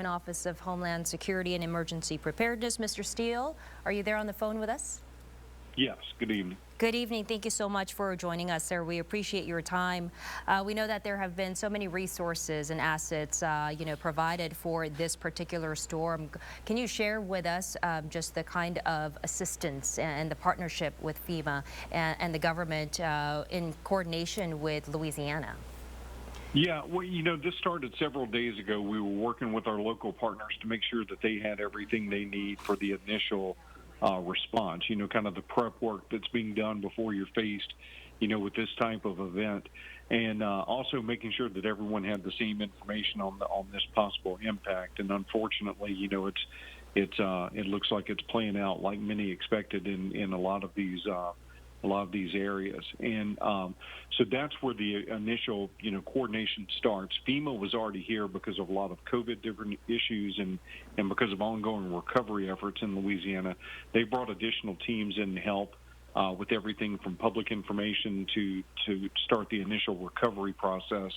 Office of Homeland Security and Emergency Preparedness. Mr. Steele, are you there on the phone with us? Yes, good evening. Good evening. Thank you so much for joining us, sir. We appreciate your time. We know that there have been so many resources and assets, provided for this particular storm. Can you share with us just the kind of assistance and the partnership with FEMA and the government in coordination with Louisiana? Yeah, well, this started several days ago. We were working with our local partners to make sure that they had everything they need for the initial response, kind of the prep work that's being done before you're faced, with this type of event. And also making sure that everyone had the same information on this possible impact. And unfortunately, it looks like it's playing out like many expected in a lot of these areas. And so that's where the initial, coordination starts. FEMA was already here because of a lot of COVID different issues and because of ongoing recovery efforts in Louisiana. They brought additional teams in to help with everything from public information to start the initial recovery process.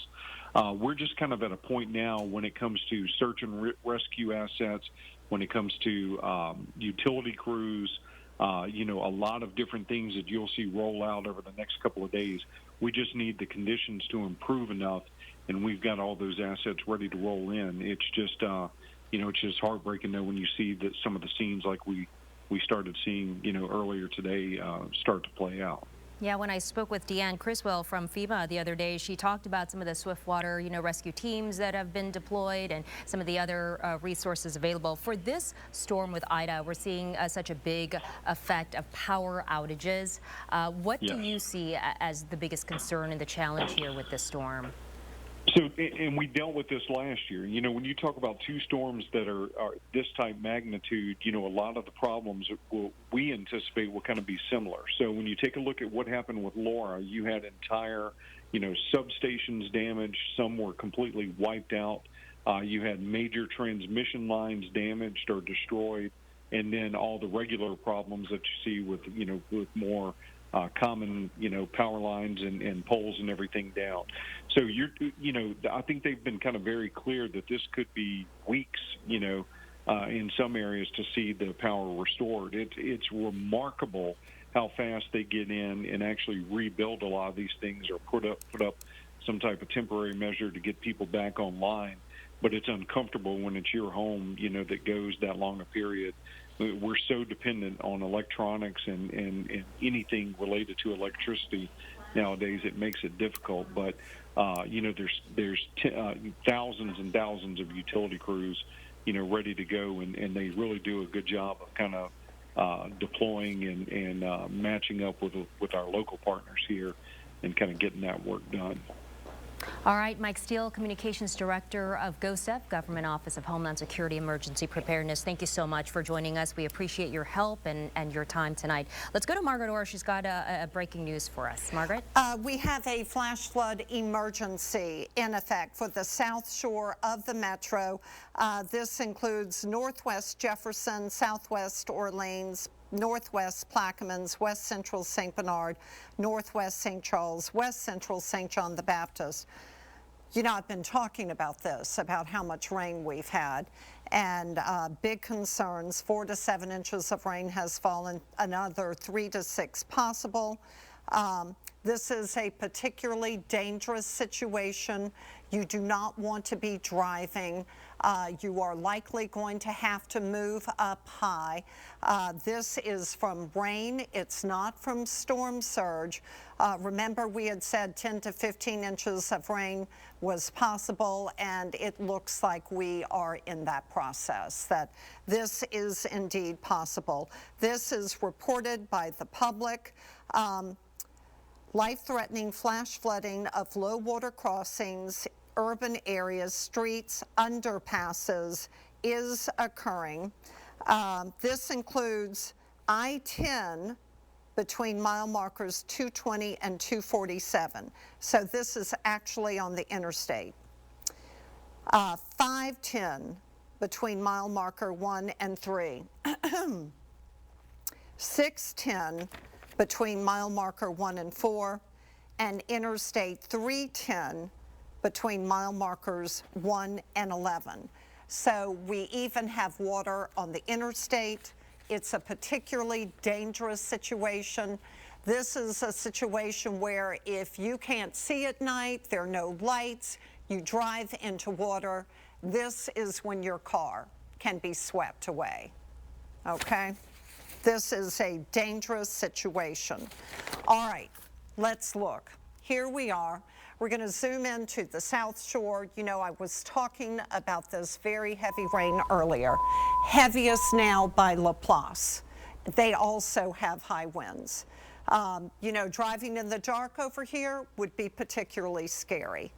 We're just kind of at a point now when it comes to search and rescue assets, when it comes to utility crews, a lot of different things that you'll see roll out over the next couple of days. We just need the conditions to improve enough, and we've got all those assets ready to roll in. It's just, it's just heartbreaking though when you see that some of the scenes like we started seeing, earlier today start to play out. Yeah, when I spoke with Deanne Criswell from FEMA the other day, she talked about some of the swiftwater, rescue teams that have been deployed and some of the other resources available. For this storm with Ida, we're seeing such a big effect of power outages. What do you see as the biggest concern and the challenge here with this storm? So, and we dealt with this last year. When you talk about two storms that are this type magnitude, a lot of the problems we anticipate will kind of be similar. So when you take a look at what happened with Laura, you had entire, substations damaged. Some were completely wiped out. You had major transmission lines damaged or destroyed, and then all the regular problems that you see with more common, power lines and poles and everything down. So I think they've been kind of very clear that this could be weeks, in some areas to see the power restored. It's remarkable how fast they get in and actually rebuild a lot of these things or put up some type of temporary measure to get people back online. But it's uncomfortable when it's your home, that goes that long a period. We're so dependent on electronics and anything related to electricity nowadays. It makes it difficult. But there's thousands and thousands of utility crews, ready to go, and they really do a good job of kind of deploying and matching up with our local partners here and kind of getting that work done. All right, Mike Steele, Communications Director of GOSEP, Government Office of Homeland Security Emergency Preparedness. Thank you so much for joining us. We appreciate your help and your time tonight. Let's go to Margaret Orr. She's got a breaking news for us. Margaret? We have a flash flood emergency in effect for the south shore of the metro. This includes northwest Jefferson, southwest Orleans, northwest Plaquemines, west central St. Bernard, northwest St. Charles, west central St. John the Baptist. I've been talking about this, about how much rain we've had, and big concerns. 4 to 7 inches of rain has fallen, another 3 to 6 possible. This is a particularly dangerous situation. You do not want to be driving. You are likely going to have to move up high. This is from rain. It's not from storm surge. Remember, we had said 10 to 15 inches of rain was possible, and it looks like we are in that process, that this is indeed possible. This is reported by the public. Life-threatening flash flooding of low water crossings, urban areas, streets, underpasses is occurring. This includes I-10 between mile markers 220 and 247. So this is actually on the interstate. 510 between mile marker 1 and 3. 610 between mile marker 1 and 4, and Interstate 310 between mile markers 1 and 11. So we even have water on the interstate. It's a particularly dangerous situation. This is a situation where if you can't see at night, there are no lights, you drive into water, this is when your car can be swept away, okay? This is a dangerous situation. All right, let's look. Here we are. We're going to zoom into the South Shore. You know, I was talking about this very heavy rain earlier. Heaviest now by Laplace. They also have high winds. You know, driving in the dark over here would be particularly scary.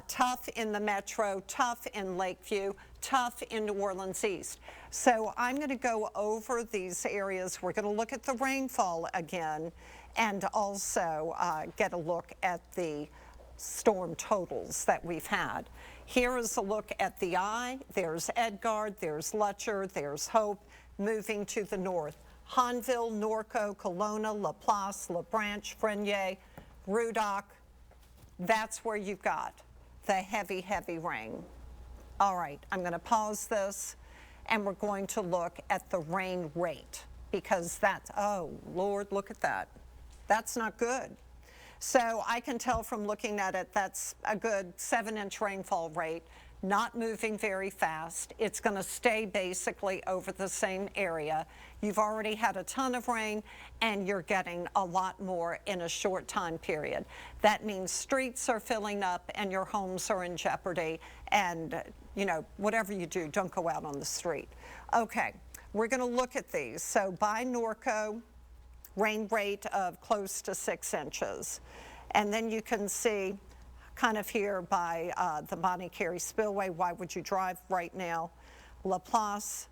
Tough in the metro, tough in Lakeview, tough in New Orleans East. So I'm going to go over these areas. We're going to look at the rainfall again and also get a look at the storm totals that we've had. Here is a look at the eye. There's Edgard, there's Letcher, there's Hope, moving to the north. Hanville, Norco, Kelowna, Laplace, LaBranche, Frenier, Rudock, that's where you've got the heavy, heavy rain. All right, I'm going to pause this, and we're going to look at the rain rate, because that's, oh, Lord, look at that. That's not good. So I can tell from looking at it, that's a good 7-inch rainfall rate, not moving very fast. It's going to stay basically over the same area. You've already had a ton of rain, and you're getting a lot more in a short time period. That means streets are filling up and your homes are in jeopardy. And, you know, whatever you do, don't go out on the street. Okay, we're going to look at these. So by Norco, rain rate of close to 6 inches. And then you can see kind of here by the Bonnie Carey Spillway, why would you drive right now? Laplace,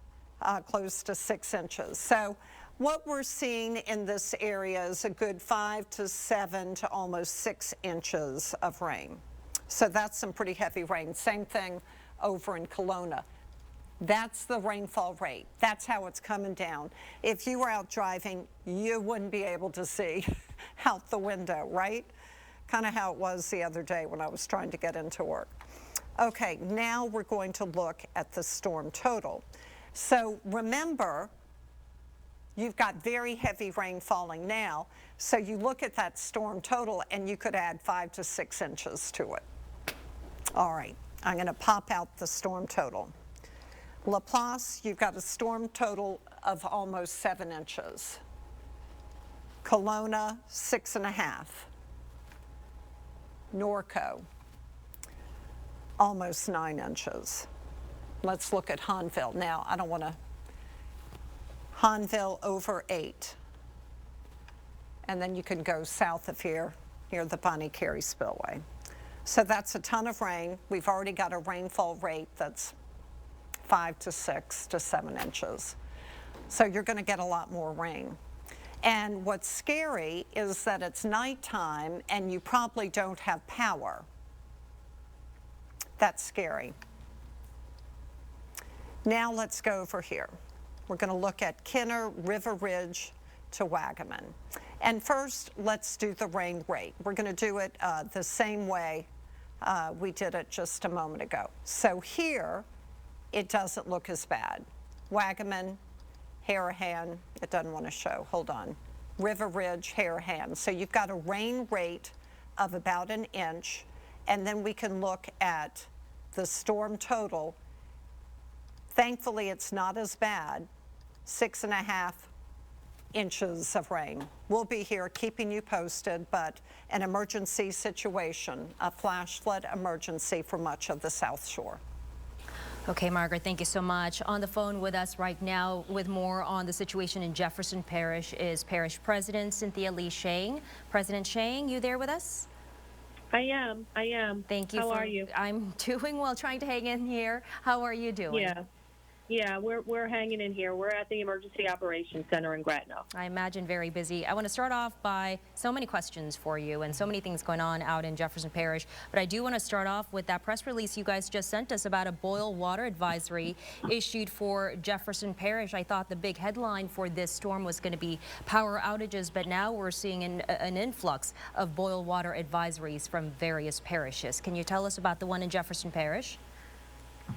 close to 6 inches. So what we're seeing in this area is a good 5 to 7 to almost 6 inches of rain. So that's some pretty heavy rain. Same thing over in Kelowna. That's the rainfall rate. That's how it's coming down. If you were out driving, you wouldn't be able to see out the window, right? Kind of how it was the other day when I was trying to get into work. Okay, now we're going to look at the storm total. So remember, you've got very heavy rain falling now, so you look at that storm total and you could add 5 to 6 inches to it. All right, I'm going to pop out the storm total. Laplace, you've got a storm total of almost 7 inches. Kelowna, 6.5. Norco, almost 9 inches. Let's look at Hanville. Now, I don't want to, Hanville over 8. And then you can go south of here, near the Bonnie Carey Spillway. So that's a ton of rain. We've already got a rainfall rate that's 5 to 6 to 7 inches. So you're going to get a lot more rain. And what's scary is that it's nighttime and you probably don't have power. That's scary. Now let's go over here. We're going to look at Kinner, River Ridge to Wagaman. And first, let's do the rain rate. We're going to do it the same way we did it just a moment ago. So here, it doesn't look as bad. Wagaman, Harahan, it doesn't want to show, hold on. River Ridge, Harahan. So you've got a rain rate of about 1 inch, and then we can look at the storm total. Thankfully, it's not as bad, 6.5 inches of rain. We'll be here keeping you posted, but an emergency situation, a flash flood emergency for much of the South Shore. Okay, Margaret, thank you so much. On the phone with us right now with more on the situation in Jefferson Parish is Parish President Cynthia Lee Shang. President Shang, you there with us? I am. Thank you. How are you? I'm doing well, trying to hang in here. How are you doing? Yeah, we're hanging in here. We're at the Emergency Operations Center in Gatineau. I imagine very busy. I want to start off by so many questions for you and so many things going on out in Jefferson Parish. But I do want to start off with that press release you guys just sent us about a boil water advisory issued for Jefferson Parish. I thought the big headline for this storm was going to be power outages, but now we're seeing an influx of boil water advisories from various parishes. Can you tell us about the one in Jefferson Parish?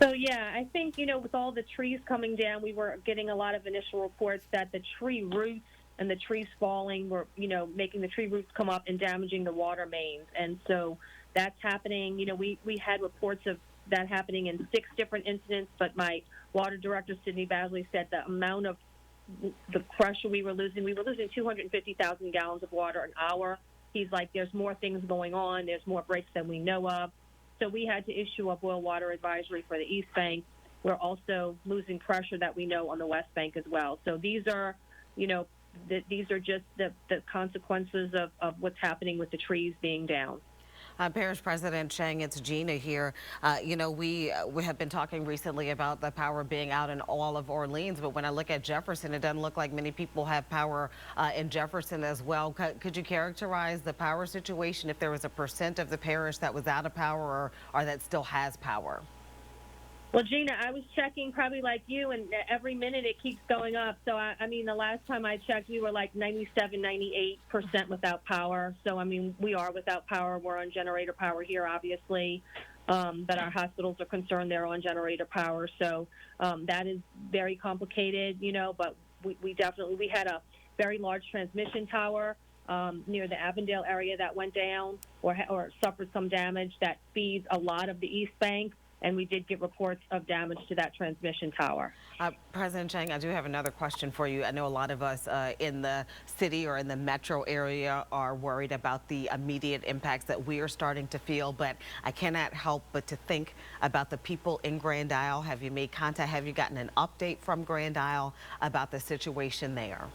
So yeah, I think, with all the trees coming down, we were getting a lot of initial reports that the tree roots and the trees falling were, making the tree roots come up and damaging the water mains. And so that's happening. We had reports of that happening in 6 different incidents, but my water director, Sydney Basley, said the amount of the pressure we were losing 250,000 gallons of water an hour. He's like, there's more things going on. There's more breaks than we know of. So we had to issue a boil water advisory for the East Bank. We're also losing pressure that we know on the West Bank as well. So these are, these are just the consequences of what's happening with the trees being down. Parish President Chang, it's Gina here. We have been talking recently about the power being out in all of Orleans, but when I look at Jefferson, it doesn't look like many people have power in Jefferson as well. Could you characterize the power situation, if there was a % of the parish that was out of power or that still has power? Well, Gina, I was checking probably like you, and every minute it keeps going up. So, I mean, the last time I checked, we were like 97, 98% without power. So, I mean, we are without power. We're on generator power here, obviously. But our hospitals are concerned they're on generator power. So that is very complicated, but we had a very large transmission tower near the Avondale area that went down or suffered some damage that feeds a lot of the East Bank. And we did get reports of damage to that transmission tower. President Chang, I do have another question for you. I know a lot of us in the city or in the metro area are worried about the immediate impacts that we are starting to feel, but I cannot help but to think about the people in Grand Isle. Have you made contact? Have you gotten an update from Grand Isle about the situation there?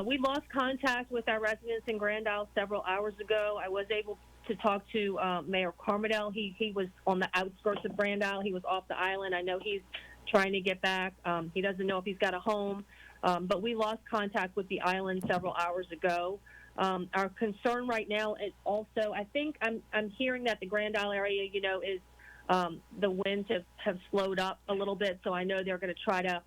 We lost contact with our residents in Grand Isle several hours ago. I was able to talk to Mayor Carmodell. He was on the outskirts of Grand Isle. He was off the island. I know he's trying to get back. He doesn't know if he's got a home, but we lost contact with the island several hours ago. Our concern right now is also, I think I'm hearing that the Grand Isle area, is the winds have slowed up a little bit, so I know they're going to try to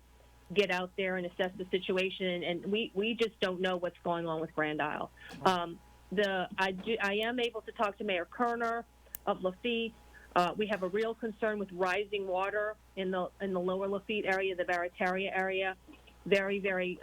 get out there and assess the situation, and we just don't know what's going on with Grand Isle. I am able to talk to Mayor Kerner of Lafitte. We have a real concern with rising water in the lower Lafitte area, the Barataria area. Very, very,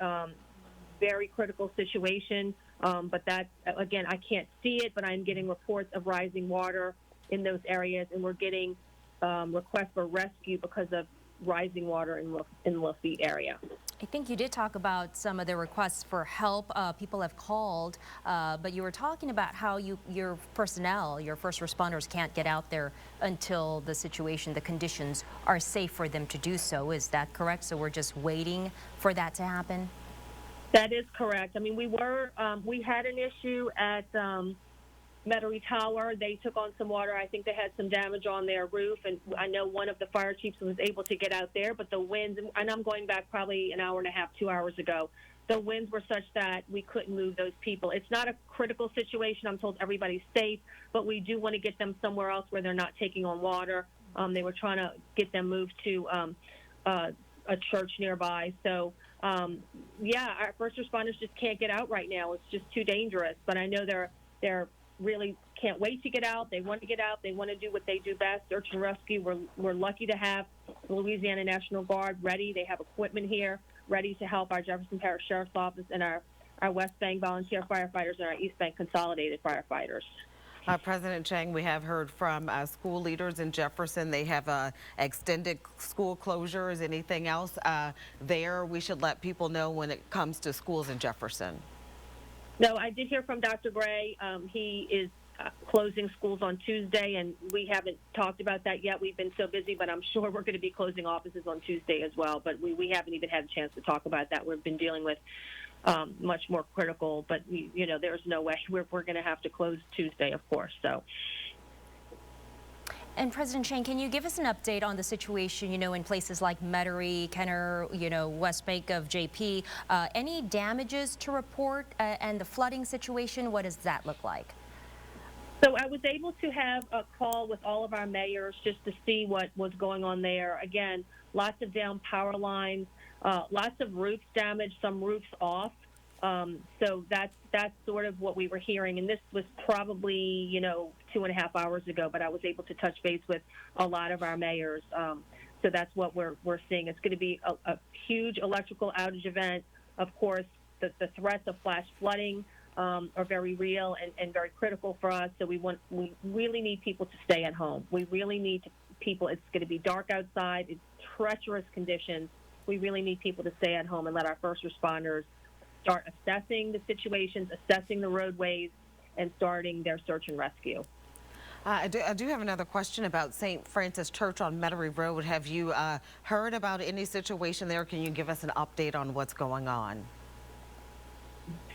very critical situation. But that, again, I can't see it, but I'm getting reports of rising water in those areas, and we're getting requests for rescue because of rising water in the Lafitte area. I think you did talk about some of the requests for help. People have called, but you were talking about how your personnel, your first responders can't get out there until the situation, the conditions are safe for them to do so. Is that correct? So we're just waiting for that to happen? That is correct. I mean, we had an issue at Metairie Tower. They took on some water. I think they had some damage on their roof, and I know one of the fire chiefs was able to get out there, but the winds, and I'm going back probably an hour and a half, 2 hours ago, the winds were such that we couldn't move those people. It's not a critical situation. I'm told everybody's safe, but we do want to get them somewhere else where they're not taking on water. They were trying to get them moved to a church nearby. So, yeah, our first responders just can't get out right now. It's just too dangerous, but I know they're really can't wait to get out. They want to get out. They want to do what they do best, search and rescue. We're lucky to have the Louisiana National Guard ready. They have equipment here ready to help our Jefferson Parish Sheriff's Office and our West Bank volunteer firefighters and our East Bank consolidated firefighters. President Chang, we have heard from school leaders in Jefferson. They have extended school closures. Anything else there we should let people know when it comes to schools in Jefferson? No, I did hear from Dr. Gray. He is closing schools on Tuesday, and we haven't talked about that yet. We've been so busy, but I'm sure we're going to be closing offices on Tuesday as well. But we haven't even had a chance to talk about that. We've been dealing with much more critical, but there's no way we're going to have to close Tuesday, of course. So. And President Chang, can you give us an update on the situation, in places like Metairie, Kenner, West Bank of JP? Any damages to report and the flooding situation, what does that look like? So I was able to have a call with all of our mayors just to see what was going on there. Again, lots of down power lines, lots of roofs damaged, some roofs off. So that's sort of what we were hearing. And this was probably, 2 2.5 hours ago, but I was able to touch base with a lot of our mayors. So that's what we're seeing. It's going to be a huge electrical outage event. Of course, the threats of flash flooding are very real and very critical for us. So we really need people to stay at home. We really need people. It's going to be dark outside. It's treacherous conditions. We really need people to stay at home and let our first responders start assessing the situations, assessing the roadways, and starting their search and rescue. I do have another question about St. Francis Church on Metairie Road. Have you heard about any situation there? Can you give us an update on what's going on?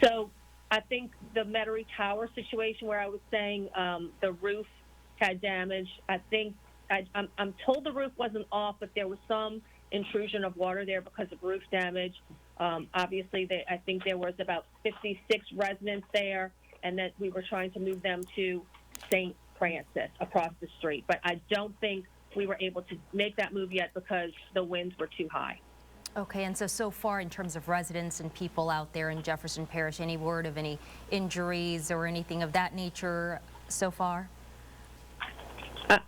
So I think the Metairie Tower situation where I was saying the roof had damage, I'm told the roof wasn't off, but there was some intrusion of water there because of roof damage. Obviously, I think there was about 56 residents there, and that we were trying to move them to St. Francis across the street. But I don't think we were able to make that move yet because the winds were too high. Okay, and so far in terms of residents and people out there in Jefferson Parish, any word of any injuries or anything of that nature so far?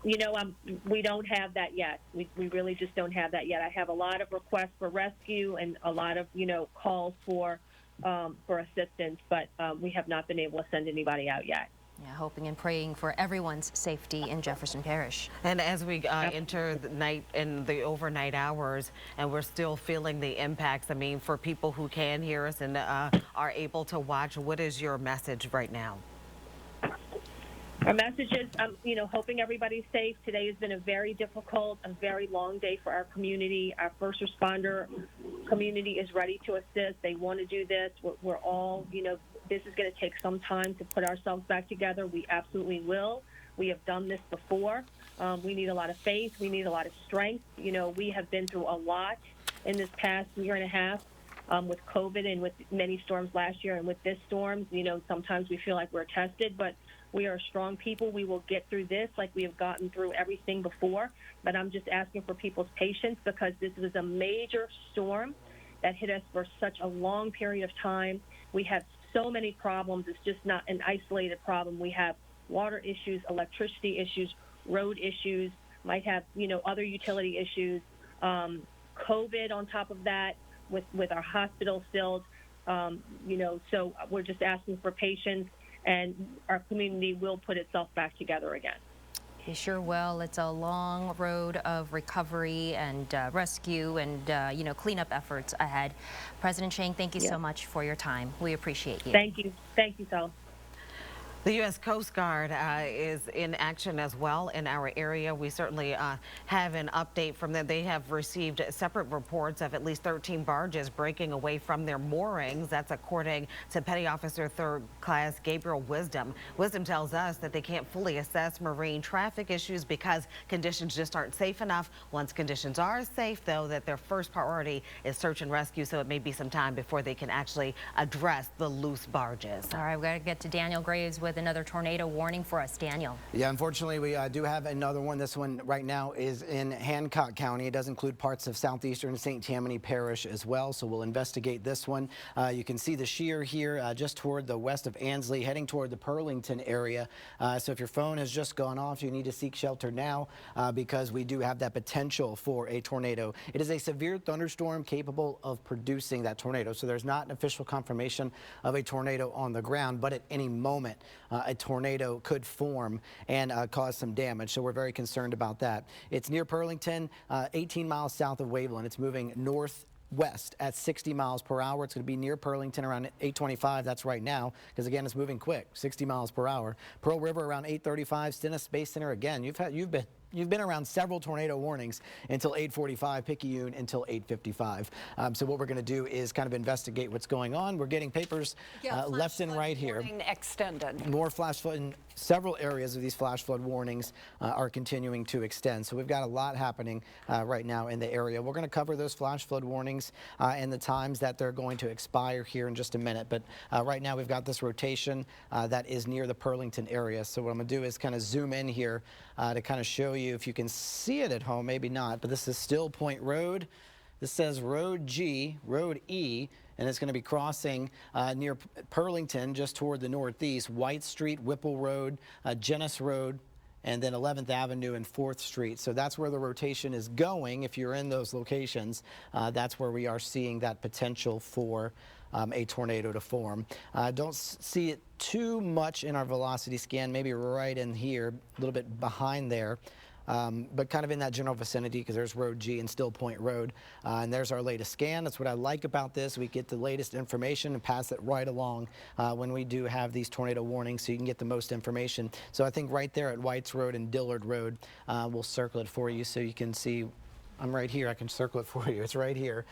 We don't have that yet. We really just don't have that yet. I have a lot of requests for rescue and a lot of, calls for assistance, but we have not been able to send anybody out yet. Yeah, hoping and praying for everyone's safety in Jefferson Parish. And as we enter the night and the overnight hours, and we're still feeling the impacts, I mean, for people who can hear us and are able to watch, what is your message right now? Our message is, hoping everybody's safe. Today has been a very difficult, a very long day for our community. Our first responder community is ready to assist. They want to do this. We're all, this is going to take some time to put ourselves back together. We absolutely will. We have done this before. We need a lot of faith. We need a lot of strength. We have been through a lot in this past year and a half with COVID and with many storms last year, and with this storm, sometimes we feel like we're tested, but we are strong people. We will get through this like we have gotten through everything before. But I'm just asking for people's patience because this was a major storm that hit us for such a long period of time. We have so many problems. It's just not an isolated problem. We have water issues, electricity issues, road issues, might have, other utility issues, COVID on top of that with our hospital filled, so we're just asking for patience, and our community will put itself back together again. You sure will. It's a long road of recovery and rescue and, cleanup efforts ahead. President Chang, thank you so much for your time. We appreciate you. Thank you. Thank you, Sal. The U.S. Coast Guard is in action as well in our area. We certainly have an update from them. They have received separate reports of at least 13 barges breaking away from their moorings. That's according to Petty Officer 3rd Class Gabriel Wisdom. Wisdom tells us that they can't fully assess marine traffic issues because conditions just aren't safe enough. Once conditions are safe, though, that their first priority is search and rescue, so it may be some time before they can actually address the loose barges. All right, we've got to get to Daniel Graves with another tornado warning for us. Daniel. Yeah, unfortunately, we do have another one. This one right now is in Hancock County. It does include parts of southeastern St. Tammany Parish as well, so we'll investigate this one. You can see the shear here just toward the west of Ansley, heading toward the Pearlington area. So if your phone has just gone off, you need to seek shelter now because we do have that potential for a tornado. It is a severe thunderstorm capable of producing that tornado, so there's not an official confirmation of a tornado on the ground, but at any moment, a tornado could form and cause some damage, so we're very concerned about that. It's near Pearlington, 18 miles south of Waveland. It's moving northwest at 60 miles per hour. It's going to be near Pearlington around 8:25. That's right now, because again, it's moving quick, 60 miles per hour. Pearl River around 8:35. Stennis Space Center again. You've been around several tornado warnings until 8:45, Picayune until 8:55. So what we're going to do is kind of investigate what's going on. We're getting papers left and right here. Extended. More flash flood in several areas of these flash flood warnings are continuing to extend. So we've got a lot happening right now in the area. We're going to cover those flash flood warnings and the times that they're going to expire here in just a minute. But right now we've got this rotation that is near the Pearlington area. So what I'm going to do is kind of zoom in here to kind of show you if you can see it at home, maybe not, but this is Still Point Road. This says Road G, Road E, and it's going to be crossing near Pearlington, just toward the northeast, White Street, Whipple Road, Genes Road, and then 11th Avenue and 4th Street. So that's where the rotation is going. If you're in those locations, that's where we are seeing that potential for a tornado to form. Don't see it too much in our velocity scan, maybe right in here, a little bit behind there. But kind of in that general vicinity, because there's Road G and Still Point Road. And there's our latest scan. That's what I like about this. We get the latest information and pass it right along when we do have these tornado warnings, so you can get the most information. So I think right there at Whites Road and Dillard Road, we'll circle it for you so you can see. I'm right here. I can circle it for you. It's right here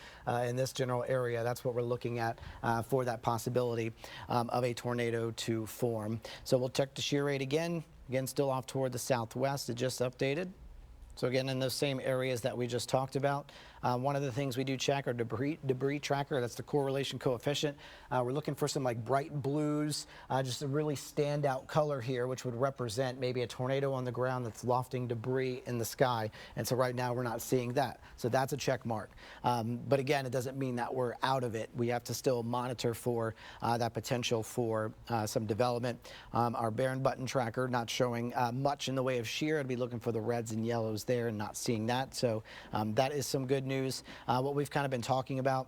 in this general area. That's what we're looking at for that possibility of a tornado to form. So we'll check the shear rate again. Again, still off toward the southwest. It just updated. So again, in those same areas that we just talked about. One of the things we do check our debris tracker. That's the correlation coefficient. We're looking for some like bright blues, just a really standout color here, which would represent maybe a tornado on the ground that's lofting debris in the sky. And so right now we're not seeing that. So that's a check mark. But again, it doesn't mean that we're out of it. We have to still monitor for that potential for some development. Our Barron button tracker not showing much in the way of shear. I'd be looking for the reds and yellows there and not seeing that. So that is some good news. What we've kind of been talking about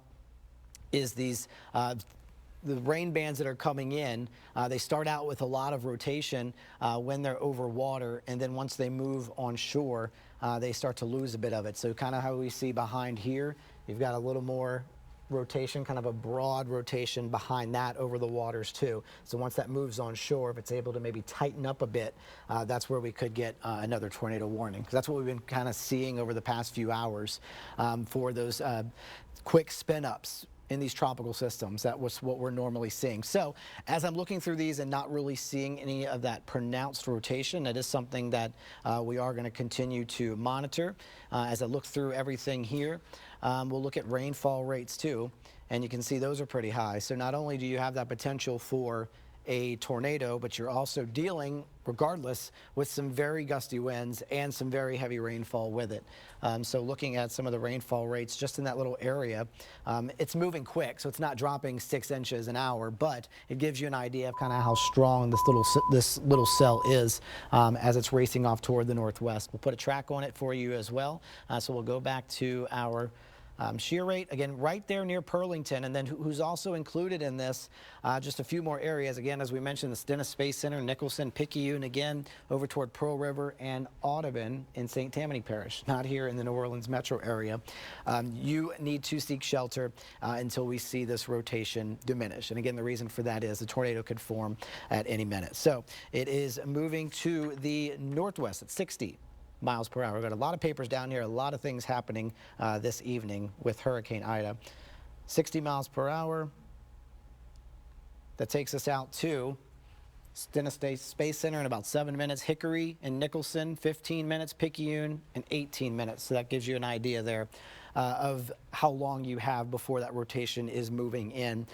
is these the rain bands that are coming in. They start out with a lot of rotation when they're over water, and then once they move on shore, they start to lose a bit of it. So kind of how we see behind here, you've got a little more rotation, kind of a broad rotation behind that over the waters too. So once that moves on shore, if it's able to maybe tighten up a bit, that's where we could get another tornado warning. Because that's what we've been kind of seeing over the past few hours for those quick spin ups in these tropical systems. That was what we're normally seeing. So as I'm looking through these and not really seeing any of that pronounced rotation, that is something that we are going to continue to monitor. As I look through everything here, we'll look at rainfall rates too, and you can see those are pretty high. So not only do you have that potential for a tornado, but you're also dealing, regardless, with some very gusty winds and some very heavy rainfall with it. So looking at some of the rainfall rates just in that little area, it's moving quick, so it's not dropping 6 inches an hour, but it gives you an idea of kind of how strong this little cell is as it's racing off toward the northwest. We'll put a track on it for you as well. So we'll go back to our shear rate, again, right there near Pearlington, and then who's also included in this, just a few more areas, again, as we mentioned, the Stennis Space Center, Nicholson, Picayune, again, over toward Pearl River and Audubon in St. Tammany Parish, not here in the New Orleans metro area. You need to seek shelter until we see this rotation diminish. And again, the reason for that is the tornado could form at any minute. So it is moving to the northwest at 60 miles per hour. We've got a lot of papers down here, a lot of things happening this evening with Hurricane Ida. 60 miles per hour. That takes us out to Stennis Space Center in about 7 minutes. Hickory and Nicholson, 15 minutes. Picayune in 18 minutes. So that gives you an idea there of how long you have before that rotation is moving in.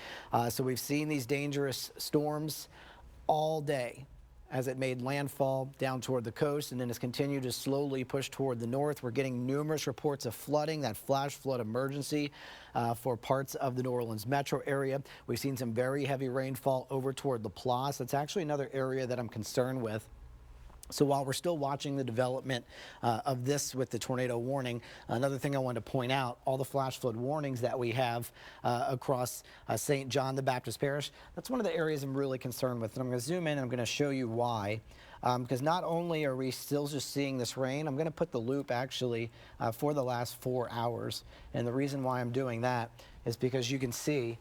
So we've seen these dangerous storms all day as it made landfall down toward the coast and then has continued to slowly push toward the north. We're getting numerous reports of flooding, that flash flood emergency for parts of the New Orleans metro area. We've seen some very heavy rainfall over toward La Place. That's actually another area that I'm concerned with. So while we're still watching the development of this with the tornado warning, another thing I wanted to point out, all the flash flood warnings that we have across St. John the Baptist Parish, that's one of the areas I'm really concerned with. And I'm going to zoom in and I'm going to show you why. Because not only are we still just seeing this rain, I'm going to put the loop actually for the last 4 hours. And the reason why I'm doing that is because you can see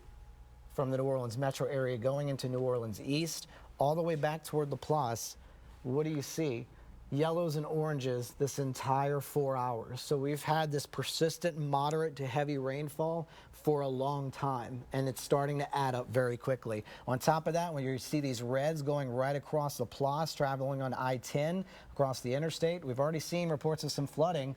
from the New Orleans metro area going into New Orleans east, all the way back toward La Place. What do you see? Yellows and oranges this entire 4 hours. So we've had this persistent moderate to heavy rainfall for a long time, and it's starting to add up very quickly. On top of that, when you see these reds going right across La Place, traveling on I-10 across the interstate, we've already seen reports of some flooding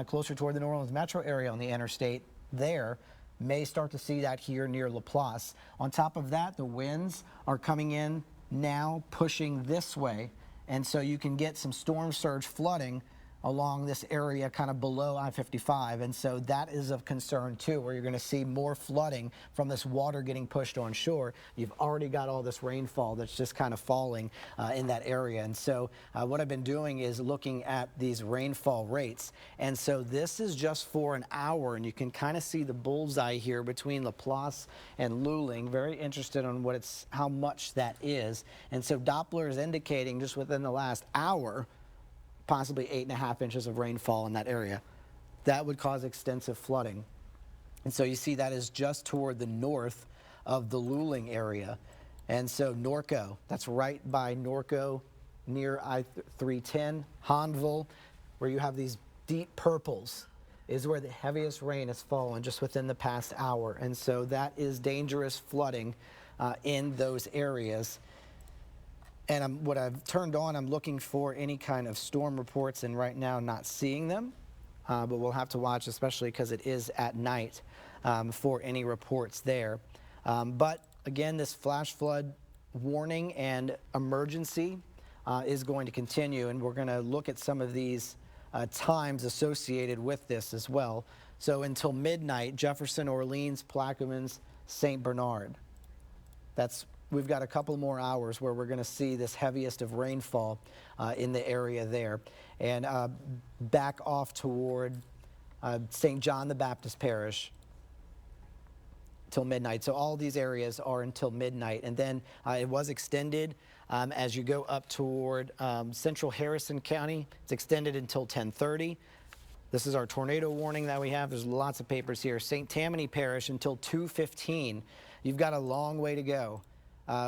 closer toward the New Orleans metro area on the interstate there. May start to see that here near La Place. On top of that, the winds are coming in now, pushing this way. And so you can get some storm surge flooding along this area kind of below I-55, and so that is of concern too, where you're going to see more flooding from this water getting pushed on shore. You've already got all this rainfall that's just kind of falling in that area, and so what I've been doing is looking at these rainfall rates, and so this is just for an hour, and you can kind of see the bullseye here between Laplace and Luling. Very interested on how much that is, and so Doppler is indicating just within the last hour possibly 8.5 inches of rainfall in that area. That would cause extensive flooding. And so you see that is just toward the north of the Luling area. And so Norco, that's right by Norco near I-310, Hanville, where you have these deep purples, is where the heaviest rain has fallen just within the past hour. And so that is dangerous flooding in those areas. And what I've turned on, I'm looking for any kind of storm reports, and right now not seeing them, but we'll have to watch, especially because it is at night, for any reports there. But again, this flash flood warning and emergency is going to continue, and we're going to look at some of these times associated with this as well. So until midnight, Jefferson, Orleans, Plaquemines, St. Bernard. We've got a couple more hours where we're going to see this heaviest of rainfall in the area there. And back off toward St. John the Baptist Parish till midnight. So all these areas are until midnight. And then it was extended as you go up toward central Harrison County. It's extended until 10:30. This is our tornado warning that we have. There's lots of papers here. St. Tammany Parish until 2:15. You've got a long way to go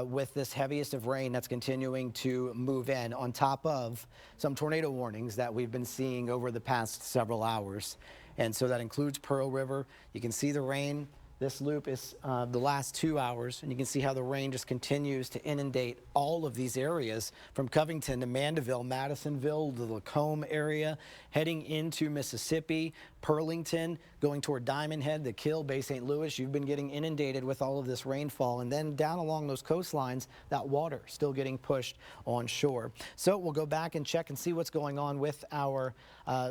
with this heaviest of rain that's continuing to move in, on top of some tornado warnings that we've been seeing over the past several hours. And so that includes Pearl River. You can see the rain. This loop is the last 2 hours, and you can see how the rain just continues to inundate all of these areas from Covington to Mandeville, Madisonville, the Lacombe area, heading into Mississippi, Pearlington, going toward Diamond Head, the Kill, Bay St. Louis. You've been getting inundated with all of this rainfall, and then down along those coastlines, that water still getting pushed on shore. So we'll go back and check and see what's going on with our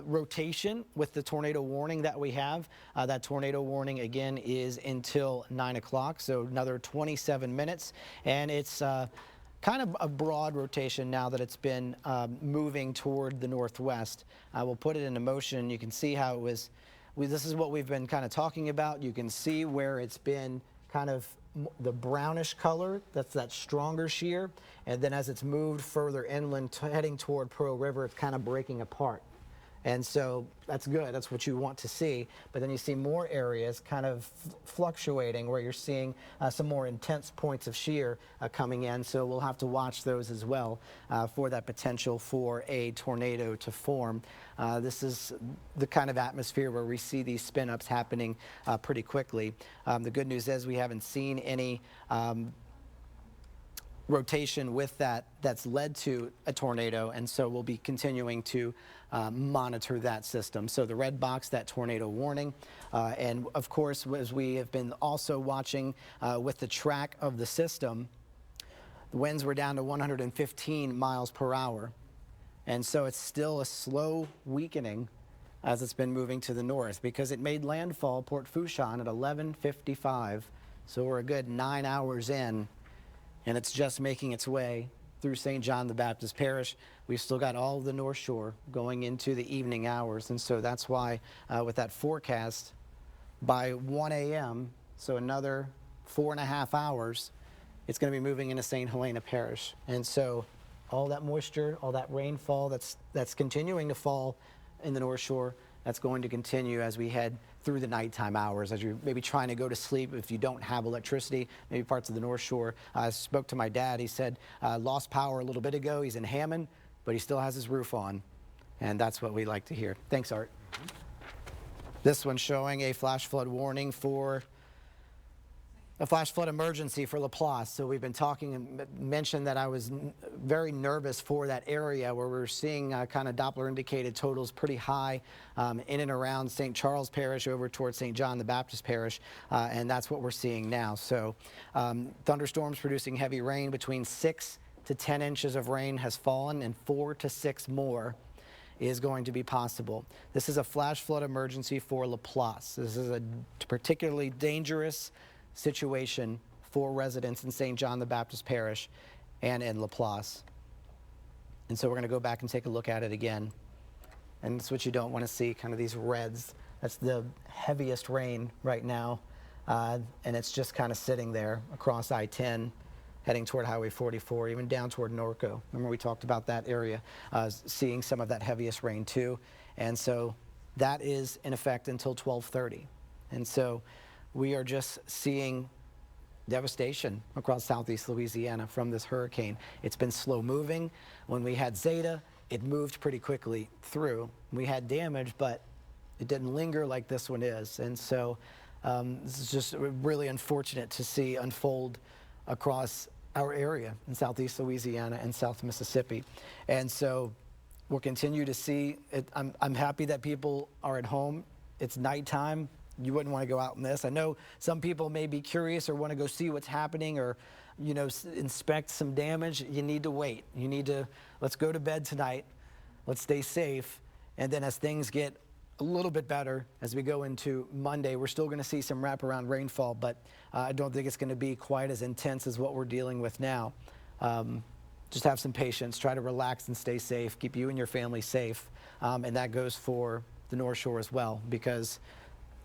rotation with the tornado warning that we have. That tornado warning again is until 9 o'clock, so another 27 minutes, and it's kind of a broad rotation now that it's been moving toward the northwest. I will put it into motion. You can see how it was. This is what we've been kind of talking about. You can see where it's been kind of the brownish color, that's that stronger shear, and then as it's moved further inland heading toward Pearl River, it's kind of breaking apart. And so that's good, that's what you want to see. But then you see more areas kind of fluctuating where you're seeing some more intense points of shear coming in. So we'll have to watch those as well for that potential for a tornado to form. This is the kind of atmosphere where we see these spin-ups happening pretty quickly. The good news is we haven't seen any rotation with that's led to a tornado, and so we'll be continuing to monitor that system. So the red box, that tornado warning, and of course, as we have been also watching with the track of the system, the winds were down to 115 miles per hour, and so it's still a slow weakening as it's been moving to the north, because it made landfall Port Fourchon at 11:55, so we're a good 9 hours in, and it's just making its way through St. John the Baptist Parish. We've still got all of the North Shore going into the evening hours, and so that's why with that forecast, by 1 a.m., so another 4.5 hours, it's going to be moving into St. Helena Parish. And so all that moisture, all that rainfall that's continuing to fall in the North Shore, that's going to continue as we head through the nighttime hours, as you're maybe trying to go to sleep if you don't have electricity, maybe parts of the North Shore. I spoke to my dad. He said lost power a little bit ago. He's in Hammond, but he still has his roof on, and that's what we like to hear. Thanks, Art. This one's showing a flash flood warning for a flash flood emergency for Laplace. So we've been talking and mentioned that I was very nervous for that area where we're seeing kind of Doppler indicated totals pretty high in and around St. Charles Parish over towards St. John the Baptist Parish, and that's what we're seeing now. So thunderstorms producing heavy rain, between 6 to 10 inches of rain has fallen, and 4 to 6 more is going to be possible. This is a flash flood emergency for Laplace. This is a particularly dangerous situation for residents in St. John the Baptist Parish and in Laplace. And so we're going to go back and take a look at it again. And that's what you don't want to see, kind of these reds. That's the heaviest rain right now. And it's just kind of sitting there across I-10, heading toward Highway 44, even down toward Norco. Remember we talked about that area, seeing some of that heaviest rain too. And so that is in effect until 12:30. And so we are just seeing devastation across southeast Louisiana from this hurricane. It's been slow moving. When we had Zeta, it moved pretty quickly through. We had damage, but it didn't linger like this one is. And so this is just really unfortunate to see unfold across our area in southeast Louisiana and South Mississippi. And so we'll continue to see it. I'm happy that people are at home. It's nighttime. You wouldn't want to go out in this. I know some people may be curious or want to go see what's happening or, you know, inspect some damage. You need to wait. You need to, let's go to bed tonight. Let's stay safe. And then as things get a little bit better as we go into Monday, we're still going to see some wraparound rainfall, but I don't think it's going to be quite as intense as what we're dealing with now. Just have some patience, try to relax and stay safe, keep you and your family safe. And that goes for the North Shore as well, because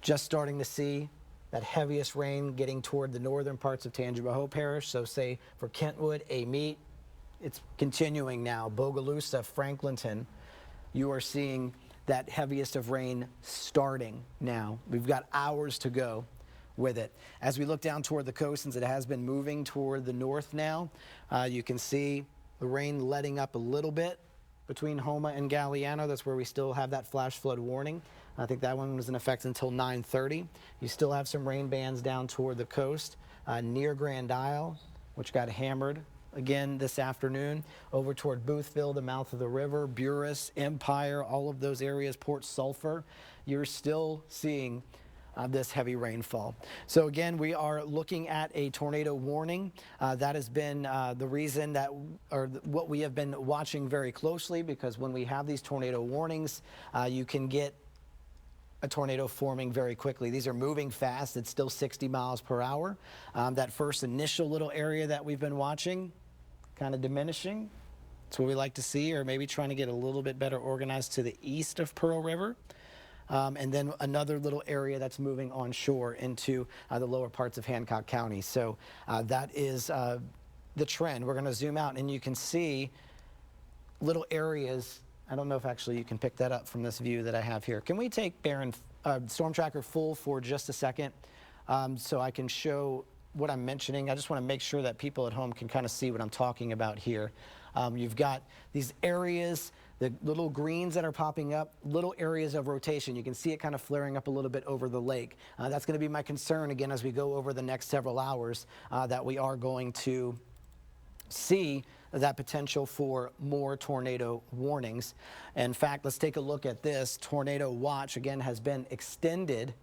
just starting to see that heaviest rain getting toward the northern parts of Tangipahoa Parish. So say for Kentwood, Amite, it's continuing now. Bogalusa, Franklinton, you are seeing that heaviest of rain starting now. We've got hours to go with it. As we look down toward the coast, since it has been moving toward the north now, you can see the rain letting up a little bit between Houma and Galliano. That's where we still have that flash flood warning. I think that one was in effect until 9:30. You still have some rain bands down toward the coast near Grand Isle, which got hammered again this afternoon, over toward Boothville, the mouth of the river, Buras, Empire, all of those areas, Port Sulphur. You're still seeing this heavy rainfall. So again, we are looking at a tornado warning. That has been the reason that, or what we have been watching very closely, because when we have these tornado warnings, you can get a tornado forming very quickly. These are moving fast. It's still 60 miles per hour. That first initial little area that we've been watching, kind of diminishing. That's what we like to see, or maybe trying to get a little bit better organized to the east of Pearl River. And then another little area that's moving onshore into the lower parts of Hancock County. So that is the trend. We're going to zoom out and you can see little areas. I don't know if actually you can pick that up from this view that I have here. Can we take Storm Tracker full for just a second so I can show what I'm mentioning? I just want to make sure that people at home can kind of see what I'm talking about here. You've got these areas, the little greens that are popping up, little areas of rotation. You can see it kind of flaring up a little bit over the lake. That's going to be my concern again as we go over the next several hours, that we are going to see that potential for more tornado warnings. In fact, let's take a look at this. Tornado watch again has been extended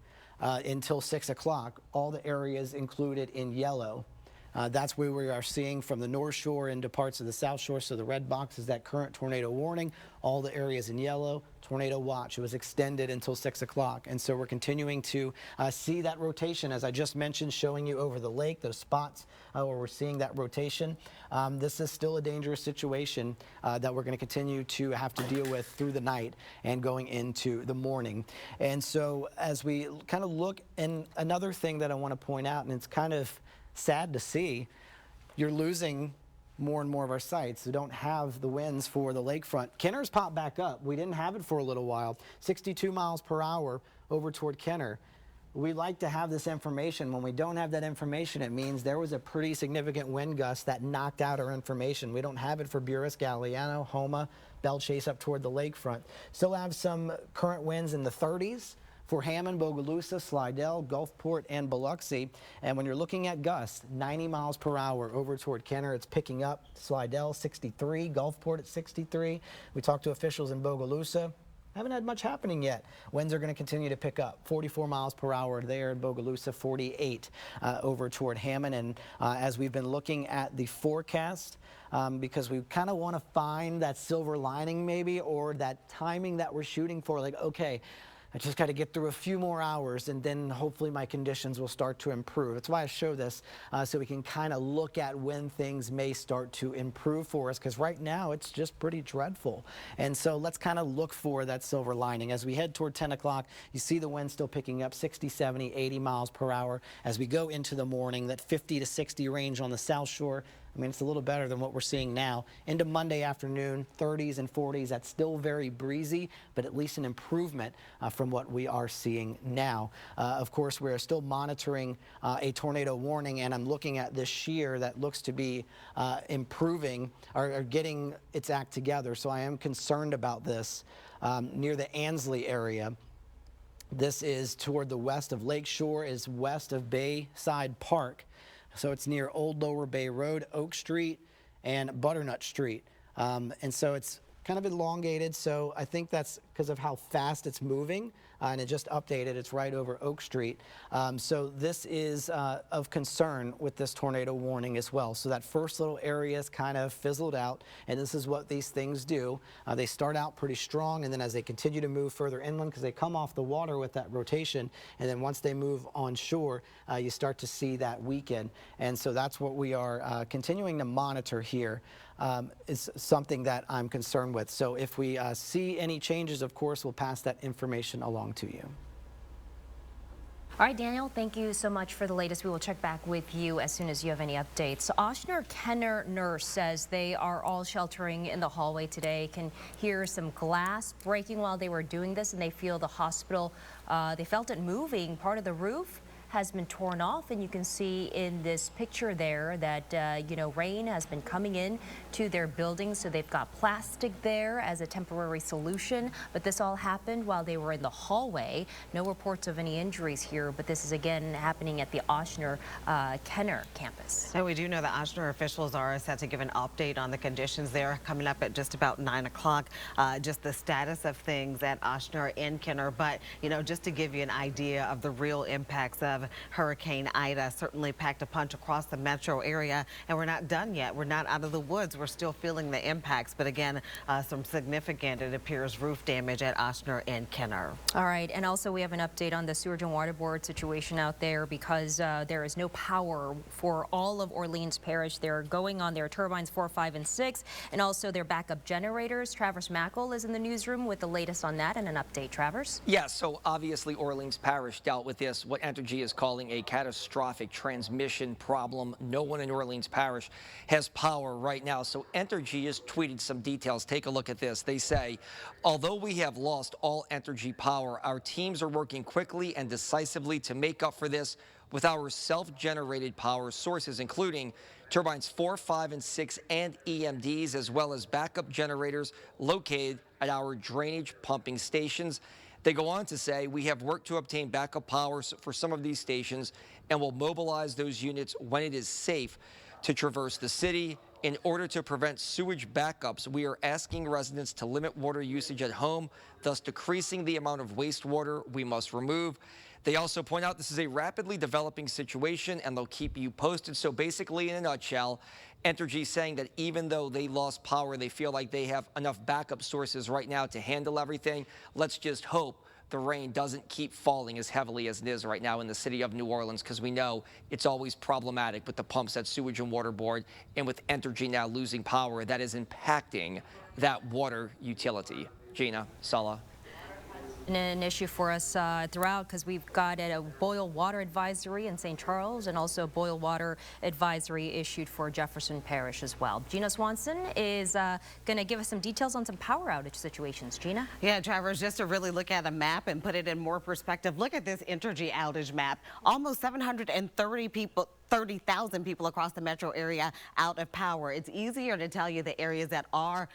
until 6 o'clock. All the areas included in yellow. That's where we are seeing from the North Shore into parts of the South Shore. So the red box is that current tornado warning. All the areas in yellow, tornado watch. It was extended until 6 o'clock. And so we're continuing to see that rotation, as I just mentioned, showing you over the lake, those spots where we're seeing that rotation. This is still a dangerous situation that we're going to continue to have to deal with through the night and going into the morning. And so as we kind of look, and another thing that I want to point out, and it's kind of sad to see, you're losing more and more of our sites who don't have the winds for the lakefront. Kenner's popped back up. We didn't have it for a little while. 62 miles per hour over toward Kenner. We like to have this information. When we don't have that information, it means there was a pretty significant wind gust that knocked out our information. We don't have it for Buras, Galliano, Houma, Belle Chase up toward the lakefront. Still have some current winds in the 30s. For Hammond, Bogalusa, Slidell, Gulfport, and Biloxi. And when you're looking at gusts, 90 miles per hour over toward Kenner, it's picking up. Slidell, 63, Gulfport at 63. We talked to officials in Bogalusa. haven't had much happening yet. Winds are going to continue to pick up. 44 miles per hour there in Bogalusa, 48 over toward Hammond. And as we've been looking at the forecast, because we kind of want to find that silver lining maybe, or that timing that we're shooting for, like, okay, I just got to get through a few more hours and then hopefully my conditions will start to improve. That's why I show this, so we can kind of look at when things may start to improve for us, because right now it's just pretty dreadful. And so let's kind of look for that silver lining. As we head toward 10 o'clock, you see the wind still picking up 60, 70, 80 miles per hour. As we go into the morning, that 50 to 60 range on the South Shore. I mean, it's a little better than what we're seeing now. Into Monday afternoon, 30s and 40s. That's still very breezy, but at least an improvement from what we are seeing now. Of course, we're still monitoring a tornado warning, and I'm looking at this shear that looks to be improving or getting its act together. So I am concerned about this near the Ansley area. This is toward the west of Lakeshore, is west of Bayside Park. So it's near Old Lower Bay Road, Oak Street, and Butternut Street. And so it's kind of elongated, so I think that's because of how fast it's moving, and it just updated. It's right over Oak Street. So this is of concern with this tornado warning as well. So that first little area is kind of fizzled out, and this is what these things do. They start out pretty strong, and then as they continue to move further inland, because they come off the water with that rotation, and then once they move on shore, you start to see that weaken. And so that's what we are continuing to monitor here. Is something that I'm concerned with. So if we see any changes, of course, we'll pass that information along to you. All right, Daniel, thank you so much for the latest. We will check back with you as soon as you have any updates. Ochsner Kenner nurse says they are all sheltering in the hallway today. Can hear some glass breaking while they were doing this, and they feel the hospital, they felt it moving. Part of the roof has been torn off, and you can see in this picture there that rain has been coming in to their building, so they've got plastic there as a temporary solution. But this all happened while they were in the hallway. No reports of any injuries here, but this is again happening at the Ochsner Kenner campus. And we do know that Ochsner officials are set to give an update on the conditions there coming up at just about 9 o'clock. Just the status of things at Ochsner and Kenner, but just to give you an idea of the real impacts of Hurricane Ida, certainly packed a punch across the metro area, and we're not done yet. We're not out of the woods. We're still feeling the impacts, but again, some significant, it appears, roof damage at Ochsner and Kenner. All right, and also we have an update on the Sewerage and Water Board situation out there, because there is no power for all of Orleans Parish. They're going on their turbines 4, 5, and 6, and also their backup generators. Travers Mackel is in the newsroom with the latest on that and an update. Travers? Yeah, so obviously Orleans Parish dealt with this, what Entergy is calling a catastrophic transmission problem. No one in Orleans Parish has power right now. So Entergy has tweeted some details. Take a look at this. They say, although we have lost all Entergy power, our teams are working quickly and decisively to make up for this with our self-generated power sources, including turbines 4, 5, and 6 and EMDs, as well as backup generators located at our drainage pumping stations. They go on to say, we have worked to obtain backup power for some of these stations and will mobilize those units when it is safe to traverse the city. In order to prevent sewage backups, we are asking residents to limit water usage at home, thus decreasing the amount of wastewater we must remove. They also point out this is a rapidly developing situation, and they'll keep you posted. So basically, in a nutshell, Entergy saying that even though they lost power, they feel like they have enough backup sources right now to handle everything. Let's just hope the rain doesn't keep falling as heavily as it is right now in the city of New Orleans, because we know it's always problematic with the pumps at Sewage and Water Board, and with Entergy now losing power, that is impacting that water utility. Gina, Sala. An issue for us throughout, because we've got a boil water advisory in St. Charles, and also boil water advisory issued for Jefferson Parish as well. Gina Swanson is going to give us some details on some power outage situations. Gina? Yeah, Travers, just to really look at a map and put it in more perspective, look at this Entergy outage map. Almost 730 people. 30,000 people across the metro area out of power. It's easier to tell you the areas that are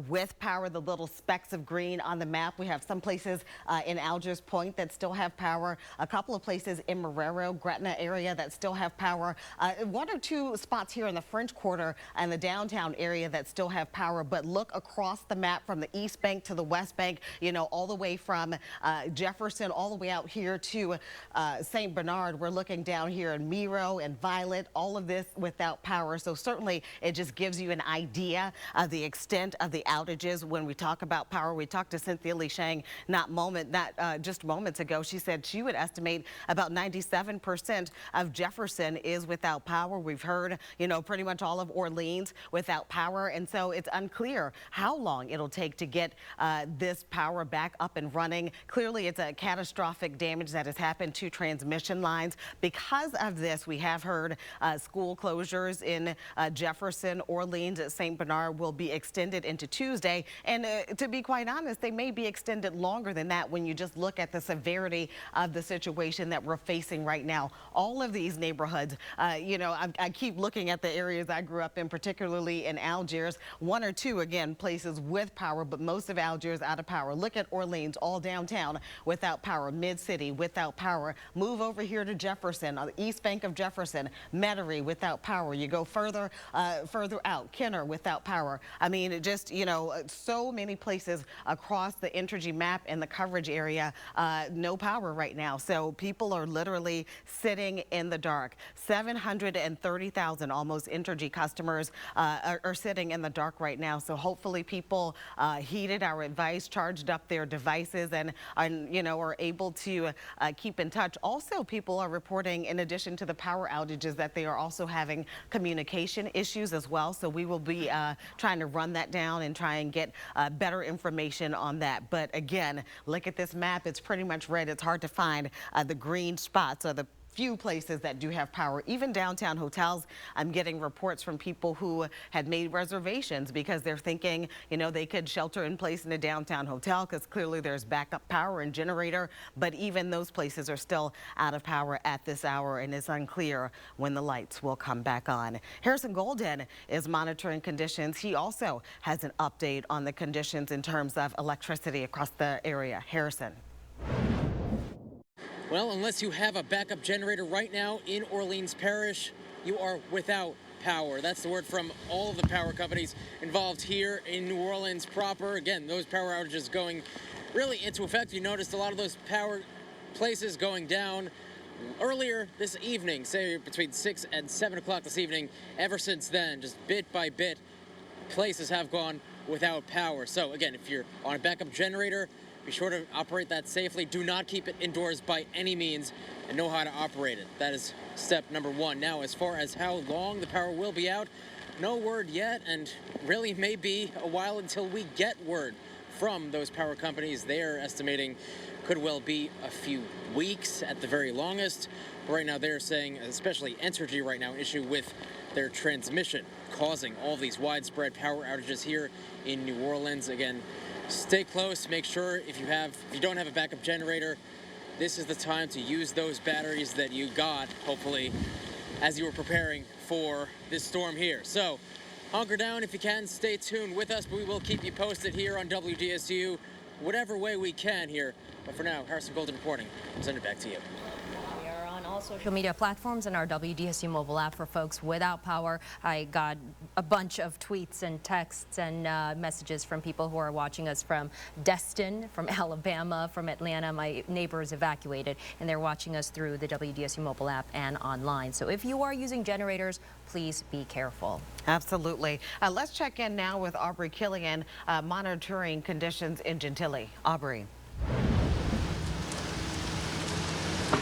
with power, the little specks of green on the map. We have some places in Algiers Point that still have power, a couple of places in Marrero, Gretna area that still have power, one or two spots here in the French Quarter and the downtown area that still have power. But look across the map from the East Bank to the West Bank, you know, all the way from Jefferson all the way out here to St. Bernard. We're looking down here in Miro and Violet, all of this without power. So certainly it just gives you an idea of the extent of the outages. When we talk about power, we talked to Cynthia Lee Shang just moments ago. She said she would estimate about 97% of Jefferson is without power. We've heard, you know, pretty much all of Orleans without power. And so it's unclear how long it'll take to get this power back up and running. Clearly, it's a catastrophic damage that has happened to transmission lines. Because of this, we have heard school closures in Jefferson, Orleans, St. Bernard will be extended into Tuesday. And to be quite honest, they may be extended longer than that when you just look at the severity of the situation that we're facing right now. All of these neighborhoods, you know, I keep looking at the areas I grew up in, particularly in Algiers, one or two, again, places with power, but most of Algiers out of power. Look at Orleans, all downtown without power, mid-city without power. Move over here to Jefferson, on the East Bank of Jefferson, Metairie without power. You go further out, Kenner without power. I mean, it just, you know, so many places across the Entergy map and the coverage area, no power right now. So people are literally sitting in the dark. 730,000 almost Entergy customers are sitting in the dark right now. So hopefully people heeded our advice, charged up their devices, and you know, are able to keep in touch. Also, people are reporting, in addition to the power outages, that they are also having communication issues as well. So we will be trying to run that down and try and get better information on that. But again, look at this map. It's pretty much red. It's hard to find the green spots or the few places that do have power. Even downtown hotels, I'm getting reports from people who had made reservations because they're thinking, you know, they could shelter in place in a downtown hotel because clearly there's backup power and generator. But even those places are still out of power at this hour, and it's unclear when the lights will come back on. Harrison Golden is monitoring conditions. He also has an update on the conditions in terms of electricity across the area. Harrison. Well, unless you have a backup generator right now in Orleans Parish, you are without power. That's the word from all of the power companies involved here in New Orleans proper. Again, those power outages going really into effect. You noticed a lot of those power places going down earlier this evening, say between 6 and 7 o'clock this evening. Ever since then, just bit by bit, places have gone without power. So again, if you're on a backup generator, be sure to operate that safely. Do not keep it indoors by any means, and know how to operate it. That is step number one. Now, as far as how long the power will be out, no word yet, and really may be a while until we get word from those power companies. They're estimating could well be a few weeks at the very longest. But right now they're saying, especially Entergy right now, an issue with their transmission causing all these widespread power outages here in New Orleans. Again, stay close. Make sure if you don't have a backup generator, this is the time to use those batteries that you got, hopefully, as you were preparing for this storm here. So hunker down if you can. Stay tuned with us, but we will keep you posted here on WDSU, whatever way we can here. But for now, Harrison Golden reporting. I'll send it back to you. We are on all social media platforms and our WDSU mobile app for folks without power. I got a bunch of tweets and texts and messages from people who are watching us from Destin, from Alabama, from Atlanta. My neighbors evacuated, and they're watching us through the WDSU mobile app and online. So if you are using generators, please be careful. Absolutely. Let's check in now with Aubrey Killian, monitoring conditions in Gentilly. Aubrey.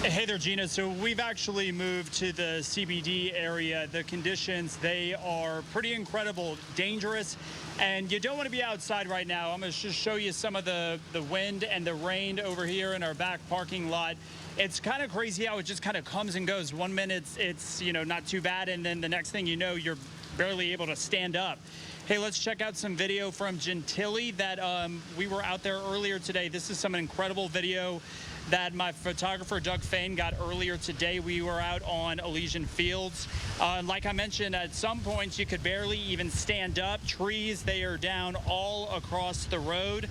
Hey there, Gina. So we've actually moved to the CBD area. The conditions, they are pretty incredible, dangerous, and you don't want to be outside right now. I'm going to just show you some of the wind and the rain over here in our back parking lot. It's kind of crazy how it just kind of comes and goes. 1 minute it's you know, not too bad, and then the next thing you know, you're barely able to stand up. Hey, let's check out some video from Gentilly that we were out there earlier today. This is some incredible video that my photographer Doug Fain got earlier today. We were out on Elysian Fields. Like I mentioned, at some points you could barely even stand up. Trees, they are down all across the road.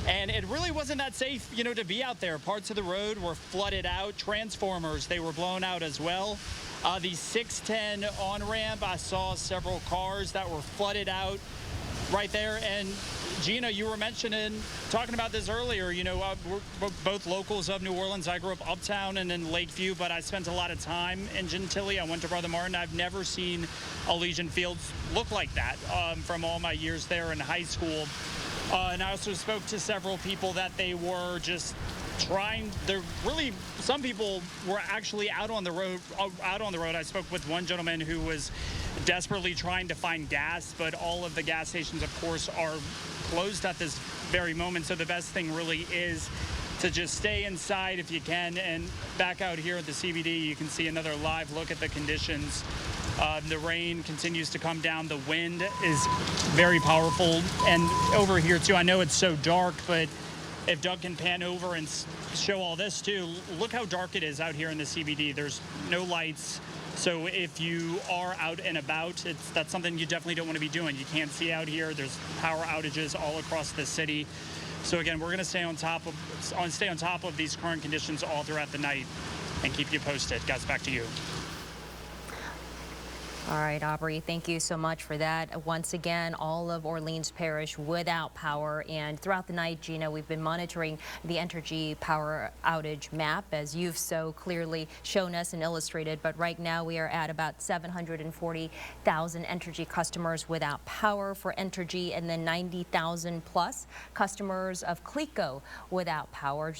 And it really wasn't that safe, to be out there. Parts of the road were flooded out. Transformers, they were blown out as well. The 610 on-ramp, I saw several cars that were flooded out right there. And Gina, you were talking about this earlier, we're both locals of New Orleans. I grew up uptown and in Lakeview, but I spent a lot of time in Gentilly. I went to Brother Martin. I've never seen Elysian Fields look like that from all my years there in high school. And I also spoke to several people that they were just some people were actually out on the road. I spoke with one gentleman who was desperately trying to find gas, but all of the gas stations, of course, are closed at this very moment. So the best thing really is to just stay inside if you can. And back out here at the CBD, you can see another live look at the conditions. The rain continues to come down. The wind is very powerful. And over here, too, I know it's so dark, but if Doug can pan over and show all this, too, look how dark it is out here in the CBD. There's no lights. So if you are out and about, that's something you definitely don't want to be doing. You can't see out here. There's power outages all across the city. So again, we're going to stay on top of these current conditions all throughout the night and keep you posted. Guys, back to you. All right, Aubrey, thank you so much for that. Once again, all of Orleans Parish without power. And throughout the night, Gina, we've been monitoring the Entergy power outage map, as you've so clearly shown us and illustrated. But right now, we are at about 740,000 Entergy customers without power for Entergy, and then 90,000 plus customers of Cleco without power.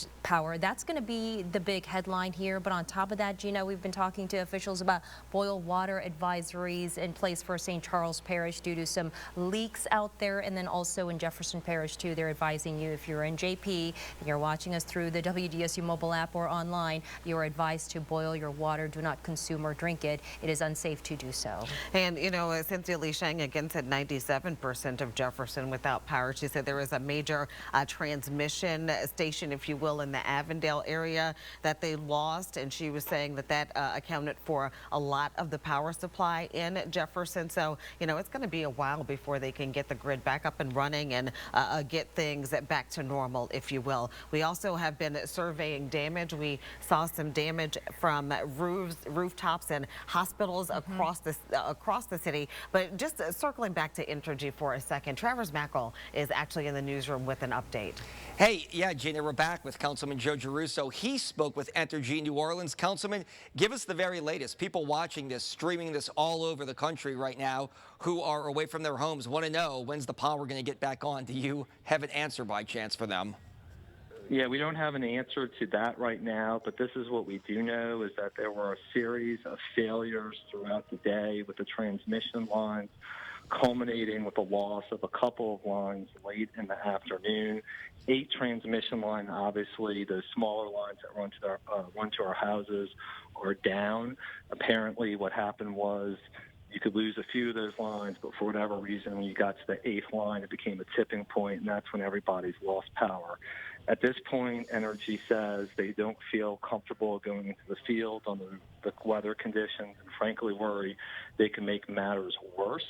That's going to be the big headline here. But on top of that, Gina, we've been talking to officials about boil water advisory in place for St. Charles Parish due to some leaks out there, and then also in Jefferson Parish too. They're advising you, if you're in JP and you're watching us through the WDSU mobile app or online, you're advised to boil your water. Do not consume or drink it. It is unsafe to do so. And Cynthia Lee Sheng again said 97% of Jefferson without power. She said there is a major transmission station, if you will, in the Avondale area that they lost, and she was saying that accounted for a lot of the power supply in Jefferson. So, it's going to be a while before they can get the grid back up and running and get things back to normal, if you will. We also have been surveying damage. We saw some damage from rooftops and hospitals across the city. But just circling back to Entergy for a second, Travers Mackel is actually in the newsroom with an update. Hey, yeah, Gina, we're back with Councilman Joe Giarrusso. He spoke with Entergy New Orleans. Councilman, give us the very latest. People watching this, streaming this all over the country right now who are away from their homes want to know, when's the power going to get back on? Do you have an answer by chance for them? Yeah, we don't have an answer to that right now, but this is what we do know is that there were a series of failures throughout the day with the transmission lines, culminating with the loss of a couple of lines late in the afternoon. 8 transmission lines, obviously, those smaller lines that run to our houses are down. Apparently what happened was you could lose a few of those lines, but for whatever reason, when you got to the 8th line, it became a tipping point, and that's when everybody's lost power. At this point, Entergy says they don't feel comfortable going into the field under the weather conditions and frankly worry they can make matters worse.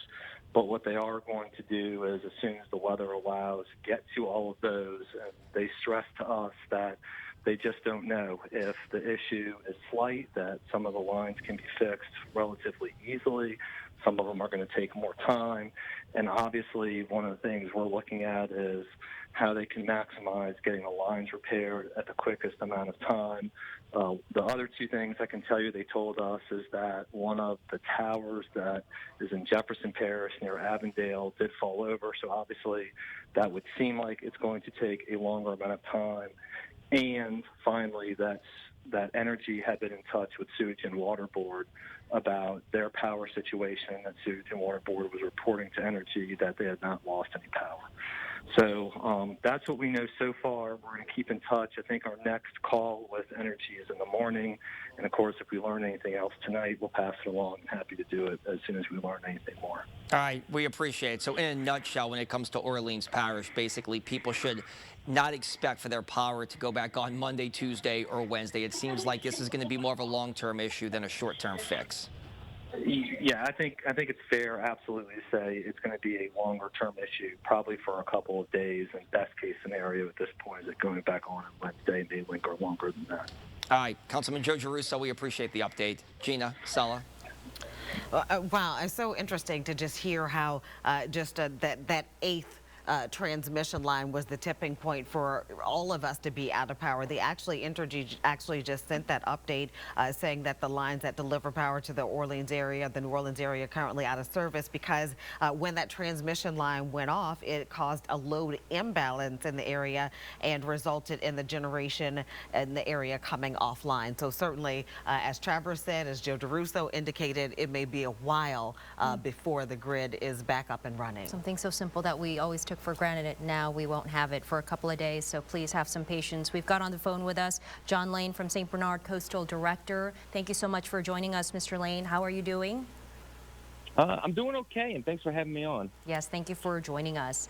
But what they are going to do is, as soon as the weather allows, get to all of those. And they stress to us that they just don't know if the issue is slight, that some of the lines can be fixed relatively easily. Some of them are going to take more time. And obviously, one of the things we're looking at is how they can maximize getting the lines repaired at the quickest amount of time. The other 2 things I can tell you they told us is that one of the towers that is in Jefferson Parish near Avondale did fall over, so obviously that would seem like it's going to take a longer amount of time. And finally, that Entergy had been in touch with Sewage and Water Board about their power situation, that Sewage and Water Board was reporting to Entergy that they had not lost any power. So that's what we know so far. We're going to keep in touch. I think our next call with Energy is in the morning. And, of course, if we learn anything else tonight, we'll pass it along. I'm happy to do it as soon as we learn anything more. All right, we appreciate it. So in a nutshell, when it comes to Orleans Parish, basically people should not expect for their power to go back on Monday, Tuesday, or Wednesday. It seems like this is going to be more of a long-term issue than a short-term fix. Yeah, I think it's fair, absolutely, to say it's going to be a longer-term issue, probably for a couple of days. And best-case scenario at this point is it going back on Wednesday may linger longer than that. All right, Councilman Joe Giarrusso, we appreciate the update. Gina, Sala. Wow, it's so interesting to just hear how that eighth transmission line was the tipping point for all of us to be out of power. They Entergy actually just sent that update saying that the lines that deliver power to the New Orleans area currently out of service because when that transmission line went off, it caused a load imbalance in the area and resulted in the generation in the area coming offline. So certainly, as Travers said, as Joe Giarrusso indicated, it may be a while before the grid is back up and running. Something so simple that we always took for granted, it now we won't have it for a couple of days, so please have some patience. We've got on the phone with us John Lane from St. Bernard Coastal Director. Thank you so much for joining us, Mr. Lane. How are you doing? I'm doing okay, and thanks for having me on. Yes, thank you for joining us.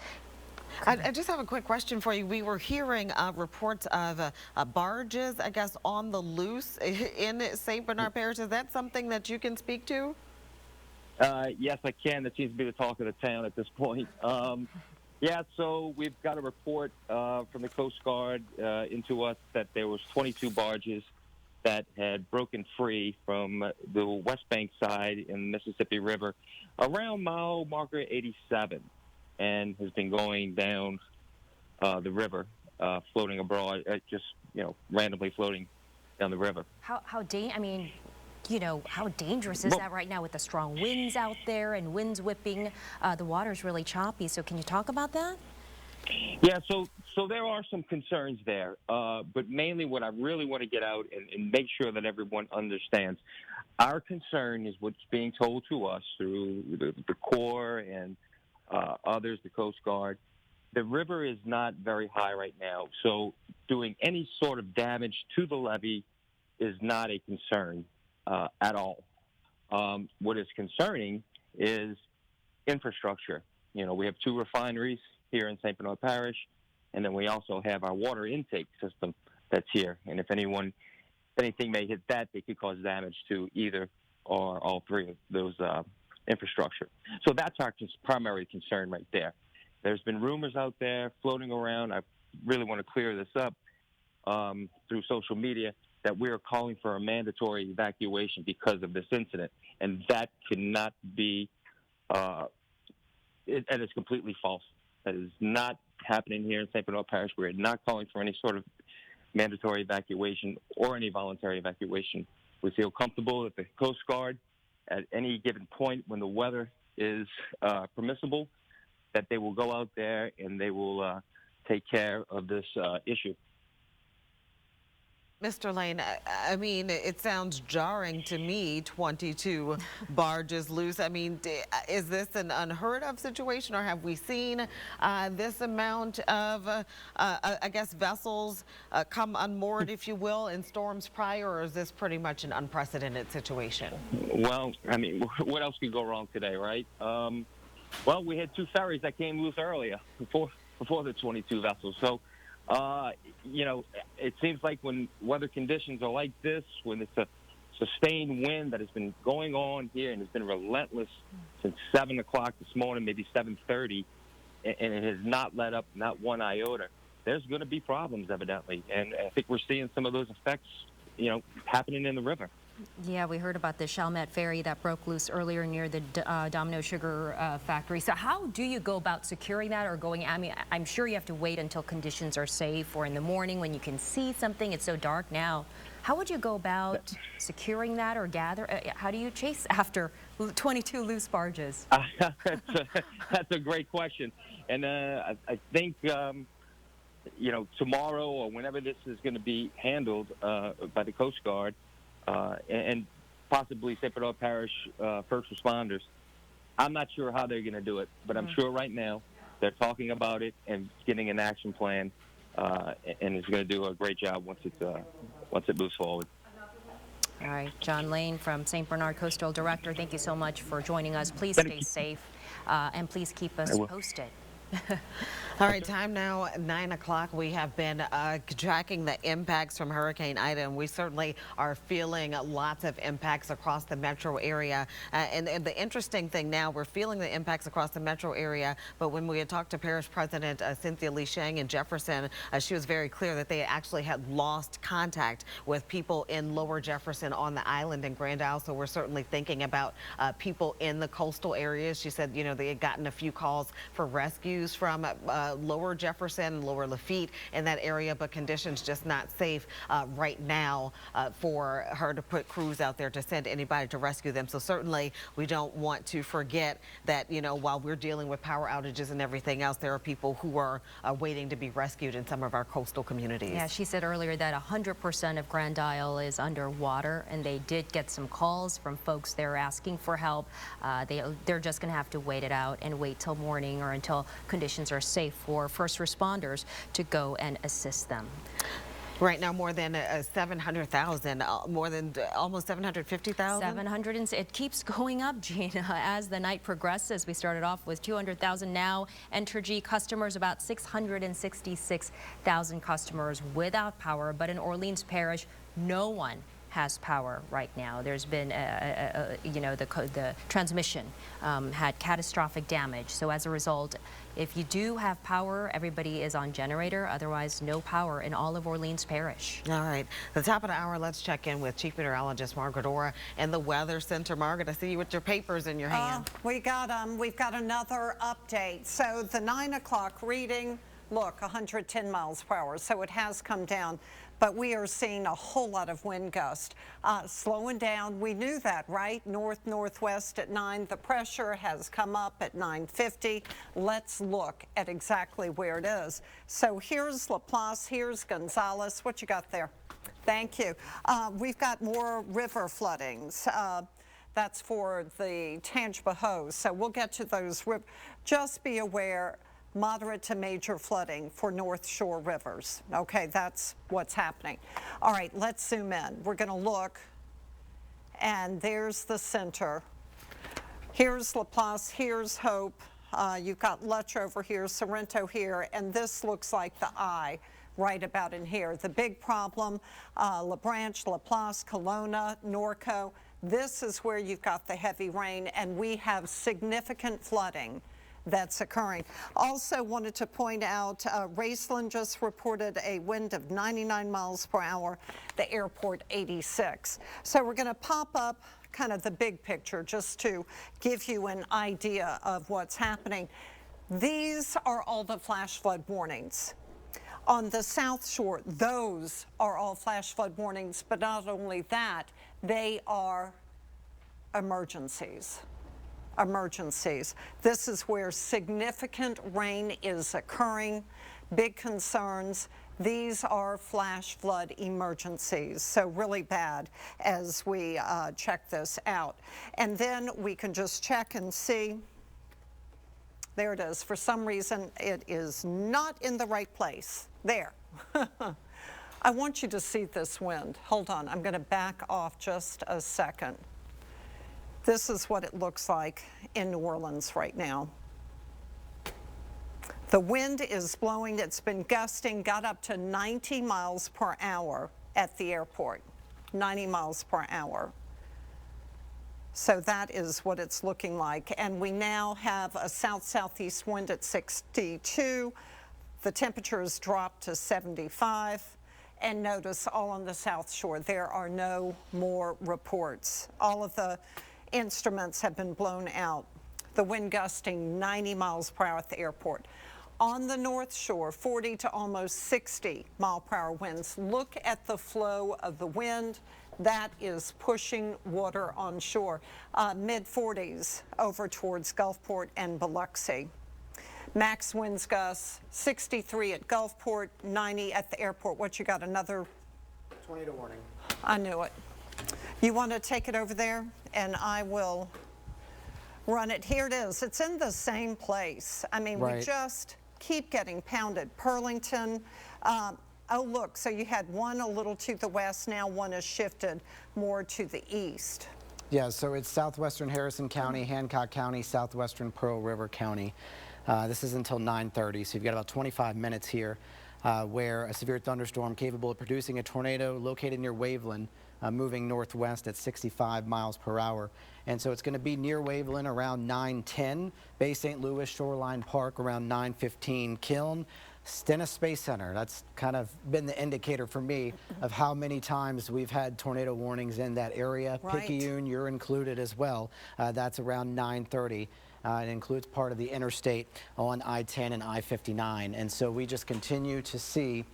I just have a quick question for you. We were hearing reports of barges, I guess, on the loose in St. Bernard Parish. Is that something that you can speak to? Yes, I can. That seems to be the talk of the town at this point. Yeah, so we've got a report from the Coast Guard into us that there was 22 barges that had broken free from the West Bank side in the Mississippi River around mile marker 87 and has been going down the river, floating abroad, just, randomly floating down the river. How dangerous is that right now with the strong winds out there and winds whipping? The water's really choppy, so can you talk about that? Yeah, so there are some concerns there, but mainly what I really want to get out and make sure that everyone understands. Our concern is what's being told to us through the Corps and others, the Coast Guard. The river is not very high right now, so doing any sort of damage to the levee is not a concern at all. What is concerning is infrastructure. We have 2 refineries here in St. Bernard Parish, and then we also have our water intake system that's here. And if anything may hit that, they could cause damage to either or all 3 of those infrastructure. So that's our primary concern right there. There's been rumors out there floating around. I really want to clear this up through social media that we are calling for a mandatory evacuation because of this incident. And that cannot be, that is completely false. That is not happening here in St. Bernard Parish. We're not calling for any sort of mandatory evacuation or any voluntary evacuation. We feel comfortable that the Coast Guard, at any given point when the weather is permissible, that they will go out there and they will take care of this issue. Mr. Lane, I mean, it sounds jarring to me, 22 barges loose. I mean, is this an unheard of situation, or have we seen this amount of, I guess, vessels come unmoored, if you will, in storms prior, or is this pretty much an unprecedented situation? Well, I mean, what else could go wrong today, right? Well, we had 2 ferries that came loose earlier before the 22 vessels. So, it seems like when weather conditions are like this, when it's a sustained wind that has been going on here and has been relentless since 7 o'clock this morning, maybe 7:30, and it has not let up, not one iota, there's going to be problems, evidently. And I think we're seeing some of those effects, happening in the river. Yeah, we heard about the Chalmette ferry that broke loose earlier near the Domino Sugar factory. So how do you go about securing that or going? I mean, I'm sure you have to wait until conditions are safe or in the morning when you can see something. It's so dark now. How would you go about securing that or gather? How do you chase after 22 loose barges? That's a great question. And I think, tomorrow or whenever this is going to be handled by the Coast Guard, and possibly St. Bernard Parish first responders. I'm not sure how they're going to do it, but I'm sure right now They're talking about it and getting an action plan, and it's going to do a great job once it moves forward. All right, John Lane from St. Bernard Coastal Director, thank you so much for joining us. Please stay safe, and please keep us posted. All right, time now, 9 o'clock. We have been tracking the impacts from Hurricane Ida, and we certainly are feeling lots of impacts across the metro area. And the interesting thing now, we're feeling the impacts across the metro area, but when we had talked to Parish President Cynthia Lee Sheng in Jefferson, she was very clear that they actually had lost contact with people in Lower Jefferson on the island in Grand Isle. So we're certainly thinking about people in the coastal areas. She said, you know, they had gotten a few calls for rescues from Lower Jefferson, Lower Lafitte in that area, but conditions just not safe right now for her to put crews out there to send anybody to rescue them. So certainly we don't want to forget that, you know, while we're dealing with power outages and everything else, there are people who are waiting to be rescued in some of our coastal communities. Yeah, she said earlier that 100% of Grand Isle is underwater, and they did get some calls from folks there asking for help. They're just going to have to wait it out and wait till morning or until conditions are safe for first responders to go and assist them. Right now, more than 700,000, more than almost 750,000. 700, and it keeps going up, Gina, as the night progresses. We started off with 200,000. Now, Entergy customers, about 666,000 customers without power. But in Orleans Parish, no one has power right now. There's been, you know, the transmission had catastrophic damage. So as a result, if you do have power, everybody is on generator. Otherwise, no power in all of Orleans Parish. All right. At the top of the hour, let's check in with Chief Meteorologist Margaret Orr in the Weather Center. Margaret, I see you with your papers in your hand. We've got another update. So the 9 o'clock reading, look, 110 miles per hour. So it has come down. But we are seeing a whole lot of wind gust slowing down. We knew that, right? North-northwest at 9. The pressure has come up at 9:50. Let's look at exactly where it is. So here's Laplace, here's Gonzales. What you got there? Thank you. We've got more river floodings. That's for the Tangipahoe. So we'll get to those. Just be aware. Moderate to major flooding for North Shore rivers. Okay, that's what's happening. All right, let's zoom in. We're going to look, and there's the center. Here's Laplace, here's Hope. You've got Lutch over here, Sorrento here, and this looks like the eye right about in here. The big problem, La Branche, Laplace, Kelowna, Norco. This is where you've got the heavy rain, and we have significant flooding that's occurring. Also wanted to point out, Raceland just reported a wind of 99 miles per hour, the airport 86. So we're going to pop up kind of the big picture just to give you an idea of what's happening. These are all the flash flood warnings. On the South Shore, those are all flash flood warnings, but not only that, they are emergencies. Emergencies. This is where significant rain is occurring, big concerns. These are flash flood emergencies, so really bad as we check this out. And then we can just check and see. There it is. For some reason, it is not in the right place. There. I want you to see this wind. Hold on. I'm going to back off just a second. This is what it looks like in New Orleans right now. The wind is blowing. It's been gusting, got up to 90 miles per hour at the airport. 90 miles per hour. So that is what it's looking like. And we now have a south-southeast wind at 62. The temperature has dropped to 75. And notice all on the South Shore, there are no more reports. All of the instruments have been blown out. The wind gusting 90 miles per hour at the airport. On the North Shore, 40 to almost 60 mile per hour winds. Look at the flow of the wind. That is pushing water on shore. Mid-40s over towards Gulfport and Biloxi. Max winds gusts 63 at Gulfport, 90 at the airport. What you got, another? Tornado warning. I knew it. You want to take it over there? And I will run it. Here it is. It's in the same place. I mean, we just keep getting pounded. Pearlington, oh, look, so you had one a little to the west. Now one has shifted more to the east. Yeah, so it's southwestern Harrison County, Hancock County, southwestern Pearl River County. This is until 9:30, so you've got about 25 minutes here where a severe thunderstorm capable of producing a tornado located near Waveland, moving northwest at 65 miles per hour. And so it's going to be near Waveland around 9:10, Bay St. Louis Shoreline Park around 9:15, Kiln, Stennis Space Center. That's kind of been the indicator for me of how many times we've had tornado warnings in that area. Picayune, you're included as well. That's around 9:30. It includes part of the interstate on I-10 and I-59. And so we just continue to see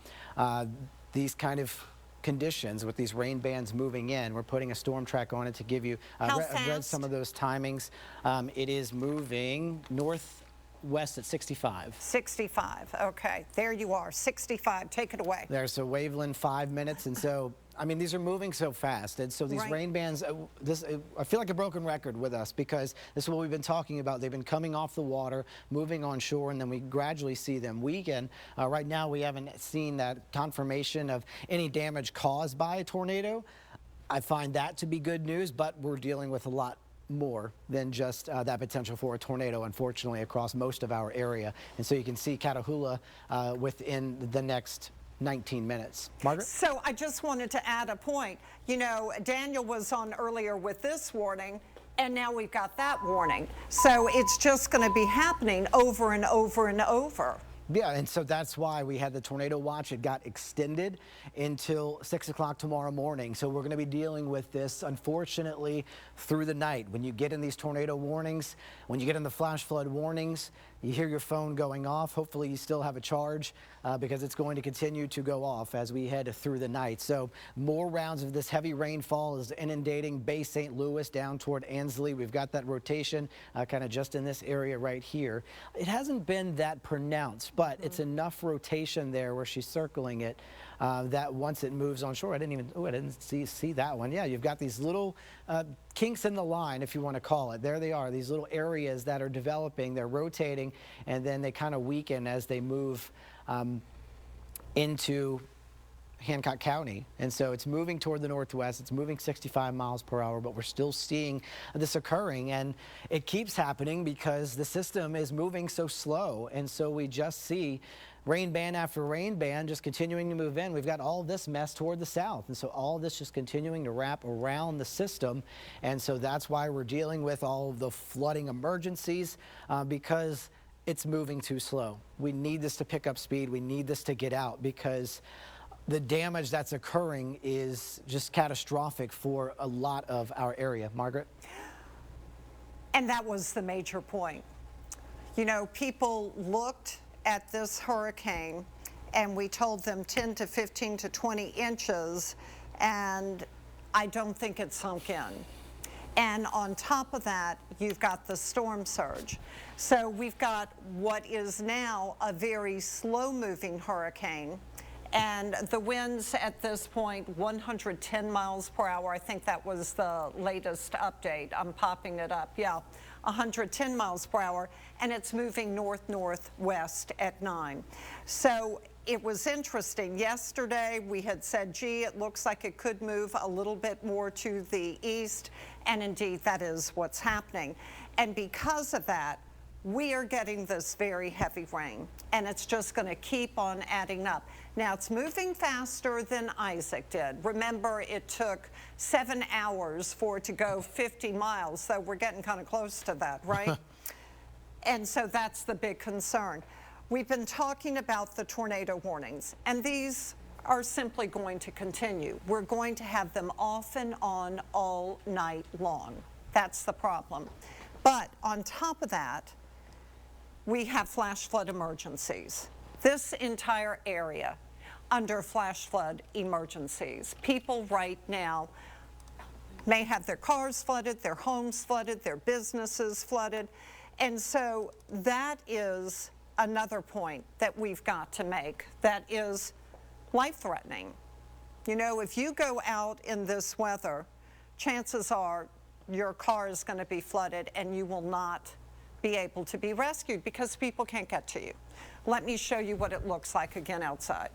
these kind of conditions with these rain bands moving in. We're putting a storm track on it to give you, read some of those timings. It is moving northwest at 65. 65, okay. There you are, 65, take it away. There, so Waveland, 5 minutes, and so, I mean, these are moving so fast, and so these rain bands, I feel like a broken record with us because this is what we've been talking about. They've been coming off the water, moving on shore, and then we gradually see them weaken. Right now, we haven't seen that confirmation of any damage caused by a tornado. I find that to be good news, but we're dealing with a lot more than just that potential for a tornado, unfortunately, across most of our area. And so you can see Catahoula within the next 19 minutes. Margaret? So I just wanted to add a point. You know, Daniel was on earlier with this warning, and now we've got that warning. So it's just going to be happening over and over and over. Yeah, and so that's why we had the tornado watch. It got extended until 6 o'clock tomorrow morning. So we're going to be dealing with this, unfortunately, through the night. When you get in these tornado warnings, when you get in the flash flood warnings, you hear your phone going off. Hopefully you still have a charge because it's going to continue to go off as we head through the night. So more rounds of this heavy rainfall is inundating Bay St. Louis down toward Ansley. We've got that rotation kind of just in this area right here. It hasn't been that pronounced, but it's enough rotation there where she's circling it that once it moves on shore, I didn't see that one. Yeah, you've got these little kinks in the line, if you want to call it. There they are, these little areas that are developing, they're rotating, and then they kind of weaken as they move into Hancock County. And so it's moving toward the northwest. It's moving 65 miles per hour, but we're still seeing this occurring. And it keeps happening because the system is moving so slow. And so we just see rain band after rain band just continuing to move in. We've got all this mess toward the south. And so all this just continuing to wrap around the system. And so that's why we're dealing with all of the flooding emergencies because it's moving too slow. We need this to pick up speed. We need this to get out because the damage that's occurring is just catastrophic for a lot of our area. Margaret? And that was the major point. You know, people looked at this hurricane and we told them 10 to 15 to 20 inches, and I don't think it sunk in. And on top of that, you've got the storm surge. So we've got what is now a very slow-moving hurricane, and the winds at this point, 110 miles per hour. I think that was the latest update. I'm popping it up. Yeah, 110 miles per hour, and it's moving north-northwest at 9. So it was interesting. Yesterday, we had said, gee, it looks like it could move a little bit more to the east, and indeed, that is what's happening. And because of that, we are getting this very heavy rain, and it's just going to keep on adding up. Now, it's moving faster than Isaac did. Remember, it took 7 hours for it to go 50 miles, so we're getting kind of close to that, right? And so that's the big concern. We've been talking about the tornado warnings, and these are simply going to continue. We're going to have them off and on all night long. That's the problem. But on top of that, we have flash flood emergencies. This entire area under flash flood emergencies. People right now may have their cars flooded, their homes flooded, their businesses flooded. And so that is another point that we've got to make that is life-threatening. You know, if you go out in this weather, chances are your car is going to be flooded and you will not be able to be rescued because people can't get to you. Let me show you what it looks like again outside.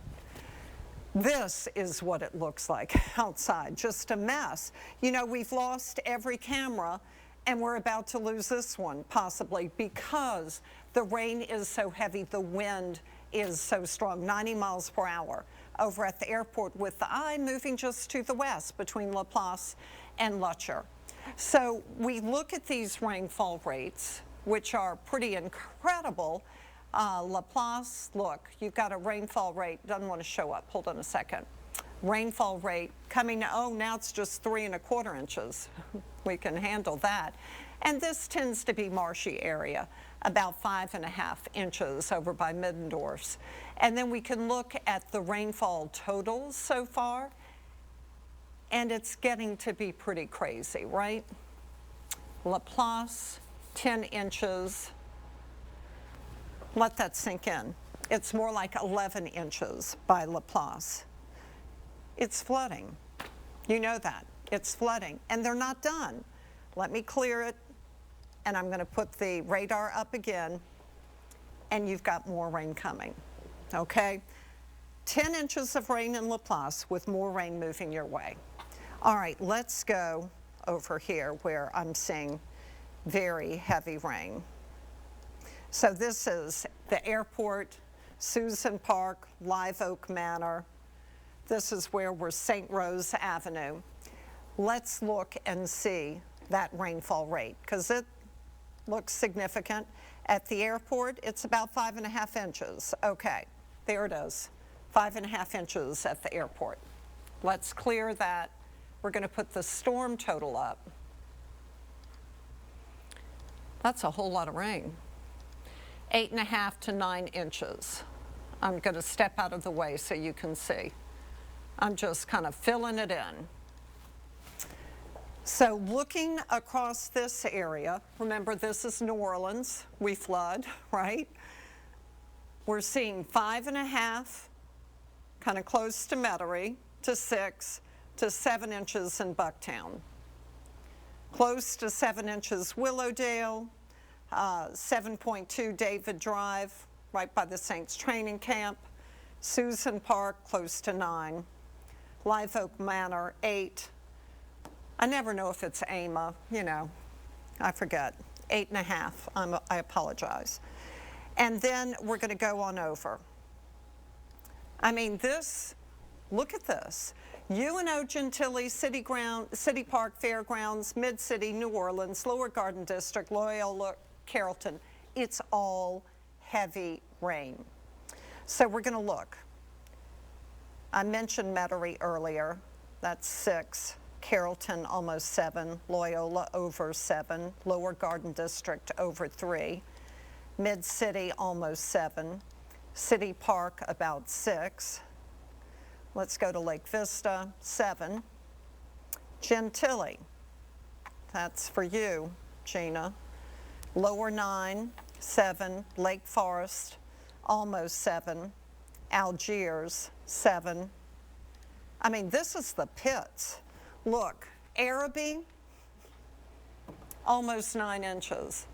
This is what it looks like outside, just a mess. You know, we've lost every camera and we're about to lose this one possibly because the rain is so heavy, the wind is so strong, 90 miles per hour over at the airport, with the eye moving just to the west between Laplace and Lutcher. So we look at these rainfall rates, which are pretty incredible. Laplace, look, you've got a rainfall rate, doesn't want to show up, hold on a second. Rainfall rate coming, oh, now it's just 3 1/4 inches. We can handle that. And this tends to be marshy area, about 5 1/2 inches over by Middendorf's. And then we can look at the rainfall totals so far, and it's getting to be pretty crazy, right? Laplace, 10 inches. Let that sink in. It's more like 11 inches by Laplace. It's flooding. You know that. It's flooding. And they're not done. Let me clear it. And I'm going to put the radar up again. And you've got more rain coming. Okay? 10 inches of rain in Laplace with more rain moving your way. All right, let's go over here where I'm seeing very heavy rain. So this is the airport, Susan Park, Live Oak Manor. This is where we're St. Rose Avenue. Let's look and see that rainfall rate because it looks significant. At the airport, it's about 5 1/2 inches. Okay, there it is, 5 1/2 inches at the airport. Let's clear that. We're going to put the storm total up. That's a whole lot of rain. 8 1/2 to 9 inches. I'm going to step out of the way so you can see. I'm just kind of filling it in. So looking across this area, remember this is New Orleans, we flood, right? We're seeing 5 1/2, kind of close to Metairie, to 6 to 7 inches in Bucktown. Close to 7 inches Willowdale, 7.2 David Drive, right by the Saints training camp. Susan Park, close to 9. Live Oak Manor, 8. I never know if it's AMA, you know, I forget. 8 1/2, I apologize. And then we're going to go on over. I mean, this, look at this. UNO, Gentilly, City Park, Fairgrounds, Mid-City, New Orleans, Lower Garden District, Loyola, Carrollton. It's all heavy rain. So we're going to look. I mentioned Metairie earlier. That's 6. Carrollton almost 7. Loyola over 7. Lower Garden District over 3. Mid-City almost 7. City Park about 6. Let's go to Lake Vista, 7. Gentilly, that's for you, Gina. Lower 9, 7. Lake Forest, almost 7. Algiers, 7. I mean, this is the pits. Look, Araby, almost 9 inches.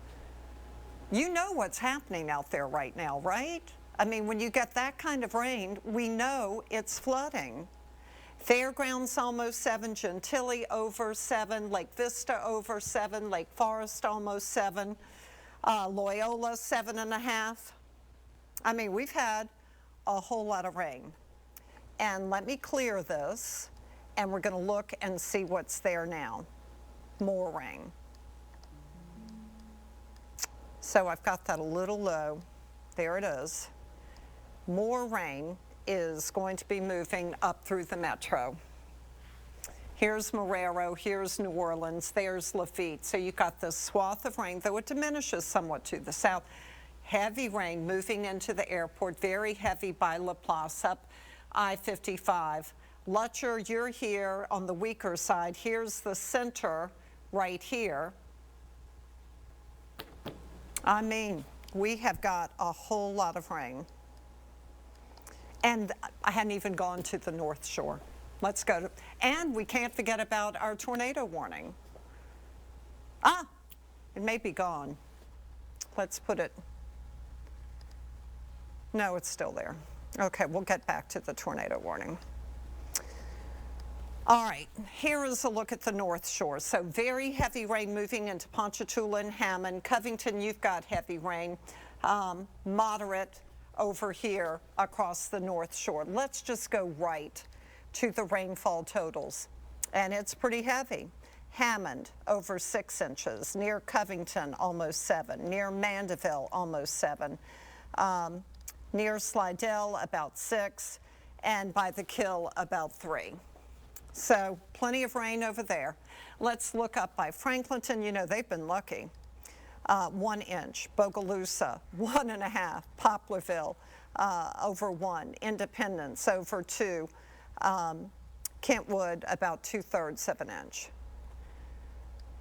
You know what's happening out there right now, right? I mean, when you get that kind of rain, we know it's flooding. Fairgrounds almost 7, Gentilly over 7, Lake Vista over 7, Lake Forest almost 7, Loyola 7 1/2. I mean, we've had a whole lot of rain. And let me clear this, and we're going to look and see what's there now. More rain. So I've got that a little low. There it is. More rain is going to be moving up through the metro. Here's Marrero, here's New Orleans, there's Lafitte. So you've got this swath of rain, though it diminishes somewhat to the south. Heavy rain moving into the airport, very heavy by Laplace up I-55. Lutcher, you're here on the weaker side. Here's the center right here. I mean, we have got a whole lot of rain. And I hadn't even gone to the North Shore. Let's go to, and we can't forget about our tornado warning. Ah, it may be gone. Let's put it. No, it's still there. Okay, we'll get back to the tornado warning. All right, here is a look at the North Shore. So very heavy rain moving into Ponchatoula and Hammond. Covington, you've got heavy rain. Moderate over here across the North Shore. Let's just go right to the rainfall totals. And it's pretty heavy. Hammond, over 6 inches. Near Covington, almost 7. Near Mandeville, almost 7. Near Slidell, about 6. And by the Kill, about 3. So plenty of rain over there. Let's look up by Franklinton. You know, they've been lucky. 1 inch. Bogalusa, 1.5. Poplarville, over 1. Independence, over 2. Kentwood, about 2/3 of an inch.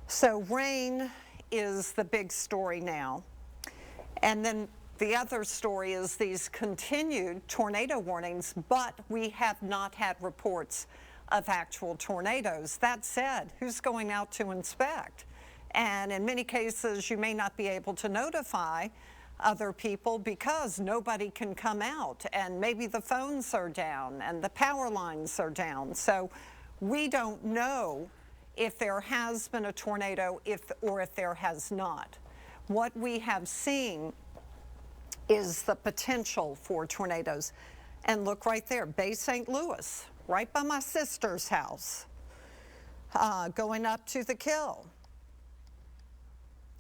So rain is the big story now. And then the other story is these continued tornado warnings, but we have not had reports of actual tornadoes. That said, who's going out to inspect? And in many cases, you may not be able to notify other people because nobody can come out, and maybe the phones are down and the power lines are down. So we don't know if there has been a tornado or if there has not. What we have seen is the potential for tornadoes. And look right there, Bay St. Louis, right by my sister's house, going up to the Kill.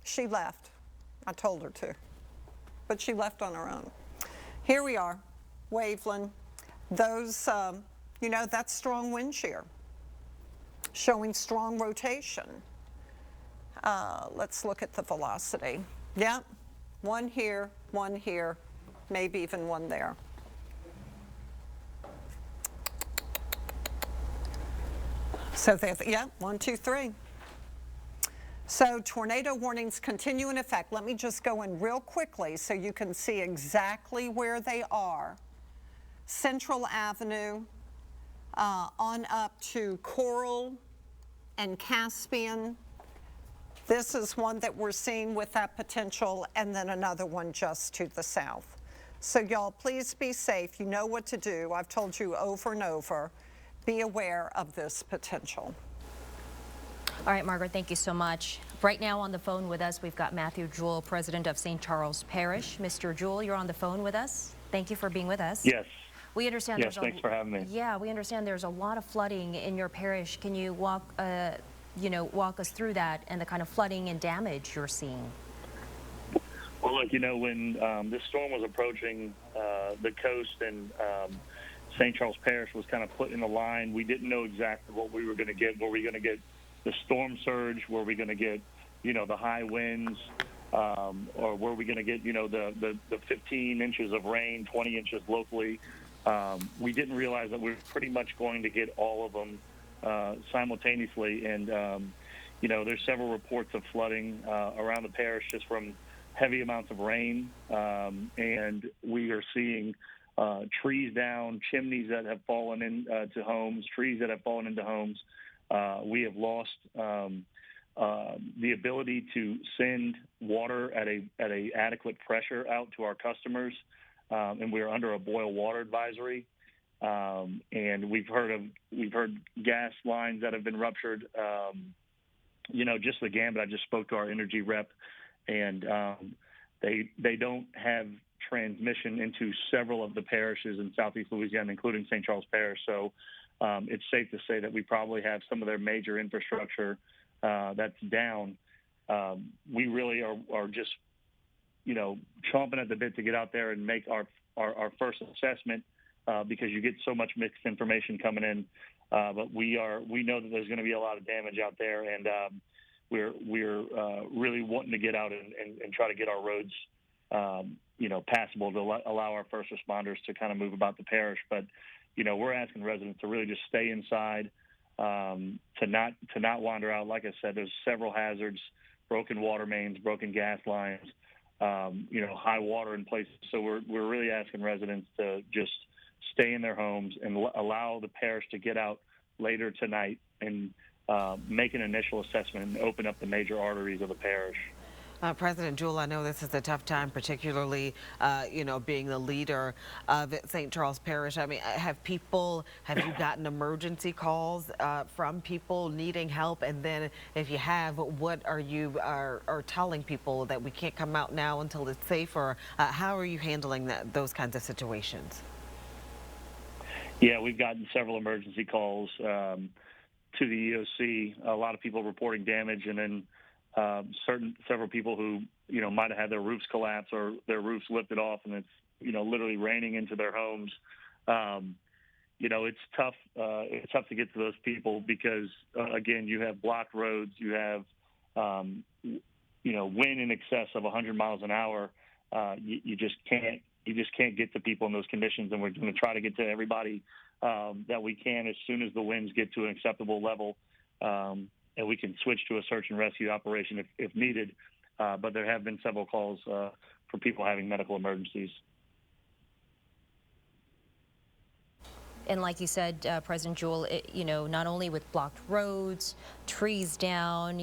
She left. I told her to, but she left on her own. Here we are, Waveland. Those, you know, that's strong wind shear, showing strong rotation. Let's look at the velocity. Yeah, 1 here, 1 here, maybe even 1 there. So there's, yeah, 1, 2, 3. So tornado warnings continue in effect. Let me just go in real quickly so you can see exactly where they are. Central Avenue, on up to Coral and Caspian. This is one that we're seeing with that potential, and then another one just to the south. So y'all, please be safe. You know what to do. I've told you over and over. Be aware of this potential. All right, Margaret, thank you so much. Right now on the phone with us, we've got Matthew Jewell, president of St. Charles Parish. Mr. Jewell, you're on the phone with us. Thank you for being with us. Yes. We understand. Yes, thanks for having me. Yeah, we understand there's a lot of flooding in your parish. Can you walk us through that and the kind of flooding and damage you're seeing? Well, look, you know, when this storm was approaching the coast and St. Charles Parish was kind of put in a line, we didn't know exactly what we were going to get. Were we going to get the storm surge? Were we going to get, you know, the high winds? Or were we going to get, you know, the 15 inches of rain, 20 inches locally? We didn't realize that we were pretty much going to get all of them simultaneously. And, you know, there's several reports of flooding around the parish just from heavy amounts of rain. And we are seeing trees down, chimneys that have fallen into homes, trees that have fallen into homes. We have lost the ability to send water at a adequate pressure out to our customers, and we are under a boil water advisory. And we've heard gas lines that have been ruptured. You know, just the gambit. I just spoke to our energy rep, and they don't have transmission into several of the parishes in southeast Louisiana, including St. Charles Parish. So it's safe to say that we probably have some of their major infrastructure that's down. We really are just, you know, chomping at the bit to get out there and make our first assessment because you get so much mixed information coming in. But we know that there's going to be a lot of damage out there, and we're really wanting to get out and try to get our roads, you know, passable to allow our first responders to kind of move about the parish. But, you know, we're asking residents to really just stay inside, to not wander out. Like I said, there's several hazards: broken water mains, broken gas lines, you know, high water in places. So we're really asking residents to just stay in their homes and allow the parish to get out later tonight and make an initial assessment and open up the major arteries of the parish. President Jewell, I know this is a tough time, particularly, being the leader of St. Charles Parish. I mean, have you gotten emergency calls from people needing help? And then if you have, what are you are telling people that we can't come out now until it's safe? Or how are you handling those kinds of situations? Yeah, we've gotten several emergency calls to the EOC. A lot of people reporting damage, and then several people who might have had their roofs collapse or their roofs lifted off, and it's literally raining into their homes. It's tough. It's tough to get to those people because again, you have blocked roads, you have wind in excess of 100 miles an hour. You just can't get to people in those conditions, and we're going to try to get to everybody that we can as soon as the winds get to an acceptable level. And we can switch to a search and rescue operation if needed. But there have been several calls for people having medical emergencies. And like you said, President Jewell, not only with blocked roads, trees down,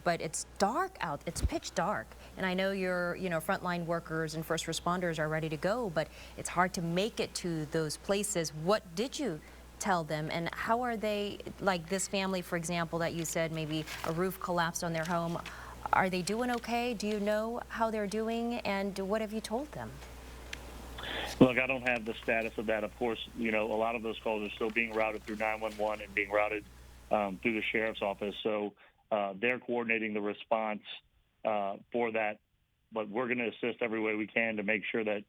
but it's dark out. It's pitch dark. And I know your, frontline workers and first responders are ready to go, but it's hard to make it to those places. What did you tell them, and how are they, like this family, for example, that you said maybe a roof collapsed on their home? Are they doing okay? Do you know how they're doing, and what have you told them? Look, I don't have the status of that. Of course, a lot of those calls are still being routed through 911 and being routed through the sheriff's office. So they're coordinating the response for that. But we're going to assist every way we can to make sure that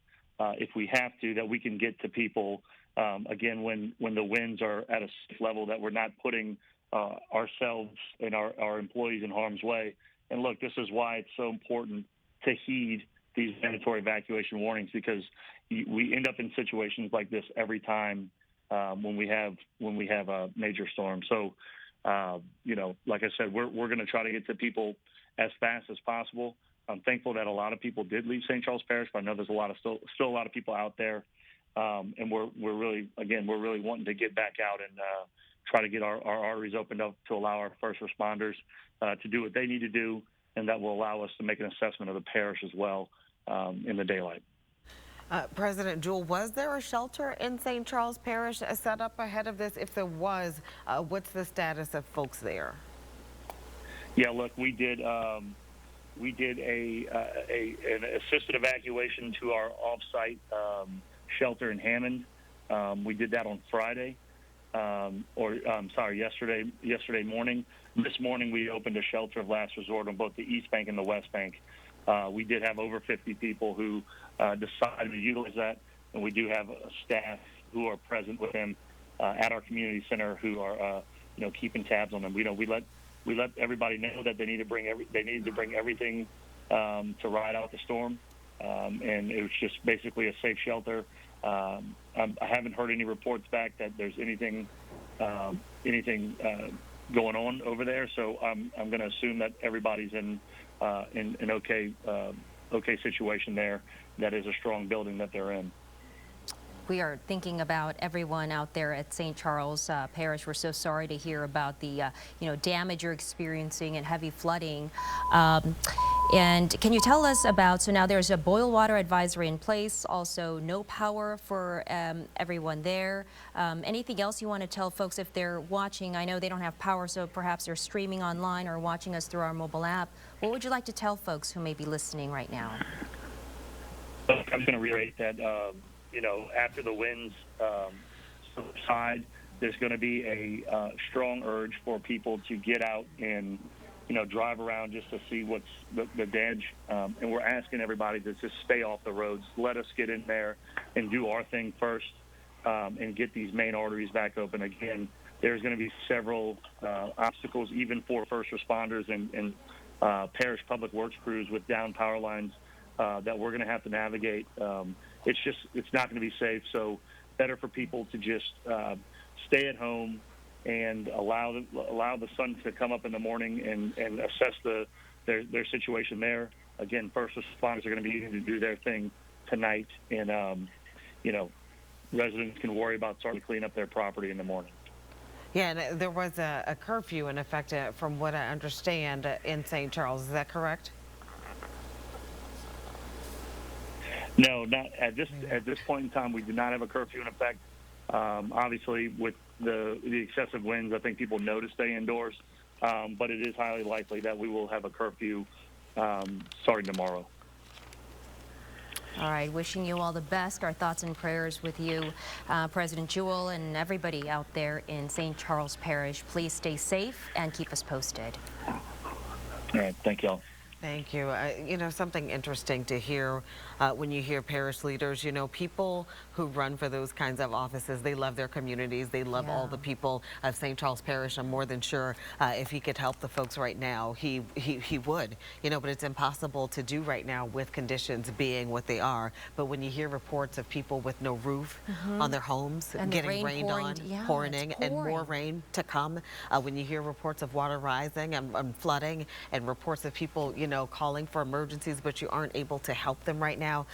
if we have to, that we can get to people. Again, when the winds are at a safe level, that we're not putting ourselves and our employees in harm's way. And look, this is why it's so important to heed these mandatory evacuation warnings, because we end up in situations like this every time when we have a major storm. So, like I said, we're going to try to get to people as fast as possible. I'm thankful that a lot of people did leave St. Charles Parish, but I know there's still a lot of people out there. And we're really wanting to get back out and try to get our arteries opened up to allow our first responders to do what they need to do, and that will allow us to make an assessment of the parish as well in the daylight. President Jewell, was there a shelter in St. Charles Parish set up ahead of this? If there was, what's the status of folks there? Yeah, look, we did an assisted evacuation to our off-site shelter in Hammond. We did that on Friday, yesterday morning. This morning we opened a shelter of last resort on both the East Bank and the West Bank. We did have over 50 people who decided to utilize that, and we do have staff who are present with them at our community center who are keeping tabs on them. We let everybody know that they need to bring everything to ride out the storm, and it was just basically a safe shelter. I haven't heard any reports back that there's anything going on over there, so I'm going to assume that everybody's in an okay situation there. That is a strong building that they're in. We are thinking about everyone out there at St. Charles Parish. We're so sorry to hear about the damage you're experiencing and heavy flooding. And can you tell us about, so now there's a boil water advisory in place, also no power for everyone there. Anything else you want to tell folks if they're watching? I know they don't have power, so perhaps they're streaming online or watching us through our mobile app. What would you like to tell folks who may be listening right now? I'm going to reiterate that after the winds subside, there's going to be a strong urge for people to get out and drive around just to see what's the damage. And we're asking everybody to just stay off the roads. Let us get in there and do our thing first and get these main arteries back open. Again, there's going to be several obstacles, even for first responders and parish public works crews with down power lines that we're going to have to navigate. It's not going to be safe. So better for people to just stay at home and allow the sun to come up in the morning and assess their situation there. Again, first responders are going to be needing to do their thing tonight, and residents can worry about starting to clean up their property in the morning. Yeah, and there was a curfew in effect, from what I understand, in St. Charles. Is that correct? No, not at this point in time. We do not have a curfew in effect. Obviously, with the excessive winds, I think people know to stay indoors. But it is highly likely that we will have a curfew starting tomorrow. All right, wishing you all the best. Our thoughts and prayers with you, President Jewell, and everybody out there in St. Charles Parish. Please stay safe and keep us posted. All right, thank y'all. Thank you. You know, something interesting to hear when you hear parish leaders, you know, people who run for those kinds of offices, they love their communities. They love all the people of St. Charles Parish. I'm more than sure if he could help the folks right now, he would, you know, but it's impossible to do right now with conditions being what they are. But when you hear reports of people with no roof on their homes, and getting rained on, pouring, and more rain to come, when you hear reports of water rising and flooding, and reports of people, you know, calling for emergencies, but you aren't able to help them right now.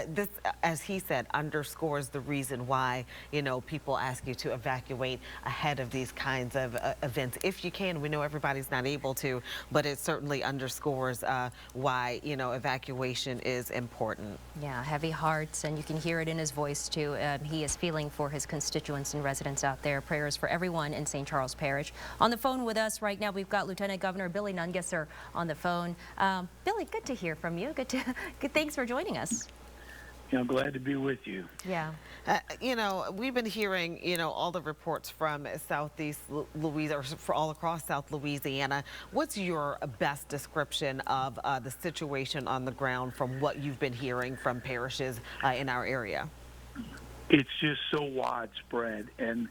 This, as he said, underscores the reason why, you know, people ask you to evacuate ahead of these kinds of events. If you can, we know everybody's not able to, but it certainly underscores why, you know, evacuation is important. Yeah, heavy hearts, and you can hear it in his voice too. He is feeling for his constituents and residents out there. Prayers for everyone in St. Charles Parish. On the phone with us right now, we've got Lieutenant Governor Billy Nungesser on the phone. Billy, good to hear from you. Good. Thanks for joining us. You know, glad to be with you. Yeah. You know, we've been hearing, you know, all the reports from Southeast Louisiana, or all across South Louisiana. What's your best description of the situation on the ground from what you've been hearing from parishes in our area? It's just so widespread, and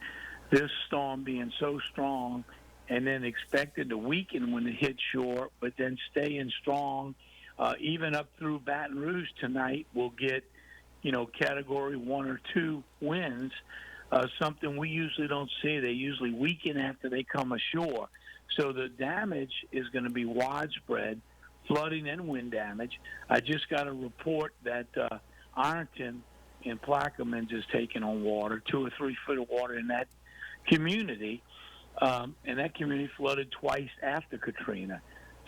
this storm being so strong and then expected to weaken when it hits shore, but then staying strong, even up through Baton Rouge tonight, we'll get, you know, Category 1 or 2 winds, something we usually don't see. They usually weaken after they come ashore. So the damage is going to be widespread, flooding and wind damage. I just got a report that Ironton and Plaquemines is taking on water, 2 or 3 foot of water in that community. And that community flooded twice after Katrina.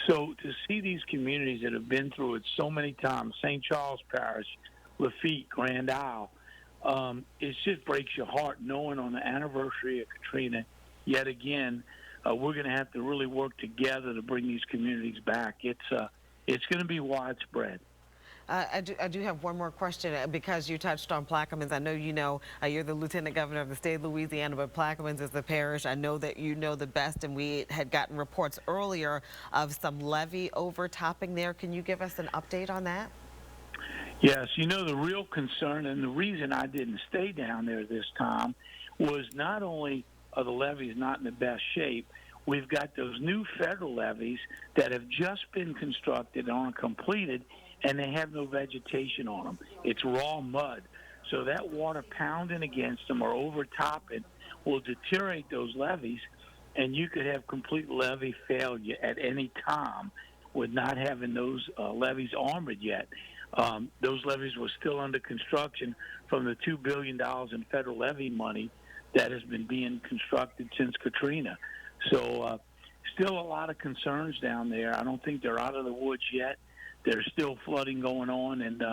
So to see these communities that have been through it so many times, St. Charles Parish, Lafitte, Grand Isle, it just breaks your heart knowing on the anniversary of Katrina, yet again, we're going to have to really work together to bring these communities back. It's going to be widespread. I do have one more question because you touched on Plaquemines. I know you know you're the Lieutenant Governor of the state of Louisiana, but Plaquemines is the parish. I know that you know the best, and we had gotten reports earlier of some levee overtopping there. Can you give us an update on that? Yes, you know, the real concern and the reason I didn't stay down there this time was not only are the levees not in the best shape, we've got those new federal levees that have just been constructed and aren't completed, and they have no vegetation on them. It's raw mud. So that water pounding against them or overtopping will deteriorate those levees, and you could have complete levee failure at any time with not having those levees armored yet. Those levees were still under construction from the $2 billion in federal levee money that has been being constructed since Katrina. So still a lot of concerns down there. I don't think they're out of the woods yet. There's still flooding going on, and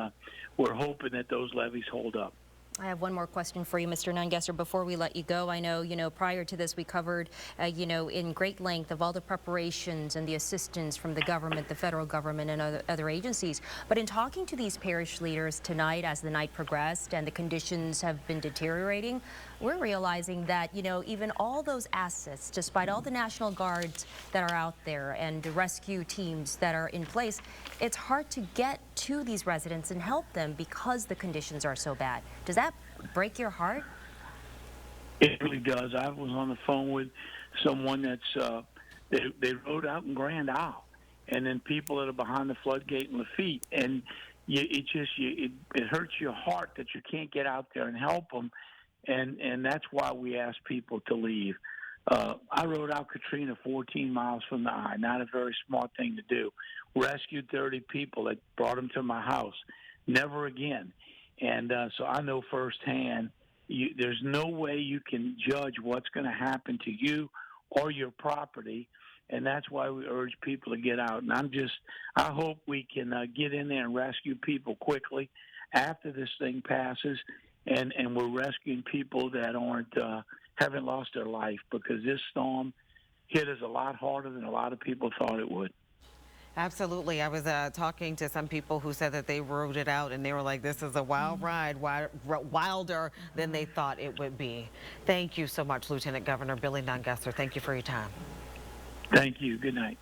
we're hoping that those levees hold up. I have one more question for you, Mr. Nungesser, before we let you go. I know, prior to this, we covered, in great length of all the preparations and the assistance from the government, the federal government, and other agencies. But in talking to these parish leaders tonight as the night progressed and the conditions have been deteriorating, we're realizing that, even all those assets, despite all the National Guards that are out there and the rescue teams that are in place, it's hard to get to these residents and help them because the conditions are so bad. Does that break your heart? It really does. I was on the phone with someone that's they rode out in Grand Isle, and then people that are behind the floodgate in Lafitte, and it hurts your heart that you can't get out there and help them, and that's why we ask people to leave. I rode out Katrina 14 miles from the eye. Not a very smart thing to do. Rescued 30 people that brought them to my house. Never again. And so I know firsthand there's no way you can judge what's going to happen to you or your property, and that's why we urge people to get out. And I hope we can get in there and rescue people quickly after this thing passes, and we're rescuing people that haven't lost their life, because this storm hit us a lot harder than a lot of people thought it would. Absolutely. I was talking to some people who said that they rode it out and they were like, this is a wild ride, wilder than they thought it would be. Thank you so much, Lieutenant Governor Billy Nungesser. Thank you for your time. Thank you. Good night.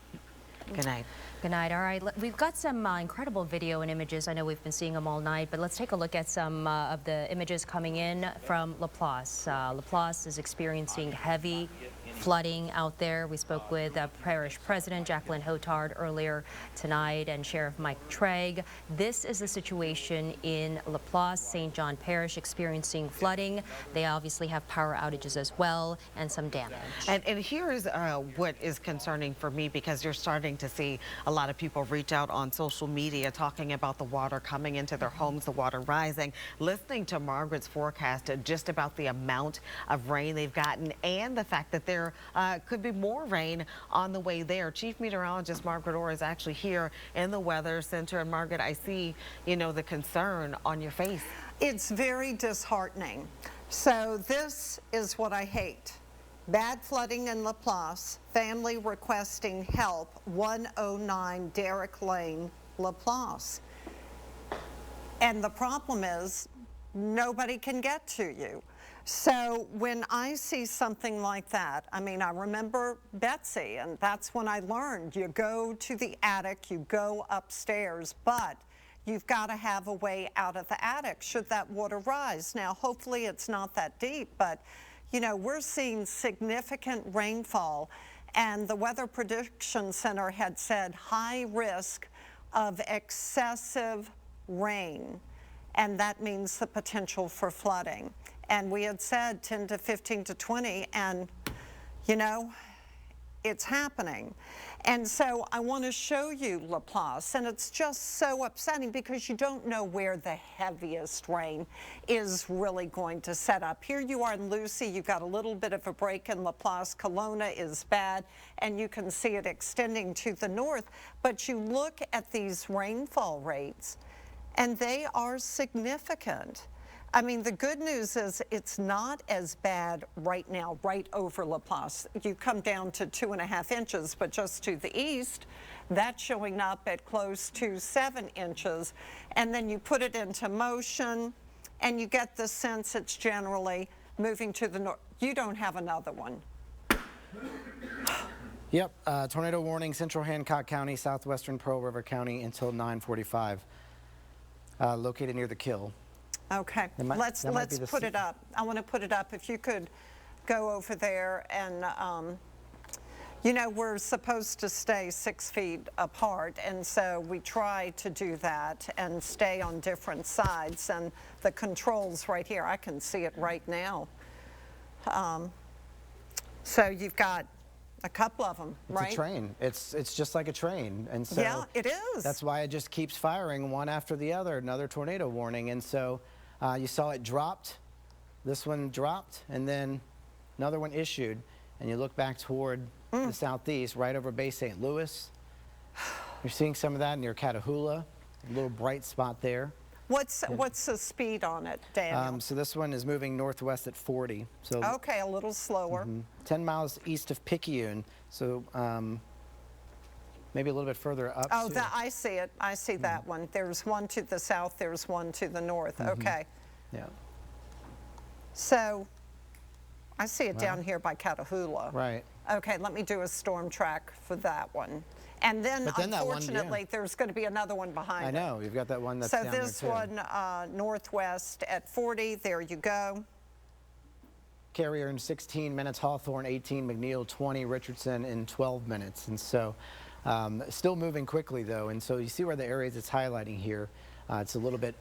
Good night. Good night. All right, we've got some incredible video and images. I know we've been seeing them all night, but let's take a look at some of the images coming in from Laplace. Laplace is experiencing heavy flooding out there. We spoke with Parish President Jacqueline Hotard earlier tonight and Sheriff Mike Trigg. This is the situation in Laplace, St. John Parish, experiencing flooding. They obviously have power outages as well and some damage. And here is what is concerning for me, because you're starting to see a lot of people reach out on social media talking about the water coming into their homes, the water rising, listening to Margaret's forecast just about the amount of rain they've gotten and the fact that there could be more rain on the way there. Chief Meteorologist Margaret Orr is actually here in the Weather Center. And Margaret, I see, the concern on your face. It's very disheartening. So this is what I hate. Bad flooding in Laplace, family requesting help, 109 Derrick Lane, Laplace. And the problem is nobody can get to you. So when I see something like that, I mean, I remember Betsy, and that's when I learned you go to the attic, you go upstairs, but you've got to have a way out of the attic should that water rise. Now, hopefully it's not that deep, but we're seeing significant rainfall, and the Weather Prediction Center had said high risk of excessive rain, and that means the potential for flooding. And we had said 10 to 15 to 20, and it's happening. And so I want to show you Laplace, and it's just so upsetting because you don't know where the heaviest rain is really going to set up. Here you are in Lucy, you've got a little bit of a break in Laplace. Kelowna is bad, and you can see it extending to the north. But you look at these rainfall rates, and they are significant. I mean, the good news is it's not as bad right now, right over Laplace. You come down to 2.5 inches, but just to the east, that's showing up at close to 7 inches. And then you put it into motion, and you get the sense it's generally moving to the north. You don't have another one. Yep, tornado warning, central Hancock County, southwestern Pearl River County until 9:45. Located near the Kill. Okay, let's put it up. I want to put it up. If you could go over there, and we're supposed to stay 6 feet apart, and so we try to do that and stay on different sides. And the controls right here, I can see it right now. So you've got a couple of them, right? It's a train. It's just like a train, and so yeah, it is. That's why it just keeps firing one after the other. Another tornado warning, and so. You saw it dropped, this one dropped, and then another one issued. And you look back toward the southeast, right over Bay St. Louis. You're seeing some of that near Catahoula, a little bright spot there. What's the speed on it, Daniel? So this one is moving northwest at 40. So okay, a little slower. 10 miles east of Picayune. So maybe a little bit further up. Oh, I see it. I see that one. There's one to the south. There's one to the north. Okay. Yeah. So I see it down here by Catahoula. Right. Okay, let me do a storm track for that one. And then, unfortunately, there's going to be another one behind it. I know. You've got that one that's down there, too. So this one, northwest at 40. There you go. Carrier in 16 minutes. Hawthorne, 18. McNeil, 20. Richardson in 12 minutes. And so still moving quickly, though. And so you see where the areas it's highlighting here. It's a little bit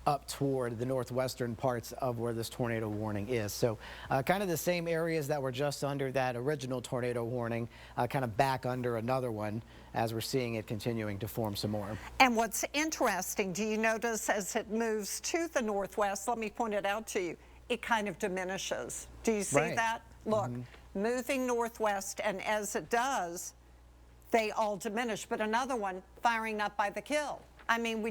up toward the northwestern parts of where this tornado warning is. So kind of the same areas that were just under that original tornado warning, kind of back under another one as we're seeing it continuing to form some more. And what's interesting, do you notice as it moves to the northwest, let me point it out to you, it kind of diminishes. Do you see that? Look, moving northwest, and as it does, they all diminish. But another one firing up by the kill. I mean,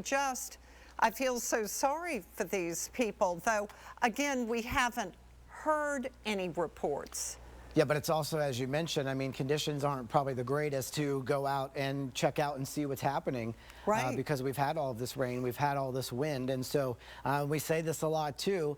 I feel so sorry for these people, though, again, we haven't heard any reports. Yeah, but it's also, as you mentioned, I mean, conditions aren't probably the greatest to go out and check out and see what's happening. Right. Because we've had all of this rain, we've had all this wind, and so we say this a lot too.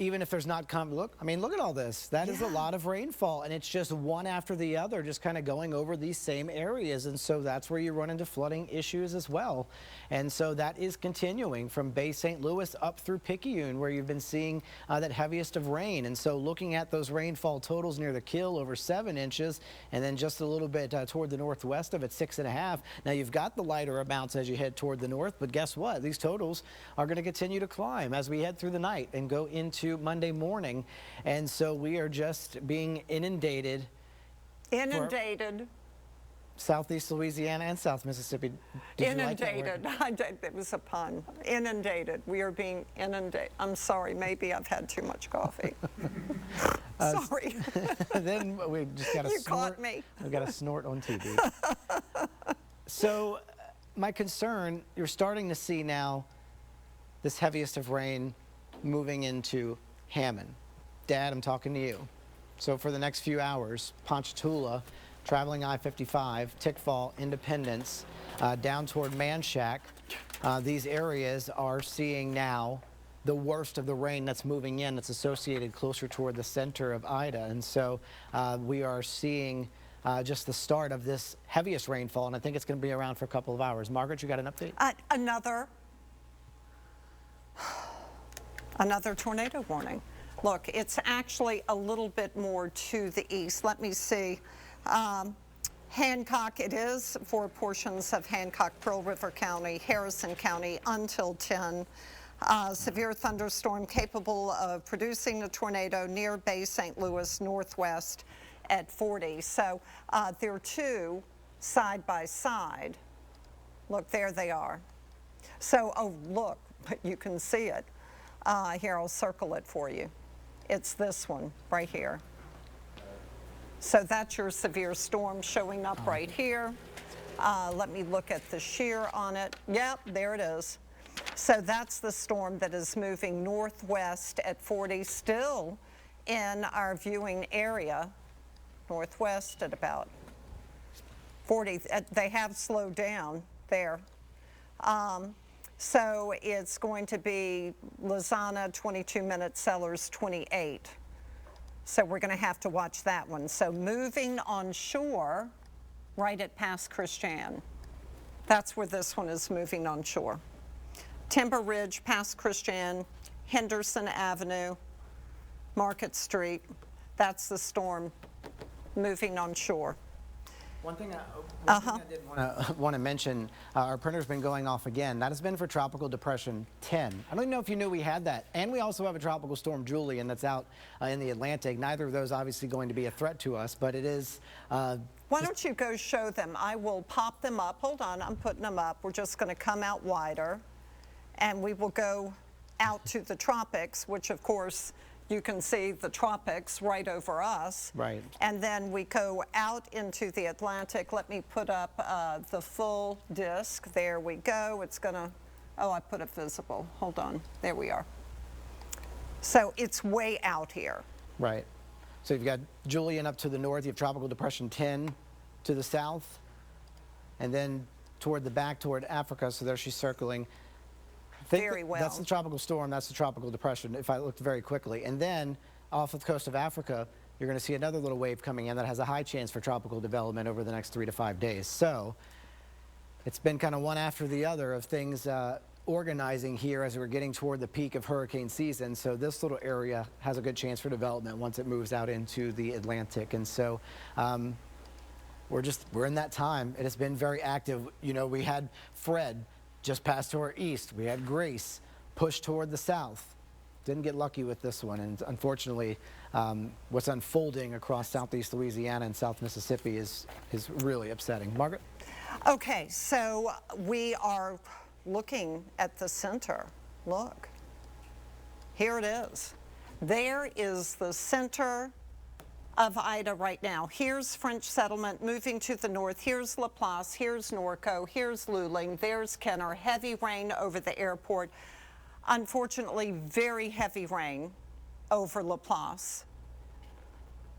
Even if there's not look at all this. That is a lot of rainfall, and it's just one after the other, just kind of going over these same areas, and so that's where you run into flooding issues as well. And so that is continuing from Bay St. Louis up through Picayune, where you've been seeing that heaviest of rain. And so looking at those rainfall totals near the Kill, over 7 inches, and then just a little bit toward the northwest of it, 6.5. Now you've got the lighter amounts as you head toward the north, but guess what? These totals are going to continue to climb as we head through the night and go into Monday morning, and so we are just being inundated. Southeast Louisiana and South Mississippi. Inundated. It was a pun. Inundated. We are being inundated. I'm sorry. Maybe I've had too much coffee. Sorry. Then we just got to snort. You caught me. We got to snort on TV. So my concern, you're starting to see now this heaviest of rain moving into Hammond. Dad, I'm talking to you. So for the next few hours, Ponchatoula, traveling I-55, Tickfall, Independence, down toward Manchac, these areas are seeing now the worst of the rain that's moving in, that's associated closer toward the center of Ida. And so we are seeing just the start of this heaviest rainfall, and I think it's going to be around for a couple of hours. Margaret, you got an update? Another tornado warning. Look, it's actually a little bit more to the east. Let me see. Hancock, it is for portions of Hancock, Pearl River County, Harrison County until 10. Severe thunderstorm capable of producing a tornado near Bay St. Louis northwest at 40. So there are two side by side. Look, there they are. So, oh, look, you can see it. Here, I'll circle it for you. It's this one right here. So that's your severe storm showing up right here. Let me look at the shear on it. Yep, there it is. So that's the storm that is moving northwest at 40, still in our viewing area. Northwest at about 40. They have slowed down there. So it's going to be Lizana 22 minutes, Sellers 28. So we're going to have to watch that one. So moving on shore, right at Pass Christian. That's where this one is moving on shore. Timber Ridge, Pass Christian, Henderson Avenue, Market Street. That's the storm moving on shore. One thing I did want to mention, our printer's been going off again. That has been for Tropical Depression 10. I don't even know if you knew we had that. And we also have a Tropical Storm Julian that's out in the Atlantic. Neither of those obviously going to be a threat to us, but it is... Why don't you go show them? I will pop them up. Hold on, I'm putting them up. We're just going to come out wider, and we will go out to the tropics, which of course you can see the tropics right over us. Right. And then we go out into the Atlantic. Let me put up the full disc. There we go. It's gonna, oh, I put it visible. Hold on. There we are. So it's way out here. Right. So you've got Julian up to the north. You have Tropical Depression 10 to the south. And then toward the back, toward Africa. So there she's circling. Very well. That's the tropical storm, that's the tropical depression, if I looked very quickly. And then off of the coast of Africa, you're going to see another little wave coming in that has a high chance for tropical development over the next 3 to 5 days. So it's been kind of one after the other of things organizing here as we're getting toward the peak of hurricane season. So this little area has a good chance for development once it moves out into the Atlantic. And so we're in that time. It has been very active. You know, we had Fred just passed to our east. We had Grace push toward the south. Didn't get lucky with this one, and unfortunately what's unfolding across southeast Louisiana and South Mississippi is really upsetting. Margaret? Okay, so we are looking at the center. Look, here it is. There is the center of Ida right now. Here's French Settlement moving to the north. Here's Laplace, here's Norco, here's Luling, there's Kenner. Heavy rain over the airport. Unfortunately, very heavy rain over Laplace.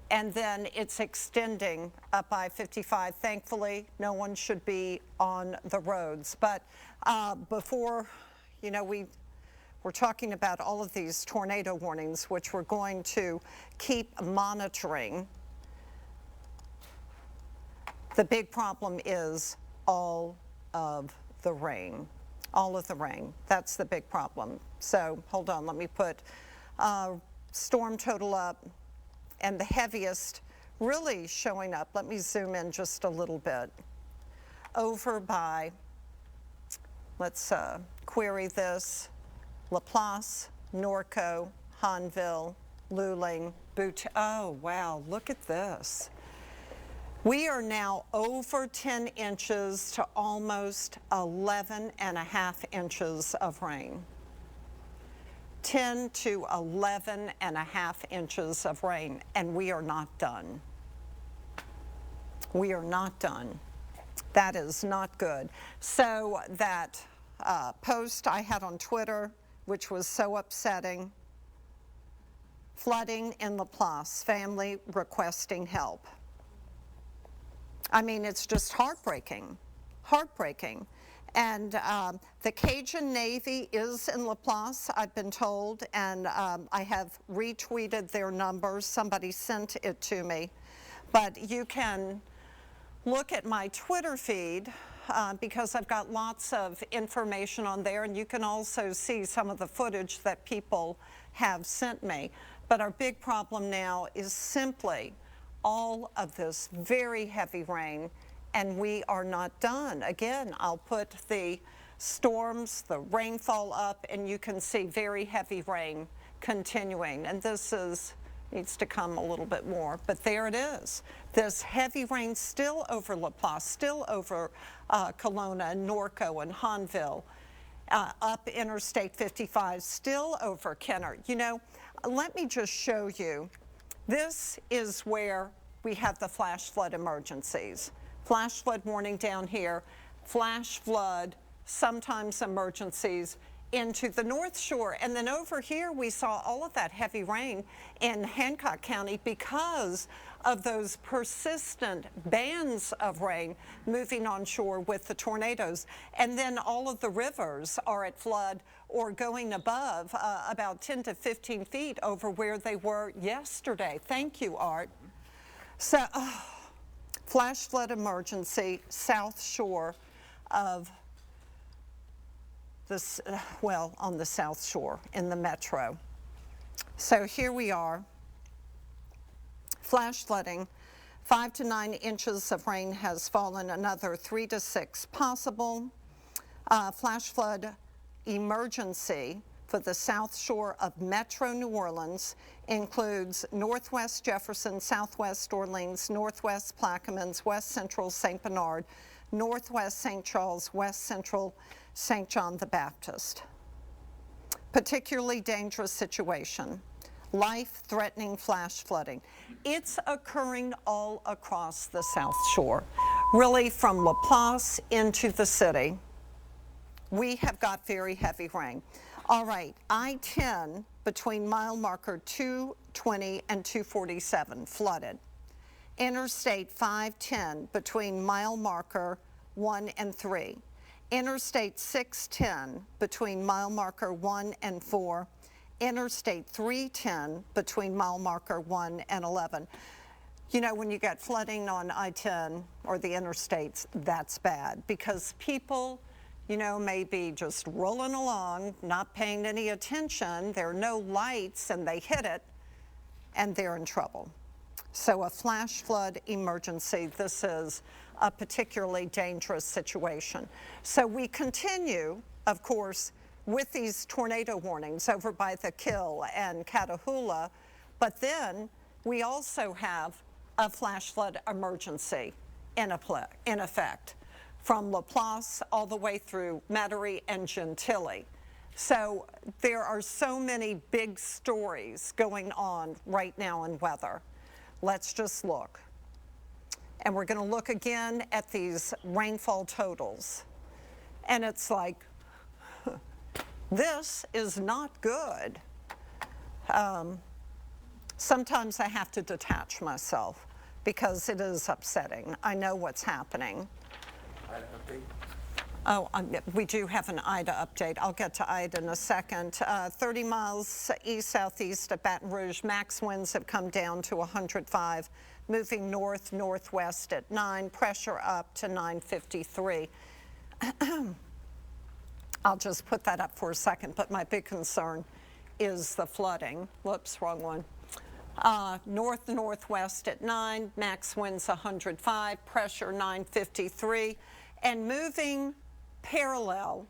And then it's extending up I-55. Thankfully, no one should be on the roads. But before, you know, we're talking about all of these tornado warnings, which we're going to keep monitoring. The big problem is all of the rain. All of the rain. That's the big problem. So hold on, let me put storm total up, and the heaviest really showing up. Let me zoom in just a little bit. Over by, let's query this, Laplace, Norco, Hanville, Luling, oh wow, look at this. We are now over 10 inches to almost 11.5 inches of rain. 10 to 11.5 inches of rain, and we are not done. We are not done. That is not good. So that post I had on Twitter, which was so upsetting, flooding in Laplace, family requesting help. I mean, it's just heartbreaking, heartbreaking. And the Cajun Navy is in Laplace, I've been told, and I have retweeted their numbers. Somebody sent it to me. But you can look at my Twitter feed because I've got lots of information on there, and you can also see some of the footage that people have sent me. But our big problem now is simply all of this very heavy rain, and we are not done. Again, I'll put the storms, the rainfall up, and you can see very heavy rain continuing. And this needs to come a little bit more, but there it is. This heavy rain still over Laplace, still over Kelowna and Norco and Hanville, up Interstate 55, still over Kenner. You know, let me just show you. This is where we have the flash flood emergencies. Flash flood warning down here, flash flood, sometimes emergencies into the North Shore. And then over here, we saw all of that heavy rain in Hancock County because of those persistent bands of rain moving on shore with the tornadoes. And then all of the rivers are at flood or going above about 10 to 15 feet over where they were yesterday. Thank you, Art. So, flash flood emergency, south shore of this, well, on the south shore in the metro. So here we are, flash flooding, 5 to 9 inches of rain has fallen, another 3 to 6 possible. Flash flood emergency for the south shore of Metro New Orleans includes northwest Jefferson, southwest Orleans, northwest Plaquemines, west central St. Bernard, northwest St. Charles, west central St. John the Baptist. Particularly dangerous situation, life-threatening flash flooding. It's occurring all across the South Shore, really from Laplace into the city. We have got very heavy rain. All right, I-10 between mile marker 220 and 247 flooded. Interstate 510 between mile marker 1 and 3. Interstate 610 between mile marker 1 and 4. Interstate 310 between mile marker 1 and 11. You know, when you get flooding on I-10 or the interstates, that's bad because people, you know, may be just rolling along, not paying any attention. There are no lights and they hit it and they're in trouble. So a flash flood emergency, this is a particularly dangerous situation. So we continue, of course, with these tornado warnings over by the Kill and Catahoula, but then we also have a flash flood emergency in effect from Laplace all the way through Metairie and Gentilly. So there are so many big stories going on right now in weather. Let's just look. And we're going to look again at these rainfall totals. And it's like, this is not good. Sometimes I have to detach myself because it is upsetting. I know what's happening. Oh, we do have an Ida update. I'll get to Ida in a second. 30 miles east-southeast of Baton Rouge. Max winds have come down to 105, moving north-northwest at 9. Pressure up to 953. I'll just put that up for a second, but my big concern is the flooding. Whoops, wrong one. North-northwest at 9. Max winds 105. Pressure 953. And moving parallel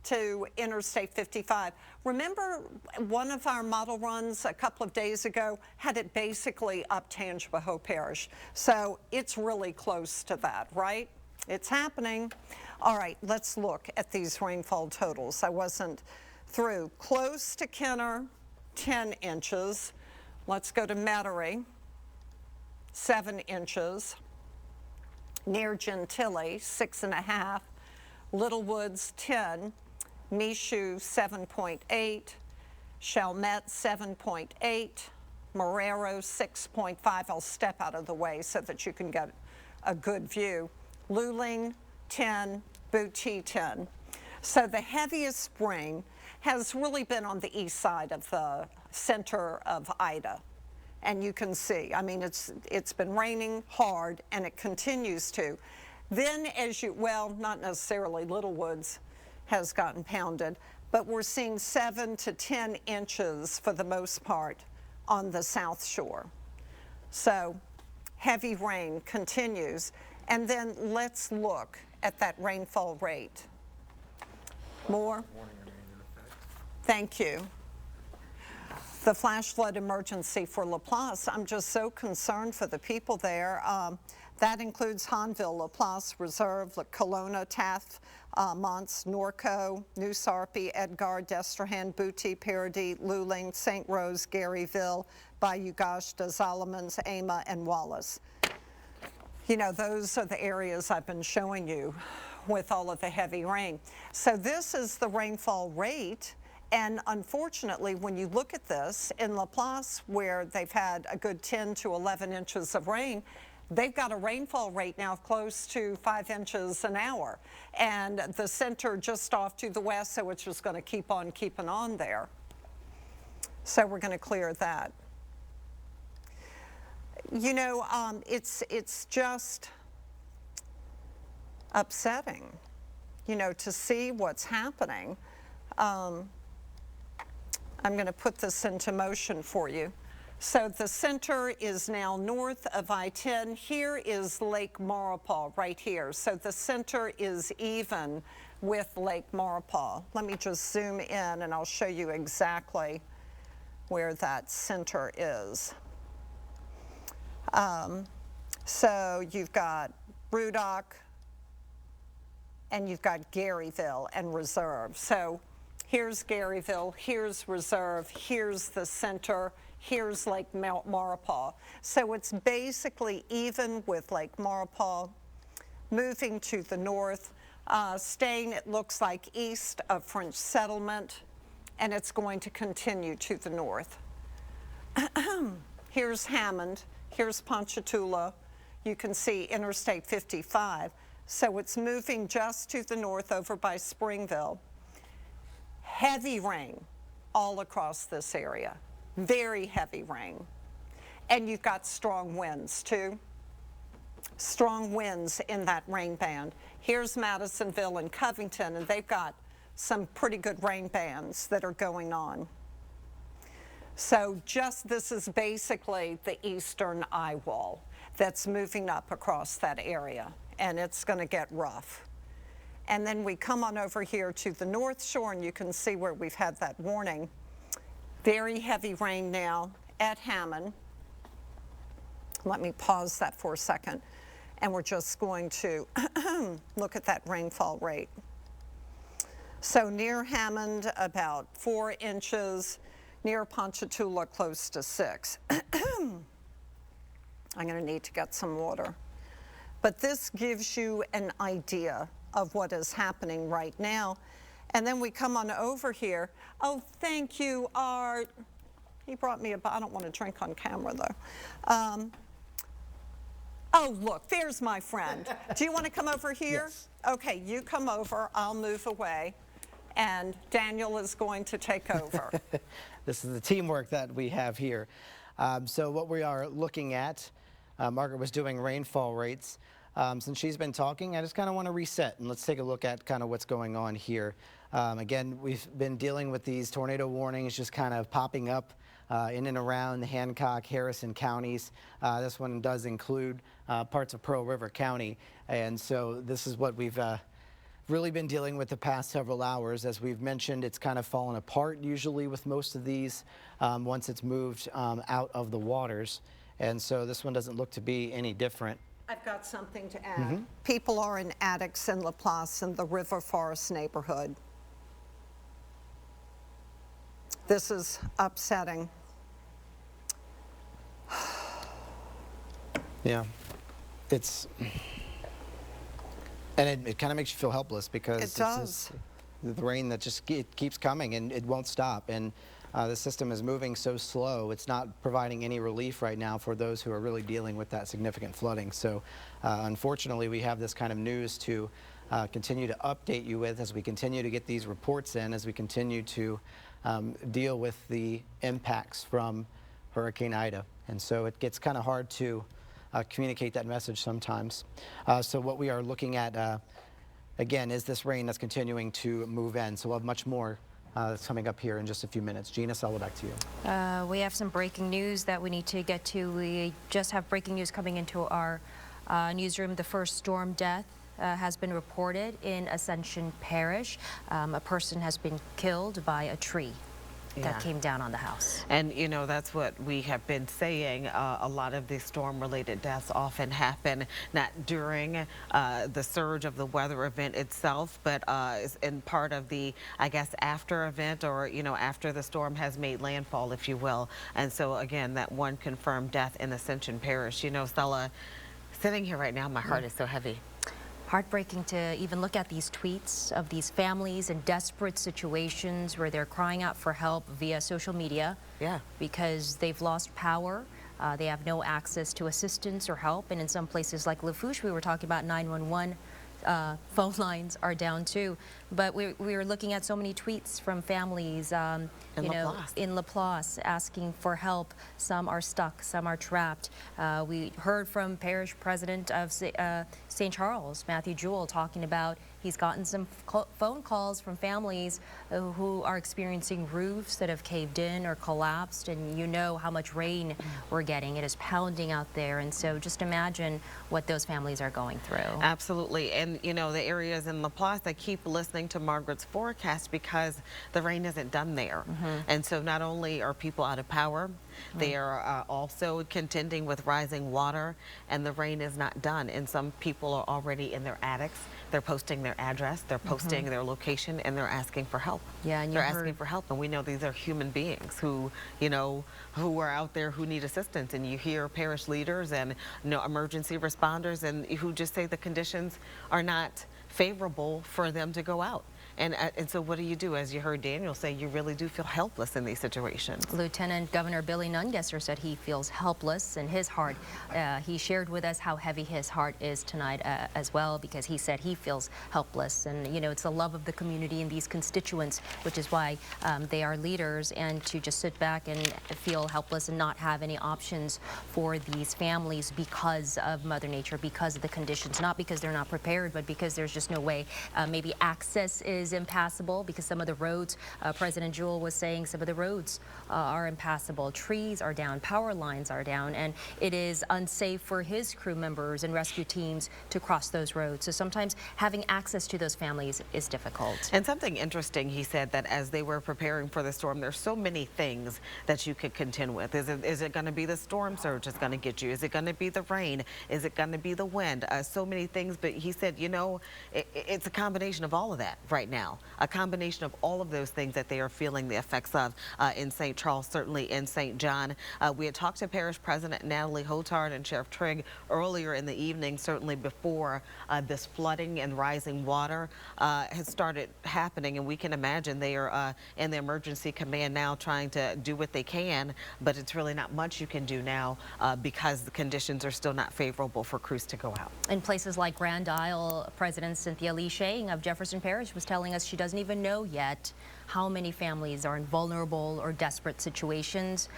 to Interstate 55. Remember one of our model runs a couple of days ago had it basically up Tangipahoa Parish. So it's really close to that, right? It's happening. All right, let's look at these rainfall totals. I wasn't through. Close to Kenner, 10 inches. Let's go to Metairie, 7 inches. Near Gentilly, 6.5. Little Woods, 10. Michoud, 7.8. Chalmette, 7.8. Marrero, 6.5. I'll step out of the way so that you can get a good view. Luling, 10. Booty, 10. So the heaviest spring has really been on the east side of the center of Ida. And you can see, I mean, it's been raining hard and it continues to. Then as you, well, not necessarily, Little Woods has gotten pounded, but we're seeing 7 to 10 inches for the most part on the South Shore. So heavy rain continues. And then let's look at that rainfall rate. More? Thank you. The flash flood emergency for Laplace, I'm just so concerned for the people there. That includes Hanville, Laplace, Reserve, Kelowna, Taft, Mons, Norco, New Sarpy, Edgar, Destrehan, Booty, Paradis, Luling, St. Rose, Garyville, Bayou Gauche, Des Allemands, Ama, and Wallace. You know, those are the areas I've been showing you with all of the heavy rain. So this is the rainfall rate. And unfortunately, when you look at this, in Laplace, where they've had a good 10 to 11 inches of rain, they've got a rainfall rate now of close to 5 inches an hour. And the center just off to the west, so it's just going to keep on keeping on there. So we're going to clear that. You know, it's just upsetting, you know, to see what's happening. I'm going to put this into motion for you. So the center is now north of I-10. Here is Lake Maurepas right here. So the center is even with Lake Maurepas. Let me just zoom in and I'll show you exactly where that center is. So you've got Rudock and you've got Garyville and Reserve. So here's Garyville, here's Reserve, here's the center, here's Lake Maurepas. So it's basically even with Lake Maurepas, moving to the north, staying, it looks like, east of French Settlement, and it's going to continue to the north. Here's Hammond, here's Ponchatoula. You can see Interstate 55. So it's moving just to the north over by Springville. Heavy rain all across this area, very heavy rain. And you've got strong winds too. Strong winds in that rain band. Here's Madisonville and Covington, and they've got some pretty good rain bands that are going on. So this is basically the eastern eye wall that's moving up across that area, and it's going to get rough. And then we come on over here to the North Shore, and you can see where we've had that warning. Very heavy rain now at Hammond. Let me pause that for a second, and we're just going to look at that rainfall rate. So near Hammond, about 4 inches. Near Ponchatoula, close to 6. I'm going to need to get some water. But this gives you an idea of what is happening right now. And then we come on over here. Oh, thank you, Art. He brought me I don't want to drink on camera, though. Oh, look, there's my friend. Do you want to come over here? Yes. Okay, you come over. I'll move away. And Daniel is going to take over. This is the teamwork that we have here. So what we are looking at, Margaret was doing rainfall rates. Since she's been talking, I just kind of want to reset and let's take a look at kind of what's going on here. Again, we've been dealing with these tornado warnings just kind of popping up in and around the Hancock, Harrison counties. This one does include parts of Pearl River County. And so this is what we've really been dealing with the past several hours. As we've mentioned, it's kind of fallen apart usually with most of these once it's moved out of the waters. And so this one doesn't look to be any different. I've got something to add. People are in attics in Laplace in the River Forest neighborhood. This is upsetting. Yeah, it's, and it kind of makes you feel helpless because it does. The rain that just keeps coming and it won't stop. And the system is moving so slow, it's not providing any relief right now for those who are really dealing with that significant flooding. So unfortunately, we have this kind of news to continue to update you with as we continue to get these reports in, as we continue to deal with the impacts from Hurricane Ida. And so it gets kind of hard to communicate that message sometimes. So what we are looking at, again, is this rain that's continuing to move in. So we'll have much more that's coming up here in just a few minutes. Gina, I'll go back to you. We have some breaking news that we need to get to. We just have breaking news coming into our newsroom. The first storm death has been reported in Ascension Parish. A person has been killed by a tree that came down on the house. And, you know, that's what we have been saying. A lot of these storm-related deaths often happen not during the surge of the weather event itself, but in part of the, I guess, after event or, you know, after the storm has made landfall, if you will. And so, again, that one confirmed death in Ascension Parish. You know, Stella, sitting here right now, my heart is so heavy. Heartbreaking to even look at these tweets of these families in desperate situations where they're crying out for help via social media. Yeah. Because they've lost power. They have no access to assistance or help. And in some places like Lafourche, we were talking about 911 phone lines are down too. But we were looking at so many tweets from families, in Laplace asking for help. Some are stuck, some are trapped. We heard from Parish President of St. Charles, Matthew Jewell, talking about he's gotten some phone calls from families who are experiencing roofs that have caved in or collapsed, and you know how much rain we're getting. It is pounding out there, and so just imagine what those families are going through. Absolutely. And, you know, the areas in Laplace, I keep listening to Margaret's forecast because the rain isn't done there. And so not only are people out of power, they are also contending with rising water, and the rain is not done. And some people are already in their attics. They're posting their address, they're posting their location, and they're asking for help. Yeah, and they're asking for help, and we know these are human beings who, you know, who are out there who need assistance. And you hear parish leaders and, you know, emergency responders and who just say the conditions are not favorable for them to go out. And so what do? As you heard Daniel say, you really do feel helpless in these situations. Lieutenant Governor Billy Nungesser said he feels helpless in his heart. He shared with us how heavy his heart is tonight as well, because he said he feels helpless. And, you know, it's the love of the community and these constituents, which is why they are leaders. And to just sit back and feel helpless and not have any options for these families because of Mother Nature, because of the conditions, not because they're not prepared, but because there's just no way. Maybe access is impassable because some of the roads, President Jewell was saying, some of the roads are impassable. Trees are down, power lines are down, and it is unsafe for his crew members and rescue teams to cross those roads. So sometimes having access to those families is difficult. And something interesting, he said that as they were preparing for the storm, there's so many things that you could contend with. Is it going to be the storm surge that's going to get you? Is it going to be the rain? Is it going to be the wind? So many things, but he said, you know, it's a combination of all of that right now. now. A combination of all of those things that they are feeling the effects of in St. Charles, certainly in St. John. We had talked to Parish President Natalie Hotard and Sheriff Trigg earlier in the evening, certainly before this flooding and rising water has started happening, and we can imagine they are in the emergency command now trying to do what they can, but it's really not much you can do now because the conditions are still not favorable for crews to go out. In places like Grand Isle, President Cynthia Lee Shang of Jefferson Parish was telling us she doesn't even know yet how many families are in vulnerable or desperate situations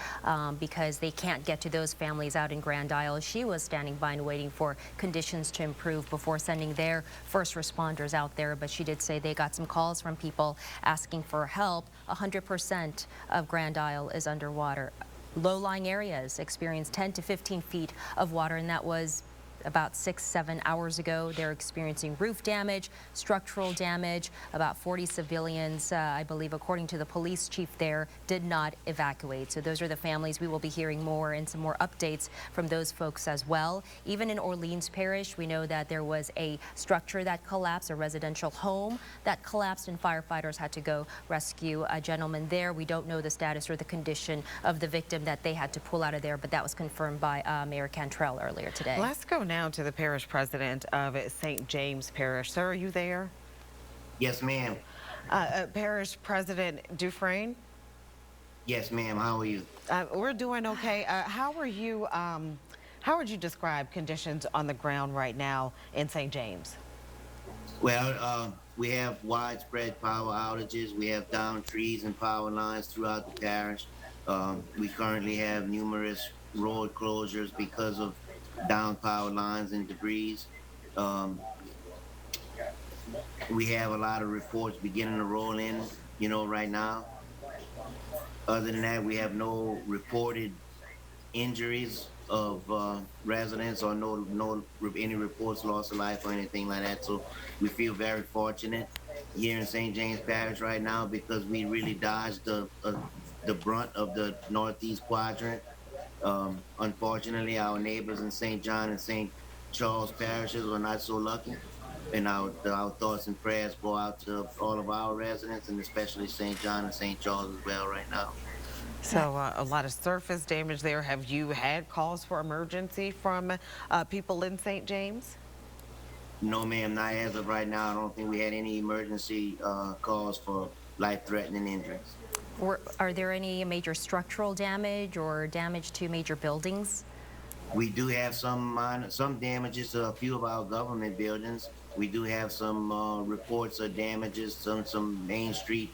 because they can't get to those families out in Grand Isle. She was standing by and waiting for conditions to improve before sending their first responders out there, but she did say they got some calls from people asking for help. 100% of Grand Isle is underwater. Low-lying areas experienced 10 to 15 feet of water, and that was about 6-7 hours ago. They're experiencing roof damage, structural damage. About 40 civilians, I believe, according to the police chief there, did not evacuate. So those are the families. We will be hearing more and some more updates from those folks as well. Even in Orleans Parish, we know that there was a structure that collapsed, a residential home that collapsed, and firefighters had to go rescue a gentleman there. We don't know the status or the condition of the victim that they had to pull out of there, but that was confirmed by Mayor Cantrell earlier today. Let's go now to the parish president of St. James Parish. Sir, are you there? Yes, ma'am. Parish President Dufresne? Yes, ma'am. How are you? We're doing okay. How would you describe conditions on the ground right now in St. James? Well, we have widespread power outages. We have downed trees and power lines throughout the parish. We currently have numerous road closures because of down power lines and debris. We have a lot of reports beginning to roll in, right now. Other than that, we have no reported injuries of residents or any reports loss of life or anything like that. So we feel very fortunate here in St. James Parish right now because we really dodged the brunt of the northeast quadrant. Unfortunately, our neighbors in St. John and St. Charles parishes were not so lucky, and our thoughts and prayers go out to all of our residents, and especially St. John and St. Charles as well right now. So a lot of surface damage there. Have you had calls for emergency from people in St. James? No, ma'am, not as of right now. I don't think we had any emergency calls for life-threatening injuries. Are there any major structural damage or damage to major buildings? We do have some damages to a few of our government buildings. We do have some reports of damages, some Main Street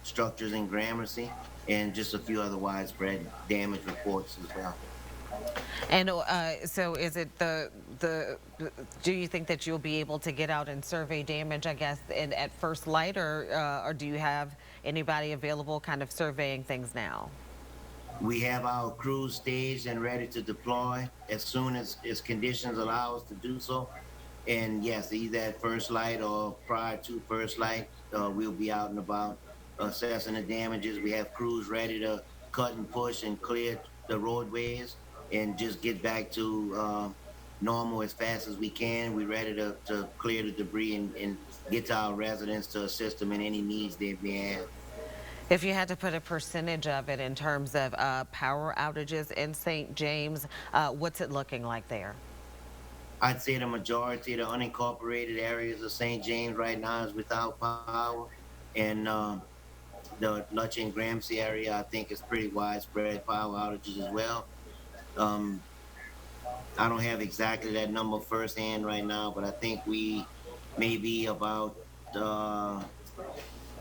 structures in Gramercy, and just a few other widespread damage reports as well. And so is it do you think that you'll be able to get out and survey damage, I guess, at first light, or do you have anybody available kind of surveying things now? We have our crews staged and ready to deploy as soon as conditions allow us to do so. And yes, either at first light or prior to first light, we'll be out and about assessing the damages. We have crews ready to cut and push and clear the roadways and just get back to normal as fast as we can. We're ready to clear the debris and get to our residents to assist them in any needs they may have. If you had to put a percentage of it in terms of power outages in St. James, what's it looking like there? I'd say the majority of the unincorporated areas of St. James right now is without power, and the Lutch and Gramercy area, I think, is pretty widespread power outages as well. I don't have exactly that number firsthand right now, but I think we may be about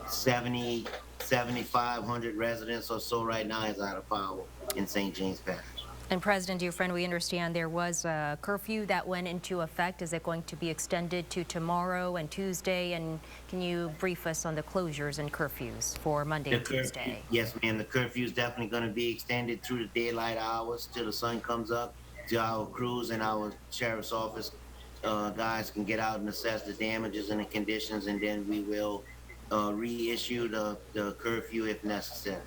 7,500 residents or so right now is out of power in St. James Parish. And President Dufresne, we understand there was a curfew that went into effect. Is it going to be extended to tomorrow and Tuesday? And can you brief us on the closures and curfews for Monday and Tuesday? Yes, ma'am. The curfew is definitely going to be extended through the daylight hours till the sun comes up, till our crews and our sheriff's office guys can get out and assess the damages and the conditions, and then we will reissue the curfew if necessary.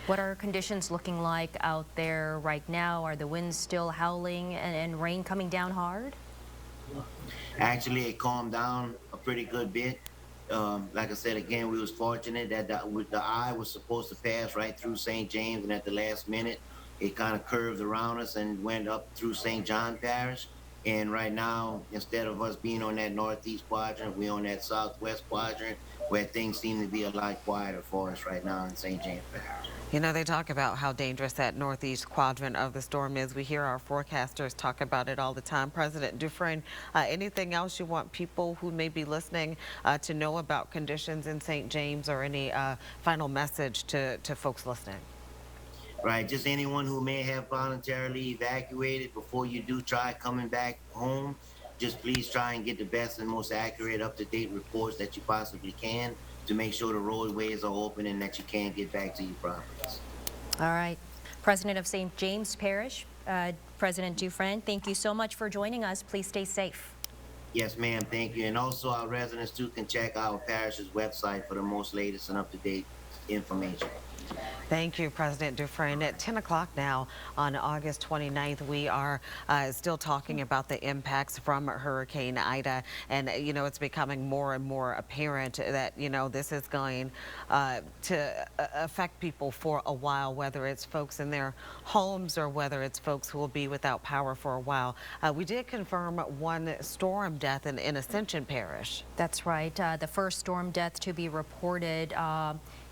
What are conditions looking like out there right now? Are the winds still howling and rain coming down hard? Actually, it calmed down a pretty good bit. Like I said, again, we was fortunate that the eye was supposed to pass right through St. James, and at the last minute, it kind of curved around us and went up through St. John Parish. And right now, instead of us being on that northeast quadrant, we're on that southwest quadrant, where things seem to be a lot quieter for us right now in St. James Parish. You know, they talk about how dangerous that northeast quadrant of the storm is. We hear our forecasters talk about it all the time. President Dufresne, anything else you want people who may be listening to know about conditions in St. James, or any final message to folks listening? Right, just anyone who may have voluntarily evacuated, before you do try coming back home, just please try and get the best and most accurate, up-to-date reports that you possibly can, to make sure the roadways are open and that you can get back to your properties. All right. President of St. James Parish, President Dufresne, thank you so much for joining us. Please stay safe. Yes, ma'am. Thank you. And also, our residents too can check our parish's website for the most latest and up-to-date information. Thank you, President Dufresne. At 10 o'clock now on August 29th, we are still talking about the impacts from Hurricane Ida. And, you know, it's becoming more and more apparent that, you know, this is going to affect people for a while, whether it's folks in their homes or whether it's folks who will be without power for a while. We did confirm one storm death in Ascension Parish. That's right. The first storm death to be reported.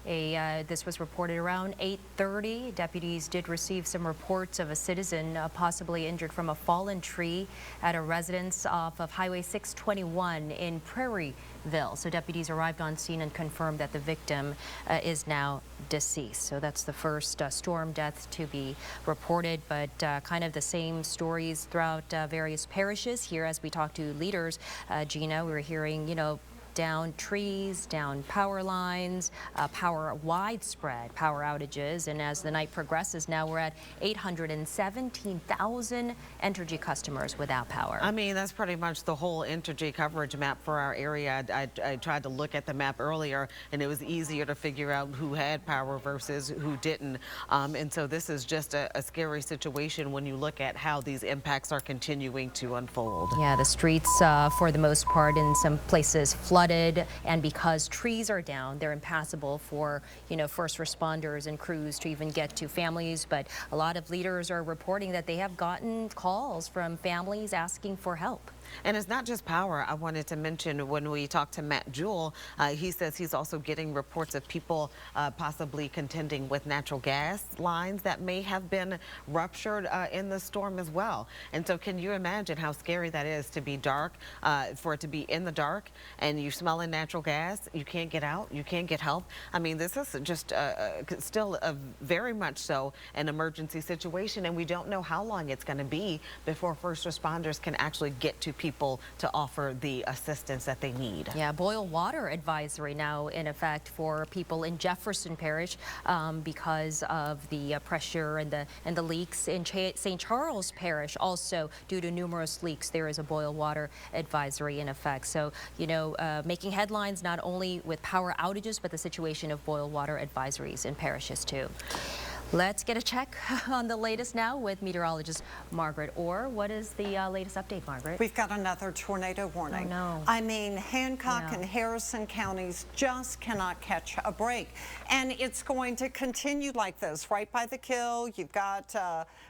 This was reported around 8:30. Deputies did receive some reports of a citizen possibly injured from a fallen tree at a residence off of Highway 621 in Prairieville. So deputies arrived on scene and confirmed that the victim is now deceased. So that's the first storm death to be reported, but kind of the same stories throughout various parishes here as we talk to leaders. Gina, we were hearing, you know, down trees, down power lines, widespread power outages. And as the night progresses, now we're at 817,000 Entergy customers without power. I mean, that's pretty much the whole Entergy coverage map for our area. I tried to look at the map earlier, and it was easier to figure out who had power versus who didn't. And so this is just a scary situation when you look at how these impacts are continuing to unfold. Yeah, the streets, for the most part, in some places flooded, and because trees are down, they're impassable for, you know, first responders and crews to even get to families. But a lot of leaders are reporting that they have gotten calls from families asking for help. And it's not just power. I wanted to mention, when we talked to Matt Jewell, he says he's also getting reports of people possibly contending with natural gas lines that may have been ruptured in the storm as well. And so can you imagine how scary that is to be dark, for it to be in the dark and you smelling natural gas, you can't get out, you can't get help. I mean, this is just still very much so an emergency situation, and we don't know how long it's going to be before first responders can actually get to people to offer the assistance that they need. Yeah, boil water advisory now in effect for people in Jefferson Parish because of the pressure and the leaks. In St. Charles Parish, also due to numerous leaks, there is a boil water advisory in effect. So, you know, making headlines not only with power outages, but the situation of boil water advisories in parishes too. Let's get a check on the latest now with meteorologist Margaret Orr. What is the latest update, Margaret? We've got another tornado warning. Oh, no. I mean, Hancock and Harrison counties just cannot catch a break. And it's going to continue like this. Right by the Kill, you've got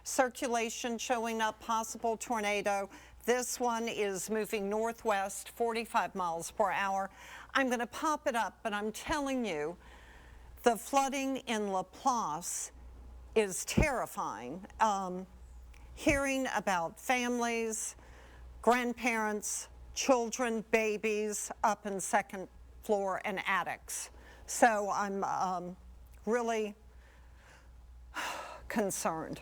circulation showing up, possible tornado. This one is moving northwest, 45 miles per hour. I'm going to pop it up, but I'm telling you, the flooding in Laplace is terrifying. Hearing about families, grandparents, children, babies up in second floor and attics. So I'm really concerned.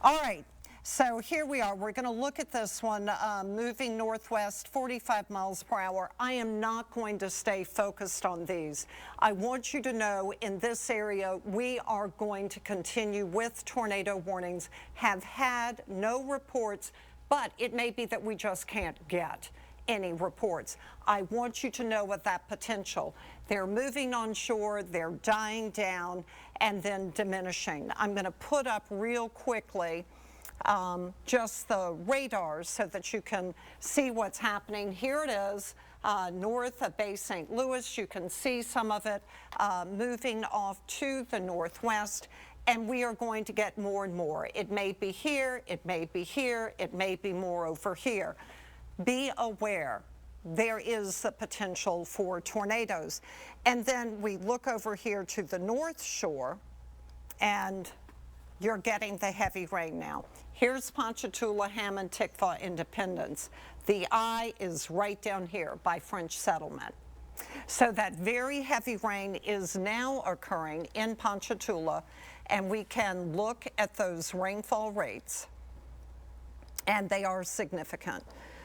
All right. So here we are. We're going to look at this one moving northwest, 45 miles per hour. I am not going to stay focused on these. I want you to know in this area, we are going to continue with tornado warnings, have had no reports, but it may be that we just can't get any reports. I want you to know what that potential. They're moving onshore, they're dying down, and then diminishing. I'm going to put up real quickly just the radars so that you can see what's happening. Here it is. north of Bay St. Louis. You can see some of it moving off to the northwest, and we are going to get more and more. It may be here, it may be here, it may be more over here. Be aware. There is the potential for tornadoes. And then we look over here to the North Shore, and you're getting the heavy rain now. Here's Ponchatoula, Hammond, Tickfaw, Independence. The eye is right down here by French Settlement. So that very heavy rain is now occurring in Ponchatoula, and we can look at those rainfall rates, and they are significant.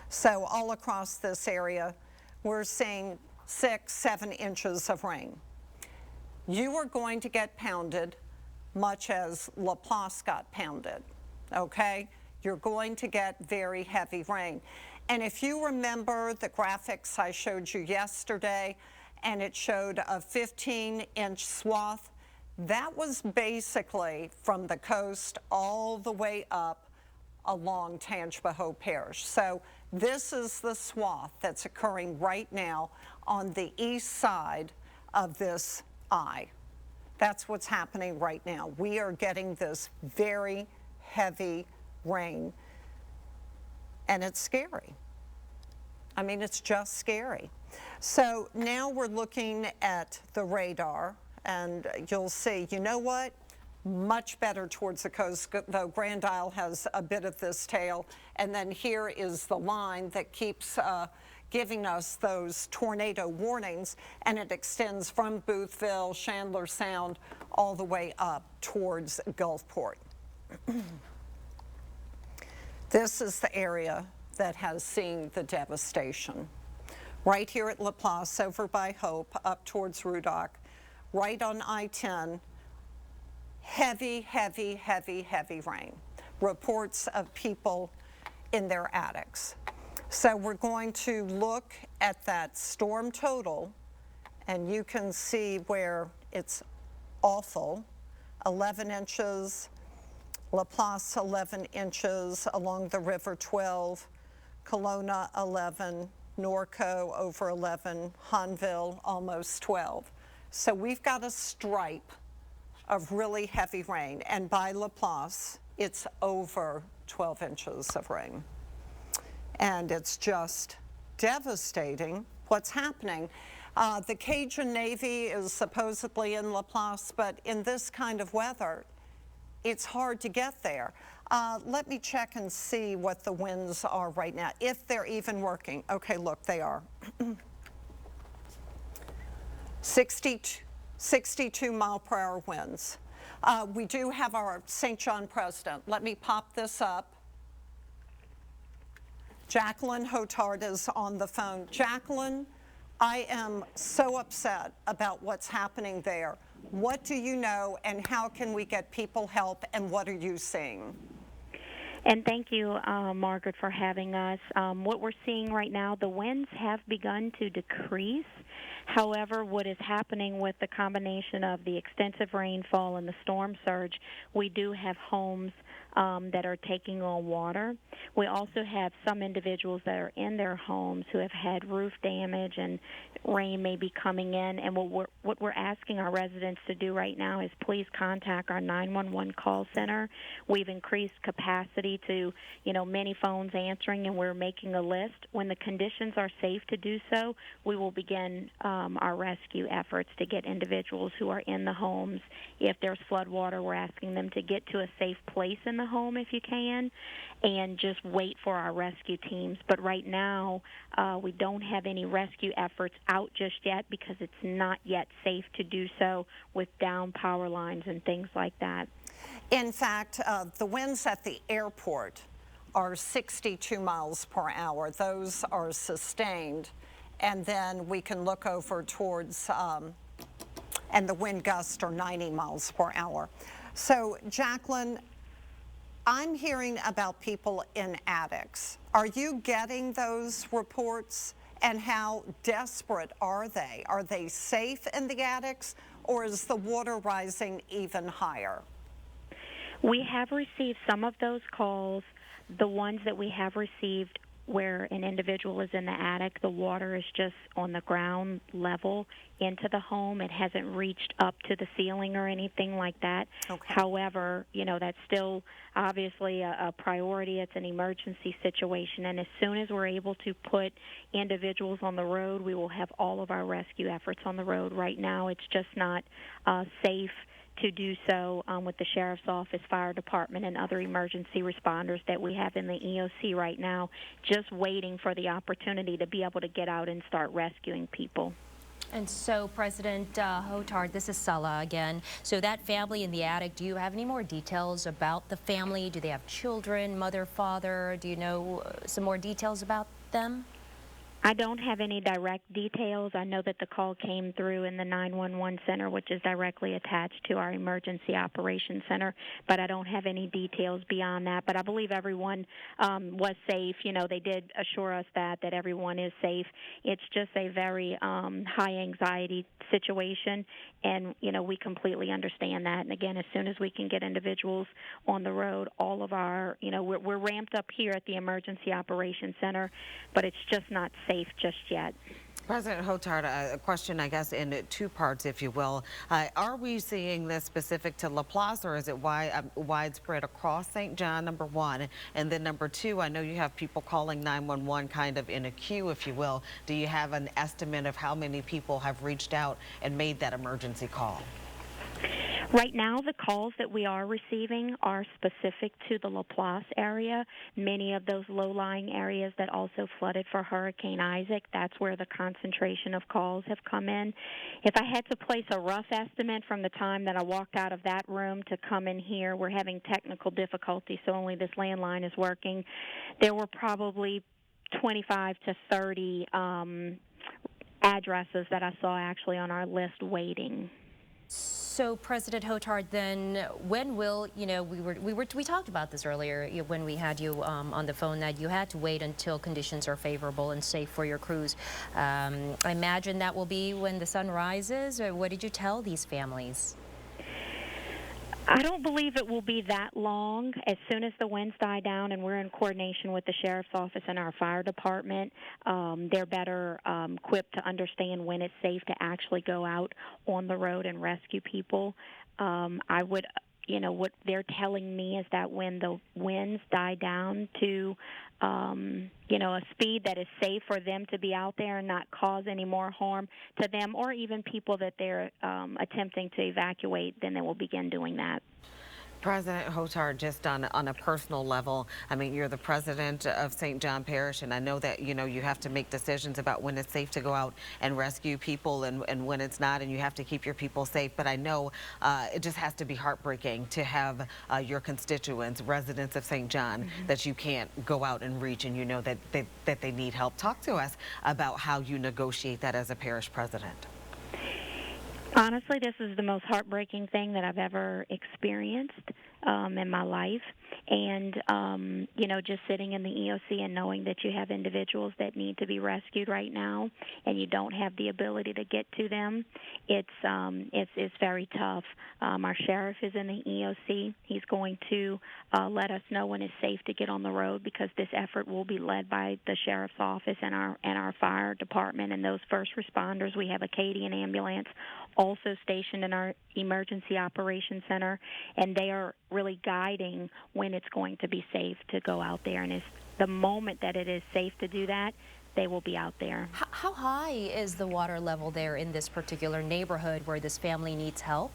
So all across this area, we're seeing 6, 7 inches of rain. You are going to get pounded much as Laplace got pounded, okay? You're going to get very heavy rain. And if you remember the graphics I showed you yesterday, and it showed a 15-inch swath, that was basically from the coast all the way up along Tangipahoa Parish. So this is the swath that's occurring right now on the east side of this eye. That's what's happening right now. We are getting this very heavy rain, and it's scary. I mean, it's just scary. So now we're looking at the radar, and you'll see, you know what? Much better towards the coast, though Grand Isle has a bit of this tail. And then here is the line that keeps giving us those tornado warnings, and it extends from Boothville, Chandler Sound, all the way up towards Gulfport. This is the area that has seen the devastation. Right here at Laplace, over by Hope, up towards Rudock, right on I-10, heavy, heavy, heavy, heavy rain. Reports of people in their attics. So we're going to look at that storm total, and you can see where it's awful. 11 inches, Laplace 11 inches, along the river 12, Kelowna 11, Norco over 11, Hanville almost 12. So we've got a stripe of really heavy rain, and by Laplace, it's over 12 inches of rain. And it's just devastating what's happening. The Cajun Navy is supposedly in Laplace, but in this kind of weather, it's hard to get there. Let me check and see what the winds are right now, if they're even working. Okay, look, they are. 62 mile per hour winds. We do have our St. John president. Let me pop this up. Jacqueline Hotard is on the phone. Jacqueline, I am so upset about what's happening there. What do you know, and how can we get people help, and what are you seeing? And thank you, Margaret, for having us. What we're seeing right now, the winds have begun to decrease. However, what is happening with the combination of the extensive rainfall and the storm surge, we do have homes that are taking on water. We also have some individuals that are in their homes who have had roof damage, and rain may be coming in. And what we're asking our residents to do right now is please contact our 911 call center. We've increased capacity to, many phones answering, and we're making a list. When the conditions are safe to do so, we will begin our rescue efforts to get individuals who are in the homes. If there's flood water, we're asking them to get to a safe place in the home if you can, and just wait for our rescue teams. But right now, we don't have any rescue efforts out just yet because it's not yet safe to do so with down power lines and things like that. In fact, the winds at the airport are 62 miles per hour. Those are sustained. And then we can look over towards, and the wind gusts are 90 miles per hour. So, Jacqueline, I'm hearing about people in attics. Are you getting those reports, and how desperate are they? Are they safe in the attics, or is the water rising even higher? We have received some of those calls. The ones that we have received where an individual is in the attic, the water is just on the ground level into the home. It hasn't reached up to the ceiling or anything like that. Okay. However, that's still obviously a priority. It's an emergency situation, and as soon as we're able to put individuals on the road, we will have all of our rescue efforts on the road. Right now, it's just not safe to do so with the Sheriff's Office, Fire Department, and other emergency responders that we have in the EOC right now, just waiting for the opportunity to be able to get out and start rescuing people. And so, President Hotard, this is Sala again. So that family in the attic, do you have any more details about the family? Do they have children, mother, father? Do you know some more details about them? I don't have any direct details. I know that the call came through in the 911 center, which is directly attached to our emergency operations center, but I don't have any details beyond that. But I believe everyone was safe. They did assure us that everyone is safe. It's just a very high anxiety situation, and we completely understand that. And again, as soon as we can get individuals on the road, all of our, we're ramped up here at the emergency operations center, but it's just not safe just yet. President Hotard, a question, I guess, in two parts, if you will. Are we seeing this specific to LaPlace, or is it widespread across St. John, number one? And then number two, I know you have people calling 911 kind of in a queue, if you will. Do you have an estimate of how many people have reached out and made that emergency call? Right now, the calls that we are receiving are specific to the LaPlace area. Many of those low-lying areas that also flooded for Hurricane Isaac, that's where the concentration of calls have come in. If I had to place a rough estimate from the time that I walked out of that room to come in here, we're having technical difficulty, so only this landline is working. There were probably 25 to 30 addresses that I saw actually on our list waiting. So, President Hotard, then when will, we talked about this earlier when we had you on the phone, that you had to wait until conditions are favorable and safe for your crews. I imagine that will be when the sun rises, or what did you tell these families? I don't believe it will be that long. As soon as the winds die down and we're in coordination with the Sheriff's Office and our fire department, they're better equipped to understand when it's safe to actually go out on the road and rescue people. I would, what they're telling me is that when the winds die down to, a speed that is safe for them to be out there and not cause any more harm to them or even people that they're attempting to evacuate, then they will begin doing that. President Hotard, just on a personal level, I mean, you're the president of St. John Parish, and I know that, you have to make decisions about when it's safe to go out and rescue people and when it's not, and you have to keep your people safe. But I know it just has to be heartbreaking to have your constituents, residents of St. John, that you can't go out and reach, and you know that they need help. Talk to us about how you negotiate that as a parish president. Honestly, this is the most heartbreaking thing that I've ever experienced in my life. And, just sitting in the EOC and knowing that you have individuals that need to be rescued right now and you don't have the ability to get to them, it's very tough. Our sheriff is in the EOC. He's going to let us know when it's safe to get on the road, because this effort will be led by the Sheriff's Office and our fire department and those first responders. We have a Acadian ambulance also stationed in our emergency operations center, and they are really guiding when it's going to be safe to go out there. And it's the moment that it is safe to do that, they will be out there. How high is the water level there in this particular neighborhood where this family needs help?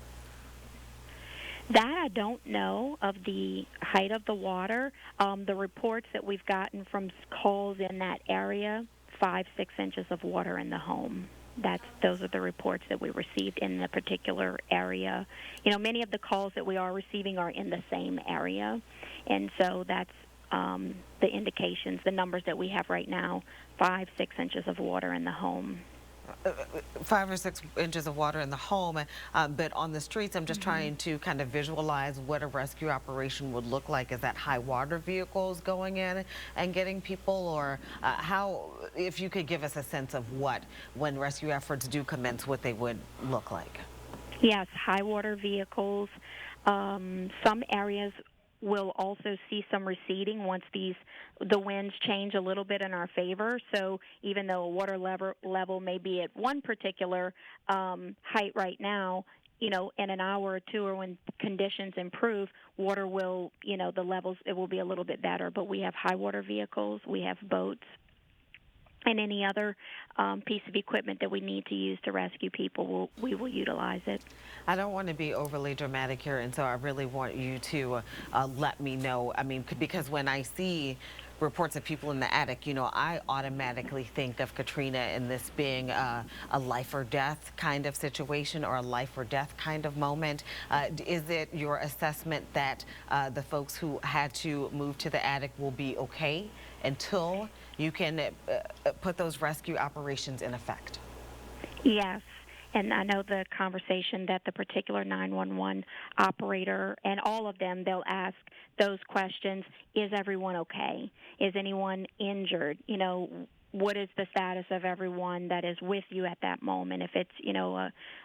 That I don't know of the height of the water. The reports that we've gotten from calls in that area, 5-6 inches of water in the home. Those are the reports that we received in the particular area. Many of the calls that we are receiving are in the same area, and so that's the indications, the numbers that we have right now, 5-6 inches of water in the home. 5 or 6 inches of water in the home, but on the streets, I'm just trying to kind of visualize what a rescue operation would look like. Is that high water vehicles going in and getting people, or how, if you could give us a sense of what, when rescue efforts do commence, what they would look like? Yes, high water vehicles. Some areas we'll also see some receding once the winds change a little bit in our favor. So even though a water level may be at one particular height right now, in an hour or two, or when conditions improve, water will, the levels, it will be a little bit better. But we have high water vehicles, we have boats, and any other piece of equipment that we need to use to rescue people, we will utilize it. I don't want to be overly dramatic here, and so I really want you to let me know. I mean, because when I see reports of people in the attic, I automatically think of Katrina and this being a life or death kind of situation, or a life or death kind of moment. Is it your assessment that the folks who had to move to the attic will be okay until you can put those rescue operations in effect? Yes. And I know the conversation that the particular 911 operator and all of them, they'll ask those questions. Is everyone okay? Is anyone injured? What is the status of everyone that is with you at that moment? If it's,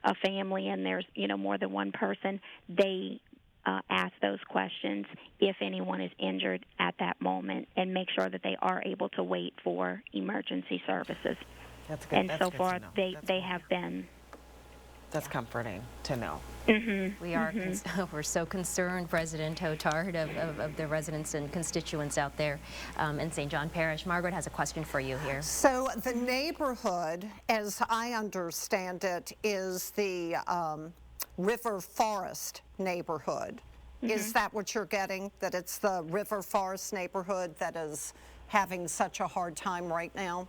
a family and there's, more than one person, they ask those questions if anyone is injured at that moment, and make sure that they are able to wait for emergency services. That's good. And That's so good far, to know. they have been. That's comforting to know. Mm-hmm. We are we're so concerned, President Hotard, of the residents and constituents out there in St. John Parish. Margaret has a question for you here. So the neighborhood, as I understand it, is the River Forest neighborhood. Mm-hmm. Is that what you're getting, that it's the River Forest neighborhood that is having such a hard time right now?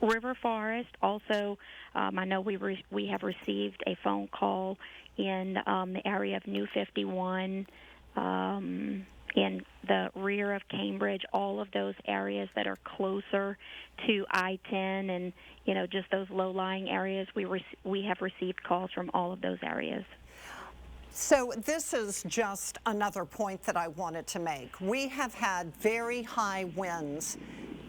River Forest. Also, I know we have received a phone call in the area of New 51, in the rear of Cambridge, all of those areas that are closer to I-10 and, just those low-lying areas. We have received calls from all of those areas. So this is just another point that I wanted to make. We have had very high winds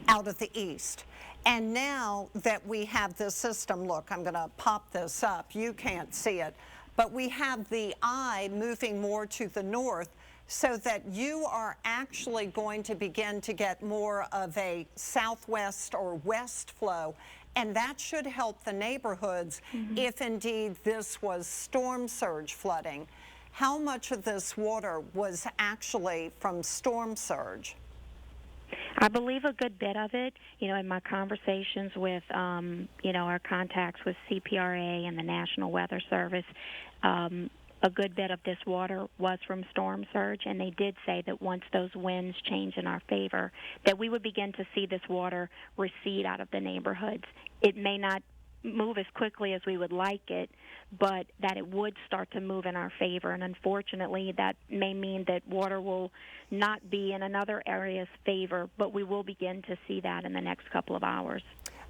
out of the east. And now that we have this system, look, I'm going to pop this up. You can't see it. But we have the eye moving more to the north, so that you are actually going to begin to get more of a southwest or west flow. And that should help the neighborhoods if indeed this was storm surge flooding. How much of this water was actually from storm surge? I believe a good bit of it, in my conversations with, our contacts with CPRA and the National Weather Service, a good bit of this water was from storm surge, and they did say that once those winds change in our favor, that we would begin to see this water recede out of the neighborhoods. It may not move as quickly as we would like it, but that it would start to move in our favor. And unfortunately, that may mean that water will not be in another area's favor, but we will begin to see that in the next couple of hours.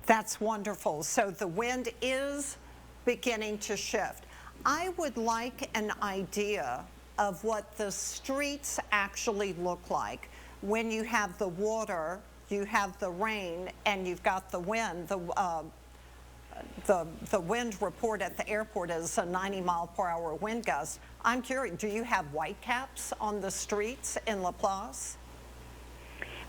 That's wonderful. So the wind is beginning to shift. I would like an idea of what the streets actually look like when you have the water, you have the rain, and you've got the wind. The wind report at the airport is a 90-mile-per-hour wind gust. I'm curious, do you have whitecaps on the streets in Laplace?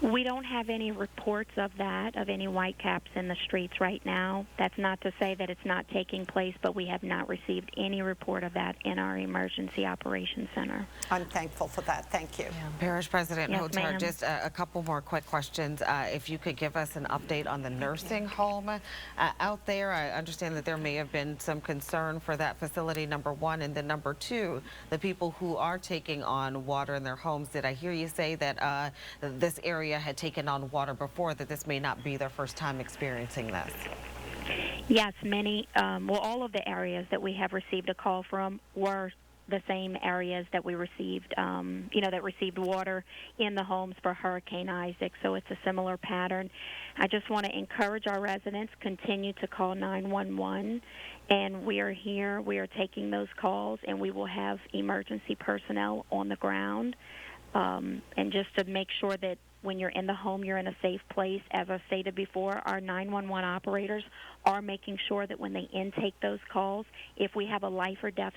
We don't have any reports of that, of any whitecaps in the streets right now. That's not to say that it's not taking place, but we have not received any report of that in our Emergency Operations Center. I'm thankful for that. Thank you. Yeah. Parish President Yes, Hotard, ma'am. just a couple more quick questions. If you could give us an update on the nursing home out there. I understand that there may have been some concern for that facility, number one, and then number two, the people who are taking on water in their homes. Did I hear you say that this area had taken on water before, that this may not be their first time experiencing this? Yes, many, all of the areas that we have received a call from were the same areas that we received, that received water in the homes for Hurricane Isaac, so it's a similar pattern. I just want to encourage our residents, continue to call 911, and we are here, we are taking those calls, and we will have emergency personnel on the ground, and just to make sure that when you're in the home, you're in a safe place. As I stated before, our 911 operators are making sure that when they intake those calls, if we have a life or death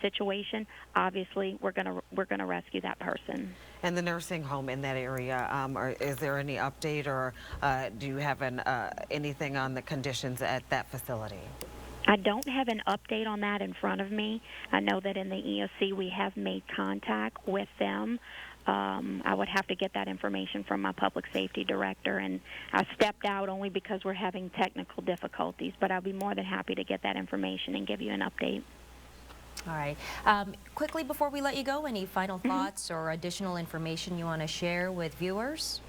situation, obviously we're gonna rescue that person. And the nursing home in that area, is there any update, or do you have anything on the conditions at that facility? I don't have an update on that in front of me. I know that in the EOC we have made contact with them. I would have to get that information from my public safety director, and I stepped out only because we're having technical difficulties, but I'll be more than happy to get that information and give you an update. All right. Quickly before we let you go, any final thoughts or additional information you want to share with viewers?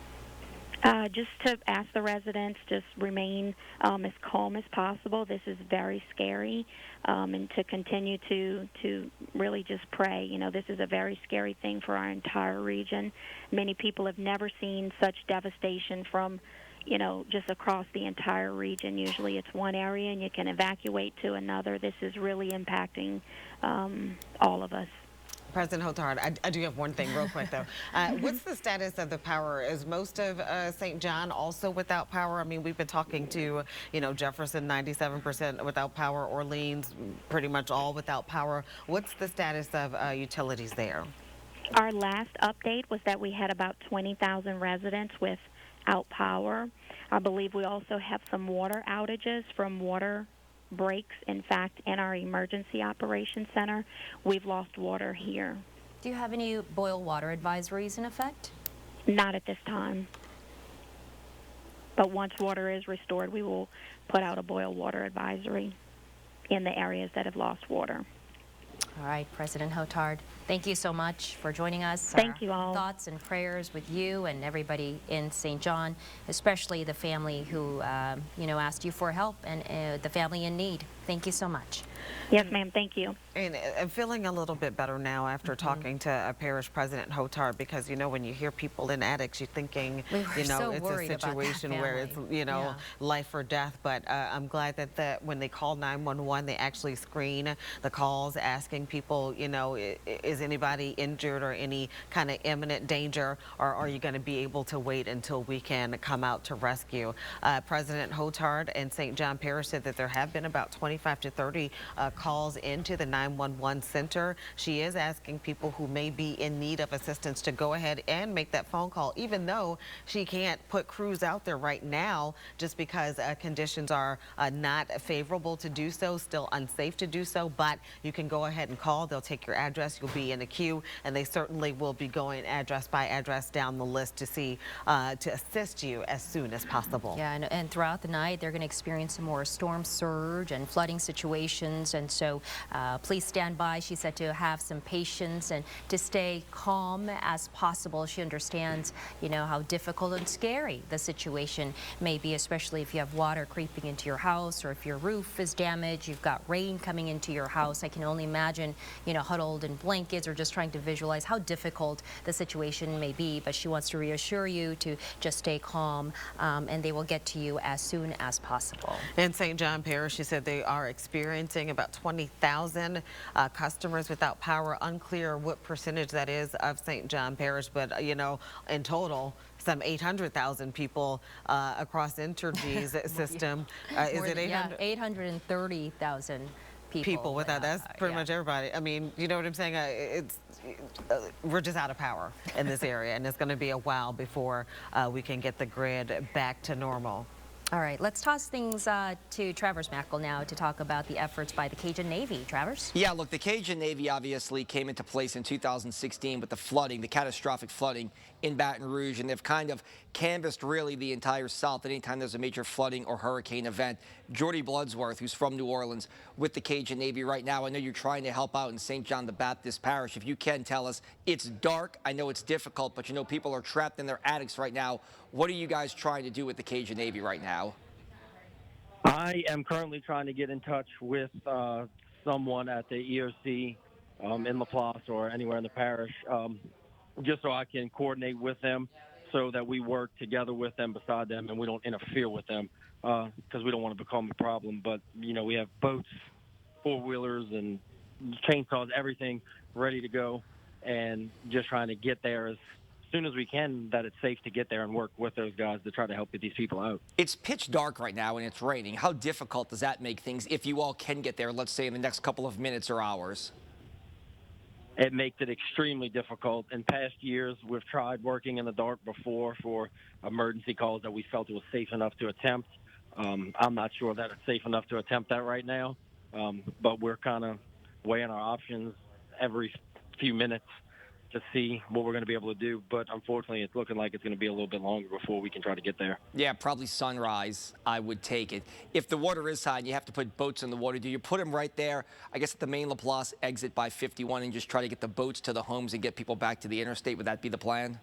Just to ask the residents, just remain as calm as possible. This is very scary, and to continue to really just pray. You know, this is a very scary thing for our entire region. Many people have never seen such devastation from, you know, just across the entire region. Usually it's one area and you can evacuate to another. This is really impacting all of us. President Hotard, I do have one thing real quick, though. What's the status of the power? Is most of St. John also without power? I mean, we've been talking to, you know, Jefferson, 97% without power, Orleans, pretty much all without power. What's the status of utilities there? Our last update was that we had about 20,000 residents without power. I believe we also have some water outages from water breaks. In fact, in our emergency operations center, we've lost water here. Do you have any boil water advisories in effect? Not at this time. But once water is restored, we will put out a boil water advisory in the areas that have lost water. All right, President Hotard, thank you so much for joining us. Thank you all. Thoughts and prayers with you and everybody in St. John, especially the family who, you know, asked you for help, and the family in need. Thank you so much. Yes, ma'am. Thank you. And I'm feeling a little bit better now after talking to Parish President Hotard, because, you know, when you hear people in attics, you're thinking, you know, so it's a situation where it's, you know, life or death. But I'm glad that when they call 911, they actually screen the calls, asking people, you know, is anybody injured or any kind of imminent danger, or are you going to be able to wait until we can come out to rescue? President Hotard and St. John Parish said that there have been about 25 to 30 calls into the 911 center. She is asking people who may be in need of assistance to go ahead and make that phone call, even though she can't put crews out there right now just because conditions are not favorable to do so, still unsafe to do so. But you can go ahead and call. They'll take your address. You'll be in a queue, and they certainly will be going address by address down the list to see to assist you as soon as possible. Yeah, and throughout the night, they're going to experience some more storm surge and flooding situations, and so please stand by. She said to have some patience and to stay calm as possible. She understands, you know, how difficult and scary the situation may be, especially if you have water creeping into your house or if your roof is damaged, you've got rain coming into your house. I can only imagine, you know, huddled in blankets or just trying to visualize how difficult the situation may be. But she wants to reassure you to just stay calm, and they will get to you as soon as possible. In St. John Parish, she said they are experiencing about 20,000 customers without power. Unclear what percentage that is of St. John Parish, but, you know, in total, some 800,000 people across Entergy's system. Is it 800? Yeah, 830,000 people without. That's pretty much everybody. I mean, you know what I'm saying? We're just out of power in this area, and it's going to be a while before we can get the grid back to normal. All right, let's toss things to Travers Mackel now to talk about the efforts by the Cajun Navy. Travers? Yeah, look, the Cajun Navy obviously came into place in 2016 with the flooding, the catastrophic flooding in Baton Rouge, and they've kind of canvassed really the entire South anytime there's a major flooding or hurricane event. Jordy Bloodsworth, who's from New Orleans, with the Cajun Navy right now. I know you're trying to help out in St. John the Baptist Parish. If you can tell us, it's dark. I know it's difficult, but you know people are trapped in their attics right now. What are you guys trying to do with the Cajun Navy right now? I am currently trying to get in touch with someone at the EOC in LaPlace or anywhere in the parish, just so I can coordinate with them so that we work together with them, beside them, and we don't interfere with them because we don't want to become a problem. But, you know, we have boats, four-wheelers, and chainsaws, everything ready to go, and just trying to get there as soon as we can that it's safe to get there and work with those guys to try to help get these people out. It's pitch dark right now and it's raining. How difficult does that make things if you all can get there, let's say in the next couple of minutes or hours? It makes it extremely difficult. In past years, we've tried working in the dark before for emergency calls that we felt it was safe enough to attempt. I'm not sure that it's safe enough to attempt that right now, but we're kind of weighing our options every few minutes to see what we're going to be able to do. But unfortunately, it's looking like it's going to be a little bit longer before we can try to get there. Yeah, probably sunrise, I would take it. If the water is high and you have to put boats in the water, do you put them right there, I guess at the main Laplace exit by 51 and just try to get the boats to the homes and get people back to the interstate? Would that be the plan?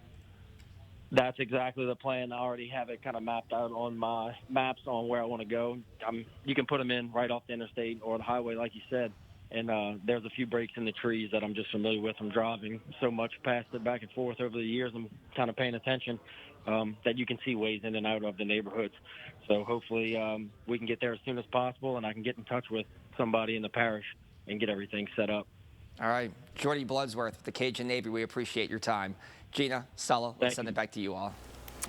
That's exactly the plan. I already have it kind of mapped out on my maps on where I want to go. You can put them in right off the interstate or the highway, like you said. And there's a few breaks in the trees that I'm just familiar with from driving so much past it back and forth over the years. I'm kind of paying attention that you can see ways in and out of the neighborhoods. So hopefully we can get there as soon as possible, and I can get in touch with somebody in the parish and get everything set up. All right. Jordy Bloodsworth, the Cajun Navy, we appreciate your time. Gina, Salo, let's send it back to you all.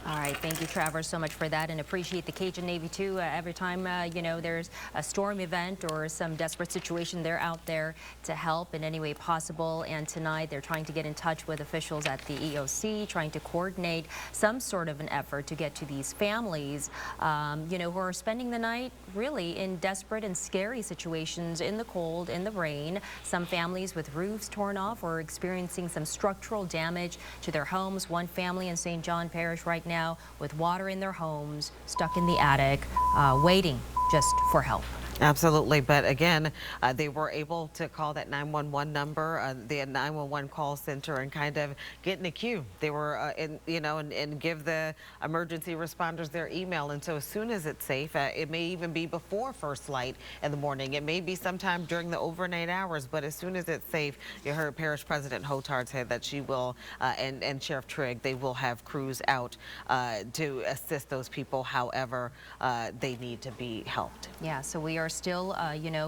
All right, thank you, Travers, so much for that, and appreciate the Cajun Navy, too. Every time, you know, there's a storm event or some desperate situation, they're out there to help in any way possible. And tonight, they're trying to get in touch with officials at the EOC, trying to coordinate some sort of an effort to get to these families, you know, who are spending the night really in desperate and scary situations in the cold, in the rain. Some families with roofs torn off or experiencing some structural damage to their homes. One family in St. John Parish right now with water in their homes, stuck in the attic, waiting just for help. Absolutely, but again, they were able to call that 911 number, the 911 call center, and kind of get in a queue. They were, and give the emergency responders their email. And so as soon as it's safe, it may even be before first light in the morning. It may be sometime during the overnight hours, but as soon as it's safe, you heard Parish President Hotard say that she will, and Sheriff Trigg, they will have crews out to assist those people however they need to be helped. Yeah, so we are still,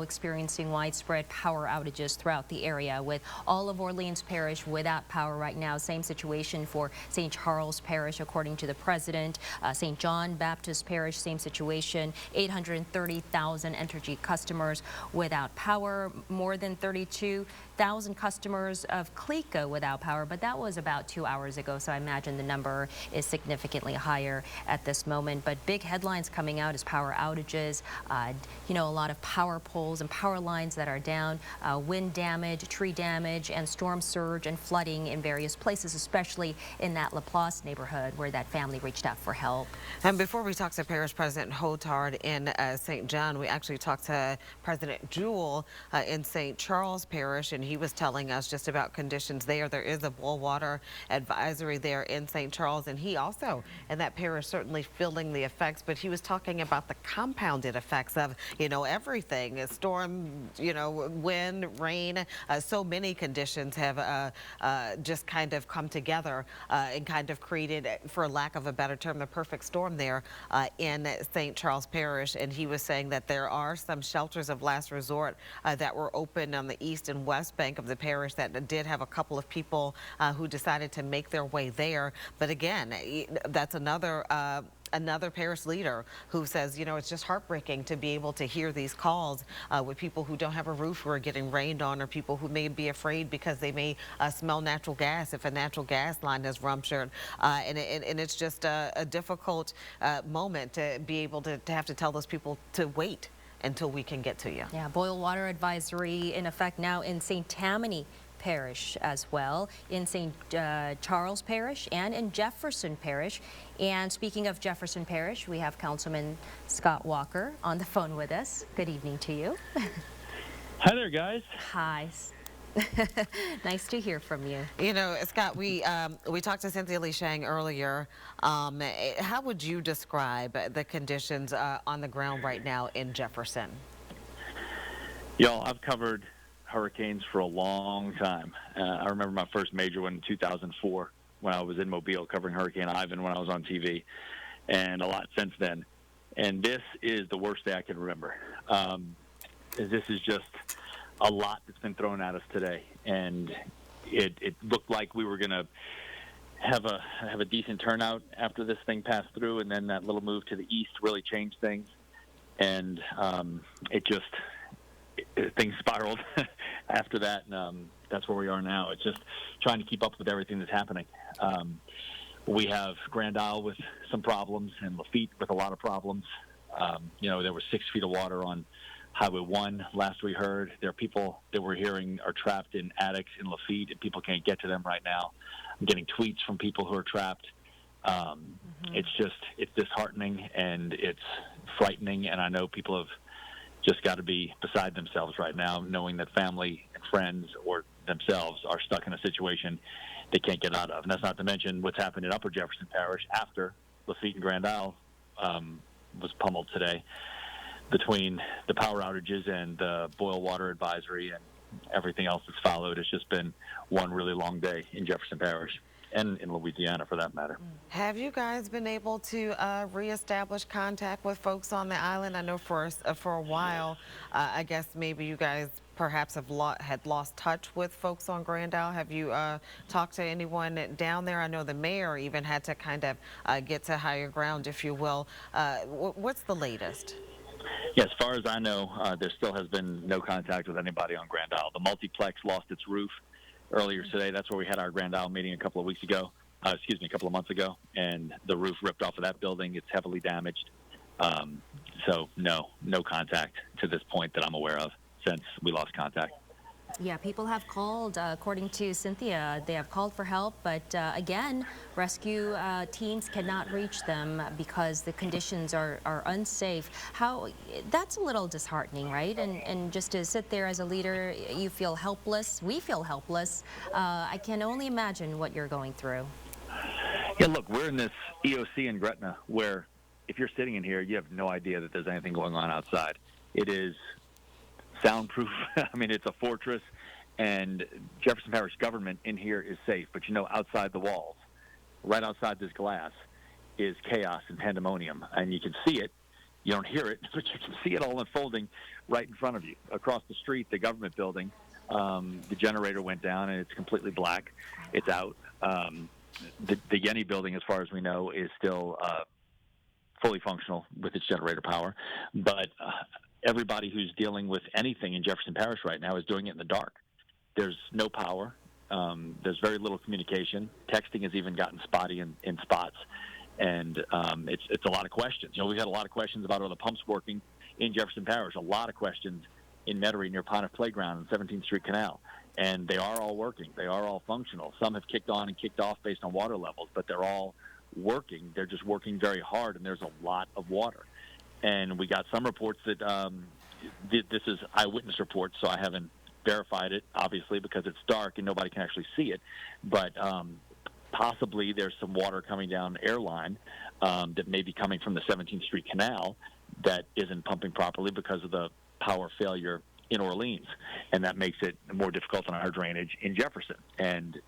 experiencing widespread power outages throughout the area, with all of Orleans Parish without power right now. Same situation for St. Charles Parish, according to the president. St. John Baptist Parish, same situation. 830,000 Entergy customers without power. More than 32,000 customers of Clico without power, but that was about 2 hours ago, so I imagine the number is significantly higher at this moment. But big headlines coming out is power outages. A lot of power poles and power lines that are down, wind damage, tree damage, and storm surge and flooding in various places, especially in that Laplace neighborhood where that family reached out for help. And before we talk to Parish President Hotard in St. John, we actually talked to President Jewell in St. Charles Parish, and he was telling us just about conditions there. There is a boil water advisory there in St. Charles, and he also in that parish certainly feeling the effects, but he was talking about the compounded effects of, everything. A storm, wind, rain, so many conditions have just kind of come together and kind of created, for lack of a better term, the perfect storm there in St. Charles Parish. And he was saying that there are some shelters of last resort that were open on the east and west bank of the parish that did have a couple of people who decided to make their way there. But again, that's another parish leader who says, it's just heartbreaking to be able to hear these calls with people who don't have a roof who are getting rained on, or people who may be afraid because they may smell natural gas if a natural gas line is ruptured. And it's just a difficult moment to be able to have to tell those people to wait until we can get to you. Yeah, boil water advisory in effect now in St. Tammany Parish as well, in St. Charles Parish and in Jefferson Parish. And speaking of Jefferson Parish, we have Councilman Scott Walker on the phone with us. Good evening to you. Hi there, guys. Hi. Nice to hear from you. Scott, we talked to Cynthia Lee Shang earlier. How would you describe the conditions on the ground right now in Jefferson? Y'all, I've covered hurricanes for a long time. I remember my first major one in 2004 when I was in Mobile covering Hurricane Ivan when I was on TV, and a lot since then. And this is the worst day I can remember. This is just a lot that's been thrown at us today, and it looked like we were going to have a decent turnout after this thing passed through, and then that little move to the east really changed things, and things spiraled after that, and that's where we are now. It's just trying to keep up with everything that's happening. We have Grand Isle with some problems and Lafitte with a lot of problems. There was 6 feet of water on Highway 1 last we heard. There are people that we're hearing are trapped in attics in Lafitte, and people can't get to them right now. I'm getting tweets from people who are trapped. It's disheartening and it's frightening, and I know people have just got to be beside themselves right now, knowing that family and friends or themselves are stuck in a situation they can't get out of. And that's not to mention what's happened in Upper Jefferson Parish after Lafitte and Grand Isle was pummeled today, between the power outages and the boil water advisory and everything else that's followed. It's just been one really long day in Jefferson Parish and in Louisiana, for that matter. Have you guys been able to reestablish contact with folks on the island? I know for a while, I guess maybe you guys perhaps had lost touch with folks on Grand Isle. Have you talked to anyone down there? I know the mayor even had to kind of get to higher ground, if you will. What's the latest? Yeah, as far as I know, there still has been no contact with anybody on Grand Isle. The multiplex lost its roof earlier today. That's where we had our Grand Isle meeting a couple of months ago, and the roof ripped off of that building. It's heavily damaged. So no contact to this point that I'm aware of since we lost contact. Yeah, people have called, according to Cynthia, they have called for help, but again, rescue teams cannot reach them because the conditions are unsafe. That's a little disheartening, right? And just to sit there as a leader, you feel helpless. We feel helpless. I can only imagine what you're going through. Yeah, look, we're in this EOC in Gretna where if you're sitting in here, you have no idea that there's anything going on outside. It is soundproof. I mean, it's a fortress, and Jefferson Parish government in here is safe. But outside the walls, right outside this glass, is chaos and pandemonium, and you can see it. You don't hear it, but you can see it all unfolding right in front of you. Across the street, the government building, the generator went down, and it's completely black. It's out. The Yenny building, as far as we know, is still fully functional with its generator power, but everybody who's dealing with anything in Jefferson Parish right now is doing it in the dark. There's no power. There's very little communication. Texting has even gotten spotty in spots. And it's a lot of questions. We've had a lot of questions about are the pumps working in Jefferson Parish, a lot of questions in Metairie near Pontiff Playground and 17th Street Canal. And they are all working. They are all functional. Some have kicked on and kicked off based on water levels, but they're all working. They're just working very hard, and there's a lot of water. And we got some reports that this is eyewitness reports, so I haven't verified it, obviously, because it's dark and nobody can actually see it. But possibly there's some water coming down the airline that may be coming from the 17th Street Canal that isn't pumping properly because of the power failure in Orleans. And that makes it more difficult on our drainage in Jefferson. And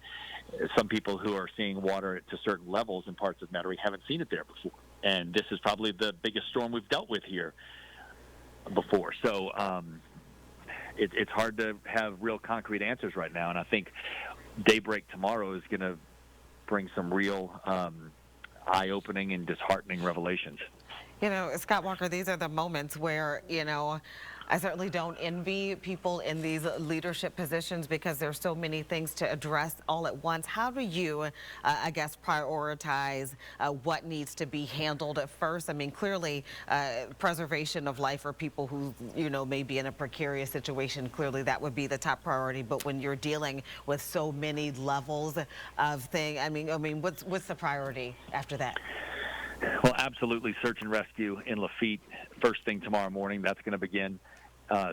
some people who are seeing water to certain levels in parts of Metairie haven't seen it there before. And this is probably the biggest storm we've dealt with here before. So it's hard to have real concrete answers right now. And I think daybreak tomorrow is going to bring some real eye-opening and disheartening revelations. Scott Walker, these are the moments where, I certainly don't envy people in these leadership positions because there's so many things to address all at once. How do you, I guess, prioritize what needs to be handled at first? I mean, clearly, preservation of life for people who, may be in a precarious situation, clearly that would be the top priority. But when you're dealing with so many levels of things, I mean, what's the priority after that? Well, absolutely, search and rescue in Lafitte first thing tomorrow morning. That's going to begin.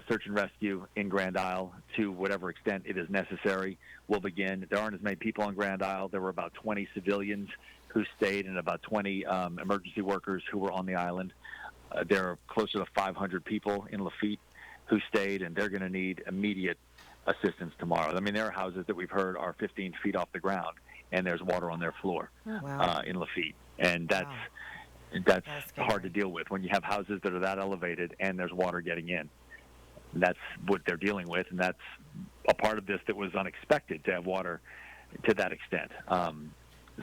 Search and rescue in Grand Isle to whatever extent it is necessary will begin. There aren't as many people on Grand Isle. There were about 20 civilians who stayed and about 20 emergency workers who were on the island. There are closer to 500 people in Lafitte who stayed, and they're going to need immediate assistance tomorrow. I mean, there are houses that we've heard are 15 feet off the ground, and there's water on their floor in Lafitte. And that's hard to deal with when you have houses that are that elevated and there's water getting in. And that's what they're dealing with, and that's a part of this that was unexpected to have water to that extent.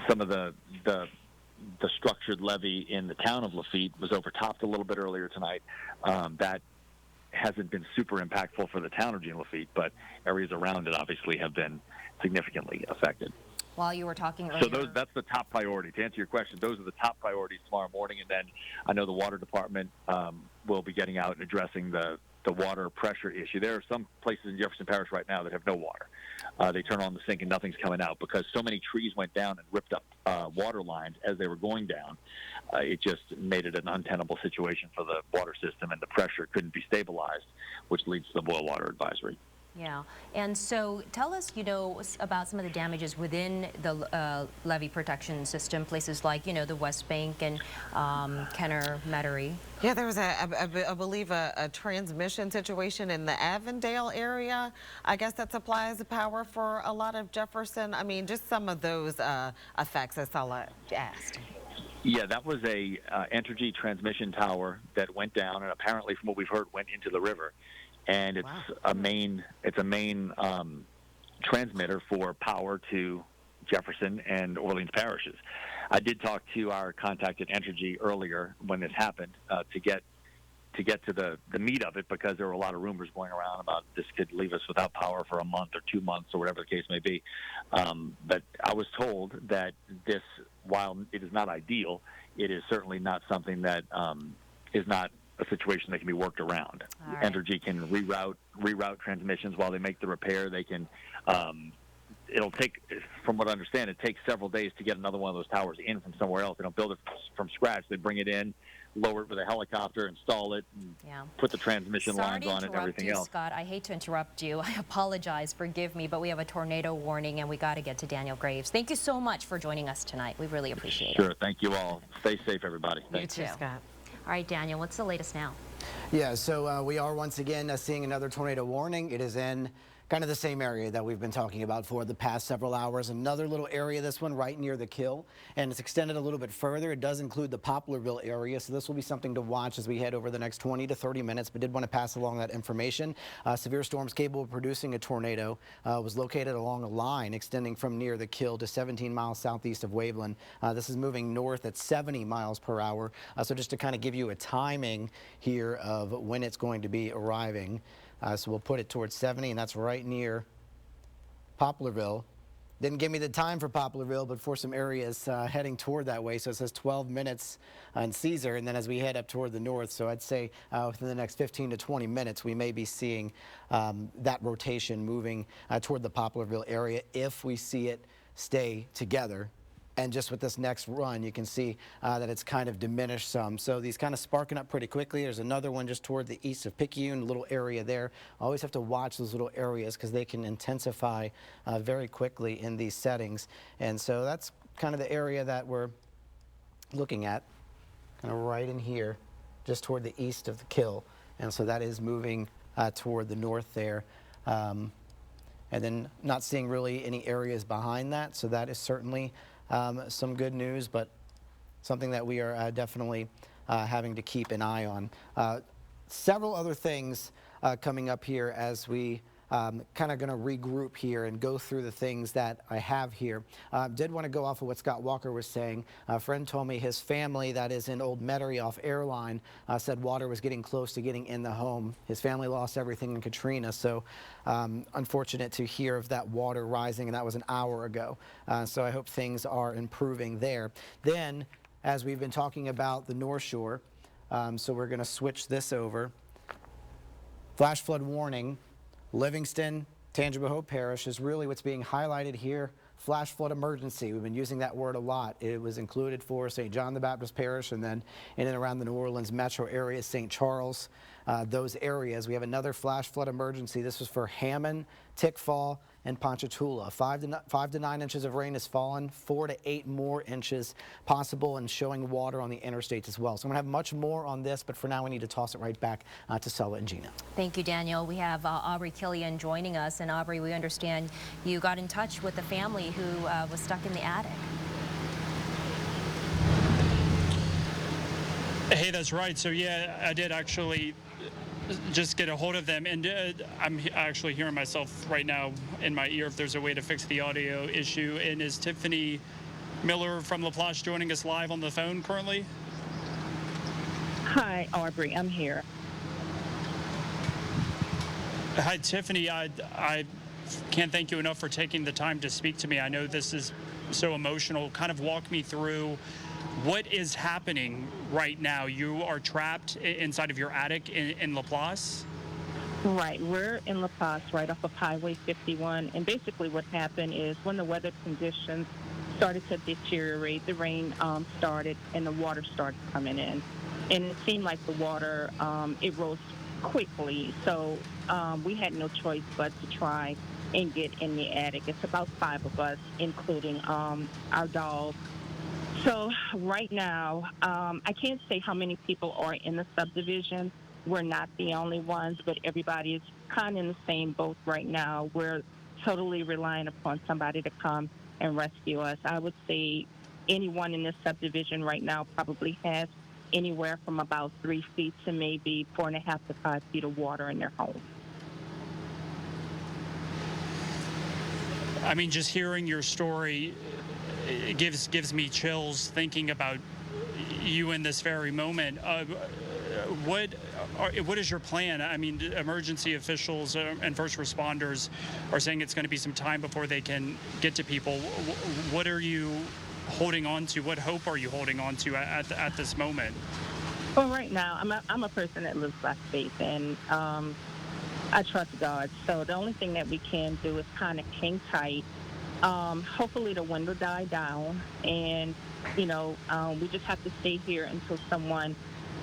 some of the structured levee in the town of Lafitte was overtopped a little bit earlier tonight. That hasn't been super impactful for the town of Lafitte, but areas around it obviously have been significantly affected. While you were talking earlier. So that's the top priority. To answer your question, those are the top priorities tomorrow morning, and then I know the water department will be getting out and addressing the water pressure issue. There are some places in Jefferson Parish right now that have no water. They turn on the sink and nothing's coming out because so many trees went down and ripped up water lines as they were going down. It just made it an untenable situation for the water system, and the pressure couldn't be stabilized, which leads to the boil water advisory. Yeah, and so tell us, about some of the damages within the levee protection system, places like, the West Bank and Kenner, Metairie. Yeah, there was, I believe, a transmission situation in the Avondale area. I guess that supplies the power for a lot of Jefferson. I mean, just some of those effects, that's all I asked. Yeah, that was a Entergy transmission tower that went down, and apparently, from what we've heard, went into the river. And it's a main transmitter for power to Jefferson and Orleans parishes. I did talk to our contact at Entergy earlier when this happened to get to the meat of it, because there were a lot of rumors going around about this could leave us without power for a month or 2 months or whatever the case may be. But I was told that this, while it is not ideal, it is certainly not something that is not a situation that can be worked around. Right. Entergy can reroute transmissions while they make the repair. They can, it'll take, from what I understand, it takes several days to get another one of those towers in from somewhere else. They don't build it from scratch. They bring it in, lower it with a helicopter, install it, and put the transmission lines on it and everything else. Scott, I hate to interrupt you. I apologize. Forgive me, but we have a tornado warning, and we got to get to Daniel Graves. Thank you so much for joining us tonight. We really appreciate it. Sure. Thank you all. Stay safe, everybody. Thank you too, Scott. All right, Daniel, what's the latest now? Yeah, so we are once again seeing another tornado warning. It is in kind of the same area that we've been talking about for the past several hours. Another little area, this one right near the Kill, and it's extended a little bit further. It does include the Poplarville area, so this will be something to watch as we head over the next 20 to 30 minutes, but did want to pass along that information. Severe storms capable of producing a tornado was located along a line extending from near the Kill to 17 miles southeast of Waveland. This is moving north at 70 miles per hour. So just to kind of give you a timing here of when it's going to be arriving. So we'll put it towards 70, and that's right near Poplarville. Didn't give me the time for Poplarville, but for some areas heading toward that way. So it says 12 minutes on Caesar, and then as we head up toward the north, so I'd say within the next 15 to 20 minutes, we may be seeing that rotation moving toward the Poplarville area if we see it stay together. And just with this next run, you can see that it's kind of diminished some. So these kind of sparking up pretty quickly. There's another one just toward the east of Picayune, a little area there. Always have to watch those little areas because they can intensify very quickly in these settings. And so that's kind of the area that we're looking at, kind of right in here, just toward the east of the Kill. And so that is moving toward the north there. And then not seeing really any areas behind that. So that is certainly some good news, but something that we are definitely having to keep an eye on. Several other things coming up here as we kind of going to regroup here and go through the things that I have here. Did want to go off of what Scott Walker was saying. A friend told me his family that is in Old Metairie off Airline said water was getting close to getting in the home. His family lost everything in Katrina, so unfortunate to hear of that water rising, and that was an hour ago. So I hope things are improving there. Then, as we've been talking about the North Shore, so we're going to switch this over. Flash flood warning. Livingston, Tangipahoa Hope Parish is really what's being highlighted here. Flash flood emergency. We've been using that word a lot. It was included for St. John the Baptist Parish, and then in and around the New Orleans metro area, St. Charles, those areas. We have another flash flood emergency. This was for Hammond, Tickfall, and Ponchatoula. 5 to 9 inches of rain has fallen, 4 to 8 more inches possible, and showing water on the interstates as well. So I'm going to have much more on this, but for now we need to toss it right back to Sella and Gina. Thank you, Daniel. We have Aubrey Killian joining us, and Aubrey, we understand you got in touch with the family who was stuck in the attic. Hey, that's right. So yeah, I did actually just get a hold of them, and I'm actually hearing myself right now in my ear if there's a way to fix the audio issue. And as Tiffany Miller from LaPlace joining us live on the phone currently. Hi, Aubrey. I'm here. Hi, Tiffany. I can't thank you enough for taking the time to speak to me. I know this is so emotional. Kind of walk me through what is happening right now. You are trapped inside of your attic in LaPlace? Right. We're in La Paz, right off of Highway 51. And basically what happened is when the weather conditions started to deteriorate, the rain started and the water started coming in. And it seemed like the water, it rose quickly. So we had no choice but to try and get in the attic. It's about 5 of us, including our dog. So right now, I can't say how many people are in the subdivision. We're not the only ones, but everybody is kind of in the same boat right now. We're totally relying upon somebody to come and rescue us. I would say anyone in this subdivision right now probably has anywhere from about 3 feet to maybe 4.5 to 5 feet of water in their home. I mean, just hearing your story, it gives me chills thinking about you in this very moment. What is your plan? I mean, emergency officials and first responders are saying it's going to be some time before they can get to people. What are you holding on to? What hope are you holding on to at this moment? Well, right now, I'm a person that lives by faith, and I trust God. So the only thing that we can do is kind of hang tight. Hopefully the wind will die down, and we just have to stay here until someone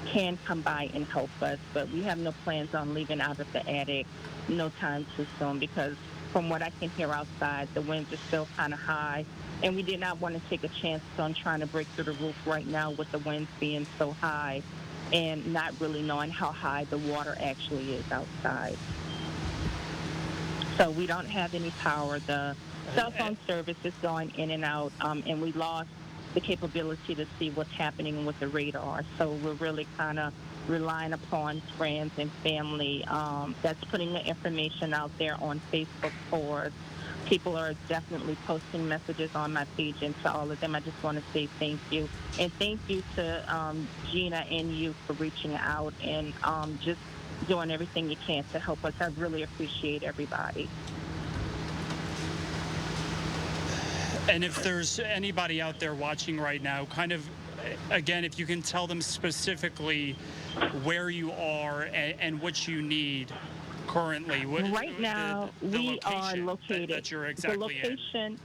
can come by and help us. But we have no plans on leaving out of the attic no time too soon, because from what I can hear outside, the winds are still kind of high, and we did not want to take a chance on trying to break through the roof right now with the winds being so high and not really knowing how high the water actually is outside. So we don't have any power. The cell phone service is going in and out, and we lost the capability to see what's happening with the radar. So we're really kind of relying upon friends and family that's putting the information out there on Facebook for us. People are definitely posting messages on my page, and to all of them, I just want to say thank you. And thank you to Gina and you for reaching out and just doing everything you can to help us. I really appreciate everybody. And if there's anybody out there watching right now, kind of, again, if you can tell them specifically where you are and what you need currently. Right now, we are located. That you're exactly the location,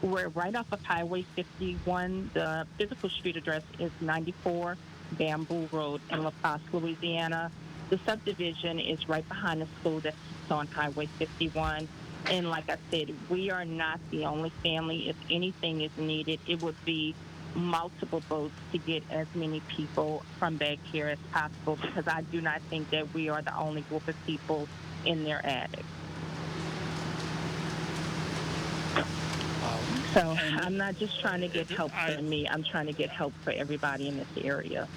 we're right off of Highway 51. The physical street address is 94 Bamboo Road in La Paz, Louisiana. The subdivision is right behind the school that's on Highway 51. And like I said, we are not the only family. If anything is needed, it would be multiple boats to get as many people from back here as possible, because I do not think that we are the only group of people in their attic. So I'm not just trying to get help for me. I'm trying to get help for everybody in this area.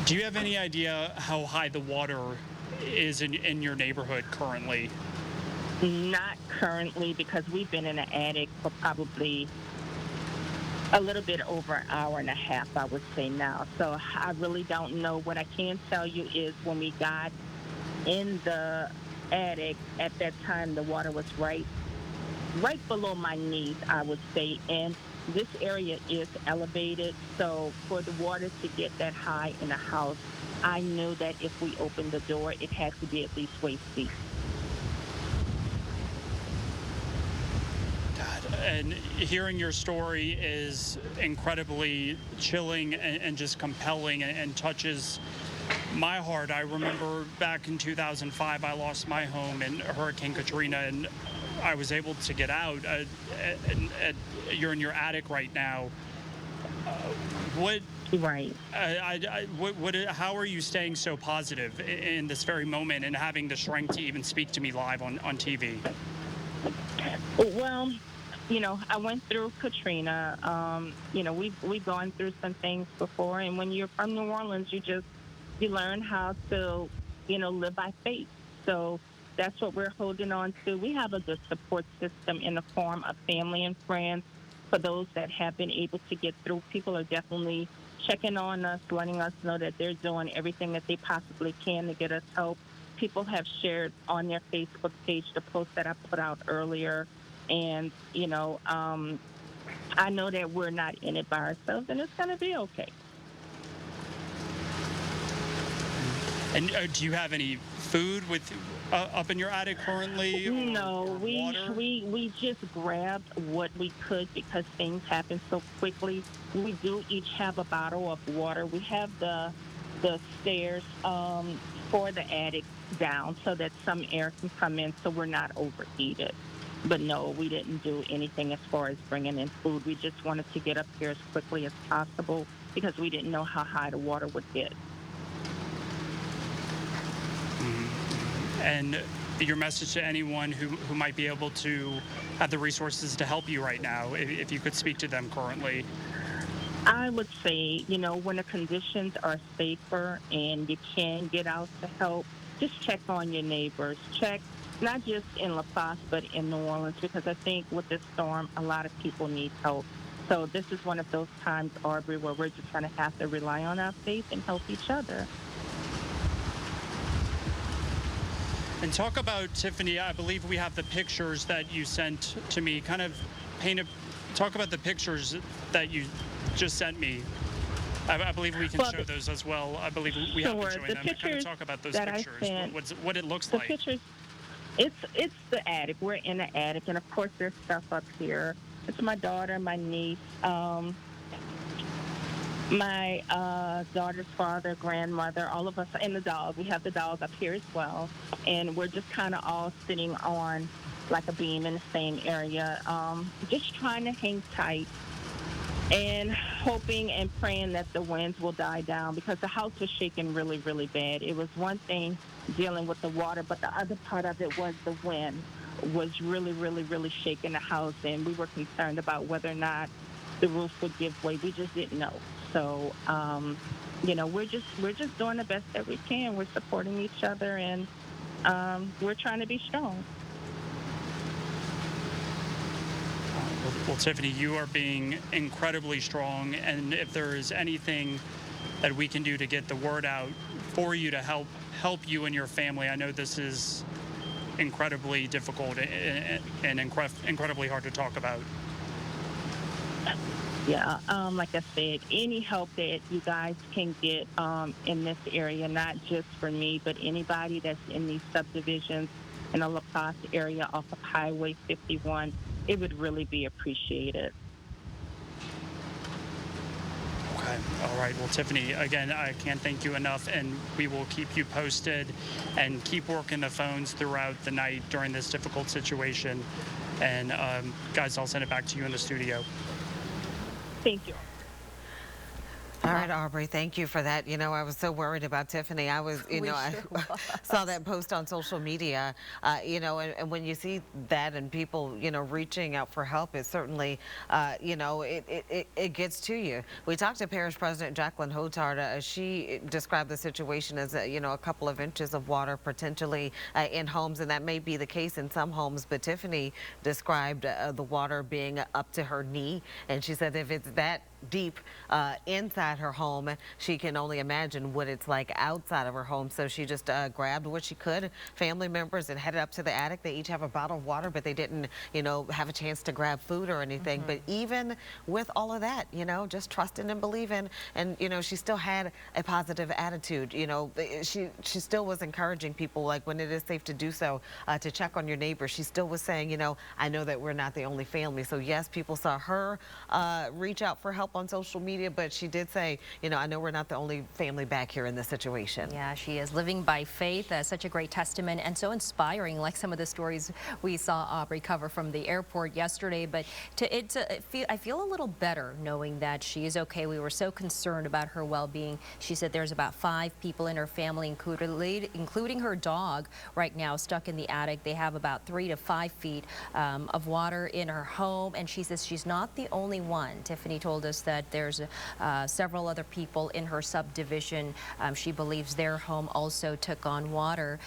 Do you have any idea how high the water is in your neighborhood currently? Not currently, because we've been in the attic for probably a little bit over an hour and a half, I would say now. So I really don't know. What I can tell you is when we got in the attic, at that time the water was right below my knees, I would say. And this area is elevated, so for the water to get that high in the house, I knew that if we opened the door, it had to be at least waist deep. And hearing your story is incredibly chilling and just compelling and touches my heart. I remember back in 2005, I lost my home in Hurricane Katrina, and I was able to get out. You're in your attic right now. What? Right. How are you staying so positive in this very moment and having the strength to even speak to me live on TV? Well, I went through Katrina. We've gone through some things before, and when you're from New Orleans, you learn how to, live by faith. So that's what we're holding on to. We have a good support system in the form of family and friends. For those that have been able to get through, people are definitely checking on us, letting us know that they're doing everything that they possibly can to get us help. People have shared on their Facebook page the post that I put out earlier. And, I know that we're not in it by ourselves, and it's going to be okay. And do you have any food with up in your attic currently? No, water? we just grabbed what we could because things happen so quickly. We do each have a bottle of water. We have the stairs for the attic down so that some air can come in, so we're not overheated. But no, we didn't do anything as far as bringing in food. We just wanted to get up here as quickly as possible because we didn't know how high the water would get. And your message to anyone who might be able to have the resources to help you right now, if you could speak to them currently. I would say, when the conditions are safer and you can get out to help, just check on your neighbors. Check not just in La Paz, but in New Orleans, because I think with this storm, a lot of people need help. So this is one of those times, Aubrey, where we're just going to have to rely on our faith and help each other. And talk about, Tiffany, I believe we have the pictures that you sent to me. Kind of talk about the pictures that you just sent me. I believe we can show those as well. I believe we have been showing them. Kind of talk about those pictures, what it looks like. Pictures, it's the attic. We're in the attic, and of course there's stuff up here. It's my daughter, my niece, my daughter's father, grandmother, all of us, and the dog. We have the dog up here as well, and we're just kind of all sitting on like a beam in the same area, just trying to hang tight and hoping and praying that the winds will die down because the house was shaking really, really bad. It was one thing dealing with the water, but the other part of it was the wind was really, really, really shaking the house, and we were concerned about whether or not the roof would give way. We just didn't know. So, we're just doing the best that we can. We're supporting each other, and we're trying to be strong. Well, Tiffany, you are being incredibly strong, and if there is anything that we can do to get the word out for you to help you and your family, I know this is incredibly difficult and incredibly hard to talk about. Yeah, like I said, any help that you guys can get in this area, not just for me, but anybody that's in these subdivisions in the La Paz area off of Highway 51, it would really be appreciated. Okay. All right. Well, Tiffany, again, I can't thank you enough, and we will keep you posted and keep working the phones throughout the night during this difficult situation. And guys, I'll send it back to you in the studio. Thank you. All right, Aubrey, thank you for that. I was so worried about Tiffany. I was, I saw that post on social media, and when you see that and people, reaching out for help, it certainly, it gets to you. We talked to Parish President Jacqueline Hotard. She described the situation as, a couple of inches of water potentially in homes, and that may be the case in some homes, but Tiffany described the water being up to her knee, and she said if it's that deep inside her home, she can only imagine what it's like outside of her home. So she just grabbed what she could, family members, and headed up to the attic. They each have a bottle of water, but they didn't, have a chance to grab food or anything. But even with all of that, just trusting and believing, and she still had a positive attitude. She still was encouraging people, like when it is safe to do so, to check on your neighbors. She still was saying, I know that we're not the only family. So yes, people saw her reach out for help on social media, but she did say, I know we're not the only family back here in this situation. Yeah, she is living by faith. Such a great testament and so inspiring, like some of the stories we saw Aubrey cover from the airport yesterday. But I feel a little better knowing that she is okay. We were so concerned about her well-being. She said there's about 5 people in her family, including her dog, right now stuck in the attic. They have about 3 to 5 feet of water in her home, and she says she's not the only one. Tiffany told us us that there's several other people in her subdivision. She believes their home also took on water.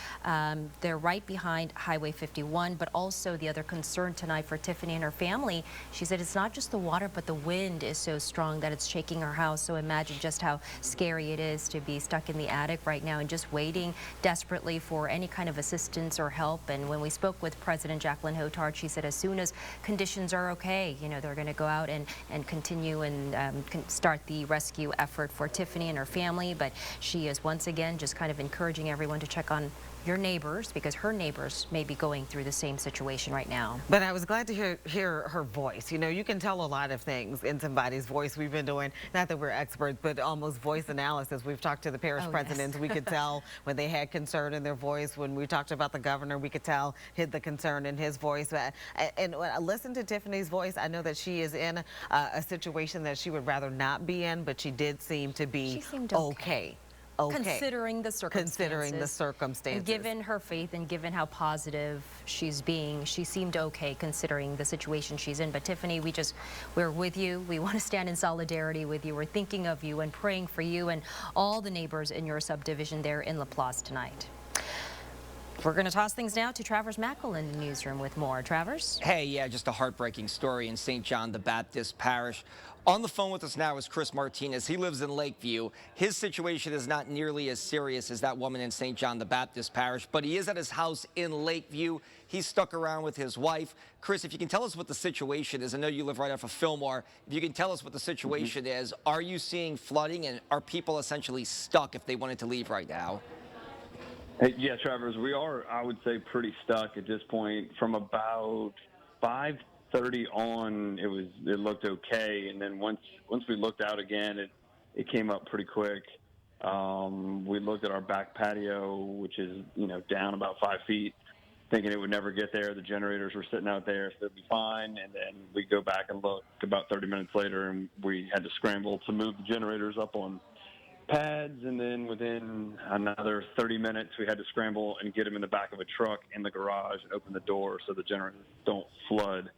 They're right behind Highway 51, but also the other concern tonight for Tiffany and her family, she said it's not just the water, but the wind is so strong that it's shaking her house. So imagine just how scary it is to be stuck in the attic right now and just waiting desperately for any kind of assistance or help. And when we spoke with President Jacqueline Hotard, she said as soon as conditions are okay, you know, they're going to go out and continue and start the rescue effort for Tiffany and her family. But she is once again just kind of encouraging everyone to check on your neighbors, because her neighbors may be going through the same situation right now. But I was glad to hear her voice. You know, you can tell a lot of things in somebody's voice. We've been doing, not that we're experts, but almost voice analysis. We've talked to the parish presidents. Yes. We could tell when they had concern in their voice. When we talked about the governor, we could tell the concern in his voice. And when I listened to Tiffany's voice, I know that she is in a situation that she would rather not be in, but she did seem to be okay. Considering the circumstances. And given her faith and given how positive she's being, she seemed okay considering the situation she's in. But Tiffany, we're with you. We want to stand in solidarity with you. We're thinking of you and praying for you and all the neighbors in your subdivision there in Laplace tonight. We're going to toss things now to Travers Mackel in the newsroom with more. Travers? Hey, yeah, just a heartbreaking story in St. John the Baptist Parish. On the phone with us now is Chris Martinez. He lives in Lakeview. His situation is not nearly as serious as that woman in St. John the Baptist Parish, but he is at his house in Lakeview. He's stuck around with his wife. Chris, if you can tell us what the situation is. I know you live right off of Fillmore. If you can tell us what the situation is. Are you seeing flooding, and are people essentially stuck if they wanted to leave right now? Hey, yeah, Travers, we are, I would say, pretty stuck at this point. From about 5:30 on, it looked okay, and then once we looked out again, it came up pretty quick. We looked at our back patio, which is down about 5 feet, thinking it would never get there. The generators were sitting out there, so it'd be fine. And then we go back and look about 30 minutes later, and we had to scramble to move the generators up on pads, and then within another 30 minutes we had to scramble and get them in the back of a truck in the garage and open the door so the generators don't flood.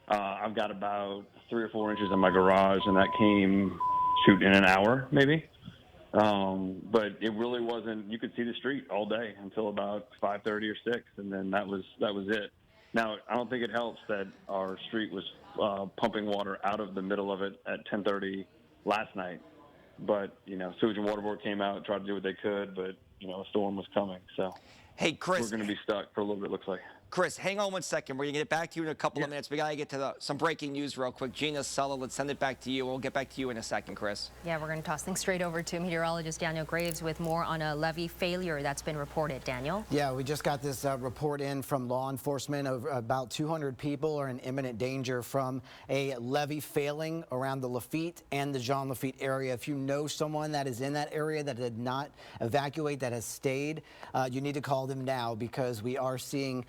I've got about 3 or 4 inches in my garage, and that came in an hour maybe. But it really wasn't. You could see the street all day until about 5:30 or 6, and then that was it. Now, I don't think it helps that our street was pumping water out of the middle of it at 10:30 last night. But, Sewage and Water Board came out and tried to do what they could, but, a storm was coming. So, hey, Chris, we're going to be stuck for a little bit, it looks like. Chris, hang on one second. We're going to get back to you in a couple of minutes. We got to get to some breaking news real quick. Gina, Sulla, let's send it back to you. We'll get back to you in a second, Chris. Yeah, we're going to toss things straight over to meteorologist Daniel Graves with more on a levee failure that's been reported. Daniel? Yeah, we just got this report in from law enforcement of about 200 people are in imminent danger from a levee failing around the Lafitte and the Jean Lafitte area. If you know someone that is in that area that did not evacuate, that has stayed, you need to call them now, because we are seeing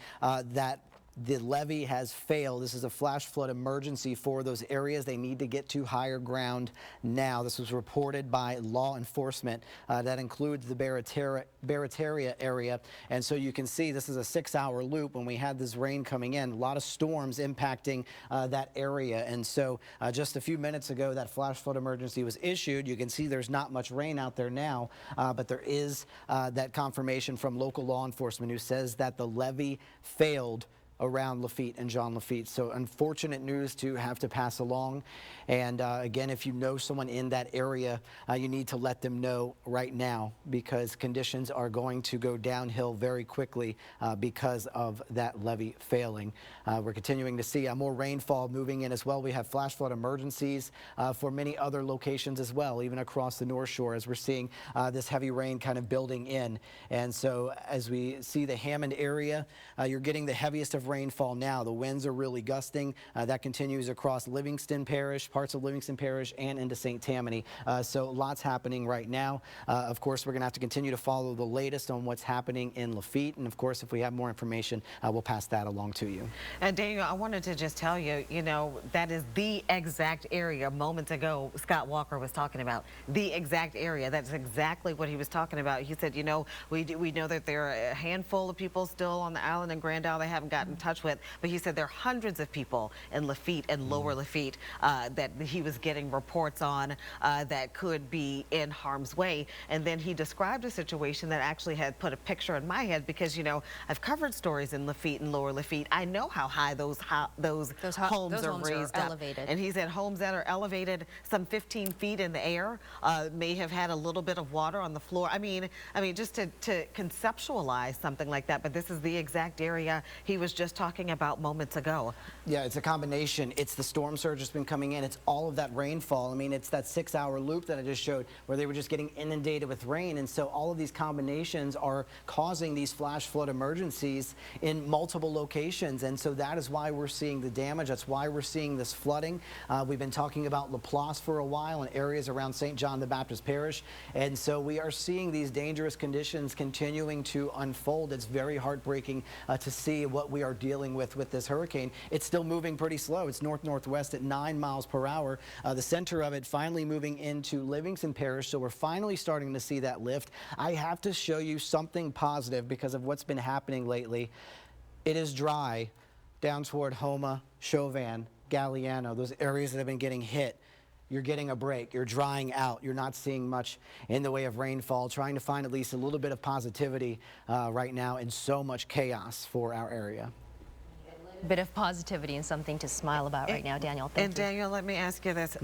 that the levee has failed. This is a flash flood emergency for those areas. They need to get to higher ground now. This was reported by law enforcement. That includes the Barataria area. And so you can see this is a 6-hour loop when we had this rain coming in. A lot of storms impacting that area. And so just a few minutes ago, that flash flood emergency was issued. You can see there's not much rain out there now, but there is that confirmation from local law enforcement who says that the levee failed around Lafitte and Jean Lafitte. So unfortunate news to have to pass along. And again, if you know someone in that area, you need to let them know right now, because conditions are going to go downhill very quickly because of that levee failing. We're continuing to see more rainfall moving in as well. We have flash flood emergencies for many other locations as well, even across the North Shore, as we're seeing this heavy rain kind of building in. And so as we see the Hammond area, you're getting the heaviest of rainfall now. The winds are really gusting. That continues across Livingston Parish, parts of Livingston Parish, and into St. Tammany. So lots happening right now. Of course, we're going to have to continue to follow the latest on what's happening in Lafitte. And of course, if we have more information, we'll pass that along to you. And Daniel, I wanted to just tell you, that is the exact area moments ago Scott Walker was talking about. The exact area. That's exactly what he was talking about. He said, we know that there are a handful of people still on the island in Grand Isle. They haven't gotten touch with, but he said there are hundreds of people in Lafitte and Lower Lafitte that he was getting reports on that could be in harm's way. And then he described a situation that actually had put a picture in my head because, you know, I've covered stories in Lafitte and Lower Lafitte. I know how high those homes are raised up. Elevated. And he said homes that are elevated some 15 feet in the air may have had a little bit of water on the floor. I mean, just to conceptualize something like that, but this is the exact area he was just talking about moments ago. Yeah, it's a combination. It's the storm surge that's been coming in. It's all of that rainfall. I mean, it's that 6-hour loop that I just showed where they were just getting inundated with rain. And so all of these combinations are causing these flash flood emergencies in multiple locations. And so that is why we're seeing the damage. That's why we're seeing this flooding. We've been talking about Laplace for a while and areas around St. John the Baptist Parish. And so we are seeing these dangerous conditions continuing to unfold. It's very heartbreaking to see what we are dealing with this hurricane. It's still moving pretty slow. It's north-northwest at 9 miles per hour. The center of it finally moving into Livingston Parish. So we're finally starting to see that lift. I have to show you something positive because of what's been happening lately. It is dry down toward Houma, Chauvin, Galliano, those areas that have been getting hit. You're getting a break. You're drying out. You're not seeing much in the way of rainfall, trying to find at least a little bit of positivity right now and so much chaos for our area. Bit of positivity and something to smile about right now, Daniel. Thank you. Daniel, let me ask you this.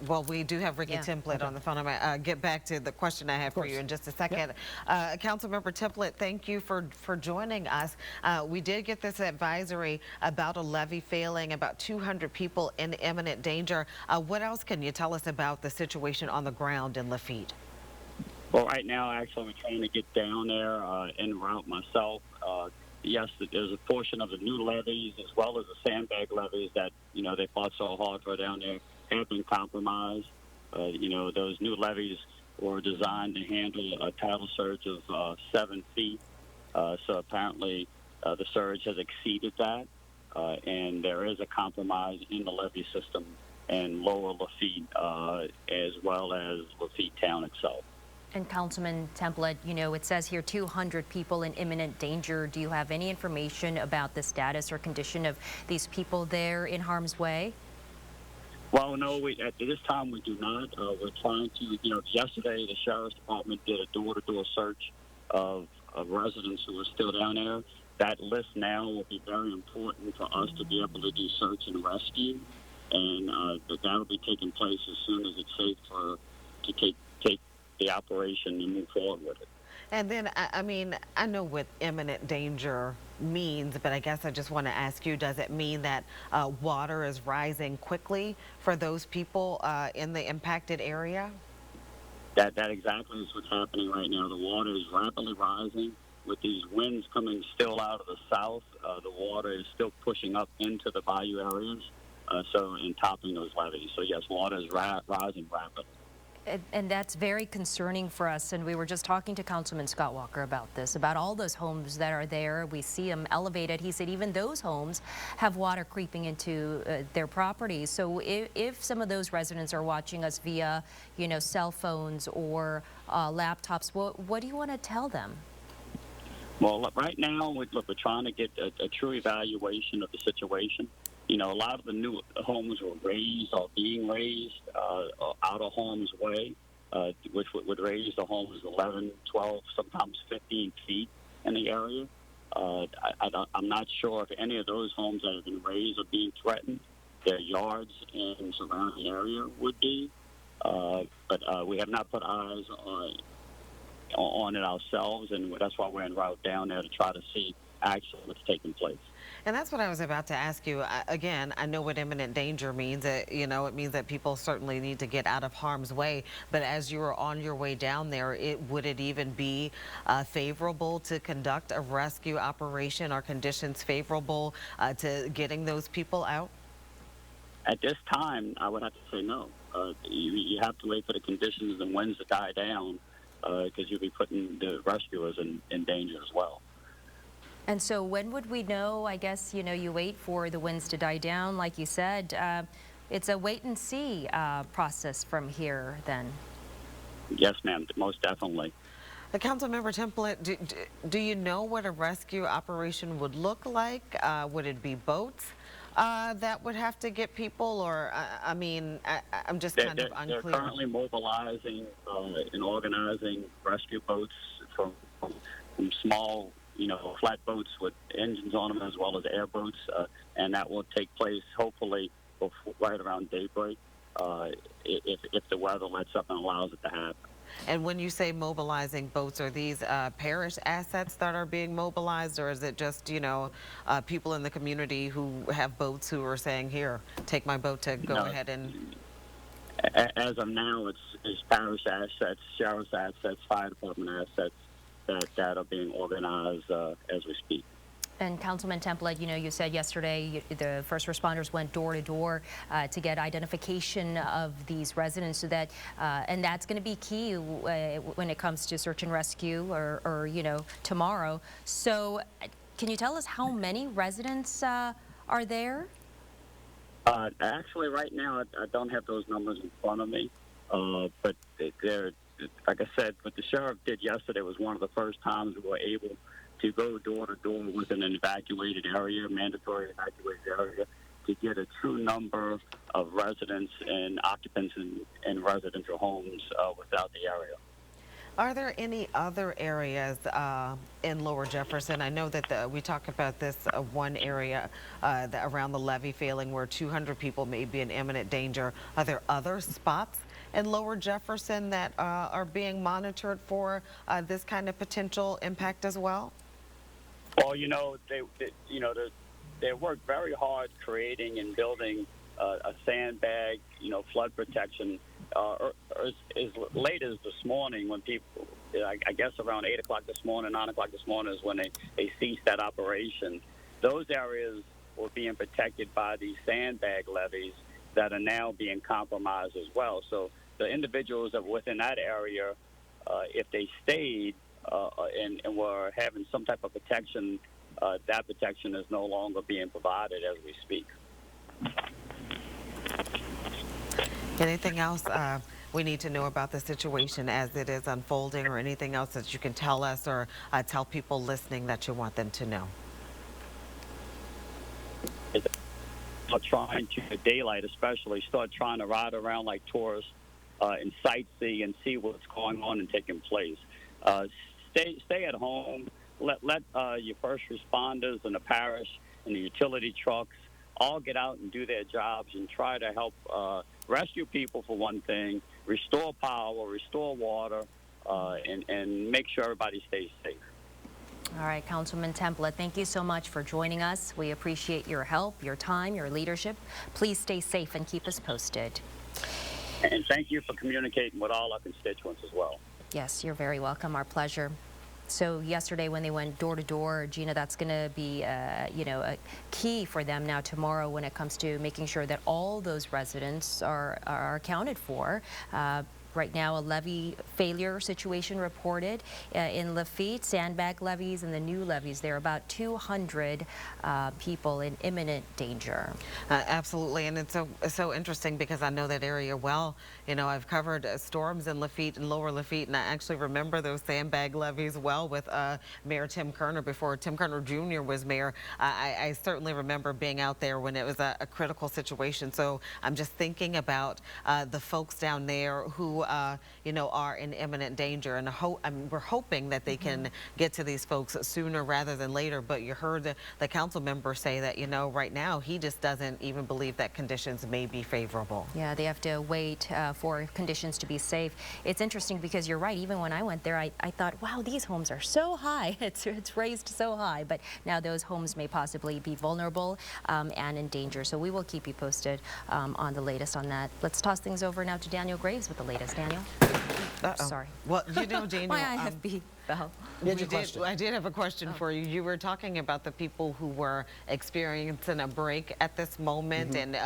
Well, we do have Ricky Template on the phone. I'm going to get back to the question I have for you in just a second. Councilmember Template, thank you for joining us. We did get this advisory about a levee failing, about 200 people in imminent danger. What else can you tell us about the situation on the ground in Lafitte? Well, right now, actually, we're trying to get down there en route myself. Yes, there's a portion of the new levees as well as the sandbag levees that, you know, they fought so hard for down there have been compromised. You know, those new levees were designed to handle a tidal surge of 7 feet. So apparently the surge has exceeded that, and there is a compromise in the levee system in Lower Lafitte as well as Lafitte town itself. And Councilman Template, you know, it says here 200 people in imminent danger. Do you have any information about the status or condition of these people there in harm's way? Well, no, at this time we do not. We're trying to, you know, yesterday the Sheriff's Department did a door-to-door search of residents who are still down there. That list now will be very important for us to be able to do search and rescue, and that will be taking place as soon as it's safe to take the operation and move forward with it. And then, I mean, I know what imminent danger means, but I guess I just want to ask you, does it mean that water is rising quickly for those people in the impacted area? That exactly is what's happening right now. The water is rapidly rising. With these winds coming still out of the south, the water is still pushing up into the bayou areas, and topping those levees. So yes, water is rising rapidly. And that's very concerning for us. And we were just talking to Councilman Scott Walker about this, about all those homes that are there. We see them elevated. He said even those homes have water creeping into their properties. So if some of those residents are watching us via, you know, cell phones or laptops, what do you want to tell them? Well, right now, we're trying to get a true evaluation of the situation. You know, a lot of the new homes were raised or being raised out of harm's way, which would raise the homes 11, 12, sometimes 15 feet in the area. I'm not sure if any of those homes that have been raised are being threatened. Their yards and surrounding area would be, but we have not put eyes on it ourselves, and that's why we're en route down there to try to see actually what's taking place. And that's what I was about to ask you. Again, I know what imminent danger means. You know, it means that people certainly need to get out of harm's way. But as you were on your way down there, would it even be favorable to conduct a rescue operation? Are conditions favorable to getting those people out? At this time, I would have to say no. You have to wait for the conditions and winds to die down because you'll be putting the rescuers in danger as well. And so when would we know? I guess, you know, you wait for the winds to die down. Like you said, it's a wait and see process from here then. Yes, ma'am, most definitely. Councilmember Template, do you know what a rescue operation would look like? Would it be boats that would have to get people, or I mean, I'm just kind of unclear. They're currently mobilizing and organizing rescue boats from small, flat boats with engines on them, as well as airboats, and that will take place hopefully right around daybreak if the weather lets up and allows it to happen. And when you say mobilizing boats, are these parish assets that are being mobilized, or is it just, people in the community who have boats who are saying, here, take my boat to go ahead and... As of now, it's parish assets, sheriff's assets, fire department assets that are being organized as we speak. And Councilman Template, you said yesterday the first responders went door to door to get identification of these residents, so that and that's going to be key when it comes to search and rescue or tomorrow. So can you tell us how many residents are there? Actually, right now I don't have those numbers in front of me, but they're, like I said, what the sheriff did yesterday was one of the first times we were able to go door to door within an evacuated area, mandatory evacuated area, to get a true number of residents and occupants in residential homes without the area. Are there any other areas in Lower Jefferson? I know that we talked about this one area around the levee failing where 200 people may be in imminent danger. Are there other spots in Lower Jefferson that are being monitored for this kind of potential impact as well? Well, they worked very hard creating and building a sandbag, flood protection. As late as this morning, when people, I guess around 8 o'clock this morning, 9 o'clock this morning is when they ceased that operation. Those areas were being protected by these sandbag levees that are now being compromised as well. So the individuals that were within that area, if they stayed and were having some type of protection, that protection is no longer being provided as we speak. Anything else we need to know about the situation as it is unfolding, or anything else that you can tell us or tell people listening that you want them to know? Trying to, daylight especially, start trying to ride around like tourists and sightsee and see what's going on and taking place. Stay at home. Let your first responders and the parish and the utility trucks all get out and do their jobs and try to help rescue people, for one thing, restore power, restore water, and make sure everybody stays safe. All right, Councilman Template, thank you so much for joining us. We appreciate your help, your time, your leadership. Please stay safe and keep us posted. And thank you for communicating with all our constituents as well. Yes, you're very welcome. Our pleasure. So yesterday when they went door to door, Gina, that's going to be, a key for them now tomorrow when it comes to making sure that all those residents are accounted for. Right now, a levee failure situation reported in Lafitte, sandbag levees and the new levees. There are about 200 people in imminent danger. Absolutely, and it's so interesting because I know that area well. I've covered storms in Lafitte and Lower Lafitte, and I actually remember those sandbag levees well with Mayor Tim Kerner before Tim Kerner Jr. was mayor. I certainly remember being out there when it was a critical situation. So I'm just thinking about the folks down there who are in imminent danger, and we're hoping that they can get to these folks sooner rather than later. But you heard the council member say that, right now he just doesn't even believe that conditions may be favorable. Yeah, they have to wait for conditions to be safe. It's interesting because you're right. Even when I went there, I thought, wow, these homes are so high. It's raised so high, but now those homes may possibly be vulnerable and in danger. So we will keep you posted on the latest on that. Let's toss things over now to Daniel Graves with the latest. Daniel? Sorry. Well, Daniel, my IFB. Val? I did have a question for you. You were talking about the people who were experiencing a break at this moment and,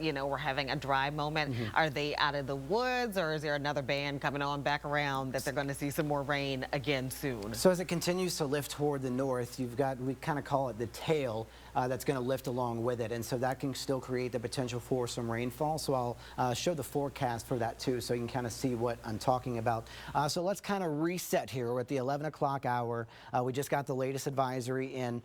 you know, we're having a dry moment. Are they out of the woods, or is there another band coming on back around that they're going to see some more rain again soon? So as it continues to lift toward the north, you've got, we kind of call it the tail, that's going to lift along with it. And so that can still create the potential for some rainfall. So I'll show the forecast for that too, so you can kind of see what I'm talking about. So let's kind of reset here. We're at the 11 o'clock hour. We just got the latest advisory in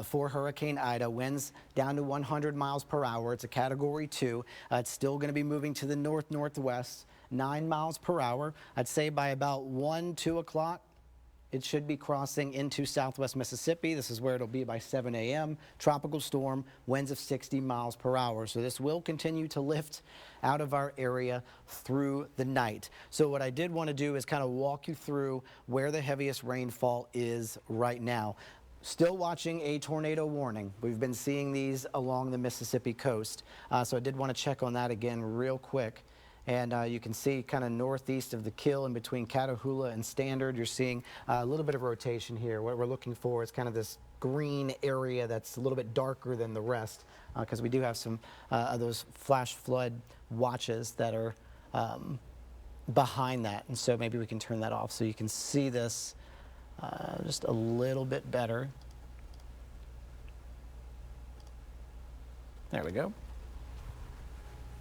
for Hurricane Ida. Winds down to 100 miles per hour. It's a Category 2. It's still going to be moving to the north-northwest, 9 miles per hour. I'd say by about 1, 2 o'clock, it should be crossing into southwest Mississippi. This is where it'll be by 7 a.m. Tropical storm, winds of 60 miles per hour. So this will continue to lift out of our area through the night. So what I did want to do is kind of walk you through where the heaviest rainfall is right now. Still watching a tornado warning. We've been seeing these along the Mississippi coast. So I did want to check on that again real quick. And you can see kind of northeast of the Kill in between Catahoula and Standard, you're seeing a little bit of rotation here. What we're looking for is kind of this green area that's a little bit darker than the rest, because we do have some of those flash flood watches that are behind that. And so maybe we can turn that off so you can see this just a little bit better. There we go.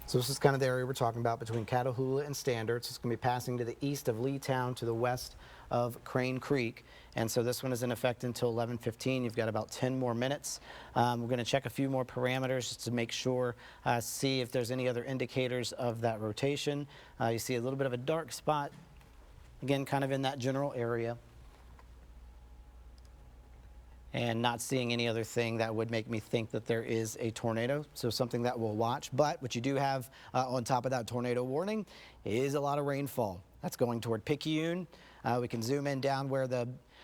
So this is kind of the area we're talking about between Catahoula and Standard. So it's going to be passing to the east of Leetown to the west of Crane Creek. And so this one is in effect until 11:15. You've got about 10 more minutes. We're going to check a few more parameters just to make sure, see if there's any other indicators of that rotation. You see a little bit of a dark spot, again, kind of in that general area. And not seeing any other thing that would make me think that there is a tornado. So something that we'll watch. But what you do have on top of that tornado warning is a lot of rainfall. That's going toward Picayune. We can zoom in down where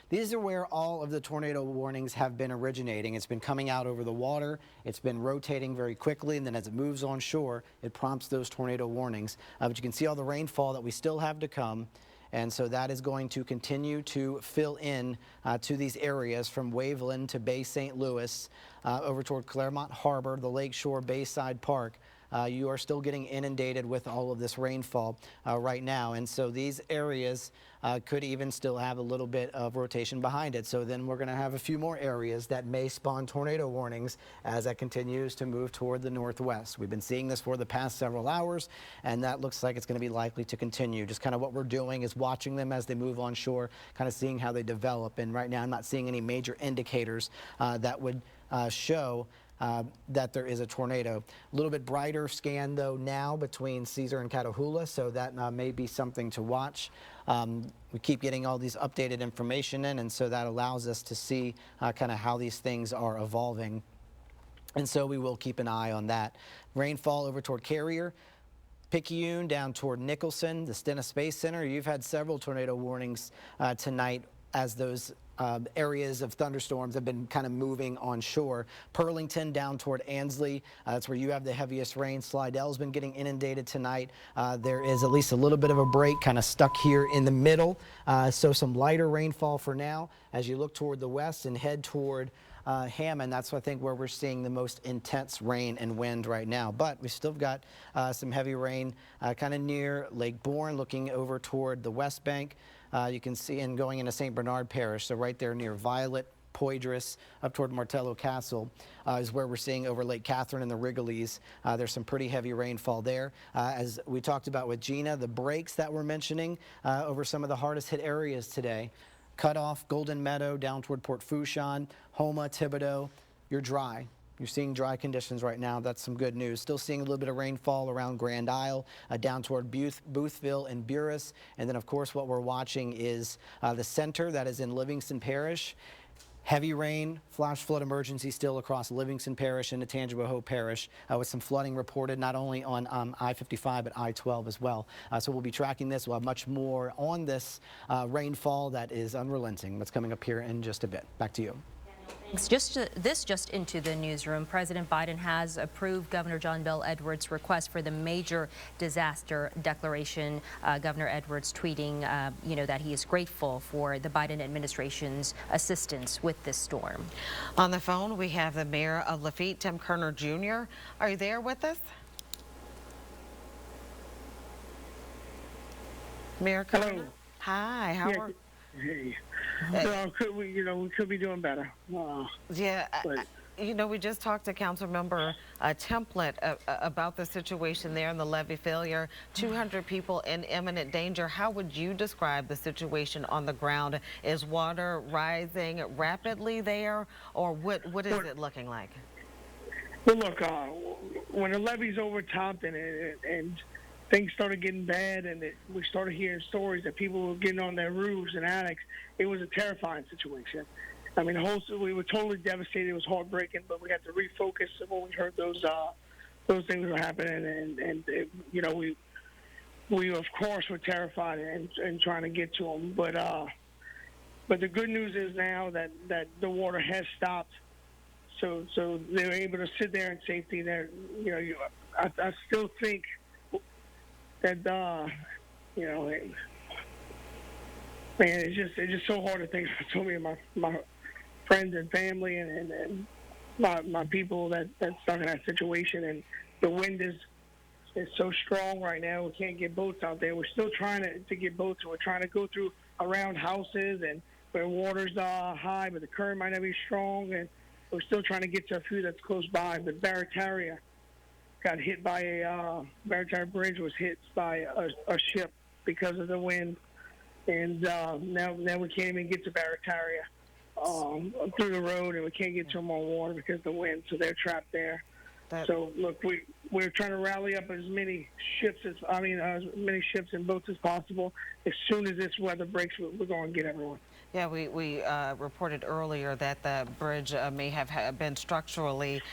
these are where all of the tornado warnings have been originating. It's been coming out over the water. It's been rotating very quickly. And then as it moves on shore, it prompts those tornado warnings. But you can see all the rainfall that we still have to come. And so that is going to continue to fill in to these areas from Waveland to Bay St. Louis, over toward Claremont Harbor, the Lakeshore Bayside Park. You are still getting inundated with all of this rainfall right now. And so these areas could even still have a little bit of rotation behind it. So then we're going to have a few more areas that may spawn tornado warnings as that continues to move toward the northwest. We've been seeing this for the past several hours, and that looks like it's going to be likely to continue. Just kind of what we're doing is watching them as they move on shore, kind of seeing how they develop. And right now I'm not seeing any major indicators that would show that there is a tornado. A little bit brighter scan though now between Caesar and Catahoula, so that may be something to watch. We keep getting all these updated information in, and so that allows us to see kind of how these things are evolving. And so we will keep an eye on that. Rainfall over toward Carrier, Picayune down toward Nicholson, the Stennis Space Center. You've had several tornado warnings tonight as those areas of thunderstorms have been kind of moving on shore. Pearlington down toward Ansley, that's where you have the heaviest rain. Slidell's been getting inundated tonight. There is at least a little bit of a break kind of stuck here in the middle. So some lighter rainfall for now. As you look toward the west and head toward Hammond, that's I think where we're seeing the most intense rain and wind right now. But we still got some heavy rain kind of near Lake Bourne, looking over toward the West Bank. You can see, and going into St. Bernard Parish, so right there near Violet, Poydras, up toward Martello Castle is where we're seeing over Lake Catherine and the Wrigley's. There's some pretty heavy rainfall there. As we talked about with Gina, the breaks that we're mentioning over some of the hardest hit areas today. Cutoff, Golden Meadow, down toward Port Fourchon, Homa, Thibodaux, you're dry. You're seeing dry conditions right now. That's some good news. Still seeing a little bit of rainfall around Grand Isle, down toward Boothville and Buras. And then, of course, what we're watching is the center that is in Livingston Parish. Heavy rain, flash flood emergency still across Livingston Parish and Tangipahoa Parish, with some flooding reported not only on I-55 but I-12 as well. So we'll be tracking this. We'll have much more on this rainfall that is unrelenting. That's coming up here in just a bit. Back to you. This just into the newsroom. President Biden has approved Governor John Bel Edwards' request for the major disaster declaration. Governor Edwards tweeting, that he is grateful for the Biden administration's assistance with this storm. On the phone, we have the mayor of Lafitte, Tim Kerner Jr. Are you there with us? Mayor Kerner? Hello. Hi. How are? Hey. We could be doing better. We just talked to Councilmember Template about the situation there and the levee failure. 200 people in imminent danger. How would you describe the situation on the ground? Is water rising rapidly there, or what is it looking like? Well, look, when the levee's overtopped and things started getting bad, and we started hearing stories that people were getting on their roofs and attics, it was a terrifying situation. I mean, we were totally devastated. It was heartbreaking, but we had to refocus when we heard those things were happening, and we of course were terrified and trying to get to them. But the good news is now that the water has stopped, so they were able to sit there in safety. There, I still think that man, it's just so hard to think about so many of my friends and family and my people that's stuck in that situation. And the wind is so strong right now. We can't get boats out there. We're still trying to get boats. We're trying to go through around houses and where water's high, but the current might not be strong. And we're still trying to get to a few that's close by. But Barataria got hit by Barataria Bridge was hit by a ship because of the wind. And now we can't even get to Barataria through the road, and we can't get to them on water because of the wind, so they're trapped there. So look, we're trying to rally up as many ships as many ships and boats as possible. As soon as this weather breaks, we're going to get everyone. Yeah, we reported earlier that the bridge may have been structurally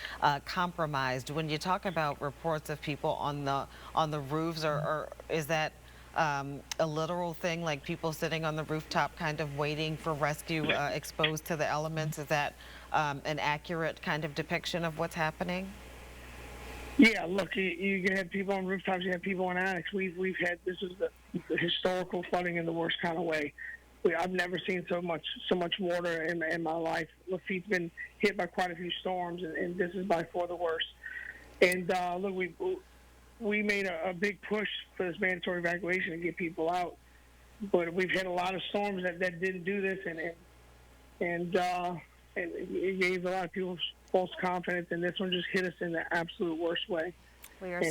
compromised. When you talk about reports of people on the roofs, or is that a literal thing, like people sitting on the rooftop kind of waiting for rescue exposed to the elements? Is that an accurate kind of depiction of what's happening? Yeah, look, you can have people on rooftops, you have people in attics. We've had, this is the historical flooding in the worst kind of way. I've never seen so much water in my life. Lafitte's been hit by quite a few storms, and this is by far the worst. And look, we made a big push for this mandatory evacuation to get people out, but we've had a lot of storms that didn't do this, and it gave a lot of people false confidence, and this one just hit us in the absolute worst way. We are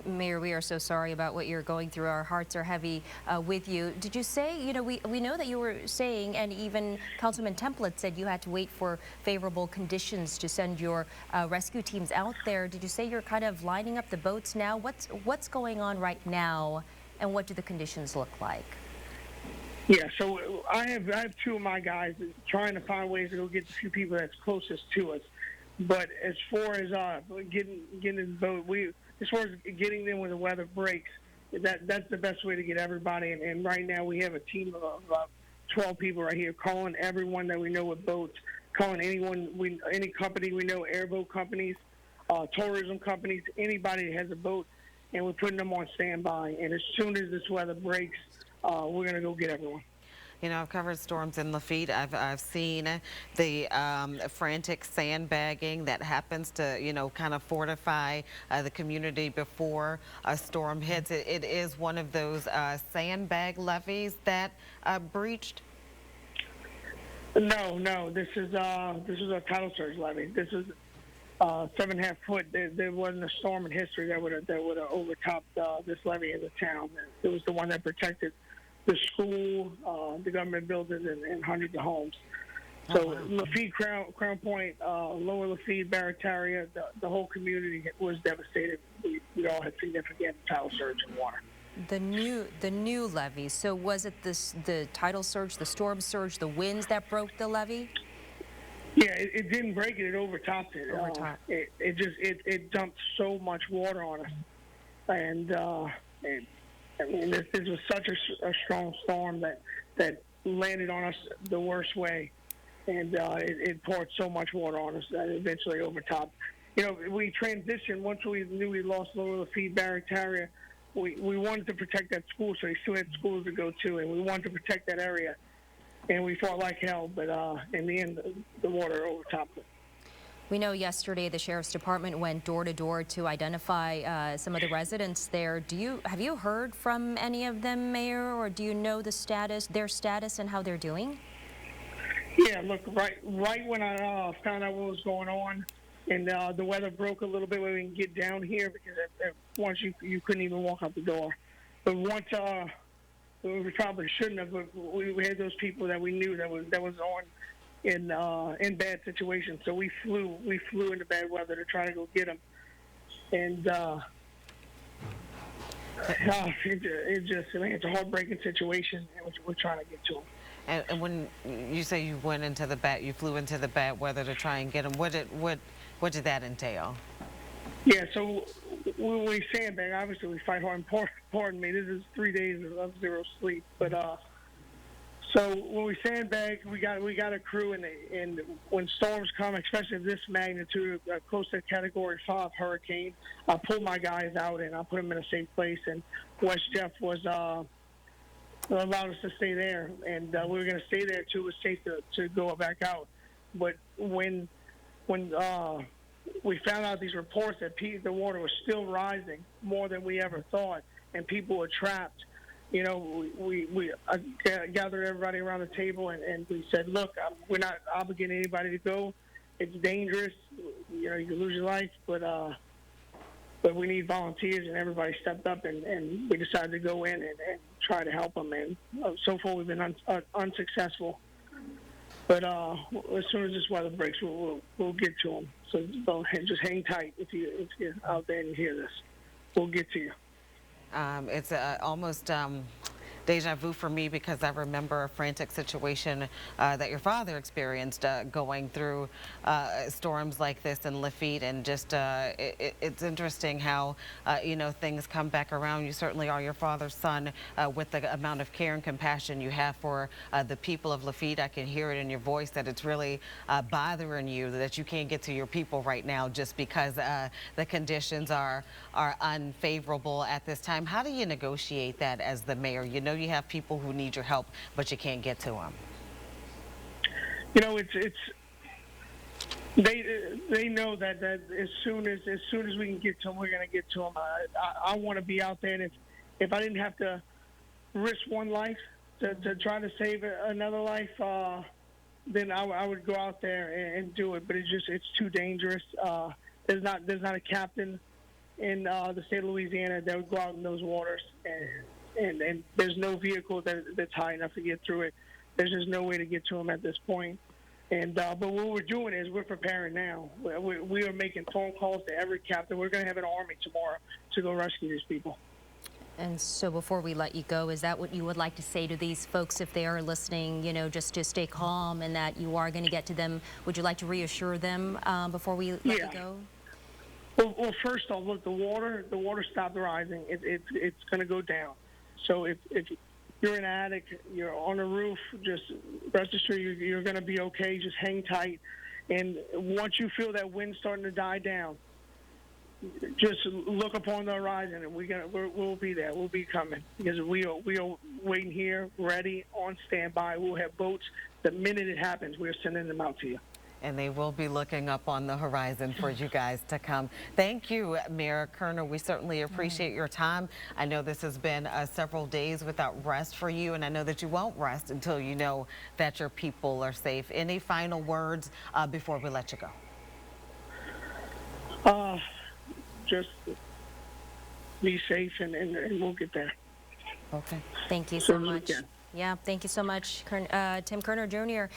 Mayor, we are so sorry about what you're going through. Our hearts are heavy with you. Did you say, we know that you were saying, and even Councilman Template said you had to wait for favorable conditions to send your rescue teams out there. Did you say you're kind of lining up the boats now? What's going on right now, and what do the conditions look like? Yeah, so I have two of my guys trying to find ways to go get the few people that's closest to us. But as far as getting in the boat, as far as getting them when the weather breaks, that's the best way to get everybody. And right now we have a team of about 12 people right here calling everyone that we know with boats, calling any company we know, airboat companies, tourism companies, anybody that has a boat, and we're putting them on standby. And as soon as this weather breaks, we're going to go get everyone. I've covered storms in Lafitte. I've seen the frantic sandbagging that happens to, kind of fortify the community before a storm hits. It is one of those sandbag levees that breached. No. This is a tidal surge levee. This is 7.5 foot. There wasn't a storm in history that would have overtopped this levee in the town. It was the one that protected the school, the government buildings, and hundreds of homes. So Lafitte, Crown Point, Lower Lafitte, Barataria, the whole community was devastated. We all had significant tidal surge in water. The new levee. So was it the tidal surge, the storm surge, the winds that broke the levee? Yeah, it didn't break it. It overtopped it. It dumped so much water on us, and I mean, this was such a strong storm that landed on us the worst way. and it poured so much water on us that eventually overtopped. You know, we transitioned once we knew we lost a little feed barrier area. We wanted to protect that school, so we still had schools to go to, and we wanted to protect that area. And we fought like hell, but in the end, the water overtopped it. We know yesterday the Sheriff's Department went door to door to identify some of the residents there. Have you heard from any of them, Mayor, or do you know their status and how they're doing? Yeah, look, right when I found out what was going on, and the weather broke a little bit where we can get down here, because once you couldn't even walk out the door. But once we probably shouldn't have, but we had those people that we knew that was on in bad situations. So we flew into bad weather to try to go get them, and it's a heartbreaking situation, and we're trying to get to them. And when you say you went into you flew into the bad weather to try and get them, what did that entail? Yeah, so when we sandbag, obviously we fight hard. And pardon me, this is 3 days of zero sleep. But so when we sandbag, we got a crew, and when storms come, especially of this magnitude, close to Category 5 hurricane, I pull my guys out and I put them in a safe place. And West Jeff was allowed us to stay there, and we were going to stay there too. It was safe to go back out. But when we found out these reports that the water was still rising more than we ever thought, and people were trapped, you know, we gathered everybody around the table, and we said, look, we're not obligating anybody to go. It's dangerous. You know, you can lose your life, but we need volunteers, and everybody stepped up, and we decided to go in and try to help them. And so far, we've been unsuccessful. But as soon as this weather breaks, we'll get to them. So just hang tight if you're out there and you hear this. We'll get to you. It's almost deja vu for me, because I remember a frantic situation that your father experienced going through storms like this in Lafitte, and just it's interesting how you know, things come back around. You certainly are your father's son, with the amount of care and compassion you have for the people of Lafitte. I can hear it in your voice that it's really bothering you that you can't get to your people right now just because the conditions are unfavorable at this time. How do you negotiate that as the mayor? You know, you have people who need your help, but you can't get to them. You know, they know that as soon as we can get to them, we're going to get to them. I want to be out there, and if I didn't have to risk one life to try to save another life, then I would go out there and do it. But it's too dangerous. There's not a captain in the state of Louisiana that would go out in those waters, and there's no vehicle that's high enough to get through it. There's just no way to get to them at this point. And but what we're doing is we're preparing now. We are making phone calls to every captain. We're going to have an army tomorrow to go rescue these people. And so before we let you go, is that what you would like to say to these folks if they are listening, you know, just to stay calm and that you are going to get to them? Would you like to reassure them before we let you go? Well, first off, look, the water stopped rising. It's going to go down. So if you're in an attic, you're on a roof, just rest assured you're going to be okay. Just hang tight. And once you feel that wind starting to die down, just look upon the horizon, and we'll be there. We'll be coming, because we are waiting here, ready, on standby. We'll have boats. The minute it happens, we're sending them out to you. And they will be looking up on the horizon for you guys to come. Thank you, Mayor Kerner. We certainly appreciate your time. I know this has been several days without rest for you, and I know that you won't rest until you know that your people are safe. Any final words before we let you go? Just be safe, and we'll get there. Okay. Thank you so much. Yeah, thank you so much, Tim Kerner Jr.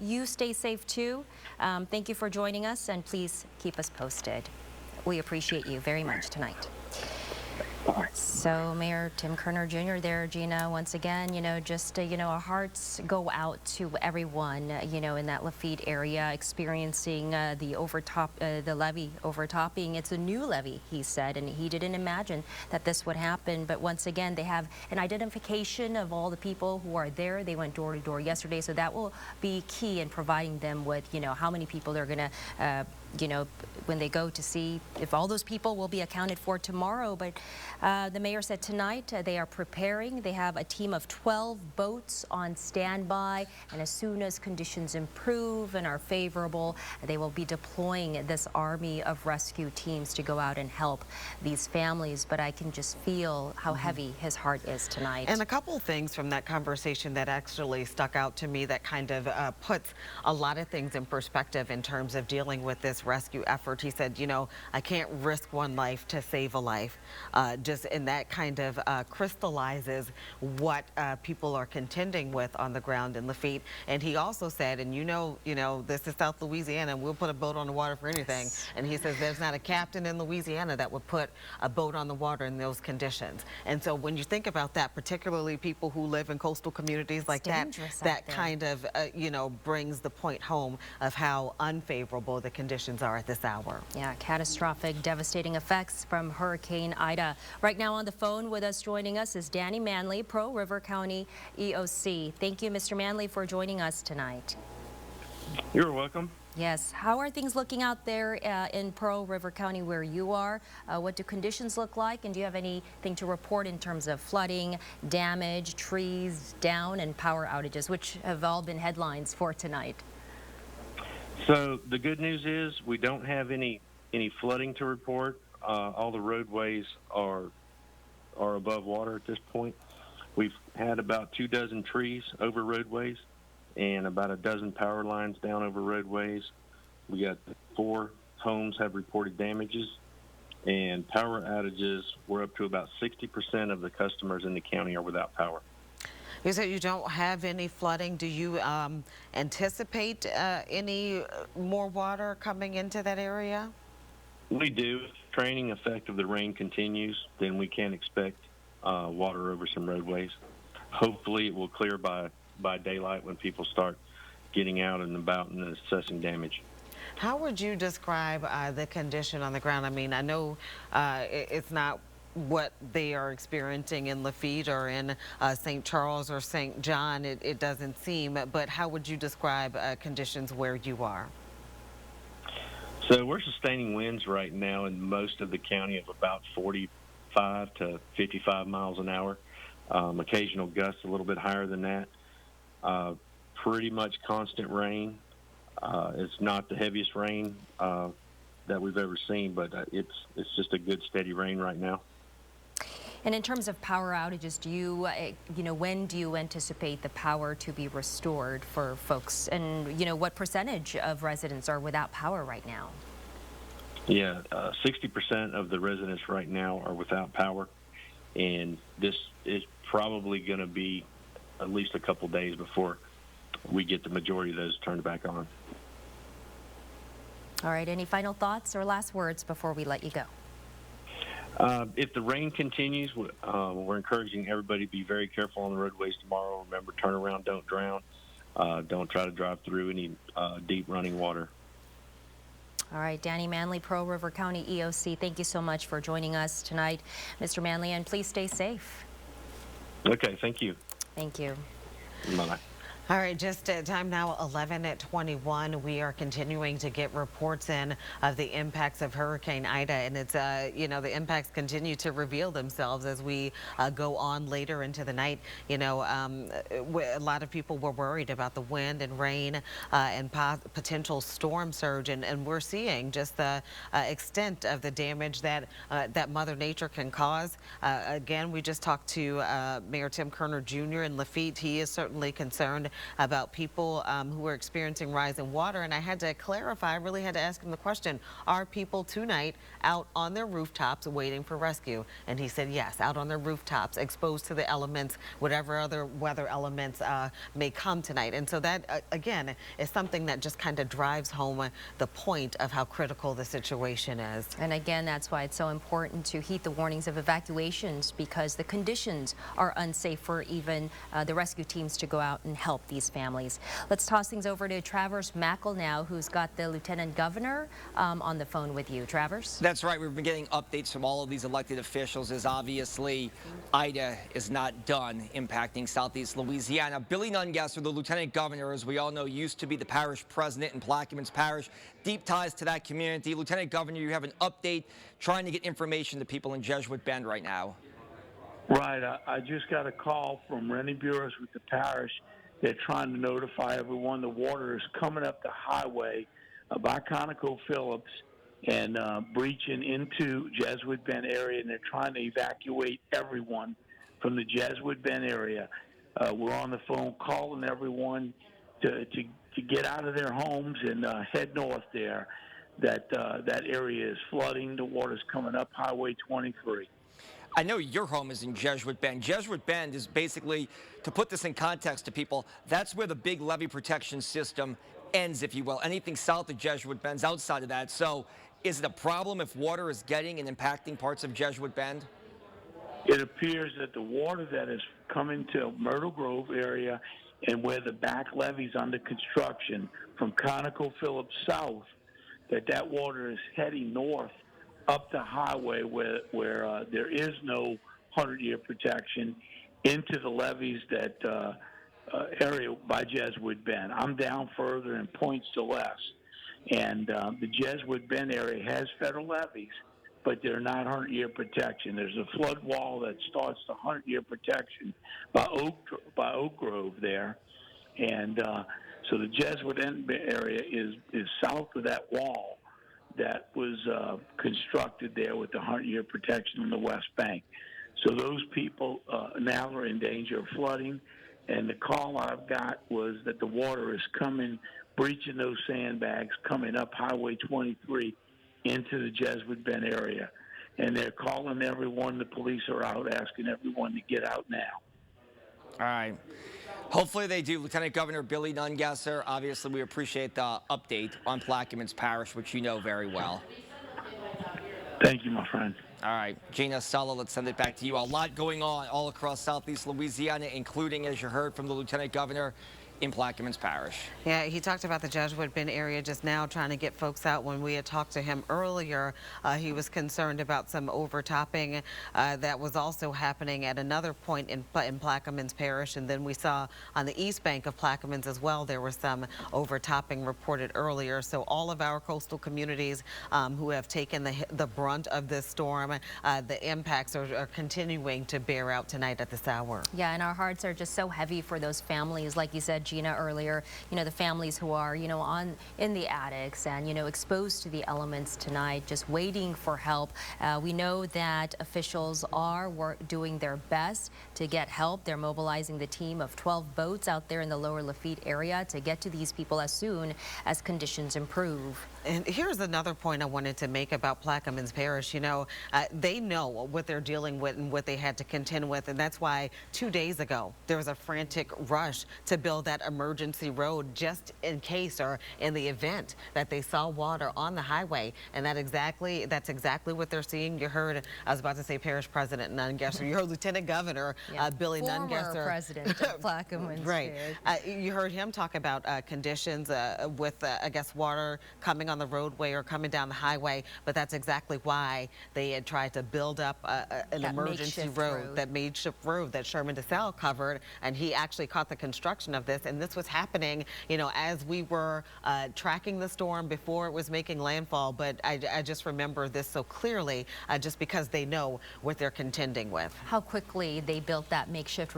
You stay safe too. Thank you for joining us, and please keep us posted. We appreciate you very much tonight. So Mayor Tim Kerner Jr. there, Gina, once again, just, our hearts go out to everyone, in that Lafitte area experiencing the levee overtopping. It's a new levee, he said, and he didn't imagine that this would happen. But once again, they have an identification of all the people who are there. They went door to door yesterday, so that will be key in providing them with, how many people they're going to when they go to see if all those people will be accounted for tomorrow. But the mayor said tonight they are preparing. They have a team of 12 boats on standby, and as soon as conditions improve and are favorable, they will be deploying this army of rescue teams to go out and help these families. But I can just feel how heavy his heart is tonight. And a couple things from that conversation that actually stuck out to me that kind of puts a lot of things in perspective in terms of dealing with this rescue effort. He said, I can't risk one life to save a life. And that kind of crystallizes what people are contending with on the ground in Lafitte. And he also said, and this is South Louisiana, and we'll put a boat on the water for anything. And he says there's not a captain in Louisiana that would put a boat on the water in those conditions. And so when you think about that, particularly people who live in coastal communities like that, that kind of, brings the point home of how unfavorable the conditions are at this hour. Yeah, catastrophic, devastating effects from Hurricane Ida. Right now on the phone with us, joining us is Danny Manley, Pearl River County EOC. Thank you, Mr. Manley, for joining us tonight. You're welcome. Yes. How are things looking out there in Pearl River County where you are? What do conditions look like? And do you have anything to report in terms of flooding, damage, trees down, and power outages, which have all been headlines for tonight? So the good news is we don't have any flooding to report. All the roadways are above water at this point. We've had about 24 trees over roadways and about a dozen power lines down over roadways. We got 4 homes have reported damages, and power outages, we're up to about 60% of the customers in the county are without power. You said you don't have any flooding. Do you anticipate any more water coming into that area? We do. If the training effect of the rain continues, then we can expect water over some roadways. Hopefully it will clear by daylight when people start getting out and about and assessing damage. How would you describe the condition on the ground? I mean, I know it's not what they are experiencing in Lafitte or in St. Charles or St. John, it doesn't seem, but how would you describe conditions where you are? So we're sustaining winds right now in most of the county of about 45 to 55 miles an hour. Occasional gusts a little bit higher than that. Pretty much constant rain. It's not the heaviest rain that we've ever seen, but it's just a good steady rain right now. And in terms of power outages, do you, when do you anticipate the power to be restored for folks? And, what percentage of residents are without power right now? Yeah, 60% of the residents right now are without power. And this is probably going to be at least a couple days before we get the majority of those turned back on. All right, any final thoughts or last words before we let you go? If the rain continues, we're encouraging everybody to be very careful on the roadways tomorrow. Remember, turn around, don't drown. Don't try to drive through any deep running water. All right, Danny Manley, Pearl River County EOC, thank you so much for joining us tonight. Mr. Manley, and please stay safe. Okay, thank you. Thank you. Bye-bye. All right, just time now 11:21. We are continuing to get reports in of the impacts of Hurricane Ida, and it's the impacts continue to reveal themselves as we go on later into the night. A lot of people were worried about the wind and rain and potential storm surge, and we're seeing just the extent of the damage that that Mother Nature can cause. Again, we just talked to Mayor Tim Kerner Jr. in Lafitte. He is certainly concerned about people who were experiencing rising water, and I had to clarify, I really had to ask him the question, are people tonight out on their rooftops waiting for rescue? And he said yes, out on their rooftops, exposed to the elements, whatever other weather elements may come tonight. And so that, again, is something that just kind of drives home the point of how critical the situation is. And again, that's why it's so important to heed the warnings of evacuations, because the conditions are unsafe for even the rescue teams to go out and help these families. Let's toss things over to Travers Mackle now, who's got the Lieutenant Governor on the phone with you. Travers? That's right. We've been getting updates from all of these elected officials as obviously Ida is not done impacting southeast Louisiana. Billy Nungesser, the Lieutenant Governor, as we all know, used to be the parish president in Plaquemines Parish. Deep ties to that community. Lieutenant Governor, you have an update trying to get information to people in Jesuit Bend right now. Right. I just got a call from Rennie Burris with the parish. They're trying to notify everyone the water is coming up the highway by ConocoPhillips and breaching into Jesuit Bend area, and they're trying to evacuate everyone from the Jesuit Bend area. We're on the phone calling everyone to get out of their homes and head north there. That area is flooding. The water's coming up Highway 23. I know your home is in Jesuit Bend. Jesuit Bend is basically, to put this in context to people, that's where the big levee protection system ends, if you will. Anything south of Jesuit Bend's outside of that. So is it a problem if water is getting and impacting parts of Jesuit Bend? It appears that the water that is coming to Myrtle Grove area and where the back levee's under construction from ConocoPhillips south, that water is heading north up the highway where there is no 100-year protection into the levees that area by Jesuit Bend. I'm down further and points to less. And the Jesuit Bend area has federal levees, but they're not 100-year protection. There's a flood wall that starts the 100-year protection by Oak Grove there. And so the Jesuit Bend area is south of that wall that was constructed there with the 100-year protection on the west bank. So those people now are in danger of flooding, and the call I've got was that the water is coming, breaching those sandbags, coming up Highway 23 into the Jesuit Bend area. And they're calling everyone, the police are out, asking everyone to get out now. All right. Hopefully they do. Lieutenant Governor Billy Nungesser, obviously we appreciate the update on Plaquemines Parish, which you know very well. Thank you, my friend. All right, Gina, Sala, let's send it back to you. A lot going on all across southeast Louisiana, including, as you heard from the Lieutenant Governor, in Plaquemines Parish. Yeah, he talked about the Jesuit Bend area just now, trying to get folks out. When we had talked to him earlier, he was concerned about some overtopping that was also happening at another point in Plaquemines Parish. And then we saw on the east bank of Plaquemines as well, there was some overtopping reported earlier. So all of our coastal communities who have taken the brunt of this storm, the impacts are continuing to bear out tonight at this hour. Yeah, and our hearts are just so heavy for those families, like you said, Gina, earlier, you know, the families who are, you know, in the attics and, you know, exposed to the elements tonight, just waiting for help. We know that officials are doing their best to get help. They're mobilizing the team of 12 boats out there in the lower Lafitte area to get to these people as soon as conditions improve. And here's another point I wanted to make about Plaquemines Parish. You know, they know what they're dealing with and what they had to contend with, and that's why 2 days ago there was a frantic rush to build that emergency road just in case or in the event that they saw water on the highway. And that's exactly what they're seeing. You heard, I was about to say Parish President Nungesser, you heard Lieutenant Governor Billy Nungesser. Former President of Plaquemines. Right. You heard him talk about conditions with, I guess, water coming on the roadway or coming down the highway, but that's exactly why they had tried to build up an emergency road, that makeshift road that Sherman DeSalle covered, and he actually caught the construction of this. And this was happening, you know, as we were tracking the storm before it was making landfall. But I just remember this so clearly, just because they know what they're contending with. How quickly they built that makeshift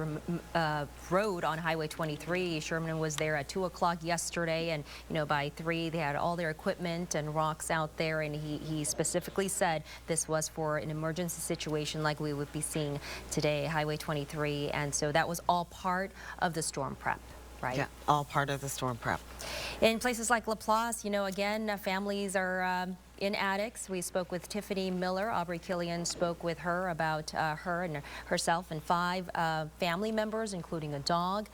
road on Highway 23. Sherman was there at 2 o'clock yesterday, and, you know, by 3 they had all their equipment and rocks out there, and he specifically said this was for an emergency situation like we would be seeing today, Highway 23, and so that was all part of the storm prep. right? Yeah, all part of the storm prep. In places like Laplace, again, families are in attics. We spoke with Tiffany Miller. Aubrey Killian spoke with her about her and herself and 5 family members, including a dog.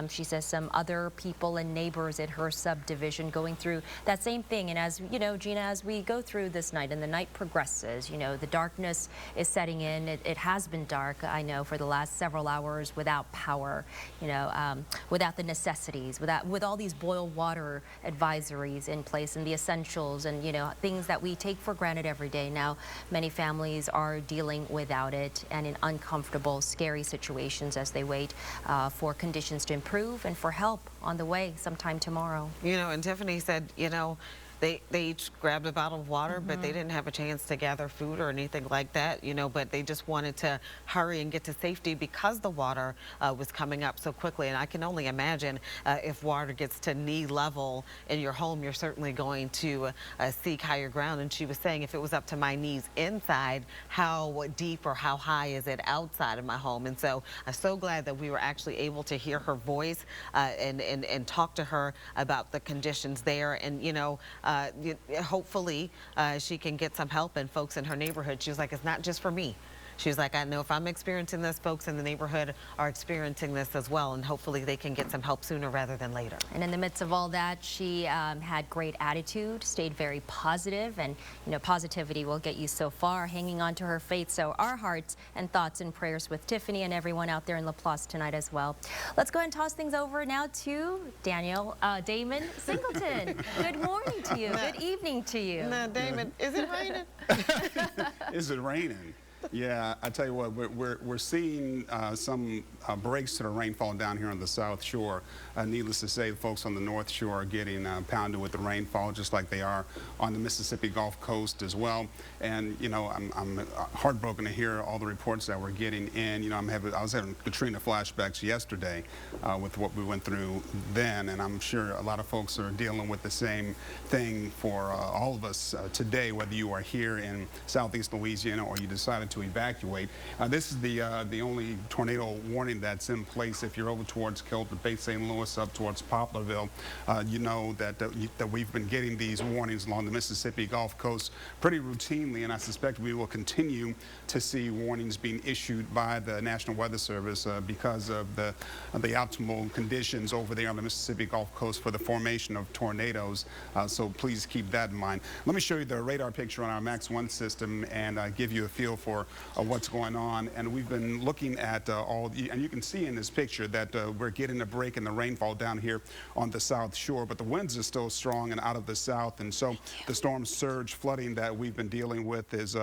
She says some other people and neighbors at her subdivision going through that same thing. And as you know, Gina, as we go through this night and the night progresses, the darkness is setting in. It has been dark, I know, for the last several hours without power, without the necessities, with all these boil water advisories in place and the essentials and, things that we take for granted every day. Now, many families are dealing without it and in uncomfortable, scary situations as they wait for conditions to improve and for help on the way sometime tomorrow. And Tiffany said, they each grabbed a bottle of water, but they didn't have a chance to gather food or anything like that, but they just wanted to hurry and get to safety because the water was coming up so quickly. And I can only imagine if water gets to knee level in your home, you're certainly going to seek higher ground. And she was saying if it was up to my knees inside, how deep or how high is it outside of my home? And so I'm so glad that we were actually able to hear her voice and talk to her about the conditions there. And, hopefully she can get some help, and folks in her neighborhood, she was like, it's not just for me. She was like, I know if I'm experiencing this, folks in the neighborhood are experiencing this as well, and hopefully they can get some help sooner rather than later. And in the midst of all that, she had great attitude, stayed very positive, and positivity will get you so far, hanging on to her faith. So our hearts and thoughts and prayers with Tiffany and everyone out there in Laplace tonight as well. Let's go ahead and toss things over now to Damon Singleton. Good morning to you. Good evening to you. Now, Damon, is it raining? Is it raining? Yeah, I tell you what, we're seeing some breaks to the rainfall down here on the South Shore. Needless to say, the folks on the North Shore are getting pounded with the rainfall, just like they are on the Mississippi Gulf Coast as well. And I'm heartbroken to hear all the reports that we're getting in. I was having Katrina flashbacks yesterday with what we went through then, and I'm sure a lot of folks are dealing with the same thing for all of us today, whether you are here in Southeast Louisiana or you decided to evacuate. This is the only tornado warning that's in place. If you're over towards Kilton, Bay St. Louis, up towards Poplarville, you know that we've been getting these warnings along the Mississippi Gulf Coast pretty routinely, and I suspect we will continue to see warnings being issued by the National Weather Service because of the optimal conditions over there on the Mississippi Gulf Coast for the formation of tornadoes. So please keep that in mind. Let me show you the radar picture on our Max 1 system and give you a feel for what's going on. And we've been looking at and you can see in this picture that we're getting a break in the rainfall down here on the South Shore, but the winds are still strong and out of the south, and so the storm surge flooding that we've been dealing with is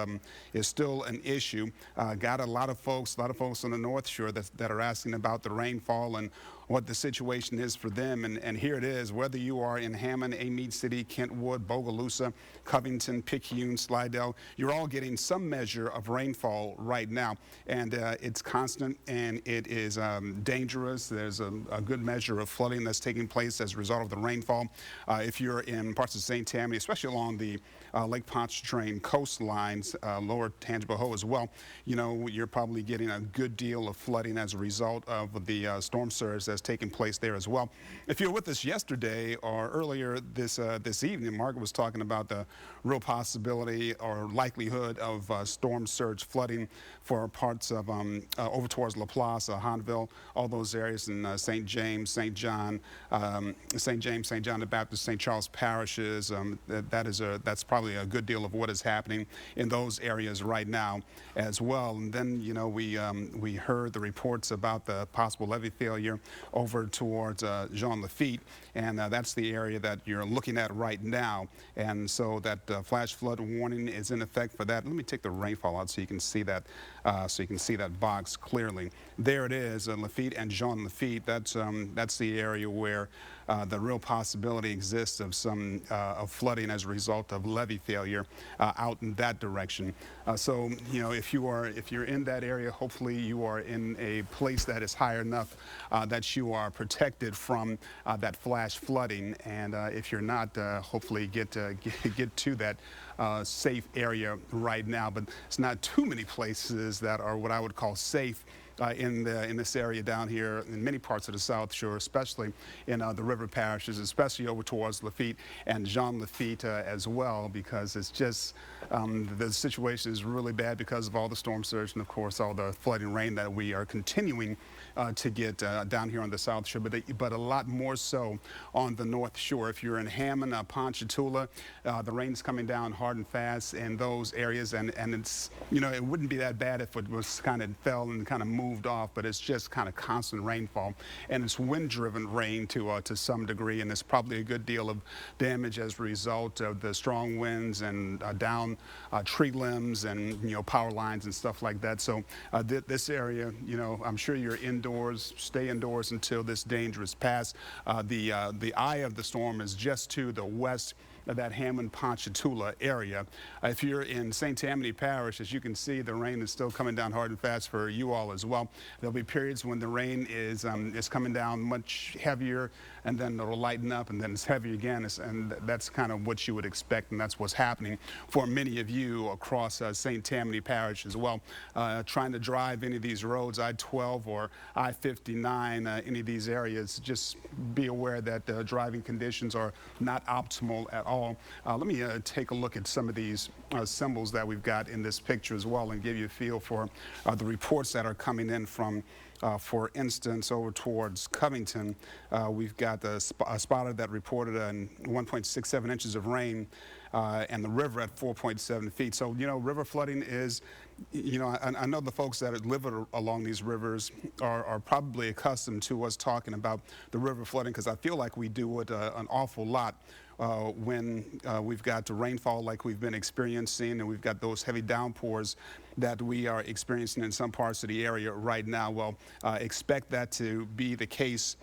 still an issue. Got a lot of folks on the North Shore that are asking about the rainfall and what the situation is for them, and here it is. Whether you are in Hammond, Amite City, Kentwood, Bogalusa, Covington, Picayune, Slidell, you're all getting some measure of rainfall right now, and it's constant and it is dangerous. There's a good measure of flooding that's taking place as a result of the rainfall. If you're in parts of St. Tammany, especially along the Lake Pontchartrain coastlines, lower Tangipahoa as well, you're probably getting a good deal of flooding as a result of the storm surge that's taking place there as well. If you were with us yesterday or earlier this evening, Margaret was talking about the real possibility or likelihood of storm surge flooding for parts of over towards Laplace, Hahnville, all those areas in St. James, St. John, St. James, St. John the Baptist, St. Charles parishes. That's probably a good deal of what is happening in those areas right now as well. And then we heard the reports about the possible levee failure over towards Jean Lafitte, and that's the area that you're looking at right now. And so that flash flood warning is in effect for that. Let me take the rainfall out so you can see that box clearly. There it is, Lafitte and Jean Lafitte. That's the area where the real possibility exists of some of flooding as a result of levee failure out in that direction. So if you're in that area, hopefully you are in a place that is higher enough that you are protected from that flash flooding. And if you're not, hopefully get to that safe area right now. But it's not too many places that are what I would call safe in this area down here in many parts of the South Shore, especially in the river parishes, especially over towards Lafitte and Jean Lafitte as well, because it's just the situation is really bad because of all the storm surge and, of course, all the flooding rain that we are continuing to get down here on the South Shore, but a lot more so on the North Shore. If you're in Hammond, Ponchatoula, the rain's coming down hard and fast in those areas, and it's, you know, it wouldn't be that bad if it was kind of fell and kind of moved off, but it's just kind of constant rainfall, and it's wind-driven rain to some degree, and there's probably a good deal of damage as a result of the strong winds and down tree limbs and, you know, power lines and stuff like that. So this area, you know, I'm sure you're indoors, stay indoors until this danger is past. The eye of the storm is just to the west of that Hammond Ponchatoula area. If you're in St. Tammany Parish, as you can see, the rain is still coming down hard and fast for you all as well. There'll be periods when the rain is coming down much heavier, and then it'll lighten up, and then it's heavy again, and that's kind of what you would expect, and that's what's happening for many of you across St. Tammany Parish as well. Trying to drive any of these roads, I-12 or I-59, any of these areas, just be aware that the driving conditions are not optimal at all. Let me take a look at some of these symbols that we've got in this picture as well, and give you a feel for the reports that are coming in from, for instance, over towards Covington. We've got a spotter that reported 1.67 inches of rain, and the river at 4.7 feet. So, you know, river flooding is, you know, I know the folks that live along these rivers are probably accustomed to us talking about the river flooding, because I feel like we do it an awful lot when we've got the rainfall like we've been experiencing, and we've got those heavy downpours that we are experiencing in some parts of the area right now. Well, expect that to be the case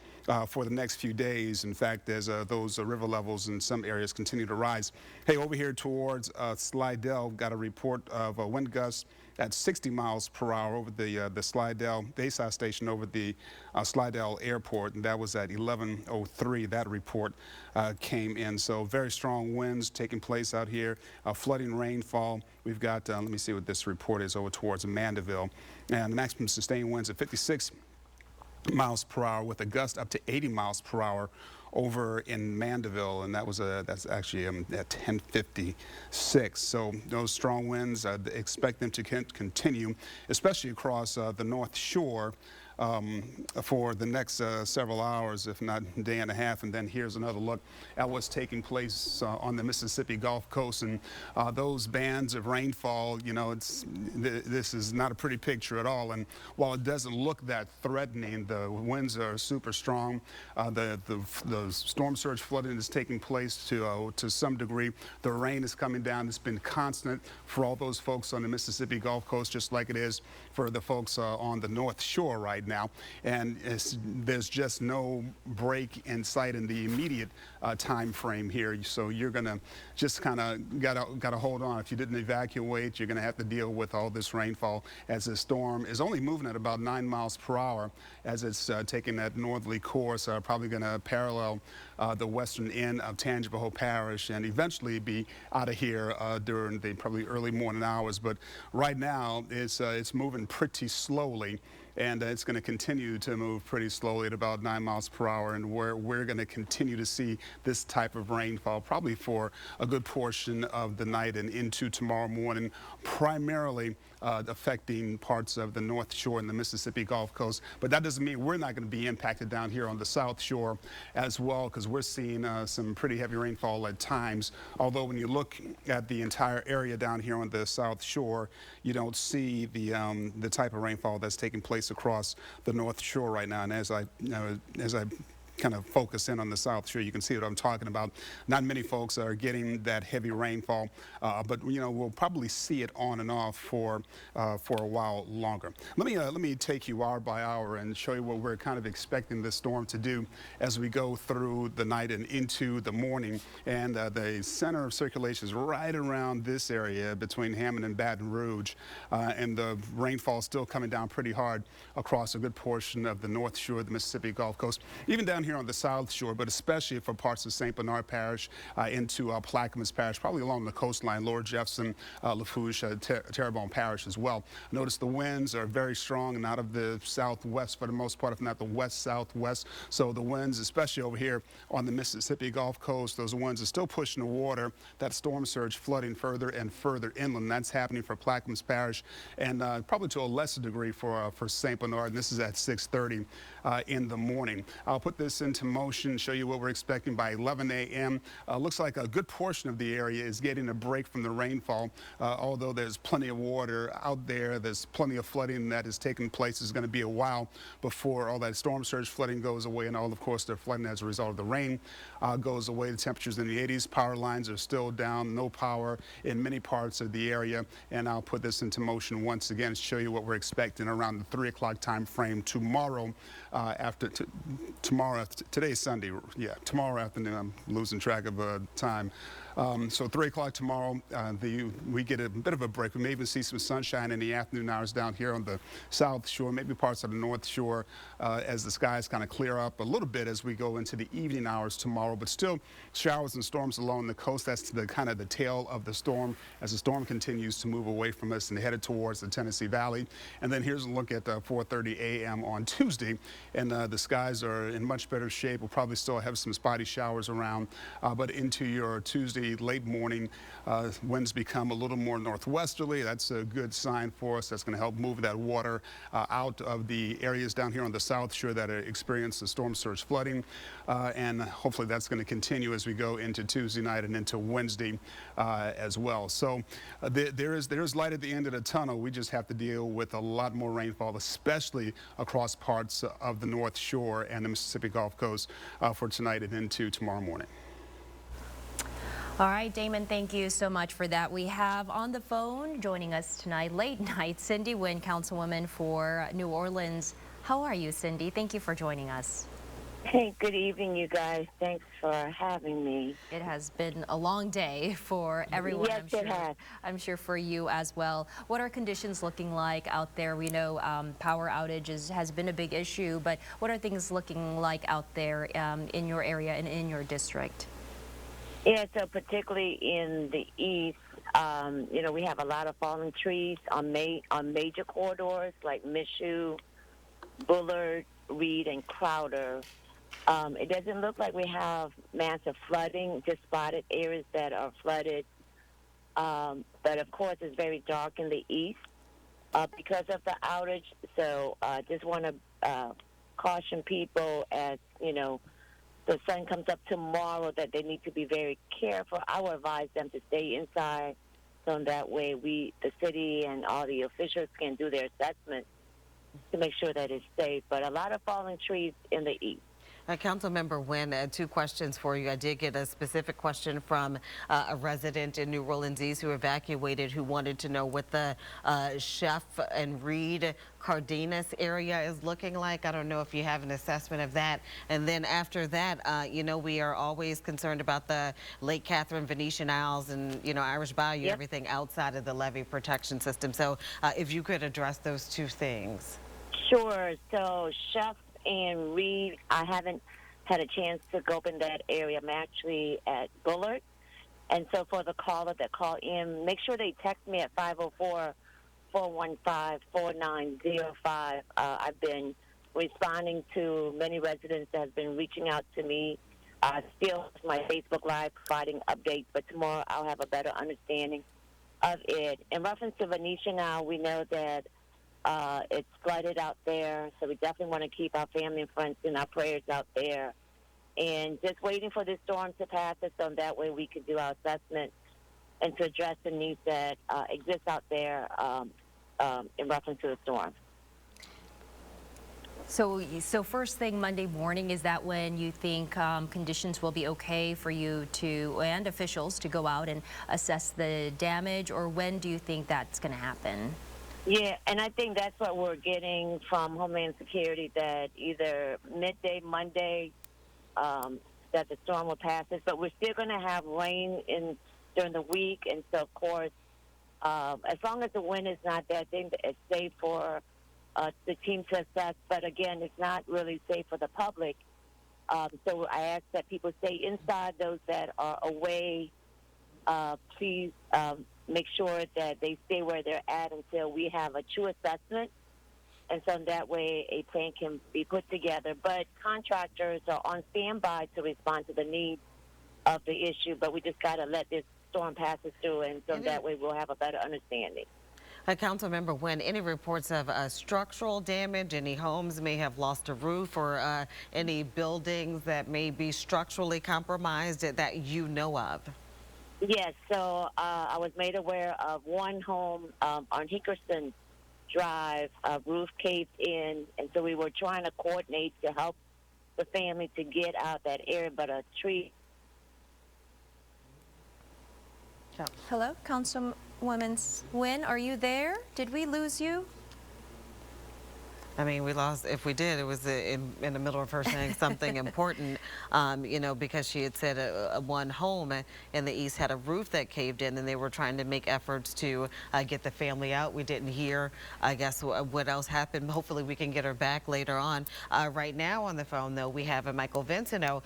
for the next few days. In fact, as those river levels in some areas continue to rise. Hey, over here towards Slidell, got a report of wind gusts at 60 miles per hour over the Slidell Bayside station over the Slidell Airport, and that was at 11:03. That report came in. So very strong winds taking place out here, flooding rainfall. We've got, let me see what this report is over towards Mandeville, and the maximum sustained winds at 56 miles per hour with a gust up to 80 miles per hour over in Mandeville, and that's actually at 10:56. So those strong winds, expect them to continue, especially across the North Shore. For the next several hours, if not a day and a half. And then here's another look at what's taking place on the Mississippi Gulf Coast, and those bands of rainfall. You know, this is not a pretty picture at all. And while it doesn't look that threatening, the winds are super strong. The storm surge flooding is taking place to some degree. The rain is coming down. It's been constant for all those folks on the Mississippi Gulf Coast, just like it is for the folks on the North Shore right now. And there's just no break in sight in the immediate time frame here. So you're gonna just kind of gotta hold on. If you didn't evacuate, you're gonna have to deal with all this rainfall, as the storm is only moving at about 9 miles per hour as it's taking that northerly course, probably gonna parallel the western end of Tangipahoa Parish and eventually be out of here during the probably early morning hours. But right now it's moving pretty slowly, and it's going to continue to move pretty slowly at about 9 miles per hour, and we're going to continue to see this type of rainfall probably for a good portion of the night and into tomorrow morning, primarily affecting parts of the North Shore and the Mississippi Gulf Coast. But that doesn't mean we're not going to be impacted down here on the South Shore as well, because we're seeing some pretty heavy rainfall at times. Although when you look at the entire area down here on the South Shore, you don't see the type of rainfall that's taking place across the North Shore right now. And as I kind of focus in on the South Shore, you can see what I'm talking about. Not many folks are getting that heavy rainfall, but you know, we'll probably see it on and off for a while longer. Let me take you hour by hour and show you what we're kind of expecting this storm to do as we go through the night and into the morning. And the center of circulation is right around this area between Hammond and Baton Rouge, and the rainfall is still coming down pretty hard across a good portion of the North Shore of the Mississippi Gulf Coast, even down here here on the South Shore, but especially for parts of St. Bernard Parish into Plaquemines Parish, probably along the coastline, Lower Jefferson, Lafourche, Terrebonne Parish as well. Notice the winds are very strong and out of the southwest for the most part, if not the west-southwest. So the winds, especially over here on the Mississippi Gulf Coast, those winds are still pushing the water, that storm surge flooding further and further inland. That's happening for Plaquemines Parish and probably to a lesser degree for St. Bernard. And this is at 6:30 in the morning. I'll put this into motion, show you what we're expecting by 11 a.m. Looks like a good portion of the area is getting a break from the rainfall, although there's plenty of water out there. There's plenty of flooding that is taking place. It's going to be a while before all that storm surge flooding goes away, and all, of course, the flooding as a result of the rain goes away. The temperatures in the 80s. Power lines are still down. No power in many parts of the area. And I'll put this into motion once again to show you what we're expecting around the 3 o'clock time frame tomorrow. Today's Sunday. Yeah, tomorrow afternoon. I'm losing track of time. So 3 o'clock tomorrow, we get a bit of a break. We may even see some sunshine in the afternoon hours down here on the South Shore, maybe parts of the North Shore, as the skies kind of clear up a little bit as we go into the evening hours tomorrow. But still, showers and storms along the coast. That's the kind of the tail of the storm as the storm continues to move away from us and headed towards the Tennessee Valley. And then here's a look at 4:30 a.m. on Tuesday, and the skies are in much better shape. We'll probably still have some spotty showers around, but into your Tuesday late morning, winds become a little more northwesterly. That's a good sign for us. That's going to help move that water out of the areas down here on the South Shore that experience the storm surge flooding, and hopefully that's going to continue as we go into Tuesday night and into Wednesday as well. So there is light at the end of the tunnel. We just have to deal with a lot more rainfall, especially across parts of the North Shore and the Mississippi Gulf Coast for tonight and into tomorrow morning. All right, Damon, thank you so much for that. We have on the phone joining us tonight, late night, Cindy Wynn, Councilwoman for New Orleans. How are you, Cindy? Thank you for joining us. Hey, good evening, you guys. Thanks for having me. It has been a long day for everyone. Yes, it has. I'm sure for you as well. What are conditions looking like out there? We know power outages has been a big issue, but what are things looking like out there in your area and in your district? Yeah, so particularly in the east, you know, we have a lot of fallen trees on major corridors like Michoud, Bullard, Reed, and Crowder. It doesn't look like we have massive flooding, just spotted areas that are flooded. But of course, it's very dark in the east because of the outage. So just want to caution people as, you know, the sun comes up tomorrow that they need to be very careful. I would advise them to stay inside so that way the city and all the officials can do their assessment to make sure that it's safe. But a lot of fallen trees in the east. Councilmember Wynn, two questions for you. I did get a specific question from a resident in New Orleans East who evacuated, who wanted to know what the Chef and Reed Cardenas area is looking like. I don't know if you have an assessment of that. And then after that, you know, we are always concerned about the Lake Catherine, Venetian Isles, and, you know, Irish Bayou, Yep. everything outside of the levee protection system. So if you could address those two things. Sure. So Chef and Reed, I haven't had a chance to go up in that area. I'm actually at Bullard. And so for the caller that call in, make sure they text me at 504-415-4905. I've been responding to many residents that have been reaching out to me. Still my Facebook Live providing updates, but tomorrow I'll have a better understanding of it. In reference to Venetian now, we know that it's flooded out there, so we definitely want to keep our family and friends in our prayers out there. And just waiting for this storm to pass us so that way we can do our assessment and to address the needs that exist out there in reference to the storm. So first thing Monday morning, is that when you think conditions will be okay for you to, and officials, to go out and assess the damage, or when do you think that's going to happen? Yeah, and I think that's what we're getting from Homeland Security, that either midday Monday that the storm will pass us, but we're still going to have rain during the week, and so of course, as long as the wind is not there, I think it's safe for the team to assess, but again, it's not really safe for the public So I ask that people stay inside. Those that are away, please make sure that they stay where they're at until we have a true assessment. And so that way a plan can be put together. But contractors are on standby to respond to the needs of the issue, but we just got to let this storm pass us through, and so that way we'll have a better understanding. Councilmember Nguyen, any reports of structural damage? Any homes may have lost a roof, or any buildings that may be structurally compromised that you know of? Yes, so I was made aware of one home on Hickerson Drive, roof caved in, and so we were trying to coordinate to help the family to get out that area, but a tree. Hello, Councilwoman Nguyen, are you there? Did we lose you? I mean, we lost, if we did, it was in the middle of her saying something important, you know, because she had said one home in the east had a roof that caved in, and they were trying to make efforts to get the family out. We didn't hear, I guess, what else happened. Hopefully we can get her back later on. Right now on the phone, though, we have Michael Vincino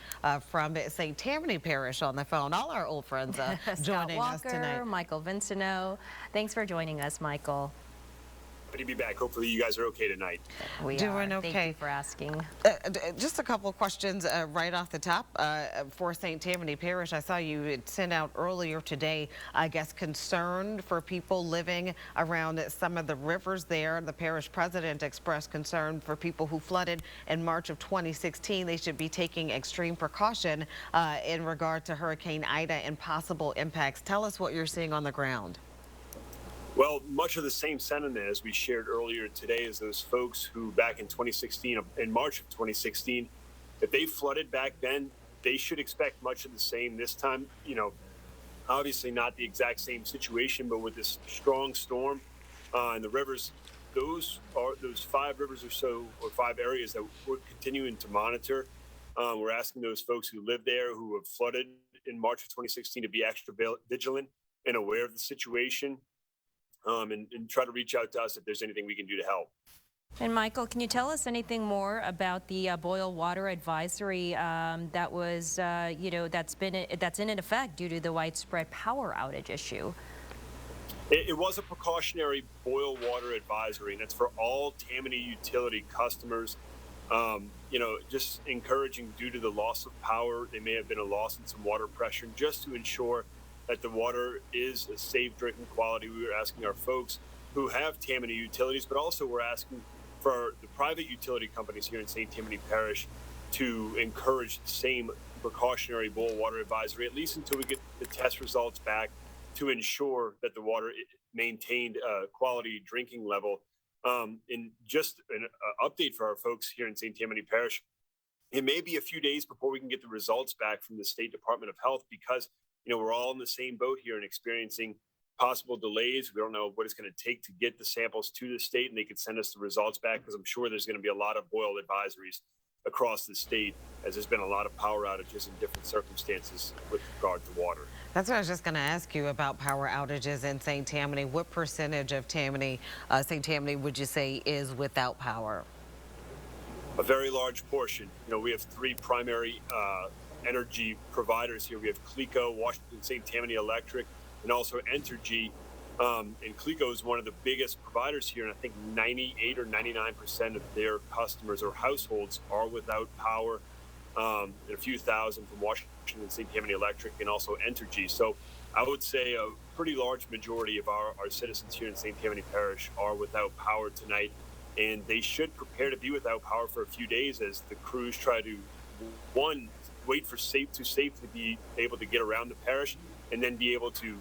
from St. Tammany Parish on the phone. All our old friends joining us tonight. Michael Vincino, thanks for joining us, Michael. Good to be back. Hopefully you guys are okay tonight. We Doing are. okay. Thank you for asking. Just a couple of questions right off the top for St. Tammany Parish. I saw you had sent out earlier today, I guess, concern for people living around some of the rivers there. The parish president expressed concern for people who flooded in March of 2016. They should be taking extreme precaution in regard to Hurricane Ida and possible impacts. Tell us what you're seeing on the ground. Well, much of the same sentiment as we shared earlier today is those folks who back in 2016, in March of 2016, if they flooded back then, they should expect much of the same this time. You know, obviously not the exact same situation, but with this strong storm and the rivers, those 5 rivers or so, or 5 areas that we're continuing to monitor. We're asking those folks who live there, who have flooded in March of 2016, to be extra vigilant and aware of the situation. And try to reach out to us if there's anything we can do to help. And Michael, can you tell us anything more about the boil water advisory that was, you know, that's in effect due to the widespread power outage issue? It was a precautionary boil water advisory, and it's for all Tammany utility customers. You know, just encouraging, due to the loss of power, there may have been a loss in some water pressure, just to ensure that the water is a safe drinking quality. We were asking our folks who have Tammany utilities, but also we're asking for the private utility companies here in St. Tammany Parish to encourage the same precautionary boil water advisory, at least until we get the test results back, to ensure that the water maintained a quality drinking level. And just an update for our folks here in St. Tammany Parish, it may be a few days before we can get the results back from the State Department of Health, because you know, we're all in the same boat here and experiencing possible delays. We don't know what it's going to take to get the samples to the state, and they could send us the results back, because I'm sure there's going to be a lot of boil advisories across the state, as there's been a lot of power outages in different circumstances with regard to water. That's what I was just going to ask you about, power outages in St. Tammany. What percentage of Tammany, St. Tammany, would you say is without power? A very large portion. You know, we have 3 primary energy providers here. We have CLECO, Washington St. Tammany Electric, and also Entergy. And CLECO is one of the biggest providers here, and I think 98 or 99% of their customers or households are without power. And a few thousand from Washington St. Tammany Electric, and also Entergy. So I would say a pretty large majority of our citizens here in St. Tammany Parish are without power tonight, and they should prepare to be without power for a few days as the crews try to, one, wait for safely be able to get around the parish, and then be able to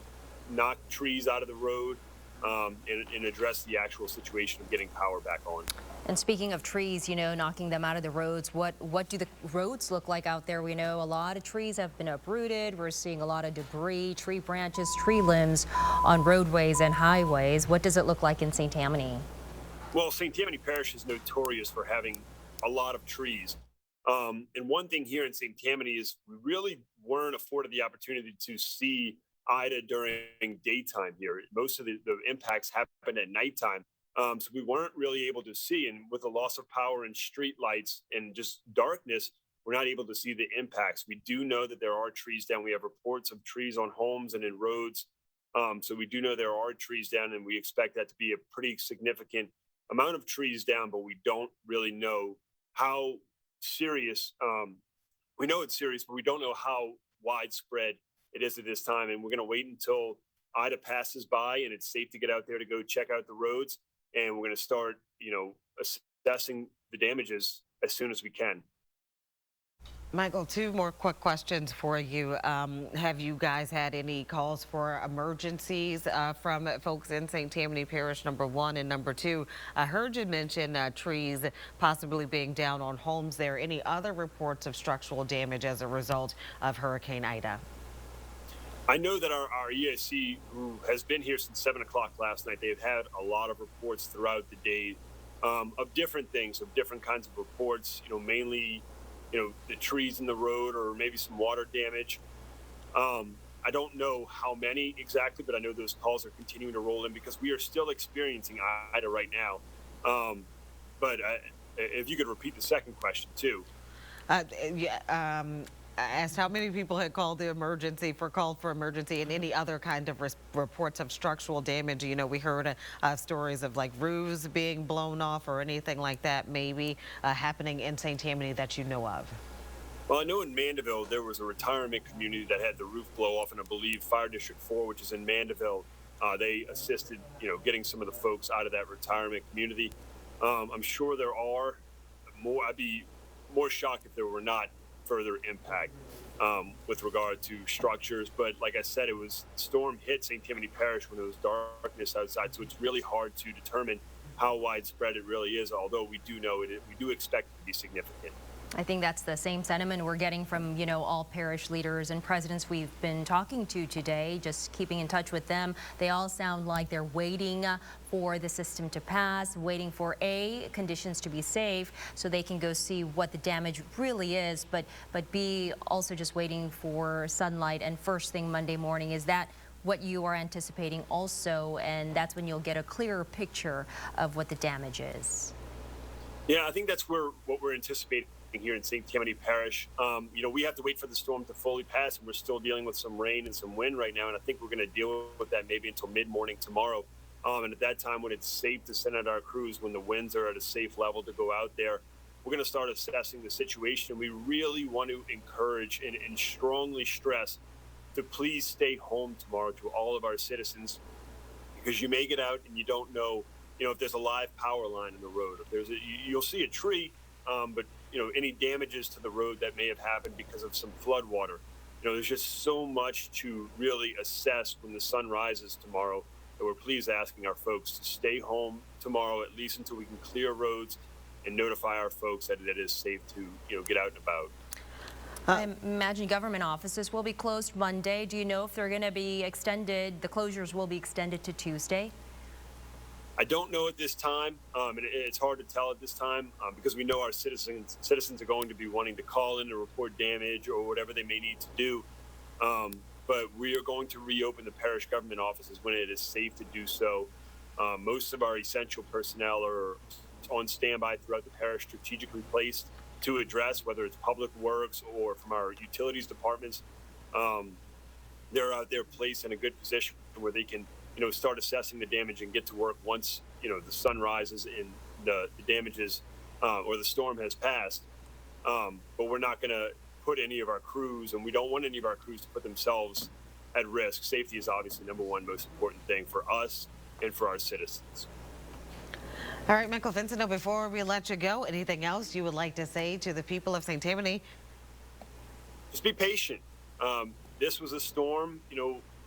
knock trees out of the road and address the actual situation of getting power back on. And speaking of trees, you know, knocking them out of the roads, what do the roads look like out there? We know a lot of trees have been uprooted. We're seeing a lot of debris, tree branches, tree limbs on roadways and highways. What does it look like in St. Tammany? Well, St. Tammany Parish is notorious for having a lot of trees. And one thing here in St. Tammany is we really weren't afforded the opportunity to see Ida during daytime here. Most of the impacts happened at nighttime. So we weren't really able to see. And with the loss of power and street lights and just darkness, we're not able to see the impacts. We do know that there are trees down. We have reports of trees on homes and in roads. So we do know there are trees down, and we expect that to be a pretty significant amount of trees down, but we don't really know how serious. We know it's serious, but we don't know how widespread it is at this time. And we're going to wait until Ida passes by and it's safe to get out there to go check out the roads. And we're going to start, assessing the damages as soon as we can. Michael, two more quick questions for you. Have you guys had any calls for emergencies from folks in St. Tammany Parish, number one? And number two, I heard you mention trees possibly being down on homes there. Any other reports of structural damage as a result of Hurricane Ida? I know that our ESC, who has been here since 7 o'clock last night, they've had a lot of reports throughout the day of different things, of different kinds of reports, mainly the trees in the road or maybe some water damage. I don't know how many exactly, but I know those calls are continuing to roll in because we are still experiencing Ida right now. But if you could repeat the second question too. I asked how many people had called for emergency and any other kind of reports of structural damage. We heard stories of like roofs being blown off or anything like that maybe happening in St. Tammany that you know of. Well, I know in Mandeville there was a retirement community that had the roof blow off, and I believe Fire District 4, which is in Mandeville, they assisted, getting some of the folks out of that retirement community. I'm sure there are more. I'd be more shocked if there were not further impact with regard to structures. But like I said, the storm hit St. Tammany Parish when there was darkness outside, so it's really hard to determine how widespread it really is, although we do know we do expect it to be significant. I think that's the same sentiment we're getting from, all parish leaders and presidents we've been talking to today, just keeping in touch with them. They all sound like they're waiting for the system to pass, waiting for conditions to be safe so they can go see what the damage really is, but B, also just waiting for sunlight and first thing Monday morning. Is that what you are anticipating also? And that's when you'll get a clearer picture of what the damage is. Yeah, I think that's what we're anticipating here in St. Tammany Parish. We have to wait for the storm to fully pass, and we're still dealing with some rain and some wind right now, and I think we're going to deal with that maybe until mid-morning tomorrow. And at that time, when it's safe to send out our crews, when the winds are at a safe level to go out there, we're going to start assessing the situation. We really want to encourage and strongly stress to please stay home tomorrow to all of our citizens, because you may get out and you don't know, if there's a live power line in the road. If you'll see a tree, but any damages to the road that may have happened because of some flood water. There's just so much to really assess when the sun rises tomorrow, that we're please asking our folks to stay home tomorrow, at least until we can clear roads and notify our folks that it is safe to get out and about. I imagine government offices will be closed Monday. Do you know if they're going to be extended, the closures will be extended to Tuesday? I don't know at this time, and it's hard to tell at this time because we know our citizens are going to be wanting to call in to report damage or whatever they may need to do. But we are going to reopen the parish government offices when it is safe to do so. Most of our essential personnel are on standby throughout the parish, strategically placed to address, whether it's public works or from our utilities departments. They're out there placed in a good position where they can start assessing the damage and get to work once, the sun rises and the damages or the storm has passed. But we're not going to put any of our crews, and we don't want any of our crews to put themselves at risk. Safety is obviously number one most important thing for us and for our citizens. All right, Michael Vincento, before we let you go, anything else you would like to say to the people of St. Tammany? Just be patient. This was a storm,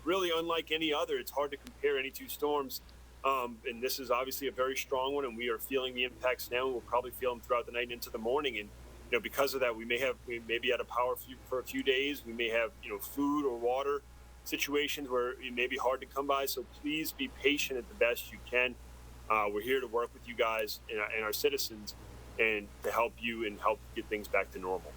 really unlike any other. It's hard to compare any two storms. And this is obviously a very strong one, and we are feeling the impacts now. We'll probably feel them throughout the night and into the morning. And, because of that, we may be out of power for a few days. We may have, food or water situations where it may be hard to come by. So please be patient at the best you can. We're here to work with you guys and our citizens and to help you and help get things back to normal.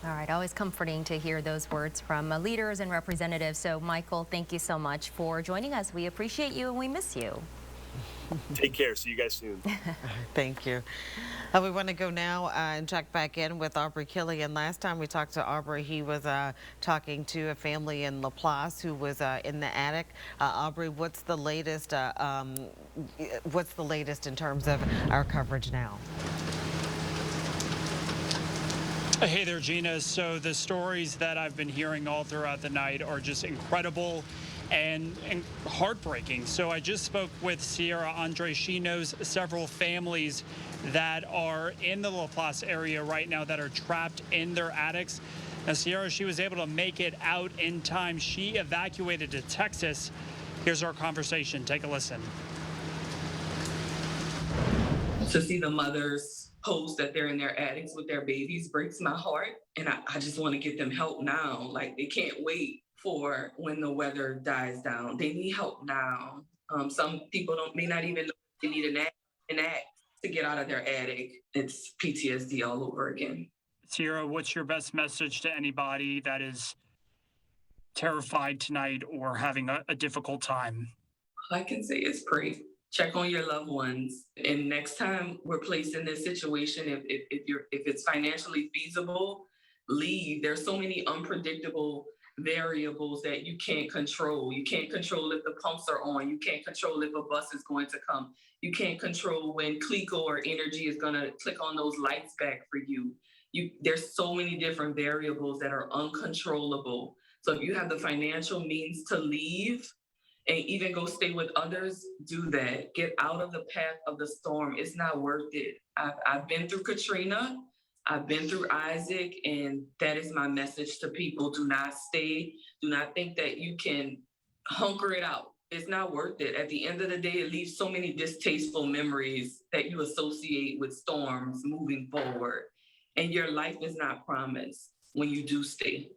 All right, always comforting to hear those words from leaders and representatives. So, Michael, thank you so much for joining us. We appreciate you and we miss you. Take care. See you guys soon. Thank you. We want to go now and check back in with Aubrey Killian. Last time we talked to Aubrey, he was talking to a family in Laplace who was in the attic. Aubrey, what's the latest? What's the latest in terms of our coverage now? Hey there, Gina. So the stories that I've been hearing all throughout the night are just incredible and heartbreaking. So I just spoke with Sierra Andre. She knows several families that are in the Laplace area right now that are trapped in their attics. Now, Sierra, she was able to make it out in time. She evacuated to Texas. Here's our conversation. Take a listen. To see the mothers post that they're in their attics with their babies breaks my heart. And I just want to get them help now. Like, they can't wait for when the weather dies down. They need help now. Some people may not even know they need an axe to get out of their attic. It's PTSD all over again. Sierra, what's your best message to anybody that is terrified tonight or having a difficult time? All I can say is pray. Check on your loved ones. And next time we're placed in this situation, if it's financially feasible, leave. There's so many unpredictable variables that you can't control. You can't control if the pumps are on. You can't control if a bus is going to come. You can't control when Clico or Energy is going to click on those lights back for you. There's so many different variables that are uncontrollable. So if you have the financial means to leave and even go stay with others, do that. Get out of the path of the storm. It's not worth it. I've been through Katrina. I've been through Isaac, and that is my message to people. Do not stay. Do not think that you can hunker it out. It's not worth it. At the end of the day, it leaves so many distasteful memories that you associate with storms moving forward. And your life is not promised when you do stay.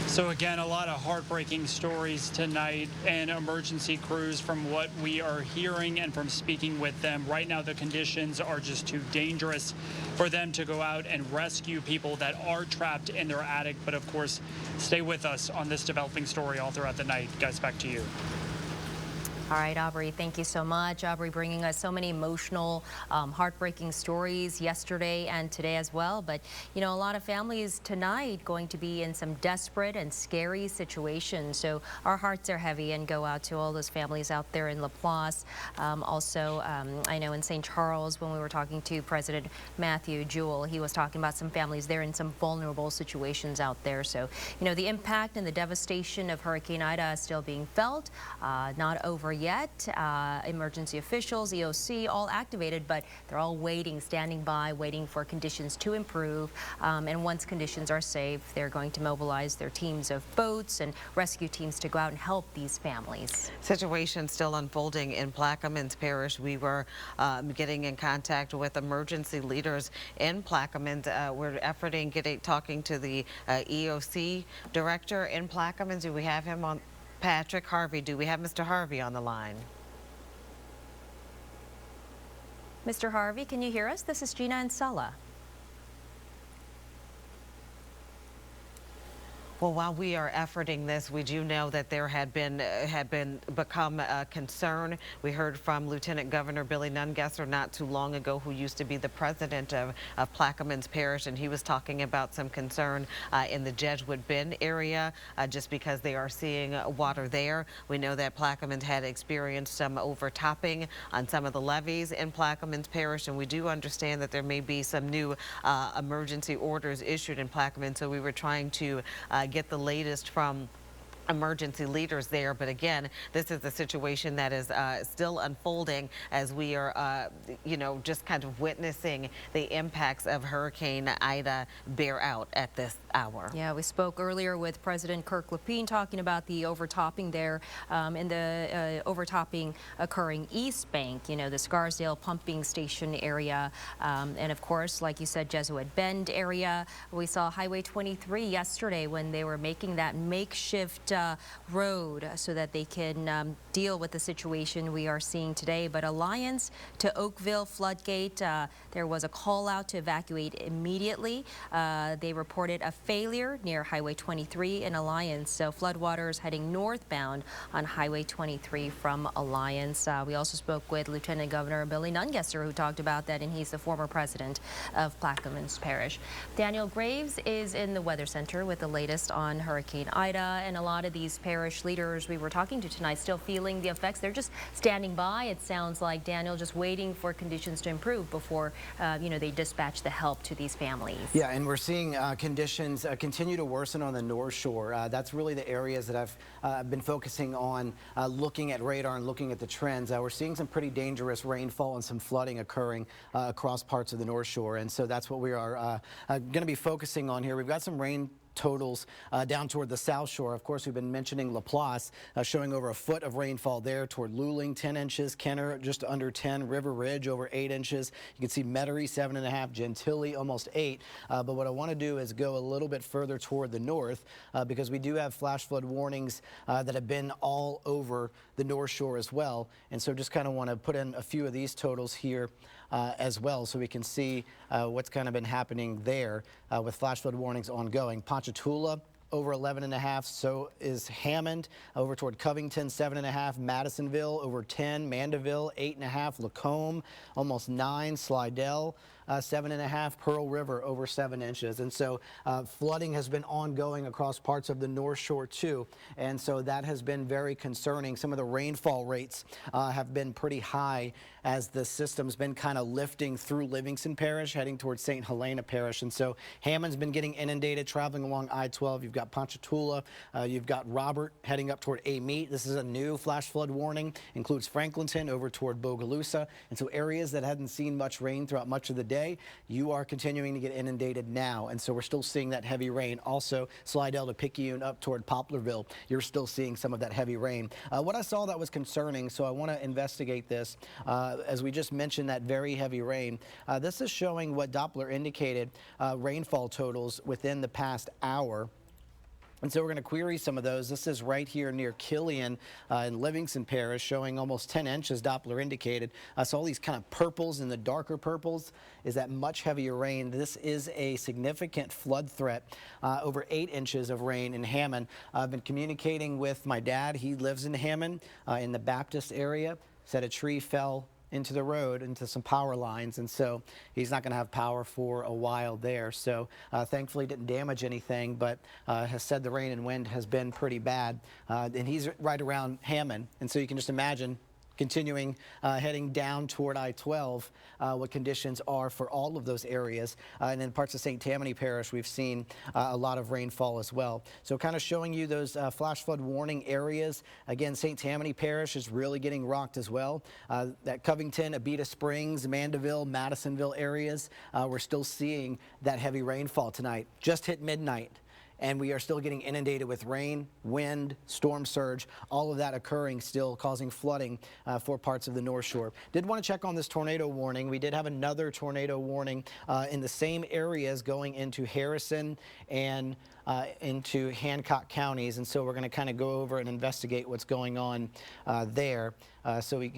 So again, a lot of heartbreaking stories tonight, and emergency crews, from what we are hearing and from speaking with them right now, the conditions are just too dangerous for them to go out and rescue people that are trapped in their attic. But of course, stay with us on this developing story all throughout the night. Guys, back to you. All right, Aubrey, thank you so much. Aubrey bringing us so many emotional, heartbreaking stories yesterday and today as well. But, you know, a lot of families tonight going to be in some desperate and scary situations. So our hearts are heavy and go out to all those families out there in Laplace. Also, I know in St. Charles, when we were talking to President Matthew Jewell, he was talking about some families there in some vulnerable situations out there. So, you know, the impact and the devastation of Hurricane Ida is still being felt, not over yet. Emergency officials, EOC, all activated, but they're all waiting, standing by, waiting for conditions to improve. And once conditions are safe, they're going to mobilize their teams of boats and rescue teams to go out and help these families. Situation still unfolding in Plaquemines Parish. We were getting in contact with emergency leaders in Plaquemines. We're efforting talking to the EOC director in Plaquemines. Do we have him on? Patrick Harvey. Do we have Mr. Harvey on the line? Mr. Harvey, can you hear us? This is Gina and Sulla. Well, while we are efforting this, we do know that there had become a concern. We heard from Lieutenant Governor Billy Nungesser not too long ago, who used to be the president of Plaquemines Parish, and he was talking about some concern in the Jesuit Bend area, just because they are seeing water there. We know that Plaquemines had experienced some overtopping on some of the levees in Plaquemines Parish, and we do understand that there may be some new emergency orders issued in Plaquemines. So we were trying to get the latest from emergency leaders there. But again, this is a situation that is still unfolding as we are, you know, just kind of witnessing the impacts of Hurricane Ida bear out at this hour. Yeah, we spoke earlier with President Kirk Lapine talking about the overtopping there in the overtopping occurring East Bank, you know, the Scarsdale pumping station area. And of course, like you said, Jesuit Bend area. We saw Highway 23 yesterday when they were making that makeshift road so that they can deal with the situation we are seeing today. But Alliance to Oakville Floodgate, there was a call out to evacuate immediately. They reported a failure near Highway 23 in Alliance. So floodwaters heading northbound on Highway 23 from Alliance. We also spoke with Lieutenant Governor Billy Nungesser, who talked about that, and he's the former president of Plaquemines Parish. Daniel Graves is in the Weather Center with the latest on Hurricane Ida, and a lot of these parish leaders we were talking to tonight still feeling the effects. They're just standing by, it sounds like, Daniel, just waiting for conditions to improve before they dispatch the help to these families. Yeah, and we're seeing conditions continue to worsen on the North Shore. That's really the areas that I've been focusing on, looking at radar and looking at the trends. We're seeing some pretty dangerous rainfall and some flooding occurring across parts of the North Shore, and so that's what we are going to be focusing on here. We've got some rain totals down toward the South Shore. Of course, we've been mentioning Laplace, showing over a foot of rainfall there toward Luling, 10 inches, Kenner just under 10, River Ridge over 8 inches. You can see Metairie 7.5, Gentilly almost 8. But what I want to do is go a little bit further toward the north because we do have flash flood warnings that have been all over the North Shore as well. And so just kind of want to put in a few of these totals here as well, so we can see what's kind of been happening there with flash flood warnings ongoing. Ponchatoula over 11.5, so is Hammond over toward Covington 7.5, Madisonville over 10, Mandeville 8.5, Lacombe almost 9, Slidell 7.5, Pearl River over 7 inches. And so flooding has been ongoing across parts of the North Shore too, and so that has been very concerning. Some of the rainfall rates have been pretty high as the system's been kind of lifting through Livingston Parish, heading towards St. Helena Parish. And so Hammond's been getting inundated traveling along I-12. You've got Ponchatoula, you've got Robert heading up toward Amite. This is a new flash flood warning, includes Franklinton over toward Bogalusa. And so areas that hadn't seen much rain throughout much of the day, you are continuing to get inundated now. And so we're still seeing that heavy rain. Also, Slidell to Picayune up toward Poplarville, you're still seeing some of that heavy rain. What I saw that was concerning, so I want to investigate this. As we just mentioned, that very heavy rain. This is showing what Doppler indicated rainfall totals within the past hour. And so we're going to query some of those. This is right here near Killian in Livingston Parish, showing almost 10 inches Doppler indicated. So all these kind of purples and the darker purples is that much heavier rain. This is a significant flood threat, over 8 inches of rain in Hammond. I've been communicating with my dad. He lives in Hammond in the Baptist area. Said a tree fell into the road, into some power lines, and so he's not going to have power for a while there. So thankfully didn't damage anything, but has said the rain and wind has been pretty bad. And he's right around Hammond, and so you can just imagine continuing heading down toward I-12, what conditions are for all of those areas. And in parts of St. Tammany Parish, we've seen a lot of rainfall as well. So kind of showing you those flash flood warning areas. Again, St. Tammany Parish is really getting rocked as well. That Covington, Abita Springs, Mandeville, Madisonville areas, we're still seeing that heavy rainfall tonight. Just hit midnight, and we are still getting inundated with rain, wind, storm surge, all of that occurring still, causing flooding for parts of the North Shore. Did want to check on this tornado warning. We did have another tornado warning in the same areas going into Harrison and into Hancock counties, and so we're going to kind of go over and investigate what's going on there so you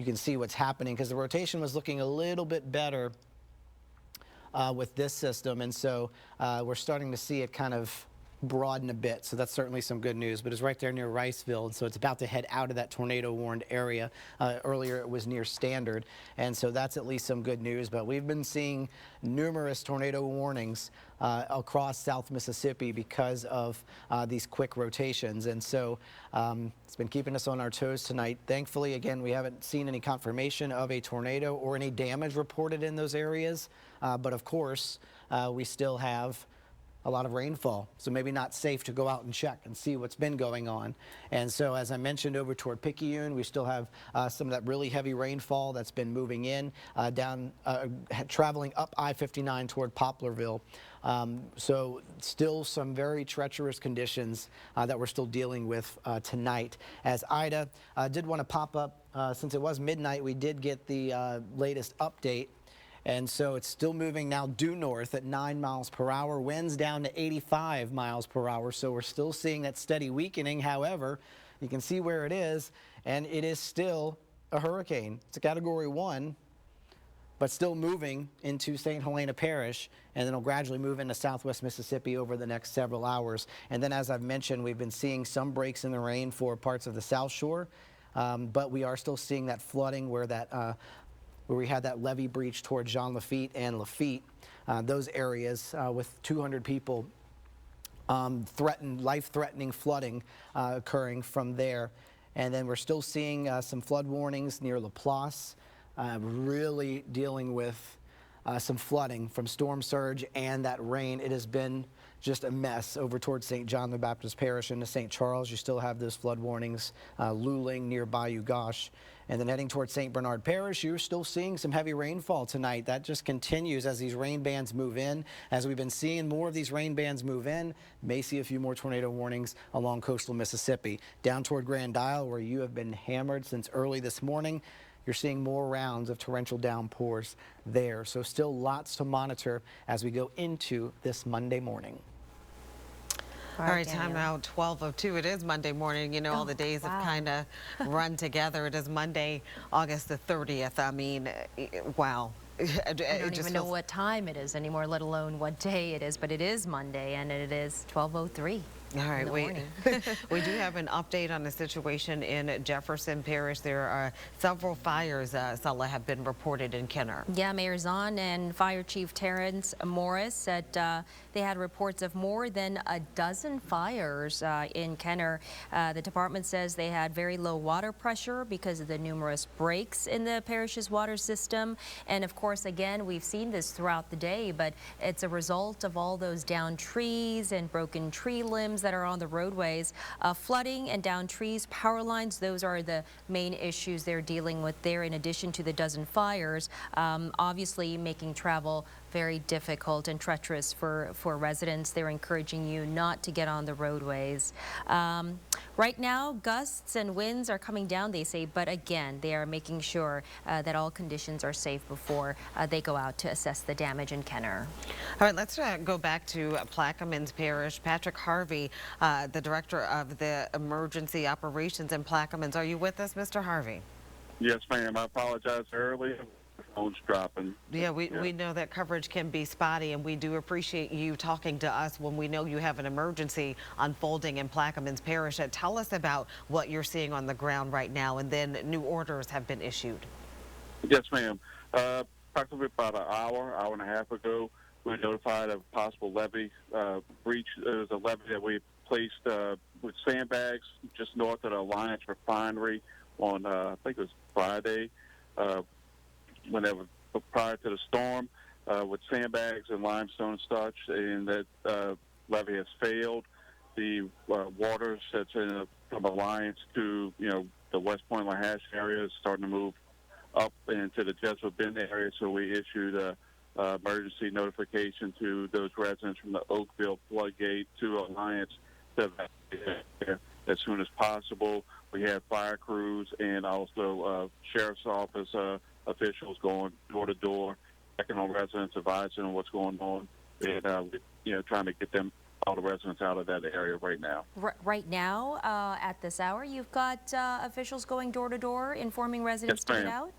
can see what's happening, because the rotation was looking a little bit better with this system, and so we're starting to see it kind of broaden a bit, so that's certainly some good news. But it's right there near Riceville, and so it's about to head out of that tornado warned area. Earlier it was near Standard, and so that's at least some good news. But we've been seeing numerous tornado warnings across South Mississippi because of these quick rotations, and so it's been keeping us on our toes tonight. Thankfully, again, we haven't seen any confirmation of a tornado or any damage reported in those areas, but of course we still have a lot of rainfall, so maybe not safe to go out and check and see what's been going on. And so, as I mentioned, over toward Picayune, we still have some of that really heavy rainfall that's been moving in, traveling up I-59 toward Poplarville. So still some very treacherous conditions that we're still dealing with tonight. As Ida did want to pop up, since it was midnight, we did get the latest update. And so it's still moving now due north at 9 miles per hour, winds down to 85 miles per hour. So we're still seeing that steady weakening. However, you can see where it is, and it is still a hurricane. It's a Category 1, but still moving into St. Helena Parish, and then it'll gradually move into southwest Mississippi over the next several hours. And then, as I've mentioned, we've been seeing some breaks in the rain for parts of the South Shore, but we are still seeing that flooding where we had that levee breach toward Jean Lafitte and Lafitte, those areas with 200 people life-threatening flooding occurring from there. And then we're still seeing some flood warnings near Laplace, really dealing with some flooding from storm surge and that rain. It has been just a mess over towards St. John the Baptist Parish into St. Charles. You still have those flood warnings Luling near Bayou Gauche. And then heading towards St. Bernard Parish, you're still seeing some heavy rainfall tonight. That just continues as these rain bands move in. As we've been seeing more of these rain bands move in, may see a few more tornado warnings along coastal Mississippi. Down toward Grand Isle, where you have been hammered since early this morning, you're seeing more rounds of torrential downpours there. So still lots to monitor as we go into this Monday morning. All right, time now, 12:02. It is Monday morning. You know, all the days have kind of run together. It is Monday, August the 30th. I mean, wow. I don't even know what time it is anymore, let alone what day it is, but it is Monday, and it is 12:03. All right, we do have an update on the situation in Jefferson Parish. There are several fires, Sulla, have been reported in Kenner. Yeah, Mayor Zahn and Fire Chief Terrence Morris said they had reports of more than a dozen fires in Kenner. The department says they had very low water pressure because of the numerous breaks in the parish's water system. And of course, again, we've seen this throughout the day, but it's a result of all those downed trees and broken tree limbs that are on the roadways. Flooding and downed trees, power lines, those are the main issues they're dealing with there, in addition to the dozen fires, obviously making travel very difficult and treacherous for residents. They're encouraging you not to get on the roadways. Right now, gusts and winds are coming down, they say, but again, they are making sure that all conditions are safe before they go out to assess the damage in Kenner. All right, let's go back to Plaquemines Parish. Patrick Harvey, the director of the emergency operations in Plaquemines. Are you with us, Mr. Harvey? Yes, ma'am. I apologize earlier. Phone's dropping. Yeah, we know that coverage can be spotty, and we do appreciate you talking to us when we know you have an emergency unfolding in Plaquemines Parish. Tell us about what you're seeing on the ground right now, and then new orders have been issued. Yes, ma'am. Approximately about an hour and a half ago, we were notified of a possible levee breach. It was a levee that we placed with sandbags just north of the Alliance Refinery on, I think it was Friday, whenever prior to the storm, with sandbags and limestone starch, and that levee has failed. The water that's from Alliance to the West Point Lahash area is starting to move up into the Jesuit Bend area, so we issued a emergency notification to those residents from the Oakville floodgate to Alliance to evacuate there as soon as possible. We have fire crews and also sheriff's office officials going door to door, checking on residents, advising them what's going on, and trying to get them, all the residents, out of that area right now. Right now, at this hour, you've got officials going door to door, informing residents to get out?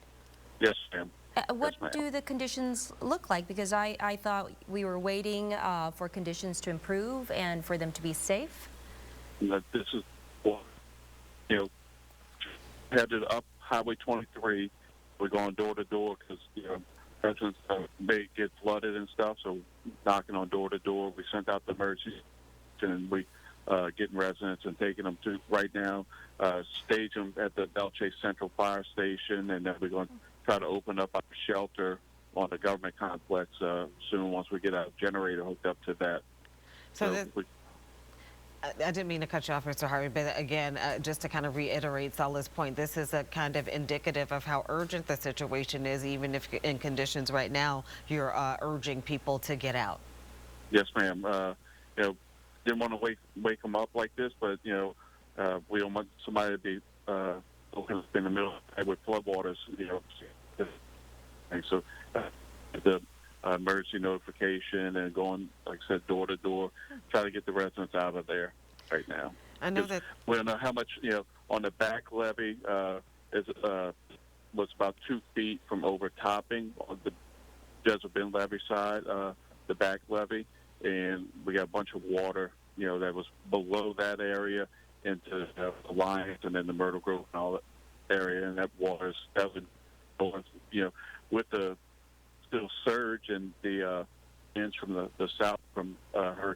Yes, ma'am. What do the conditions look like? Because I thought we were waiting for conditions to improve and for them to be safe. This is, headed up Highway 23. We're going door to door because residents may get flooded and stuff. So knocking on door to door. We sent out the emergency, and we getting residents and taking them to right now. Stage them at the Belle Chase Central Fire Station, and then we're going to try to open up our shelter on the government complex soon once we get a generator hooked up to that. So I didn't mean to cut you off, Mr. Harvey, but again, just to kind of reiterate Sulla's point, this is a kind of indicative of how urgent the situation is, even if in conditions right now you're urging people to get out. Yes, ma'am. Didn't want to wake them up like this, but we don't want somebody to be in the middle with floodwaters. So the emergency notification and going, like I said, door to door, try to get the residents out of there right now. I know that we don't know how much, on the back levee was about 2 feet from overtopping on the Jezebel Bend levee side, the back levee, and we got a bunch of water, that was below that area into the Alliance and then the Myrtle Grove and all that area, and that water's going, with the still surge and the winds from the south from hurricane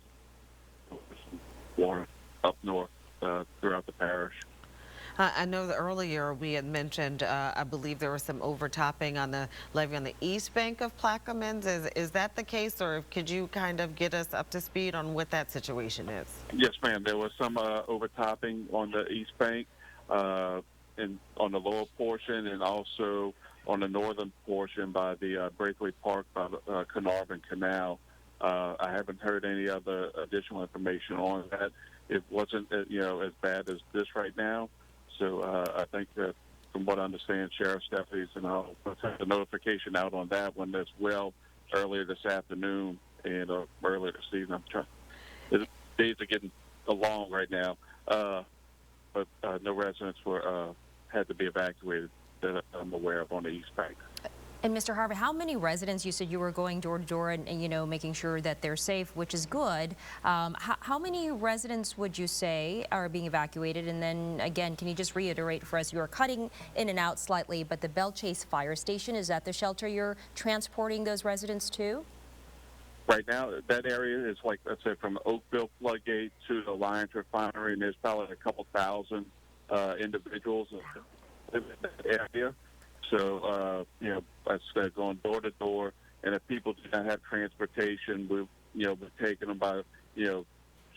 water up north throughout the parish. I know that earlier we had mentioned, I believe there was some overtopping on the levee on the east bank of Plaquemines. Is that the case, or could you kind of get us up to speed on what that situation is? Yes, ma'am. There was some overtopping on the east bank and on the lower portion, and also on the northern portion by the Breakaway Park by the Carnarvon Canal. I haven't heard any other additional information on that. It wasn't, as bad as this right now. So I think that, from what I understand, Sheriff's deputies and I'll put the notification out on that one as well earlier this afternoon and earlier this evening. The days are getting along right now, but no residents had to be evacuated that I'm aware of on the east bank. And Mr. Harvey, how many residents, you said you were going door to door and making sure that they're safe, which is good. How many residents would you say are being evacuated? And then again, can you just reiterate for us, you are cutting in and out slightly, but the Belle Chase Fire Station, is that the shelter you're transporting those residents to? Right now, that area is like, let's say, from Oakville Floodgate to the Alliance Refinery, and there's probably a couple thousand individuals that live in that area. So, I said, going door to door, and if people do not have transportation, we're taking them by,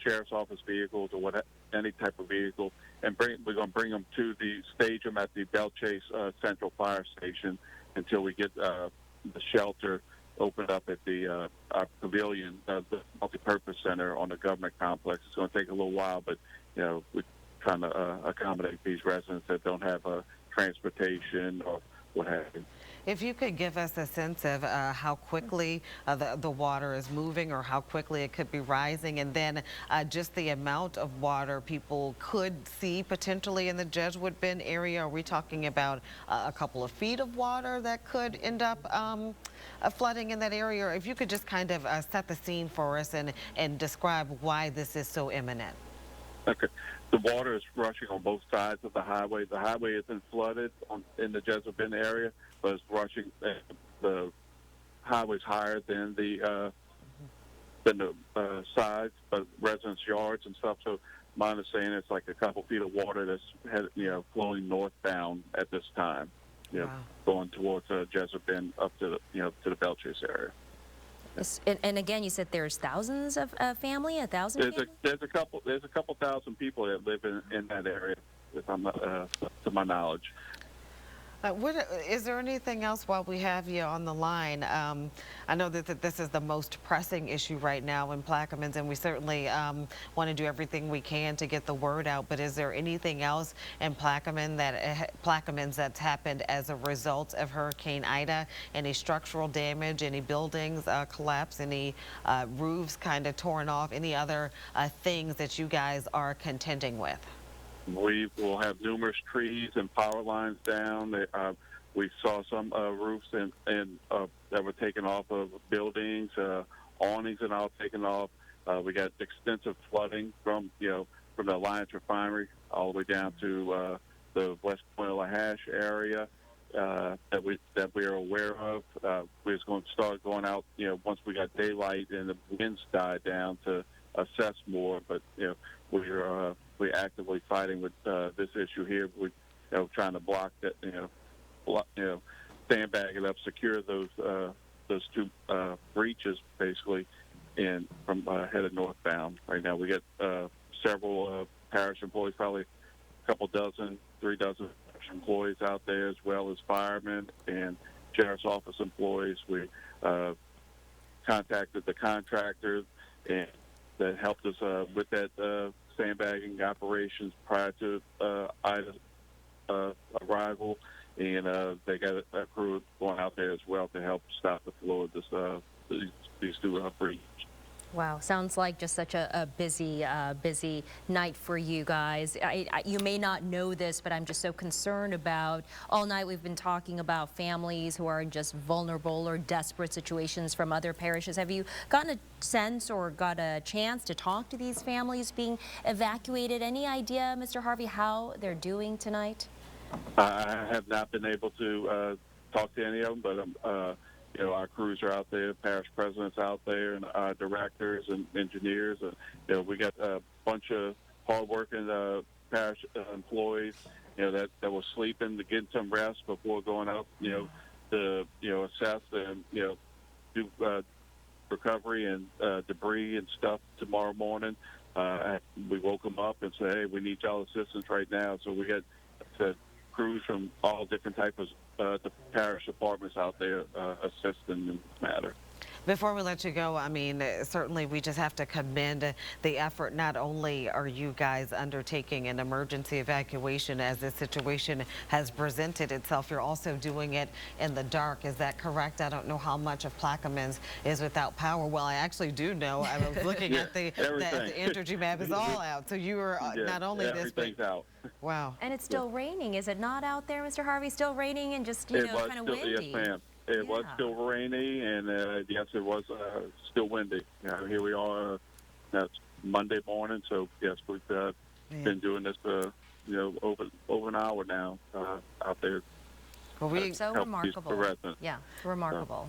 sheriff's office vehicles or any type of vehicle, and we're going to bring them to stage them at the Belle Chase Central Fire Station until we get the shelter opened up at the our pavilion, the multi-purpose center on the government complex. It's going to take a little while, but, we're trying to accommodate these residents that don't have transportation or what have you. If you could give us a sense of how quickly the water is moving or how quickly it could be rising, and then just the amount of water people could see potentially in the Jesuit Bend area. Are we talking about a couple of feet of water that could end up flooding in that area? Or if you could just kind of set the scene for us and describe why this is so imminent. Okay. The water is rushing on both sides of the highway. The highway isn't flooded in the Jesuit Bend area, but it's rushing. The highway's higher than the sides, but residents' yards and stuff. So my understanding is like a couple feet of water that's flowing northbound at this time. Wow. Going towards Jesuit Bend up to the Belle Chase area. And again, you said there's thousands of family, 1,000 families? There's a couple thousand people that live in that area, if I'm to my knowledge. Is there anything else while we have you on the line? I know that this is the most pressing issue right now in Plaquemines, and we certainly want to do everything we can to get the word out. But is there anything else in Plaquemines that's happened as a result of Hurricane Ida? Any structural damage, any buildings collapse, any roofs kind of torn off, any other things that you guys are contending with? We will have numerous trees and power lines down. We saw some roofs and that were taken off of buildings, awnings and all taken off. We got extensive flooding from the Alliance Refinery all the way down to the West Point Lahash area that we are aware of. We're just going to start going out, once we got daylight and the winds died down to assess more. But we're actively fighting with this issue here. We're trying to block that, sandbag it up, secure those two breaches basically, and from headed northbound. Right now, we got several parish employees, probably a couple dozen, 3 dozen employees out there, as well as firemen and sheriff's office employees. We contacted the contractors and that helped us with that sandbagging operations prior to Ida's arrival, and they got a crew going out there as well to help stop the flow of these two breaches. Wow, sounds like just such a busy night for you guys. You may not know this, but I'm just so concerned about, all night we've been talking about families who are in just vulnerable or desperate situations from other parishes. Have you gotten a sense or got a chance to talk to these families being evacuated? Any idea, Mr. Harvey, how they're doing tonight? I have not been able to talk to any of them, but you know, our crews are out there, parish presidents out there, and directors and engineers. You know, we got a bunch of hardworking parish employees, you know, that were sleeping to get some rest before going out, you know, to, you know, assess and, you know, do recovery and debris and stuff tomorrow morning. We woke them up and said, hey, we need y'all assistance right now. So we got crews from all different types of the parish departments out there assisting in the matter. Before we let you go, I mean, certainly we just have to commend the effort. Not only are you guys undertaking an emergency evacuation as this situation has presented itself, you're also doing it in the dark. Is that correct? I don't know how much of Plaquemines is without power. Well, I actually do know. I was looking at the energy map is all out. So you are not only this, but out. Wow. And it's still raining. Is it not out there, Mr. Harvey? Still raining and just, you know, kind of windy? Yes, ma'am. It was still rainy, and yes, it was still windy. Here we are. That's Monday morning, so yes, we've been doing this, you know, over an hour now out there. Well, so remarkable. Yeah, remarkable.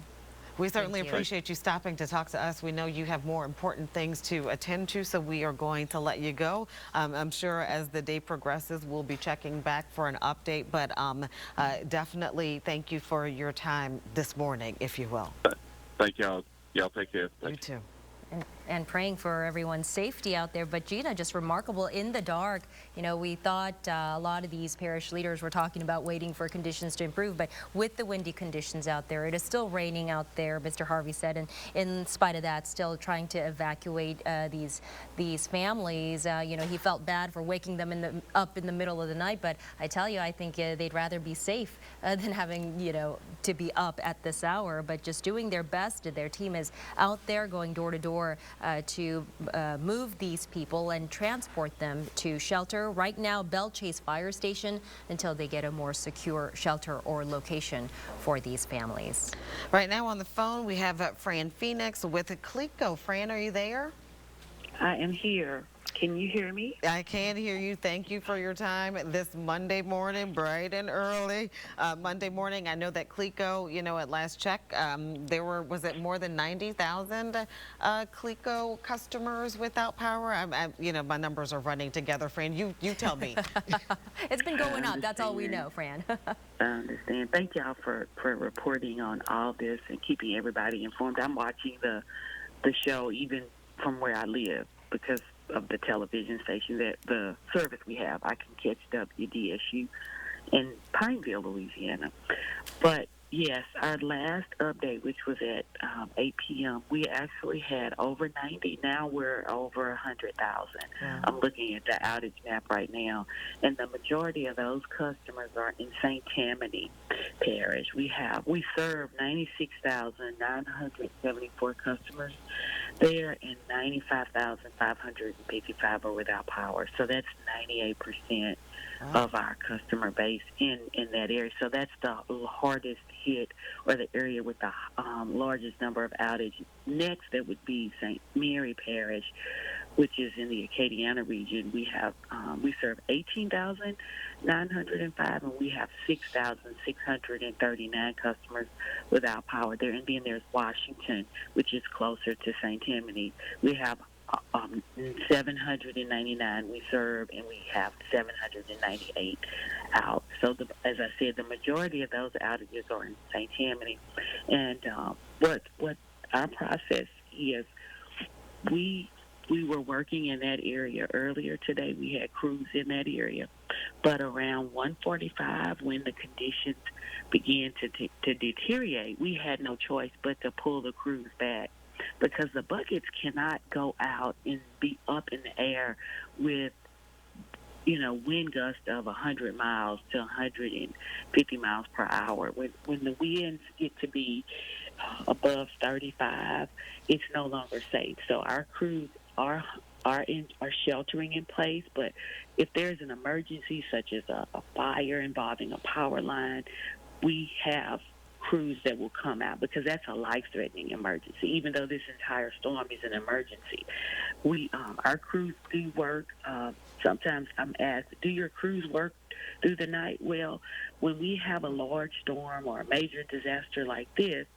We certainly appreciate you stopping to talk to us. We know you have more important things to attend to, so we are going to let you go. I'm sure as the day progresses, we'll be checking back for an update, but definitely thank you for your time this morning, if you will. Thank y'all. Y'all take care. You too. And praying for everyone's safety out there. But Gina, just remarkable in the dark. You know, we thought a lot of these parish leaders were talking about waiting for conditions to improve, but with the windy conditions out there, it is still raining out there, Mr. Harvey said, and in spite of that, still trying to evacuate these families. You know, he felt bad for waking them up in the middle of the night, but I tell you, I think they'd rather be safe than having, you know, to be up at this hour, but just doing their best. Their team is out there going door to door to move these people and transport them to shelter. Right now, Belle Chase Fire Station until they get a more secure shelter or location for these families. Right now on the phone, we have Fran Phoenix with Clico. Fran, are you there? I am here. Can you hear me? I can hear you. Thank you for your time this Monday morning, bright and early. Monday morning, I know that Clico, you know, at last check, there was it more than 90,000 Clico customers without power? You know, my numbers are running together, Fran. You tell me. It's been going up. That's all we know, Fran. I understand. Thank y'all for reporting on all this and keeping everybody informed. I'm watching the show even from where I live because of the television station, that the service we have. I can catch WDSU in Pineville, Louisiana. But yes, our last update, which was at 8 p.m., we actually had over 90. Now we're over 100,000. Yeah. I'm looking at the outage map right now, and the majority of those customers are in St. Tammany Parish. We serve 96,974 customers there, and 95,555 are without power. So that's 98% of our customer base in that area. So that's the hardest hit, or the area with the largest number of outages. Next, that would be St. Mary Parish, which is in the Acadiana region. We have we serve 18,905, and we have 6,639 customers without power there. And then there's Washington, which is closer to St. Tammany. We have 799 we serve, and we have 798 out. So as I said, the majority of those outages are in St. Tammany. And what our process is, we were working in that area earlier today. We had crews in that area, but around 1:45, when the conditions began to deteriorate, we had no choice but to pull the crews back, because the buckets cannot go out and be up in the air with wind gust of 100 miles to 150 miles per hour. When the winds get to be above 35, it's no longer safe. So our crews are sheltering in place, but if there's an emergency such as a fire involving a power line, we have crews that will come out because that's a life-threatening emergency. Even though this entire storm is an emergency, our crews do work. Sometimes I'm asked, do your crews work through the night? Well, when we have a large storm or a major disaster like this,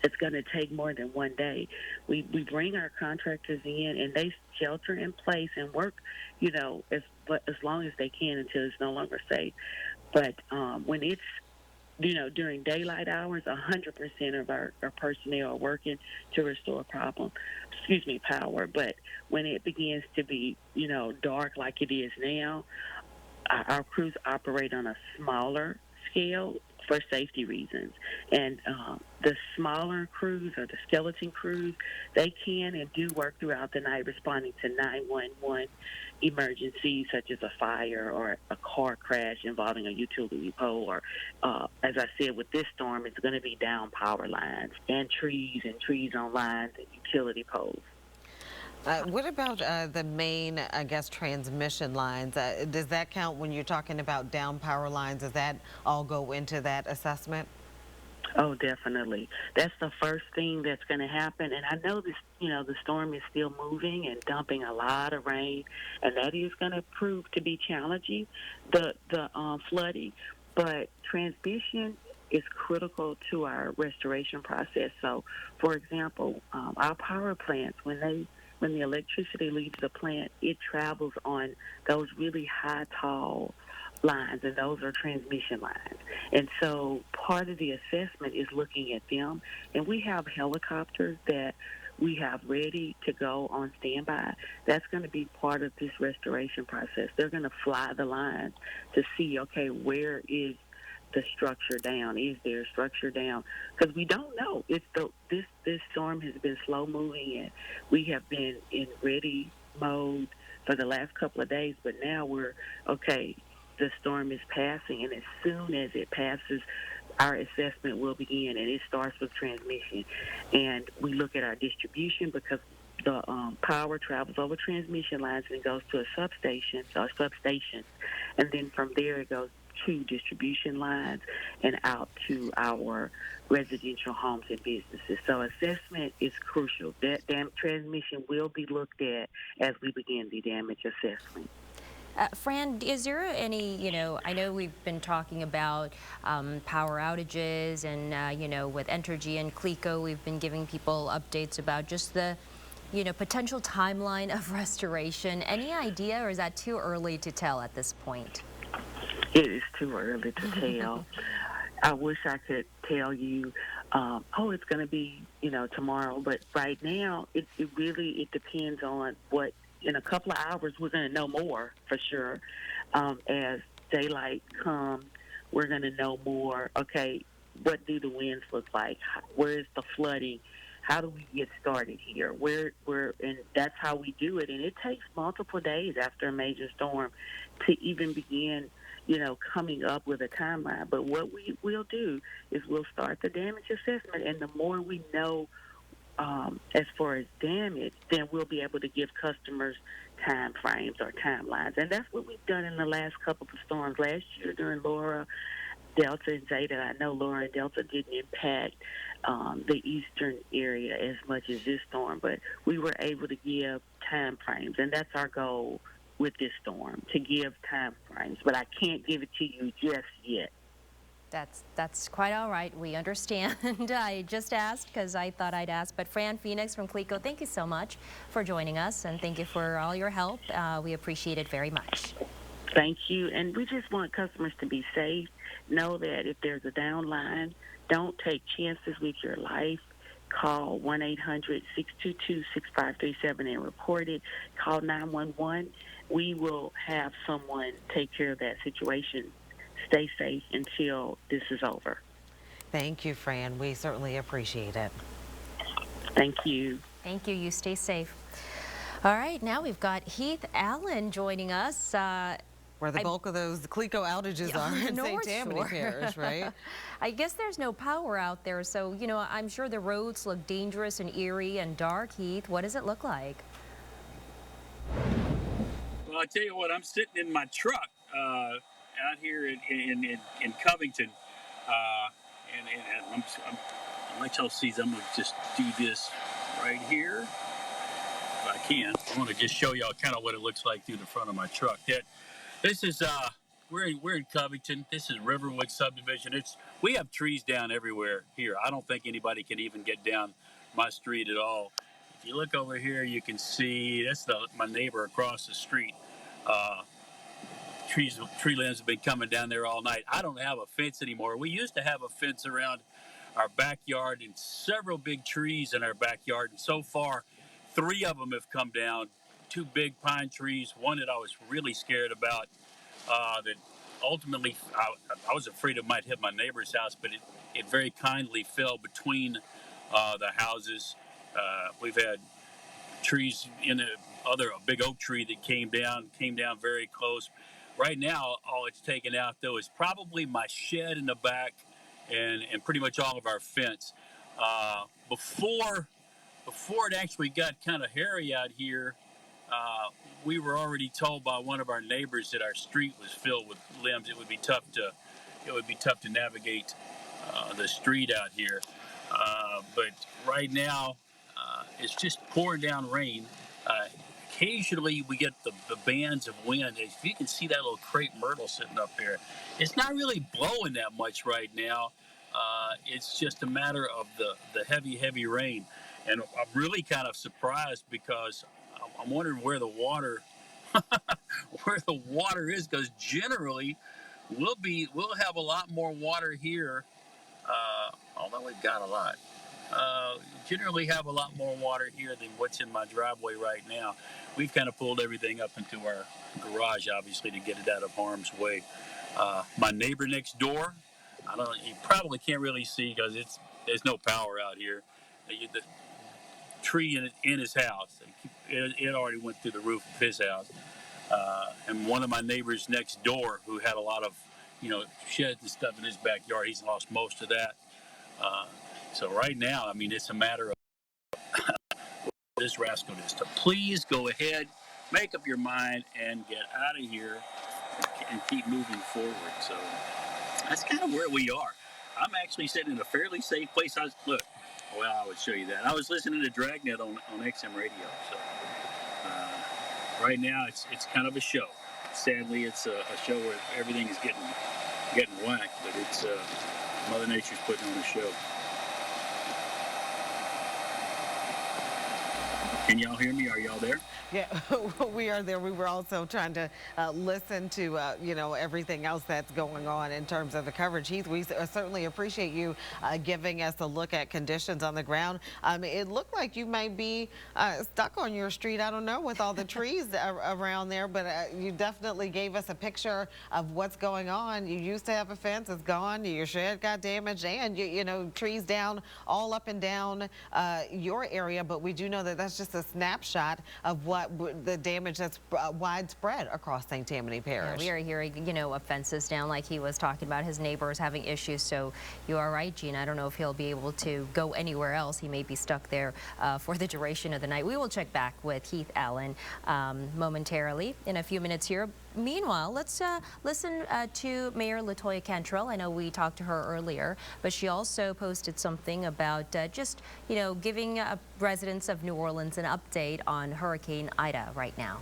it's going to take more than one day. We bring our contractors in, and they shelter in place and work, as long as they can until it's no longer safe. But when it's, during daylight hours, 100% of our personnel are working to restore power. But when it begins to be, dark like it is now, our crews operate on a smaller scale for safety reasons. And the smaller crews or the skeleton crews, they can and do work throughout the night responding to 911 emergencies such as a fire or a car crash involving a utility pole, or as I said, with this storm, it's going to be down power lines and trees on lines and utility poles. What about the main, transmission lines? Does that count when you're talking about down power lines? Does that all go into that assessment? Oh, definitely. That's the first thing that's going to happen. And I know this, the storm is still moving and dumping a lot of rain, and that is going to prove to be challenging, the flooding. But transmission is critical to our restoration process. So, for example, our power plants, when the electricity leaves the plant, it travels on those really high, tall lines, and those are transmission lines. And so part of the assessment is looking at them. And we have helicopters that we have ready to go on standby. That's going to be part of this restoration process. They're going to fly the lines to see, okay, where is the structure down? Is there a structure down? Because we don't know. This storm has been slow moving, and we have been in ready mode for the last couple of days, but now we're, okay, the storm is passing, and as soon as it passes, our assessment will begin, and it starts with transmission. And we look at our distribution because the power travels over transmission lines and it goes to a substation, or substations, and then from there it goes to distribution lines and out to our residential homes and businesses. So assessment is crucial. That transmission will be looked at as we begin the damage assessment. Fran, is there any, I know we've been talking about power outages and, with Entergy and CLECO, we've been giving people updates about just the, potential timeline of restoration. Any idea, or is that too early to tell at this point? It is too early to tell. I wish I could tell you, it's going to be, tomorrow. But right now, it really depends on what. In a couple of hours, we're going to know more for sure. As daylight comes, we're going to know more. Okay, what do the winds look like? Where is the flooding? How do we get started here? And that's how we do it. And it takes multiple days after a major storm to even begin, coming up with a timeline. But what we will do is we'll start the damage assessment, and the more we know as far as damage, then we'll be able to give customers time frames or timelines. And that's what we've done in the last couple of storms. Last year during Laura, Delta, and Zeta, I know Laura and Delta didn't impact the eastern area as much as this storm, but we were able to give time frames. And that's our goal with this storm, to give time frames. But I can't give it to you just yet. That's quite all right. We understand. I just asked because I thought I'd ask. But Fran Phoenix from CLECO, thank you so much for joining us, and thank you for all your help. We appreciate it very much. Thank you. And we just want customers to be safe. Know that if there's a down line, don't take chances with your life. Call 1-800-622-6537 and report it. Call 911. We will have someone take care of that situation. Stay safe until this is over. Thank you, Fran. We certainly appreciate it. Thank you. Thank you. You stay safe. All right, now we've got Heath Allen joining us. Where the bulk of those CLECO outages are in St. Tammany Parish, right? I guess there's no power out there, so, you know, I'm sure the roads look dangerous and eerie and dark. Heath, what does it look like? Well, I tell you what, I'm sitting in my truck out here in Covington, and I'll let y'all see. I'm going to just do this right here. If I can. I want to just show y'all kind of what it looks like through the front of my truck. This is we're in Covington. This is Riverwood subdivision. We have trees down everywhere here. I don't think anybody can even get down my street at all. If you look over here, you can see that's my neighbor across the street. Tree limbs have been coming down there all night. I don't have a fence anymore. We used to have a fence around our backyard and several big trees in our backyard, and so far 3 of them have come down. 2 big pine trees, one that I was really scared about, that ultimately I was afraid it might hit my neighbor's house, but it very kindly fell between the houses. We've had trees in a big oak tree that came down very close. Right now, all it's taken out though is probably my shed in the back and pretty much all of our fence. Before it actually got kind of hairy out here, we were already told by one of our neighbors that our street was filled with limbs. It would be tough to navigate the street out here. But right now, it's just pouring down rain. Occasionally, we get the bands of wind. If you can see that little crepe myrtle sitting up there, it's not really blowing that much right now. It's just a matter of the heavy rain. And I'm really kind of surprised because I'm wondering where the water is, because generally we'll have a lot more water here, although we've got a lot. Generally have a lot more water here than what's in my driveway right now. We've kind of pulled everything up into our garage, obviously, to get it out of harm's way. My neighbor next door, you probably can't really see because there's no power out here. The tree in his house, it already went through the roof of his house. And one of my neighbors next door, who had a lot of sheds and stuff in his backyard, he's lost most of that. So right now, I mean, it's a matter of this rascal is to please go ahead, make up your mind, and get out of here and keep moving forward. So that's kind of where we are. I'm actually sitting in a fairly safe place. I would show you that. I was listening to Dragnet on XM radio. So right now, it's kind of a show. Sadly, it's a show where everything is getting whacked, but it's Mother Nature's putting on a show. Can y'all hear me? Are y'all there? Yeah, we are there. We were also trying to listen to, everything else that's going on in terms of the coverage. Heath, we certainly appreciate you giving us a look at conditions on the ground. It looked like you might be stuck on your street, I don't know, with all the trees around there, but you definitely gave us a picture of what's going on. You used to have a fence, it's gone, your shed got damaged, and, trees down all up and down your area, but we do know that that's just a snapshot of what the damage that's widespread across St. Tammany Parish. Yeah, we are hearing, of fences down like he was talking about. His neighbors having issues. So you are right, Gina. I don't know if he'll be able to go anywhere else. He may be stuck there for the duration of the night. We will check back with Heath Allen momentarily in a few minutes here. Meanwhile, let's listen to Mayor LaToya Cantrell. I know we talked to her earlier, but she also posted something about just, giving residents of New Orleans an update on Hurricane Ida right now.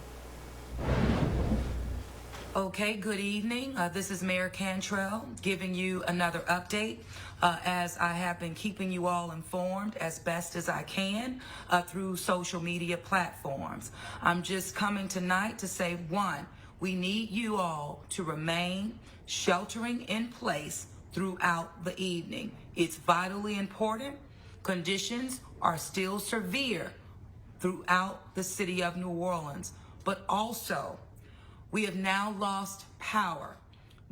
Okay, good evening. This is Mayor Cantrell giving you another update as I have been keeping you all informed as best as I can through social media platforms. I'm just coming tonight to say, one, we need you all to remain sheltering in place throughout the evening. It's vitally important. Conditions are still severe throughout the city of New Orleans, but also we have now lost power.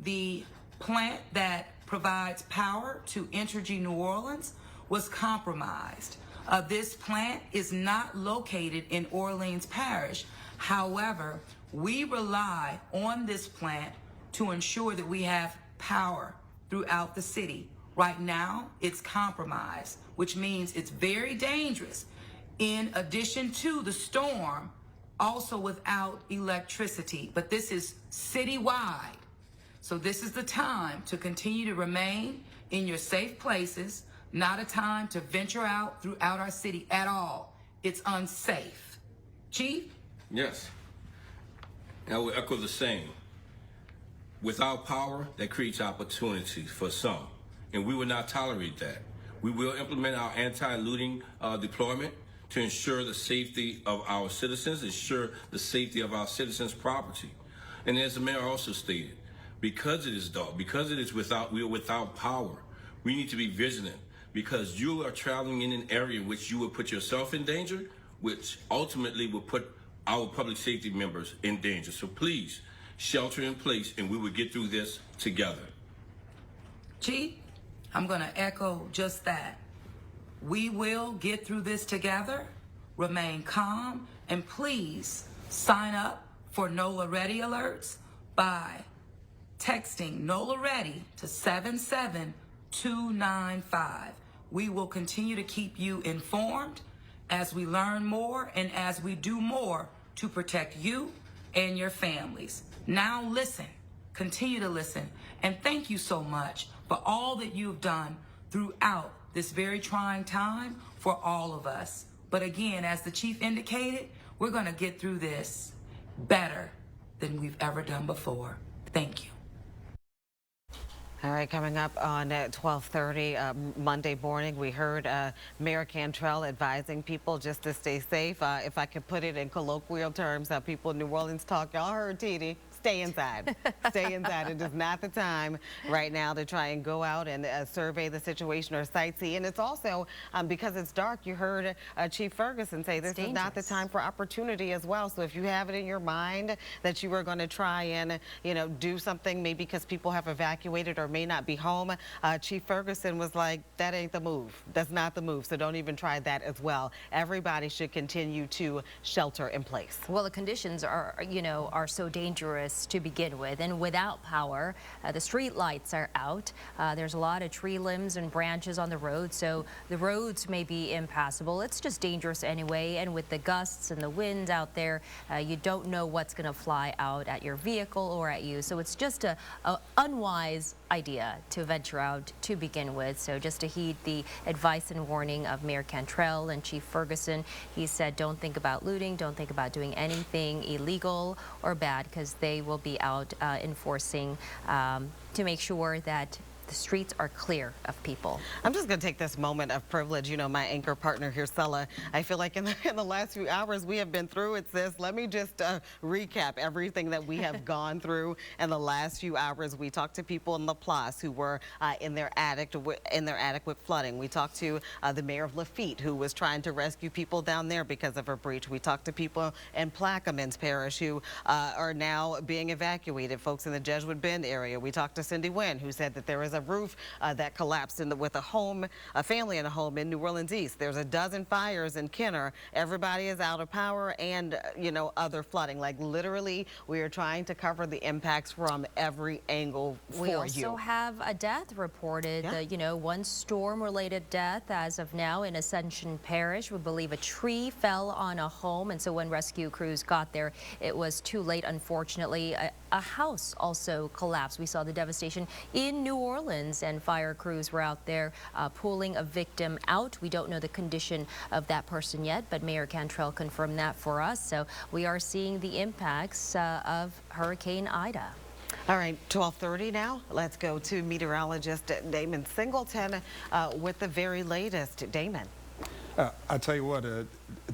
The plant that provides power to Entergy New Orleans was compromised. This plant is not located in Orleans Parish. However, we rely on this plant to ensure that we have power throughout the city. Right now, it's compromised, which means it's very dangerous. In addition to the storm, also without electricity, but this is citywide. So this is the time to continue to remain in your safe places, not a time to venture out throughout our city at all. It's unsafe. Chief? Yes. And I will echo the same. Without power, that creates opportunities for some, and we will not tolerate that. We will implement our anti-looting deployment to ensure the safety of our citizens, ensure the safety of our citizens' property. And as the mayor also stated, because it is dark, because we are without power, we need to be vigilant, because you are traveling in an area in which you will put yourself in danger, which ultimately will put our public safety members in danger. So please, shelter in place, and we will get through this together. Chief, I'm going to echo just that. We will get through this together. Remain calm, and please sign up for NOLA Ready alerts by texting NOLA Ready to 77295. We will continue to keep you informed as we learn more and as we do more to protect you and your families. Now listen, continue to listen, and thank you so much for all that you've done throughout this very trying time for all of us. But again, as the chief indicated, we're going to get through this better than we've ever done before. Thank you. All right, coming up on 12:30 Monday morning, we heard Mayor Cantrell advising people just to stay safe. If I could put it in colloquial terms, how people in New Orleans talk, y'all heard TD. Stay inside. Stay inside. It is not the time right now to try and go out and survey the situation or sightsee. And it's also because it's dark. You heard Chief Ferguson say this is not the time for opportunity as well. So if you have it in your mind that you are going to try and, do something, maybe because people have evacuated or may not be home, Chief Ferguson was like, that ain't the move. That's not the move. So don't even try that as well. Everybody should continue to shelter in place. Well, the conditions are so dangerous to begin with, and without power, the street lights are out. There's a lot of tree limbs and branches on the road, so the roads may be impassable. It's just dangerous anyway, and with the gusts and the wind out there, you don't know what's going to fly out at your vehicle or at you. So it's just a unwise idea to venture out to begin with. So just to heed the advice and warning of Mayor Cantrell and Chief Ferguson, he said don't think about looting, don't think about doing anything illegal or bad, because they will be out enforcing to make sure that the streets are clear of people. I'm just going to take this moment of privilege. My anchor partner here, Sella, I feel like in the last few hours we have been through it, sis. Let me just recap everything that we have gone through in the last few hours. We talked to people in Laplace who were in their attic with flooding. We talked to the mayor of Lafitte, who was trying to rescue people down there because of a breach. We talked to people in Plaquemines Parish who are now being evacuated, folks in the Jesuit Bend area. We talked to Cindy Wynn, who said that there is a roof that collapsed with a family in a home in New Orleans East. There's a dozen fires in Kenner. Everybody is out of power and, other flooding. Like literally, we are trying to cover the impacts from every angle for you. We also have a death reported, one storm-related death as of now in Ascension Parish. We believe a tree fell on a home, and so when rescue crews got there, it was too late, unfortunately. A house also collapsed. We saw the devastation in New Orleans, and fire crews were out there pulling a victim out. We don't know the condition of that person yet, but Mayor Cantrell confirmed that for us. So we are seeing the impacts of Hurricane Ida. All right, 12:30 now. Let's go to meteorologist Damon Singleton with the very latest. Damon. I tell you what,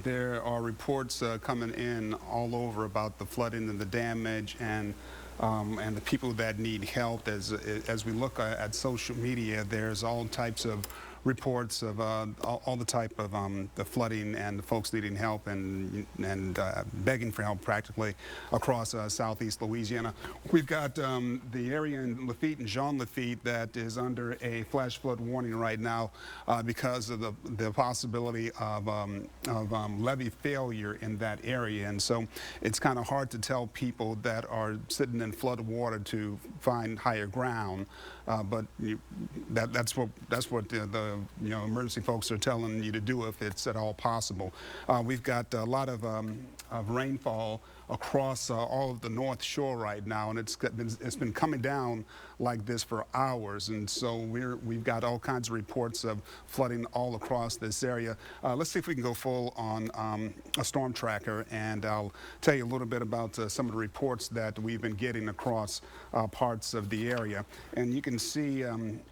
there are reports coming in all over about the flooding and the damage and the people that need help. As we look at social media, there's all types of reports of all the type of the flooding and the folks needing help and begging for help practically across southeast Louisiana. We've got the area in Lafitte and Jean Lafitte that is under a flash flood warning right now because of the possibility of levee failure in that area. And so it's kind of hard to tell people that are sitting in flood water to find higher ground. But that's what the emergency folks are telling you to do if it's at all possible. We've got a lot of rainfall across all of the North Shore right now, and it's been coming down like this for hours, and so we've got all kinds of reports of flooding all across this area. Let's see if we can go full on a storm tracker, and I'll tell you a little bit about some of the reports that we've been getting across parts of the area. And you can see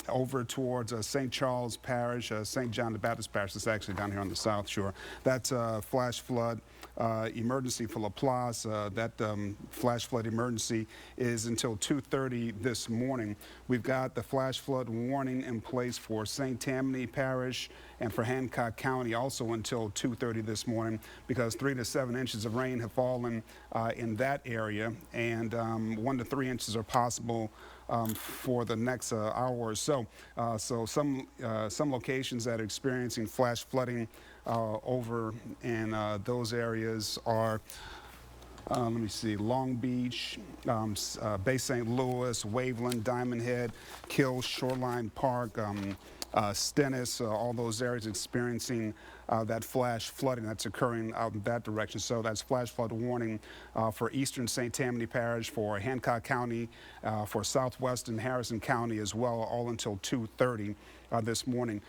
over towards St. Charles Parish, St. John the Baptist Parish, that's actually down here on the South Shore. That's flash flood emergency for LaPlace. That flash flood emergency is until 2:30 this morning. We've got the flash flood warning in place for St. Tammany Parish and for Hancock County also until 2:30 this morning, because 3 to 7 inches of rain have fallen in that area, and 1 to 3 inches are possible for the next hour or so. So some locations that are experiencing flash flooding over in those areas are, let me see, Long Beach, Bay St. Louis, Waveland, Diamond Head, Kill, Shoreline Park, Stennis, all those areas experiencing that flash flooding that's occurring out in that direction. So that's flash flood warning for eastern St. Tammany Parish, for Hancock County, for southwestern Harrison County as well, all until 2:30 this morning.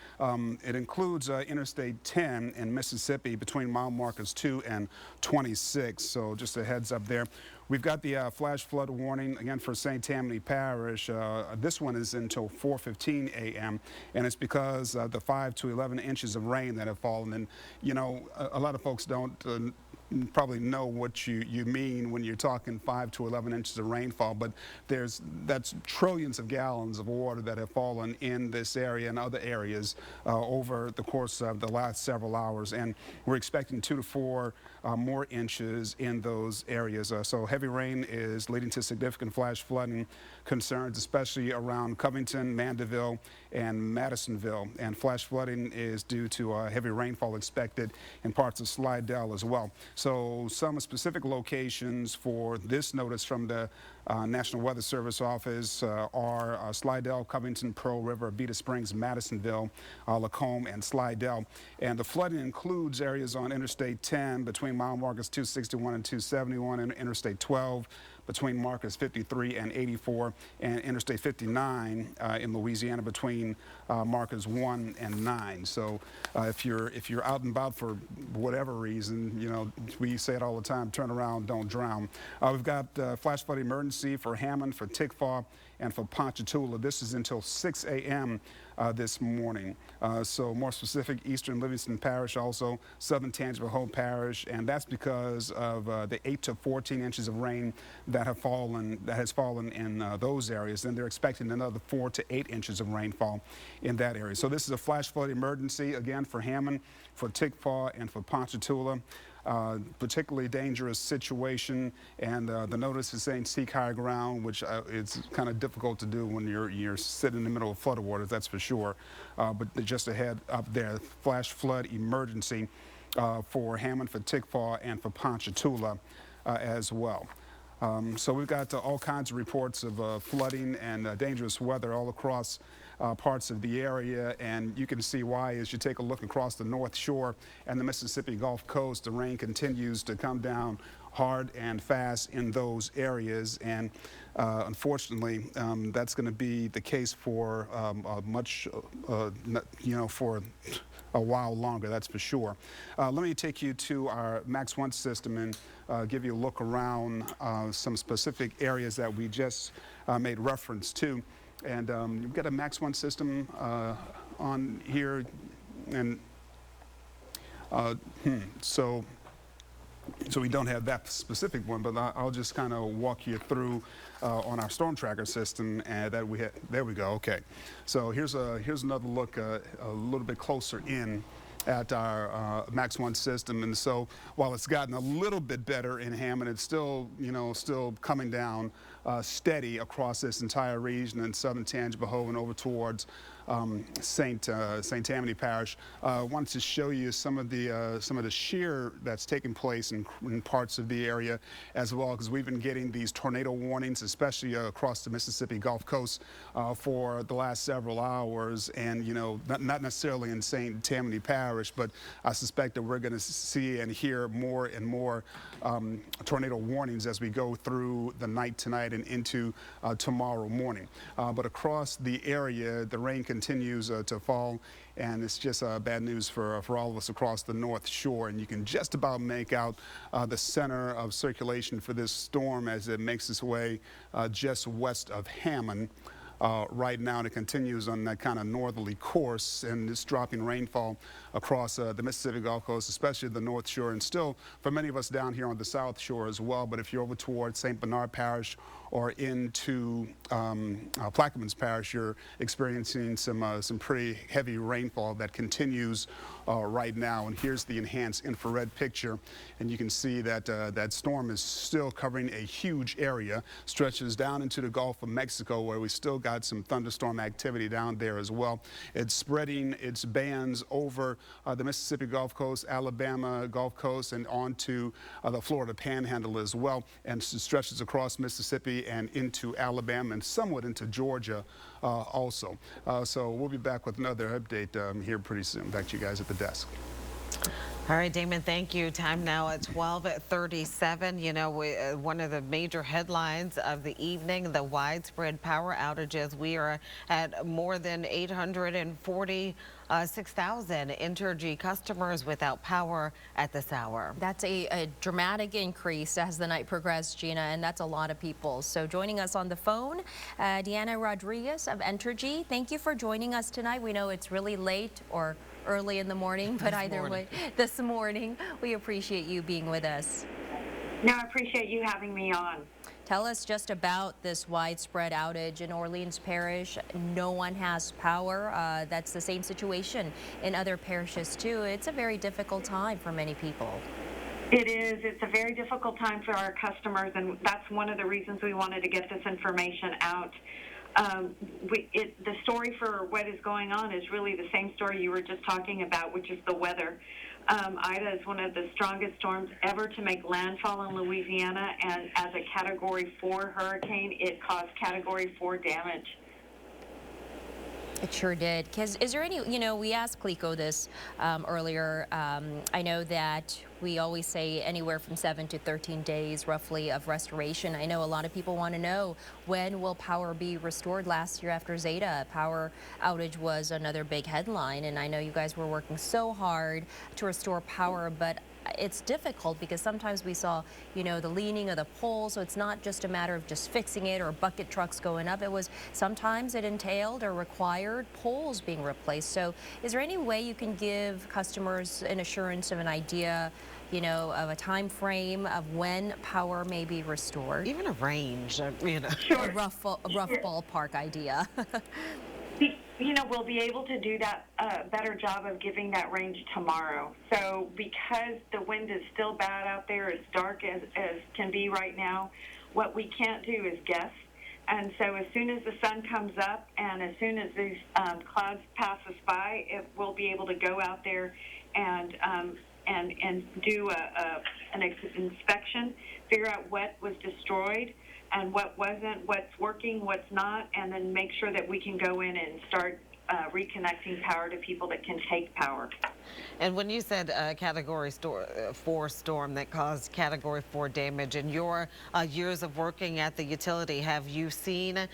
It includes Interstate 10 in Mississippi between mile markers 2 and 26. So just a heads up there. We've got the flash flood warning again for St. Tammany Parish. This one is until 4:15 a.m. and it's because the 5 to 11 inches of rain that have fallen. And you know, a lot of folks don't probably know what you mean when you're talking 5 to 11 inches of rainfall, but that's trillions of gallons of water that have fallen in this area and other areas over the course of the last several hours, and we're expecting 2 to 4 more inches in those areas. So heavy rain is leading to significant flash flooding concerns, especially around Covington, Mandeville, and Madisonville, and flash flooding is due to heavy rainfall expected in parts of Slidell as well. So some specific locations for this notice from the National Weather Service office are Slidell, Covington, Pearl River, Beta Springs, Madisonville, Lacombe, and Slidell. And the flooding includes areas on Interstate 10 between mile markers 261 and 271, and Interstate 12 between markers 53 and 84, and Interstate 59 in Louisiana between markers 1 and 9. So if you're out and about for whatever reason, you know, we say it all the time, turn around, don't drown. We've got flash flood emergency for Hammond, for Tickfaw, and for Ponchatoula. This is until 6 a.m. This morning. So more specific, eastern Livingston Parish, also southern Tangipahoa Hope Parish, and that's because of the 8 to 14 inches of rain that has fallen in those areas. And they're expecting another 4 to 8 inches of rainfall in that area. So this is a flash flood emergency again for Hammond, for Tickfaw, and for Ponchatoula. Particularly dangerous situation, and the notice is saying seek higher ground, which it's kind of difficult to do when you're sitting in the middle of flooded waters, that's for sure. But just ahead up there, flash flood emergency for Hammond, for Tickfaw, and for Ponchatoula as well. So we've got all kinds of reports of flooding and dangerous weather all across parts of the area, and you can see why as you take a look across the North Shore and the Mississippi Gulf Coast. The rain continues to come down hard and fast in those areas, and unfortunately that's going to be the case for for a while longer, that's for sure. Let me take you to our Max 1 system and give you a look around some specific areas that we just made reference to. And you've got a Max 1 system on here, and so So we don't have that specific one, but I'll just kind of walk you through on our storm tracker system, and that we had. There we go. Okay, so here's another look a little bit closer in at our Max 1 system. And so while it's gotten a little bit better in Hammond, it's still, still coming down steady across this entire region in southern Tangipahoa and over towards St. Tammany Parish. I wanted to show you some of the shear that's taking place in parts of the area as well, because we've been getting these tornado warnings, especially across the Mississippi Gulf Coast for the last several hours, and not necessarily in St. Tammany Parish, but I suspect that we're going to see and hear more and more tornado warnings as we go through the night tonight and into tomorrow morning. But across the area, the rain continues to fall, and it's just bad news for all of us across the North Shore. And you can just about make out the center of circulation for this storm as it makes its way just west of Hammond. Right now, and it continues on that kind of northerly course, and it's dropping rainfall across the Mississippi Gulf Coast, especially the North Shore, and still for many of us down here on the South Shore as well. But if you're over towards St. Bernard Parish or into Plaquemines Parish, you're experiencing some pretty heavy rainfall that continues right now. And here's the enhanced infrared picture, and you can see that that storm is still covering a huge area, stretches down into the Gulf of Mexico, where we still got some thunderstorm activity down there as well. It's spreading its bands over the Mississippi Gulf Coast, Alabama Gulf Coast, and onto the Florida Panhandle as well, and stretches across Mississippi and into Alabama and somewhat into Georgia also. So we'll be back with another update here pretty soon. Back to you guys at the desk. All right, Damon, thank you. Time now at 12:37. One of the major headlines of the evening, the widespread power outages. We are at more than 846,000 Entergy customers without power at this hour. That's a dramatic increase as the night progressed, Gina, and that's a lot of people. So joining us on the phone, Deanna Rodriguez of Entergy. Thank you for joining us tonight. We know it's really late or early in the morning, but either way, this morning, we appreciate you being with us. No, I appreciate you having me on. Tell us just about this widespread outage in Orleans Parish. No one has power. That's the same situation in other parishes too. It's a very difficult time for many people. It is. It's a very difficult time for our customers, and that's one of the reasons we wanted to get this information out. The story for what is going on is really the same story you were just talking about, which is the weather. Ida is one of the strongest storms ever to make landfall in Louisiana, and as a Category 4 hurricane, it caused Category 4 damage. It sure did. Is there any, we asked Clico this earlier. I know that we always say anywhere from 7 to 13 days roughly of restoration. I know a lot of people want to know, when will power be restored? Last year after Zeta, power outage was another big headline, and I know you guys were working so hard to restore power, but it's difficult because sometimes we saw, the leaning of the pole, so it's not just a matter of just fixing it or bucket trucks going up. Sometimes it entailed or required poles being replaced. So is there any way you can give customers an assurance of an idea, of a time frame of when power may be restored? Even a range, Sure. A rough ballpark idea. We'll be able to do that better job of giving that range tomorrow. So because the wind is still bad out there, as dark as can be right now, what we can't do is guess. And so as soon as the sun comes up and as soon as these clouds pass us by, we'll be able to go out there and do an inspection, figure out what was destroyed and what wasn't, what's working, what's not, and then make sure that we can go in and start reconnecting power to people that can take power. And when you said Category 4 storm that caused Category 4 damage, in your years of working at the utility, have you seen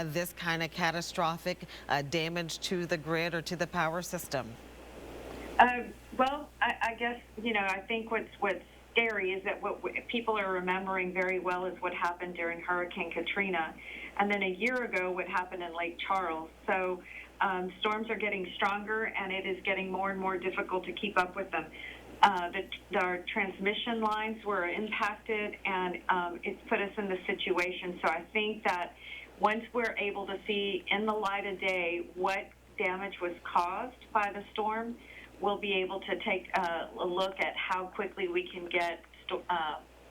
this kind of catastrophic damage to the grid or to the power system? Well, I guess, I think what's scary is that what people are remembering very well is what happened during Hurricane Katrina, and then a year ago what happened in Lake Charles. So storms are getting stronger, and it is getting more and more difficult to keep up with them. Our transmission lines were impacted, and it's put us in this situation. So I think that once we're able to see in the light of day what damage was caused by the storm, we'll be able to take a look at how quickly we can get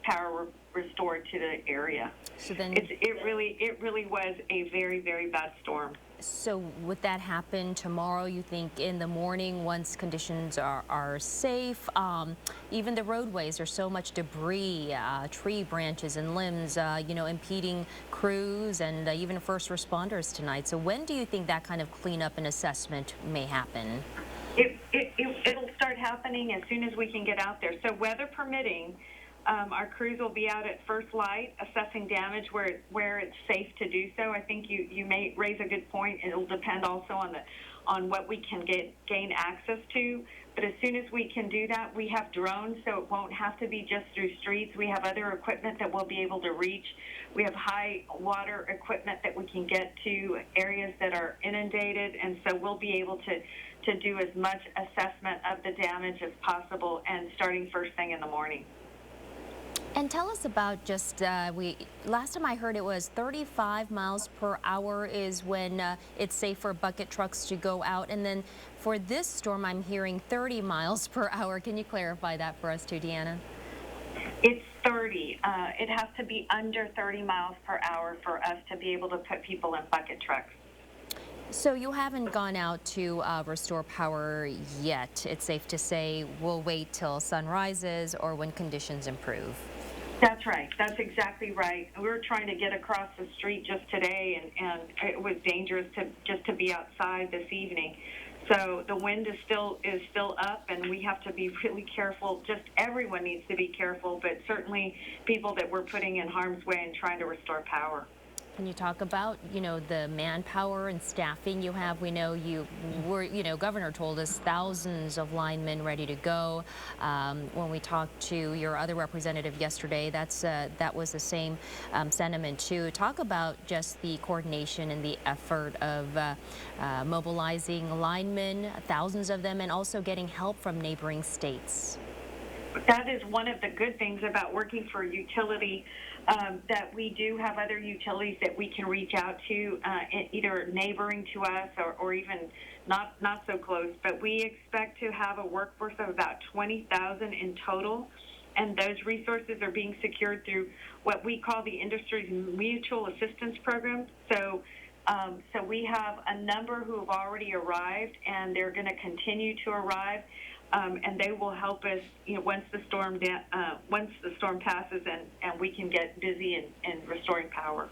power restored to the area. So then, it really was a very, very bad storm. So would that happen tomorrow, you think, in the morning once conditions are safe? Even the roadways, there's so much debris, tree branches and limbs, you know, impeding crews and even first responders tonight. So when do you think that kind of cleanup and assessment may happen? It'll start happening as soon as we can get out there. So weather permitting, our crews will be out at first light assessing damage where it's safe to do so. I think you may raise a good point. It'll depend also on what we can gain access to. But as soon as we can do that, we have drones, so it won't have to be just through streets. We have other equipment that we'll be able to reach. We have high water equipment that we can get to areas that are inundated, and so we'll be able to do as much assessment of the damage as possible, and starting first thing in the morning. And tell us about just, last time I heard it was 35 miles per hour is when it's safe for bucket trucks to go out. And then for this storm, I'm hearing 30 miles per hour. Can you clarify that for us too, Deanna? It's 30. It has to be under 30 miles per hour for us to be able to put people in bucket trucks. So you haven't gone out to restore power yet. It's safe to say we'll wait till sun rises or when conditions improve. That's right. That's exactly right. We were trying to get across the street just today, and it was dangerous to be outside this evening. So the wind is still up, and we have to be really careful. Just everyone needs to be careful, but certainly people that we're putting in harm's way and trying to restore power. Can you talk about, you know, the manpower and staffing you have? We know you were, you know, Governor told us thousands of linemen ready to go. When we talked to your other representative yesterday, that was the same sentiment too. Talk about just the coordination and the effort of mobilizing linemen, thousands of them, and also getting help from neighboring states. That is one of the good things about working for a utility, that we do have other utilities that we can reach out to, either neighboring to us or even not so close. But we expect to have a workforce of about 20,000 in total, and those resources are being secured through what we call the industry's mutual assistance program. So we have a number who have already arrived, and they're going to continue to arrive. And they will help us, you know, once the storm passes and we can get busy in restoring power.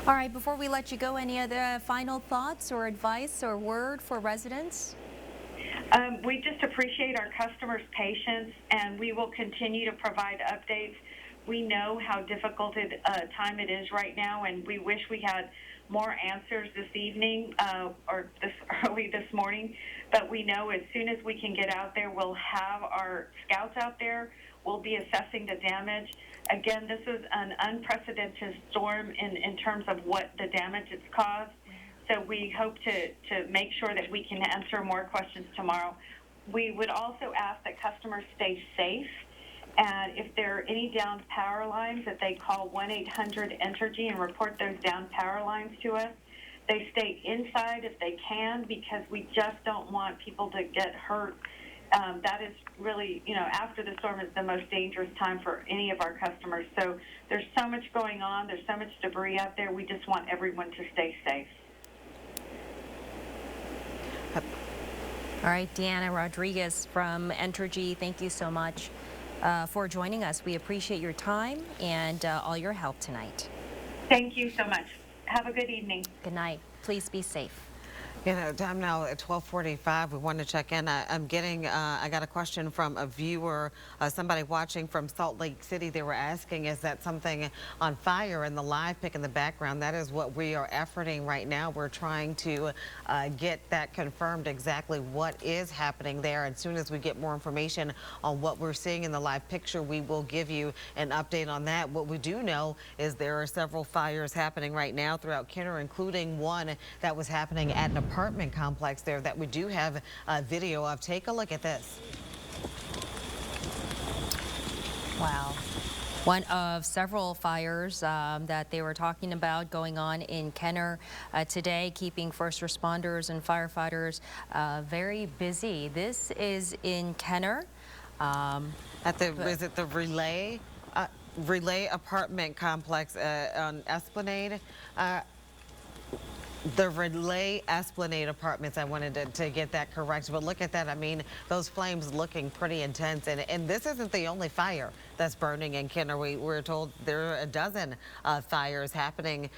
All right, before we let you go, any other final thoughts or advice or word for residents? We just appreciate our customers' patience, and we will continue to provide updates. We know how difficult a time it is right now, and we wish we had more answers this evening or early this morning, but we know as soon as we can get out there, we'll have our scouts out there. We'll be assessing the damage. Again, this is an unprecedented storm in terms of what the damage it's caused, so we hope to make sure that we can answer more questions tomorrow. We would also ask that customers stay safe, and if there are any downed power lines, that they call 1-800-ENERGY and report those downed power lines to us. They stay inside if they can, because we just don't want people to get hurt. That is really, you know, after the storm is the most dangerous time for any of our customers. So there's so much going on. There's so much debris out there. We just want everyone to stay safe. All right, Deanna Rodriguez from Entergy, thank you so much for joining us. We appreciate your time and all your help tonight. Thank you so much. Have a good evening. Good night. Please be safe. You know, time now at 12:45. We want to check in. I got a question from a viewer, somebody watching from Salt Lake City. They were asking, is that something on fire in the live pic in the background? That is what we are efforting right now. We're trying to get that confirmed, exactly what is happening there. As soon as we get more information on what we're seeing in the live picture, we will give you an update on that. What we do know is there are several fires happening right now throughout Kenner, including one that was happening at an apartment complex there that we do have a video of. Take a look at this. Wow. One of several fires that they were talking about going on in Kenner today, keeping first responders and firefighters very busy. This is in Kenner. Is it the Relay apartment complex on Esplanade? The Relay Esplanade Apartments, I wanted to get that correct, but look at that. I mean, those flames looking pretty intense, and this isn't the only fire that's burning in Kenner. We're told there are a dozen fires happening,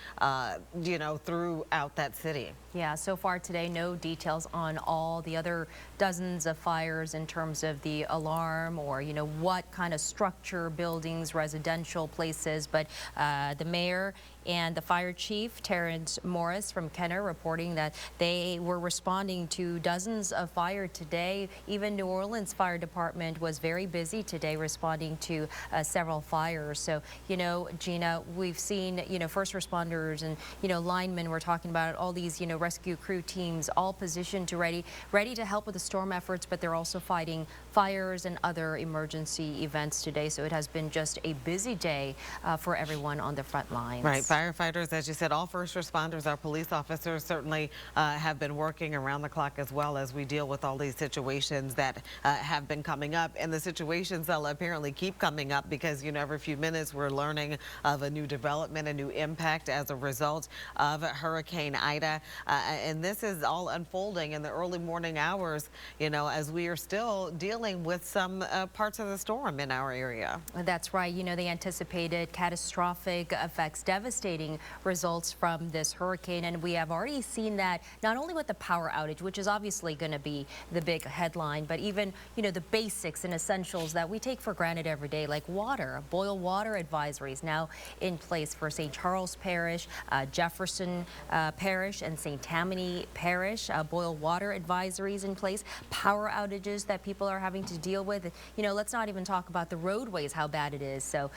you know, throughout that city. Yeah, so far today, no details on all the other dozens of fires in terms of the alarm or, you know, what kind of structure, buildings, residential places, but the mayor and the fire chief, Terrence Morris from Kenner, reporting that they were responding to dozens of fire today. Even New Orleans Fire Department was very busy today responding to several fires. So, you know, Gina, we've seen, you know, first responders and, you know, linemen, we're talking about all these, you know, rescue crew teams all positioned to ready to help with the storm efforts, but they're also fighting fires and other emergency events today. So it has been just a busy day for everyone on the front lines. Right. Firefighters, as you said, all first responders, our police officers certainly have been working around the clock as well as we deal with all these situations that have been coming up. And the situations that will apparently keep coming up because, you know, every few minutes we're learning of a new development, a new impact as a result of Hurricane Ida. And this is all unfolding in the early morning hours, you know, as we are still dealing with some parts of the storm in our area. That's right. You know, they anticipated catastrophic effects, devastating results from this hurricane, and we have already seen that not only with the power outage, which is obviously going to be the big headline, but even, you know, the basics and essentials that we take for granted every day, like water. Boil water advisories now in place for St. Charles Parish, Jefferson Parish, and St. Tammany Parish. Boil water advisories in place. Power outages that people are having to deal with. You know, let's not even talk about the roadways, how bad it is. So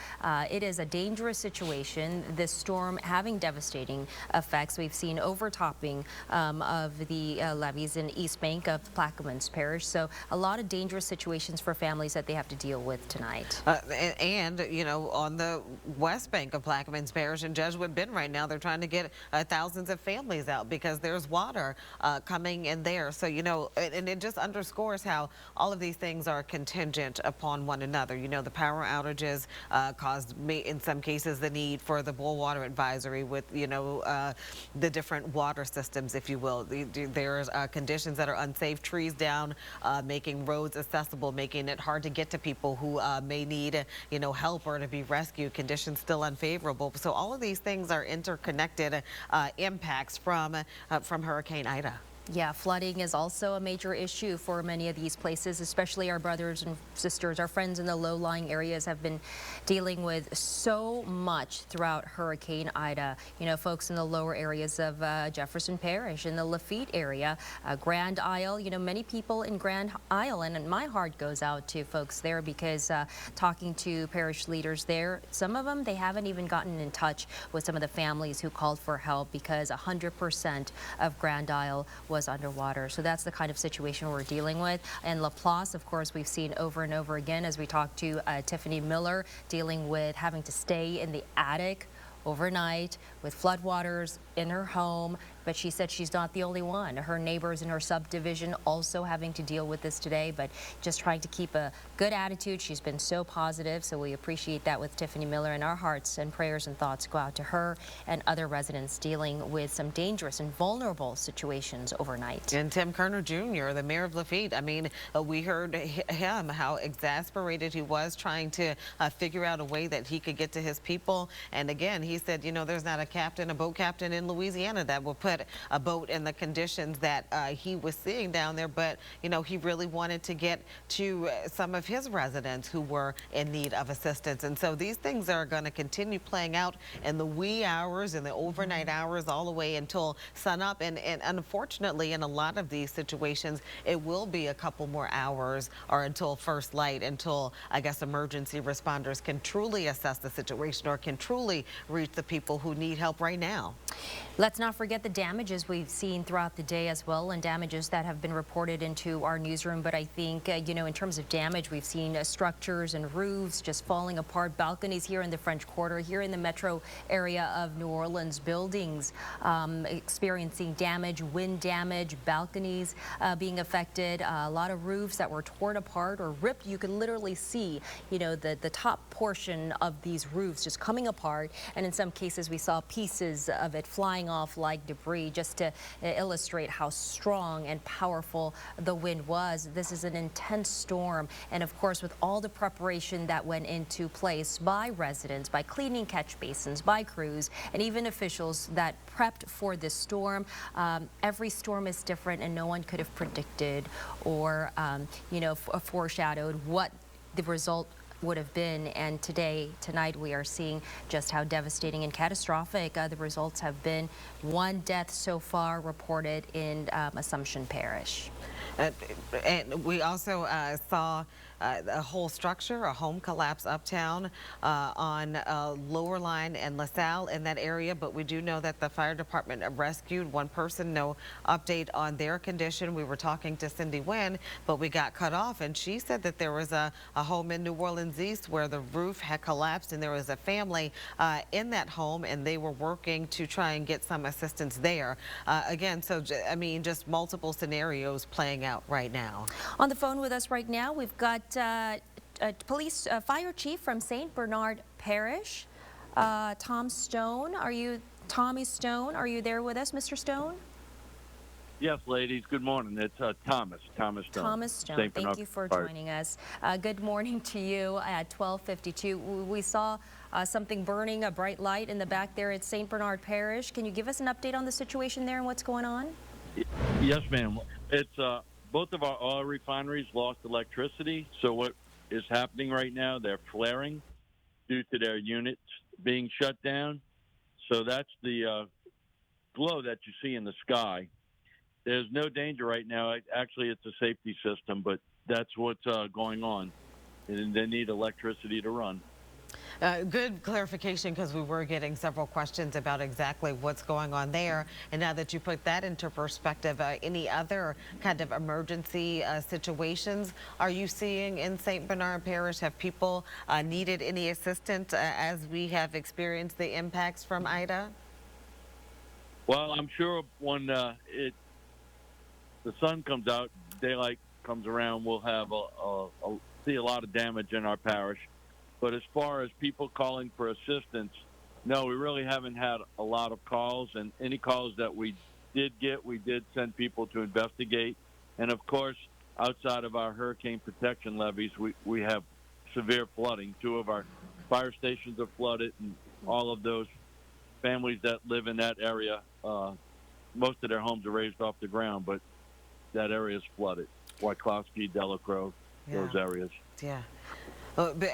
it is a dangerous situation. This storm having devastating effects. We've seen overtopping of the levees in East Bank of Plaquemines Parish. So a lot of dangerous situations for families that they have to deal with tonight. And, you know, on the West Bank of Plaquemines Parish in Jesuit Bend right now, they're trying to get thousands of families out because there's water coming in there. So, you know, and it just underscores how all of these things are contingent upon one another. You know, the power outages caused, in some cases, the need for the boil water advisory with, you know, the different water systems, if you will. There's conditions that are unsafe, trees down, making roads accessible, making it hard to get to people who may need, you know, help or to be rescued, conditions still unfavorable. So all of these things are interconnected impacts from Hurricane Ida. Yeah, flooding is also a major issue for many of these places, especially our brothers and sisters, our friends in the low-lying areas have been dealing with so much throughout Hurricane Ida. You know, folks in the lower areas of Jefferson Parish, in the Lafitte area, Grand Isle, you know, many people in Grand Isle, and my heart goes out to folks there because talking to parish leaders there, some of them, they haven't even gotten in touch with some of the families who called for help because 100% of Grand Isle was underwater. So that's the kind of situation we're dealing with. And Laplace, of course, we've seen over and over again as we talked to Tiffany Miller, dealing with having to stay in the attic overnight with floodwaters in her home. But she said she's not the only one. Her neighbors in her subdivision also having to deal with this today, but just trying to keep a good attitude. She's been so positive, so we appreciate that with Tiffany Miller, and our hearts and prayers and thoughts go out to her and other residents dealing with some dangerous and vulnerable situations overnight. And Tim Kerner Jr., the mayor of Lafitte, I mean, we heard him, how exasperated he was trying to figure out a way that he could get to his people. And again, he said, you know, there's not a boat captain in Louisiana that will put a boat in the conditions that he was seeing down there, but you know, he really wanted to get to some of his residents who were in need of assistance. And so these things are going to continue playing out in the wee hours and the overnight hours all the way until sunup. And unfortunately, in a lot of these situations, it will be a couple more hours or until first light, until I guess emergency responders can truly assess the situation or can truly reach the people who need help right now. Let's not forget the damage damages we've seen throughout the day as well, and damages that have been reported into our newsroom. But I think, you know, in terms of damage, we've seen structures and roofs just falling apart, balconies here in the French Quarter, here in the metro area of New Orleans, buildings experiencing damage, wind damage, balconies being affected, a lot of roofs that were torn apart or ripped. You could literally see, you know, the top portion of these roofs just coming apart, and in some cases we saw pieces of it flying off like debris, just to illustrate how strong and powerful the wind was. This is an intense storm, and of course with all the preparation that went into place by residents, by cleaning catch basins, by crews, and even officials that prepped for this storm. Every storm is different, and no one could have predicted or you know, foreshadowed what the result would have been. And tonight we are seeing just how devastating and catastrophic the results have been. One death so far reported in Assumption Parish. And we also saw a whole structure, a home collapse uptown on Lower Line and LaSalle in that area. But we do know that the fire department rescued one person. No update on their condition. We were talking to Cindy Wynn, but we got cut off, and she said that there was a home in New Orleans East where the roof had collapsed, and there was a family in that home, and they were working to try and get some assistance there. Again, so I mean, just multiple scenarios playing out right now. On the phone with us right now, we've got police fire chief from St. Bernard Parish, Tommy Stone. Are you there with us, Mr. Stone? Yes, ladies. Good morning. It's Thomas Stone. Thomas Stone. Thank you for joining us. Good morning to you at 12:52. We saw something burning, a bright light in the back there at St. Bernard Parish. Can you give us an update on the situation there and what's going on? Yes, ma'am. It's both of our oil refineries lost electricity. So what is happening right now, they're flaring due to their units being shut down. So that's the glow that you see in the sky. There's no danger right now. Actually, it's a safety system, but that's what's going on. And they need electricity to run. Good clarification, because we were getting several questions about exactly what's going on there. And now that you put that into perspective, any other kind of emergency situations are you seeing in St. Bernard Parish? Have people needed any assistance as we have experienced the impacts from Ida? Well, I'm sure when the sun comes out, daylight comes around, we'll have see a lot of damage in our parish. But as far as people calling for assistance, no, we really haven't had a lot of calls. And any calls that we did get, we did send people to investigate. And of course, outside of our hurricane protection levees, we have severe flooding. 2 of our fire stations are flooded, and all of those families that live in that area, most of their homes are raised off the ground, but that area is flooded. Wycliffe, Delacroix, those areas. Yeah.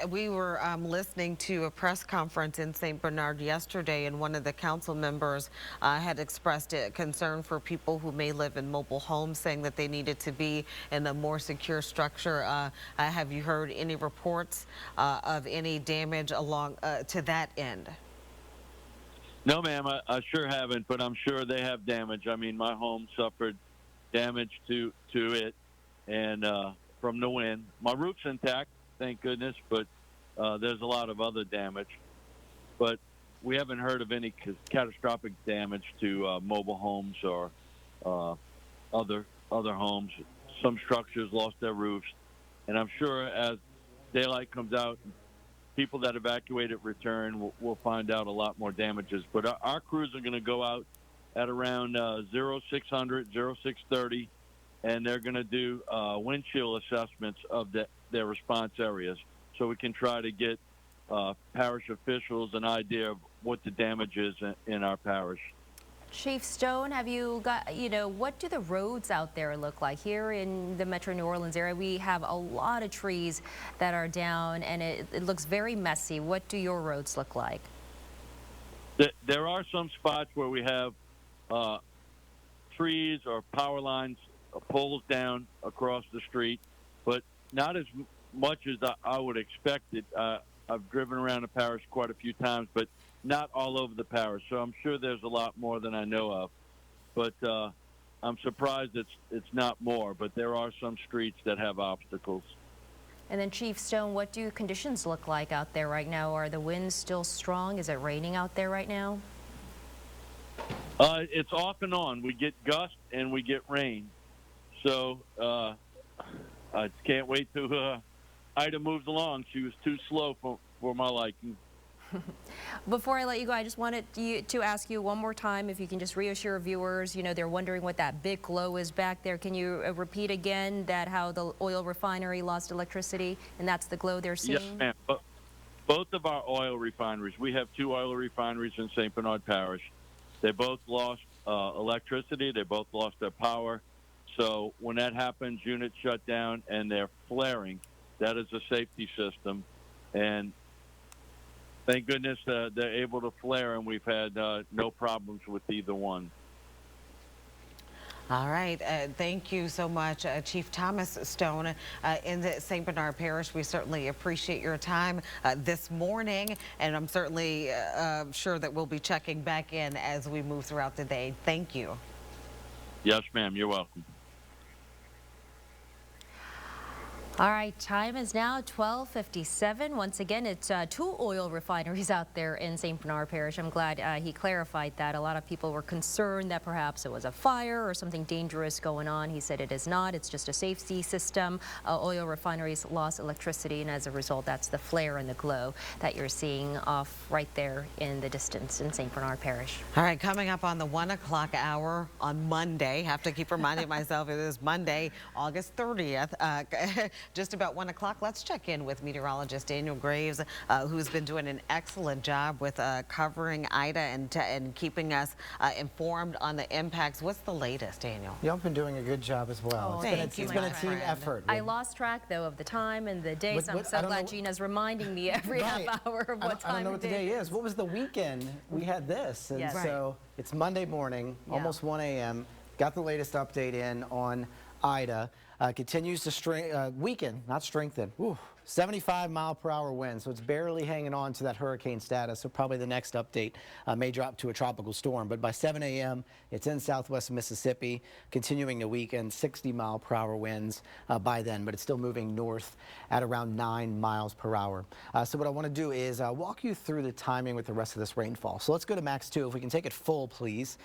We were listening to a press conference in St. Bernard yesterday, and one of the council members had expressed a concern for people who may live in mobile homes, saying that they needed to be in a more secure structure. Have you heard any reports of any damage along to that end? No, ma'am, I sure haven't, but I'm sure they have damage. I mean, my home suffered damage to it, and from the wind. My roof's intact, thank goodness, but there's a lot of other damage. But we haven't heard of any catastrophic damage to mobile homes or other homes. Some structures lost their roofs, and I'm sure as daylight comes out, people that evacuated return, we'll find out a lot more damages. But our crews are going to go out at around 0600, 0630, and they're going to do wind chill assessments of their response areas, so we can try to get parish officials an idea of what the damage is in our parish. Chief Stone, have you got, what do the roads out there look like? Here in the Metro New Orleans area, we have a lot of trees that are down, and it looks very messy. What do your roads look like? There are some spots where we have trees or power lines, poles down across the street, but not as much as I would expect it. I've driven around the parish quite a few times, but not all over the parish, so I'm sure there's a lot more than I know of. but I'm surprised it's not more. But there are some streets that have obstacles. And then Chief Stone, what do conditions look like out there right now? Are the winds still strong? Is it raining out there right now? It's off and on. We get gusts and we get rain. So I can't wait till Ida moves along. She was too slow for my liking. Before I let you go, I just wanted to ask you one more time if you can just reassure viewers, you know, they're wondering what that big glow is back there. Can you repeat again that how the oil refinery lost electricity and that's the glow they're seeing? Yes, ma'am. Both of our oil refineries, we have 2 oil refineries in St. Bernard Parish. They both lost electricity. They both lost their power. So when that happens, units shut down and they're flaring. That is a safety system. And thank goodness they're able to flare, and we've had no problems with either one. All right. Thank you so much, Chief Thomas Stone in the St. Bernard Parish. We certainly appreciate your time this morning, and I'm certainly sure that we'll be checking back in as we move throughout the day. Thank you. Yes, ma'am. You're welcome. All right, time is now 12:57. Once again, it's 2 oil refineries out there in St. Bernard Parish. I'm glad he clarified that. A lot of people were concerned that perhaps it was a fire or something dangerous going on. He said it is not. It's just a safety system. Oil refineries lost electricity, and as a result, that's the flare and the glow that you're seeing off right there in the distance in St. Bernard Parish. All right, coming up on the 1 o'clock hour on Monday. Have to keep reminding myself it is Monday, August 30th. Just about 1 o'clock, let's check in with meteorologist Daniel Graves, who's been doing an excellent job with covering Ida and keeping us informed on the impacts. What's the latest, Daniel? Y'all have been doing a good job as well. Oh, It's been a team effort. I lost track, though, of the time and the day, so I'm so glad Gina's reminding me every half hour of what time I don't know what the day is. What was the weekend? We had this. And so it's Monday morning, almost 1 a.m. Got the latest update in on Ida. Continues to weaken, not strengthen. 75-mile-per-hour wind, so it's barely hanging on to that hurricane status. So probably the next update may drop to a tropical storm. But by 7 a.m., it's in southwest Mississippi, continuing to weaken, 60-mile-per-hour winds by then. But it's still moving north at around 9 miles per hour. So what I want to do is walk you through the timing with the rest of this rainfall. So let's go to Max 2. If we can take it full, please,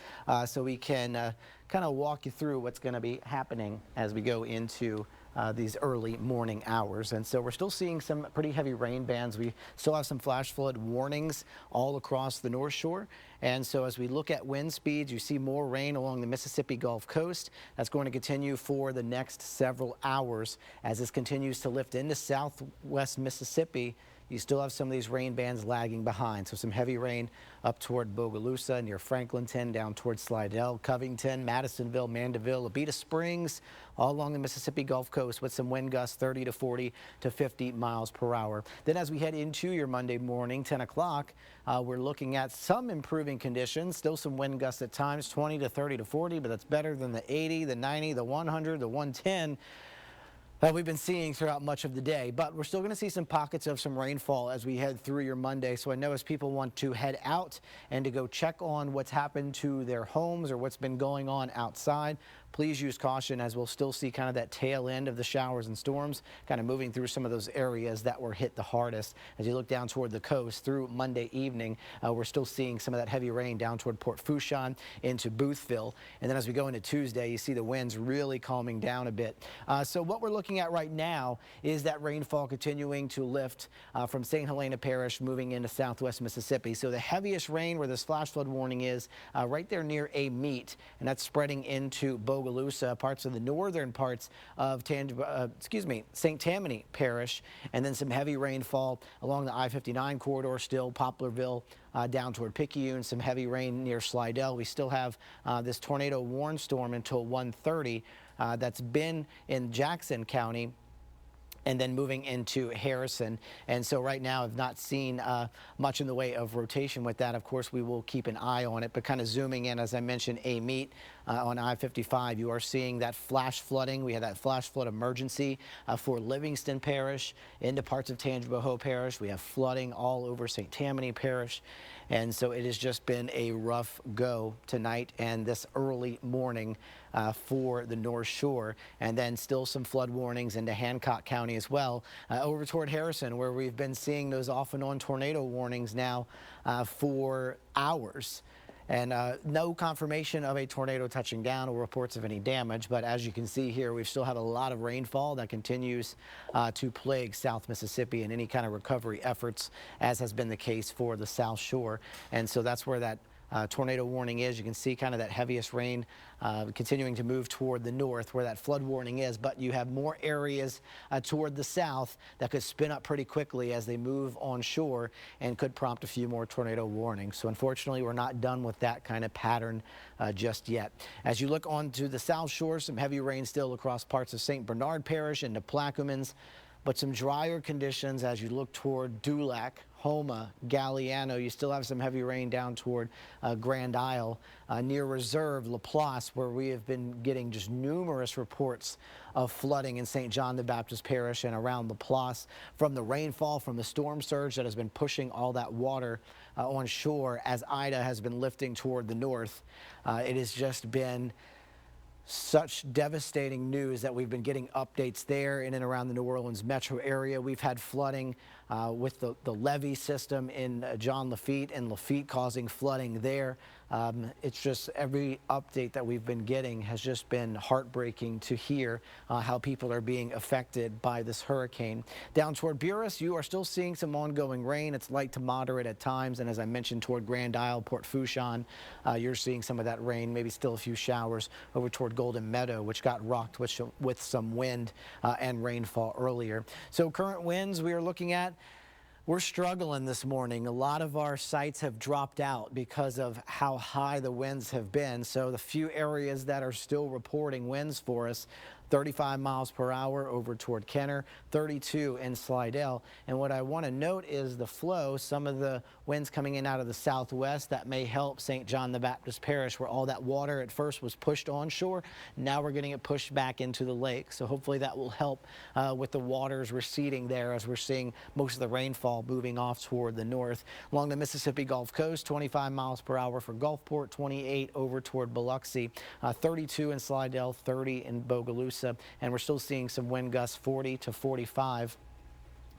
so we can kind of walk you through what's going to be happening as we go into these early morning hours. And so we're still seeing some pretty heavy rain bands. We still have some flash flood warnings all across the North Shore. And so as we look at wind speeds, you see more rain along the Mississippi Gulf Coast. That's going to continue for the next several hours as this continues to lift into southwest Mississippi. You still have some of these rain bands lagging behind. So some heavy rain up toward Bogalusa, near Franklinton, down toward Slidell, Covington, Madisonville, Mandeville, Abita Springs, all along the Mississippi Gulf Coast with some wind gusts 30 to 40 to 50 miles per hour. Then as we head into your Monday morning, 10 o'clock, we're looking at some improving conditions. Still some wind gusts at times, 20 to 30 to 40, but that's better than the 80, the 90, the 100, the 110. That we've been seeing throughout much of the day, but we're still going to see some pockets of some rainfall as we head through your Monday. So I know as people want to head out and to go check on what's happened to their homes or what's been going on outside, please use caution as we'll still see kind of that tail end of the showers and storms kind of moving through some of those areas that were hit the hardest. As you look down toward the coast through Monday evening, we're still seeing some of that heavy rain down toward Port Fourchon into Boothville. And then as we go into Tuesday, you see the winds really calming down a bit. So what we're looking at right now is that rainfall continuing to lift from St. Helena Parish moving into southwest Mississippi. So the heaviest rain where this flash flood warning is right there near Amite, and that's spreading into Bogalusa, parts of the northern parts of St. Tammany Parish, and then some heavy rainfall along the I-59 corridor still, Poplarville down toward Picayune, some heavy rain near Slidell. We still have this tornado warn storm until 1:30 that's been in Jackson County and then moving into Harrison. And so right now I've not seen much in the way of rotation with that. Of course, we will keep an eye on it, but kind of zooming in, as I mentioned, Amite, on I-55. You are seeing that flash flooding. We had that flash flood emergency for Livingston Parish into parts of Tangipahoa Parish. We have flooding all over St. Tammany Parish. And so it has just been a rough go tonight and this early morning for the North Shore. And then still some flood warnings into Hancock County as well, over toward Harrison, where we've been seeing those off and on tornado warnings now for hours. And no confirmation of a tornado touching down or reports of any damage. But as you can see here, we still have a lot of rainfall that continues to plague South Mississippi and any kind of recovery efforts, as has been the case for the South Shore. And so that's where that tornado warning is. You can see kind of that heaviest rain continuing to move toward the north where that flood warning is, but you have more areas toward the south that could spin up pretty quickly as they move on shore and could prompt a few more tornado warnings. So unfortunately, we're not done with that kind of pattern just yet. As you look onto the South Shore, some heavy rain still across parts of St. Bernard Parish into Plaquemines, but some drier conditions as you look toward Dulac, Houma, Galliano. You still have some heavy rain down toward Grand Isle, near Reserve, Laplace, where we have been getting just numerous reports of flooding in St. John the Baptist Parish and around Laplace from the rainfall, from the storm surge that has been pushing all that water on shore as Ida has been lifting toward the north. It has just been such devastating news that we've been getting updates there in and around the New Orleans metro area. We've had flooding with the levee system in John Lafitte and Lafitte causing flooding there. It's just every update that we've been getting has just been heartbreaking to hear how people are being affected by this hurricane. Down toward Buras, you are still seeing some ongoing rain. It's light to moderate at times. And as I mentioned, toward Grand Isle, Port Fourchon, you're seeing some of that rain, maybe still a few showers over toward Golden Meadow, which got rocked with some wind and rainfall earlier. So current winds we are looking at, we're struggling this morning. A lot of our sites have dropped out because of how high the winds have been. So the few areas that are still reporting winds for us, 35 miles per hour over toward Kenner, 32 in Slidell. And what I want to note is the flow, some of the winds coming in out of the southwest that may help St. John the Baptist Parish, where all that water at first was pushed onshore. Now we're getting it pushed back into the lake. So hopefully that will help with the waters receding there as we're seeing most of the rainfall moving off toward the north. Along the Mississippi Gulf Coast, 25 miles per hour for Gulfport, 28 over toward Biloxi, 32 in Slidell, 30 in Bogalusa. And we're still seeing some wind gusts 40 to 45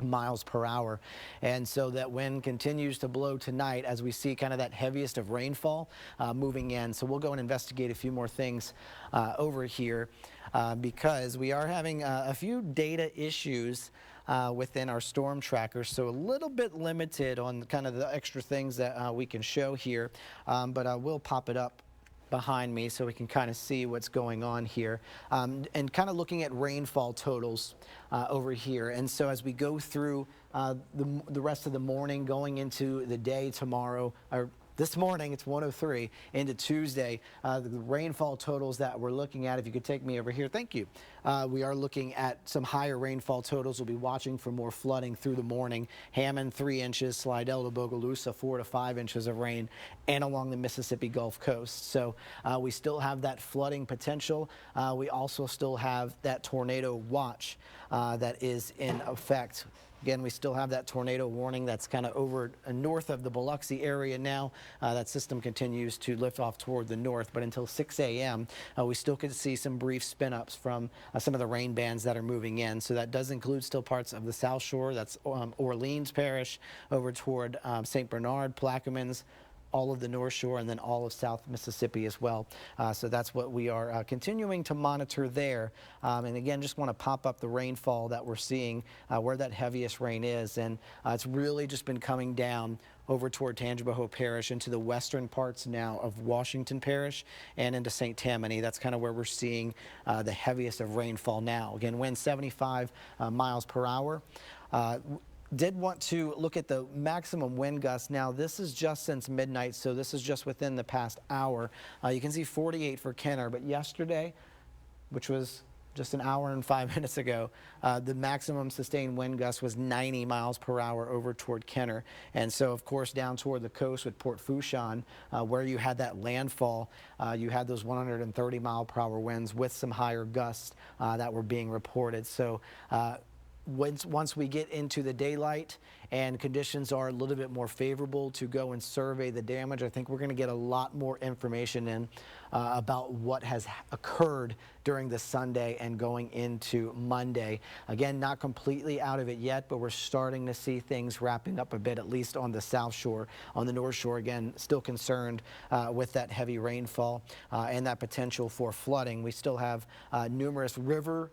miles per hour. And so that wind continues to blow tonight as we see kind of that heaviest of rainfall moving in. So we'll go and investigate a few more things over here because we are having a few data issues within our storm tracker, so a little bit limited on kind of the extra things that we can show here, but I will pop it up behind me so we can kind of see what's going on here and kind of looking at rainfall totals over here. And so as we go through the rest of the morning going into the day tomorrow, or this morning, it's 103 into Tuesday. The rainfall totals that we're looking at, if you could take me over here, thank you. We are looking at some higher rainfall totals. We'll be watching for more flooding through the morning. Hammond, 3 inches, Slidell to Bogalusa, 4 to 5 inches of rain, and along the Mississippi Gulf Coast. So we still have that flooding potential. We also still have that tornado watch that is in effect. Again, we still have that tornado warning that's kind of over north of the Biloxi area now. That system continues to lift off toward the north, but until 6 a.m., we still could see some brief spin-ups from some of the rain bands that are moving in. So that does include still parts of the South Shore. That's Orleans Parish over toward St. Bernard, Plaquemines, all of the North Shore, and then all of South Mississippi as well. So that's what we are continuing to monitor there. And again, just want to pop up the rainfall that we're seeing where that heaviest rain is. And it's really just been coming down over toward Tangipahoa Parish into the western parts now of Washington Parish and into St. Tammany. That's kind of where we're seeing the heaviest of rainfall now. Again, wind 75 miles per hour. Did want to look at the maximum wind gusts. Now, this is just since midnight, so this is just within the past hour. You can see 48 for Kenner, but yesterday, which was just an hour and 5 minutes ago, the maximum sustained wind gust was 90 miles per hour over toward Kenner. And so, of course, down toward the coast with Port Fourchon, where you had that landfall, you had those 130 mile per hour winds with some higher gusts that were being reported. So once we get into the daylight and conditions are a little bit more favorable to go and survey the damage, I think we're going to get a lot more information in about what has occurred during the Sunday and going into Monday. Again, not completely out of it yet, but we're starting to see things wrapping up a bit, at least on the South Shore. On the North Shore, again, still concerned with that heavy rainfall and that potential for flooding. We still have numerous river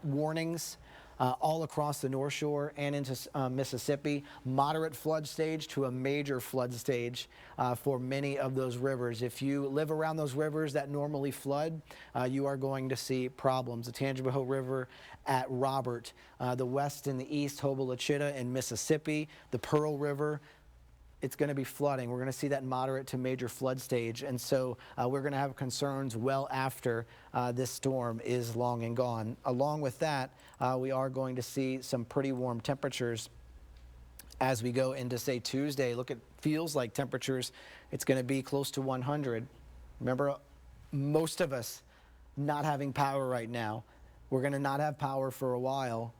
warnings all across the North Shore and into Mississippi. Moderate flood stage to a major flood stage for many of those rivers. If you live around those rivers that normally flood, you are going to see problems. The Tangipahoa River at Robert, the west and the east, Hobola-Chitta in Mississippi, the Pearl River, it's going to be flooding. We're going to see that moderate to major flood stage. And so we're going to have concerns well after this storm is long and gone. Along with that, we are going to see some pretty warm temperatures as we go into, say, Tuesday. Look, it feels like temperatures, it's going to be close to 100. Remember, most of us not having power right now. We're going to not have power for a while.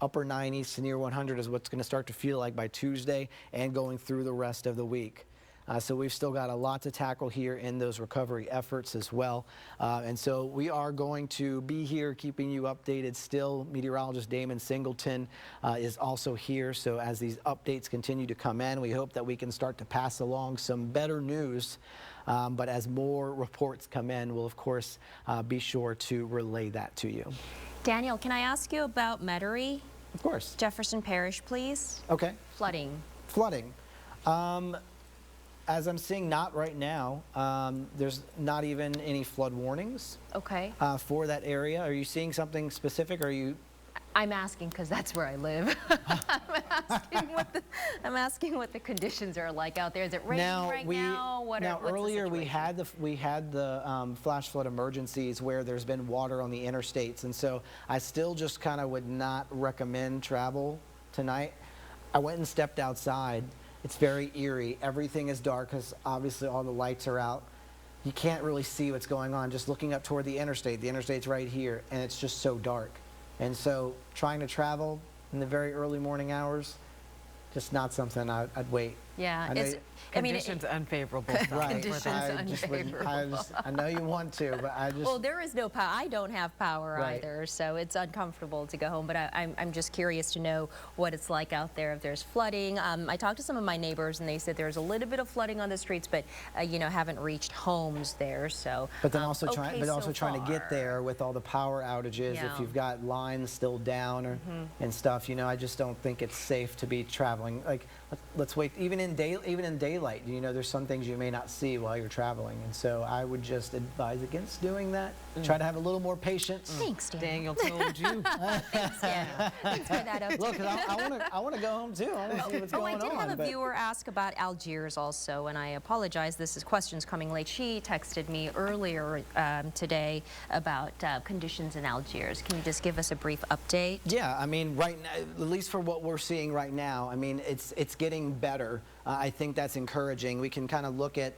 Upper 90s to near 100 is what's going to start to feel like by Tuesday and going through the rest of the week. So we've still got a lot to tackle here in those recovery efforts as well. And so we are going to be here keeping you updated still. Meteorologist Damon Singleton is also here. So as these updates continue to come in, we hope that we can start to pass along some better news. But as more reports come in, we'll, of course, be sure to relay that to you. Daniel, can I ask you about Metairie? Of course. Jefferson Parish, please. Okay. Flooding. Flooding. As I'm seeing, not right now. There's not even any flood warnings. Okay. For that area. Are you seeing something specific? Are you? I'm asking because that's where I live. I'm asking what the conditions are like out there. Is it raining now? Earlier we had the flash flood emergencies where there's been water on the interstates, and so I still just kind of would not recommend travel tonight. I went and stepped outside. It's very eerie. Everything is dark because obviously all the lights are out. You can't really see what's going on just looking up toward the interstate. The interstate's right here, and it's just so dark. And so trying to travel in the very early morning hours, just not something I'd wait. Yeah, conditions unfavorable. Right. Conditions unfavorable. I know you want to, but I just... Well, there is no power. I don't have power Right. either, so it's uncomfortable to go home. But I'm just curious to know what it's like out there if there's flooding. I talked to some of my neighbors, and they said there's a little bit of flooding on the streets, but you know, haven't reached homes there. So. But then also trying to get there with all the power outages. Yeah. If you've got lines still down and stuff, you know, I just don't think it's safe to be traveling. Like, let's wait. Even in daylight, you know, there's some things you may not see while you're traveling, and so I would just advise against doing that. Try to have a little more patience. Thanks, Daniel told you. Thanks, Daniel. Thanks for that update. Look, I want to go home too. I want to see what's going on. I did have a viewer ask about Algiers also, and I apologize. This is questions coming late. She texted me earlier today about conditions in Algiers. Can you just give us a brief update? Yeah, I mean, right now, at least for what we're seeing right now, I mean, it's getting better. I think that's encouraging. We can kind of look at,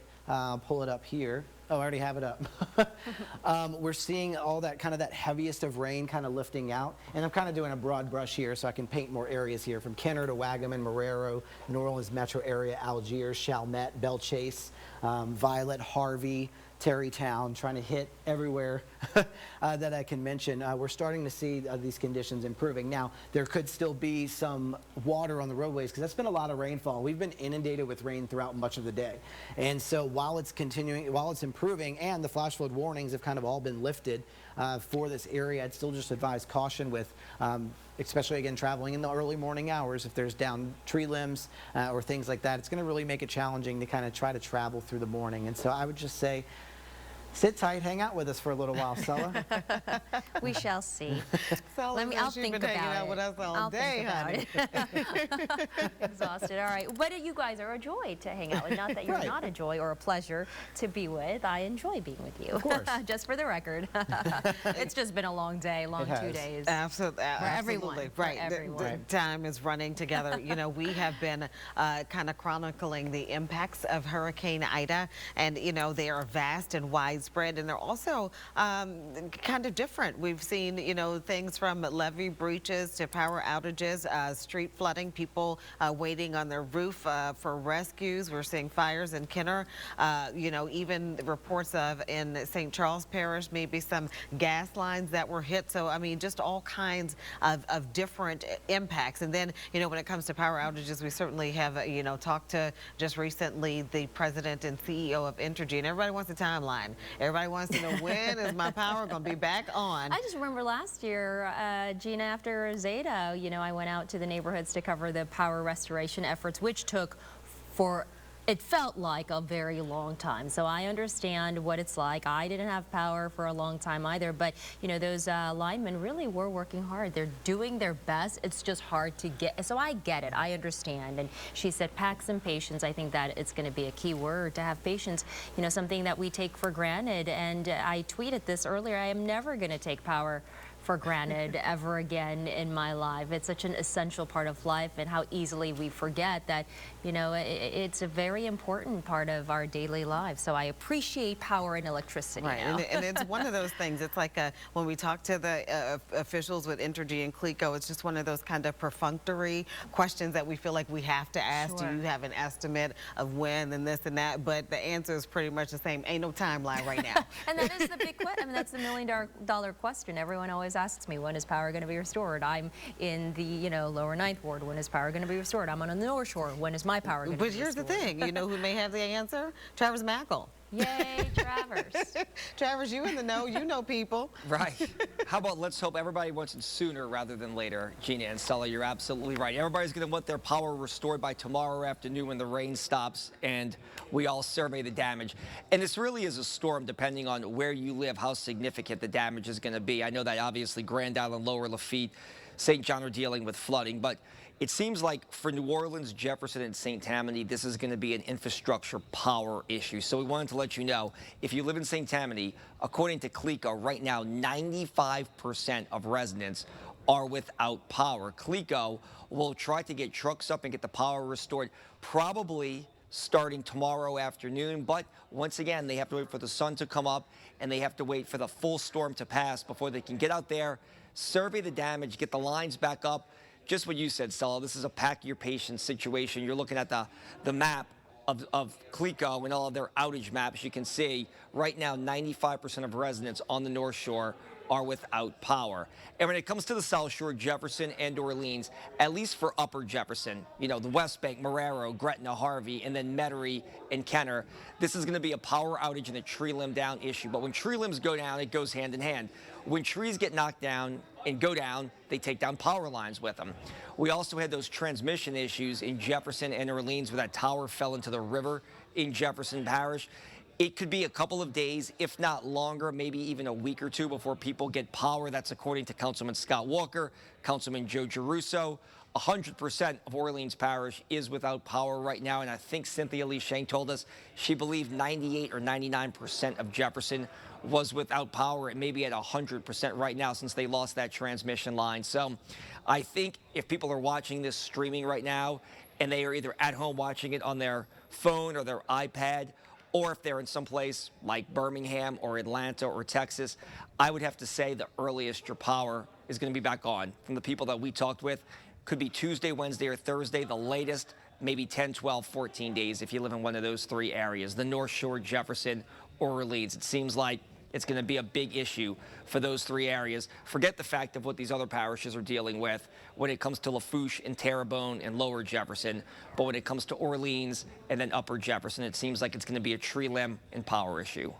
pull it up here. Oh, I already have it up. We're seeing all that kind of that heaviest of rain kind of lifting out. And I'm kind of doing a broad brush here so I can paint more areas here from Kenner to Waggaman, Marrero, New Orleans metro area, Algiers, Chalmette, Belchase, Violet, Harvey, Terrytown, trying to hit everywhere that I can mention. We're starting to see these conditions improving. Now, there could still be some water on the roadways because that's been a lot of rainfall. We've been inundated with rain throughout much of the day. And so while it's continuing, while it's improving and the flash flood warnings have kind of all been lifted for this area, I'd still just advise caution with especially again traveling in the early morning hours. If there's down tree limbs or things like that, it's going to really make it challenging to kind of try to travel through the morning. And so I would just say Sit tight, hang out with us for a little while, Stella. We shall see. I'll think been hanging about out it. with us all I'll day, think about it. Exhausted. All right. But you guys are a joy to hang out with. Not that you're Right. not a joy or a pleasure to be with. I enjoy being with you. Of course. Just for the record. It's just been a long day, long 2 days. Absolutely. For everyone. Right. For everyone. The time is running together. You know, we have been kind of chronicling the impacts of Hurricane Ida, and, you know, they are vast and widespread, and they're also kind of different. We've seen, you know, things from levee breaches to power outages, street flooding, people waiting on their roof for rescues. We're seeing fires in Kenner, you know, even reports of in St. Charles Parish, maybe some gas lines that were hit. So, I mean, just all kinds of different impacts. And then, you know, when it comes to power outages, we certainly have, you know, talked to just recently the president and CEO of Entergy, and everybody wants a timeline. Everybody wants to know, when is my power going to be back on? I just remember last year, Gina, after Zeta, you know, I went out to the neighborhoods to cover the power restoration efforts, which took it felt like a very long time. So I understand what it's like. I didn't have power for a long time either, but you know, those linemen really were working hard. They're doing their best. It's just hard to get. So I get it. I understand. And she said, pack some patience. I think that it's going to be a key word, to have patience. You know, something that we take for granted. And I tweeted this earlier. I am never going to take power for granted ever again in my life. It's such an essential part of life, and how easily we forget that, you know, it's a very important part of our daily lives. So I appreciate power and electricity. Right, now. and it's one of those things. It's like when we talk to the officials with Entergy and CLECO, it's just one of those kind of perfunctory questions that we feel like we have to ask. Sure. Do you have an estimate of when and this and that? But the answer is pretty much the same. Ain't no timeline right now. And that is the big question. I mean, that's the $1 million question. Everyone always asks me, when is power going to be restored? I'm in the, you know, lower Ninth Ward. When is power going to be restored? I'm on the North Shore. When is my power going to be restored? But here's the thing. You know who may have the answer? Travers Mackle. Yay, Travers. Travers, you in the know. You know people. Right. How about let's hope everybody wants it sooner rather than later. Gina and Stella, you're absolutely right. Everybody's going to want their power restored by tomorrow afternoon when the rain stops and we all survey the damage. And this really is a storm depending on where you live, how significant the damage is going to be. I know that obviously Grand Island, Lower Lafitte, St. John are dealing with flooding, but it seems like for New Orleans, Jefferson, and St. Tammany, this is going to be an infrastructure power issue. So we wanted to let you know, if you live in St. Tammany, according to CLECO, right now, 95% of residents are without power. CLECO will try to get trucks up and get the power restored probably starting tomorrow afternoon. But once again, they have to wait for the sun to come up, and they have to wait for the full storm to pass before they can get out there, survey the damage, get the lines back up. Just what you said, Stella, this is a pack your patience situation. You're looking at the map of CLECO and all of their outage maps. You can see right now 95% of residents on the North Shore are without power. And when it comes to the South Shore, Jefferson and Orleans, at least for Upper Jefferson, you know, the West Bank, Marrero, Gretna, Harvey, and then Metairie and Kenner, this is going to be a power outage and a tree limb down issue. But when tree limbs go down, it goes hand in hand. When trees get knocked down and go down, they take down power lines with them. We also had those transmission issues in Jefferson and Orleans where that tower fell into the river in Jefferson Parish. It could be a couple of days, if not longer, maybe even a week or two before people get power. That's according to Councilman Scott Walker, Councilman Joe Giarrusso. 100% of Orleans Parish is without power right now, and I think Cynthia Lee Shane told us she believed 98 or 99% of Jefferson was without power. It may be at 100% right now since they lost that transmission line. So I think if people are watching this streaming right now and they are either at home watching it on their phone or their iPad, or if they're in some place like Birmingham or Atlanta or Texas, I would have to say the earliest your power is going to be back on. From the people that we talked with, could be Tuesday, Wednesday, or Thursday. The latest, maybe 10, 12, 14 days if you live in one of those three areas, the North Shore, Jefferson, or Orleans. It seems like it's going to be a big issue for those three areas. Forget the fact of what these other parishes are dealing with when it comes to Lafourche and Terrebonne and Lower Jefferson. But when it comes to Orleans and then Upper Jefferson, it seems like it's going to be a tree limb and power issue.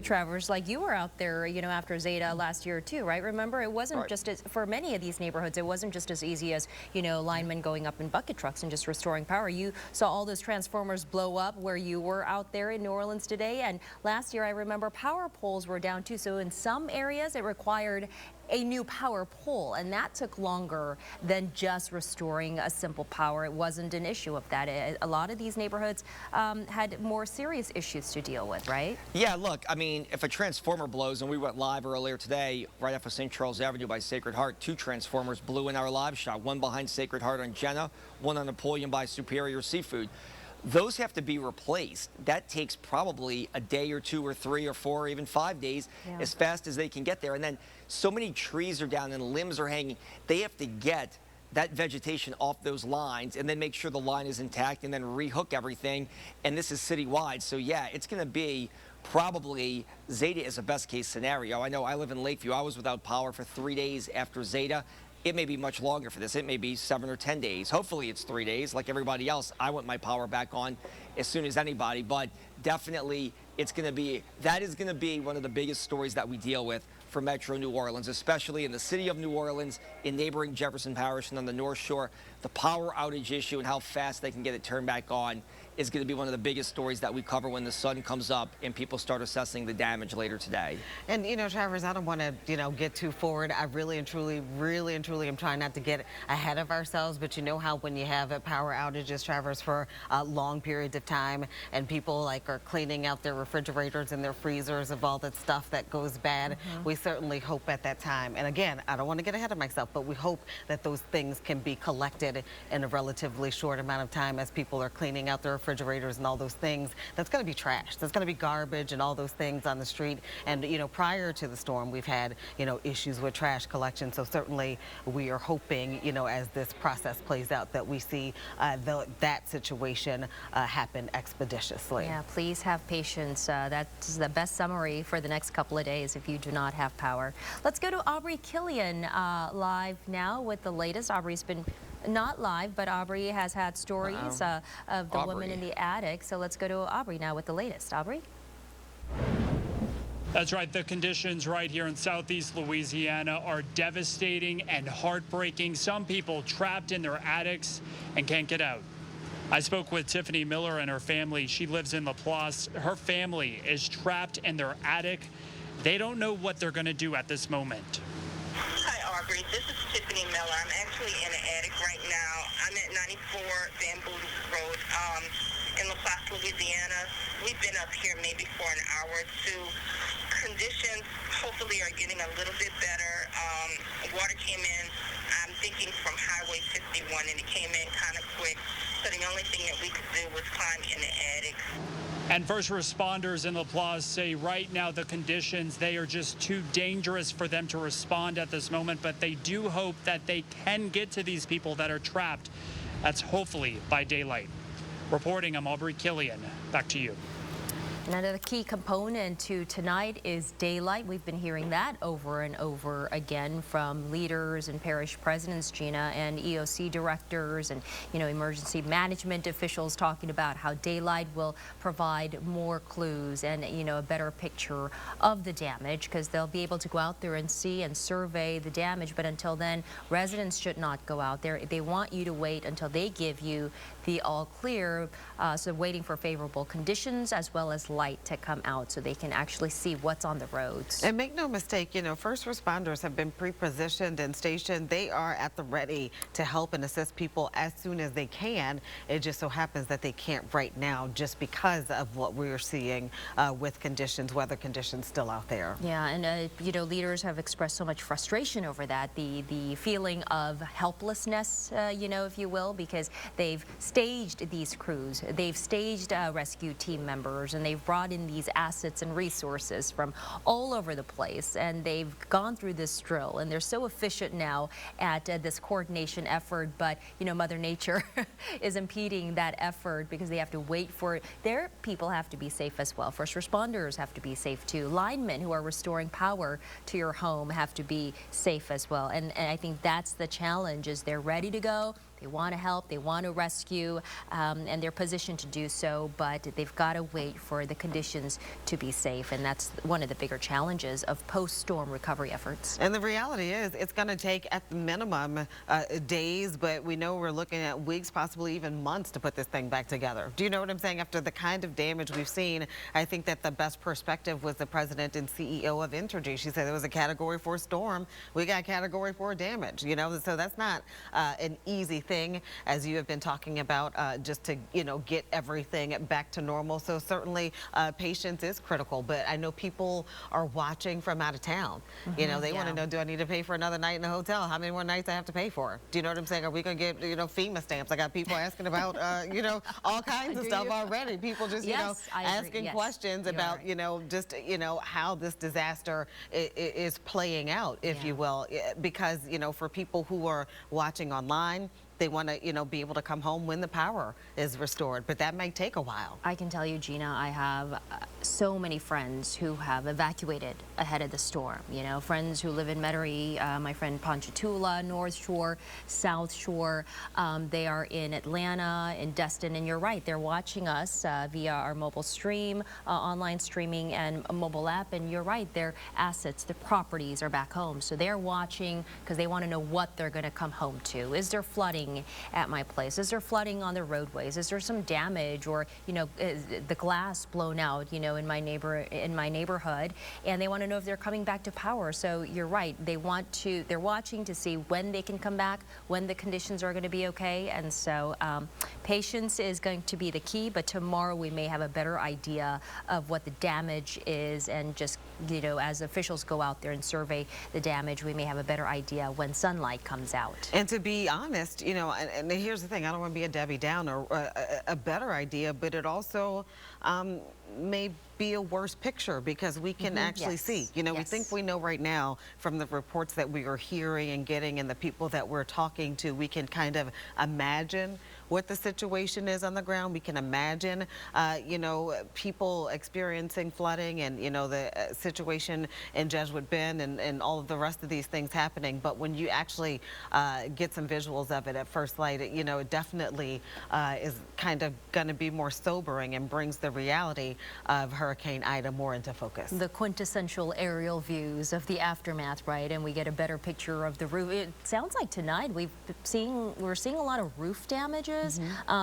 Travers, like you were out there, after Zeta last year too, right? Remember, it wasn't just as, for many of these neighborhoods, it wasn't just as easy as, linemen going up in bucket trucks and just restoring power. You saw all those transformers blow up where you were out there in New Orleans today. And last year, I remember power poles were down too. So in some areas, it required a new power pole, and that took longer than just restoring a simple power. It wasn't an issue of that. A lot of these neighborhoods had more serious issues to deal with, right? Yeah, look, I mean, if a transformer blows, and we went live earlier today, right off of St. Charles Avenue by Sacred Heart, 2 transformers blew in our live shot, one behind Sacred Heart on Jenna, one on Napoleon by Superior Seafood. Those have to be replaced. That takes probably a day or 2 or 3 or 4 or even 5 days, as fast as they can get there. And then so many trees are down and limbs are hanging. They have to get that vegetation off those lines and then make sure the line is intact and then rehook everything. And this is citywide. So yeah, it's going to be probably Zeta is a best case scenario. I know I live in Lakeview. I was without power for 3 days after Zeta. It may be much longer for this. It may be 7 or 10 days. Hopefully it's 3 days. Like everybody else, I want my power back on as soon as anybody. But definitely that is going to be one of the biggest stories that we deal with for Metro New Orleans, especially in the city of New Orleans, in neighboring Jefferson Parish and on the North Shore. The power outage issue and how fast they can get it turned back on is going to be one of the biggest stories that we cover when the sun comes up and people start assessing the damage later today. And, Travers, I don't want to, get too forward. I really and truly am trying not to get ahead of ourselves. But you know how when you have power outages, Travers, for long periods of time and people are cleaning out their refrigerators and their freezers of all that stuff that goes bad, we certainly hope at that time. And again, I don't want to get ahead of myself, but we hope that those things can be collected in a relatively short amount of time as people are cleaning out their refrigerators and all those things. That's going to be trash. That's going to be garbage and all those things on the street. And, prior to the storm, we've had, issues with trash collection. So certainly we are hoping, as this process plays out, that we see that situation happen expeditiously. Yeah, please have patience. That's the best summary for the next couple of days if you do not have power. Let's go to Aubrey Killian live now with the latest. Aubrey's been not live, but Aubrey has had stories of the woman in the attic. So let's go to Aubrey now with the latest. Aubrey? That's right. The conditions right here in southeast Louisiana are devastating and heartbreaking. Some people trapped in their attics and can't get out. I spoke with Tiffany Miller and her family. She lives in Laplace. Her family is trapped in their attic. They don't know what they're going to do at this moment. Hi, Aubrey. This is Tiffany Miller. I'm actually in an attic right now. I'm at 94 Bamboo Road in Laplace, Louisiana. We've been up here maybe for an hour or 2. Conditions hopefully are getting a little bit better. Water came in, I'm thinking from Highway 51, and it came in kind of quick. So the only thing that we could do was climb in the attic. And first responders in Laplace say right now the conditions, they are just too dangerous for them to respond at this moment, but they do hope that they can get to these people that are trapped. That's hopefully by daylight. Reporting, I'm Aubrey Killian. Back to you. Another key component to tonight is daylight. We've been hearing that over and over again from leaders and parish presidents, Gina, and EOC directors and, emergency management officials talking about how daylight will provide more clues and, a better picture of the damage because they'll be able to go out there and see and survey the damage. But until then, residents should not go out there. They want you to wait until they give you the all clear. So waiting for favorable conditions as well as light to come out so they can actually see what's on the roads. And make no mistake, first responders have been pre-positioned and stationed. They are at the ready to help and assist people as soon as they can. It just so happens that they can't right now just because of what we're seeing with conditions, weather conditions still out there. Yeah, and leaders have expressed so much frustration over that, the feeling of helplessness, if you will, because they've staged these crews, they've staged rescue team members, and they've brought in these assets and resources from all over the place, and they've gone through this drill, and they're so efficient now at this coordination effort, but Mother Nature is impeding that effort because they have to wait for it. Their people have to be safe as well. First responders have to be safe too. Linemen who are restoring power to your home have to be safe as well, and I think that's the challenge, is they're ready to go. They want to help, they want to rescue, and they're positioned to do so, but they've got to wait for the conditions to be safe, and that's one of the bigger challenges of post-storm recovery efforts. And the reality is it's going to take at the minimum days, but we know we're looking at weeks, possibly even months to put this thing back together. Do you know what I'm saying? After the kind of damage we've seen, I think that the best perspective was the president and CEO of Entergy. She said it was a Category 4 storm. We got Category 4 damage, you know, so that's not an easy thing, as you have been talking about, just to, you know, get everything back to normal. So certainly patience is critical, but I know people are watching from out of town. You know, they want to know, do I need to pay for another night in a hotel? How many more nights I have to pay for? Do you know what I'm saying? Are we going to get, you know, FEMA stamps? I got people asking about, you know, all kinds of stuff already. People just, you know, asking questions about, you know, just, you know, how this disaster is playing out, if you will, because, you know, for people who are watching online, they want to, you know, be able to come home when the power is restored, but that may take a while. I can tell you, Gina, I have so many friends who have evacuated ahead of the storm. You know, friends who live in Metairie, my friend Ponchatoula, North Shore, South Shore. They are in Atlanta, in Destin, and you're right, they're watching us via our mobile stream, online streaming and a mobile app, and you're right, their assets, their properties are back home. So they're watching because they want to know what they're going to come home to. Is there flooding at my place? Is there flooding on the roadways? Is there some damage, or, you know, the glass blown out, you know, in my neighborhood? And they want to know if they're coming back to power. So you're right, they're watching to see when they can come back, when the conditions are going to be okay. And so patience is going to be the key, but tomorrow we may have a better idea of what the damage is, and just, you know, as officials go out there and survey the damage, we may have a better idea when sunlight comes out. And to be honest, you know, and here's the thing, I don't want to be a Debbie Downer, a better idea, but it also may be a worse picture, because we can actually see, you know, we think we know right now from the reports that we are hearing and getting and the people that we're talking to, we can kind of imagine what the situation is on the ground. We can imagine, you know, people experiencing flooding and, you know, the situation in Jesuit Bend and all of the rest of these things happening. But when you actually get some visuals of it at first light, you know, it definitely is kind of going to be more sobering and brings the reality of Hurricane Ida more into focus. The quintessential aerial views of the aftermath, right? And we get a better picture of the roof. It sounds like tonight we're seeing a lot of roof damages.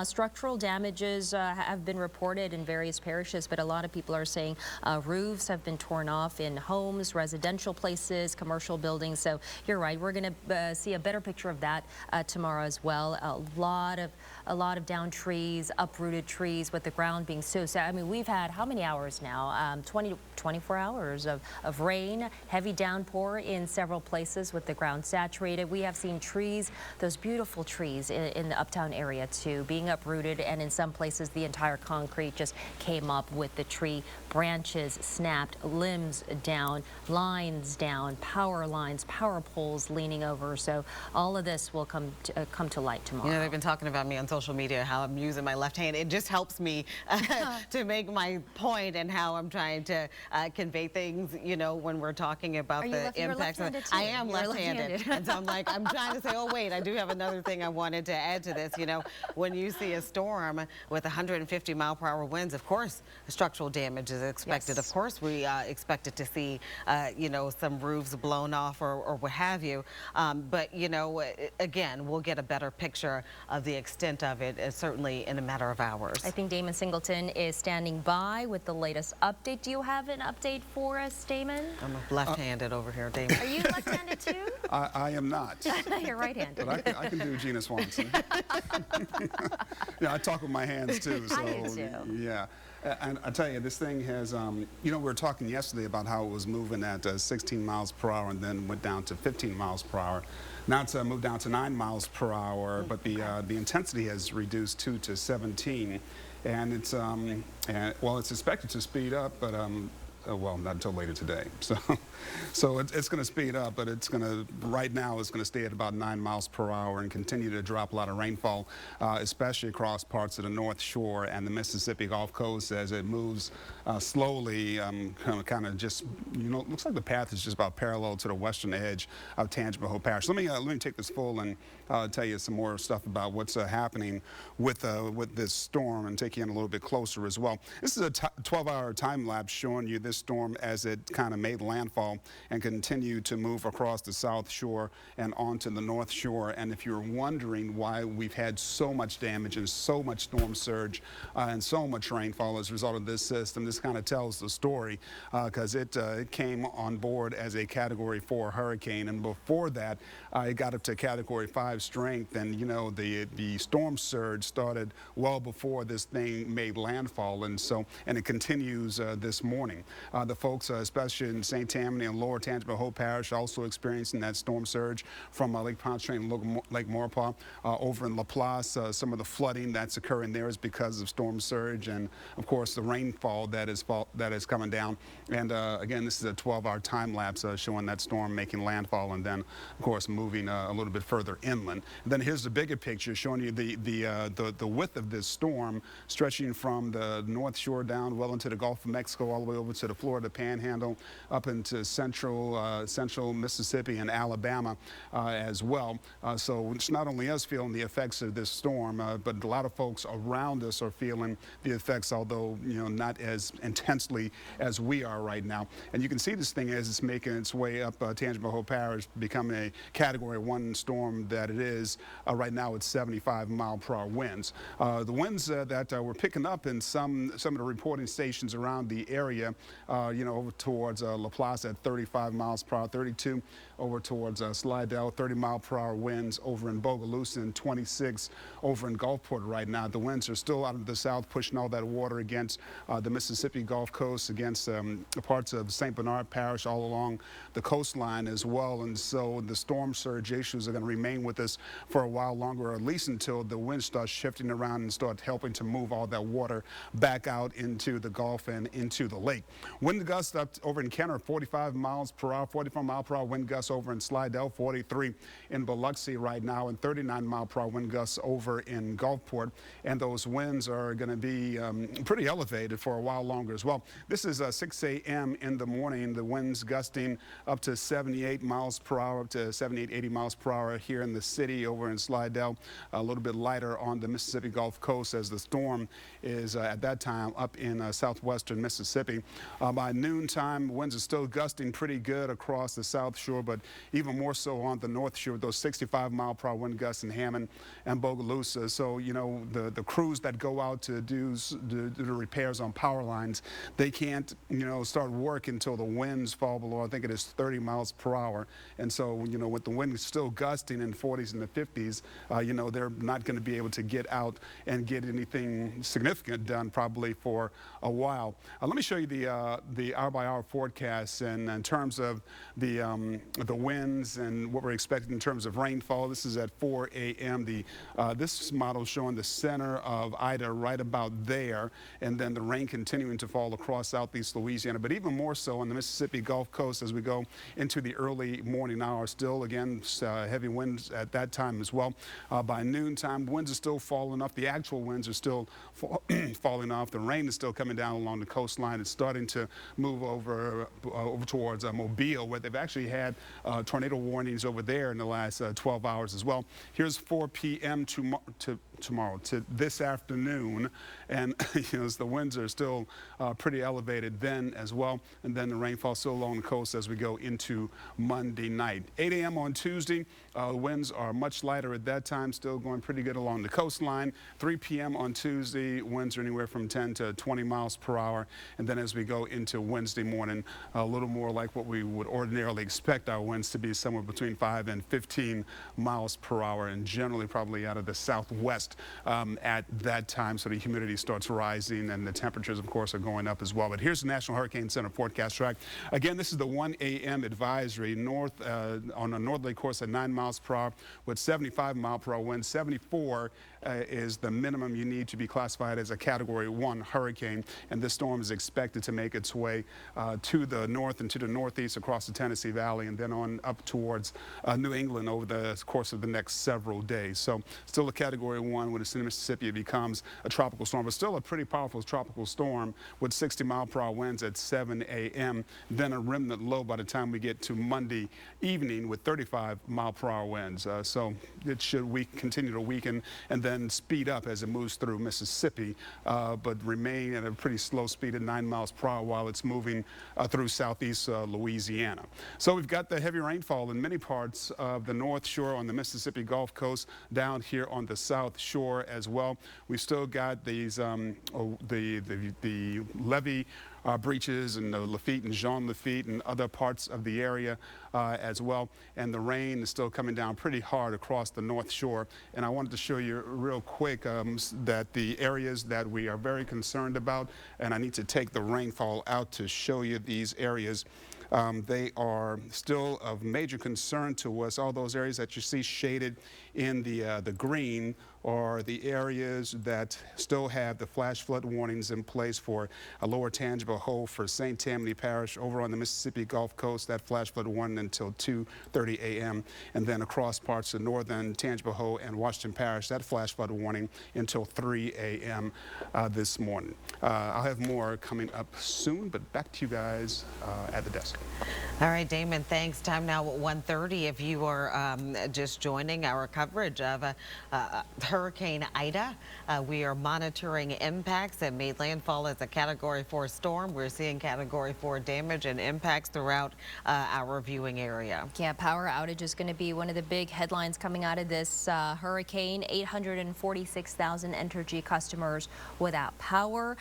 Structural damages have been reported in various parishes, but a lot of people are saying roofs have been torn off in homes, residential places, commercial buildings. So you're right, we're going to see a better picture of that tomorrow as well. A lot of downed trees, uprooted trees, with the ground being so sad. I mean, we've had how many hours now? 24 hours of rain, heavy downpour in several places with the ground saturated. We have seen trees, those beautiful trees in the uptown area too, being uprooted, and in some places the entire concrete just came up with the tree branches snapped, limbs down, lines down, power lines, power poles leaning over. So all of this will come to light tomorrow. You know, they've been talking about me on social media, how I'm using my left hand. It just helps me to make my point and how I'm trying to convey things, you know, when we're talking about the impacts. I am left-handed. And so I'm like, I'm trying to say, oh wait, I do have another thing I wanted to add to this. You know, when you see a storm with 150-mile-per-hour winds, of course, structural damage is expected. Of course, we expected to see, you know, some roofs blown off or what have you. But, you know, again, we'll get a better picture of the extent of it, certainly in a matter of hours. I think Damon Singleton is standing by with the latest update. Do you have an update for us, Damon? I'm left-handed over here, Damon. Are you left-handed too? I am not. You're right-handed. But I can do Gina Swanson. Yeah, I talk with my hands too. So, I do too. Yeah. And I tell you, this thing has, you know, we were talking yesterday about how it was moving at 16 miles per hour and then went down to 15 miles per hour. Now it's moved down to 9 miles per hour, but the intensity has reduced 2 to 17. And it's, well, it's expected to speed up, but well, not until later today. So it's going to speed up, but it's going to, right now, it's going to stay at about 9 miles per hour and continue to drop a lot of rainfall, especially across parts of the North Shore and the Mississippi Gulf Coast as it moves slowly, kind of just, looks like the path is just about parallel to the western edge of Tangipahoa Parish. Let me take this full and tell you some more stuff about what's happening with this storm and take you in a little bit closer as well. This is a 12-hour time lapse showing you this storm as it kind of made landfall and continued to move across the South Shore and onto the North Shore. And if you're wondering why we've had so much damage and so much storm surge and so much rainfall as a result of this system, this kind of tells the story because it came on board as a Category 4 hurricane, and before that it got up to Category 5 strength, and the storm surge started well before this thing made landfall, and it continues this morning. The folks, especially in St. Tammany and Lower Tangipahoa Parish, also experiencing that storm surge from Lake Pontchartrain and Lake Maurepas. Over in Laplace, some of the flooding that's occurring there is because of storm surge and, of course, the rainfall that is coming down. And again, this is a 12-hour time lapse showing that storm making landfall and then, of course, moving a little bit further inland. And then here's the bigger picture showing you the width of this storm stretching from the North Shore down well into the Gulf of Mexico, all the way over to the Florida Panhandle, up into central Mississippi and Alabama as well. So it's not only us feeling the effects of this storm, but a lot of folks around us are feeling the effects, although not as intensely as we are right now. And you can see this thing as it's making its way up Tangipahoa Parish, becoming a Category 1 storm that it is. Right now it's 75-mile-per-hour winds. The winds that we're picking up in some of the reporting stations around the area, over towards Laplace at 35 miles per hour, 32 over towards Slidell, 30-mile-per-hour winds over in Bogalusa, and 26 over in Gulfport right now. The winds are still out of the south, pushing all that water against the Mississippi Gulf Coast, against parts of St. Bernard Parish, all along the coastline as well. And so the storm surge issues are going to remain with us for a while longer, or at least until the wind starts shifting around and start helping to move all that water back out into the Gulf and into the lake. Wind gusts up over in Kenner, 45 miles per hour, 44-mile-per-hour wind gusts over in Slidell, 43 in Biloxi right now, and 39-mile-per-hour wind gusts over in Gulfport. And those winds are going to be pretty elevated for a while longer as well. This is 6 a.m. in the morning. The winds gusting up to 78 miles per hour, up to 78, 80 miles per hour here in the city over in Slidell. A little bit lighter on the Mississippi Gulf Coast as the storm is at that time up in southwestern Mississippi. By noontime, winds are still gusting pretty good across the South Shore, but even more so on the North Shore, those 65-mile-per-hour wind gusts in Hammond and Bogalusa. So, the crews that go out to do the repairs on power lines, they can't, start work until the winds fall below, I think it is 30 miles per hour. And so, with the wind still gusting in 40s and the 50s, they're not going to be able to get out and get anything significant done probably for a while. Let me show you the hour-by-hour forecast, and in terms of the winds and what we're expecting in terms of rainfall. This is at 4 a.m. This model is showing the center of Ida right about there, and then the rain continuing to fall across southeast Louisiana, but even more so on the Mississippi Gulf Coast as we go into the early morning hours. Still, again, heavy winds at that time as well. By noontime, winds are still falling off. The actual winds are still falling off. The rain is still coming down along the coastline. It's starting to move over towards Mobile, where they've actually had tornado warnings over there in the last 12 hours as well. Here's 4 p.m. tomorrow to this afternoon, and the winds are still pretty elevated then as well, and then the rainfall still along the coast as we go into Monday night. 8 a.m. on Tuesday, winds are much lighter at that time, still going pretty good along the coastline. 3 p.m. on Tuesday, winds are anywhere from 10 to 20 miles per hour, and then as we go into Wednesday morning, a little more like what we would ordinarily expect our winds to be, somewhere between 5 and 15 miles per hour, and generally probably out of the southwest at that time, so the humidity starts rising and the temperatures, of course, are going up as well. But here's the National Hurricane Center forecast track. Again, this is the 1 a.m. advisory north on a northerly course at 9 miles per hour with 75-mile-per-hour winds, 74 is the minimum you need to be classified as a Category 1 hurricane, and this storm is expected to make its way to the north and to the northeast across the Tennessee Valley, and then on up towards New England over the course of the next several days. So still a Category 1. When it's in Mississippi, it becomes a tropical storm, but still a pretty powerful tropical storm with 60-mile-per-hour winds at 7 a.m., then a remnant low by the time we get to Monday evening with 35-mile-per-hour winds. So it should continue to weaken and then speed up as it moves through Mississippi, but remain at a pretty slow speed at 9 miles per hour while it's moving through southeast Louisiana. So we've got the heavy rainfall in many parts of the North Shore on the Mississippi Gulf Coast, down here on the South Shore as well. We've still got these the levee breaches in the Lafitte and Jean Lafitte and other parts of the area as well. And the rain is still coming down pretty hard across the North Shore. And I wanted to show you real quick that the areas that we are very concerned about, and I need to take the rainfall out to show you these areas. They are still of major concern to us. All those areas that you see shaded in the green are the areas that still have the flash flood warnings in place for a lower Tangible Hole for St. Tammany Parish. Over on the Mississippi Gulf Coast, that flash flood warning until 2:30 a.m. And then across parts of northern Tangible Hole and Washington Parish, that flash flood warning until 3 a.m. This morning. I'll have more coming up soon, but back to you guys at the desk. All right, Damon, thanks. Time now at 1:30. If you are just joining our coverage of Hurricane Ida, we are monitoring impacts that made landfall as a Category 4 storm. We're seeing Category 4 damage and impacts throughout our viewing area. Yeah, power outage is going to be one of the big headlines coming out of this hurricane. 846,000 Entergy customers without power,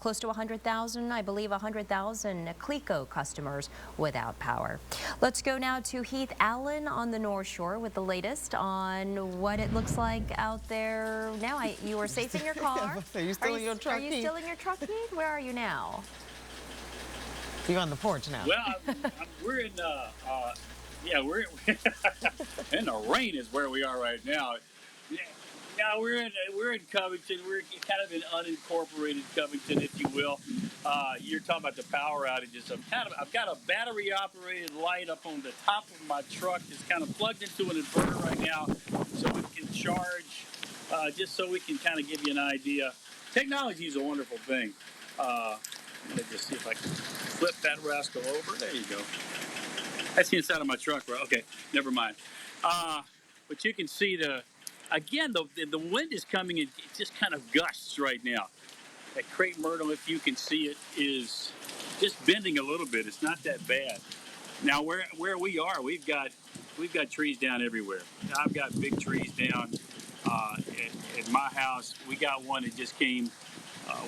close to 100,000, I believe 100,000 Clico customers without power. Let's go now to Heath Allen on the North Shore with the latest on what it looks like out there now. You are safe in your car. Are you still in your truck? Are you still in your truck, Heath? Where are you now? You're on the porch now. Well, we're in we're in the rain is where we are right now. Now we're in Covington. We're kind of in unincorporated Covington, if you will. You're talking about the power outages. I've got a battery operated light up on the top of my truck. It's kind of plugged into an inverter right now, so it can charge. Just so we can kind of give you an idea. Technology is a wonderful thing. Let me just see if I can flip that rascal over. There you go. That's the inside of my truck, right? Okay, never mind. But you can see the wind is coming in. It just kind of gusts right now. That crepe myrtle, if you can see it, is just bending a little bit. It's not that bad. Now where we are, we've got trees down everywhere. I've got big trees down at my house. We got one that just came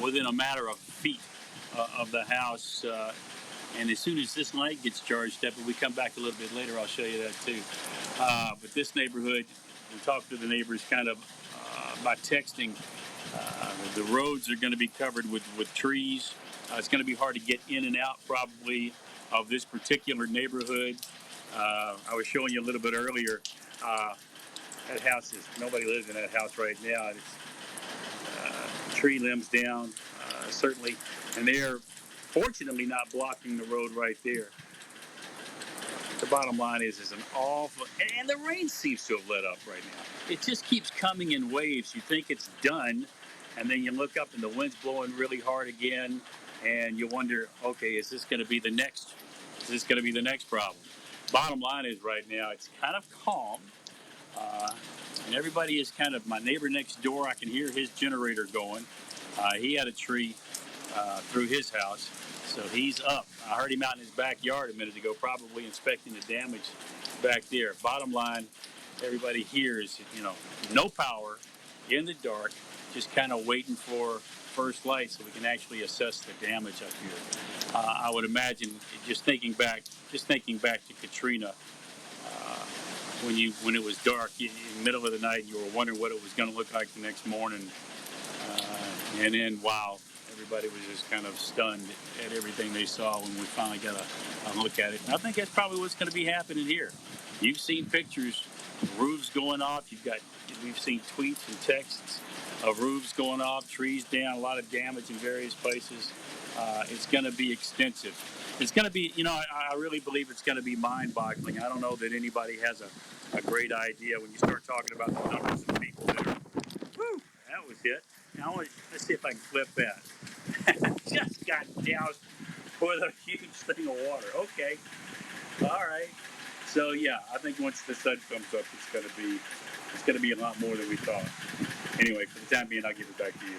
within a matter of feet of the house. And as soon as this light gets charged up, and we come back a little bit later, I'll show you that too. But this neighborhood, we talked to the neighbors kind of by texting. The roads are going to be covered with trees. It's going to be hard to get in and out probably of this particular neighborhood. I was showing you a little bit earlier. That house nobody lives in that house right now. It's tree limbs down, certainly, and they're fortunately not blocking the road right there. The bottom line is an awful, and the rain seems to have let up right now. It just keeps coming in waves. You think it's done, and then you look up and the wind's blowing really hard again, and you wonder, okay, is this going to be the next problem? Bottom line is right now it's kind of calm. And everybody is kind of, my neighbor next door, I can hear his generator going. He had a tree through his house, so he's up. I heard him out in his backyard a minute ago, probably inspecting the damage back there. Bottom line, everybody here is, no power, in the dark, just kind of waiting for first light so we can actually assess the damage up here. I would imagine, just thinking back to Katrina, when it was dark in the middle of the night, you were wondering what it was going to look like the next morning. And then, wow, everybody was just kind of stunned at everything they saw when we finally got a look at it. And I think that's probably what's going to be happening here. You've seen pictures, roofs going off. We've seen tweets and texts of roofs going off, trees down, a lot of damage in various places. It's going to be extensive. It's going to be, I really believe it's going to be mind-boggling. I don't know that anybody has a great idea when you start talking about the numbers of people that are, whew, that was it. Now, let's see if I can flip that. Just got doused with a huge thing of water. Okay. All right. So yeah, I think once the sun comes up, it's gonna be a lot more than we thought. Anyway, for the time being, I'll give it back to you.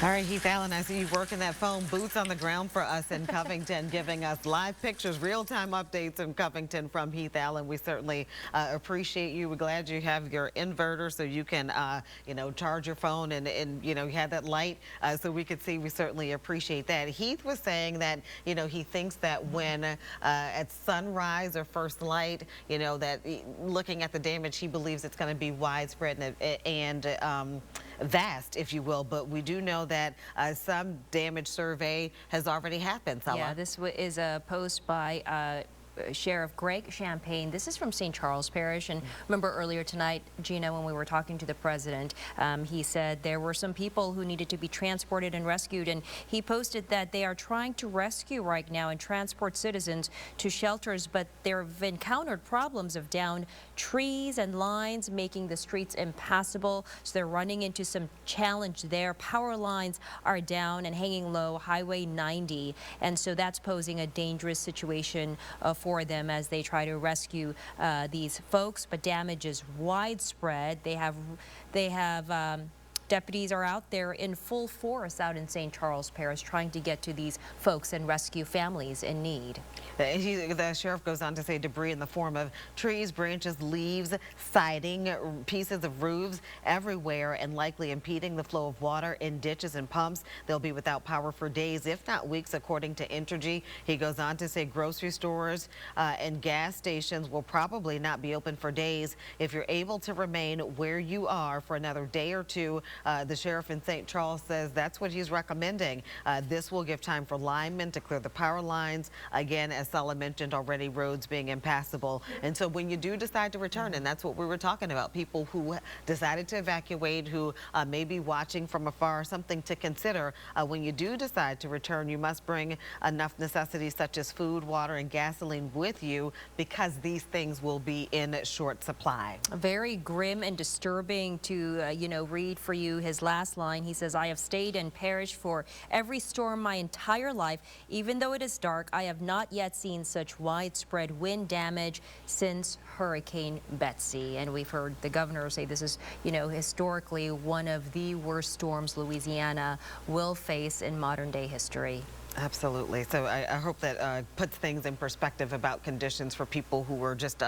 All right, Heath Allen, I see you working that phone, boots on the ground for us in Covington, giving us live pictures, real-time updates in Covington from Heath Allen. We certainly appreciate you. We're glad you have your inverter so you can, charge your phone and you had that light so we could see. We certainly appreciate that. Heath was saying that, he thinks that when at sunrise or first light, that looking at the damage, he believes it's going to be widespread and vast, if you will, but we do know that some damage survey has already happened. Salah. Yeah, this is a post by Sheriff Greg Champagne. This is from St. Charles Parish, and remember earlier tonight, Gina, when we were talking to the president, he said there were some people who needed to be transported and rescued, and he posted that they are trying to rescue right now and transport citizens to shelters, but there have encountered problems of downed trees and lines making the streets impassable, so they're running into some challenge there. Power lines are down and hanging low, Highway 90, and so that's posing a dangerous situation for them as they try to rescue these folks, but damage is widespread. They have deputies are out there in full force out in St. Charles Parish trying to get to these folks and rescue families in need. The sheriff goes on to say debris in the form of trees, branches, leaves, siding, pieces of roofs everywhere and likely impeding the flow of water in ditches and pumps. They'll be without power for days, if not weeks, according to Entergy. He goes on to say grocery stores and gas stations will probably not be open for days. If you're able to remain where you are for another day or two, the sheriff in St. Charles says that's what he's recommending. This will give time for linemen to clear the power lines. Again, as Salah mentioned already, roads being impassable. And so when you do decide to return, and that's what we were talking about, people who decided to evacuate, who may be watching from afar, something to consider. When you do decide to return, you must bring enough necessities such as food, water, and gasoline with you because these things will be in short supply. Very grim and disturbing to, read for you his last line. He says, I have stayed in parish for every storm my entire life. Even though it is dark, I have not yet seen such widespread wind damage since Hurricane Betsy. And we've heard the governor say this is, historically one of the worst storms Louisiana will face in modern day history. Absolutely. So I hope that puts things in perspective about conditions for people who were just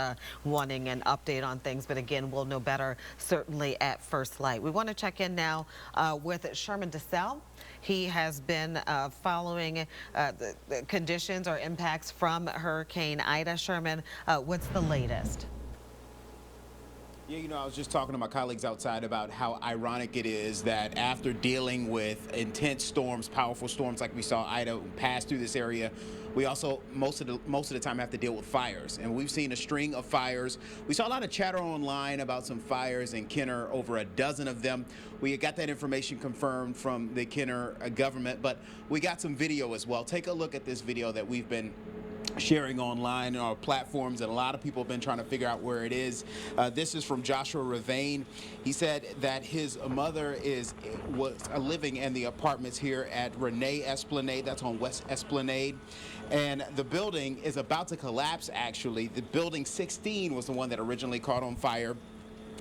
wanting an update on things. But again, we'll know better certainly at first light. We want to check in now with Sherman DeSalle. He has been following the conditions or impacts from Hurricane Ida. Sherman, what's the latest? Yeah, I was just talking to my colleagues outside about how ironic it is that after dealing with intense storms, powerful storms like we saw Ida pass through this area, we also most of the time have to deal with fires. And we've seen a string of fires. We saw a lot of chatter online about some fires in Kenner, over a dozen of them. We got that information confirmed from the Kenner government, but we got some video as well. Take a look at this video that we've been sharing online on our platforms, and a lot of people have been trying to figure out where it is. This is from Joshua Ravane. He said that his mother was living in the apartments here at Renee Esplanade, that's on West Esplanade, and the building is about to collapse. Actually, the building 16 was the one that originally caught on fire,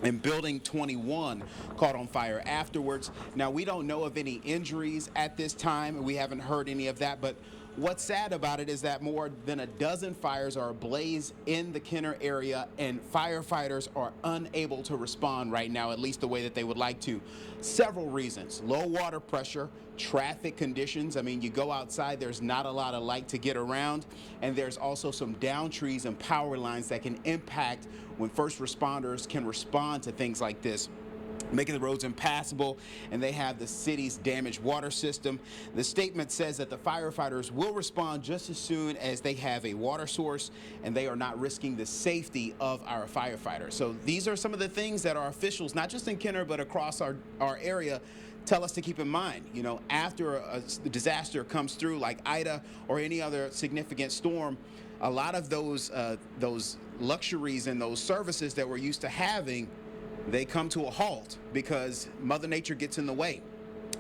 and building 21 caught on fire afterwards. Now, we don't know of any injuries at this time. We haven't heard any of that, but what's sad about it is that more than a dozen fires are ablaze in the Kenner area, and firefighters are unable to respond right now, at least the way that they would like to. Several reasons: low water pressure, traffic conditions. I mean, you go outside, there's not a lot of light to get around, and there's also some down trees and power lines that can impact when first responders can respond to things like this. making the roads impassable, and they have the city's damaged water system. The statement says that the firefighters will respond just as soon as they have a water source, and they are not risking the safety of our firefighters. So these are some of the things that our officials, not just in Kenner, but across our area, tell us to keep in mind. You know, after a disaster comes through like Ida or any other significant storm, a lot of those luxuries and those services that we're used to having, they come to a halt because Mother Nature gets in the way.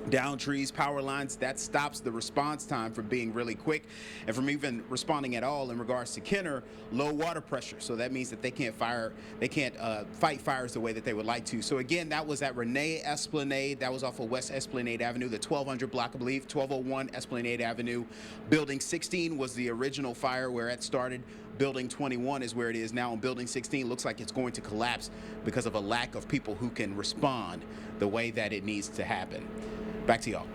Down trees, power lines, that stops the response time from being really quick and from even responding at all. In regards to Kenner, low water pressure, so that means that they can't fight fires the way that they would like to. So again, that was at Renee Esplanade. That was off of West Esplanade Avenue, the 1200 block, I believe, 1201 Esplanade Avenue. Building 16 was the original fire where it started. Building 21 is where it is now, and Building 16 looks like it's going to collapse because of a lack of people who can respond the way that it needs to happen. Back to y'all.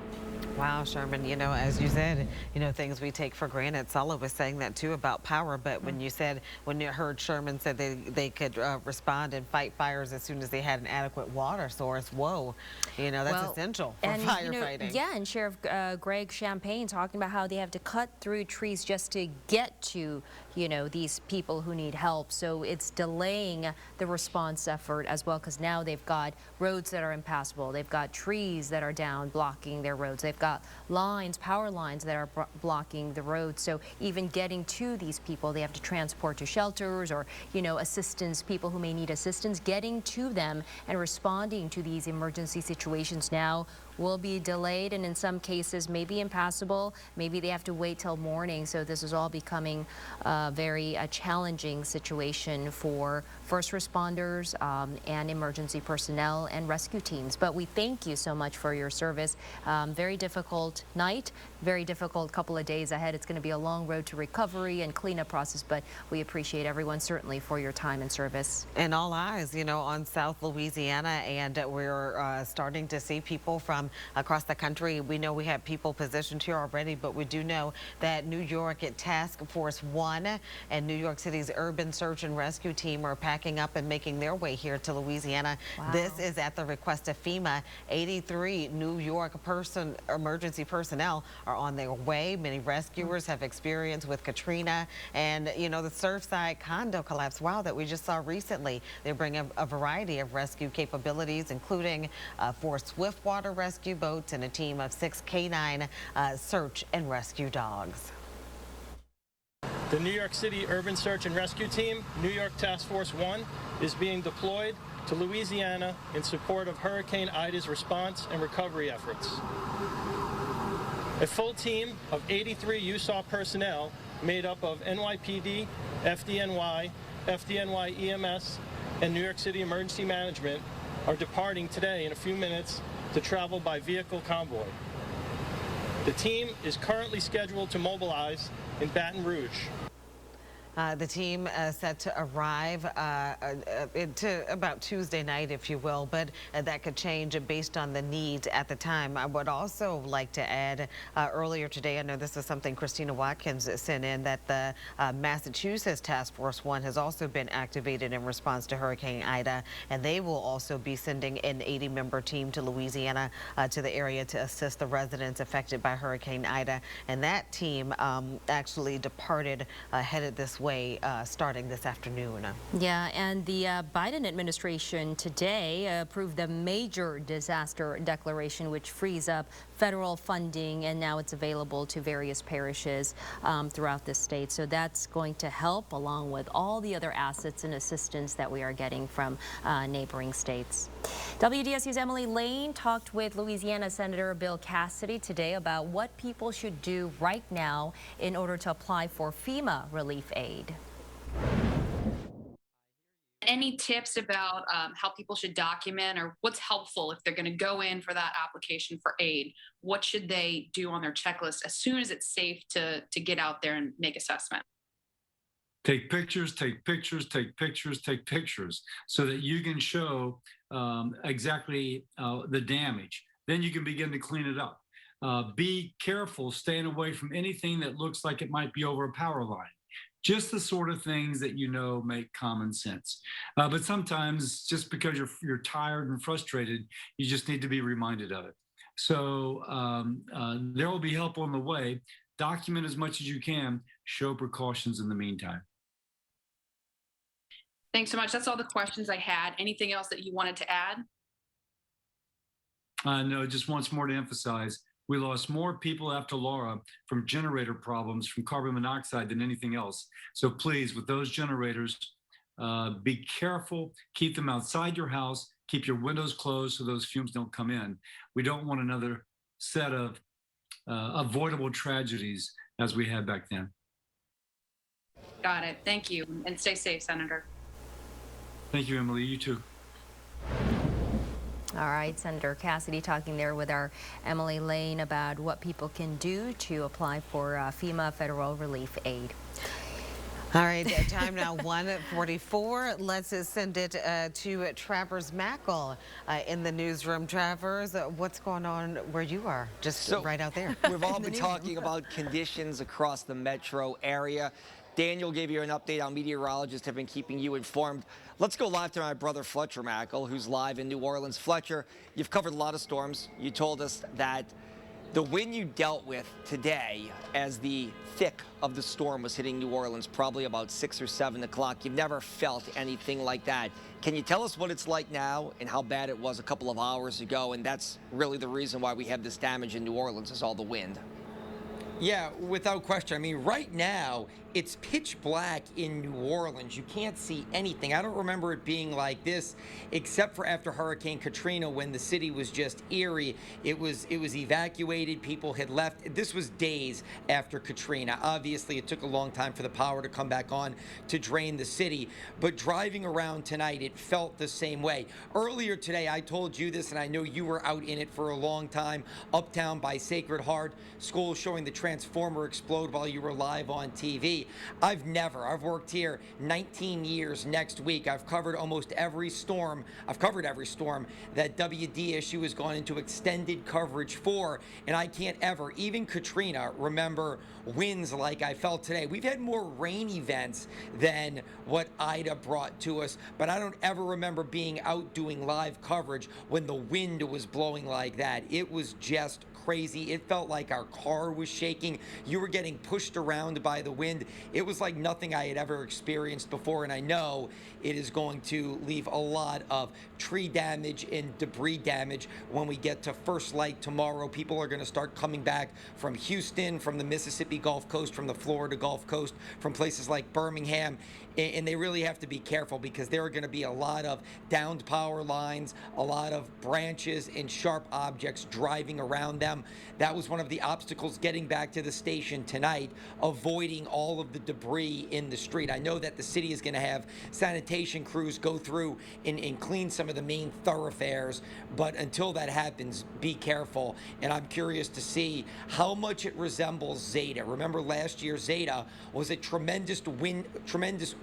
Wow, Sherman, you know, as you said, you know, things we take for granted. Sala was saying that too about power, but when you heard Sherman said they could respond and fight fires as soon as they had an adequate water source, whoa, you know, that's essential for firefighting. You know, yeah, and Sheriff Greg Champagne talking about how they have to cut through trees just to get to, you know, these people who need help. So it's delaying the response effort as well, because now they've got roads that are impassable. They've got trees that are down blocking their roads. They've got lines, power lines that are blocking the road. So even getting to these people, they have to transport to shelters or, you know, assistance, people who may need assistance. Getting to them and responding to these emergency situations now will be delayed, and in some cases maybe impassable. Maybe they have to wait till morning. So this is all becoming a very challenging situation for first responders and emergency personnel and rescue teams. But we thank you so much for your service. Very difficult night, very difficult couple of days ahead. It's going to be a long road to recovery and cleanup process, but we appreciate everyone certainly for your time and service. And all eyes, you know, on South Louisiana, and we're starting to see people from across the country. We know we have people positioned here already, but we do know that New York Task Force 1 and New York City's Urban Search and Rescue Team are packing up and making their way here to Louisiana. Wow. This is at the request of FEMA. 83 New York emergency personnel are on their way. Many rescuers have experience with Katrina and, you know, the Surfside condo collapse, wow, that we just saw recently. They bring a variety of rescue capabilities, including 4 swiftwater rescue boats and a team of 6 canine search and rescue dogs. The New York City Urban Search and Rescue Team, New York Task Force 1, is being deployed to Louisiana in support of Hurricane Ida's response and recovery efforts. A full team of 83 USAW personnel made up of NYPD, FDNY, FDNY EMS, and New York City Emergency Management are departing today in a few minutes to travel by vehicle convoy. The team is currently scheduled to mobilize in Baton Rouge. The team set to arrive to about Tuesday night, if you will, but that could change based on the needs at the time. I would also like to add earlier today, I know this is something Christina Watkins sent in, that the Massachusetts Task Force 1 has also been activated in response to Hurricane Ida, and they will also be sending an 80-member team to Louisiana to the area to assist the residents affected by Hurricane Ida. And that team actually departed, headed this way starting this afternoon. Yeah, and the Biden administration today approved the major disaster declaration, which frees up federal funding, and now it's available to various parishes throughout the state. So that's going to help, along with all the other assets and assistance that we are getting from neighboring states. WDSU's Emily Lane talked with Louisiana Senator Bill Cassidy today about what people should do right now in order to apply for FEMA relief aid. Any tips about how people should document, or what's helpful if they're going to go in for that application for aid? What should they do on their checklist as soon as it's safe to get out there and make assessment? Take pictures, take pictures, take pictures, take pictures, so that you can show exactly the damage. Then you can begin to clean it up. Be careful staying away from anything that looks like it might be over a power line. Just the sort of things that make common sense. But sometimes, just because you're tired and frustrated, you just need to be reminded of it. So there will be help on the way. Document as much as you can. Show precautions in the meantime. Thanks so much. That's all the questions I had. Anything else that you wanted to add? No, just once more to emphasize, we lost more people after Laura from generator problems from carbon monoxide than anything else. So please, with those generators, be careful, keep them outside your house, keep your windows closed so those fumes don't come in. We don't want another set of avoidable tragedies as we had back then. Got it. Thank you. And stay safe, Senator. Thank you, Emily. You too. All right, Senator Cassidy talking there with our Emily Lane about what people can do to apply for FEMA federal relief aid. All right, time now 1:44. Let's send it to Travers Mackle in the newsroom. Travers, what's going on where you are? Just right out there. We've all been talking about conditions across the metro area. Daniel gave you an update. Our meteorologists have been keeping you informed. Let's go live to my brother Fletcher Mackle, who's live in New Orleans. Fletcher, you've covered a lot of storms. You told us that the wind you dealt with today as the thick of the storm was hitting New Orleans, probably about 6 or 7 o'clock. You've never felt anything like that. Can you tell us what it's like now and how bad it was a couple of hours ago? And that's really the reason why we have this damage in New Orleans is all the wind. Yeah, without question. I mean, right now, it's pitch black in New Orleans. You can't see anything. I don't remember it being like this, except for after Hurricane Katrina, when the city was just eerie. It was evacuated. People had left. This was days after Katrina. Obviously, it took a long time for the power to come back on to drain the city. But driving around tonight, it felt the same way. Earlier today, I told you this, and I know you were out in it for a long time, uptown by Sacred Heart, school showing the transformer explode while you were live on TV. I've worked here 19 years next week. I've covered almost every storm. I've covered every storm that WDSU has gone into extended coverage for, and I can't ever, even Katrina, remember winds like I felt today. We've had more rain events than what Ida brought to us, but I don't ever remember being out doing live coverage when the wind was blowing like that. It was just crazy. It felt like our car was shaking. You were getting pushed around by the wind. It was like nothing I had ever experienced before, and I know it is going to leave a lot of tree damage and debris damage when we get to first light tomorrow. People are going to start coming back from Houston, from the Mississippi Gulf Coast, from the Florida Gulf Coast, from places like Birmingham, and they really have to be careful because there are going to be a lot of downed power lines, a lot of branches and sharp objects driving around them. That was one of the obstacles getting back to the station tonight, avoiding all of the debris in the street. I know that the city is going to have sanitation crews go through and clean some of the main thoroughfares, but until that happens, be careful. And I'm curious to see how much it resembles Zeta. Remember last year, Zeta was a tremendous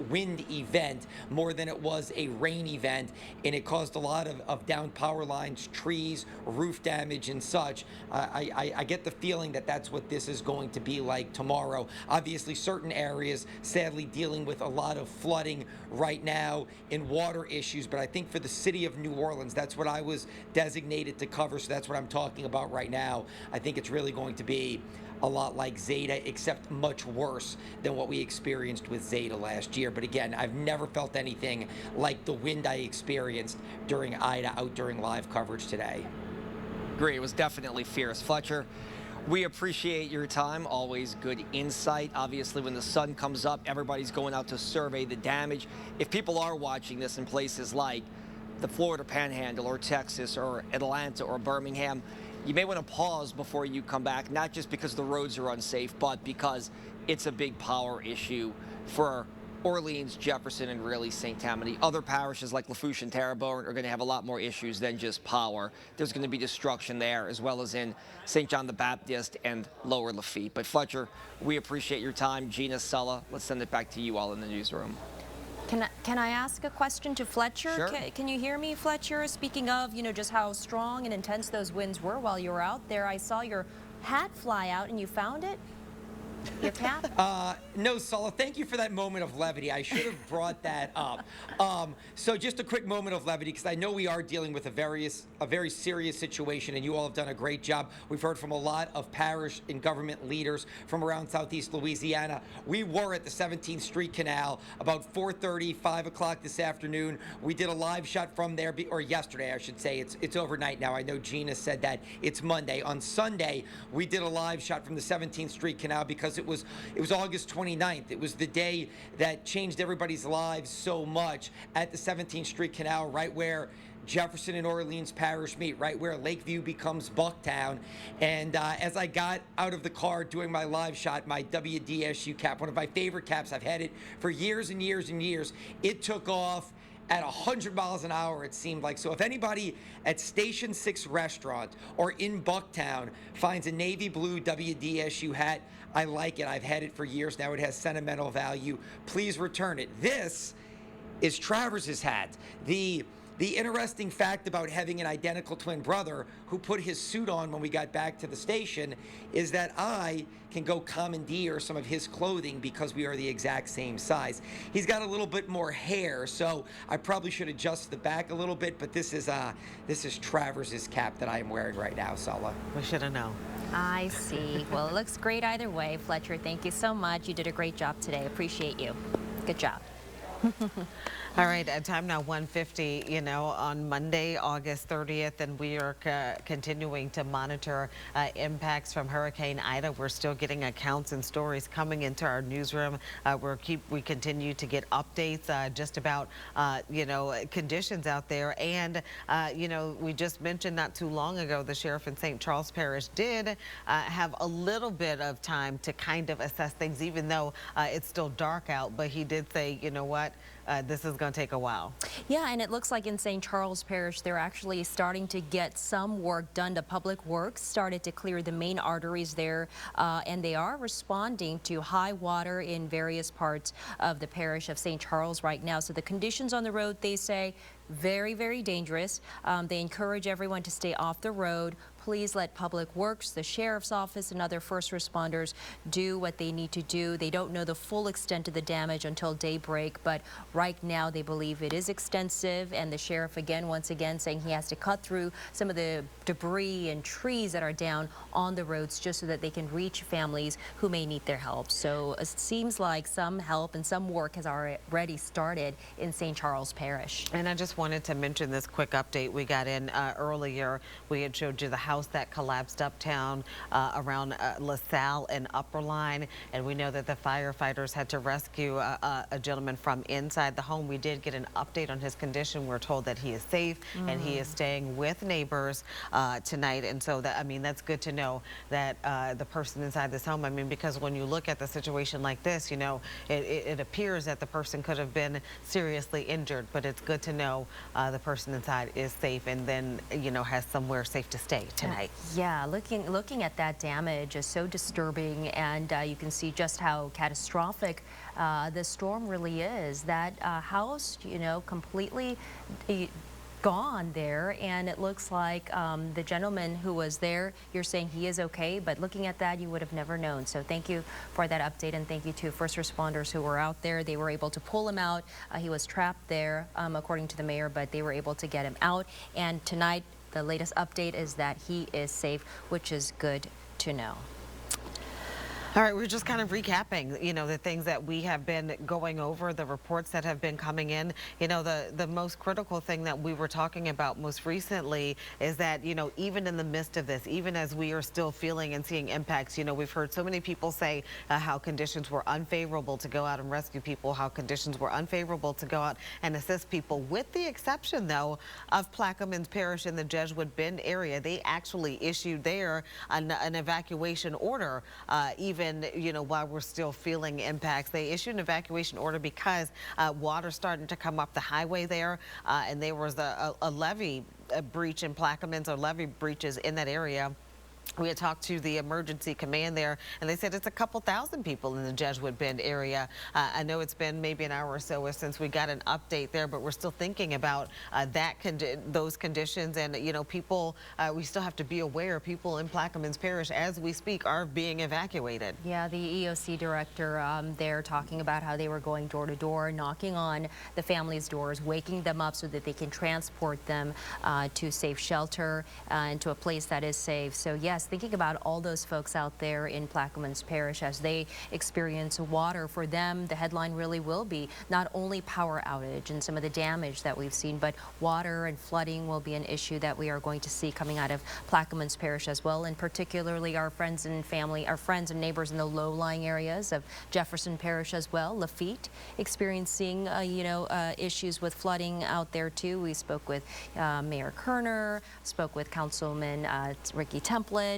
wind event more than it was a rain event, and it caused a lot of downed power lines, trees, roof damage, and such. I get the feeling that that's what this is going to be like tomorrow. Obviously, certain areas sadly dealing with a lot of flooding right now and water issues, but I think for the city of New Orleans, that's what I was designated to cover, so that's what I'm talking about right now. I think it's really going to be a lot like Zeta, except much worse than what we experienced with Zeta last year. But again, I've never felt anything like the wind I experienced during Ida out during live coverage today. Agree, it was definitely fierce. Fletcher, we appreciate your time. Always good insight. Obviously, when the sun comes up, everybody's going out to survey the damage. If people are watching this in places like the Florida Panhandle or Texas or Atlanta or Birmingham, you may want to pause before you come back, not just because the roads are unsafe, but because it's a big power issue for Orleans, Jefferson, and really St. Tammany. Other parishes like Lafourche and Terrebonne are going to have a lot more issues than just power. There's going to be destruction there, as well as in St. John the Baptist and Lower Lafitte. But Fletcher, we appreciate your time. Gina, Sulla, let's send it back to you all in the newsroom. Can I ask a question to Fletcher? Sure. Can you hear me, Fletcher? Speaking of, just how strong and intense those winds were while you were out there, I saw your hat fly out and you found it? Your cap? No, Sulla, thank you for that moment of levity. I should have brought that up. So just a quick moment of levity, because I know we are dealing with a very serious situation, and you all have done a great job. We've heard from a lot of parish and government leaders from around Southeast Louisiana. We were at the 17th Street Canal about 4:30, 5 o'clock this afternoon. We did a live shot from there, or yesterday, I should say. It's overnight now. I know Gina said that it's Monday. On Sunday, we did a live shot from the 17th Street Canal because it was August 29th. It was the day that changed everybody's lives so much at the 17th Street Canal, right where Jefferson and Orleans Parish meet, right where Lakeview becomes Bucktown. And as I got out of the car doing my live shot, my WDSU cap, one of my favorite caps, I've had it for years and years and years, it took off at 100 miles an hour, it seemed like. So if anybody at Station 6 restaurant or in Bucktown finds a navy blue WDSU hat, I like it. I've had it for years now. It has sentimental value. Please return it. This is Travers's hat. The interesting fact about having an identical twin brother who put his suit on when we got back to the station is that I can go commandeer some of his clothing because we are the exact same size. He's got a little bit more hair, so I probably should adjust the back a little bit, but this is Travers's cap that I am wearing right now, Sulla. We should have known. I see. Well, it looks great either way. Fletcher, thank you so much. You did a great job today. Appreciate you. Good job. All right, time now 1:50, on Monday, August 30th, and we are continuing to monitor impacts from Hurricane Ida. We're still getting accounts and stories coming into our newsroom. We continue to get updates just about, conditions out there. And, we just mentioned not too long ago, the sheriff in St. Charles Parish did have a little bit of time to kind of assess things, even though it's still dark out. But he did say, you know what? This is going to take a while. Yeah, and it looks like in St. Charles Parish, they're actually starting to get some work done. The Public Works started to clear the main arteries there, and they are responding to high water in various parts of the parish of St. Charles right now. So the conditions on the road, they say, very, very dangerous. They encourage everyone to stay off the road. Please let Public Works, the Sheriff's Office, and other first responders do what they need to do. They don't know the full extent of the damage until daybreak, but right now they believe it is extensive. And the sheriff, once again, saying he has to cut through some of the debris and trees that are down on the roads just so that they can reach families who may need their help. So it seems like some help and some work has already started in St. Charles Parish. And I just wanted to mention this quick update we got in earlier. We had showed you the house that collapsed uptown around LaSalle and Upper Line, and we know that the firefighters had to rescue a gentleman from inside the home. We did get an update on his condition. We're told that he is safe and he is staying with neighbors tonight, and so that's good to know that the person inside this home, because when you look at the situation like this, it appears that the person could have been seriously injured, but it's good to know the person inside is safe and then has somewhere safe to stay tonight. Yeah, looking at that damage is so disturbing, and you can see just how catastrophic the storm really is. That house, completely gone there, and it looks like the gentleman who was there, you're saying he is okay, but looking at that, you would have never known. So thank you for that update, and thank you to first responders who were out there. They were able to pull him out. He was trapped there, according to the mayor, but they were able to get him out. And tonight, the latest update is that he is safe, which is good to know. All right, we're just kind of recapping, the things that we have been going over, the reports that have been coming in. The most critical thing that we were talking about most recently is that, even in the midst of this, even as we are still feeling and seeing impacts, we've heard so many people say how conditions were unfavorable to go out and rescue people, how conditions were unfavorable to go out and assist people, with the exception, though, of Plaquemines Parish in the Jesuit Bend area. They actually issued there an evacuation order, even while we're still feeling impacts. They issued an evacuation order because water started to come up the highway there, and there was a levee breach in Plaquemines, or levee breaches in that area. We had talked to the emergency command there, and they said it's a couple thousand people in the Jesuit Bend area. I know it's been maybe an hour or so since we got an update there, but we're still thinking about those conditions. And, you know, people, we still have to be aware people in Plaquemines Parish as we speak are being evacuated. Yeah, the EOC director there talking about how they were going door to door, knocking on the families' doors, waking them up so that they can transport them to safe shelter and to a place that is safe. So, yes, thinking about all those folks out there in Plaquemines Parish as they experience water. For them, the headline really will be not only power outage and some of the damage that we've seen, but water and flooding will be an issue that we are going to see coming out of Plaquemines Parish as well, and particularly our friends and family, our friends and neighbors in the low-lying areas of Jefferson Parish as well. Lafitte experiencing, issues with flooding out there too. We spoke with Mayor Kerner, spoke with Councilman Ricky Template.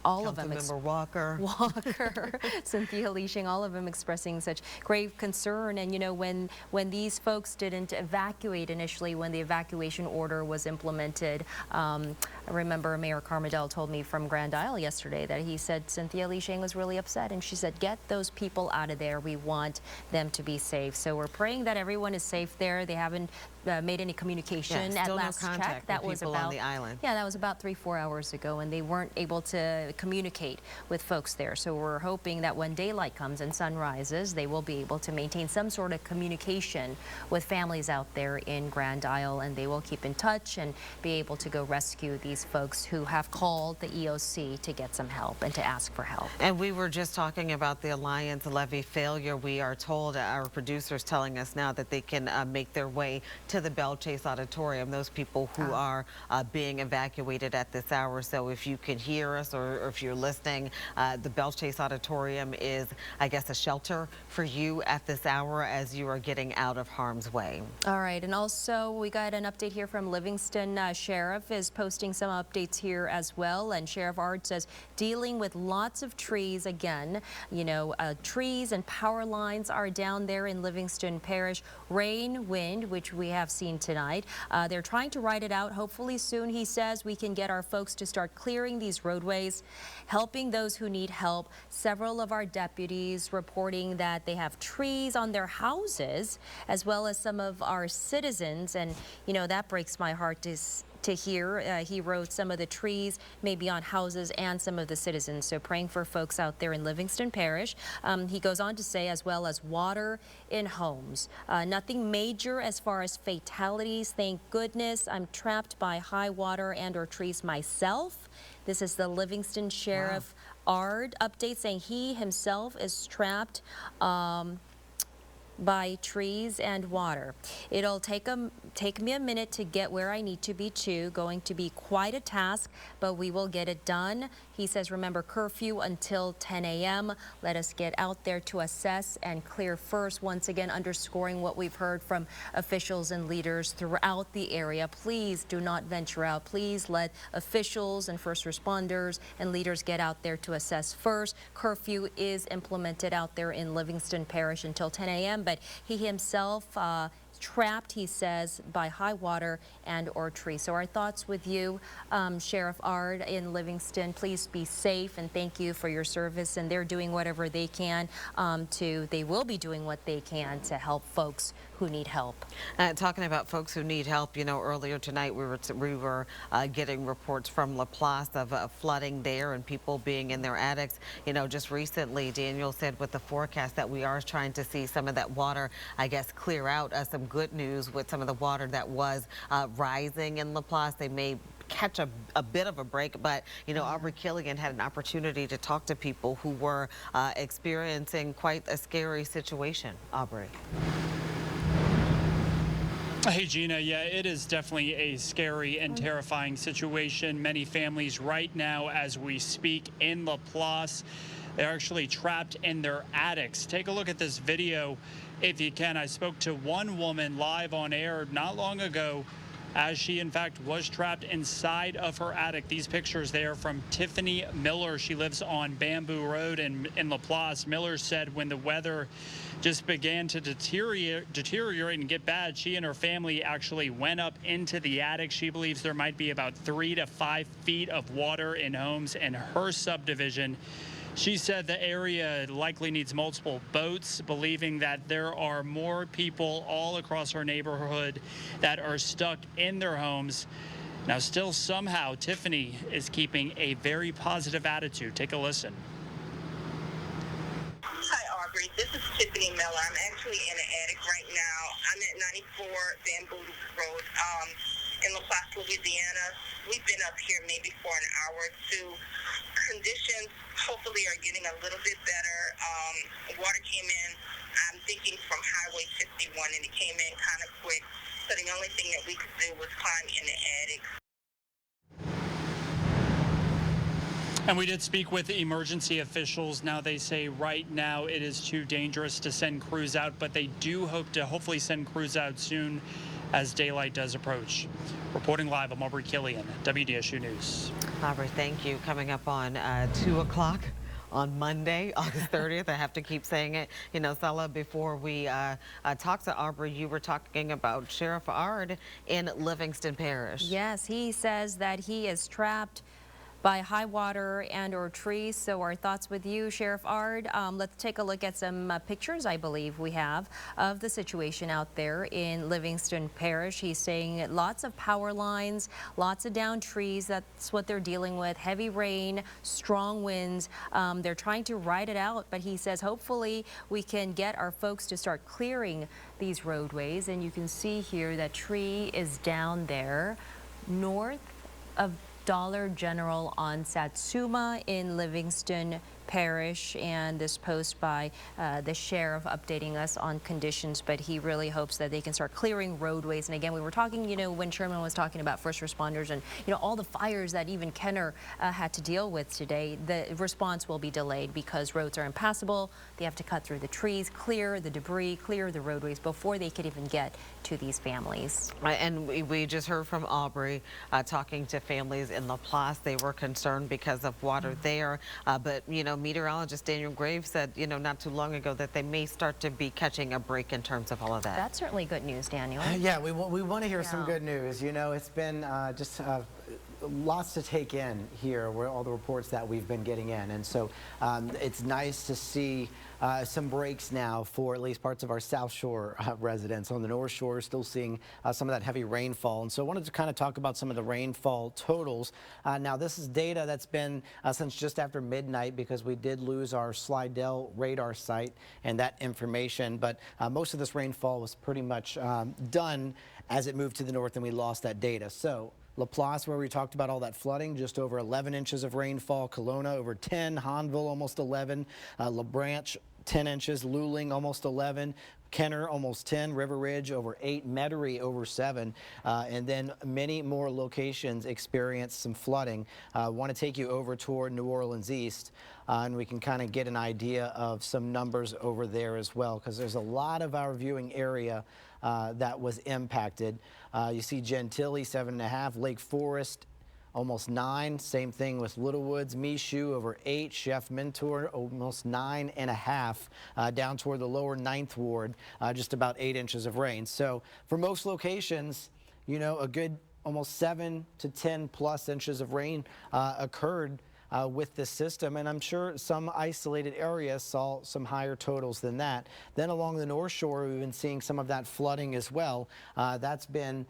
All of them. Councilmember Walker, Cynthia Leashing, all of them expressing such grave concern. And, you know, when these folks didn't evacuate initially, when the evacuation order was implemented, I remember Mayor Carmadel told me from Grand Isle yesterday that he said Cynthia Leashing was really upset, and she said, get those people out of there. We want them to be safe. So we're praying that everyone is safe there. They haven't made any communication at last check. That was about on the island. Yeah, that was about 3-4 hours ago, and they weren't able to communicate with folks there. So we're hoping that when daylight comes and sun rises, they will be able to maintain some sort of communication with families out there in Grand Isle, and they will keep in touch and be able to go rescue these folks who have called the EOC to get some help and to ask for help. And we were just talking about the Alliance levee failure. We are told, our producers telling us now, that they can make their way to the Belle Chase Auditorium, those people who are being evacuated at this hour. So if you can hear us or if you're listening, the Belle Chase Auditorium is, I guess, a shelter for you at this hour as you are getting out of harm's way. All right, and also we got an update here from Livingston. Sheriff is posting some updates here as well, and Sheriff Ard says dealing with lots of trees again. You know, trees and power lines are down there in Livingston Parish. Rain, wind, which we have seen tonight. They're trying to ride it out. Hopefully soon, he says, we can get our folks to start clearing these roadways, helping those who need help. Several of our deputies reporting that they have trees on their houses, as well as some of our citizens. And, you know, that breaks my heart to hear. He wrote some of the trees maybe on houses and some of the citizens. So praying for folks out there in Livingston Parish. He goes on to say, as well as water in homes. Nothing major as far as fatalities. Thank goodness. I'm trapped by high water and or trees myself. This is the Livingston Sheriff Ard update, saying he himself is trapped by trees and water. It'll take me a minute to get where I need to be too. Going to be quite a task, but we will get it done. He says, remember curfew until 10 a.m. Let us get out there to assess and clear first. Once again, underscoring what we've heard from officials and leaders throughout the area. Please do not venture out. Please let officials and first responders and leaders get out there to assess first. Curfew is implemented out there in Livingston Parish until 10 a.m. But he himself trapped, he says, by high water and or trees. So our thoughts with you, Sheriff Ard in Livingston. Please be safe, and thank you for your service. And they're doing whatever they can they will be doing what they can to help folks who need help. Talking about folks who need help, you know, earlier tonight we were getting reports from Laplace of flooding there and people being in their attics. You know, just recently, Daniel said with the forecast that we are trying to see some of that water, I guess, clear out. Some good news with some of the water that was rising in Laplace. They may catch a bit of a break, but, you know, Aubrey Killian had an opportunity to talk to people who were experiencing quite a scary situation. Aubrey. Hey, Gina. Yeah, it is definitely a scary and terrifying situation. Many families right now, as we speak, in Laplace, they're actually trapped in their attics. Take a look at this video if you can. I spoke to one woman live on air not long ago as she, in fact, was trapped inside of her attic. These pictures there from Tiffany Miller. She lives on Bamboo Road in Laplace. Miller said when the weather just began to deteriorate and get bad. She and her family actually went up into the attic. She believes there might be about 3 to 5 feet of water in homes in her subdivision. She said the area likely needs multiple boats, believing that there are more people all across her neighborhood that are stuck in their homes. Now, still somehow, Tiffany is keeping a very positive attitude. Take a listen. Hi, Aubrey. This is Tiffany Miller. I'm actually in an attic right now. I'm at 94 Bamboo Road in La Place, Louisiana. We've been up here maybe for an hour or two. Conditions hopefully are getting a little bit better. Water came in, I'm thinking from Highway 51, and it came in kind of quick. So the only thing that we could do was climb in the attic. And we did speak with emergency officials. Now they say right now it is too dangerous to send crews out, but they do hope to hopefully send crews out soon as daylight does approach. Reporting live, I'm Aubrey Killian, WDSU News. Aubrey, thank you. Coming up on 2 o'clock on Monday, August 30th. I have to keep saying it. You know, Stella, before we talked to Aubrey, you were talking about Sheriff Ard in Livingston Parish. Yes, he says that he is trapped by high water and or trees. So our thoughts with you, Sheriff Ard. Let's take a look at some pictures, I believe we have, of the situation out there in Livingston Parish. He's saying lots of power lines, lots of downed trees. That's what they're dealing with. Heavy rain, strong winds. They're trying to ride it out, but he says hopefully we can get our folks to start clearing these roadways. And you can see here that tree is down there north of Dollar General on Satsuma in Livingston Parish, and this post by the sheriff updating us on conditions, but he really hopes that they can start clearing roadways. And again, we were talking, you know, when Sherman was talking about first responders and, you know, all the fires that even Kenner had to deal with today, the response will be delayed because roads are impassable. They have to cut through the trees, clear the debris, clear the roadways before they could even get to these families. And we just heard from Aubrey talking to families in La Place. They were concerned because of water there, but, you know, meteorologist Daniel Graves said, you know, not too long ago that they may start to be catching a break in terms of all of that. That's certainly good news, Daniel. Yeah, we want to hear some good news. You know, it's been just lots to take in here, where all the reports that we've been getting in, and so it's nice to see some breaks now for at least parts of our South Shore residents. On the North Shore, still seeing some of that heavy rainfall, and so I wanted to kind of talk about some of the rainfall totals. Now, this is data that's been since just after midnight, because we did lose our Slidell radar site and that information, but most of this rainfall was pretty much done as it moved to the north, and we lost that data. So La Place, where we talked about all that flooding, just over 11 inches of rainfall. Kelowna over 10, Hahnville almost 11, La Branch 10 inches, Luling almost 11, Kenner almost 10, River Ridge over 8, Metairie over 7, and then many more locations experienced some flooding. Want to take you over toward New Orleans East, and we can kind of get an idea of some numbers over there as well, because there's a lot of our viewing area that was impacted. You see Gentilly 7.5, Lake Forest almost 9. Same thing with Little Woods, Michoud over 8, Chef Mentor almost 9.5. Down toward the lower 9th Ward, just about 8 inches of rain. So for most locations, you know, a good almost 7 to 10 plus inches of rain occurred with this system, and I'm sure some isolated areas saw some higher totals than that. Then along the North Shore, we've been seeing some of that flooding as well. That's been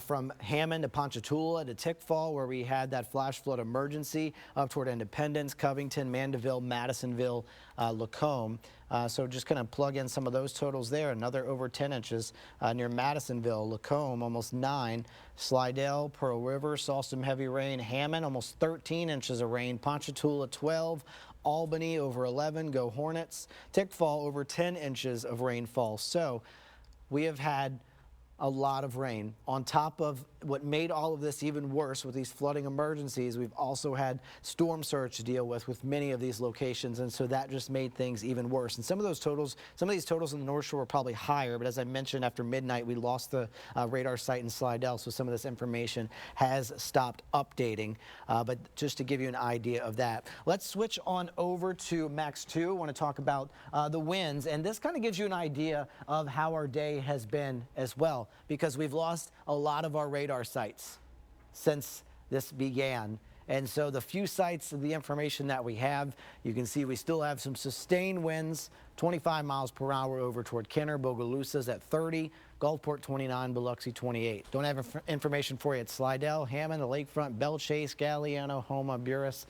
from Hammond to Ponchatoula to Tickfall, where we had that flash flood emergency up toward Independence, Covington, Mandeville, Madisonville, Lacombe. So just going to plug in some of those totals there. Another over 10 inches near Madisonville, Lacombe almost 9, Slidell, Pearl River saw some heavy rain, Hammond almost 13 inches of rain, Ponchatoula 12, Albany over 11, go Hornets, Tickfall over 10 inches of rainfall. So we have had a lot of rain on top of what made all of this even worse with these flooding emergencies, we've also had storm surge to deal with many of these locations, and so that just made things even worse. And some of these totals in the North Shore were probably higher, but as I mentioned, after midnight, we lost the radar site in Slidell, so some of this information has stopped updating. But just to give you an idea of that, let's switch on over to Max 2. I want to talk about the winds, and this kind of gives you an idea of how our day has been as well, because we've lost a lot of our radar sites since this began. And so the few sites of the information that we have, you can see we still have some sustained winds, 25 miles per hour over toward Kenner. Bogalusa's at 30, Gulfport 29, Biloxi 28. Don't have information for you at Slidell, Hammond, the Lakefront, Belle Chase, Galliano, Houma, Buras.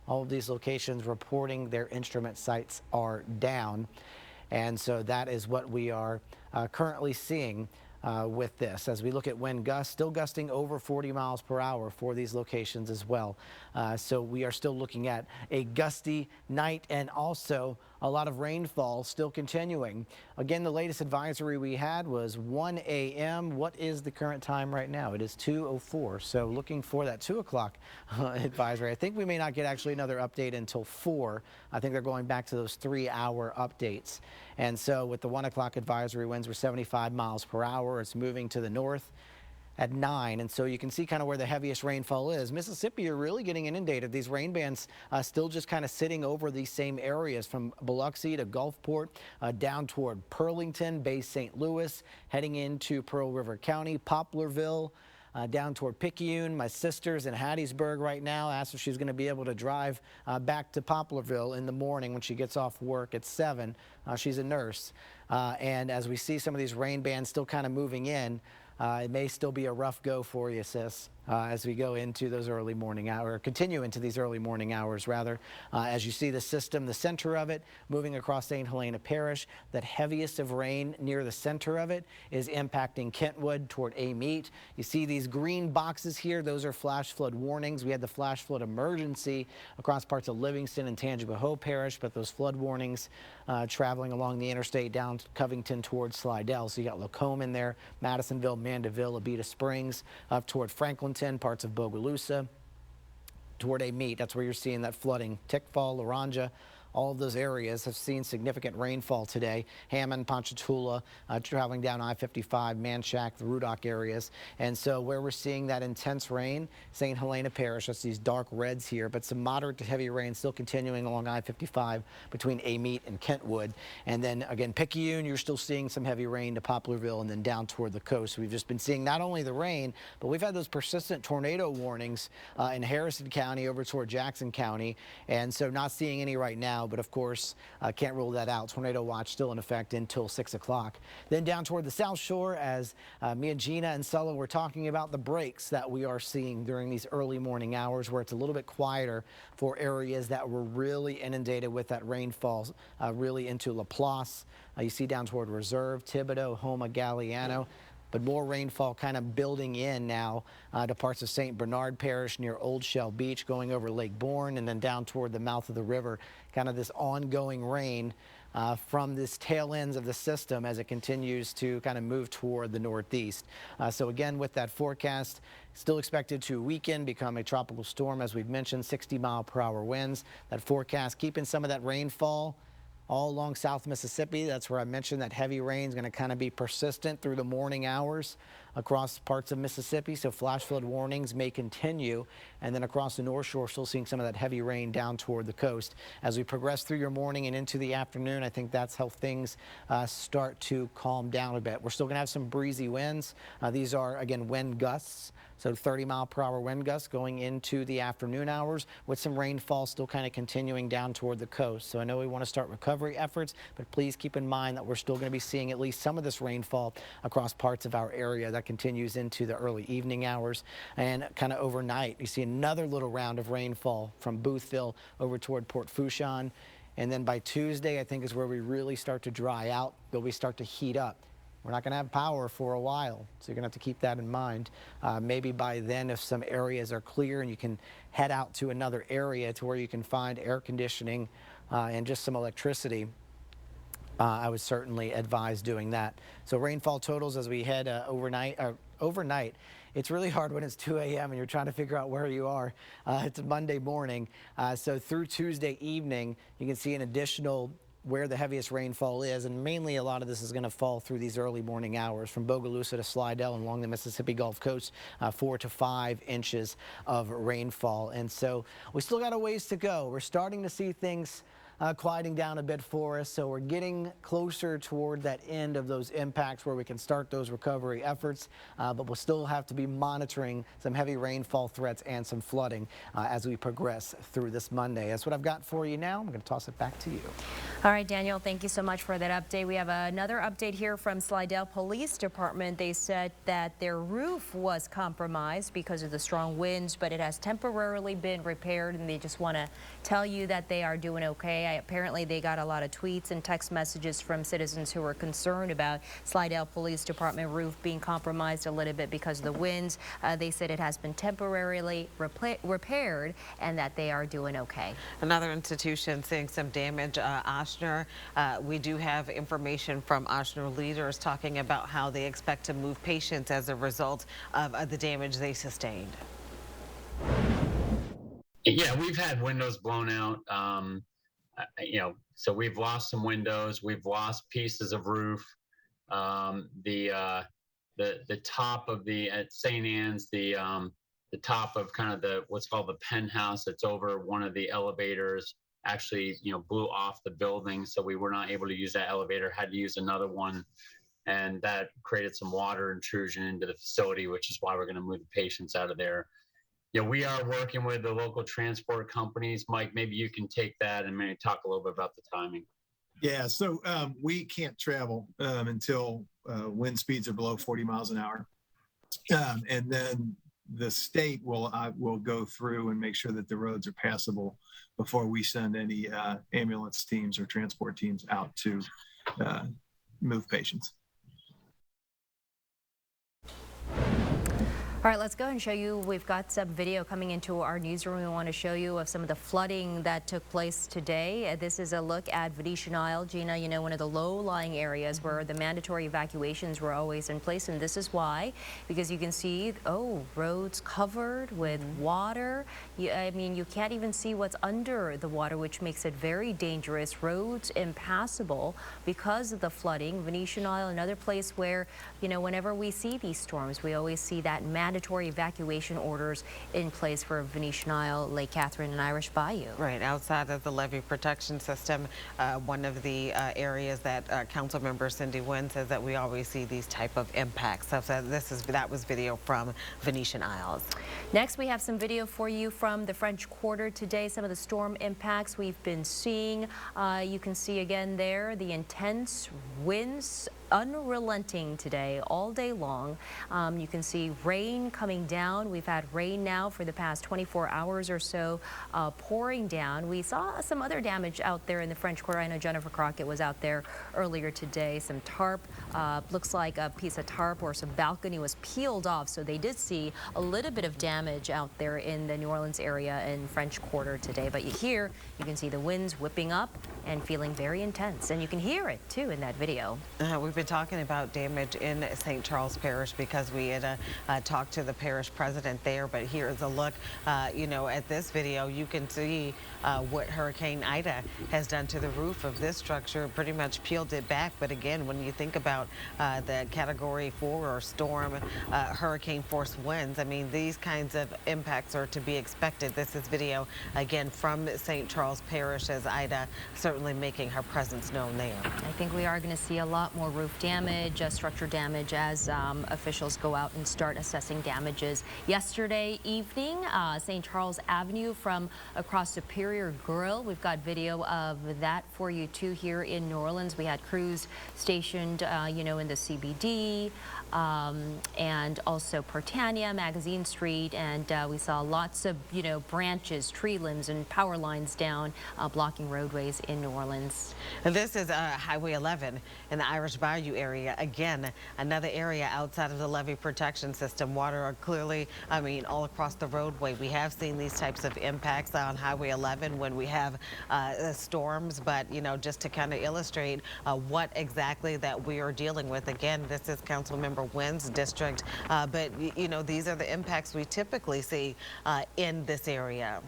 All of these locations reporting their instrument sites are down. And so that is what we are currently seeing with this. As we look at wind gusts, still gusting over 40 miles per hour for these locations as well. So we are still looking at a gusty night and also a lot of rainfall still continuing. Again, the latest advisory we had was 1 a.m. What is the current time right now? It is 2:04. So looking for that 2 o'clock advisory. I think we may not get actually another update until 4. I think they're going back to those 3-hour updates. And so with the 1 o'clock advisory, winds were 75 miles per hour. It's moving to the north at 9, and so you can see kind of where the heaviest rainfall is. Mississippi, you're really getting inundated. These rain bands still just kind of sitting over these same areas from Biloxi to Gulfport, down toward Pearlington, Bay St. Louis, heading into Pearl River County, Poplarville, down toward Picayune. My sister's in Hattiesburg right now. Asked if she's going to be able to drive back to Poplarville in the morning when she gets off work at 7. She's a nurse. And as we see some of these rain bands still kind of moving in, it may still be a rough go for you, sis, as we go into those early morning hours, or continue into these early morning hours, rather. As you see the system, the center of it, moving across St. Helena Parish, that heaviest of rain near the center of it is impacting Kentwood toward Amite. You see these green boxes here, those are flash flood warnings. We had the flash flood emergency across parts of Livingston and Tangipahoa Parish, but those flood warnings traveling along the interstate down Covington towards Slidell. So you got Lacombe in there, Madisonville, Mandeville, Abita Springs, up toward Franklinton, parts of Bogalusa, toward Amite. That's where you're seeing that flooding. Tickfall, Laranja, all of those areas have seen significant rainfall today. Hammond, Ponchatoula, traveling down I-55, Manchac, the Rudock areas. And so where we're seeing that intense rain, St. Helena Parish, that's these dark reds here, but some moderate to heavy rain still continuing along I-55 between Amite and Kentwood. And then again, Picayune, you're still seeing some heavy rain to Poplarville and then down toward the coast. We've just been seeing not only the rain, but we've had those persistent tornado warnings in Harrison County over toward Jackson County. And so not seeing any right now, but of course, can't rule that out. Tornado watch still in effect until 6 o'clock. Then down toward the South Shore, as me and Gina and Sulla were talking about the breaks that we are seeing during these early morning hours, where it's a little bit quieter for areas that were really inundated with that rainfall, really into Laplace. You see down toward Reserve, Thibodaux, Houma, Galliano. But more rainfall kind of building in now to parts of St. Bernard Parish near Old Shell Beach, going over Lake Bourne, and then down toward the mouth of the river. Kind of this ongoing rain from this tail ends of the system as it continues to kind of move toward the northeast. So again, with that forecast, still expected to weaken, become a tropical storm, as we've mentioned, 60-mile-per-hour winds. That forecast keeping some of that rainfall all along South Mississippi. That's where I mentioned that heavy rain is going to kind of be persistent through the morning hours across parts of Mississippi. So flash flood warnings may continue. And then across the North Shore, still seeing some of that heavy rain down toward the coast. As we progress through your morning and into the afternoon, I think that's how things start to calm down a bit. We're still going to have some breezy winds. These are, again, wind gusts. So 30-mile-per-hour wind gusts going into the afternoon hours, with some rainfall still kind of continuing down toward the coast. So I know we want to start recovery efforts, but please keep in mind that we're still going to be seeing at least some of this rainfall across parts of our area that continues into the early evening hours. And kind of overnight, you see another little round of rainfall from Boothville over toward Port Fourchon. And then by Tuesday, I think, is where we really start to dry out, but we start to heat up. We're not going to have power for a while, so you're going to have to keep that in mind. Maybe by then, if some areas are clear and you can head out to another area to where you can find air conditioning and just some electricity, I would certainly advise doing that. So rainfall totals as we head overnight it's really hard when it's 2 a.m. and you're trying to figure out where you are. It's a Monday morning. So through Tuesday evening, you can see an additional where the heaviest rainfall is, and mainly a lot of this is going to fall through these early morning hours from Bogalusa to Slidell and along the Mississippi Gulf Coast, 4 to 5 inches of rainfall. And so we still got a ways to go. We're starting to see things quieting down a bit for us, so we're getting closer toward that end of those impacts where we can start those recovery efforts, but we'll still have to be monitoring some heavy rainfall threats and some flooding as we progress through this Monday. That's what I've got for you now. I'm going to toss it back to you. All right, Daniel, thank you so much for that update. We have another update here from Slidell Police Department. They said that their roof was compromised because of the strong winds, but it has temporarily been repaired, and they just want to tell you that they are doing okay. Apparently, they got a lot of tweets and text messages from citizens who were concerned about Slidell Police Department roof being compromised a little bit because of the winds. They said it has been temporarily repaired and that they are doing okay. Another institution seeing some damage, Ochsner. We do have information from Ochsner leaders talking about how they expect to move patients as a result of the damage they sustained. Yeah, we've had windows blown out. So we've lost some windows, we've lost pieces of roof. The top of the at St. Anne's, the top of kind of the what's called the penthouse that's over one of the elevators actually blew off the building, so we were not able to use that elevator, had to use another one, and that created some water intrusion into the facility, which is why we're going to move the patients out of there. We are working with the local transport companies. Mike, maybe you can take that and maybe talk a little bit about the timing. Yeah, so we can't travel until wind speeds are below 40 miles an hour. And then the state will go through and make sure that the roads are passable before we send any ambulance teams or transport teams out to move patients. All right, let's go and show you. We've got some video coming into our newsroom. We want to show you of some of the flooding that took place today. This is a look at Venetian Isle. Gina, one of the low-lying areas where the mandatory evacuations were always in place. And this is why, because you can see, roads covered with water. I mean, you can't even see what's under the water, which makes it very dangerous. Roads impassable because of the flooding. Venetian Isle, another place where, whenever we see these storms, we always see that mandatory evacuation orders in place for Venetian Isle, Lake Catherine, and Irish Bayou. Right, outside of the levee protection system, one of the areas that Council Member Cindy Nguyen says that we always see these type of impacts. So that was video from Venetian Isles. Next, we have some video for you from the French Quarter today. Some of the storm impacts we've been seeing. You can see again there the intense winds unrelenting today all day long. You can see rain coming down. We've had rain now for the past 24 hours or so pouring down. We saw some other damage out there in the French Quarter. I know Jennifer Crockett was out there earlier today. Some tarp, looks like a piece of tarp or some balcony was peeled off. So they did see a little bit of damage out there in the New Orleans area in French Quarter today. But you can see the winds whipping up and feeling very intense. And you can hear it too in that video. We've been talking about damage in St. Charles Parish because we had talked to the parish president there, but here's a look, at this video. You can see what Hurricane Ida has done to the roof of this structure, pretty much peeled it back. But again, when you think about the Category 4 or storm, hurricane force winds, I mean, these kinds of impacts are to be expected. This is video, again, from St. Charles Parish as Ida certainly making her presence known there. I think we are going to see a lot more roof damage, structure damage as officials go out and start assessing damages. Yesterday evening, St. Charles Avenue from across Superior Grill. We've got video of that for you too here in New Orleans. We had crews stationed, in the CBD and also Pertania, Magazine Street, and we saw lots of, branches, tree limbs, and power lines down, blocking roadways in New Orleans. And this is Highway 11 in the Irish Bayou Bayou area. Again, another area outside of the levee protection system. Water are clearly, I mean, all across the roadway. We have seen these types of impacts on Highway 11 when we have storms, but, you know, just to kind of illustrate what exactly that we are dealing with. Again, this is Councilmember Wynn's district, but, you know, these are the impacts we typically see in this area.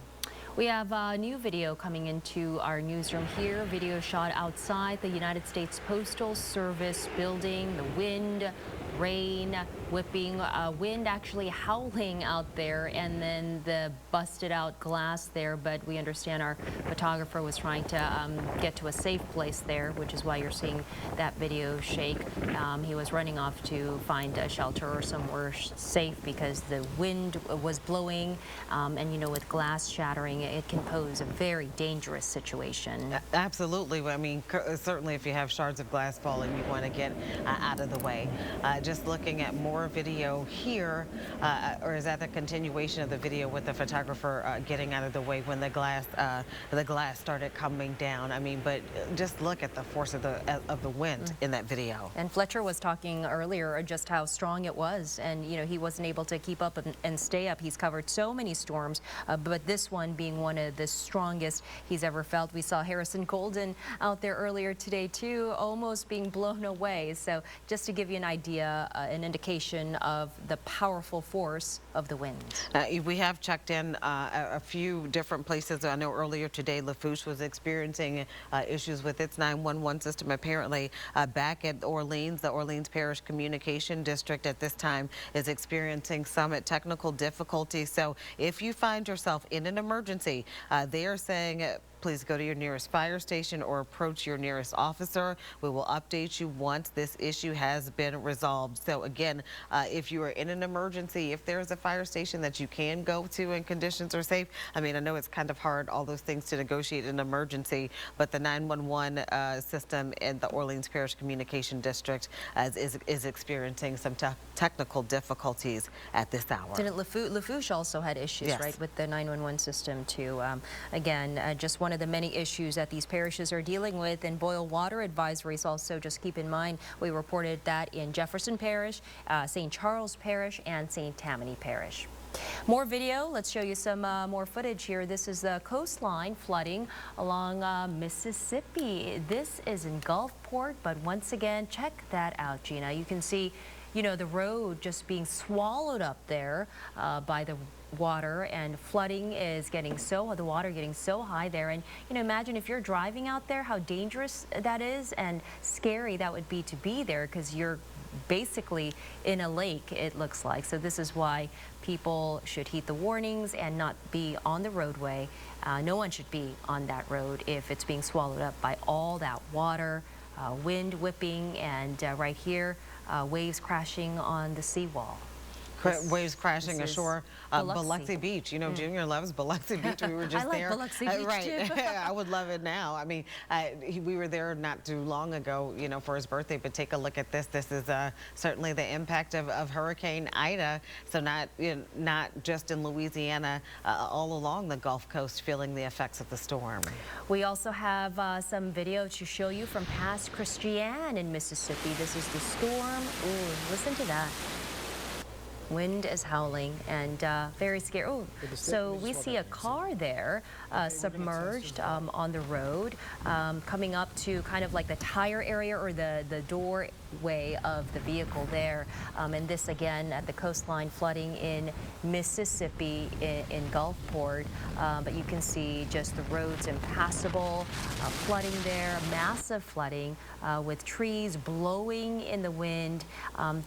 We have new video coming into our newsroom here. Video shot outside the United States Postal Service building. The wind, rain, whipping, wind actually howling out there, and then the busted out glass there. But we understand our photographer was trying to get to a safe place there, which is why you're seeing that video shake. He was running off to find a shelter or somewhere safe because the wind was blowing, and you know, with glass shattering, it can pose a very dangerous situation. Absolutely. I mean, certainly if you have shards of glass falling, you want to get out of the way. Just looking at more video here, or is that the continuation of the video with the photographer getting out of the way when the glass started coming down? I mean, but just look at the force of the wind in that video. And Fletcher was talking earlier just how strong it was, and you know, he wasn't able to keep up and stay up. He's covered so many storms, but this one being one of the strongest he's ever felt. We saw Harrison Golden out there earlier today too, almost being blown away. So just to give you an idea, an indication of the powerful force of the wind. We have checked in a few different places. I know earlier today Lafourche was experiencing issues with its 911 system. Apparently back at Orleans, the Orleans Parish Communication District at this time is experiencing some technical difficulties. So if you find yourself in an emergency, they are saying please go to your nearest fire station or approach your nearest officer. We will update you once this issue has been resolved. So again, if you are in an emergency, if there is a fire station that you can go to and conditions are safe, I mean, I know it's kind of hard, all those things to negotiate in an emergency, but the 911 system in the Orleans Parish Communication District is experiencing some technical difficulties at this hour. Didn't Lafourche also had issues, yes, right, with the 911 system too? Again, just one of the many issues that these parishes are dealing with, and boil water advisories also. Just keep in mind, we reported that in Jefferson Parish, St. Charles Parish, and St. Tammany Parish. More video. Let's show you some more footage here. This is the coastline flooding along Mississippi. This is in Gulfport, but once again, check that out, Gina. You can see, you know, the road just being swallowed up there by the water, and flooding is getting the water getting so high there. And you know, imagine if you're driving out there, how dangerous that is and scary that would be to be there, because you're basically in a lake, it looks like. So this is why people should heed the warnings and not be on the roadway. No one should be on that road if it's being swallowed up by all that water, wind whipping, and right here, waves crashing on the seawall. Waves crashing ashore, Biloxi Beach. You know, Junior loves Biloxi Beach. We were just I like there. Biloxi Beach right. too. I would love it now. I mean, we were there not too long ago, you know, for his birthday. But take a look at this. This is certainly the impact of Hurricane Ida. So not just in Louisiana, all along the Gulf Coast, feeling the effects of the storm. We also have some video to show you from Pass Christian in Mississippi. This is the storm. Ooh, listen to that. Wind is howling and very scary. Oh, so we see a car there submerged on the road, coming up to kind of like the tire area or the doorway of the vehicle there. And this again at the coastline flooding in Mississippi in Gulfport. But you can see just the roads impassable, flooding there, massive flooding with trees blowing in the wind.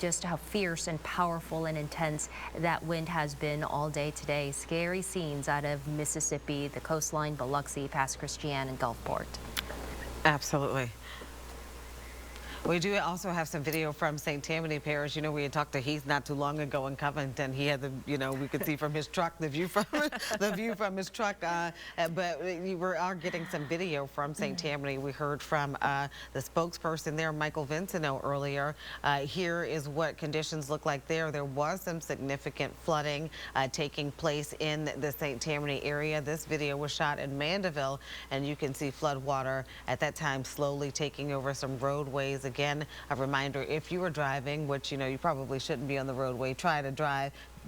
Just how fierce and powerful and intense that wind has been all day today. Scary scenes out of Mississippi, the coastline, Biloxi, Pass Christian, and Gulfport. Absolutely. We do also have some video from St. Tammany Parish. You know, we had talked to Heath not too long ago in Covington. He had the, you know, we could see from his truck, the view from his truck. But we are getting some video from St. Tammany. We heard from the spokesperson there, Michael Vincino, earlier. Here is what conditions look like there. There was some significant flooding taking place in the St. Tammany area. This video was shot in Mandeville, and you can see flood water at that time slowly taking over some roadways. again, a reminder, if you are driving, which, you probably shouldn't be on the roadway,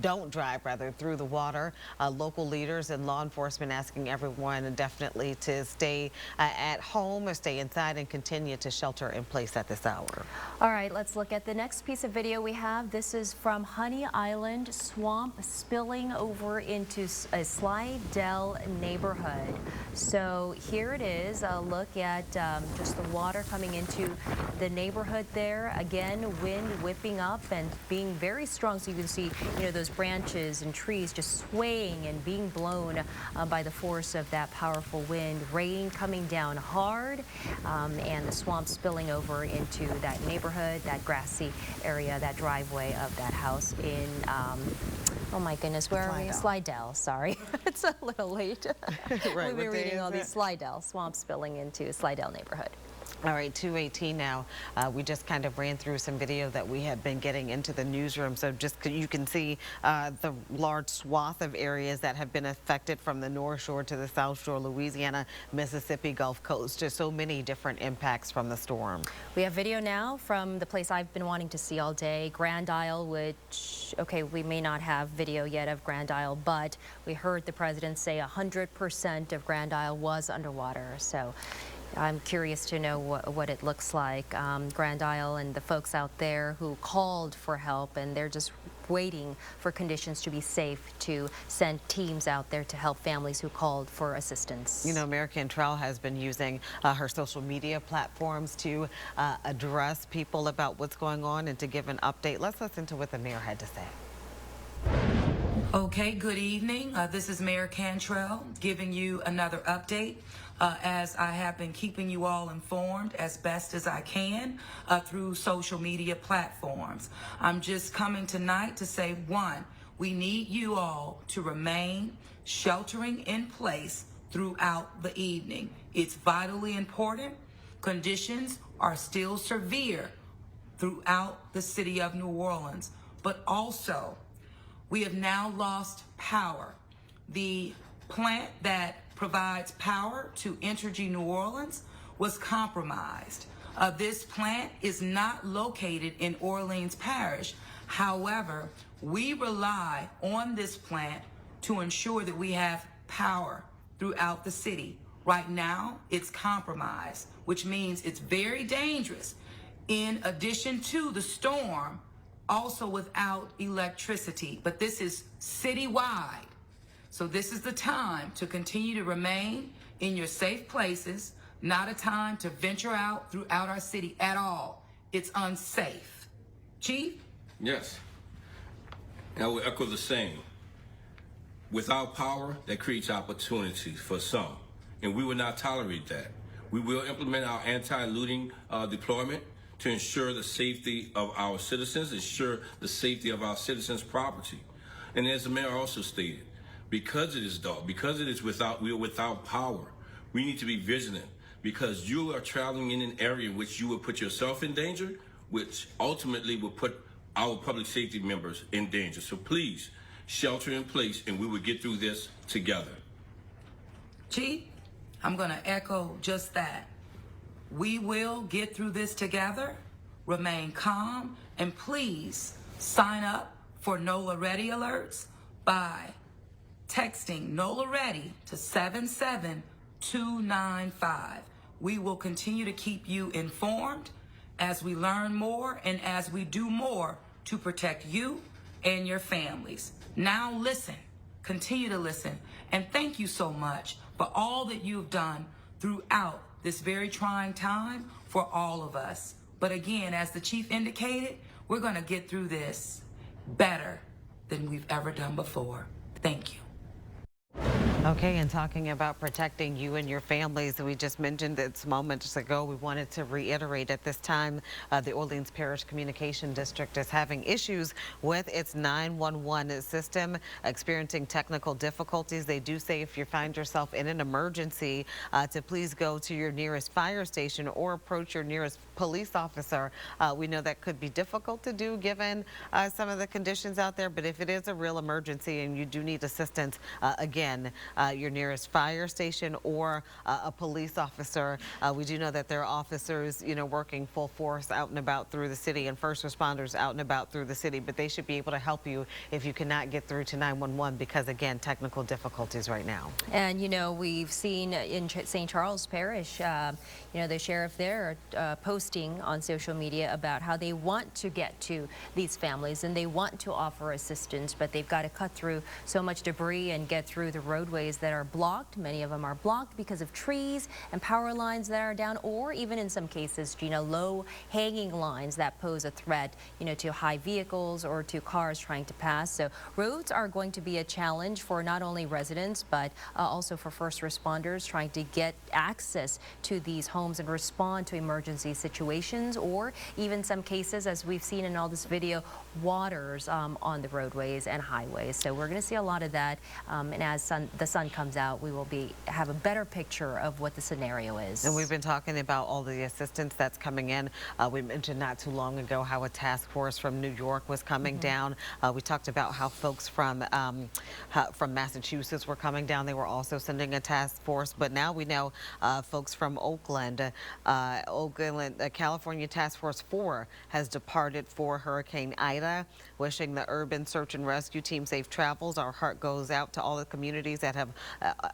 don't drive rather through the water. Local leaders and law enforcement asking everyone definitely to stay at home or stay inside and continue to shelter in place at this hour. All right, let's look at the next piece of video we have. This is from Honey Island, swamp spilling over into a Slidell neighborhood. So here it is, a look at just the water coming into the neighborhood there. Again, wind whipping up and being very strong, so you can see, those branches and trees just swaying and being blown by the force of that powerful wind. Rain coming down hard, and the swamp spilling over into that neighborhood, that grassy area, that driveway of that house in, oh my goodness, where are we? Slidell, sorry. It's a little late. Right, We've been reading all these Slidell, swamp spilling into Slidell neighborhood. All right, 2:18 now. We just kind of ran through some video that we have been getting into the newsroom. So you can see the large swath of areas that have been affected from the North Shore to the South Shore, Louisiana, Mississippi, Gulf Coast. Just so many different impacts from the storm. We have video now from the place I've been wanting to see all day, Grand Isle, which, okay, we may not have video yet of Grand Isle, but we heard the president say 100% of Grand Isle was underwater. So I'm curious to know what it looks like. Grand Isle and the folks out there who called for help, and they're just waiting for conditions to be safe to send teams out there to help families who called for assistance. Mayor Cantrell has been using her social media platforms to address people about what's going on and to give an update. Let's listen to what the mayor had to say. Okay, good evening. This is Mayor Cantrell giving you another update. As I have been keeping you all informed as best as I can through social media platforms. I'm just coming tonight to say, one, we need you all to remain sheltering in place throughout the evening. It's vitally important. Conditions are still severe throughout the city of New Orleans, but also we have now lost power. The plant that provides power to Entergy New Orleans was compromised. This plant is not located in Orleans Parish. However, we rely on this plant to ensure that we have power throughout the city. Right now, it's compromised, which means it's very dangerous. In addition to the storm, also without electricity, but this is citywide. So this is the time to continue to remain in your safe places, not a time to venture out throughout our city at all. It's unsafe. Chief? Yes. And I will echo the same. Without power, that creates opportunities for some, and we will not tolerate that. We will implement our anti-looting deployment to ensure the safety of our citizens, ensure the safety of our citizens' property. And as the mayor also stated, because it is dark, because we are without power, we need to be vigilant, because you are traveling in an area in which you will put yourself in danger, which ultimately will put our public safety members in danger. So please, shelter in place, and we will get through this together. Chief, I'm going to echo just that. We will get through this together. Remain calm, and please sign up for NOLA Ready alerts by texting NOLA Ready to 77295. We will continue to keep you informed as we learn more and as we do more to protect you and your families. Now listen, continue to listen, and thank you so much for all that you've done throughout this very trying time for all of us. But again, as the chief indicated, we're going to get through this better than we've ever done before. Thank you. Okay, and talking about protecting you and your families, we just mentioned this moments ago, we wanted to reiterate at this time, the Orleans Parish Communication District is having issues with its 911 system, experiencing technical difficulties. They do say if you find yourself in an emergency, to please go to your nearest fire station or approach your nearest police officer. We know that could be difficult to do given some of the conditions out there, but if it is a real emergency and you do need assistance, again, your nearest fire station or a police officer. We do know that there are officers, working full force out and about through the city, and first responders out and about through the city, but they should be able to help you if you cannot get through to 911 because, again, technical difficulties right now. And, we've seen in St. Charles Parish, the sheriff there posting on social media about how they want to get to these families and they want to offer assistance, but they've got to cut through so much debris and get through the roadways that are blocked. Many of them are blocked because of trees and power lines that are down, or even in some cases, Gina, low hanging lines that pose a threat, to high vehicles or to cars trying to pass. So roads are going to be a challenge for not only residents, but also for first responders trying to get access to these homes and respond to emergency situations, or even some cases, as we've seen in all this video, waters on the roadways and highways. So we're going to see a lot of that. And as the sun comes out, we will have a better picture of what the scenario is. And we've been talking about all the assistance that's coming in. We mentioned not too long ago how a task force from New York was coming down. We talked about how folks from Massachusetts were coming down. They were also sending a task force. But now we know folks from Oakland, California Task Force 4 has departed for Hurricane Ida. Wishing the urban search and rescue team safe travels. Our heart goes out to all the communities that have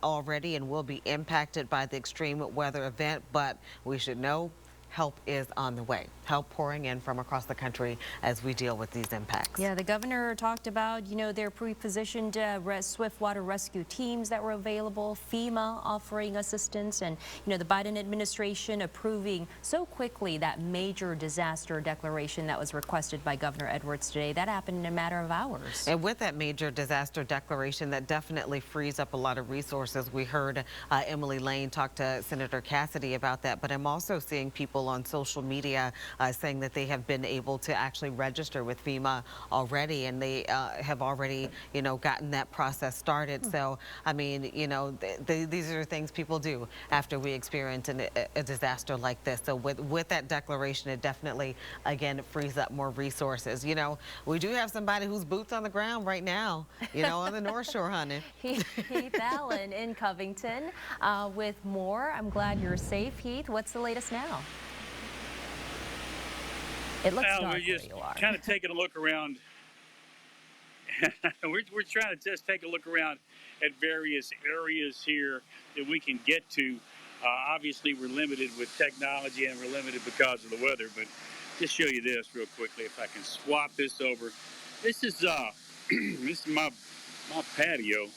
already and will be impacted by the extreme weather event, but we should know help is on the way. Help pouring in from across the country as we deal with these impacts. Yeah, the governor talked about, their pre-positioned swift water rescue teams that were available, FEMA offering assistance, and, the Biden administration approving so quickly that major disaster declaration that was requested by Governor Edwards today. That happened in a matter of hours. And with that major disaster declaration, that definitely frees up a lot of resources. We heard Emily Lane talk to Senator Cassidy about that, but I'm also seeing people on social media saying that they have been able to actually register with FEMA already, and they have already, gotten that process started. So, I mean, these are things people do after we experience a disaster like this. So with that declaration, it definitely, again, frees up more resources. We do have somebody who's boots on the ground right now, on the North Shore, honey. Heath Allen in Covington with more. I'm glad you're safe, Heath. What's the latest now? It looks dark we're just where you are. kind of taking a look around. we're trying to just take a look around at various areas here that we can get to. Obviously, we're limited with technology and we're limited because of the weather, but just show you this real quickly. If I can swap this over. This is this is my patio.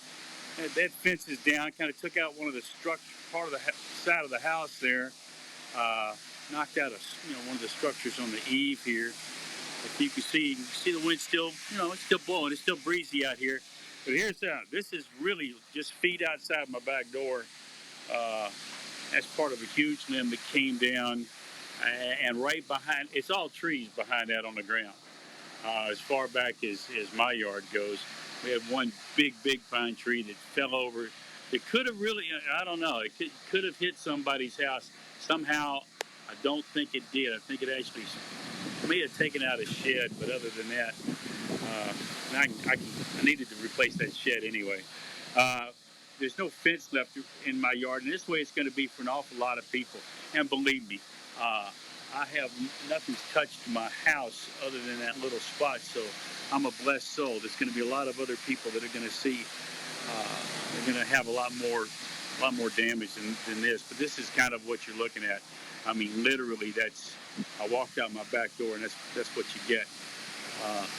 That fence is down. Kind of took out one of the part of the side of the house there. Knocked out one of the structures on the eave here. If you can see the wind still, it's still blowing. It's still breezy out here. But here's this is really just feet outside my back door. That's part of a huge limb that came down, and right behind, it's all trees behind that on the ground. As far back as my yard goes, we had one big pine tree that fell over. It could have really, I don't know, it could have hit somebody's house somehow. I don't think it did. I think it actually may have taken out a shed, but other than that, I needed to replace that shed anyway. There's no fence left in my yard, and this way it's going to be for an awful lot of people. And believe me, nothing's touched my house other than that little spot, so I'm a blessed soul. There's going to be a lot of other people that are going to see, they're going to have a lot more damage than this, but this is kind of what you're looking at. I mean, literally, I walked out my back door, and that's what you get.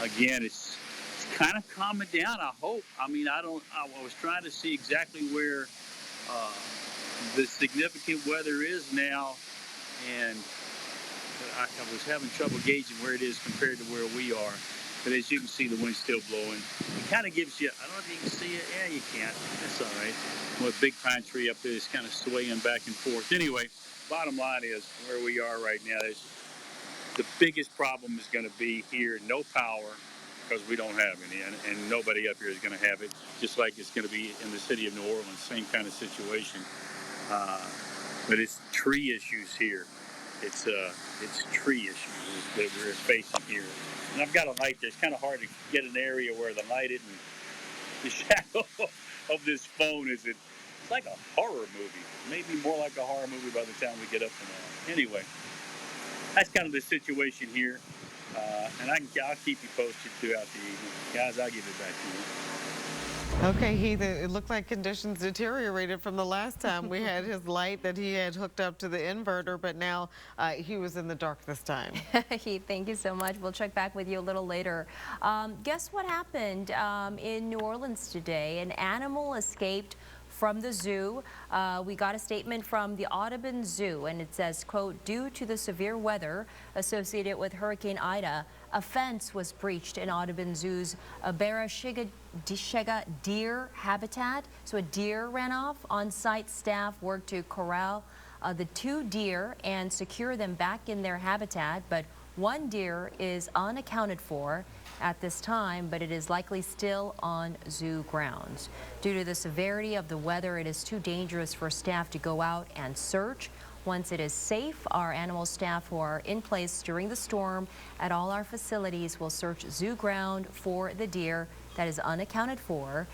Again, it's kind of calming down, I hope. I mean, I was trying to see exactly where the significant weather is now, and I was having trouble gauging where it is compared to where we are. But as you can see, the wind's still blowing. It kind of gives you, I don't know if you can see it. Yeah, you can. That's all right. Well, a big pine tree up there is kind of swaying back and forth. Anyway, bottom line is where we are right now. The biggest problem is going to be here, no power, because we don't have any, and nobody up here is going to have it, just like it's going to be in the city of New Orleans, same kind of situation. But it's tree issues here. It's tree issues that we're facing here. And I've got a light there. It's kind of hard to get an area where the light isn't the shadow of this phone it's like a horror movie. Maybe more like a horror movie by the time we get up tomorrow. Anyway, that's kind of the situation here. And I'll keep you posted throughout the evening. Guys, I'll give it back to you. Okay, Heath, it looked like conditions deteriorated from the last time we had his light that he had hooked up to the inverter, but now he was in the dark this time. Heath, thank you so much. We'll check back with you a little later. Guess what happened in New Orleans today? An animal escaped from the zoo. We got a statement from the Audubon Zoo, and it says, quote, due to the severe weather associated with Hurricane Ida, a fence was breached in Audubon Zoo's Barashega deer habitat. So a deer ran off. On-site staff worked to corral the 2 deer and secure them back in their habitat, but 1 deer is unaccounted for at this time, but it is likely still on zoo grounds. Due to the severity of the weather, it is too dangerous for staff to go out and search. Once it is safe, our animal staff who are in place during the storm at all our facilities will search zoo ground for the deer that is unaccounted for.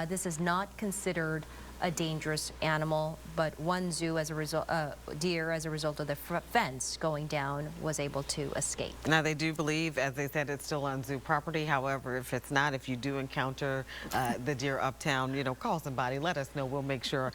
This is not considered a dangerous animal, but one zoo as a result, deer as a result of the fence going down was able to escape. Now they do believe, as they said, it's still on zoo property. However, if it's not, if you do encounter the deer uptown, you know, call somebody, let us know. We'll make sure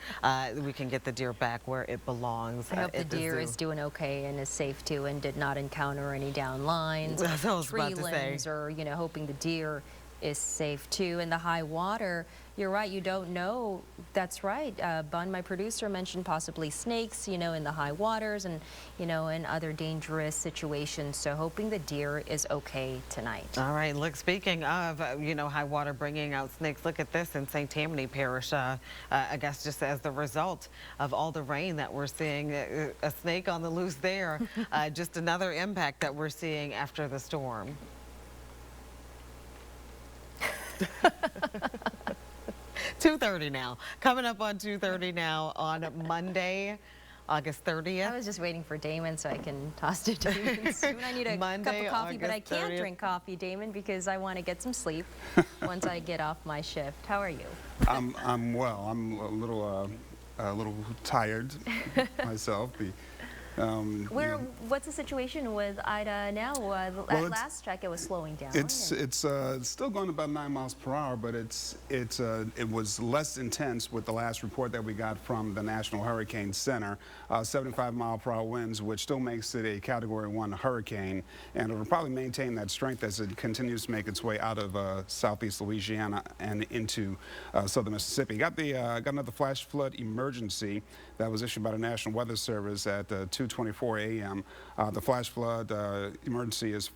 we can get the deer back where it belongs. I hope the deer is doing okay and is safe too and did not encounter any down lines, tree limbs, or, you know, hoping the deer is safe too. In the high water, you're right, you don't know. That's right. Bun, my producer, mentioned possibly snakes, you know, in the high waters and, you know, in other dangerous situations. So hoping the deer is okay tonight. All right. Look, speaking of, you know, high water bringing out snakes, look at this in St. Tammany Parish. I guess just as the result of all the rain that we're seeing, a snake on the loose there. Just another impact that we're seeing after the storm. 2:30 now. Coming up on 2:30 now on Monday, August 30th. I was just waiting for Damon so I can toss it to Damon soon. I need a Monday, cup of coffee, but I August can't 30th. drink coffee, Damon, because I want to get some sleep once I get off my shift. How are you? I'm well. I'm a little tired myself. What's the situation with Ida now? At last check, it was slowing down. It's still going about 9 miles per hour, but it was less intense with the last report that we got from the National Hurricane Center. 75-mile-per-hour winds, which still makes it a Category 1 hurricane, and it'll probably maintain that strength as it continues to make its way out of southeast Louisiana and into southern Mississippi. Got another flash flood emergency that was issued by the National Weather Service at 2:24 a.m. The flash flood emergency is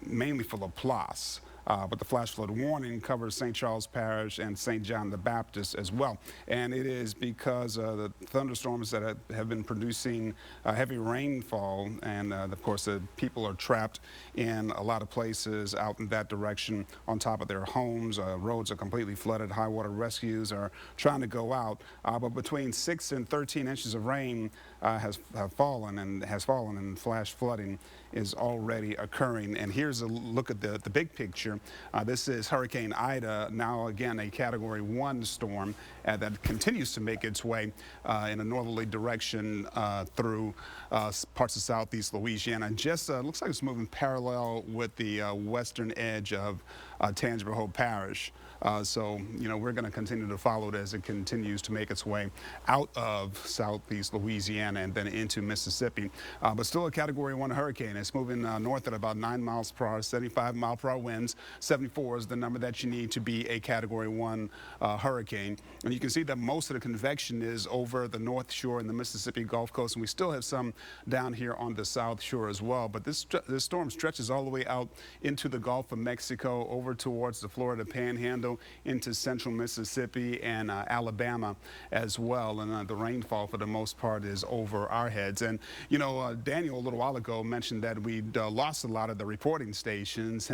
mainly for Laplace. But the flash flood warning covers St. Charles Parish and St. John the Baptist as well. And it is because the thunderstorms that have been producing heavy rainfall, and of course the people are trapped in a lot of places out in that direction on top of their homes. Roads are completely flooded. High water rescues are trying to go out. But between 6 and 13 inches of rain has fallen, and flash flooding is already occurring. And here's a look at the big picture. This is Hurricane Ida, now again a Category 1 storm that continues to make its way in a northerly direction through parts of southeast Louisiana. And just looks like it's moving parallel with the western edge of Tangipahoa Parish. So, you know, we're going to continue to follow it as it continues to make its way out of southeast Louisiana and then into Mississippi. But still a Category 1 hurricane. It's moving north at about 9 miles per hour, 75-mile-per-hour winds. 74 is the number that you need to be a Category 1 hurricane. And you can see that most of the convection is over the North Shore and the Mississippi Gulf Coast, and we still have some down here on the South Shore as well. But this storm stretches all the way out into the Gulf of Mexico, over towards the Florida Panhandle, into central Mississippi and Alabama as well. And the rainfall, for the most part, is over our heads. And, you know, Daniel a little while ago mentioned that we'd lost a lot of the reporting stations.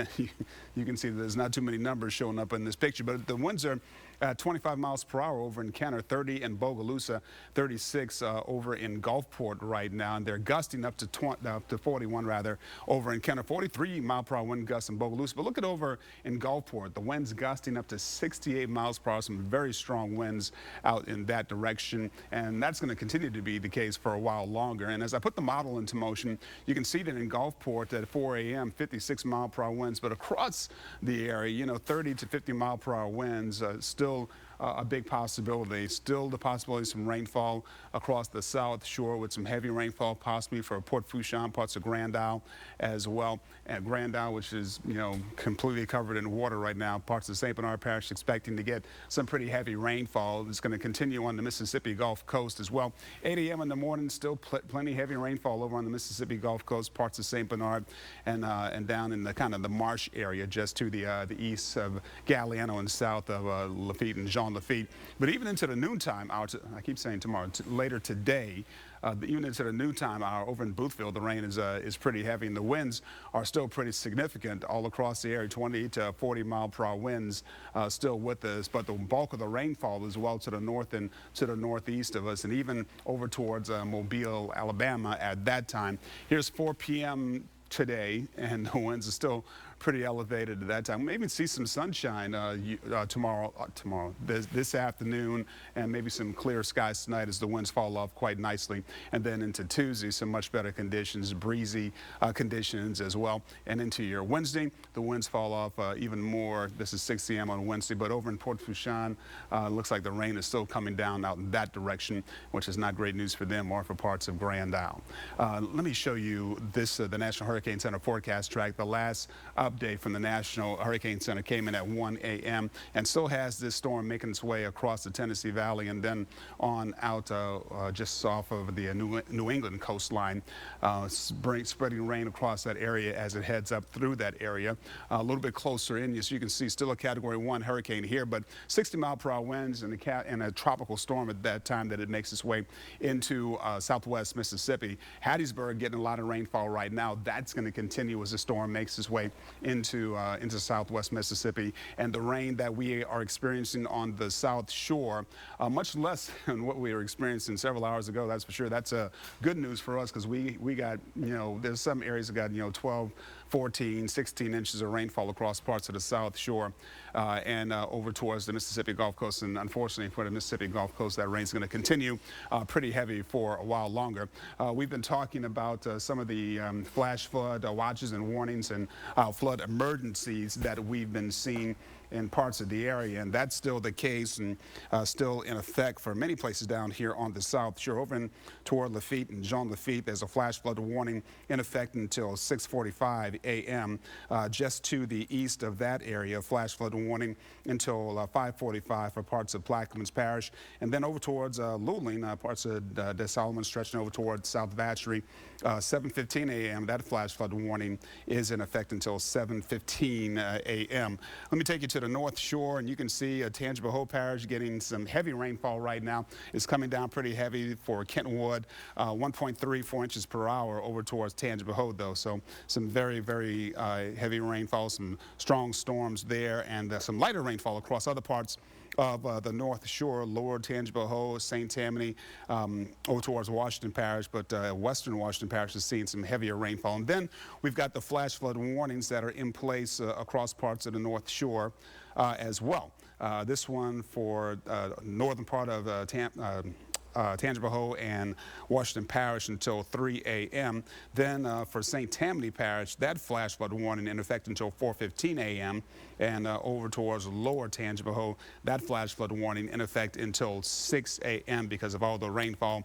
You can see that there's not too many numbers showing up in this picture, but the winds are at 25 miles per hour over in Kenner, 30 in Bogalusa, 36 over in Gulfport right now, and they're gusting up to 41 rather over in Kenner, 43 mile per hour wind gusts in Bogalusa. But look at over in Gulfport, the winds gusting up to 68 miles per hour, some very strong winds out in that direction, and that's going to continue to be the case for a while longer. And as I put the model into motion, you can see that in Gulfport at 4 a.m., 56 mile per hour winds, but across the area, you know, 30 to 50 mile per hour winds, still a big possibility. Still the possibility of some rainfall across the South Shore with some heavy rainfall possibly for Port Fourchon, parts of Grand Isle as well. And Grand Isle, which is, you know, completely covered in water right now, parts of St. Bernard Parish expecting to get some pretty heavy rainfall. It's going to continue on the Mississippi Gulf Coast as well. 8 a.m. in the morning, still plenty heavy rainfall over on the Mississippi Gulf Coast, parts of St. Bernard and down in the kind of the marsh area just to the east of Galliano and south of Lafitte and Jean Lafitte. But even into the noontime hour, I keep saying tomorrow, later today, even into the noontime hour over in Boothville, the rain is pretty heavy, and the winds are still pretty significant all across the area. 20 to 40 mile per hour winds still with us, but the bulk of the rainfall is well to the north and to the northeast of us, and even over towards Mobile, Alabama at that time. Here's 4 p.m. today, and the winds are still pretty elevated at that time. Maybe see some sunshine tomorrow, this afternoon, and maybe some clear skies tonight as the winds fall off quite nicely. And then into Tuesday, some much better conditions, breezy conditions as well. And into your Wednesday, the winds fall off even more. This is 6 a.m. on Wednesday, but over in Port Fourchon, looks like the rain is still coming down out in that direction, which is not great news for them or for parts of Grand Isle. Let me show you this, the National Hurricane Center forecast track. The last update from the National Hurricane Center came in at 1 a.m. and still has this storm making its way across the Tennessee Valley and then on out just off of the New England coastline, spreading rain across that area as it heads up through that area. A little bit closer in, so you can see still a Category 1 hurricane here, but 60 mile per hour winds and a tropical storm at that time that it makes its way into southwest Mississippi. Hattiesburg getting a lot of rainfall right now. That's going to continue as the storm makes its way into southwest Mississippi, and the rain that we are experiencing on the South Shore, much less than what we were experiencing several hours ago. That's for sure. That's good news for us because we got, you know, there's some areas that got, you know, 12, 14, 16 inches of rainfall across parts of the South Shore and over towards the Mississippi Gulf Coast. And unfortunately for the Mississippi Gulf Coast, that rain's going to continue pretty heavy for a while longer. We've been talking about some of the flash flood watches and warnings and flood emergencies that we've been seeing in parts of the area, and that's still the case and still in effect for many places down here on the South Shore. Over in toward Lafitte and Jean Lafitte, there's a flash flood warning in effect until 6:45 a.m. Just to the east of that area, flash flood warning until 5:45 for parts of Plaquemines Parish, and then over towards Luling, parts of the Solomon stretching over towards South Vacherie, 7:15 a.m. That flash flood warning is in effect until 7:15 a.m. Let me take you to the North Shore, and you can see Tangipahoa Parish getting some heavy rainfall right now. It's coming down pretty heavy for Kentwood, 1.34 inches per hour over towards Tangipahoa, though. So some very, very heavy rainfall, some strong storms there, and some lighter rainfall across other parts of the North Shore, lower Tangipahoa, St. Tammany, over towards Washington Parish, but western Washington Parish is seeing some heavier rainfall. And then we've got the flash flood warnings that are in place across parts of the North Shore as well. This one for northern part of Tangipahoa and Washington Parish until 3 a.m. Then for St. Tammany Parish, that flash flood warning in effect until 4:15 a.m. And over towards lower Tangipahoa, that flash flood warning in effect until 6 a.m. because of all the rainfall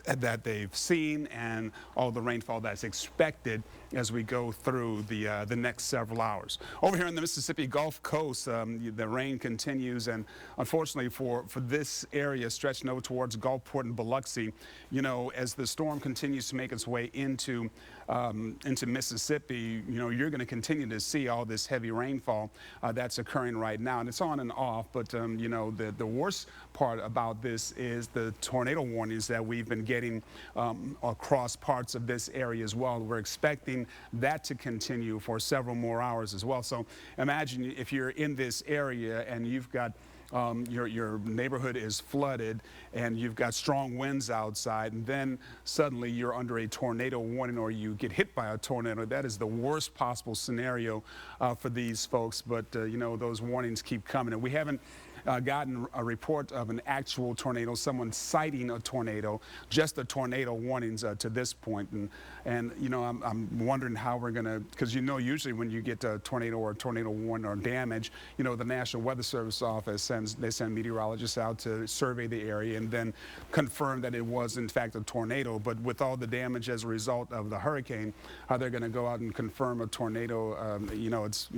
that they've seen and all the rainfall that's expected as we go through the next several hours. Over here in the Mississippi Gulf Coast, the rain continues, and unfortunately for this area stretching over towards Gulfport and Biloxi, you know, as the storm continues to make its way into Mississippi, you know, you're going to continue to see all this heavy rainfall that's occurring right now, and it's on and off. But you know, the worst part about this is the tornado warnings that we've been getting across parts of this area as well. We're expecting that to continue for several more hours as well. So imagine if you're in this area and you've got your neighborhood is flooded and you've got strong winds outside, and then suddenly you're under a tornado warning or you get hit by a tornado. That is the worst possible scenario for these folks, but you know, those warnings keep coming, and we haven't gotten a report of an actual tornado, someone citing a tornado, just the tornado warnings to this point. And you know, I'm wondering how we're going to, because you know, usually when you get a tornado or a tornado warning or damage, you know, the National Weather Service office send meteorologists out to survey the area and then confirm that it was in fact a tornado. But with all the damage as a result of the hurricane, how they're going to go out and confirm a tornado, it's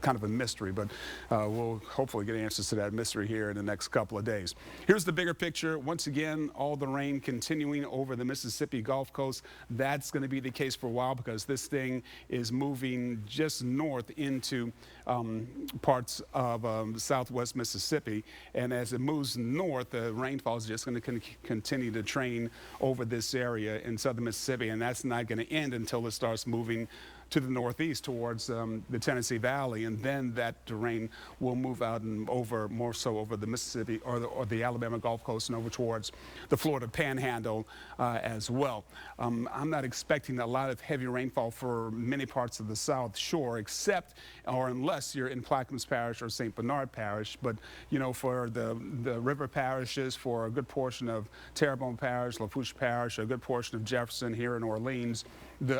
kind of a mystery, but we'll hopefully get answers to that mystery here in the next couple of days. Here's the bigger picture. Once again, all the rain continuing over the Mississippi Gulf Coast. That's going to be the case for a while because this thing is moving just north into parts of southwest Mississippi, and as it moves north, the rainfall is just going to continue to train over this area in southern Mississippi, and that's not going to end until it starts moving to the northeast towards the Tennessee Valley, and then that rain will move out and more so over the Mississippi or the Alabama Gulf Coast and over towards the Florida Panhandle as well. I'm not expecting a lot of heavy rainfall for many parts of the South Shore, except or unless you're in Plaquemines Parish or St. Bernard Parish. But you know, for the river parishes, for a good portion of Terrebonne Parish, Lafourche Parish, a good portion of Jefferson here in Orleans,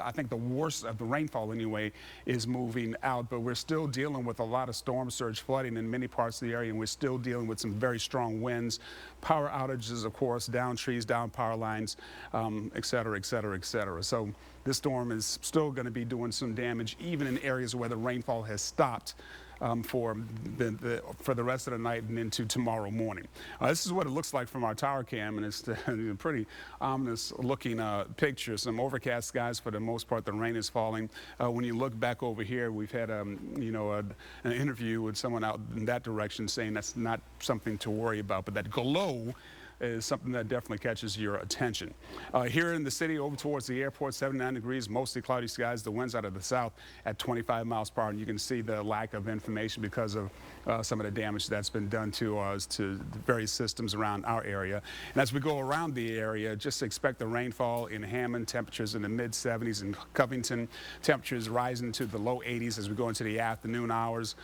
I think the worst of the rainfall anyway is moving out, but we're still dealing with a lot of storm surge flooding in many parts of the area, and we're still dealing with some very strong winds, power outages, of course, down trees, down power lines, et cetera, et cetera, et cetera. So this storm is still going to be doing some damage, even in areas where the rainfall has stopped for the rest of the night and into tomorrow morning. This is what it looks like from our tower cam, and it's a pretty ominous looking picture. Some overcast skies for the most part. The rain is falling. When you look back over here, we've had an interview with someone out in that direction saying that's not something to worry about, but that glow is something that definitely catches your attention. Here in the city, over towards the airport, 79 degrees, mostly cloudy skies. The winds out of the south at 25 miles per hour, and you can see the lack of information because of some of the damage that's been done to us, to various systems around our area. And as we go around the area, just expect the rainfall in Hammond, temperatures in the mid-70s, in Covington, temperatures rising to the low 80s as we go into the afternoon hours.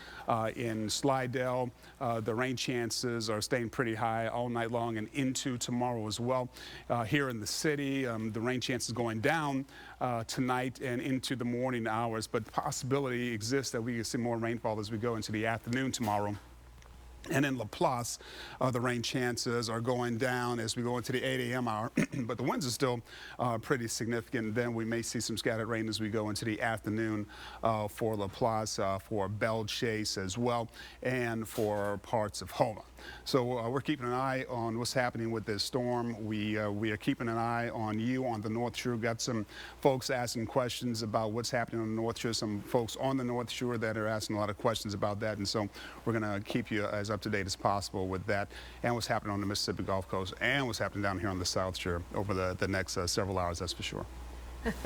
In Slidell, the rain chances are staying pretty high all night long and into tomorrow as well. Here in the city, the rain chances going down tonight and into the morning hours, but the possibility exists that we can see more rainfall as we go into the afternoon tomorrow. And in Laplace, the rain chances are going down as we go into the 8 a.m. hour, but the winds are still pretty significant. Then we may see some scattered rain as we go into the afternoon for Laplace, for Belle Chase as well, and for parts of Houma. So we're keeping an eye on what's happening with this storm. We are keeping an eye on you on the North Shore. Got some folks asking questions about what's happening on the North Shore, some folks on the North Shore that are asking a lot of questions about that, and so we're going to keep you as up to date as possible with that and what's happening on the Mississippi Gulf Coast and what's happening down here on the South Shore over the next several hours, that's for sure.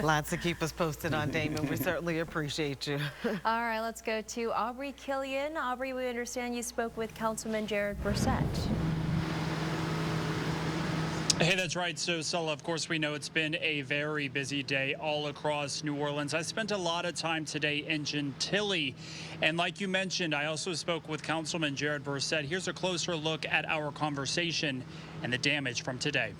Lots to keep us posted on, Damon. We certainly appreciate you. All right, let's go to Aubrey Killian. Aubrey, we understand you spoke with Councilman Jared Brissett. Hey, that's right. So, Sulla, of course, we know it's been a very busy day all across New Orleans. I spent a lot of time today in Gentilly. And like you mentioned, I also spoke with Councilman Jared Brissett. Here's a closer look at our conversation and the damage from today.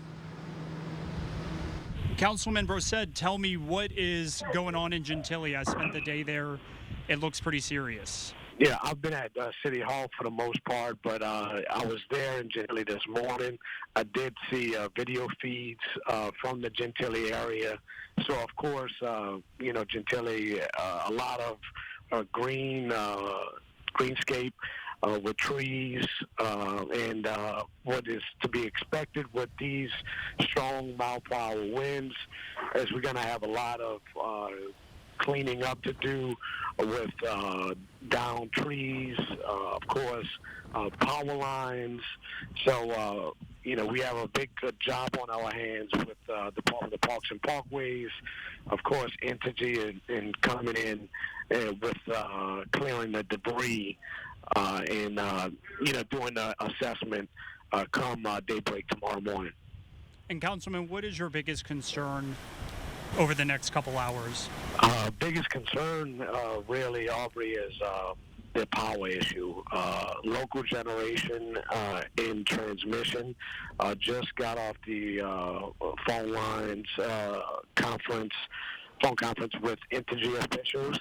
Councilman Brissett, tell me what is going on in Gentilly. I spent the day there. It looks pretty serious. Yeah, I've been at City Hall for the most part, but I was there in Gentilly this morning. I did see video feeds from the Gentilly area. So, of course, Gentilly, a lot of greenscape with trees and what is to be expected with these strong mile-per-hour winds, as we're going to have a lot of cleaning up to do with downed trees, of course, power lines. So, we have a big good job on our hands with the Department of Parks and Parkways, of course, Entergy and coming in with clearing the debris and doing the assessment come daybreak tomorrow morning. And Councilman, what is your biggest concern over the next couple hours? Biggest concern, really, Aubrey, is the power issue. Local generation in transmission just got off the phone lines phone conference with Entergy officials.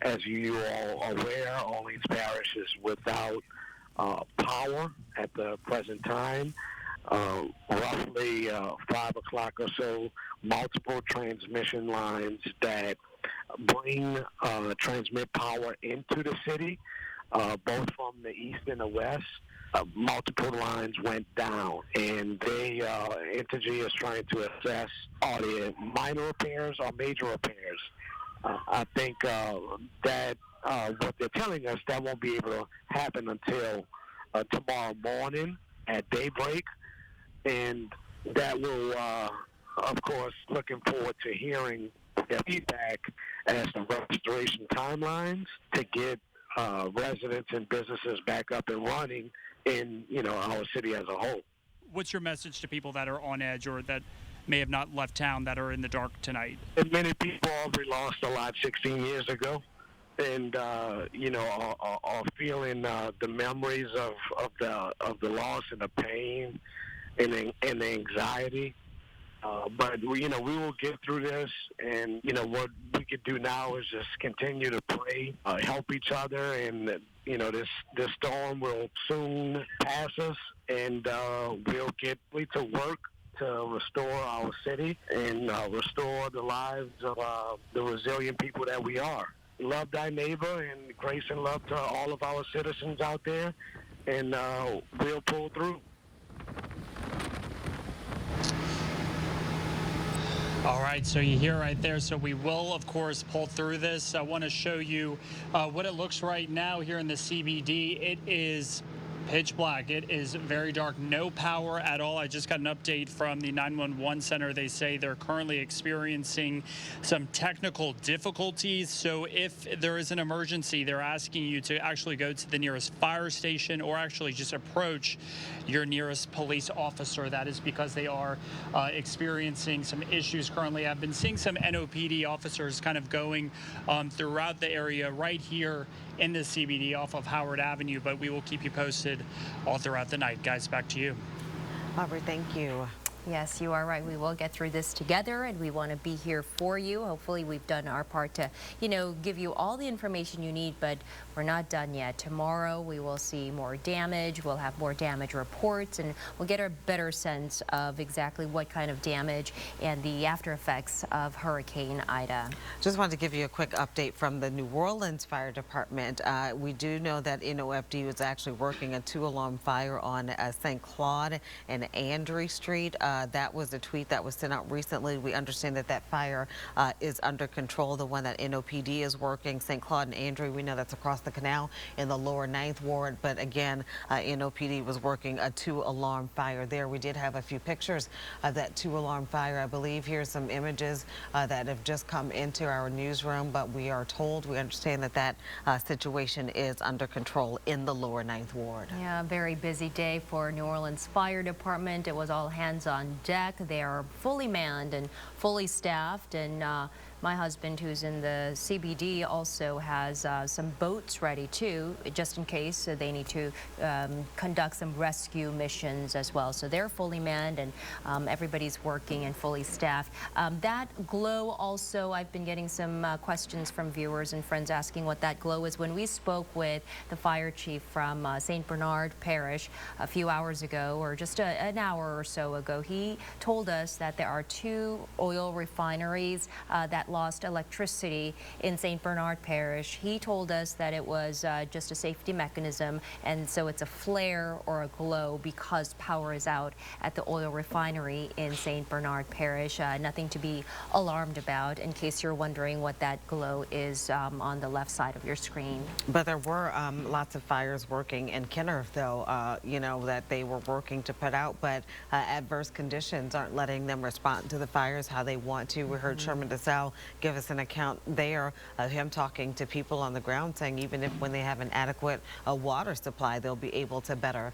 As you all are aware, Orleans Parish is without power at the present time. Roughly 5 o'clock or so, multiple transmission lines that transmit power into the city, both from the east and the west. Multiple lines went down, and Entergy is trying to assess, are they minor repairs or major repairs? I think that what they're telling us, that won't be able to happen until tomorrow morning at daybreak. And that will, of course, looking forward to hearing their feedback as to restoration timelines to get residents and businesses back up and running in, our city as a whole. What's your message to people that are on edge or that may have not left town, that are in the dark tonight? And many people already lost a lot 16 years ago, and are feeling the memories of the loss and the pain and the anxiety. But we will get through this, and what we could do now is just continue to pray, help each other, and this storm will soon pass us, and we'll get to work to restore our city and restore the lives of the resilient people that we are. Love thy neighbor, and grace and love to all of our citizens out there, and we'll pull through. All right, so you hear right there. So we will, of course, pull through this. I want to show you what it looks right now here in the CBD. It is pitch black. It is very dark. No power at all. I just got an update from the 911 center. They say they're currently experiencing some technical difficulties. So if there is an emergency, they're asking you to actually go to the nearest fire station or actually just approach your nearest police officer. That is because they are experiencing some issues currently. I've been seeing some NOPD officers kind of going throughout the area right here in the CBD off of Howard Avenue, but we will keep you posted all throughout the night. Guys, back to you. Aubrey, thank you. Yes, you are right. We will get through this together, and we want to be here for you. Hopefully, we've done our part to, give you all the information you need, but we're not done yet. Tomorrow, we will see more damage. We'll have more damage reports, and we'll get a better sense of exactly what kind of damage and the after effects of Hurricane Ida. Just wanted to give you a quick update from the New Orleans Fire Department. We do know that NOFD was actually working a 2-alarm fire on St. Claude and Andre Street. That was a tweet that was sent out recently. We understand that that fire is under control. The one that NOPD is working, St. Claude and Andre, we know that's across the canal in the lower 9th Ward. But again, NOPD was working a 2-alarm fire there. We did have a few pictures of that 2-alarm fire. I believe here's some images that have just come into our newsroom, but we are told, we understand that that situation is under control in the lower 9th Ward. Yeah, a very busy day for New Orleans Fire Department. It was all hands on deck. They are fully manned and fully staffed, and my husband, who's in the CBD, also has some boats ready too, just in case they need to conduct some rescue missions as well. So they're fully manned, and everybody's working and fully staffed. That glow also, I've been getting some questions from viewers and friends asking what that glow is. When we spoke with the fire chief from St. Bernard Parish a few hours ago, or just an hour or so ago, he told us that there are 2 oil refineries that lost electricity in St. Bernard Parish. He told us that it was just a safety mechanism, and so it's a flare or a glow because power is out at the oil refinery in St. Bernard Parish. Nothing to be alarmed about, in case you're wondering what that glow is on the left side of your screen. But there were lots of fires working in Kenner, though, that they were working to put out, but adverse conditions aren't letting them respond to the fires how they want to. We heard Sherman DeSalle give us an account there of him talking to people on the ground, saying even if when they have an adequate water supply, they'll be able to better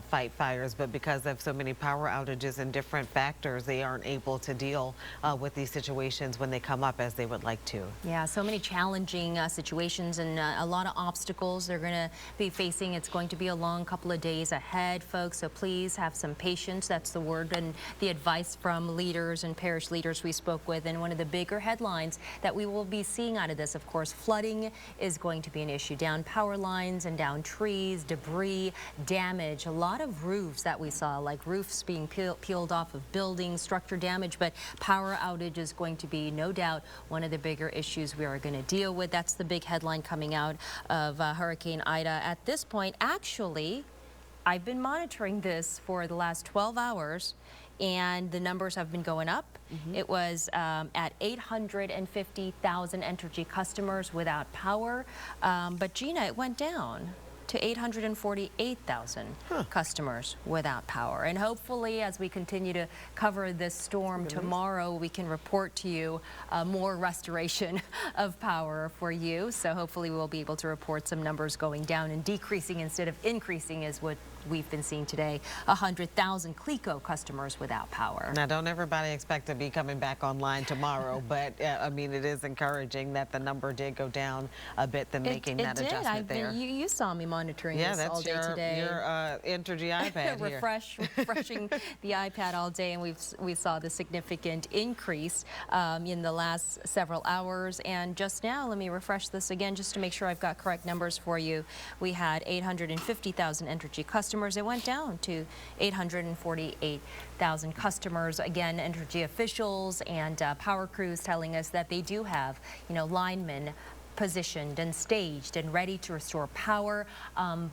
fight fires. But because of so many power outages and different factors, they aren't able to deal with these situations when they come up as they would like to. Yeah, so many challenging situations and a lot of obstacles they're going to be facing. It's going to be a long couple of days ahead, folks, so please have some patience. That's the word and the advice from leaders and parish leaders we spoke with. And one of the bigger headlines that we will be seeing out of this, of course, flooding is going to be an issue. Down power lines and down trees, debris, damage, a lot of roofs that we saw, like roofs being peeled off of buildings, structure damage, but power outage is going to be no doubt one of the bigger issues we are going to deal with. That's the big headline coming out of Hurricane Ida. At this point, actually, I've been monitoring this for the last 12 hours, and the numbers have been going up. It was at 850,000 Entergy customers without power, but Gina, it went down to 848,000 customers without power. And hopefully, as we continue to cover this storm tomorrow, we can report to you more restoration of power for you. So hopefully we'll be able to report some numbers going down and decreasing instead of increasing is what we've been seeing today. 100,000 CLECO customers without power. Now, don't everybody expect to be coming back online tomorrow, but I mean, it is encouraging that the number did go down a bit than making that adjustment there. You saw me monitoring this all day today. Yeah, that's your Entergy iPad here. Refreshing the iPad all day, and we saw the significant increase in the last several hours. And just now, let me refresh this again just to make sure I've got correct numbers for you. We had 850,000 Entergy customers. It went down to 848,000 customers. Again, Entergy officials and power crews telling us that they do have, linemen positioned and staged and ready to restore power,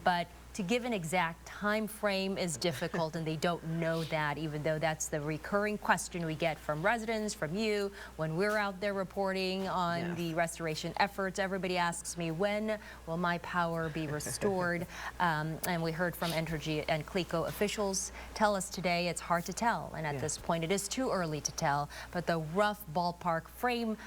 but to give an exact time frame is difficult, and they don't know that, even though that's the recurring question we get from residents, from you, when we're out there reporting on the restoration efforts. Everybody asks me, when will my power be restored? And we heard from Entergy and CLECO officials tell us today it's hard to tell, and at this point it is too early to tell, but the rough ballpark frame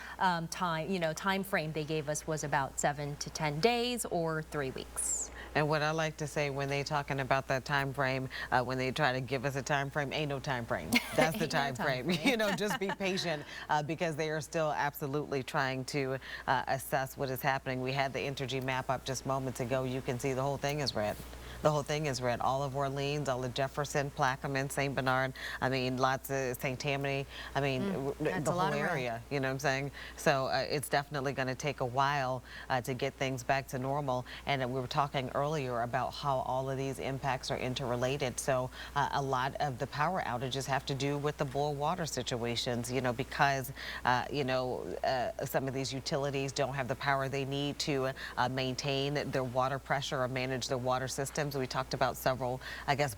time frame they gave us was about 7 to 10 days or 3 weeks. And what I like to say when they talking about that time frame, when they try to give us a time frame, ain't no time frame. That's the time frame. Just be patient because they are still absolutely trying to assess what is happening. We had the Entergy map up just moments ago. You can see the whole thing is red. The whole thing is red. All of Orleans, all of Jefferson, Plaquemine, St. Bernard. I mean, lots of St. Tammany. I mean, the whole area. You know what I'm saying? So it's definitely going to take a while to get things back to normal. And we were talking earlier about how all of these impacts are interrelated. So a lot of the power outages have to do with the boil water situations. Because some of these utilities don't have the power they need to maintain their water pressure or manage their water systems. We talked about several,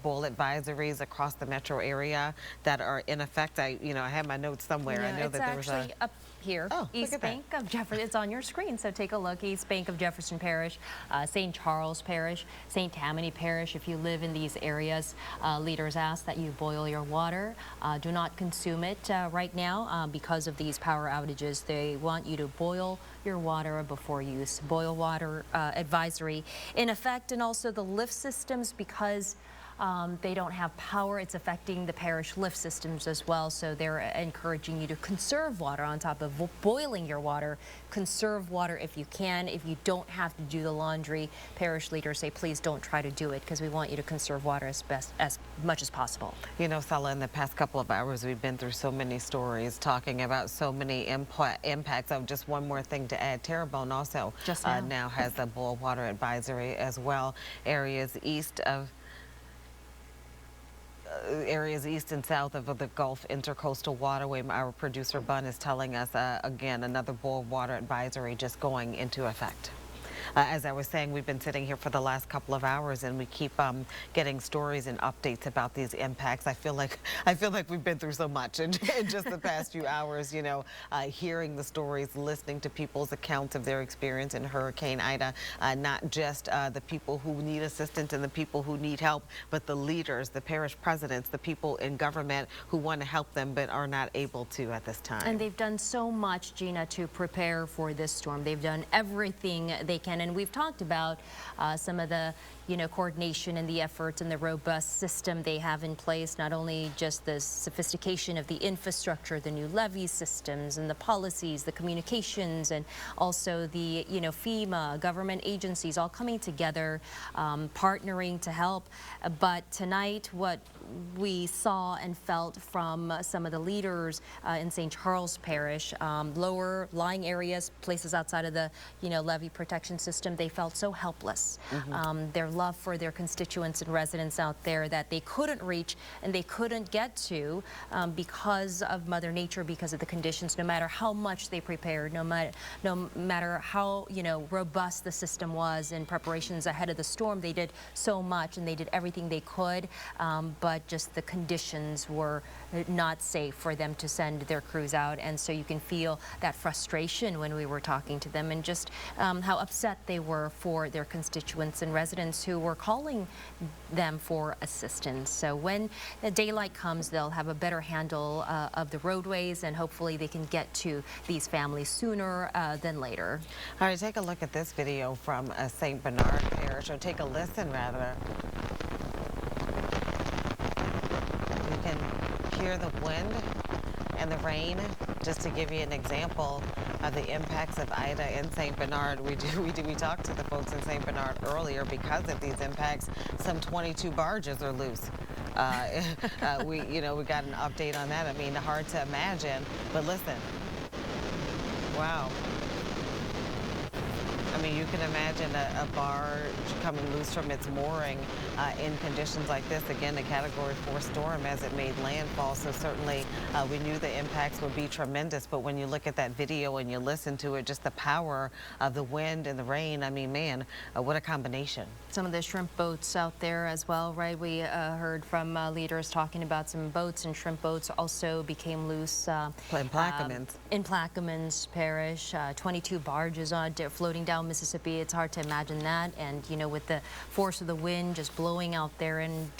boil advisories across the metro area that are in effect. I have my notes somewhere. I know that there was actually up here. East Bank of Jefferson. It's on your screen, so take a look. East Bank of Jefferson Parish, St. Charles Parish, St. Tammany Parish. If you live in these areas, leaders ask that you boil your water. Do not consume it right now because of these power outages. They want you to boil your water before use. Boil water advisory in effect, and also the lift systems, because they don't have power. It's affecting the parish lift systems as well. So they're encouraging you to conserve water on top of boiling your water. Conserve water if you can. If you don't have to do the laundry, parish leaders say, please don't try to do it, because we want you to conserve water as much as possible. Sala, in the past couple of hours, we've been through so many stories talking about so many impacts. Just one more thing to add. Terrebonne also now has a boil water advisory as well. Areas east and south of the Gulf Intercoastal Waterway. Our producer Bun is telling us again, another boil water advisory just going into effect. As I was saying, we've been sitting here for the last couple of hours, and we keep getting stories and updates about these impacts. I feel like we've been through so much in just the past few hours. You know, hearing the stories, listening to people's accounts of their experience in Hurricane Ida, not just the people who need assistance and the people who need help, but the leaders, the parish presidents, the people in government who want to help them but are not able to at this time. And they've done so much, Gina, to prepare for this storm. They've done everything they can, and we've talked about some of the coordination and the efforts and the robust system they have in place, not only just the sophistication of the infrastructure, the new levee systems and the policies, the communications, and also the, FEMA, government agencies all coming together, partnering to help. But tonight, what we saw and felt from some of the leaders in St. Charles Parish, lower lying areas, places outside of the, levee protection system, they felt so helpless. Their love for their constituents and residents out there that they couldn't reach and they couldn't get to because of Mother Nature, because of the conditions, no matter how much they prepared, no matter how, robust the system was in preparations ahead of the storm. They did so much and they did everything they could, but just the conditions were not safe for them to send their crews out. And so you can feel that frustration when we were talking to them, and just how upset they were for their constituents and residents who were calling them for assistance. So when the daylight comes, they'll have a better handle of the roadways, and hopefully they can get to these families sooner than later. All right, take a look at this video from St. Bernard Parish, or take a listen rather. You can hear the wind and the rain. Just to give you an example of the impacts of Ida in St. Bernard, we talked to the folks in St. Bernard earlier. Because of these impacts, some 22 barges are loose. We got an update on that. I mean, hard to imagine, but listen, wow. I mean, you can imagine a barge coming loose from its mooring in conditions like this. Again, a Category 4 storm as it made landfall. So certainly we knew the impacts would be tremendous. But when you look at that video and you listen to it, just the power of the wind and the rain, I mean, man, what a combination. Some of the shrimp boats out there as well, right? We heard from leaders talking about some boats, and shrimp boats also became loose. In Plaquemines. In Plaquemines Parish, 22 barges floating down Mississippi. It's hard to imagine that, and with the force of the wind just blowing out there, and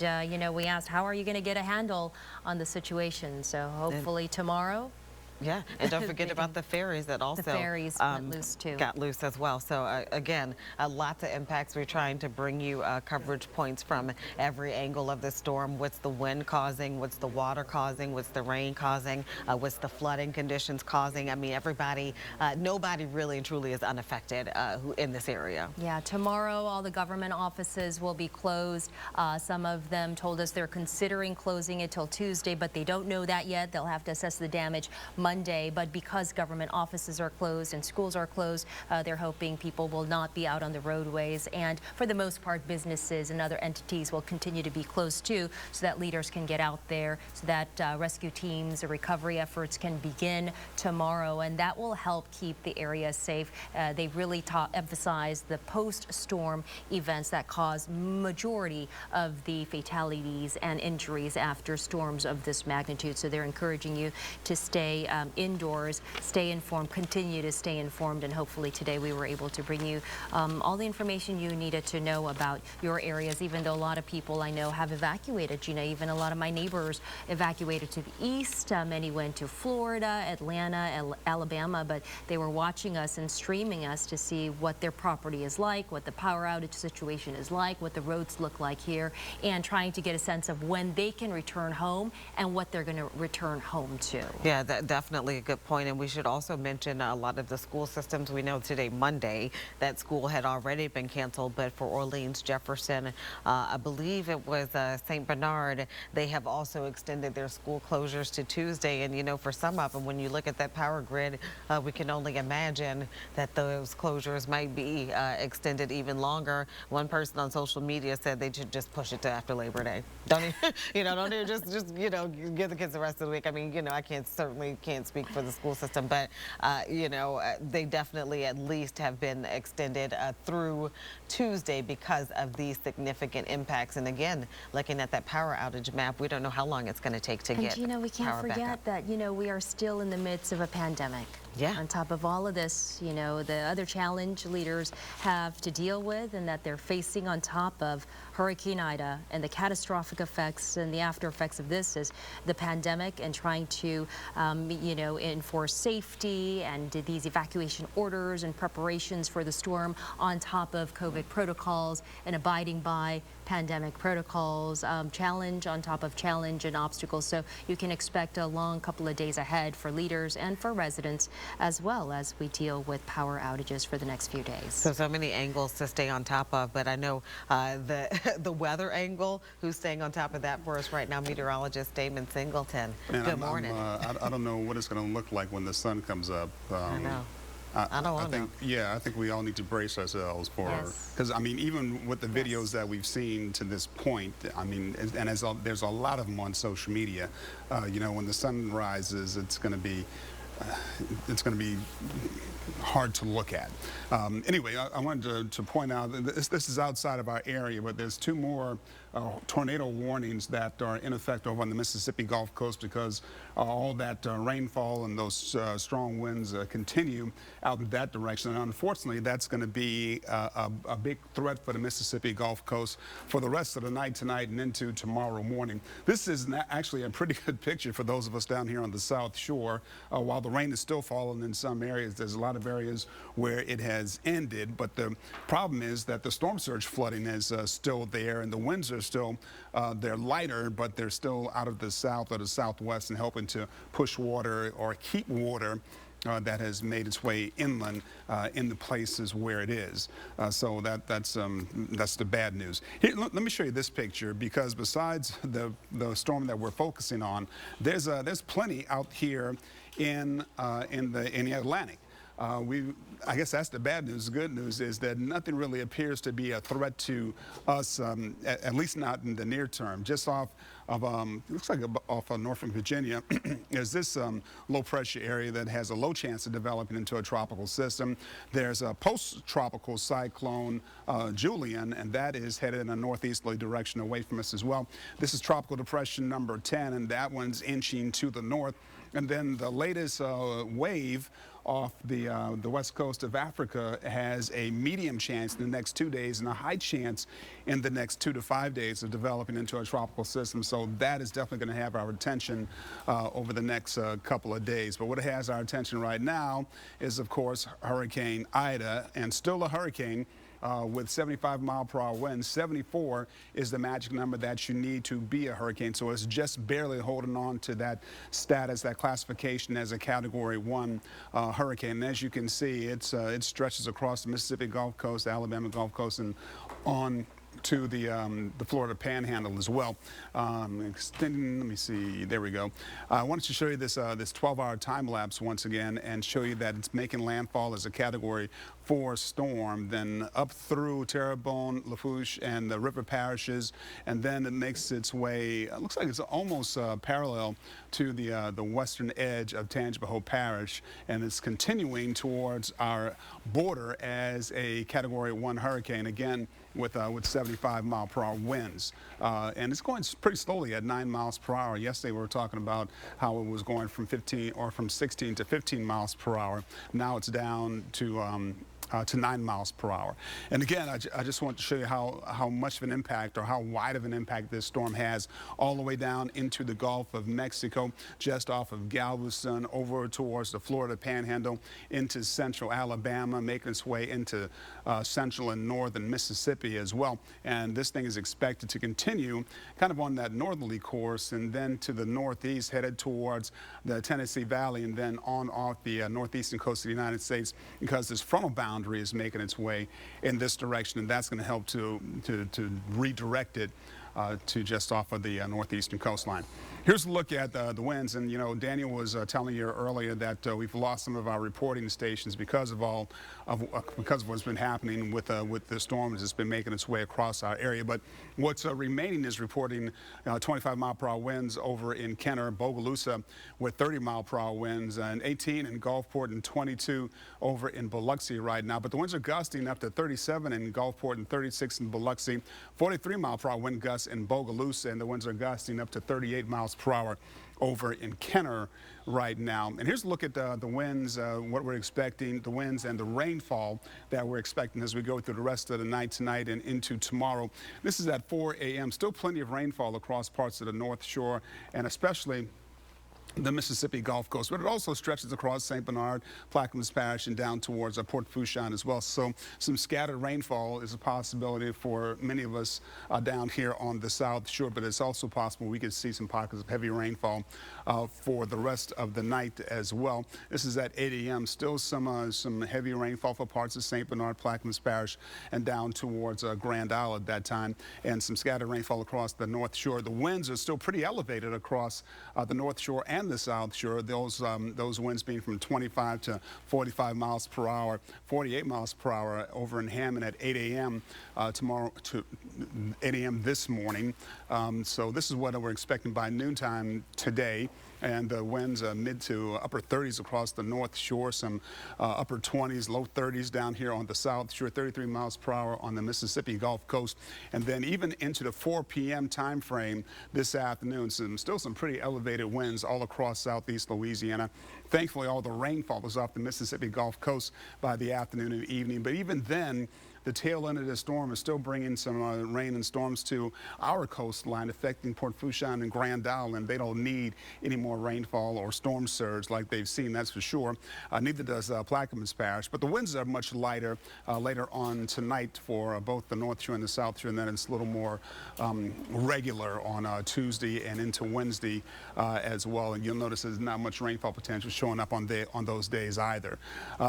we asked, how are you going to get a handle on the situation? So hopefully tomorrow. Yeah, and don't forget about the ferries that also the ferries went loose too. Got loose as well. So again, lots of impacts. We're trying to bring you coverage points from every angle of the storm. What's the wind causing? What's the water causing? What's the rain causing? What's the flooding conditions causing? I mean, everybody, nobody really and truly is unaffected in this area. Yeah, tomorrow all the government offices will be closed. Some of them told us they're considering closing it till Tuesday, but they don't know that yet. They'll have to assess the damage Monday, but because government offices are closed and schools are closed, they're hoping people will not be out on the roadways, and for the most part businesses and other entities will continue to be closed too, so that leaders can get out there, so that rescue teams or recovery efforts can begin tomorrow, and that will help keep the area safe. They really emphasize the post-storm events that cause majority of the fatalities and injuries after storms of this magnitude. So they're encouraging you to stay indoors, stay informed, continue to stay informed, and hopefully today we were able to bring you all the information you needed to know about your areas, even though a lot of people I know have evacuated. Gina, even a lot of my neighbors evacuated to the east. Many went to Florida, Atlanta, Alabama, but they were watching us and streaming us to see what their property is like, what the power outage situation is like, what the roads look like here, and trying to get a sense of when they can return home and what they're going to return home to. Yeah, definitely a good point. And we should also mention a lot of the school systems. We know today, Monday, that school had already been canceled, but for Orleans, Jefferson, I believe it was St. Bernard, they have also extended their school closures to Tuesday. And, for some of them, when you look at that power grid, we can only imagine that those closures might be extended even longer. One person on social media said they should just push it to after Labor Day. Don't even, don't even just give the kids the rest of the week. I mean, I certainly can't can't speak for the school system, but you know, they definitely at least have been extended through Tuesday because of these significant impacts. And again, looking at that power outage map, we don't know how long it's going to take to get you know, we can't power back forget up. that, you know, we are still in the midst of a pandemic. Yeah. On top of all of this, you know, the other challenge leaders have to deal with and that they're facing on top of Hurricane Ida and the catastrophic effects and the after effects of this is the pandemic and trying to, you know, enforce safety and these evacuation orders and preparations for the storm on top of COVID protocols and abiding by pandemic protocols, challenge on top of challenge and obstacles. So you can expect a long couple of days ahead for leaders and for residents, as well as we deal with power outages for the next few days. So many angles to stay on top of, but I know the weather angle, who's staying on top of that for us right now, meteorologist Damon Singleton. Man, Good morning. I don't know what it's going to look like when the sun comes up. I know. I don't want to know. Yeah, I think we all need to brace ourselves for, because I mean, even with the videos that we've seen to this point, I mean, and there's a lot of them on social media, you know, when the sun rises, it's going to be hard to look at. Anyway, I wanted to point out that this is outside of our area, but there's two more tornado warnings that are in effect over on the Mississippi Gulf Coast because all that rainfall and those strong winds continue out in that direction. And unfortunately, that's going to be a big threat for the Mississippi Gulf Coast for the rest of the night tonight and into tomorrow morning. This is actually a pretty good picture for those of us down here on the South Shore. While the rain is still falling in some areas, there's a lot of areas where it has ended. But the problem is that the storm surge flooding is still there, and the winds are still, they're lighter, but they're still out of the south or the southwest and helping to push water or keep water that has made its way inland in the places where it is. So that's the bad news. Here, let me show you this picture because besides the storm that we're focusing on, there's plenty out here in the Atlantic. I guess that's the bad news. The good news is that nothing really appears to be a threat to us, at least not in the near term. Just off of, looks like off of Norfolk, Virginia, is this low pressure area that has a low chance of developing into a tropical system. There's a post-tropical cyclone, Julian, and that is headed in a northeasterly direction away from us as well. This is tropical depression number 10, and that one's inching to the north. And then the latest wave off the west coast of Africa has a medium chance in the next 2 days and a high chance in the next 2 to 5 days of developing into a tropical system. So that is definitely going to have our attention over the next couple of days. But what has our attention right now is, of course, Hurricane Ida, and still a hurricane. With 75-mile-per-hour winds. 74 is the magic number that you need to be a hurricane. So it's just barely holding on to that status, that classification as a Category 1 hurricane. And as you can see, it stretches across the Mississippi Gulf Coast, the Alabama Gulf Coast, and on to the Florida Panhandle as well. Extending, let me see, there we go. I wanted to show you this 12-hour time lapse once again and show you that it's making landfall as a Category 4 storm, then up through Terrebonne, Lafourche, and the river parishes, and then it makes its way, it looks like it's almost parallel to the western edge of Tangipahoa Parish, and it's continuing towards our border as a Category 1 hurricane, again, with 75-mile-per-hour winds. And it's going pretty slowly at 9 miles per hour. Yesterday we were talking about how it was going from 16 to 15 miles per hour. Now it's down to 9 miles per hour. And again, I just want to show you how much of an impact or how wide of an impact this storm has all the way down into the Gulf of Mexico, just off of Galveston, over towards the Florida Panhandle, into central Alabama, making its way into central and northern Mississippi as well. And this thing is expected to continue kind of on that northerly course and then to the northeast, headed towards the Tennessee Valley and then on off the northeastern coast of the United States, because this frontal boundary is making its way in this direction, and that's going to help to redirect it to just off of the northeastern coastline. Here's a look at the winds, and you know, Daniel was telling you earlier that we've lost some of our reporting stations because of because of what's been happening with the storms that's been making its way across our area. But what's remaining is reporting 25-mile-per-hour winds over in Kenner, Bogalusa, with 30-mile-per-hour winds, and 18 in Gulfport and 22 over in Biloxi right now. But the winds are gusting up to 37 in Gulfport and 36 in Biloxi, 43-mile-per-hour wind gusts in Bogalusa, and the winds are gusting up to 38 miles per hour over in Kenner right now. And here's a look at the winds, what we're expecting, the winds and the rainfall that we're expecting as we go through the rest of the night tonight and into tomorrow. This is at 4 a.m. Still plenty of rainfall across parts of the North Shore, and especially the Mississippi Gulf Coast, but it also stretches across St. Bernard, Plaquemines Parish, and down towards Port Fourchon as well. So some scattered rainfall is a possibility for many of us down here on the South Shore, but it's also possible we could see some pockets of heavy rainfall for the rest of the night as well. This is at 8 a.m. Still some heavy rainfall for parts of St. Bernard, Plaquemines Parish, and down towards Grand Isle at that time, and some scattered rainfall across the North Shore. The winds are still pretty elevated across the North Shore and the South Shore. Those winds being from 25 to 45 miles per hour, 48 miles per hour over in Hammond at 8 a.m. Tomorrow to 8 a.m. this morning. So this is what we're expecting by noontime today. And the winds mid to upper 30s across the North Shore, some upper 20s, low 30s down here on the South Shore, 33 miles per hour on the Mississippi Gulf Coast. And then even into the 4 p.m. time frame this afternoon, still some pretty elevated winds all across southeast Louisiana. Thankfully, all the rainfall is off the Mississippi Gulf Coast by the afternoon and evening. But even then, the tail end of the storm is still bringing some rain and storms to our coastline, affecting Port Fourchon and Grand Isle, and they don't need any more rainfall or storm surge like they've seen, that's for sure. Neither does Plaquemines Parish, but the winds are much lighter later on tonight for both the North Shore and the South Shore, and then it's a little more regular on Tuesday and into Wednesday as well. And you'll notice there's not much rainfall potential showing up on those days either.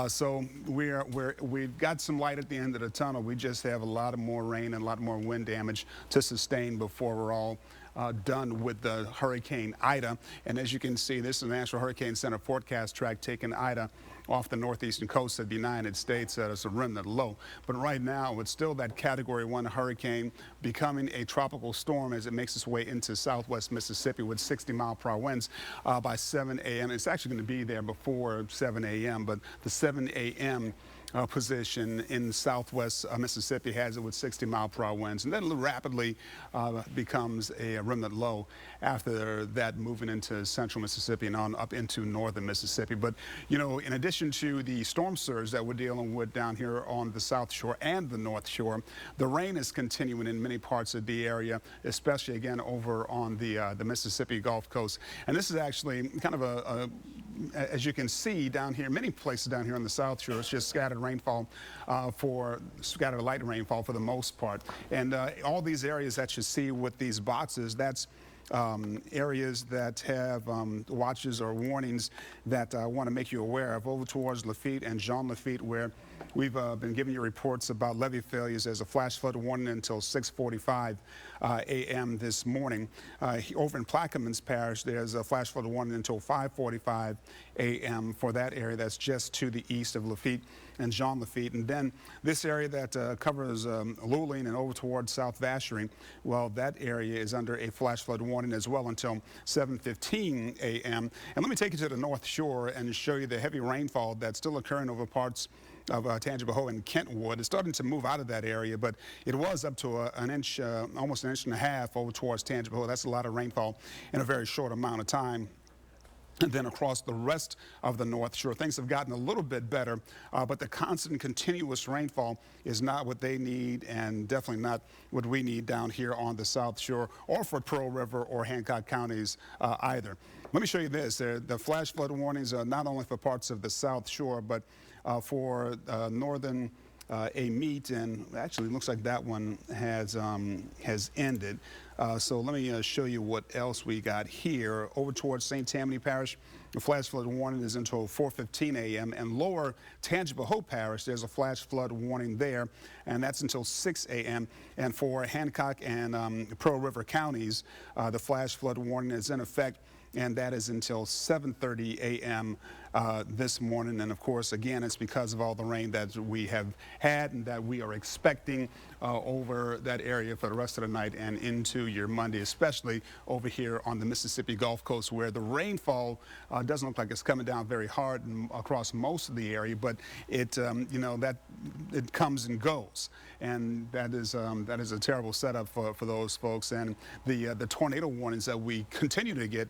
So we've got some light at the end of the tunnel. We just have a lot of more rain and a lot more wind damage to sustain before we're all done with the Hurricane Ida. And as you can see, this is the National Hurricane Center forecast track taking Ida off the northeastern coast of the United States as a remnant low. But right now, it's still that Category 1 hurricane becoming a tropical storm as it makes its way into southwest Mississippi with 60-mile-per-hour winds by 7 a.m. It's actually going to be there before 7 a.m., but the 7 a.m. Position in southwest Mississippi has it with 60-mile-per-hour winds, and then rapidly becomes a remnant low after that, moving into central Mississippi and on up into northern Mississippi. But you know, in addition to the storm surge that we're dealing with down here on the South Shore and the North Shore, the rain is continuing in many parts of the area, especially again over on the Mississippi Gulf Coast. And this is actually kind of as you can see down here, many places down here on the South Shore, it's just scattered rainfall scattered light rainfall for the most part. And all these areas that you see with these boxes, that's areas that have watches or warnings that I want to make you aware of over towards Lafitte and Jean Lafitte, where we've been giving you reports about levee failures as a flash flood warning until 6:45 a.m. this morning. Over in Plaquemines Parish, there's a flash flood warning until 5:45 a.m. for that area that's just to the east of Lafitte and Jean Lafitte. And then this area that covers Luling and over towards South Vacherie, well, that area is under a flash flood warning as well until 7:15 a.m. And let me take you to the North Shore and show you the heavy rainfall that's still occurring over parts of Tangipahoa and Kentwood. It's starting to move out of that area, but it was up to an inch, almost an inch and a half over towards Tangipahoa. That's a lot of rainfall in a very short amount of time. And then across the rest of the North Shore, things have gotten a little bit better, but the constant continuous rainfall is not what they need, and definitely not what we need down here on the South Shore or for Pearl River or Hancock counties either. Let me show you this. The flash flood warnings are not only for parts of the South Shore, but for northern Amite, and actually it looks like that one has ended. So let me show you what else we got here. Over towards St. Tammany Parish, the flash flood warning is until 4:15 a.m. And lower Tangible Hope Parish, there's a flash flood warning there, and that's until 6 a.m. And for Hancock and Pearl River counties, the flash flood warning is in effect, and that is until 7:30 a.m. This morning. And of course, again, it's because of all the rain that we have had and that we are expecting over that area for the rest of the night and into your Monday, especially over here on the Mississippi Gulf Coast, where the rainfall doesn't look like it's coming down very hard across most of the area, but it, you know, that it comes and goes. And that is a terrible setup for those folks. And the tornado warnings that we continue to get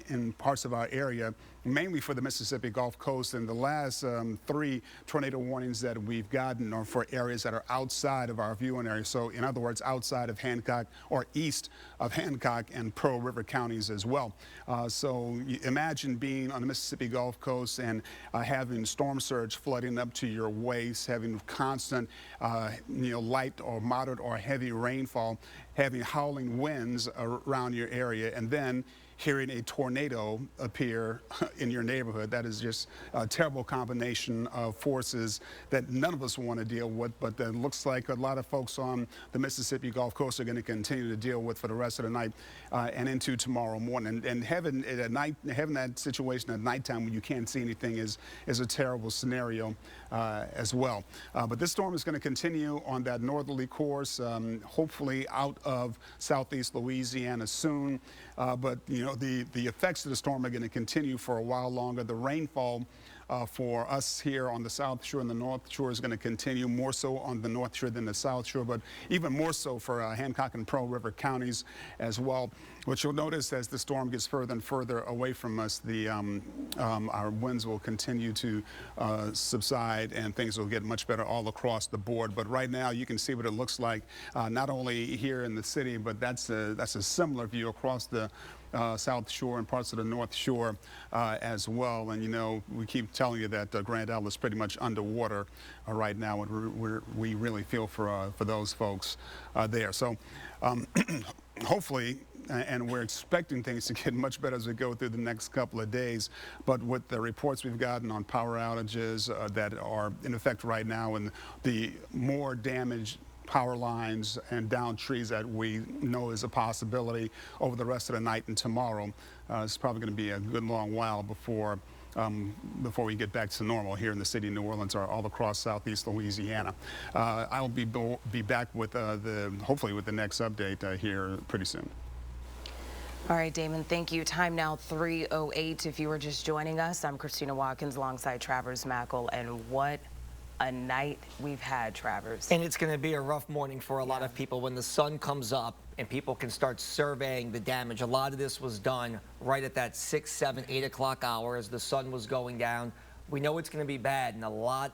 in parts of our area, mainly for the Mississippi Gulf Coast, and the last 3 tornado warnings that we've gotten are for areas that are outside of our viewing area. So in other words, outside of Hancock or east of Hancock and Pearl River counties as well. So imagine being on the Mississippi Gulf Coast and having storm surge flooding up to your waist, having constant light or moderate or heavy rainfall, having howling winds around your area, and then hearing a tornado appear in your neighborhood. That is just a terrible combination of forces that none of us want to deal with, but that looks like a lot of folks on the Mississippi Gulf Coast are going to continue to deal with for the rest of the night and into tomorrow morning. And having that situation at nighttime when you can't see anything is a terrible scenario as well. But this storm is going to continue on that northerly course, hopefully out of southeast Louisiana soon. But you know, the effects of the storm are going to continue for a while longer. The rainfall for us here on the South Shore and the North Shore is going to continue, more so on the North Shore than the South Shore, but even more so for Hancock and Pearl River counties as well. What you'll notice as the storm gets further and further away from us, our winds will continue to subside and things will get much better all across the board. But right now you can see what it looks like, not only here in the city, but that's a similar view across the South Shore and parts of the North Shore as well. And you know, we keep telling you that Grand Isle is pretty much underwater right now, and we really feel for those folks there. So hopefully, and we're expecting things to get much better as we go through the next couple of days. But with the reports we've gotten on power outages that are in effect right now, and the more damaged power lines and down trees that we know is a possibility over the rest of the night and tomorrow, it's probably going to be a good long while before we get back to normal here in the city of New Orleans or all across southeast Louisiana. I'll be back with hopefully with the next update here pretty soon. All right, Damon, thank you. Time now 3:08. If you were just joining us, I'm Christina Watkins alongside Travers Mackle, and what a night we've had, Travers. And it's going to be a rough morning for a lot of people when the sun comes up and people can start surveying the damage. A lot of this was done right at that 6, 7, 8 o'clock hour as the sun was going down. We know it's going to be bad in a lot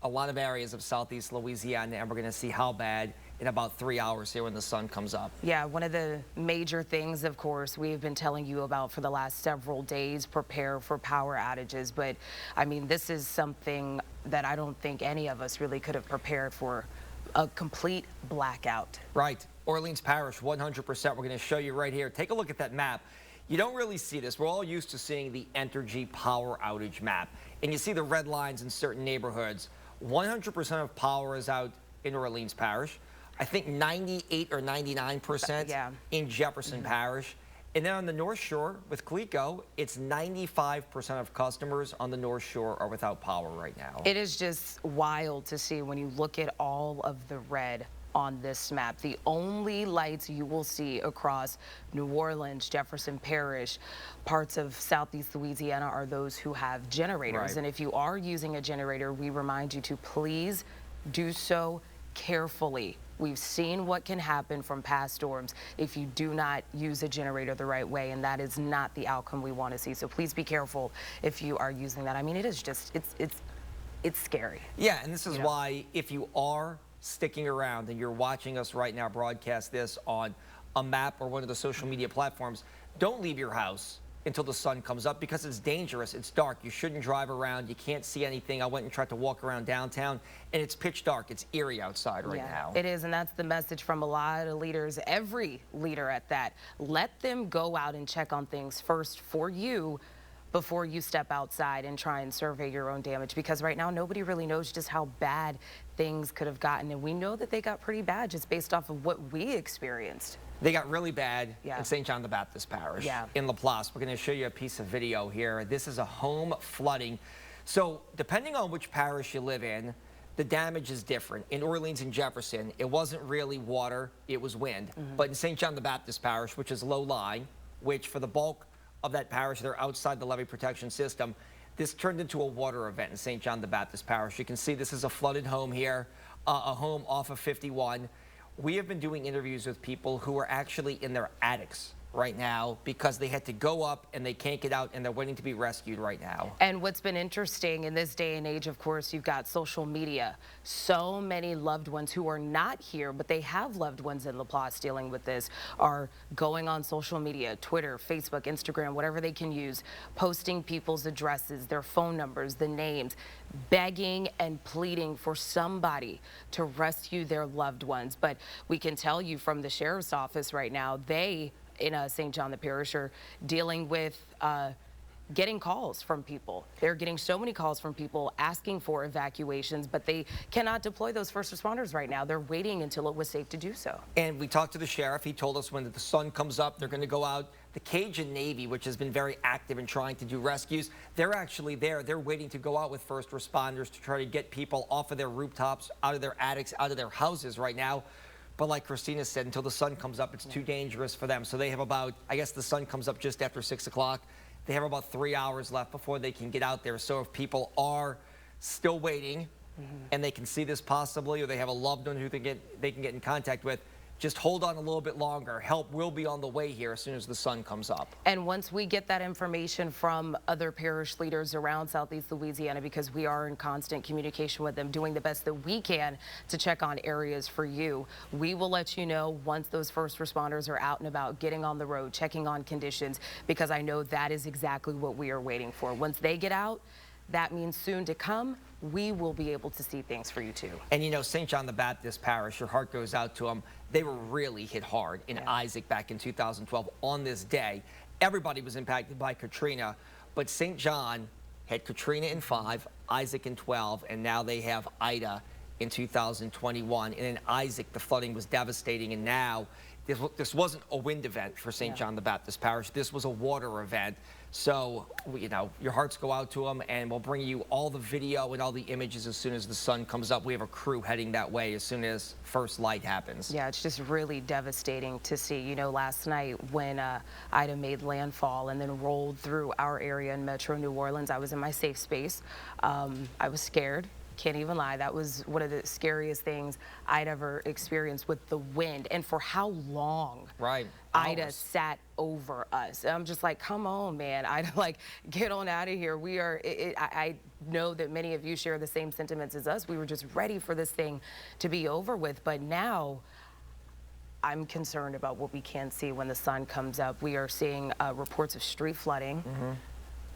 of areas of southeast Louisiana, and we're going to see how bad in about 3 hours here when the sun comes up. Yeah, one of the major things, of course, we've been telling you about for the last several days, prepare for power outages. But I mean, this is something that I don't think any of us really could have prepared for, a complete blackout. Right. Orleans Parish, 100%. We're going to show you right here. Take a look at that map. You don't really see this. We're all used to seeing the Entergy power outage map, and you see the red lines in certain neighborhoods. 100% of power is out in Orleans Parish. I think 98 or 99% in Jefferson Parish. And then on the North Shore with Clico, it's 95% of customers on the North Shore are without power right now. It is just wild to see when you look at all of the red on this map. The only lights you will see across New Orleans, Jefferson Parish, parts of southeast Louisiana are those who have generators. Right. And if you are using a generator, we remind you to please do so carefully. We've seen what can happen from past storms if you do not use a generator the right way, and that is not the outcome we want to see. So please be careful if you are using that. I mean, it is just, it's scary. Yeah, and this is why if you are sticking around and you're watching us right now broadcast this on a map or one of the social media platforms, don't leave your house until the sun comes up because it's dangerous. It's dark. You shouldn't drive around. You can't see anything. I went and tried to walk around downtown, and it's pitch dark. It's eerie outside right now. It is, and that's the message from a lot of leaders, every leader at that. Let them go out and check on things first for you before you step outside and try and survey your own damage, because right now nobody really knows just how bad things could have gotten, and we know that they got pretty bad just based off of what we experienced. They got really bad in St. John the Baptist Parish in Laplace. We're going to show you a piece of video here. This is a home flooding. So depending on which parish you live in, the damage is different. In Orleans and Jefferson, it wasn't really water, it was wind. But in St. John the Baptist Parish, which is low-lying, which for the bulk of that parish, they're outside the levee protection system, this turned into a water event in St. John the Baptist Parish. You can see this is a flooded home here, a home off of 51. We have been doing interviews with people who are actually in their attics right now because they had to go up and they can't get out and they're waiting to be rescued right now. And what's been interesting in this day and age, of course, you've got social media. So many loved ones who are not here, but they have loved ones in Laplace dealing with this, are going on social media, Twitter, Facebook, Instagram, whatever they can use, posting people's addresses, their phone numbers, the names, begging and pleading for somebody to rescue their loved ones. But we can tell you from the sheriff's office right now, they in St. John the Parish are dealing with getting calls from people. They're getting so many calls from people asking for evacuations, but they cannot deploy those first responders right now. They're waiting until it was safe to do so. And we talked to the sheriff. He told us when the sun comes up, they're going to go out. The Cajun Navy, which has been very active in trying to do rescues, they're actually there. They're waiting to go out with first responders to try to get people off of their rooftops, out of their attics, out of their houses right now. But like Christina said, until the sun comes up, it's too dangerous for them. So they have about, I guess the sun comes up just after 6 o'clock. They have about 3 hours left before they can get out there. So if people are still waiting and they can see this possibly, or they have a loved one who they can get in contact with, just hold on a little bit longer. Help will be on the way here as soon as the sun comes up. And once we get that information from other parish leaders around Southeast Louisiana, because we are in constant communication with them, doing the best that we can to check on areas for you, we will let you know once those first responders are out and about, getting on the road, checking on conditions, because I know that is exactly what we are waiting for. Once they get out, that means soon to come, we will be able to see things for you too. And you know, St. John the Baptist Parish, your heart goes out to them. They were really hit hard in Isaac back in 2012 on this day. Everybody was impacted by Katrina, but St. John had Katrina in 5, Isaac in 12, and now they have Ida in 2021. And in Isaac, the flooding was devastating, and now this wasn't a wind event for St. John the Baptist Parish. This was a water event. So, you know, your hearts go out to them, and we'll bring you all the video and all the images as soon as the sun comes up. We have a crew heading that way as soon as first light happens. Yeah, it's just really devastating to see. You know, last night when Ida made landfall and then rolled through our area in Metro New Orleans, I was in my safe space. I was scared. Can't even lie. That was one of the scariest things I'd ever experienced with the wind, and for how long Ida sat over us. I'm just like, come on, man. Ida, like, get on out of here. We are, I know that many of you share the same sentiments as us. We were just ready for this thing to be over with, but now I'm concerned about what we can see when the sun comes up. We are seeing reports of street flooding,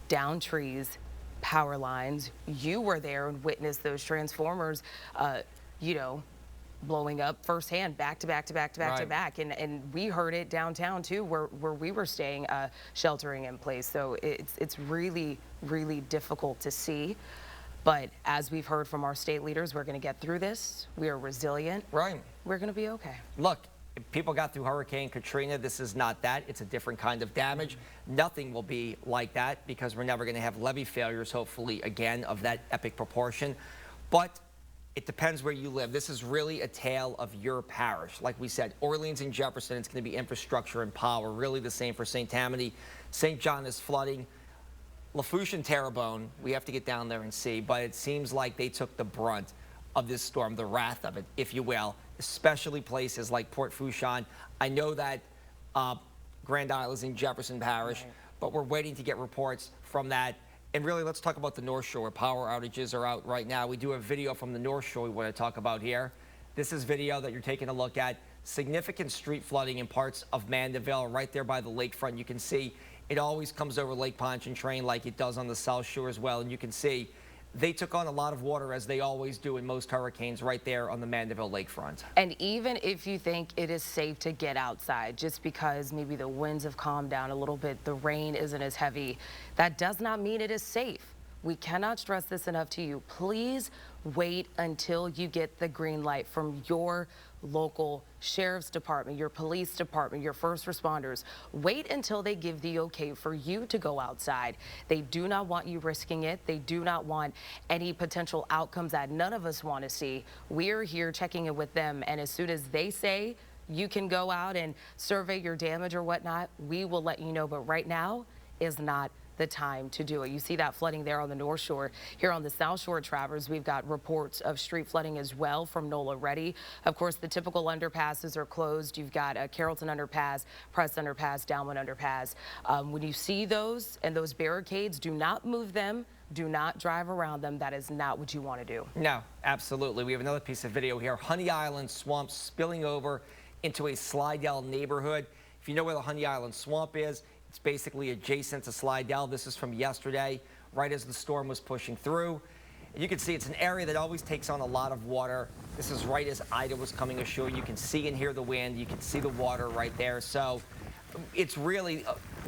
down trees, power lines. You were there and witnessed those transformers, you know, blowing up firsthand, back to back to back to back to back. And we heard it downtown too, where we were staying, sheltering in place. So it's really, really difficult to see. But as we've heard from our state leaders, we're going to get through this. We are resilient. Right. We're going to be okay. Look, if people got through Hurricane Katrina, this is not that. It's a different kind of damage. Nothing will be like that because we're never going to have levee failures, hopefully, again, of that epic proportion. But it depends where you live. This is really a tale of your parish. Like we said, Orleans and Jefferson, it's going to be infrastructure and power. Really the same for St. Tammany. St. John is flooding. Lafourche and Terrebonne, we have to get down there and see. But it seems like they took the brunt of this storm, the wrath of it, if you will, especially places like Port Fourchon. I know that Grand Isle is in Jefferson Parish, but we're waiting to get reports from that. And really, let's talk about the North Shore, where power outages are out right now. We do have video from the North Shore we want to talk about here. This is video that you're taking a look at. significant street flooding in parts of Mandeville, right there by the lakefront. You can see it always comes over Lake Pontchartrain like it does on the South Shore as well. And you can see they took on a lot of water, as they always do in most hurricanes, right there on the Mandeville lakefront. And even if you think it is safe to get outside, just because maybe the winds have calmed down a little bit, the rain isn't as heavy, that does not mean it is safe. We cannot stress this enough to you. Please wait until you get the green light from your local sheriff's department, your police department, your first responders. Wait until they give the okay for you to go outside. They do not want you risking it. They do not want any potential outcomes that none of us want to see. We're here checking in with them, and as soon as they say you can go out and survey your damage or whatnot, we will let you know. But right now is not the time to do it. You see that flooding there on the North Shore. Here on the South Shore, Travers, we've got reports of street flooding as well from NOLA Ready. Of course, the typical underpasses are closed. You've got a Carrollton underpass, Press underpass, Downwind underpass. When you see those and those barricades, do not move them. Do not drive around them. That is not what you want to do. No, absolutely. We have another piece of video here. Honey Island swamp spilling over into a Slidell neighborhood. If you know where the Honey Island swamp is, it's basically adjacent to Slidell. This is from yesterday, right as the storm was pushing through. And you can see it's an area that always takes on a lot of water. This is right as Ida was coming ashore. You can see and hear the wind. You can see the water right there. So it's really,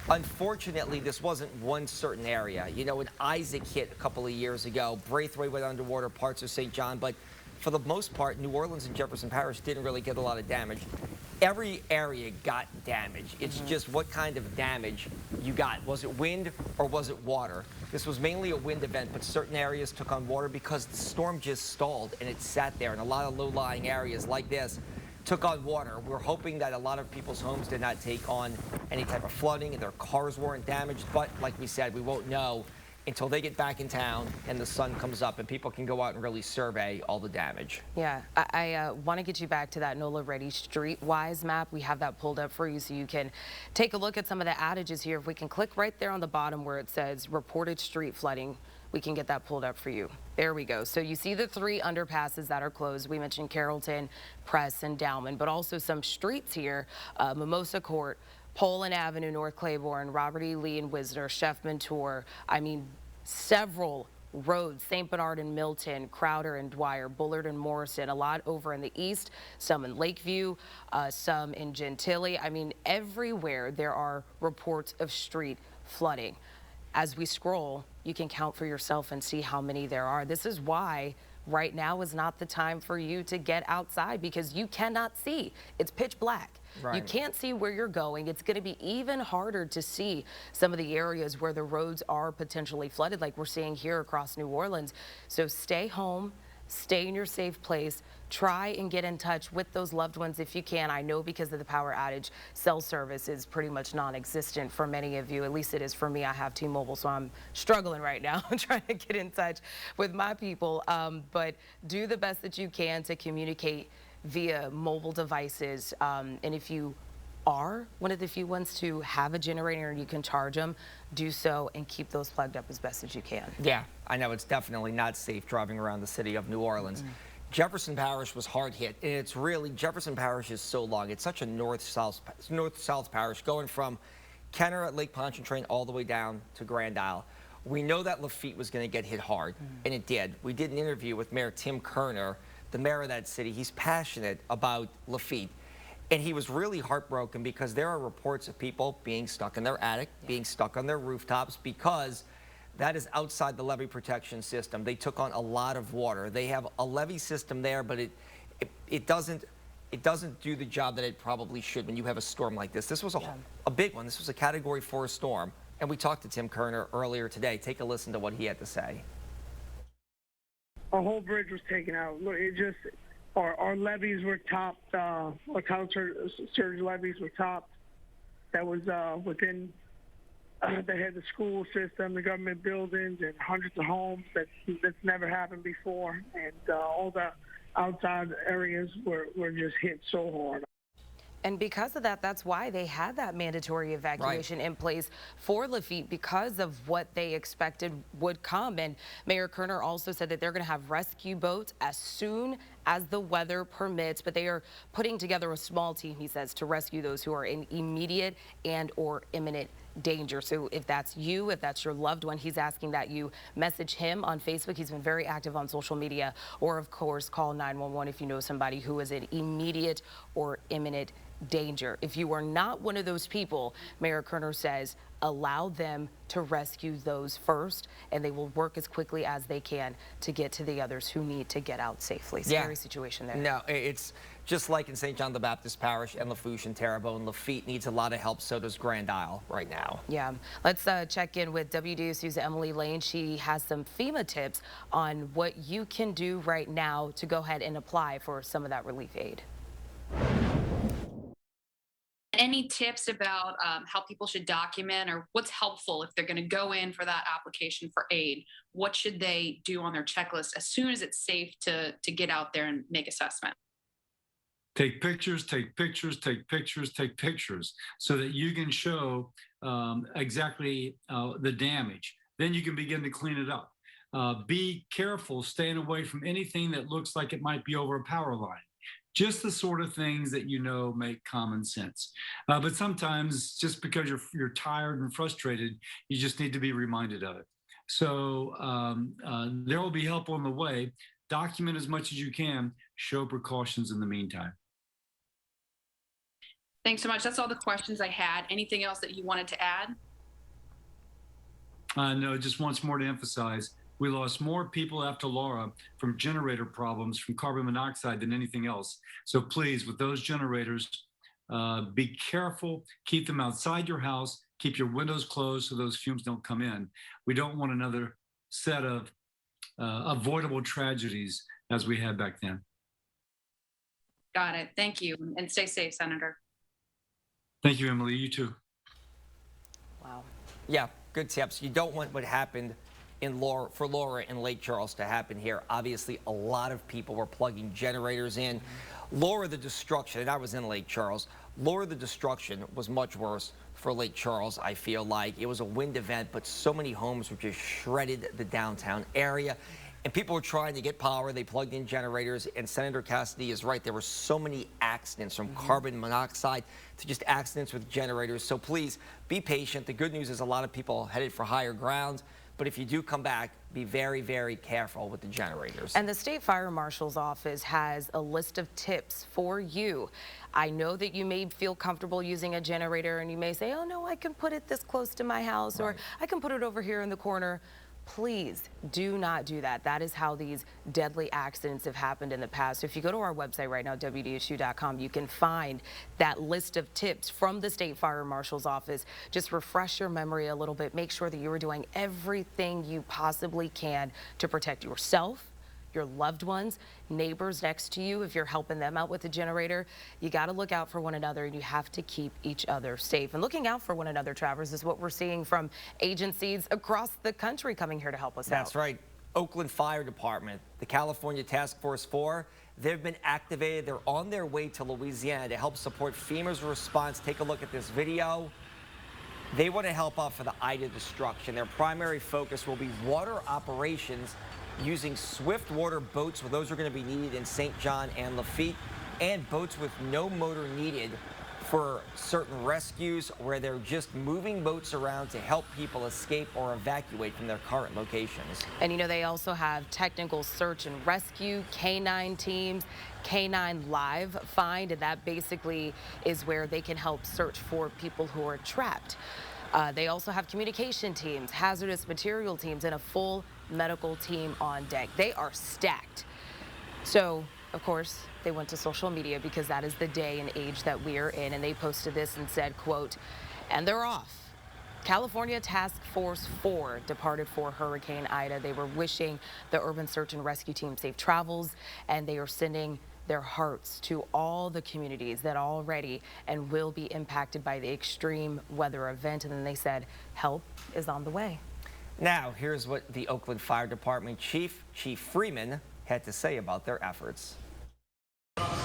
unfortunately, this wasn't one certain area. You know, when Isaac hit a couple of years ago, Braithwaite went underwater, parts of St. John, but for the most part, New Orleans and Jefferson Parish didn't really get a lot of damage. Every area got damage. It's just what kind of damage you got. Was it wind or was it water? This was mainly a wind event, but certain areas took on water because the storm just stalled and it sat there. And a lot of low-lying areas like this took on water. We're hoping that a lot of people's homes did not take on any type of flooding and their cars weren't damaged. But like we said, we won't know until they get back in town and the sun comes up and people can go out and really survey all the damage. Yeah, I want to get you back to that NOLA Ready street-wise map. We have that pulled up for you so you can take a look at some of the outages here. If we can click right there on the bottom where it says reported street flooding, we can get that pulled up for you. There we go. So you see the 3 underpasses that are closed. We mentioned Carrollton, Press, and Downwind, but also some streets here, Mimosa Court, Poland Avenue, North Claiborne, Robert E. Lee and Wisner, Sheffman Tour. I mean, several roads, St. Bernard and Milton, Crowder and Dwyer, Bullard and Morrison, a lot over in the east, some in Lakeview, some in Gentilly. I mean, everywhere there are reports of street flooding. As we scroll, you can count for yourself and see how many there are. This is why right now is not the time for you to get outside, because you cannot see. It's pitch black. Right. You can't see where you're going. It's going to be even harder to see some of the areas where the roads are potentially flooded, like we're seeing here across New Orleans. So stay home, stay in your safe place. Try and get in touch with those loved ones if you can. I know because of the power outage, cell service is pretty much non-existent for many of you. At least it is for me. I have T-Mobile, so I'm struggling right now trying to get in touch with my people. But do the best that you can to communicate via mobile devices. And if you are one of the few ones to have a generator and you can charge them, do so and keep those plugged up as best as you can. Yeah, I know it's definitely not safe driving around the city of New Orleans. Jefferson Parish was hard hit, and it's really, Jefferson Parish is so long. It's such a north-south parish, going from Kenner at Lake Pontchartrain all the way down to Grand Isle. We know that Lafitte was going to get hit hard, and it did. We did an interview with Mayor Tim Kerner, the mayor of that city. He's passionate about Lafitte, and he was really heartbroken because there are reports of people being stuck in their attic, being stuck on their rooftops, because that is outside the levee protection system. They took on a lot of water. They have a levee system there, but it doesn't do the job that it probably should when you have a storm like this. This was a big one. This was a Category 4 storm, and we talked to Tim Kerner earlier today. Take a listen to what he had to say. A whole bridge was taken out. It just, our levees were topped. Our tidal surge levees were topped. That was within. They had the school system, the government buildings, and hundreds of homes. That's never happened before, and all the outside areas were just hit so hard. And because of that, that's why they had that mandatory evacuation in place for Lafitte, because of what they expected would come. And Mayor Kerner also said that they're going to have rescue boats as soon as the weather permits, but they are putting together a small team, he says, to rescue those who are in immediate and or imminent danger. So if that's you, if that's your loved one, he's asking that you message him on Facebook. He's been very active on social media, or of course call 911 if you know somebody who is in immediate or imminent danger. If you are not one of those people, Mayor Kerner says, allow them to rescue those first, and they will work as quickly as they can to get to the others who need to get out safely. Scary situation there. No, it's just like in St. John the Baptist Parish and Lafourche and Terrebonne. Lafitte needs a lot of help, so does Grand Isle right now. Yeah, let's check in with WDSU's Emily Lane. She has some FEMA tips on what you can do right now to go ahead and apply for some of that relief aid. Any tips about how people should document, or what's helpful if they're going to go in for that application for aid? What should they do on their checklist as soon as it's safe to get out there and make assessment? Take pictures, take pictures, take pictures, take pictures, so that you can show exactly the damage. Then you can begin to clean it up. Be careful staying away from anything that looks like it might be over a power line. Just the sort of things that you know make common sense. But sometimes, just because you're tired and frustrated, you just need to be reminded of it. So there will be help on the way. Document as much as you can. Show precautions in the meantime. Thanks so much. That's all the questions I had. Anything else that you wanted to add? No, just once more to emphasize, we lost more people after Laura from generator problems from carbon monoxide than anything else. So please, with those generators, be careful, keep them outside your house, keep your windows closed so those fumes don't come in. We don't want another set of avoidable tragedies as we had back then. Got it. Thank you. And stay safe, Senator. Thank you, Emily. You too. Wow. Yeah, good tips. You don't want what happened for Laura in Lake Charles to happen here. Obviously, a lot of people were plugging generators in. Laura, the destruction, and I was in Lake Charles, Laura, the destruction was much worse for Lake Charles, I feel like. It was a wind event, but so many homes were just shredded the downtown area. And people were trying to get power. They plugged in generators, and Senator Cassidy is right. There were so many accidents, from carbon monoxide to just accidents with generators. So please be patient. The good news is a lot of people headed for higher ground. But if you do come back, be very, very careful with the generators. And the State Fire Marshal's office has a list of tips for you. I know that you may feel comfortable using a generator, and you may say, oh no, I can put it this close to my house, or I can put it over here in the corner. Please do not do that. That is how these deadly accidents have happened in the past. So if you go to our website right now, WDSU.com, you can find that list of tips from the State Fire Marshal's office. Just refresh your memory a little bit. Make sure that you are doing everything you possibly can to protect yourself, your loved ones, neighbors next to you. If you're helping them out with the generator, you got to look out for one another, and you have to keep each other safe. And looking out for one another, Travers, is what we're seeing from agencies across the country coming here to help us out. That's right. Oakland Fire Department, the California Task Force 4, they've been activated. They're on their way to Louisiana to help support FEMA's response. Take a look at this video. They want to help out for the Ida destruction. Their primary focus will be water operations using swift water boats. Well, those are going to be needed in St. John and Lafitte, and boats with no motor needed for certain rescues where they're just moving boats around to help people escape or evacuate from their current locations. And you know, they also have technical search and rescue, K9 teams, K9 Live Find, and that basically is where they can help search for people who are trapped. They also have communication teams, hazardous material teams, and a full medical team on deck. They are stacked. So, of course, they went to social media because that is the day and age that we are in, and they posted this and said, quote, and they're off. California Task Force 4 departed for Hurricane Ida. They were wishing the Urban Search and Rescue Team safe travels, and they are sending their hearts to all the communities that already and will be impacted by the extreme weather event. And then they said, help is on the way. Now, here's what the Oakland Fire Department Chief Freeman, had to say about their efforts.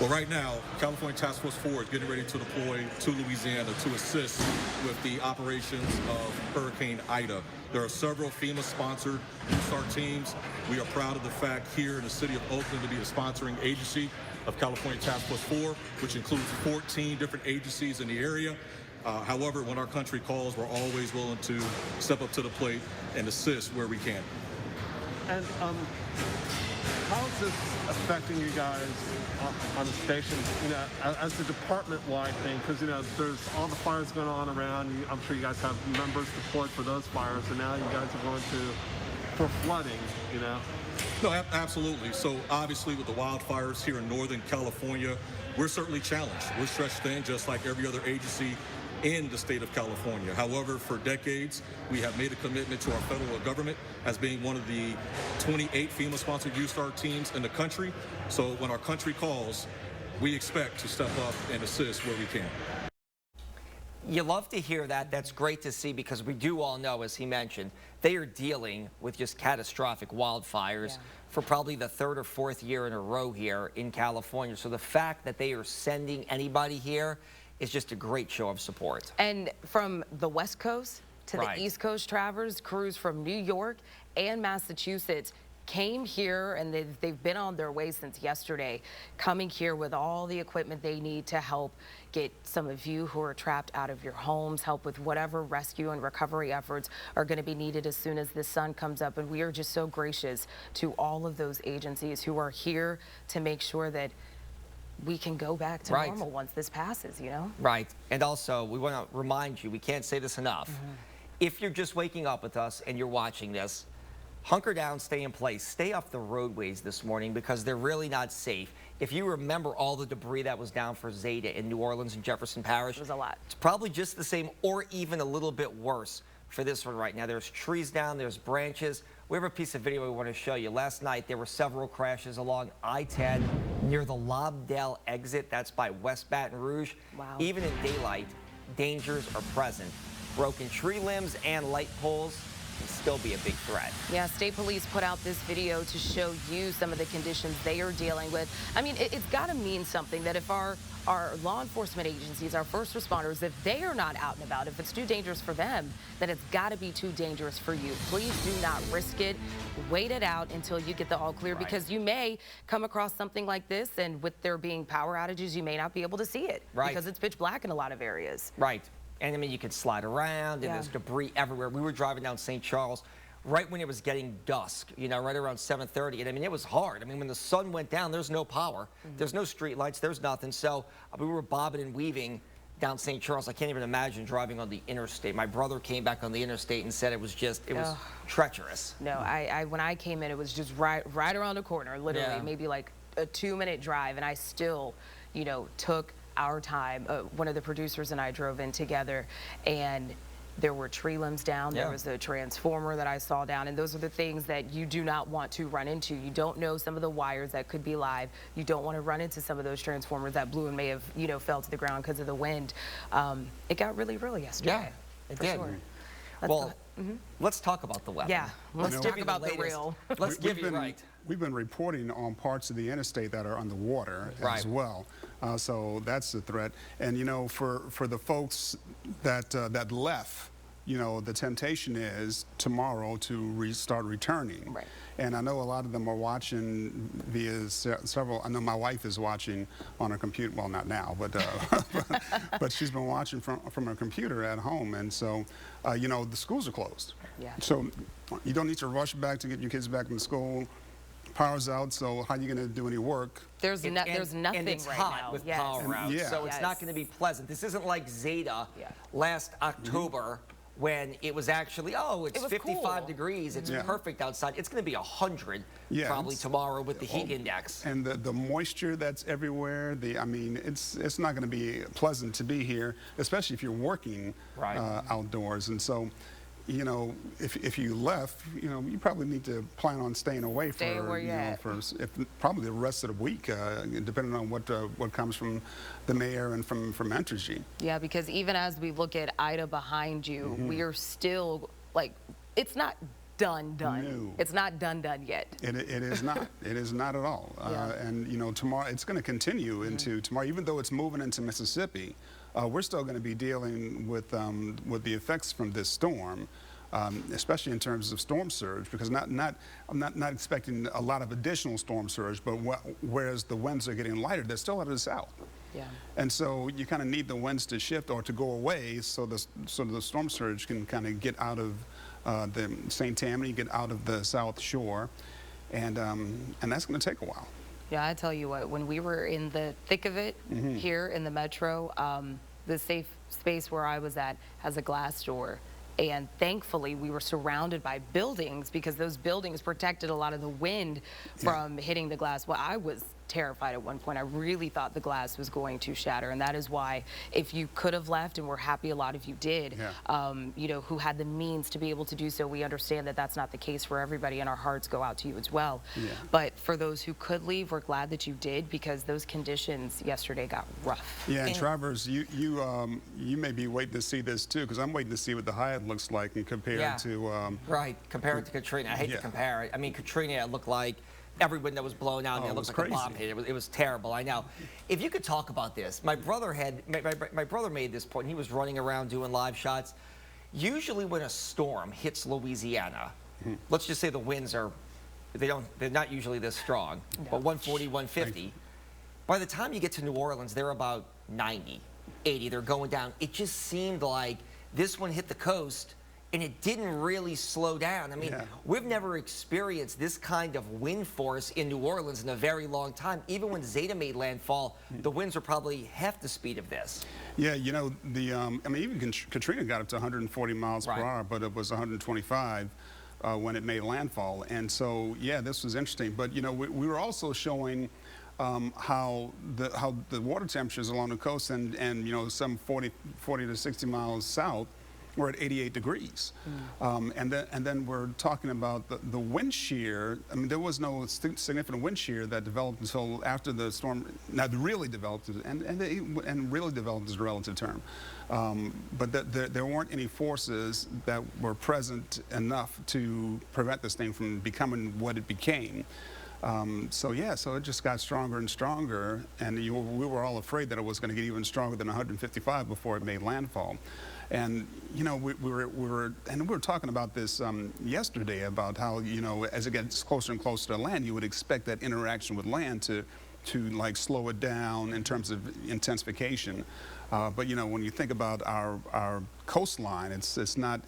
Well, right now, California Task Force 4 is getting ready to deploy to Louisiana to assist with the operations of Hurricane Ida. There are several FEMA-sponsored USAR teams. We are proud of the fact here in the city of Oakland to be the sponsoring agency of California Task Force 4, which includes 14 different agencies in the area. However, when our country calls, we're always willing to step up to the plate and assist where we can. And how is this affecting you guys on the station, you know, as the department-wide thing? Because, you know, there's all the fires going on around. I'm sure you guys have members deployed for those fires, and now you guys are going for flooding, you know? No, absolutely. So obviously with the wildfires here in Northern California, we're certainly challenged. We're stretched thin just like every other agency in the state of California. However, for decades, we have made a commitment to our federal government as being one of the 28 FEMA-sponsored USAR teams in the country. So when our country calls, we expect to step up and assist where we can. You love to hear that. That's great to see, because we do all know, as he mentioned, they are dealing with just catastrophic wildfires for probably the third or fourth year in a row here in California. So the fact that they are sending anybody here is just a great show of support. And from the West Coast to the East Coast, Travers, crews from New York and Massachusetts came here, and they've been on their way since yesterday, coming here with all the equipment they need to help get some of you who are trapped out of your homes, help with whatever rescue and recovery efforts are going to be needed as soon as the sun comes up. And we are just so gracious to all of those agencies who are here to make sure that we can go back to normal once this passes, you know? Right. And also, we want to remind you, we can't say this enough. If you're just waking up with us and you're watching this, hunker down, stay in place, stay off the roadways this morning, because they're really not safe. If you remember all the debris that was down for Zeta in New Orleans and Jefferson Parish, it was a lot. It's probably just the same or even a little bit worse for this one right now. There's trees down, there's branches. We have a piece of video we want to show you. Last night, there were several crashes along I-10 near the Lobdell exit. That's by West Baton Rouge. Wow. Even in daylight, dangers are present. Broken tree limbs and light poles can still be a big threat. Yeah, state police put out this video to show you some of the conditions they are dealing with. I mean, it's got to mean something that if our law enforcement agencies, our first responders, if they are not out and about, if it's too dangerous for them, then it's got to be too dangerous for you. Please do not risk it. Wait it out until you get the all clear, because you may come across something like this, and with there being power outages, you may not be able to see it because it's pitch black in a lot of areas. Right. And I mean, you can slide around, and there's debris everywhere. We were driving down St. Charles right when it was getting dusk, you know, right around 7:30. And I mean, it was hard. I mean, when the sun went down, there's no power. There's no street lights. There's nothing. So we were bobbing and weaving down St. Charles. I can't even imagine driving on the interstate. My brother came back on the interstate and said it was just, it was treacherous. No, when I came in, it was just right around the corner, literally, maybe like a 2-minute drive. And I still, you know, took our time. One of the producers and I drove in together, and there were tree limbs down. There was a transformer that I saw down, and those are the things that you do not want to run into. You don't know some of the wires that could be live. You don't want to run into some of those transformers that blew and may have, you know, fell to the ground because of the wind. It got really yesterday. Yeah, it for did. Sure. Well, let's talk about the weather. Yeah, let's talk about the real. Let's give you We've been reporting on parts of the interstate that are underwater as well. So that's a threat. And, you know, for the folks that left, you know, the temptation is tomorrow to start returning. Right. And I know a lot of them are watching via several. I know my wife is watching on her computer. Well, not now, but but she's been watching from her computer at home. And so, you know, the schools are closed. Yeah. So you don't need to rush back to get your kids back in school. Power's out, so how are you going to do any work? There's nothing and it's right hot now. with power out, so it's not going to be pleasant. This isn't like Zeta last October when it was actually, it's 55 degrees, it's perfect outside. It's going to be 100 probably tomorrow with the heat index. And the moisture that's everywhere, I mean, it's not going to be pleasant to be here, especially if you're working outdoors. And so, you know, if you left, you know, you probably need to plan on staying away for probably the rest of the week, depending on what comes from the mayor and from Entergy. Yeah, because even as we look at Ida behind you, we are still, like, it's not done. No. It's not done yet. It is not. It is not at all. Yeah. And you know, tomorrow it's going to continue into tomorrow. Even though it's moving into Mississippi, we're still going to be dealing with the effects from this storm. Especially in terms of storm surge, because I'm not expecting a lot of additional storm surge, but whereas the winds are getting lighter, they're still out of the south. Yeah. And so you kind of need the winds to shift or to go away, so the storm surge can kind of get out of the St. Tammany, get out of the South Shore, and that's going to take a while. Yeah, I tell you what, when we were in the thick of it here in the metro, the safe space where I was at has a glass door. And thankfully, we were surrounded by buildings because those buildings protected a lot of the wind from hitting the glass. Well, I was terrified at one point. I really thought the glass was going to shatter. And that is why, if you could have left, and we're happy a lot of you did, you know, who had the means to be able to do so, we understand that that's not the case for everybody, and our hearts go out to you as well. But for those who could leave, we're glad that you did, because those conditions yesterday got rough. Yeah, and Travers, you may be waiting to see this too, because I'm waiting to see what the Hyatt looks like and compared to right, compare it to Katrina. I hate to compare it. I mean, Katrina looked like every window was blown out, and it looked like a bomb hit. It was terrible. I know. If you could talk about this, my brother made this point. He was running around doing live shots. Usually, when a storm hits Louisiana, let's just say the winds are, they're not usually this strong, but 140, 150. By the time you get to New Orleans, they're about 90, 80. They're going down. It just seemed like this one hit the coast, and it didn't really slow down. I mean, we've never experienced this kind of wind force in New Orleans in a very long time. Even when Zeta made landfall, the winds were probably half the speed of this. Yeah, you know, I mean, even Katrina got up to 140 miles per hour, but it was 125 when it made landfall. And so, yeah, this was interesting. But, you know, we were also showing how the water temperatures along the coast and you know, some 40 to 60 miles south, we're at 88 degrees. And then we're talking about the wind shear. I mean, there was no significant wind shear that developed until after the storm, not really developed, and really developed is a relative term. But there weren't any forces that were present enough to prevent this thing from becoming what it became. So yeah, so it just got stronger and stronger, and we were all afraid that it was going to get even stronger than 155 before it made landfall. And you know, we were talking about this yesterday, about how, you know, as it gets closer and closer to land, you would expect that interaction with land to like slow it down in terms of intensification. But you know, when you think about our coastline, it's not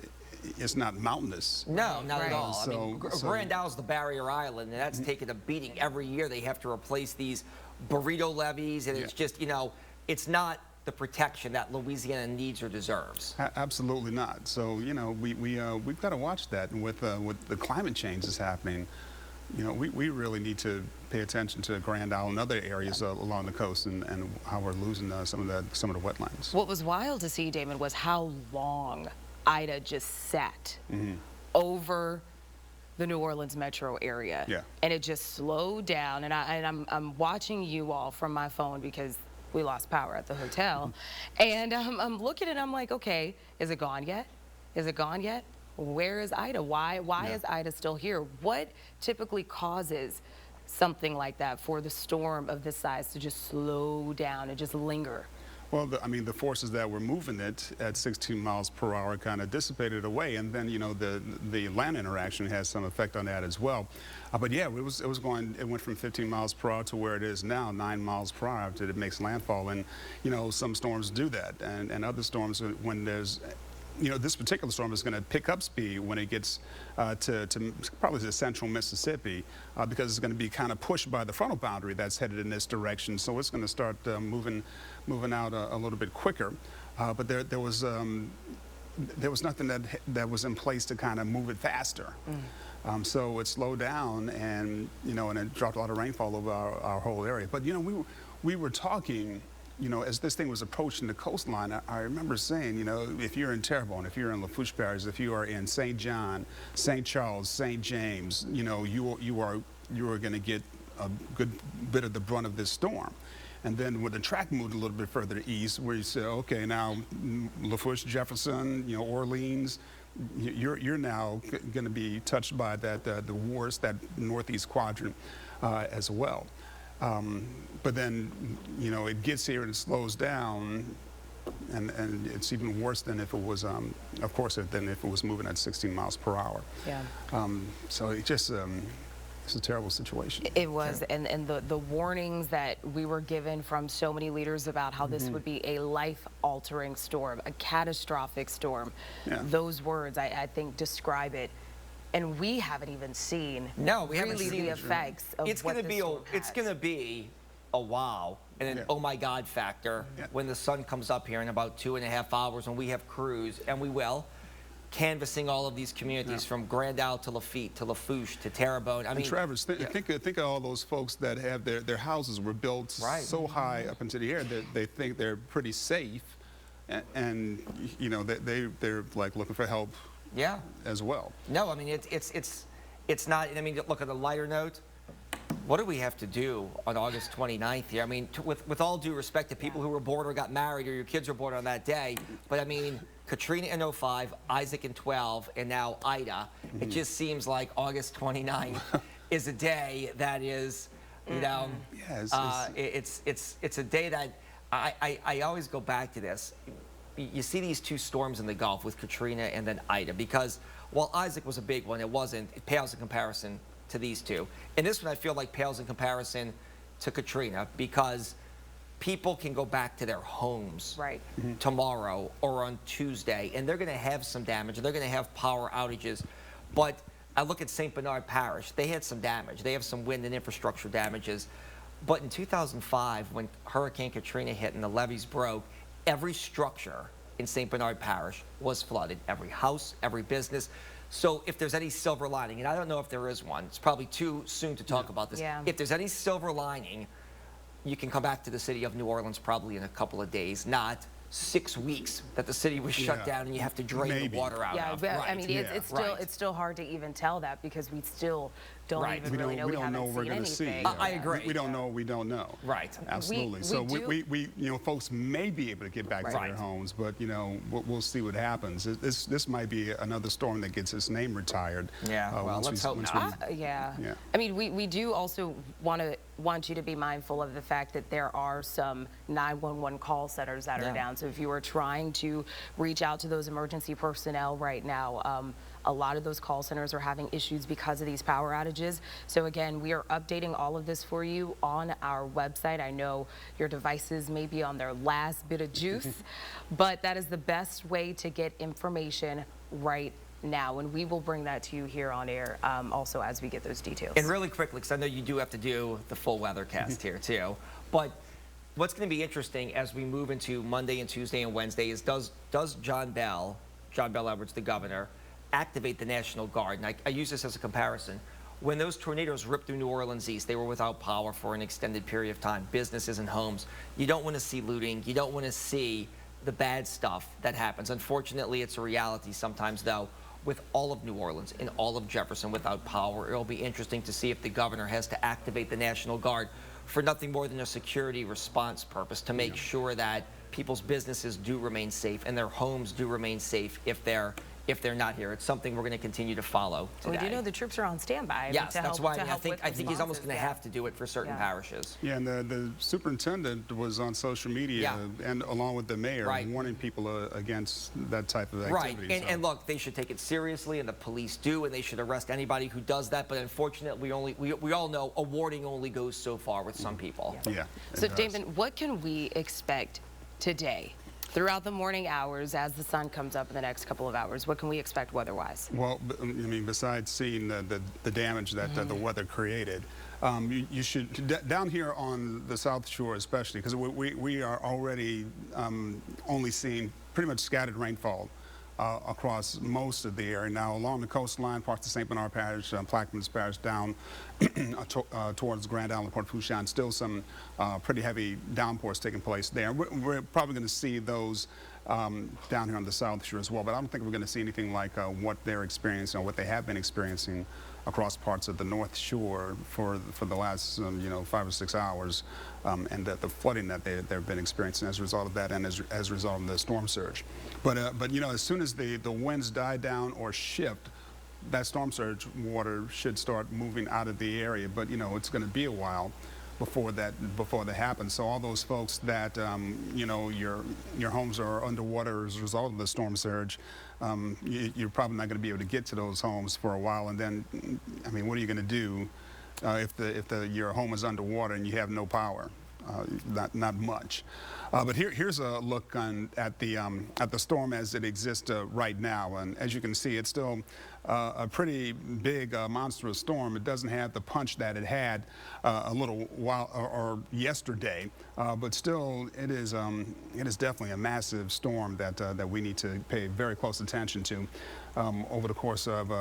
mountainous. No, not at all. I mean, Grand Isle's the barrier island, and that's taken a beating. Every year they have to replace these burrito levees, and it's just, you know, it's not the protection that Louisiana needs or deserves. Absolutely not. So, you know, we've got to watch that. And with the climate change that's happening, you know, we really need to pay attention to Grand Isle and other areas along the coast, and how we're losing some of the wetlands. What was wild to see, Damon, was how long Ida just sat over the New Orleans metro area. And it just slowed down. And I'm watching you all from my phone because we lost power at the hotel. And I'm looking and I'm like, okay, is it gone yet? Is it gone yet? Where is Ida? Why is Ida still here? What typically causes something like that, for the storm of this size to just slow down and just linger? Well, I mean, the forces that were moving it at 16 miles per hour kind of dissipated away, and then, you know, the land interaction has some effect on that as well. But yeah, it went from 15 miles per hour to where it is now, 9 miles per hour after it makes landfall. And, you know, some storms do that, and other storms, when there's, you know, this particular storm is going to pick up speed when it gets to probably to central Mississippi, because it's going to be kind of pushed by the frontal boundary that's headed in this direction. So it's going to start moving out a little bit quicker. But there was nothing that was in place to kind of move it faster. So it slowed down, and, you know, and it dropped a lot of rainfall over our whole area. But, you know, we were talking, you know, as this thing was approaching the coastline, I remember saying, you know, if you're in Terrebonne, if you're in Lafourche Parish, if you are in St. John, St. Charles, St. James, you know, you are going to get a good bit of the brunt of this storm. And then when the track moved a little bit further east, where you say, okay, now Lafourche, Jefferson, you know, Orleans, you're now going to be touched by the worst, that northeast quadrant as well. But then, you know, it gets here and it slows down, and it's even worse than if it was, of course, than if it was moving at 16 miles per hour. Yeah. So it just, it's a terrible situation. It was, and the warnings that we were given from so many leaders about how this would be a life-altering storm, a catastrophic storm. Yeah. Those words, I think, describe it. And we haven't even seen we haven't really seen the effects of it's what going to be it's going to be a wow and an oh my God factor when the sun comes up here in about 2.5 hours, when we have crews, and we will, canvassing all of these communities from Grand Isle to Lafitte to Lafourche to Terrebonne. I mean, Travis, think of all those folks that have their houses were built so high up into the air that they think they're pretty safe, and you know they're like looking for help. Yeah. As well. No, I mean it's not. I mean, look, at a lighter note, what do we have to do on August 29th here? I mean, with all due respect to people who were born or got married or your kids were born on that day, but I mean, Katrina in 05, Isaac in 12, and now Ida. It just seems like August 29th is a day that is, you know, it's a day that I always go back to this. You see these two storms in the Gulf with Katrina and then Ida, because while Isaac was a big one, it pales in comparison to these two. And this one I feel like pales in comparison to Katrina, because people can go back to their homes tomorrow or on Tuesday, and they're going to have some damage, and they're going to have power outages. But I look at St. Bernard Parish, they had some damage. They have some wind and infrastructure damages. But in 2005, when Hurricane Katrina hit and the levees broke, every structure in St. Bernard Parish was flooded. Every house, every business. So if there's any silver lining, and I don't know if there is one, it's probably too soon to talk about this. If there's any silver lining, you can come back to the city of New Orleans probably in a couple of days, not 6 weeks that the city was shut down and you have to drain the water out of. I mean, it's still hard to even tell that, because we still don't even really know. We don't know what we're going to see. I agree. We don't know. We don't know. Right. Absolutely. So we you know, folks may be able to get back to their homes, but you know, we'll see what happens. This might be another storm that gets its name retired. Yeah. Well, let's hope not. I mean, we do also want you to be mindful of the fact that there are some 911 call centers that are down. So if you are trying to reach out to those emergency personnel right now, a lot of those call centers are having issues because of these power outages. So again, we are updating all of this for you on our website. I know your devices may be on their last bit of juice, but that is the best way to get information right now, and we will bring that to you here on air also as we get those details. And really quickly, because I know you do have to do the full weathercast here too, but what's going to be interesting as we move into Monday and Tuesday and Wednesday is does John Bell Edwards, the governor, activate the National Guard? And I use this as a comparison. When those tornadoes ripped through New Orleans East, they were without power for an extended period of time, businesses and homes. You don't want to see looting. You don't want to see the bad stuff that happens. Unfortunately, it's a reality sometimes, though. With all of New Orleans and all of Jefferson without power, it'll be interesting to see if the governor has to activate the National Guard for nothing more than a security response purpose, to make sure that people's businesses do remain safe and their homes do remain safe if they're not here. It's something we're going to continue to follow today. We do know the troops are on standby. Yes, that's why I think he's almost going to have to do it for certain parishes. Yeah, and the superintendent was on social media and along with the mayor warning people against that type of activity. Right, and look, they should take it seriously, and the police do, and they should arrest anybody who does that. But unfortunately, we all know a warning only goes so far with some people. Yeah. So, Damon, what can we expect today? Throughout the morning hours, as the sun comes up in the next couple of hours, what can we expect weather-wise? Well, I mean, besides seeing the damage that the weather created, you should, down here on the South Shore especially, because we are already only seeing pretty much scattered rainfall across most of the area. Now, along the coastline, parts of St. Bernard Parish, Plaquemines Parish, down towards Grand Isle and Port Fourchon, still some pretty heavy downpours taking place there. We're probably going to see those down here on the South Shore as well. But I don't think we're going to see anything like what they're experiencing or what they have been experiencing across parts of the North Shore for the last 5 or 6 hours, and the flooding that they've been experiencing as a result of that, and as a result of the storm surge. But as soon as the winds die down or shift, that storm surge water should start moving out of the area. But it's going to be a while before that happens. So all those folks that your homes are underwater as a result of the storm surge, you're probably not going to be able to get to those homes for a while. And then, I mean, what are you going to do if your home is underwater and you have no power? Not much. But here's a look at the storm as it exists right now. And as you can see, it's still a pretty big, monstrous storm. It doesn't have the punch that it had a little while or yesterday, but still, it is definitely a massive storm that we need to pay very close attention to over the course of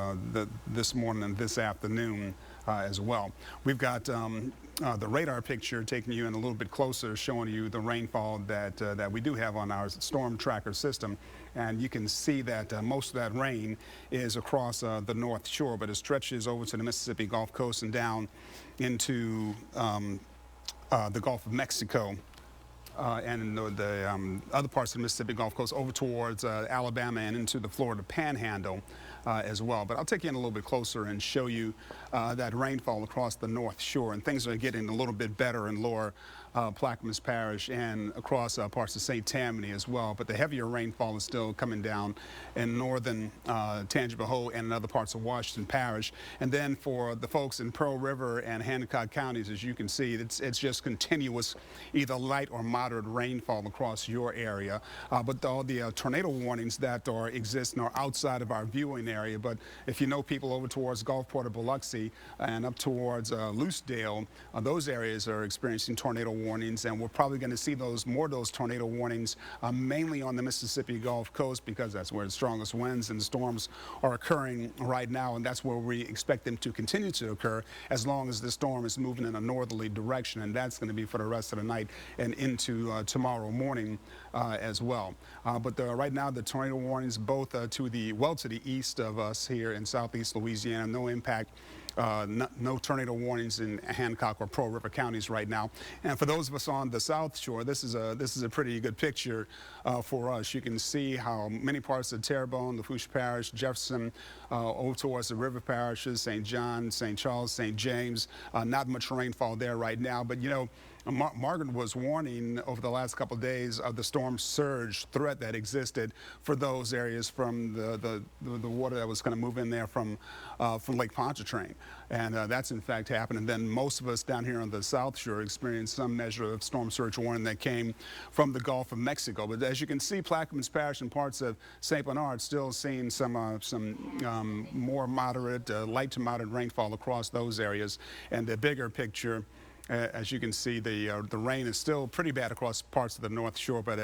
this morning and this afternoon as well. We've got the radar picture taking you in a little bit closer, showing you the rainfall that we do have on our storm tracker system. And you can see that most of that rain is across the North Shore, but it stretches over to the Mississippi Gulf Coast and down into the Gulf of Mexico. And the other parts of the Mississippi Gulf Coast over towards Alabama and into the Florida Panhandle as well. But I'll take you in a little bit closer and show you that rainfall across the North Shore. And things are getting a little bit better in lower Plaquemines Parish and across parts of St. Tammany as well. But the heavier rainfall is still coming down in northern Tangipahoa and in other parts of Washington Parish. And then for the folks in Pearl River and Hancock counties, as you can see, it's just continuous, either light or moderate rainfall across your area. But all the tornado warnings that are existing are outside of our viewing area. But if you know people over towards Gulfport or Biloxi and up towards Loosedale, those areas are experiencing tornado warnings, and we're probably going to see more of those tornado warnings mainly on the Mississippi Gulf Coast, because that's where the strongest winds and storms are occurring right now, and that's where we expect them to continue to occur as long as the storm is moving in a northerly direction, and that's going to be for the rest of the night and into tomorrow morning as well. But right now, the tornado warnings both to the east of us here in southeast Louisiana, no impact. No tornado warnings in Hancock or Pearl River counties right now. And for those of us on the South Shore, this is a pretty good picture for us. You can see how many parts of Terrebonne, Lafourche Parish, Jefferson, over towards the river parishes, St. John, St. Charles, St. James, not much rainfall there right now. But Margaret was warning over the last couple of days of the storm surge threat that existed for those areas from the water that was going to move in there from Lake Pontchartrain. And that's in fact happened. And then most of us down here on the South Shore experienced some measure of storm surge warning that came from the Gulf of Mexico. But as you can see, Plaquemines Parish and parts of St. Bernard still seeing some more moderate, light to moderate rainfall across those areas. And the bigger picture, as you can see, the rain is still pretty bad across parts of the North Shore, but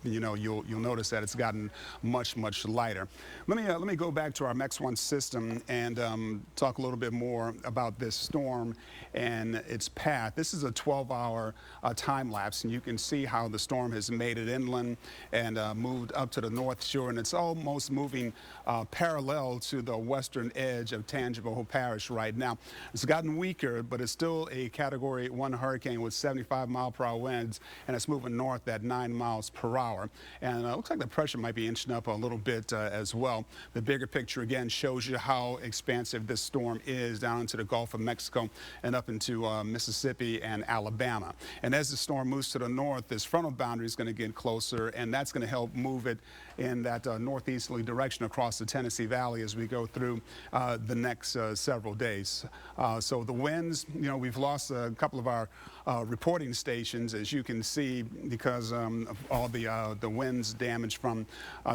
you'll notice that it's gotten much lighter. Let me go back to our MEX1 system and talk a little bit more about this storm and its path. This is a 12-hour time lapse, and you can see how the storm has made it inland and moved up to the North Shore, and it's almost moving parallel to the western edge of Tangipahoa Parish right now. It's gotten weaker, but it's still a Category 1 hurricane with 75-mile-per-hour winds, and it's moving north at 9 miles per hour. And it looks like the pressure might be inching up a little bit as well. The bigger picture again shows you how expansive this storm is down into the Gulf of Mexico and up into Mississippi and Alabama. And as the storm moves to the north, this frontal boundary is going to get closer, and that's going to help move it in that northeasterly direction across the Tennessee Valley as we go through the next several days. So the winds, we've lost a couple of our reporting stations, as you can see, because of all the winds damage from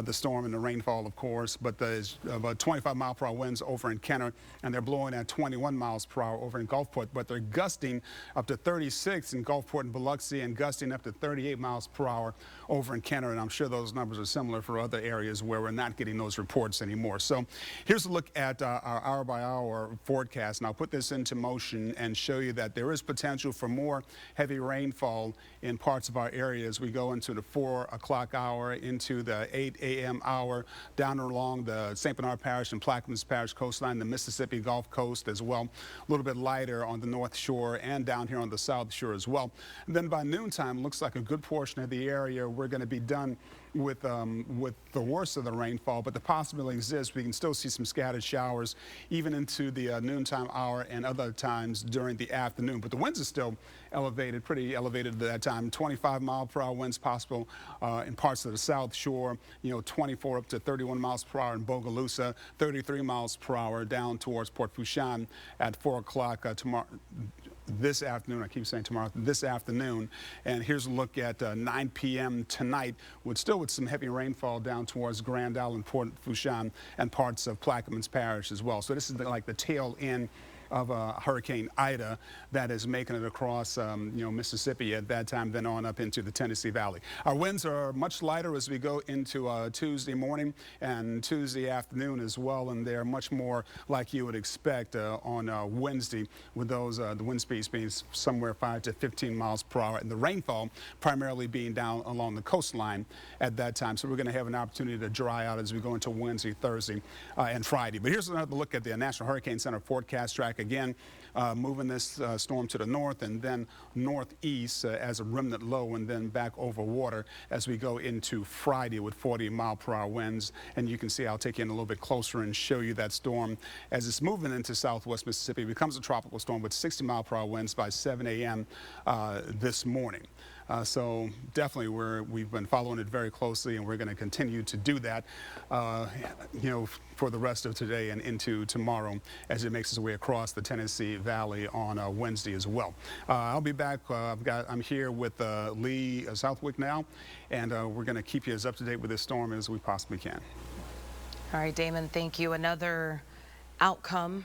the storm and the rainfall, of course. But there's about 25-mile-per-hour winds over in Kenner, and they're blowing at 21 miles per hour over in Gulfport. But they're gusting up to 36 in Gulfport and Biloxi, and gusting up to 38 miles per hour over in Kenner. And I'm sure those numbers are similar for other areas where we're not getting those reports anymore. So here's a look at our hour-by-hour forecast, and I'll put this into motion and show you that there is potential for more heavy rainfall in parts of our area as we go into the 4 o'clock hour, into the 8 a.m. hour, down along the St. Bernard Parish and Plaquemines Parish coastline, the Mississippi Gulf Coast as well. A little bit lighter on the North Shore and down here on the South Shore as well. And then by noontime, looks like a good portion of the area we're going to be done with the worst of the rainfall, but the possibility exists. We can still see some scattered showers even into the noontime hour and other times during the afternoon. But the winds are still elevated, pretty elevated at that time. 25-mile-per-hour winds possible in parts of the South Shore, 24 up to 31 miles per hour in Bogalusa, 33 miles per hour down towards Port Fourchon at 4 o'clock tomorrow. This afternoon, I keep saying tomorrow, this afternoon. And here's a look at 9 p.m. tonight, with some heavy rainfall down towards Grand Island, Port Fourchon, and parts of Plaquemines Parish as well. So this is like the tail end of Hurricane Ida that is making it across Mississippi at that time, then on up into the Tennessee Valley. Our winds are much lighter as we go into Tuesday morning and Tuesday afternoon as well, and they're much more like you would expect on Wednesday, with those the wind speeds being somewhere 5 to 15 miles per hour, and the rainfall primarily being down along the coastline at that time. So we're going to have an opportunity to dry out as we go into Wednesday, Thursday, and Friday. But here's another look at the National Hurricane Center forecast track. Again, moving this storm to the north and then northeast as a remnant low, and then back over water as we go into Friday with 40-mile-per-hour winds. And you can see, I'll take you in a little bit closer and show you that storm as it's moving into southwest Mississippi. It becomes a tropical storm with 60-mile-per-hour winds by 7 a.m. This morning. So definitely we've been following it very closely, and we're going to continue to do that, for the rest of today and into tomorrow as it makes its way across the Tennessee Valley on Wednesday as well. I'll be back. I'm here with Lee Southwick now, and we're going to keep you as up to date with this storm as we possibly can. All right, Damon, thank you. Another outcome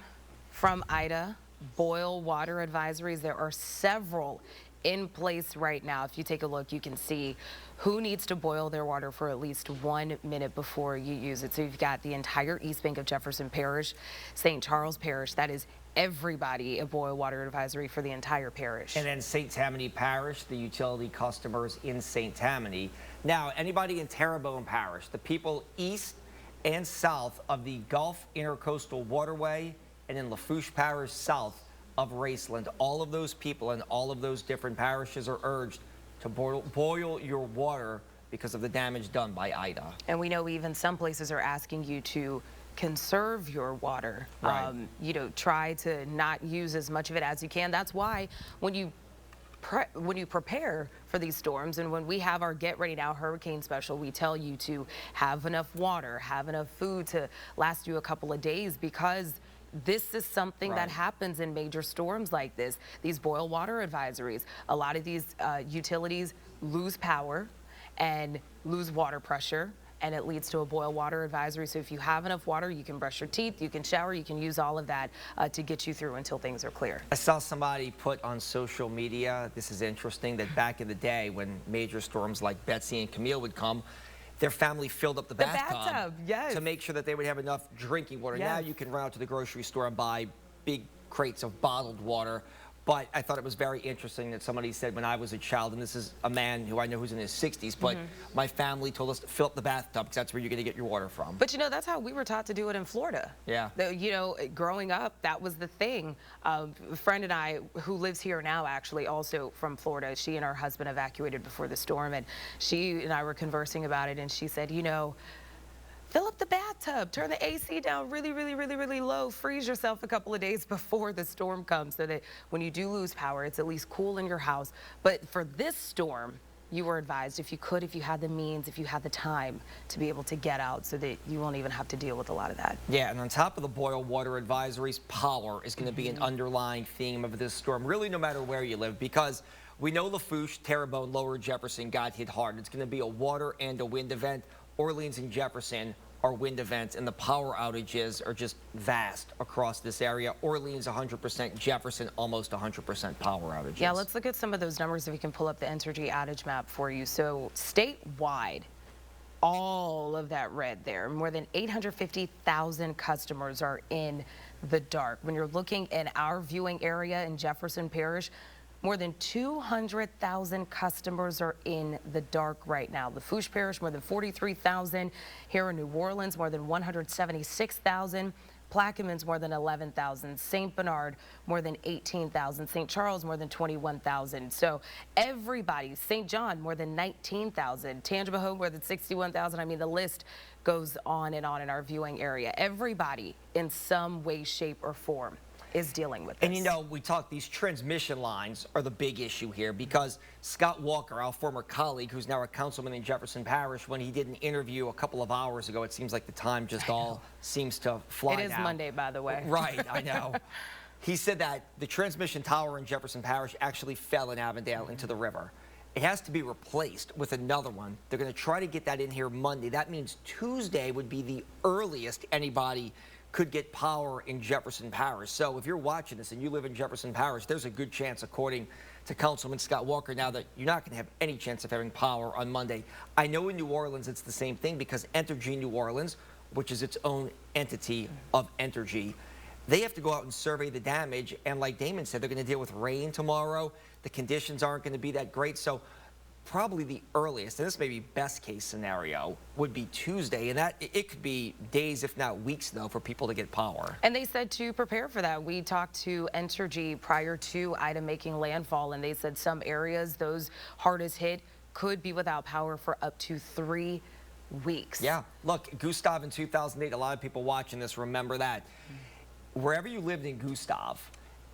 from Ida, boil water advisories. There are several in place right now. If you take a look, you can see who needs to boil their water for at least 1 minute before you use it. So you've got the entire East Bank of Jefferson Parish, St. Charles Parish. That is everybody a boil water advisory for the entire parish. And then St. Tammany Parish, the utility customers in St. Tammany. Now, anybody in Terrebonne Parish, the people east and south of the Gulf Intercoastal Waterway, and in Lafourche Parish south of Raceland, all of those people in all of those different parishes are urged to boil your water because of the damage done by Ida. And we know even some places are asking you to conserve your water. Right. Try to not use as much of it as you can. That's why when you prepare for these storms, and when we have our Get Ready Now hurricane special, we tell you to have enough water, have enough food to last you a couple of days, because this is something that happens in major storms like this. These boil water advisories, a lot of these utilities lose power and lose water pressure, and it leads to a boil water advisory. So if you have enough water, you can brush your teeth, you can shower, you can use all of that to get you through until things are clear. I saw somebody put on social media, this is interesting, that back in the day when major storms like Betsy and Camille would come, their family filled up the bathtub yes, to make sure that they would have enough drinking water. Yes. Now you can run out to the grocery store and buy big crates of bottled water. But I thought it was very interesting that somebody said when I was a child, and this is a man who I know who's in his 60s, but my family told us to fill up the bathtub because that's where you're going to get your water from. But that's how we were taught to do it in Florida. Yeah. Growing up, that was the thing. A friend and I, who lives here now actually, also from Florida, she and her husband evacuated before the storm, and she and I were conversing about it, and she said, fill up the bathtub, turn the AC down really, really, really, really low, freeze yourself a couple of days before the storm comes so that when you do lose power, it's at least cool in your house. But for this storm, you were advised, if you had the means, if you had the time, to be able to get out so that you won't even have to deal with a lot of that. Yeah, and on top of the boil water advisories, power is going to be an underlying theme of this storm, really no matter where you live, because we know Lafourche, Terrebonne, Lower Jefferson got hit hard. It's going to be a water and a wind event. Orleans and Jefferson are wind events, and the power outages are just vast across this area. Orleans 100%, Jefferson almost 100% power outages. Yeah, let's look at some of those numbers if we can pull up the Entergy outage map for you. So statewide, all of that red there. More than 850,000 customers are in the dark. When you're looking in our viewing area in Jefferson Parish, more than 200,000 customers are in the dark right now. Lafourche Parish, more than 43,000. Here in New Orleans, more than 176,000. Plaquemines, more than 11,000. St. Bernard, more than 18,000. St. Charles, more than 21,000. So everybody, St. John, more than 19,000. Tangipahoa, more than 61,000. I mean, the list goes on in our viewing area. Everybody in some way, shape, or form is dealing with this. And you know, we talk, these transmission lines are the big issue here because Scott Walker, our former colleague, who's now a councilman in Jefferson Parish, when he did an interview a couple of hours ago, it seems like the time just all seems to fly now. It is Monday, by the way. Right, I know. He said that the transmission tower in Jefferson Parish actually fell in Avondale into the river. It has to be replaced with another one. They're going to try to get that in here Monday. That means Tuesday would be the earliest anybody could get power in Jefferson Parish. So if you're watching this and you live in Jefferson Parish, there's a good chance, according to Councilman Scott Walker, now that you're not going to have any chance of having power on Monday. I know in New Orleans it's the same thing because Entergy New Orleans, which is its own entity of Entergy, they have to go out and survey the damage. And like Damon said, they're going to deal with rain tomorrow. The conditions aren't going to be that great. So probably the earliest, and this may be best case scenario, would be Tuesday, and that it could be days, if not weeks, though, for people to get power. And they said to prepare for that. We talked to Entergy prior to Ida making landfall, and they said some areas, those hardest hit, could be without power for up to 3 weeks. Yeah, look, Gustav in 2008, a lot of people watching this remember that. Wherever you lived in Gustav,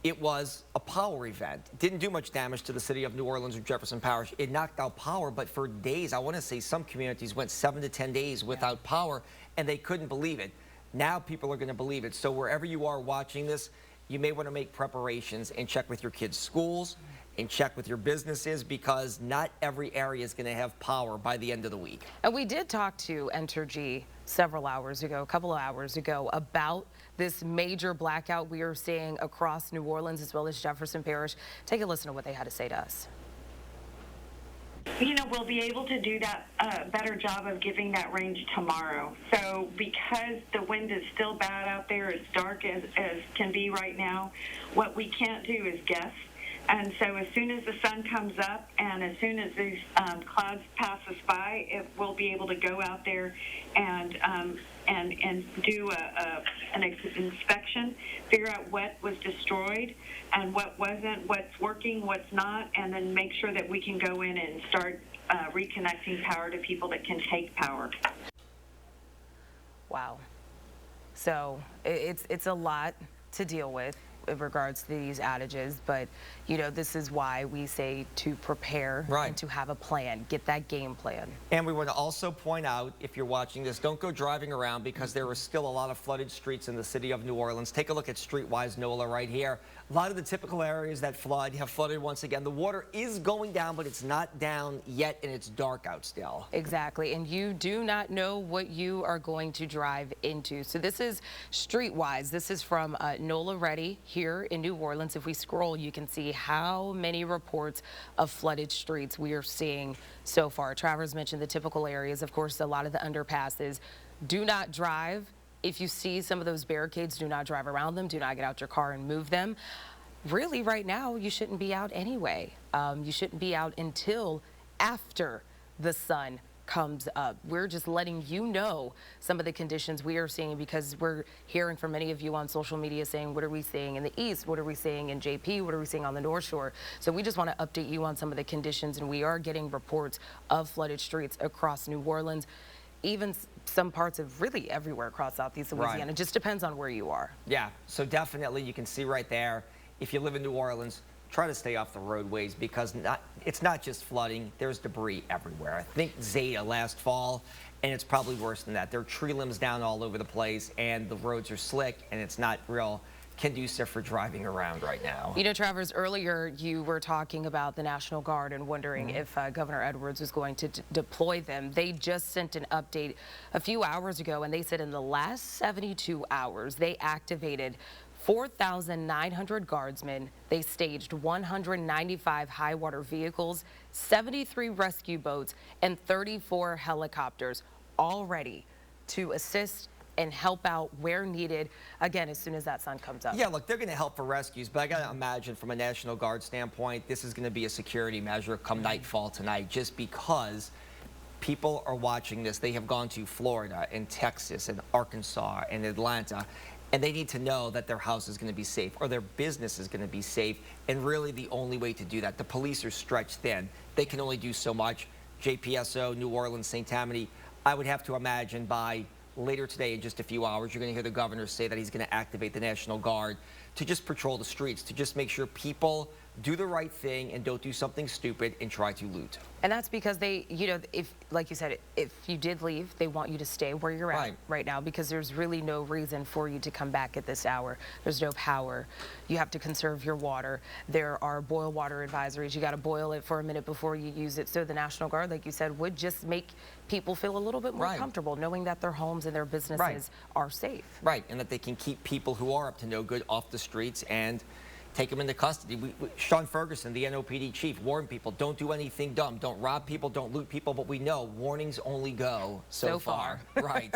it was a power event. It didn't do much damage to the city of New Orleans or Jefferson Parish. It knocked out power, but for days, I want to say some communities went 7 to 10 days without power, and they couldn't believe it. Now people are going to believe it. So wherever you are watching this, you may want to make preparations and check with your kids' schools and check with your businesses because not every area is going to have power by the end of the week. And we did talk to Entergy several hours ago, a couple of hours ago, about this major blackout we are seeing across New Orleans as well as Jefferson Parish. Take a listen to what they had to say to us. You know, we'll be able to do that better job of giving that range tomorrow. So because the wind is still bad out there, as dark as can be right now, what we can't do is guess. And so as soon as the sun comes up and as soon as these clouds pass us by, we'll be able to go out there and do an inspection, figure out what was destroyed and what wasn't, what's working, what's not, and then make sure that we can go in and start reconnecting power to people that can take power. Wow. So it's a lot to deal with in regards to these outages, but you know, this is why we say to prepare and to have a plan, get that game plan. And we want to also point out, if you're watching this, don't go driving around because there are still a lot of flooded streets in the city of New Orleans. Take a look at Streetwise NOLA right here. A lot of the typical areas that flood have flooded once again. The water is going down, but it's not down yet, and it's dark out still. Exactly, and you do not know what you are going to drive into. So this is Streetwise. This is from NOLA Ready here in New Orleans. If we scroll, you can see how many reports of flooded streets we are seeing so far. Travers mentioned the typical areas, of course, a lot of the underpasses. Do not drive. If you see some of those barricades, do not drive around them. Do not get out your car and move them. Really, right now, you shouldn't be out anyway. You shouldn't be out until after the sun comes up. We're just letting you know some of the conditions we are seeing because we're hearing from many of you on social media saying, what are we seeing in the east? What are we seeing in JP? What are we seeing on the North Shore? So we just want to update you on some of the conditions, and we are getting reports of flooded streets across New Orleans, even some parts of really everywhere across Southeast Louisiana. Right. It just depends on where you are. Yeah, so definitely you can see right there, if you live in New Orleans, try to stay off the roadways because it's not just flooding, there's debris everywhere. I think Zeta last fall, and it's probably worse than that. There are tree limbs down all over the place, and the roads are slick, and it's not real conducive for driving around right now. You know, Travers, earlier you were talking about the National Guard and wondering if Governor Edwards was going to deploy them. They just sent an update a few hours ago, and they said in the last 72 hours, they activated 4,900 guardsmen. They staged 195 high water vehicles, 73 rescue boats, and 34 helicopters. all ready to assist and help out where needed, again, as soon as that sun comes up. Yeah, look, they're going to help for rescues, but I got to imagine from a National Guard standpoint, this is going to be a security measure come nightfall tonight, just because people are watching this. They have gone to Florida and Texas and Arkansas and Atlanta, and they need to know that their house is going to be safe or their business is going to be safe. And really the only way to do that, the police are stretched thin. They can only do so much. JPSO, New Orleans, St. Tammany, I would have to imagine by later today, in just a few hours, you're going to hear the governor say that he's going to activate the National Guard to just patrol the streets, to just make sure people do the right thing and don't do something stupid and try to loot. And that's because they, you know, if, like you said, if you did leave, they want you to stay where you're at right now, because there's really no reason for you to come back at this hour. There's no power. You have to conserve your water. There are boil water advisories. You got to boil it for a minute before you use it. So the National Guard, like you said, would just make people feel a little bit more comfortable knowing that their homes and their businesses are safe. Right, and that they can keep people who are up to no good off the streets and take them into custody. Sean Ferguson, the NOPD chief, warned people, don't do anything dumb. Don't rob people, don't loot people, but we know warnings only go so far. Right.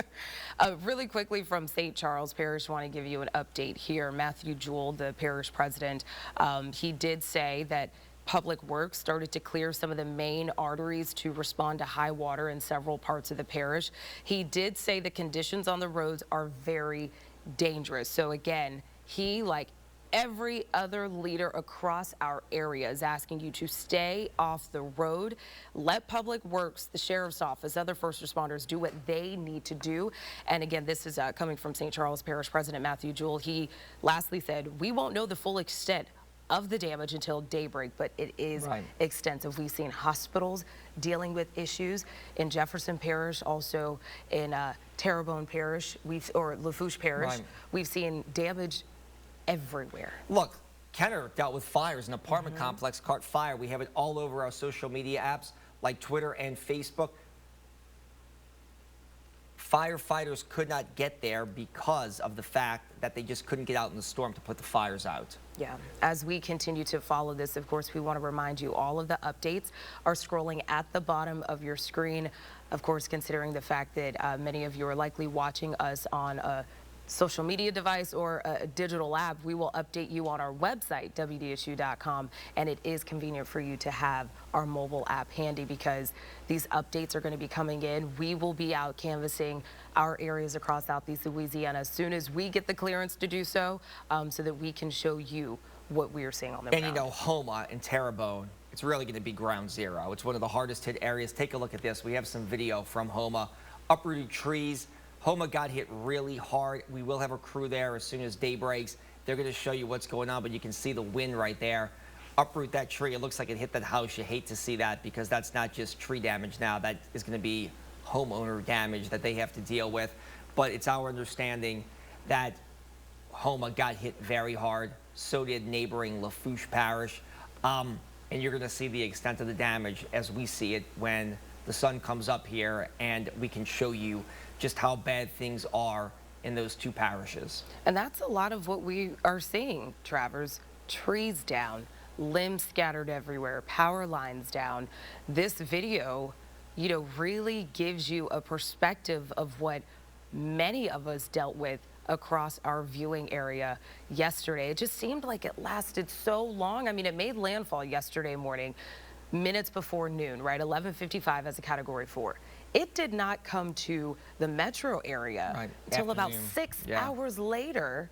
Really quickly from St. Charles Parish, want to give you an update here. Matthew Jewell, the parish president, he did say that Public Works started to clear some of the main arteries to respond to high water in several parts of the parish. He did say the conditions on the roads are very dangerous. So again, he, like every other leader across our area, is asking you to stay off the road. Let Public Works, the Sheriff's Office, other first responders do what they need to do. And again, this is coming from St. Charles Parish President Matthew Jewell. He lastly said, we won't know the full extent of the damage until daybreak, but it is extensive. We've seen hospitals dealing with issues in Jefferson Parish, also in Terrebonne Parish, or Lafourche Parish. We've seen damage everywhere. Look, Kenner dealt with fires. An apartment complex caught fire. We have it all over our social media apps like Twitter and Facebook. Firefighters could not get there because of the fact that they just couldn't get out in the storm to put the fires out. Yeah, as we continue to follow this, of course, we want to remind you all of the updates are scrolling at the bottom of your screen. Of course, considering the fact that many of you are likely watching us on a social media device or a digital app, we will update you on our website, WDSU.com, and it is convenient for you to have our mobile app handy because these updates are going to be coming in. We will be out canvassing our areas across Southeast Louisiana as soon as we get the clearance to do so, so that we can show you what we are seeing on the ground. And you know, Houma and Terrebonne, it's really going to be ground zero. It's one of the hardest hit areas. Take a look at this. We have some video from Houma. Uprooted trees. Houma got hit really hard. We will have a crew there as soon as day breaks. They're going to show you what's going on, but you can see the wind right there. Uproot that tree. It looks like it hit that house. You hate to see that because that's not just tree damage now. That is going to be homeowner damage that they have to deal with. But it's our understanding that Houma got hit very hard. So did neighboring Lafourche Parish. And you're going to see the extent of the damage as we see it when the sun comes up here and we can show you just how bad things are in those two parishes. And that's a lot of what we are seeing, Travers. Trees down, limbs scattered everywhere, power lines down. This video, you know, really gives you a perspective of what many of us dealt with across our viewing area yesterday. It just seemed like it lasted so long. I mean, it made landfall yesterday morning, minutes before noon, right? 11:55 as a Category 4. It did not come to the metro area until about 6 hours later,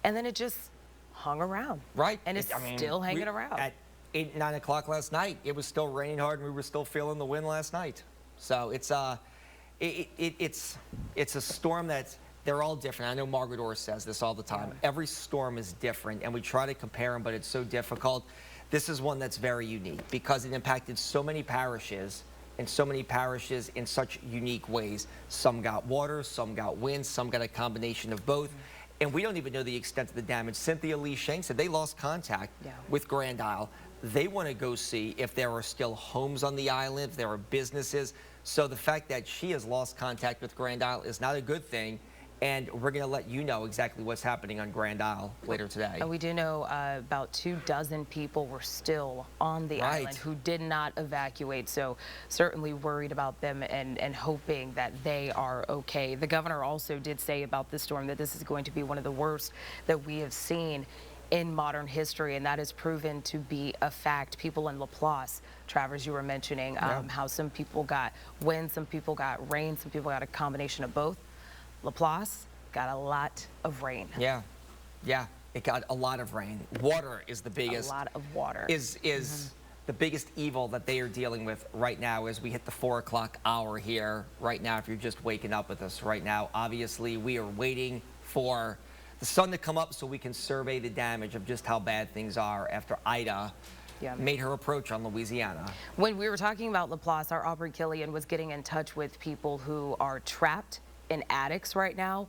and then it just hung around. And it's still hanging around. At 8, 9 o'clock last night, it was still raining hard, and we were still feeling the wind last night. So it's a storm that's, they're all different. I know Margaret Orr says this all the time. Every storm is different, and we try to compare them, but it's so difficult. This is one that's very unique because it impacted so many parishes, and so many parishes in such unique ways. Some got water, some got wind, some got a combination of both. And we don't even know the extent of the damage. Cynthia Lee Shank said they lost contact with Grand Isle. They want to go see if there are still homes on the island, if there are businesses. So the fact that she has lost contact with Grand Isle is not a good thing. and we're going to let you know exactly what's happening on Grand Isle later today. And we do know about 24 people were still on the island who did not evacuate, so certainly worried about them and hoping that they are okay. The governor also did say about this storm that this is going to be one of the worst that we have seen in modern history, and that has proven to be a fact. People in Laplace, Travers, you were mentioning how some people got wind, some people got rain, some people got a combination of both. Laplace got a lot of rain. Yeah, it got a lot of rain. Water is the biggest. A lot of water. Is the biggest evil that they are dealing with right now as we hit the 4 o'clock hour here right now. If you're just waking up with us right now, obviously we are waiting for the sun to come up so we can survey the damage of just how bad things are after Ida made her approach on Louisiana. When we were talking about Laplace, our Aubrey Killian was getting in touch with people who are trapped in attics right now,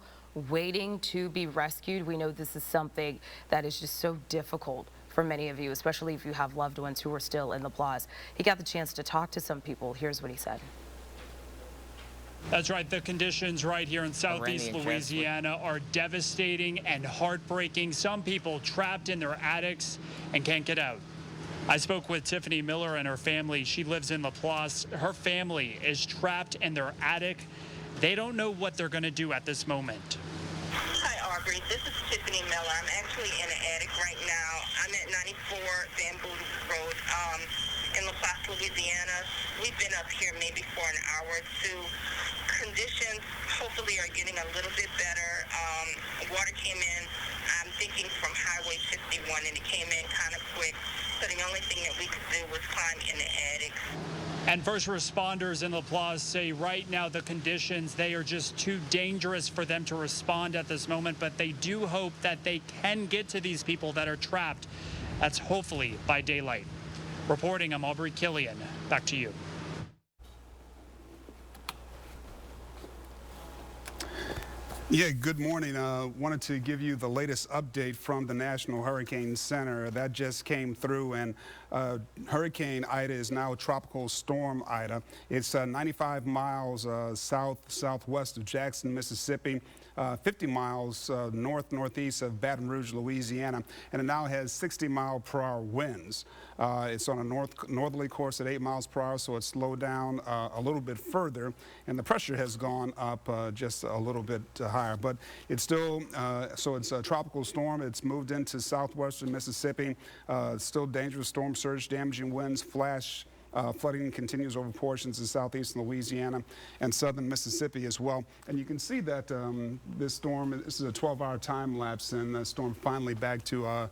waiting to be rescued. We know this is something that is just so difficult for many of you, especially if you have loved ones who are still in Laplace. He got the chance to talk to some people. Here's what he said. That's right. The conditions right here in southeast Louisiana are devastating and heartbreaking. Some people trapped in their attics and can't get out. I spoke with Tiffany Miller and her family. She lives in Laplace. Her family is trapped in their attic. They don't know what they're going to do at this moment. Hi, Aubrey. This is Tiffany Miller. I'm actually in an attic right now. I'm at 94 Bamboo Road in Laplace, Louisiana. We've been up here maybe for an hour or two. Conditions hopefully are getting a little bit better. Water came in, I'm thinking from Highway 51, and it came in kind of quick. So the only thing that we could do was climb in the attic. And first responders in Laplace say right now the conditions, they are just too dangerous for them to respond at this moment, but they do hope that they can get to these people that are trapped. That's hopefully by daylight. Reporting, I'm Aubrey Killian. Back to you. Yeah, good morning. Wanted to give you the latest update from the National Hurricane Center. That just came through, and Hurricane Ida is now Tropical Storm Ida. It's 95 miles southwest of Jackson, Mississippi, 50 miles northeast of Baton Rouge, Louisiana, and it now has 60-mile-per-hour winds. It's on a northerly course at 8 miles per hour, so it's slowed down a little bit further, and the pressure has gone up just a little bit higher. But it's still, so it's a tropical storm. It's moved into southwestern Mississippi. It's still dangerous storm surge, damaging winds, flash. Flooding continues over portions of southeastern Louisiana and southern Mississippi as well. And you can see that this storm, this is a 12-hour time lapse, and the storm finally back to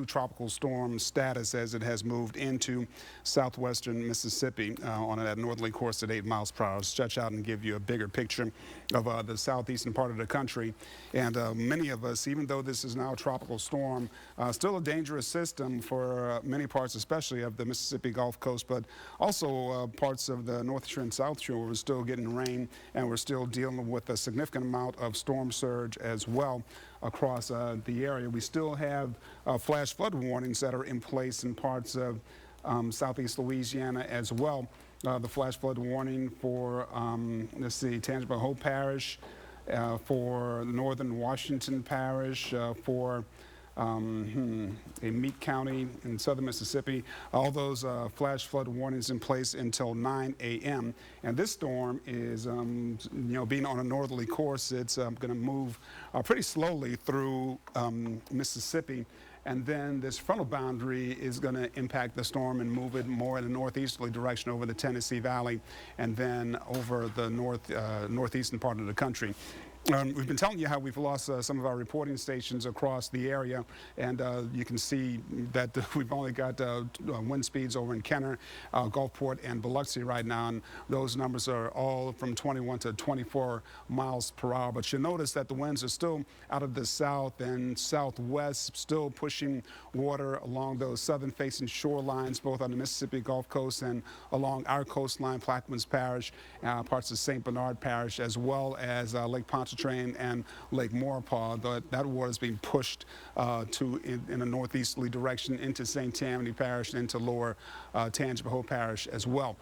tropical storm status as it has moved into southwestern Mississippi on that northerly course at 8 miles per hour. I'll stretch out and give you a bigger picture of the southeastern part of the country. And many of us, even though this is now a tropical storm, still a dangerous system for many parts, especially of the Mississippi Gulf Coast, but also parts of the North Shore and South Shore. We're still getting rain, and we're still dealing with a significant amount of storm surge as well across the area. We still have flash flood warnings that are in place in parts of southeast Louisiana as well. The flash flood warning for, let's see, Tangipahoa Hope Parish, for northern Washington Parish, for in Meade County in southern Mississippi. All those flash flood warnings in place until 9 a.m. And this storm is, being on a northerly course, it's going to move pretty slowly through Mississippi. And then this frontal boundary is going to impact the storm and move it more in a northeasterly direction over the Tennessee Valley and then over the northeastern part of the country. We've been telling you how we've lost some of our reporting stations across the area, and you can see that we've only got wind speeds over in Kenner, Gulfport, and Biloxi right now, and those numbers are all from 21 to 24 miles per hour. But you'll notice that the winds are still out of the south and southwest, still pushing water along those southern-facing shorelines, both on the Mississippi Gulf Coast and along our coastline, Plaquemines Parish, parts of St. Bernard Parish, as well as Lake Poncha Pontchartrain and Lake Maurepas. That water is being pushed in a northeasterly direction into St. Tammany Parish and into lower Tangipahoa Parish as well.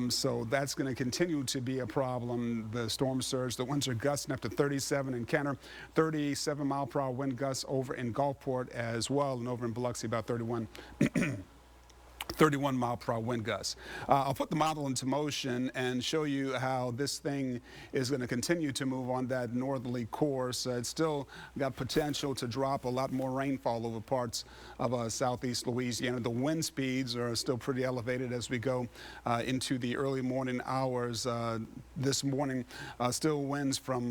So that's going to continue to be a problem. The storm surge, the winds are gusting up to 37 in Kenner, 37-mile-per-hour wind gusts over in Gulfport as well, and over in Biloxi about 31 mile-per-hour wind gusts. I'll put the model into motion and show you how this thing is going to continue to move on that northerly course. It's still got potential to drop a lot more rainfall over parts of southeast Louisiana. The wind speeds are still pretty elevated as we go into the early morning hours. This morning, still winds from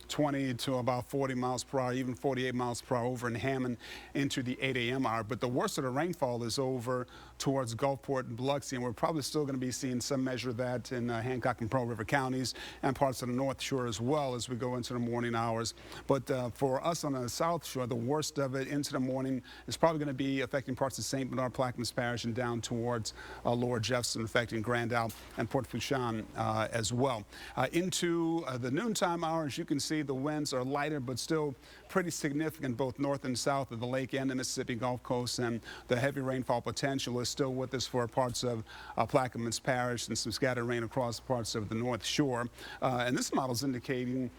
20 to about 40 miles per hour, even 48 miles per hour over in Hammond into the 8 a.m. hour. But the worst of the rainfall is over towards Gulfport and Biloxi, and we're probably still going to be seeing some measure of that in Hancock and Pearl River counties and parts of the North Shore as well as we go into the morning hours. But for us on the South Shore, the worst of it into the morning is probably going to be affecting parts of St. Bernard, Plaquemines Parish, and down towards Lower Jefferson, affecting Grand Isle and Port Fourchon as well. Into the noontime hours, you can see the winds are lighter but still pretty significant both north and south of the lake and the Mississippi Gulf Coast, and the heavy rainfall potential is still with us for parts of Plaquemines Parish and some scattered rain across parts of the North Shore. And this model is indicating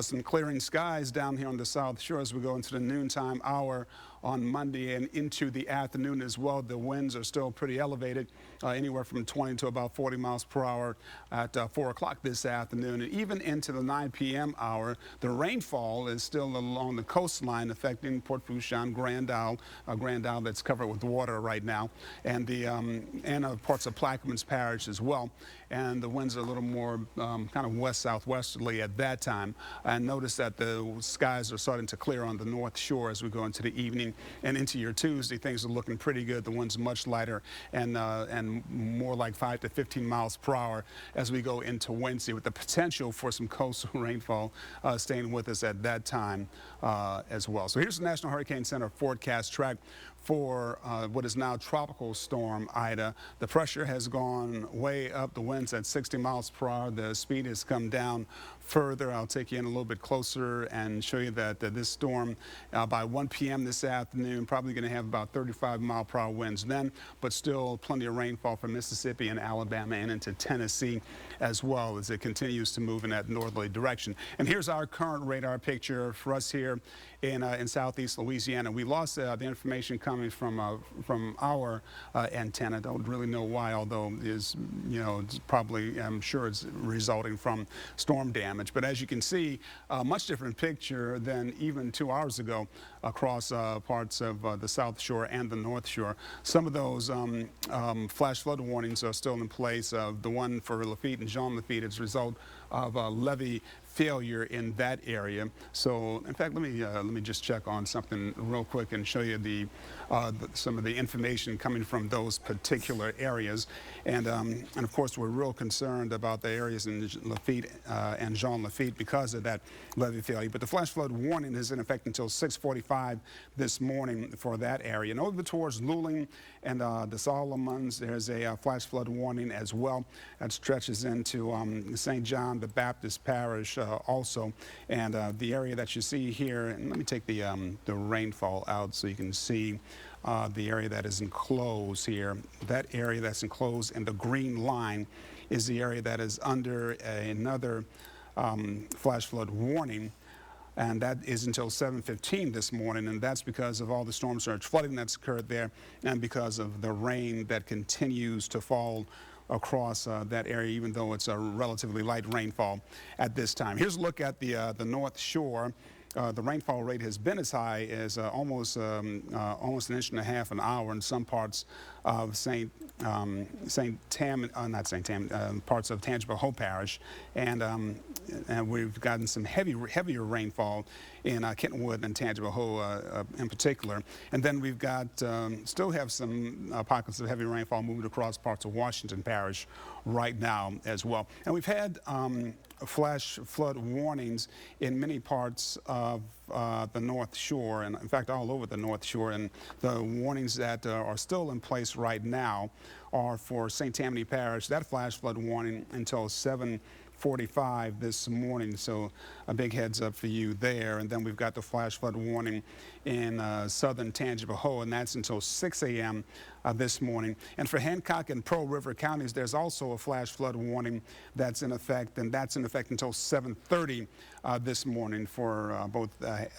some clearing skies down here on the South Shore as we go into the noontime hour on Monday and into the afternoon as well. The winds are still pretty elevated, anywhere from 20 to about 40 miles per hour at 4 o'clock this afternoon. And even into the 9 p.m. hour, the rainfall is still along the coastline, affecting Port Fourchon, Grand Isle that's covered with water right now, and the parts of Plaquemines Parish as well. And the winds are a little more kind of west-southwesterly at that time. And notice that the skies are starting to clear on the North Shore as we go into the evening and into your Tuesday. Things are looking pretty good. The wind's much lighter and more like 5 to 15 miles per hour as we go into Wednesday, with the potential for some coastal rainfall staying with us at that time as well. So here's the National Hurricane Center forecast track for what is now Tropical Storm Ida. The pressure has gone way up. The winds at 60 miles per hour. The speed has come down further. I'll take you in a little bit closer and show you that this storm by 1 p.m. this afternoon probably going to have about 35 mile per hour winds then, but still plenty of rainfall from Mississippi and Alabama and into Tennessee as well as it continues to move in that northerly direction. And here's our current radar picture for us here in southeast Louisiana. We lost the information coming from our antenna. Don't really know why, although it's probably, I'm sure it's resulting from storm damage. But as you can see, a much different picture than even 2 hours ago across parts of the South Shore and the North Shore. Some of those flash flood warnings are still in place. The one for Lafitte and Jean Lafitte as a result of levee failure in that area. So, in fact, let me just check on something real quick and show you some of the information coming from those particular areas. And of course, we're real concerned about the areas in Lafitte and Jean Lafitte because of that levee failure. But the flash flood warning is in effect until 6:45 this morning for that area. And over towards Luling and the Solomons, there's a flash flood warning as well that stretches into St. John the Baptist Parish also. And the area that you see here, and let me take the rainfall out so you can see the area that is enclosed here. That area that's enclosed in the green line is the area that is under another flash flood warning. And that is until 7:15 this morning, and that's because of all the storm surge flooding that's occurred there and because of the rain that continues to fall across that area, even though it's a relatively light rainfall at this time. Here's a look at the North Shore. The rainfall rate has been as high as almost an inch and a half an hour in some parts of parts of Tangipahoa Parish, and we've gotten some heavier rainfall in Kentonwood and Tangipahoa in particular. And then we've got still have some pockets of heavy rainfall moving across parts of Washington Parish right now as well. And we've had flash flood warnings in many parts of the North Shore, and in fact all over the North Shore. And the warnings that are still in place right now are for St. Tammany Parish. That flash flood warning until 7:15 45 this morning, so a big heads up for you there. And then we've got the flash flood warning in southern Tangipahoa, and that's until 6 a.m. This morning. And for Hancock and Pearl River counties, there's also a flash flood warning that's in effect, and that's in effect until 7:30 this morning for both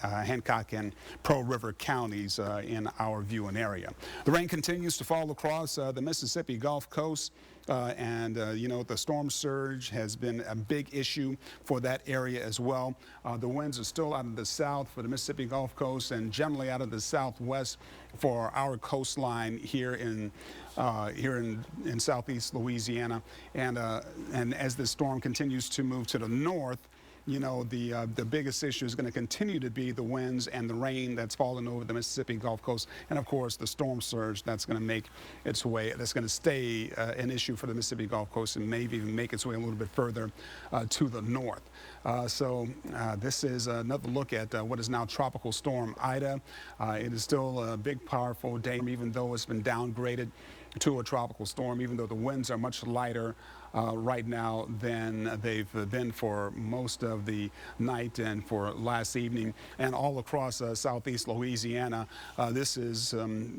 Hancock and Pearl River counties in our viewing area. The rain continues to fall across the Mississippi Gulf Coast. You know, the storm surge has been a big issue for that area as well. The winds are still out of the south for the Mississippi Gulf Coast and generally out of the southwest for our coastline here in southeast Louisiana. And as the storm continues to move to the north, you know, the biggest issue is going to continue to be the winds and the rain that's falling over the Mississippi Gulf Coast, and of course the storm surge that's going to make its way, that's going to stay an issue for the Mississippi Gulf Coast and maybe even make its way a little bit further to the north. This is another look at what is now Tropical Storm Ida. It is still a big, powerful day, even though it's been downgraded to a tropical storm, even though the winds are much lighter right now than they've been for most of the night and for last evening. And all across southeast Louisiana, this is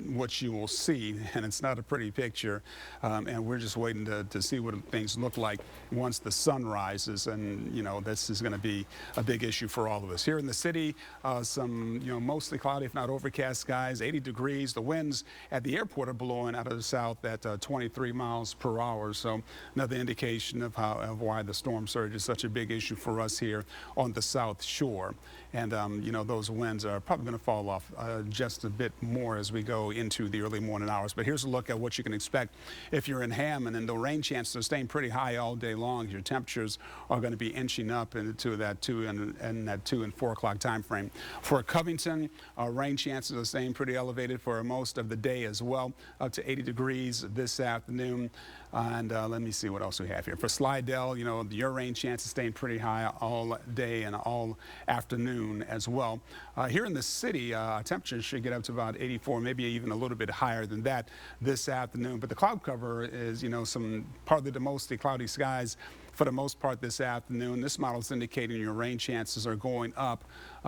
what you will see, and it's not a pretty picture. And we're just waiting to see what things look like once the sun rises. And, you know, this is going to be a big issue for all of us. Here in the city, some, you know, mostly cloudy, if not overcast skies, 80 degrees. The winds at the airport are blowing out of the south at 23 miles per hour. So another indication of why the storm surge is such a big issue for us here on the South Shore. And, you know, those winds are probably going to fall off just a bit more as we go into the early morning hours. But here's a look at what you can expect if you're in Hammond, and the rain chances are staying pretty high all day long. Your temperatures are going to be inching up into that 2 and 4 o'clock time frame. For Covington, rain chances are staying pretty elevated for most of the day as well, up to 80 degrees this afternoon. And let me see what else we have here. For Slidell, you know, your rain chance is staying pretty high all day and all afternoon as well. Here in the city, temperatures should get up to about 84, maybe even a little bit higher than that this afternoon. But the cloud cover is, you know, some partly to mostly cloudy skies for the most part this afternoon. This model is indicating your rain chances are going up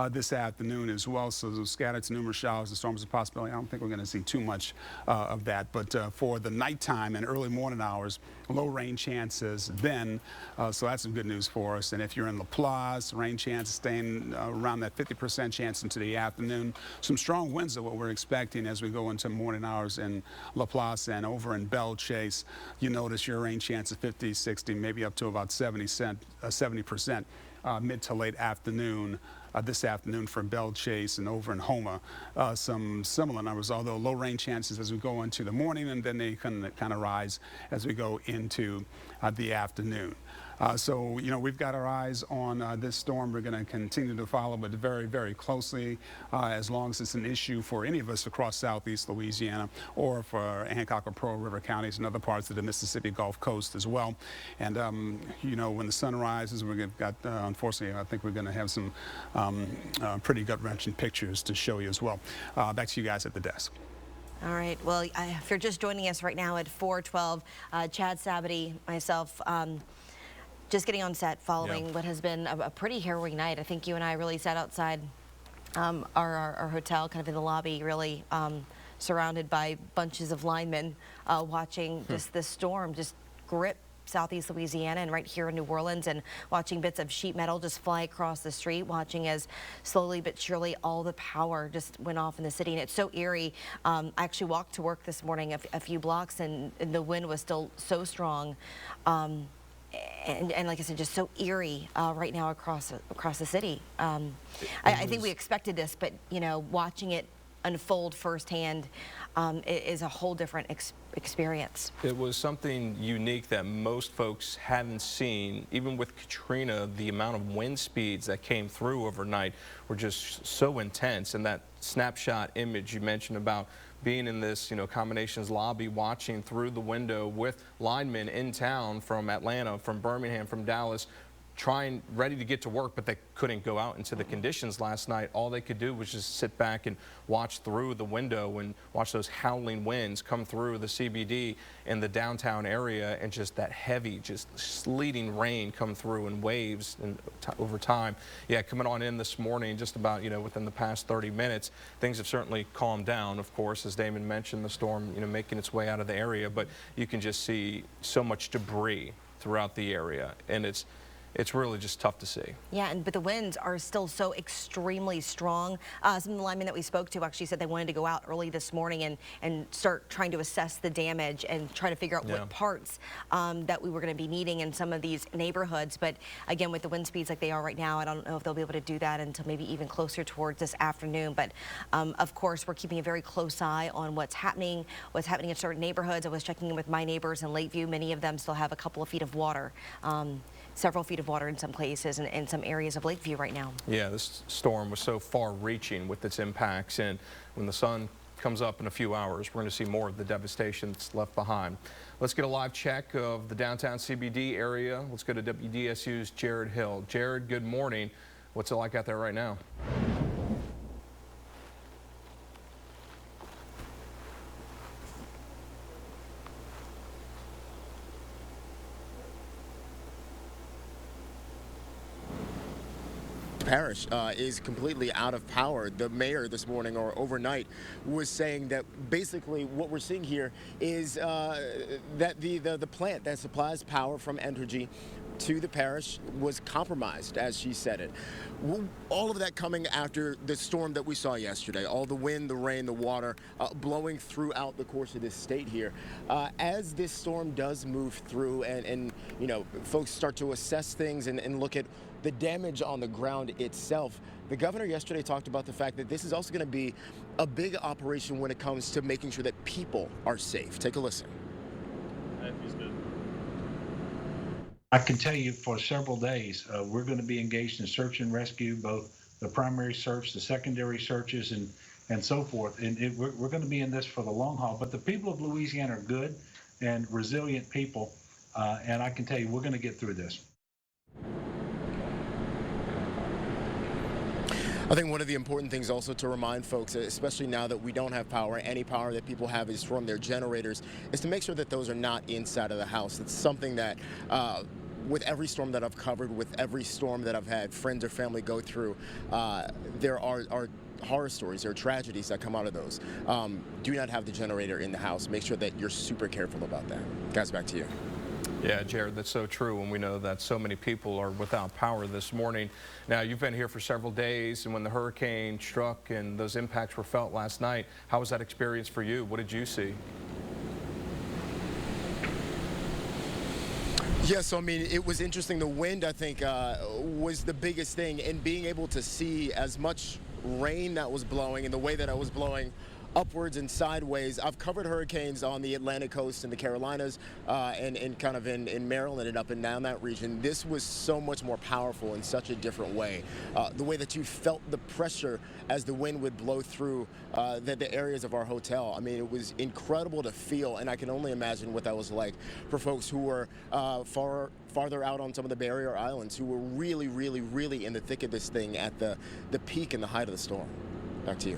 this afternoon as well. So those scattered to numerous showers and storms are a possibility. I don't think we're going to see too much of that. But for the nighttime and early morning hours, low rain chances then. So that's some good news for us. And if you're in Laplace, rain chances staying around that 50% chance into the afternoon. Some strong winds are what we're expecting as we go into morning hours in Laplace and over in Belle Chase. You notice your rain chance is 50, 60, maybe up to about 70% mid to late afternoon. This afternoon from Belle Chase and over in Houma. Some similar numbers, although low rain chances as we go into the morning, and then they kind of rise as we go into the afternoon. So, you know, we've got our eyes on this storm. We're going to continue to follow it very, very closely as long as it's an issue for any of us across southeast Louisiana or for Hancock or Pearl River counties and other parts of the Mississippi Gulf Coast as well. And, you know, when the sun rises, we've got, unfortunately, I think we're going to have some pretty gut-wrenching pictures to show you as well. Back to you guys at the desk. All right. Well, if you're just joining us right now at 4:12, Chad Sabity, myself, just getting on set following what has been a pretty harrowing night. I think you and I really sat outside our hotel, kind of in the lobby, really surrounded by bunches of linemen watching just this storm just grip southeast Louisiana and right here in New Orleans, and watching bits of sheet metal just fly across the street, watching as slowly but surely all the power just went off in the city. And it's so eerie. I actually walked to work this morning a few blocks, and the wind was still so strong. And like I said, just so eerie right now across the city. I think we expected this, but, you know, watching it unfold firsthand is a whole different experience. It was something unique that most folks hadn't seen. Even with Katrina, the amount of wind speeds that came through overnight were just so intense. And that snapshot image you mentioned about being in this, you know, combinations lobby, watching through the window with linemen in town from Atlanta, from Birmingham, from Dallas, ready to get to work, but they couldn't go out into the conditions last night. All they could do was just sit back and watch through the window and watch those howling winds come through the CBD and the downtown area, and just that heavy, just sleeting rain come through in waves and over time. Yeah, coming on in this morning, just about, within the past 30 minutes, things have certainly calmed down. Of course, as Damon mentioned, the storm, making its way out of the area, but you can just see so much debris throughout the area, and it's really just tough to see. Yeah, but the winds are still so extremely strong. Some of the linemen that we spoke to actually said they wanted to go out early this morning and start trying to assess the damage and try to figure out what parts that we were going to be needing in some of these neighborhoods. But again, with the wind speeds like they are right now, I don't know if they'll be able to do that until maybe even closer towards this afternoon. But of course, we're keeping a very close eye on what's happening in certain neighborhoods. I was checking in with my neighbors in Lakeview. Many of them still have a couple of feet of water. Several feet of water in some places and in some areas of Lakeview right now. Yeah, this storm was so far-reaching with its impacts, and when the sun comes up in a few hours, we're going to see more of the devastation that's left behind. Let's get a live check of the downtown CBD area. Let's go to WDSU's Jared Hill. Jared, good morning. What's it like out there right now? Parish is completely out of power. The mayor this morning or overnight was saying that basically what we're seeing here is that the plant that supplies power from Entergy to the parish was compromised, as she said it. All of that coming after the storm that we saw yesterday, all the wind, the rain, the water blowing throughout the course of this state here. As this storm does move through and folks start to assess things and look at the damage on the ground itself, the governor yesterday talked about the fact that this is also going to be a big operation when it comes to making sure that people are safe. Take a listen. I can tell you for several days, we're going to be engaged in search and rescue, both the primary search, the secondary searches, and so forth. And we're going to be in this for the long haul. But the people of Louisiana are good and resilient people. And I can tell you, we're going to get through this. I think one of the important things also to remind folks, especially now that we don't have power, any power that people have is from their generators, is to make sure that those are not inside of the house. It's something that with every storm that I've covered, with every storm that I've had friends or family go through, there are horror stories, there are tragedies that come out of those. Do not have the generator in the house. Make sure that you're super careful about that. Guys, back to you. Yeah, Jared, that's so true, and we know that so many people are without power this morning. Now, you've been here for several days, and when the hurricane struck and those impacts were felt last night, how was that experience for you? What did you see? Yeah, so I mean, it was interesting. The wind, I think, was the biggest thing, and being able to see as much rain that was blowing and the way that it was blowing upwards and sideways. I've covered hurricanes on the Atlantic coast and the Carolinas and kind of in Maryland and up and down that region. This was so much more powerful in such a different way. The way that you felt the pressure as the wind would blow through the areas of our hotel. I mean, it was incredible to feel, and I can only imagine what that was like for folks who were farther out on some of the barrier islands, who were really, really, really in the thick of this thing at the peak and the height of the storm. Back to you.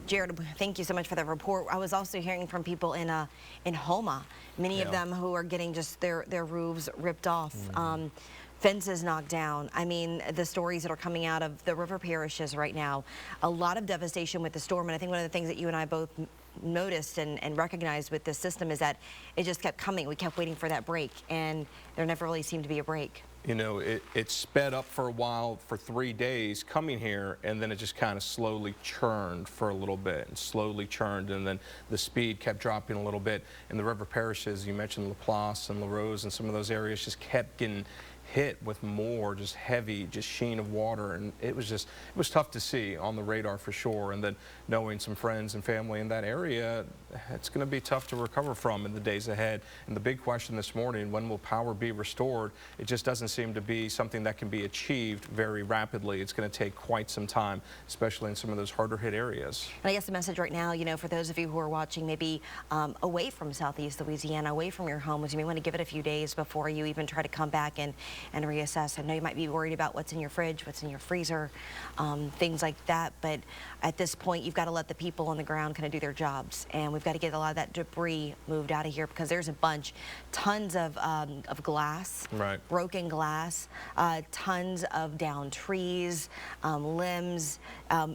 Jared, thank you so much for that report. I was also hearing from people in Homa, many of them who are getting just their roofs ripped off, fences knocked down. I mean, the stories that are coming out of the river parishes right now, a lot of devastation with the storm. And I think one of the things that you and I both noticed and recognized with this system is that it just kept coming. We kept waiting for that break, and there never really seemed to be a break. You know, it sped up for a while, for 3 days coming here, and then it just kind of slowly churned for a little bit, and slowly churned, and then the speed kept dropping a little bit. And the river parishes, you mentioned LaPlace and La Rose, and some of those areas just kept getting hit with more just heavy sheen of water, and it was tough to see on the radar for sure. And then knowing some friends and family in that area, it's going to be tough to recover from in the days ahead. And the big question this morning, when will power be restored? It just doesn't seem to be something that can be achieved very rapidly. It's going to take quite some time, especially in some of those harder hit areas. And I guess the message right now, for those of you who are watching maybe away from Southeast Louisiana, away from your homes, you may want to give it a few days before you even try to come back and and reassess. I know you might be worried about what's in your fridge, what's in your freezer, things like that, but at this point, you've got to let the people on the ground kind of do their jobs, and we've got to get a lot of that debris moved out of here because there's a bunch, tons of glass, right, broken glass, tons of downed trees, limbs,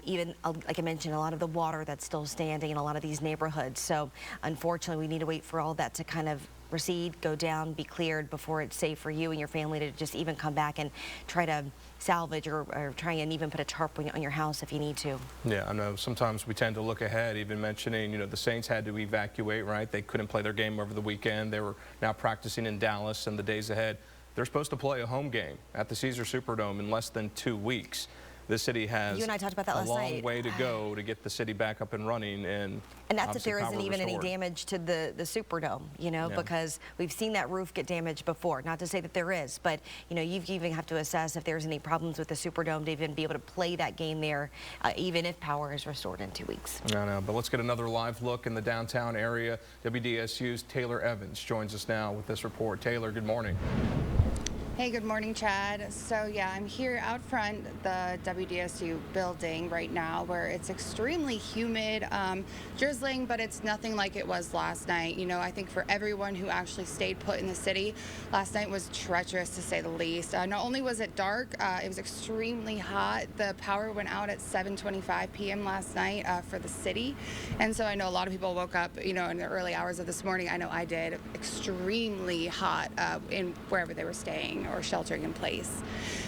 even like I mentioned, a lot of the water that's still standing in a lot of these neighborhoods. So unfortunately, we need to wait for all that to kind of recede, go down, be cleared before it's safe for you and your family to just even come back and try to salvage or try and even put a tarp on your house if you need to. Yeah, I know sometimes we tend to look ahead, even mentioning, the Saints had to evacuate, right? They couldn't play their game over the weekend. They were now practicing in Dallas in the days ahead. They're supposed to play a home game at the Caesar Superdome in less than 2 weeks. This city has you and I talked about that a last long night. way to go to get the city back up and running, and that's if there isn't even any damage to the Superdome, because we've seen that roof get damaged before. Not to say that there is, but you even have to assess if there's any problems with the Superdome to even be able to play that game there, even if power is restored in 2 weeks. I know, but let's get another live look in the downtown area. WDSU's Taylor Evans joins us now with this report. Taylor, good morning. Hey, good morning, Chad. So yeah, I'm here out front the WDSU building right now where it's extremely humid, drizzling, but it's nothing like it was last night. I think for everyone who actually stayed put in the city, last night was treacherous to say the least. Not only was it dark, it was extremely hot. The power went out at 7:25 p.m. last night for the city. And so I know a lot of people woke up, in the early hours of this morning. I know I did, extremely hot in wherever they were staying or sheltering in place.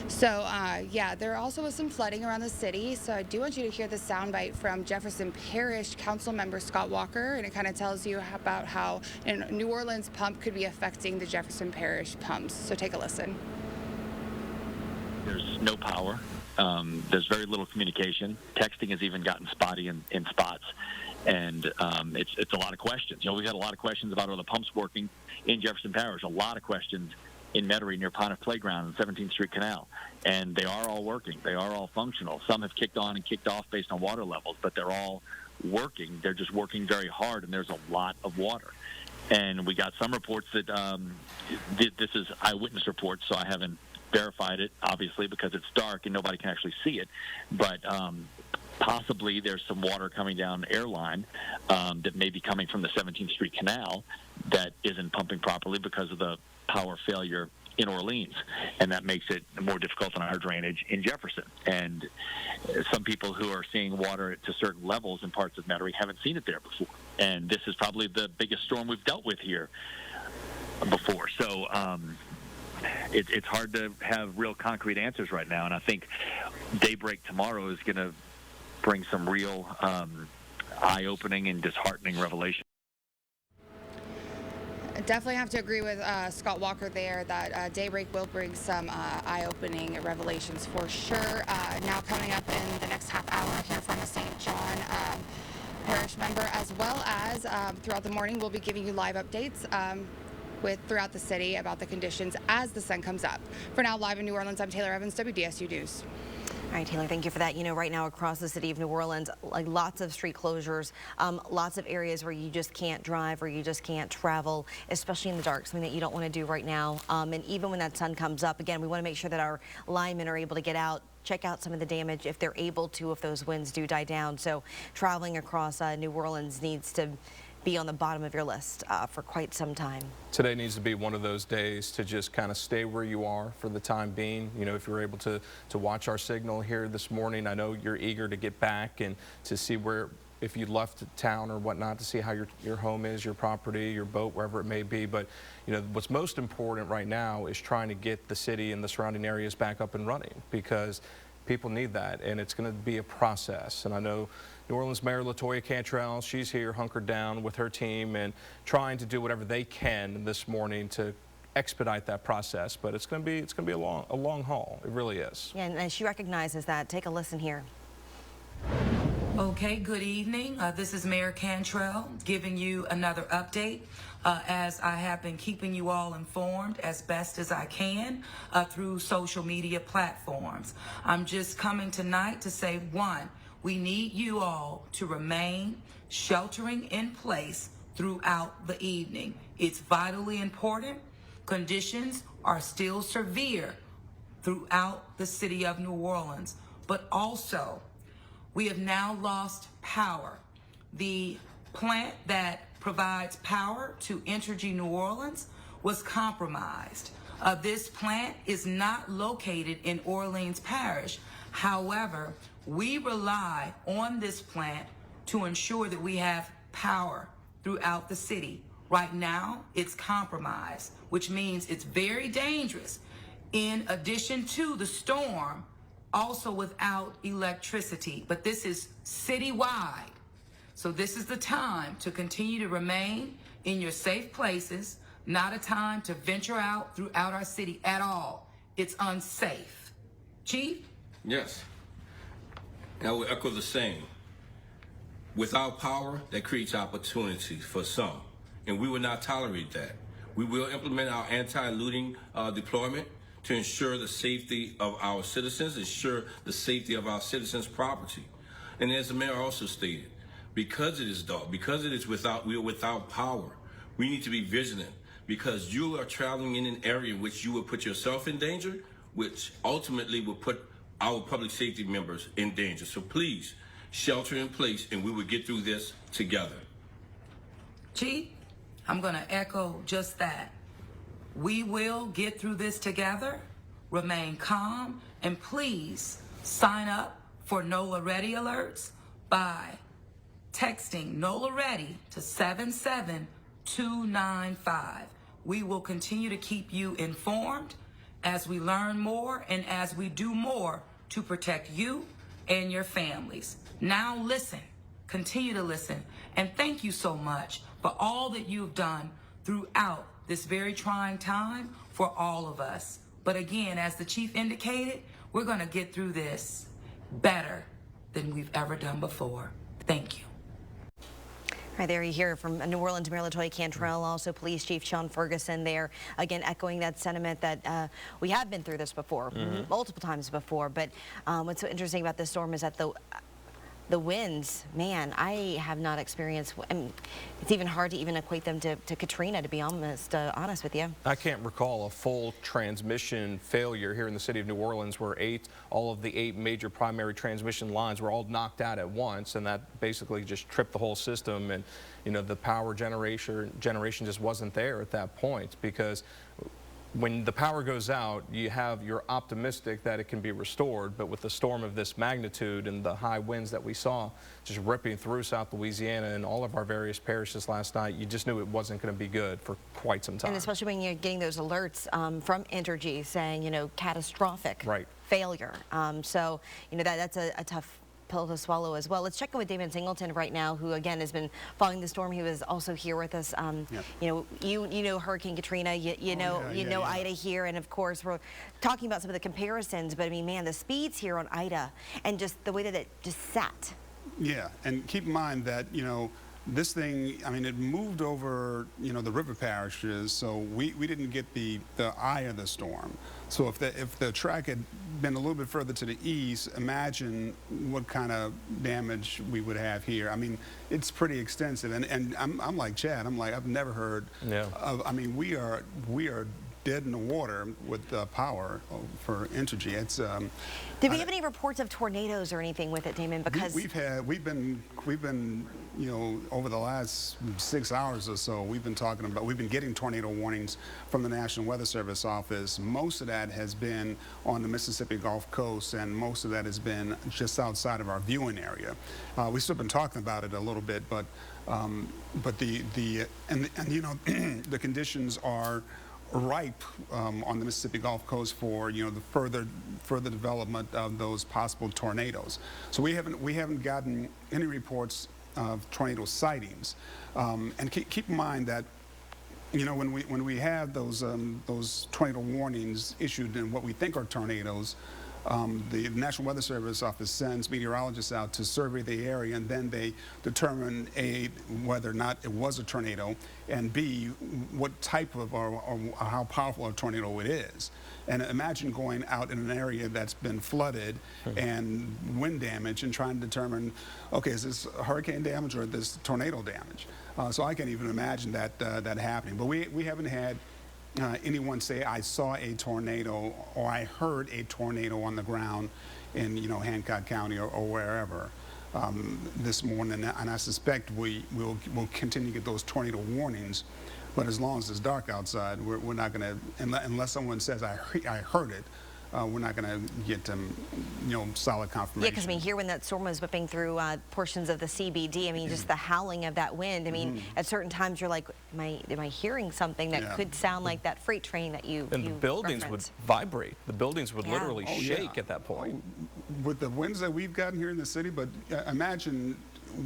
So yeah, there also was some flooding around the city. So I do want you to hear the soundbite from Jefferson Parish Council Member Scott Walker, and it kind of tells you about how a New Orleans pump could be affecting the Jefferson Parish pumps. So take a listen. There's no power. There's very little communication. Texting has even gotten spotty in spots. And it's a lot of questions. We've had a lot of questions about are the pumps working in Jefferson Parish. A lot of questions in Metairie near Pontiff Playground and 17th Street Canal. And they are all working. They are all functional. Some have kicked on and kicked off based on water levels, but they're all working. They're just working very hard, and there's a lot of water. And we got some reports that this is eyewitness reports, so I haven't verified it, obviously, because it's dark and nobody can actually see it. But possibly there's some water coming down the airline that may be coming from the 17th Street Canal that isn't pumping properly because of the power failure in Orleans, and that makes it more difficult on our drainage in Jefferson. And some people who are seeing water to certain levels in parts of Metairie haven't seen it there before. And this is probably the biggest storm we've dealt with here before. So it's hard to have real concrete answers right now, and I think daybreak tomorrow is going to bring some real eye-opening and disheartening revelation. Definitely have to agree with Scott Walker there that daybreak will bring some eye-opening revelations for sure. Now coming up in the next half hour here from the St. John Parish member, as well as throughout the morning, we'll be giving you live updates throughout the city about the conditions as the sun comes up. For now, live in New Orleans, I'm Taylor Evans, WDSU News. All right, Taylor, thank you for that. Right now across the city of New Orleans, lots of street closures, lots of areas where you just can't drive or you just can't travel, especially in the dark, something that you don't want to do right now. And even when that sun comes up, again, we want to make sure that our linemen are able to get out, check out some of the damage if they're able to, if those winds do die down. So traveling across New Orleans needs to be on the bottom of your list for quite some time. Today needs to be one of those days to just kind of stay where you are for the time being. If you're able to watch our signal here this morning, I know you're eager to get back and to see if you left town or whatnot, to see how your home is, your property, your boat, wherever it may be. But what's most important right now is trying to get the city and the surrounding areas back up and running, because people need that, and it's going to be a process. And I know New Orleans Mayor LaToya Cantrell, she's here hunkered down with her team and trying to do whatever they can this morning to expedite that process. But it's going to be a long haul. It really is. Yeah, and she recognizes that. Take a listen here. Okay, good evening. This is Mayor Cantrell giving you another update as I have been keeping you all informed as best as I can through social media platforms. I'm just coming tonight to say, one, we need you all to remain sheltering in place throughout the evening. It's vitally important Conditions are still severe throughout the city of New Orleans, but also we have now lost power. The plant that provides power to Entergy New Orleans was compromised. This plant is not located in Orleans Parish. However, we rely on this plant to ensure that we have power throughout the city. Right now, it's compromised, which means it's very dangerous. In addition to the storm, also without electricity, but this is citywide. So this is the time to continue to remain in your safe places, not a time to venture out throughout our city at all. It's unsafe. Chief? Yes. And I will echo the same. Without power, that creates opportunity for some, and we will not tolerate that. We will implement our anti-looting deployment to ensure the safety of our citizens, ensure the safety of our citizens' property. And as the mayor also stated, because it is dark, because it is we are without power, we need to be vigilant, because you are traveling in an area in which you will put yourself in danger, which ultimately will put our public safety members in danger. So please, shelter in place, and we will get through this together. Chief, I'm going to echo just that. We will get through this together. Remain calm, and please sign up for NOLA Ready alerts by texting NOLA Ready to 77295. We will continue to keep you informed as we learn more and as we do more to protect you and your families. Now listen, continue to listen, and thank you so much for all that you've done throughout this very trying time for all of us. But again, as the chief indicated, we're going to get through this better than we've ever done before. Thank you. All right, there you hear from New Orleans Mayor LaToya Cantrell, also Police Chief Sean Ferguson there, again echoing that sentiment that we have been through this before, multiple times before. But what's so interesting about this storm is that the winds, man, I have not experienced. I mean, it's even hard to even equate them to Katrina, to be honest with you. I can't recall a full transmission failure here in the city of New Orleans where all of the 8 major primary transmission lines were all knocked out at once, and that basically just tripped the whole system. And you know, the power generation just wasn't there at that point, because when the power goes out, you're optimistic that it can be restored, but with the storm of this magnitude and the high winds that we saw just ripping through South Louisiana and all of our various parishes last night, you just knew it wasn't going to be good for quite some time. And especially when you're getting those alerts from Entergy saying, you know, catastrophic failure. So, you know, that's a tough pill to swallow as well. Let's check in with Damon Singleton right now, who again has been following the storm. He was also here with us. You know Hurricane Katrina, you know Ida here, and of course we're talking about some of the comparisons. But I mean, man, the speeds here on Ida and just the way that it just sat. Yeah, and keep in mind that this thing, I mean, it moved over, the river parishes, so we didn't get the eye of the storm. So if the track had been a little bit further to the east, imagine what kind of damage we would have here. I mean, it's pretty extensive, and I'm like Chad. I'm like, I've never heard of. I mean, we are dead in the water with power for Entergy. It's. Did we have any reports of tornadoes or anything with it, Damon? Because we've been over the last 6 hours or so, we've been getting tornado warnings from the National Weather Service office. Most of that has been on the Mississippi Gulf Coast, and most of that has been just outside of our viewing area. We've still been talking about it a little bit, but the conditions are ripe on the Mississippi Gulf Coast for the further development of those possible tornadoes. So we haven't gotten any reports of tornado sightings, and keep in mind that when we have those tornado warnings issued in what we think are tornadoes, the National Weather Service office sends meteorologists out to survey the area, and then they determine A, whether or not it was a tornado, and B, what type of or how powerful a tornado it is. And imagine going out in an area that's been flooded and wind damage and trying to determine, okay, is this hurricane damage or is this tornado damage? So I can't even imagine that happening. But we haven't had anyone say, I saw a tornado or I heard a tornado on the ground in, Hancock County or wherever this morning. And I suspect we'll continue to get those tornado warnings. But as long as it's dark outside, we're not going to, unless someone says, I heard it, we're not going to get solid confirmation. Yeah, because I mean, here when that storm was whipping through portions of the CBD, I mean, just the howling of that wind. I mean, at certain times you're like, am I hearing something that could sound like that freight train that you And the buildings referenced. would vibrate. The buildings would literally Oh, shake at that point. With the winds that we've gotten here in the city, but imagine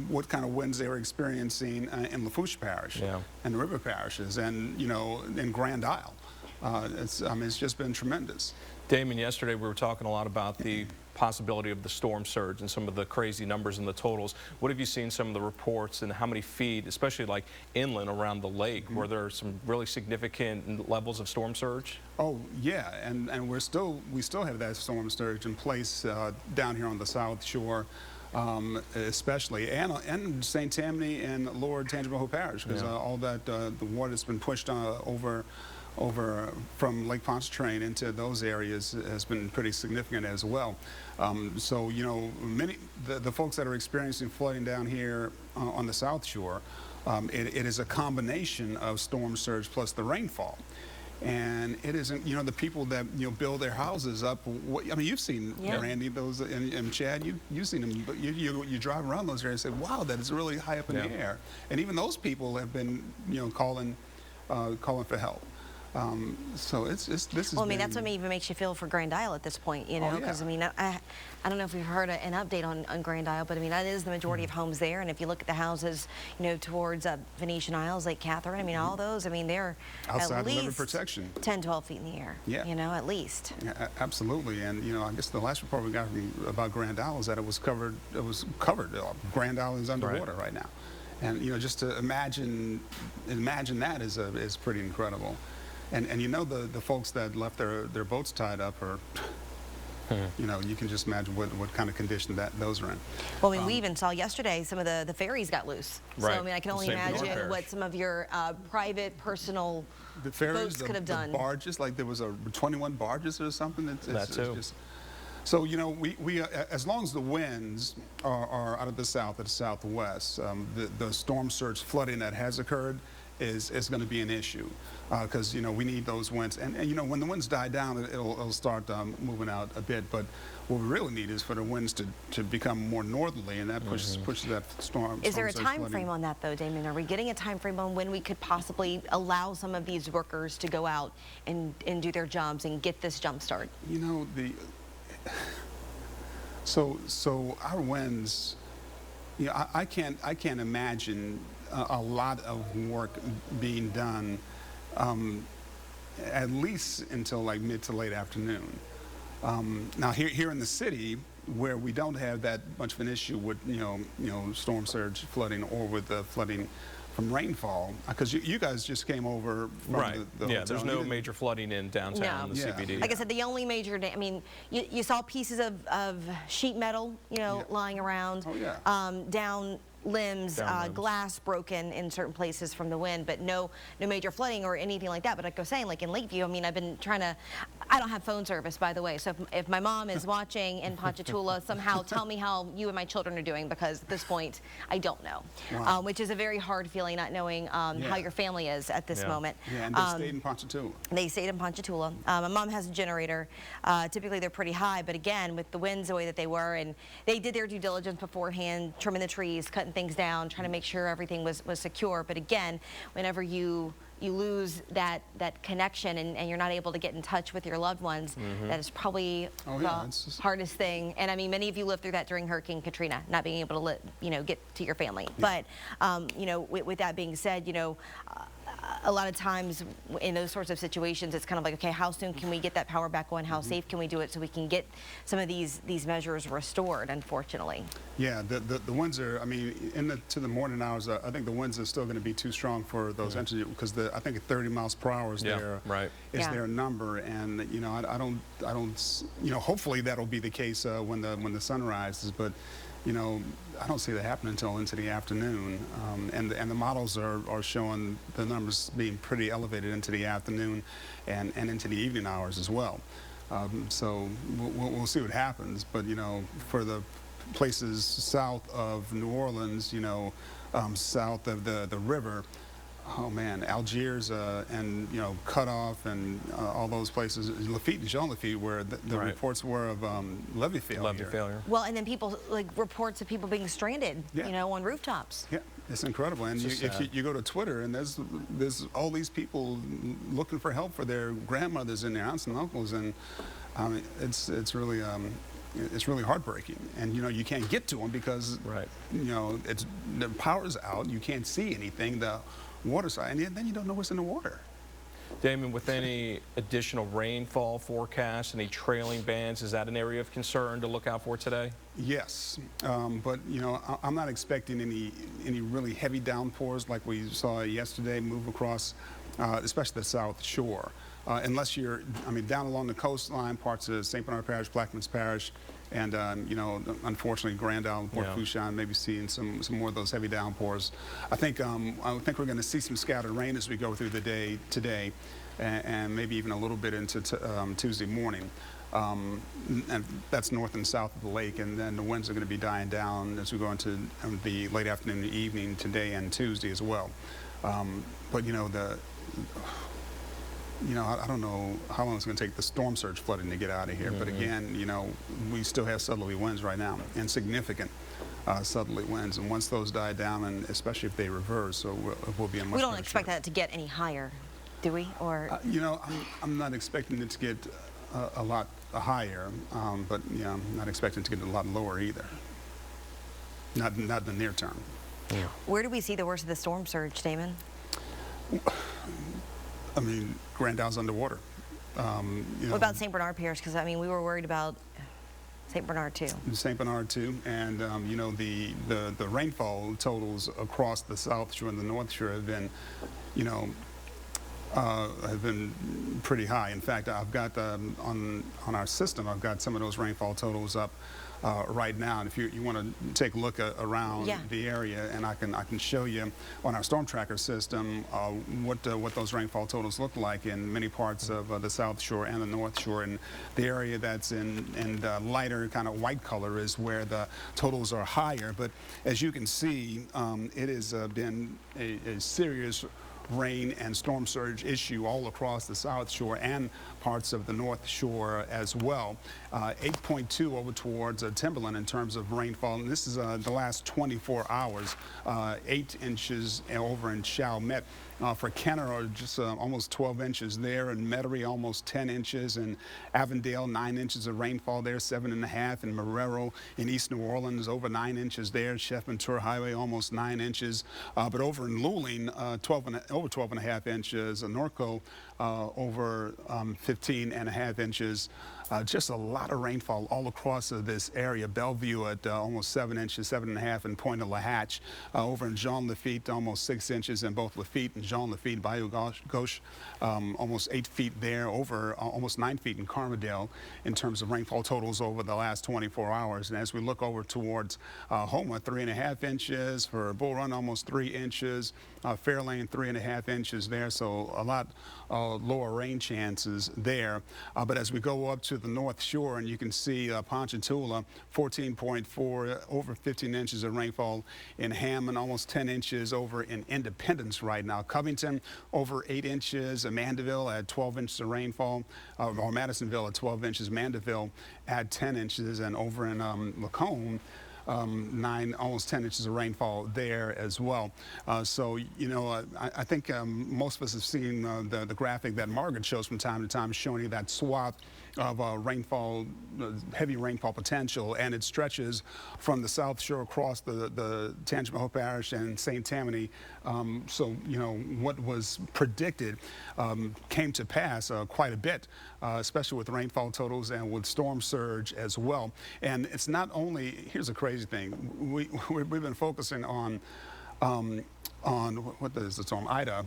what kind of winds they were experiencing in Lafourche Parish and the river parishes and, in Grand Isle. It's just been tremendous. Damon, yesterday we were talking a lot about the possibility of the storm surge and some of the crazy numbers and the totals. What have you seen some of the reports and how many feet, especially like inland around the lake, where there are some really significant levels of storm surge? Oh yeah, and we still have that storm surge in place down here on the South Shore, especially, and St. Tammany and Lower Tangipahoa Hope Parish, because all that the water's been pushed over from Lake Pontchartrain into those areas has been pretty significant as well. So many the folks that are experiencing flooding down here on the South Shore, it is a combination of storm surge plus the rainfall. And it isn't, the people that, build their houses up. I mean, you've seen, Randy, those, and Chad, you've seen them. But you drive around those areas and say, wow, that is really high up in the air. And even those people have been, calling for help. So this is. Well, I mean, that's what even makes you feel for Grand Isle at this point, because I mean, I don't know if we've heard an update on Grand Isle, but I mean, that is the majority of homes there. And if you look at the houses, towards Venetian Isles, Lake Catherine, I mean, all those, I mean, they're outside at the river least protection. 10, 12 feet in the air. Yeah. At least. Yeah, absolutely. And I guess the last report we got about Grand Isle is that it was covered. Grand Isle is underwater right now, and just to imagine that is pretty incredible. And the folks that left their boats tied up are, you can just imagine what kind of condition those are in. Well, I mean, we even saw yesterday some of the ferries got loose. Right. So I mean, I can only imagine what some of your private, personal boats could have done. The barges, like there was 21 barges or something. That too. So we as long as the winds are out of the south or the southwest, the storm surge flooding that has occurred is going to be an issue, because we need those winds, and when the winds die down, it'll start moving out a bit. But what we really need is for the winds to become more northerly, and that pushes that storm. Is there a time frame on that, though, Damon? Are we getting a time frame on when we could possibly allow some of these workers to go out and do their jobs and get this jump start? So our winds, I can't imagine a lot of work being done at least until like mid to late afternoon. Now here in the city, where we don't have that much of an issue with storm surge flooding or with the flooding from rainfall, because you guys just came over from the hotel. There's no major flooding in downtown, the CBD. Like I said, the only major, I mean, you saw pieces of sheet metal, lying around, down limbs, glass broken in certain places from the wind, but no major flooding or anything like that. But like I was saying, like in Lakeview, I mean, I've been trying to, I don't have phone service, by the way, so if my mom is watching in Ponchatoula, somehow tell me how you and my children are doing, because at this point, I don't know. Wow. Which is a very hard feeling, not knowing how your family is at this moment. Yeah, and they stayed in Ponchatoula. They stayed in Ponchatoula. My mom has a generator. Typically, they're pretty high, but again, with the winds the way that they were, and they did their due diligence beforehand, trimming the trees, cutting things down, trying to make sure everything was secure. But again, whenever you lose that connection and you're not able to get in touch with your loved ones, that is probably the hardest thing. And I mean, many of you lived through that during Hurricane Katrina, not being able to get to your family. But with that being said, a lot of times in those sorts of situations, it's kind of like, okay, how soon can we get that power back on? How safe can we do it so we can get some of these measures restored, unfortunately? Yeah, the winds are, I mean, to the morning hours, I think the winds are still going to be too strong for those entities, because I think 30 miles per hour is their number. And, I don't, hopefully that'll be the case when the sun rises. But, I don't see that happening until into the afternoon, and the models are showing the numbers being pretty elevated into the afternoon, and into the evening hours as well. So we'll see what happens. But for the places south of New Orleans, south of the river. Oh man, Algiers and Cut Off and all those places, Lafitte and Jean Lafitte, where the reports were of levee failure. Well, and then people reports of people being stranded, on rooftops. Yeah, it's incredible. And if you go to Twitter, and there's all these people looking for help for their grandmothers and their aunts and uncles, and it's really. It's really heartbreaking, and you can't get to them because the power's out. You can't see anything. The water side, and then you don't know what's in the water. Damon, with any additional rainfall forecasts, any trailing bands, is that an area of concern to look out for today? Yes, but I'm not expecting any really heavy downpours like we saw yesterday move across, especially the South Shore. Unless you're, down along the coastline, parts of St. Bernard Parish, Blackman's Parish, and unfortunately Grand Isle, Port Fourchon, maybe seeing some more of those heavy downpours. I think we're going to see some scattered rain as we go through the day today, and maybe even a little bit into Tuesday morning. And that's north and south of the lake, and then the winds are going to be dying down as we go into the late afternoon and evening today and Tuesday as well. But I don't know how long it's going to take the storm surge flooding to get out of here. But again, we still have southerly winds right now, and significant southerly winds. And once those die down, and especially if they reverse, so we'll be in much. We don't expect that to get any higher, do we? Or I'm not expecting it to get a lot higher, but I'm not expecting it to get a lot lower either. Not in the near term. Yeah. Where do we see the worst of the storm surge, Damon? Grand Isle's underwater. What about St. Bernard Parish? Because we were worried about St. Bernard too. St. Bernard too, and the rainfall totals across the South Shore and the North Shore have been, pretty high. In fact, I've got on our system, I've got some of those rainfall totals up right now. And if you want to take a look around the area, and I can show you on our storm tracker system what those rainfall totals look like in many parts of the South Shore and the North Shore. And the area that's in the lighter kind of white color is where the totals are higher. But as you can see, it has been a serious rain and storm surge issue all across the South Shore and parts of the North Shore as well. 8.2 over towards Timberland in terms of rainfall, and this is the last 24 hours. 8 inches over in Chalmette. For Kenner, just almost 12 inches there, and Metairie almost 10 inches, and Avondale 9 inches of rainfall there, 7.5, and Marrero in East New Orleans over 9 inches there. Chef Ventura Highway almost 9 inches, but over in Luling over 12.5 inches. Norco over 15.5 inches. Just a lot of rainfall all across this area. Bellevue at almost 7 inches, 7.5 in Point de la Hatch. Over in Jean Lafitte, almost 6 inches in both Lafitte and Jean Lafitte. Bayou Gauche, almost 8 feet there. Over almost 9 feet in Carmardale in terms of rainfall totals over the last 24 hours. And as we look over towards Houma, 3.5 inches. For Bull Run, almost 3 inches. Fairlane, 3.5 inches there. So a lot lower rain chances there. But as we go up to the North Shore, and you can see Ponchatoula, 14.4, over 15 inches of rainfall in Hammond, almost 10 inches over in Independence right now. Covington, over 8 inches. Mandeville at 12 inches of rainfall, or Madisonville at 12 inches. Mandeville at 10 inches, and over in Lacombe, 9, almost 10 inches of rainfall there as well. So, I think most of us have seen the graphic that Margaret shows from time to time, showing you that swath of rainfall, heavy rainfall potential, and it stretches from the South Shore across the Tangipahoa Parish and St. Tammany. So, what was predicted came to pass quite a bit, especially with rainfall totals and with storm surge as well. And it's not only, here's a crazy thing, we've been focusing on on what is it, on Ida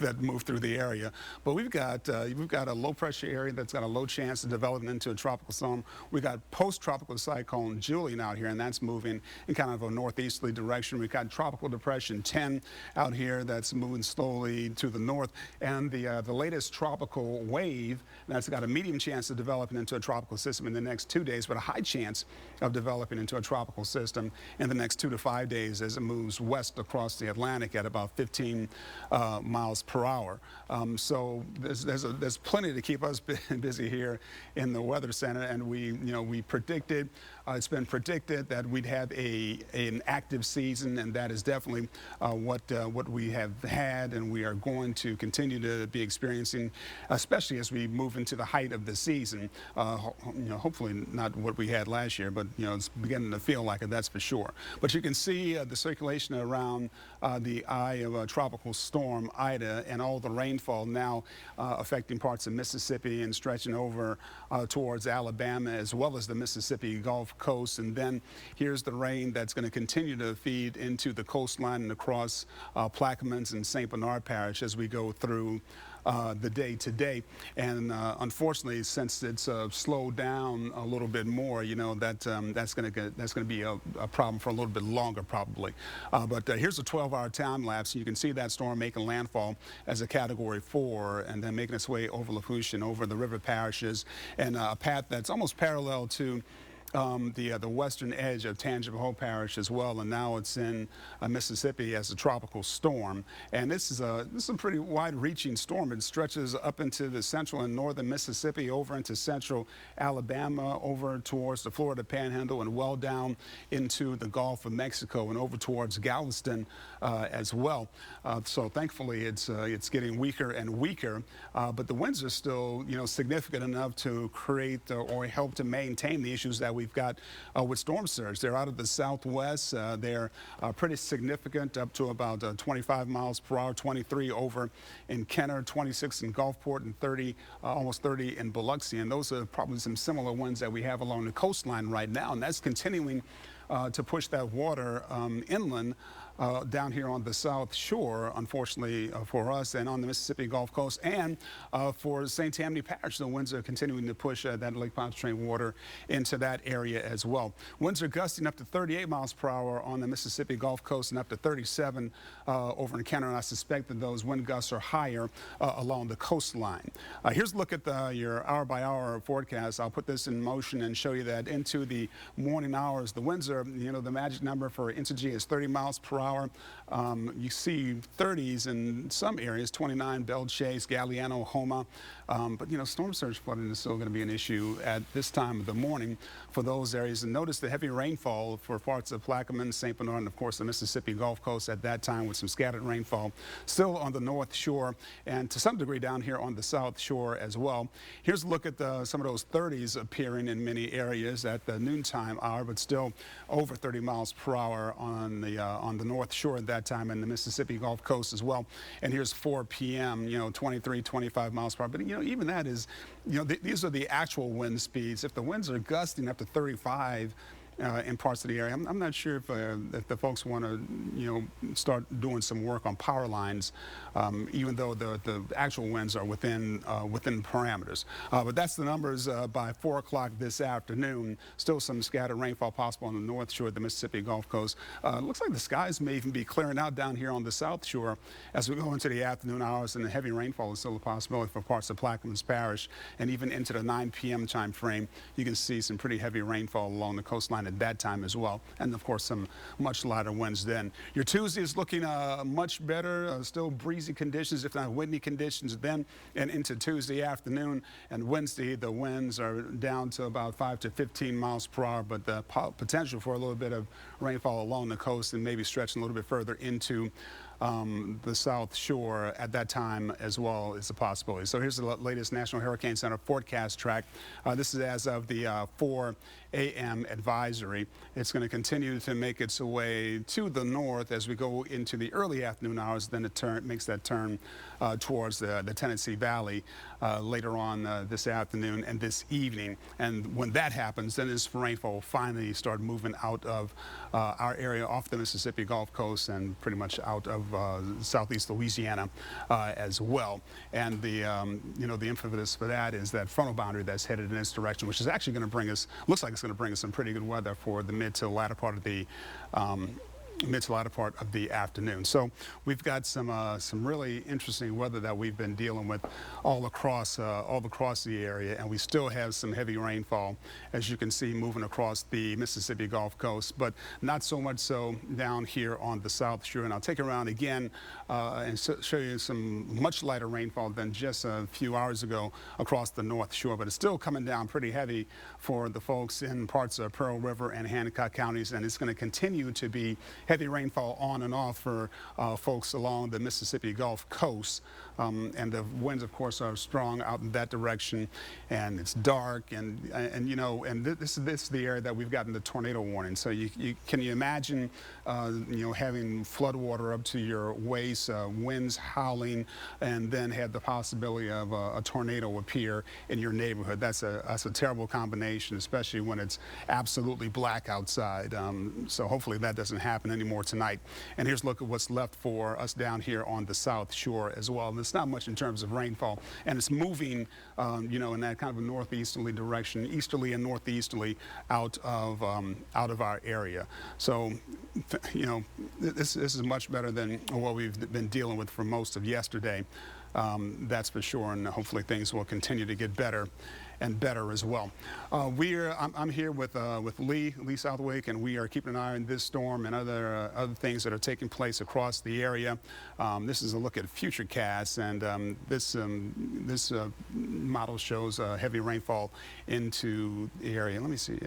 that moved through the area. But we've got a low pressure area that's got a low chance of developing into a tropical storm. We got post-tropical cyclone Julian out here, and that's moving in kind of a northeasterly direction. We've got tropical depression 10 out here that's moving slowly to the north, and the latest tropical wave that's got a medium chance of developing into a tropical system in the next 2 days, but a high chance of developing into a tropical system in the next 2 to 5 days as it moves west across the Atlantic at about 15 miles per hour. So there's plenty to keep us busy here in the Weather Center, and we predicted, it's been predicted that we'd have an active season, and that is definitely what we have had, and we are going to continue to be experiencing, especially as we move into the height of the season. Hopefully not what we had last year, but it's beginning to feel like it, that's for sure. But you can see the circulation around the eye of a tropical storm Ida, and all the rainfall now affecting parts of Mississippi and stretching over towards Alabama, as well as the Mississippi Gulf Coast. And then here's the rain that's going to continue to feed into the coastline and across Plaquemines and St. Bernard Parish as we go through the day today. And unfortunately, since it's slowed down a little bit more, that's going to be a problem for a little bit longer probably. But here's a 12-hour time lapse. You can see that storm making landfall as a Category 4 and then making its way over Lafourche and over the river parishes, and a path that's almost parallel to the western edge of Tangipahoa Hope Parish as well, and now it's in Mississippi as a tropical storm. And this is a pretty wide-reaching storm. It stretches up into the central and northern Mississippi, over into central Alabama, over towards the Florida Panhandle, and well down into the Gulf of Mexico and over towards Galveston as well. So thankfully, it's getting weaker and weaker, but the winds are still significant enough to create or help to maintain the issues that we've got with storm surge. They're out of the southwest. They're pretty significant, up to about 25 miles per hour, 23 over in Kenner, 26 in Gulfport, and 30, almost 30 in Biloxi. And those are probably some similar ones that we have along the coastline right now. And that's continuing to push that water inland down here on the South Shore, unfortunately for us, and on the Mississippi Gulf Coast, and for St. Tammany Parish. The winds are continuing to push that Lake Pontchartrain water into that area as well. Winds are gusting up to 38 miles per hour on the Mississippi Gulf Coast and up to 37 over in Kenner, and I suspect that those wind gusts are higher along the coastline. Here's a look at your hour-by-hour forecast. I'll put this in motion and show you that into the morning hours. The winds are, the magic number for Entergy is 30 miles per hour. You see 30s in some areas, 29, Belle Chase, Galliano, Homa. But, storm surge flooding is still going to be an issue at this time of the morning for those areas. And notice the heavy rainfall for parts of Plaquemines, St. Bernard, and, of course, the Mississippi Gulf Coast at that time, with some scattered rainfall still on the North Shore and to some degree down here on the South Shore as well. Here's a look at some of those 30s appearing in many areas at the noontime hour, but still over 30 miles per hour on the North Shore at that time, and the Mississippi Gulf Coast as well. And here's 4 p.m., 23, 25 miles per hour. But, even that is, these are the actual wind speeds. If the winds are gusting up to 35 in parts of the area, I'm not sure if the folks want to, start doing some work on power lines, even though the actual winds are within parameters. But that's the numbers by 4 o'clock this afternoon. Still some scattered rainfall possible on the North Shore of the Mississippi Gulf Coast. Looks like the skies may even be clearing out down here on the South Shore as we go into the afternoon hours, and the heavy rainfall is still a possibility for parts of Plaquemines Parish, and even into the 9 p.m. time frame. You can see some pretty heavy rainfall along the coastline at that time as well, and of course some much lighter winds then. Your Tuesday is looking much better, still breezy conditions, if not windy conditions then, and into Tuesday afternoon. And Wednesday, the winds are down to about 5 to 15 miles per hour, but the potential for a little bit of rainfall along the coast and maybe stretching a little bit further into the South Shore at that time as well is a possibility. So here's the latest National Hurricane Center forecast track. This is as of the 4 a.m. advisory. It's going to continue to make its way to the north as we go into the early afternoon hours. Then it makes that turn towards the Tennessee Valley later on this afternoon and this evening. And when that happens, then this rainfall will finally start moving out of our area off the Mississippi Gulf Coast and pretty much out of southeast Louisiana as well. And the the impetus for that is that frontal boundary that's headed in this direction, which is actually going to bring us, looks like it's going to bring us some pretty good weather for the mid to latter part of the afternoon. So we've got some really interesting weather that we've been dealing with all across the area, and we still have some heavy rainfall, as you can see, moving across the Mississippi Gulf Coast, but not so much so down here on the South Shore. And I'll take it around again and show you some much lighter rainfall than just a few hours ago across the North Shore, but it's still coming down pretty heavy for the folks in parts of Pearl River and Hancock counties, and it's going to continue to be heavy rainfall on and off for folks along the Mississippi Gulf Coast. And the winds, of course, are strong out in that direction, and it's dark, and this is the area that we've gotten the tornado warning. So can you imagine, having flood water up to your waist, winds howling, and then have the possibility of a tornado appear in your neighborhood? That's a terrible combination, especially when it's absolutely black outside. So hopefully that doesn't happen anymore tonight. And here's a look at what's left for us down here on the South Shore as well. And it's not much in terms of rainfall, and it's moving, in that kind of a northeasterly direction, easterly and northeasterly out of our area. So, this is much better than what we've been dealing with for most of yesterday. That's for sure, and hopefully things will continue to get better and better as well. I'm here with Lee Southwick, and we are keeping an eye on this storm and other things that are taking place across the area. This is a look at futurecasts, and this model shows heavy rainfall into the area. Let me see.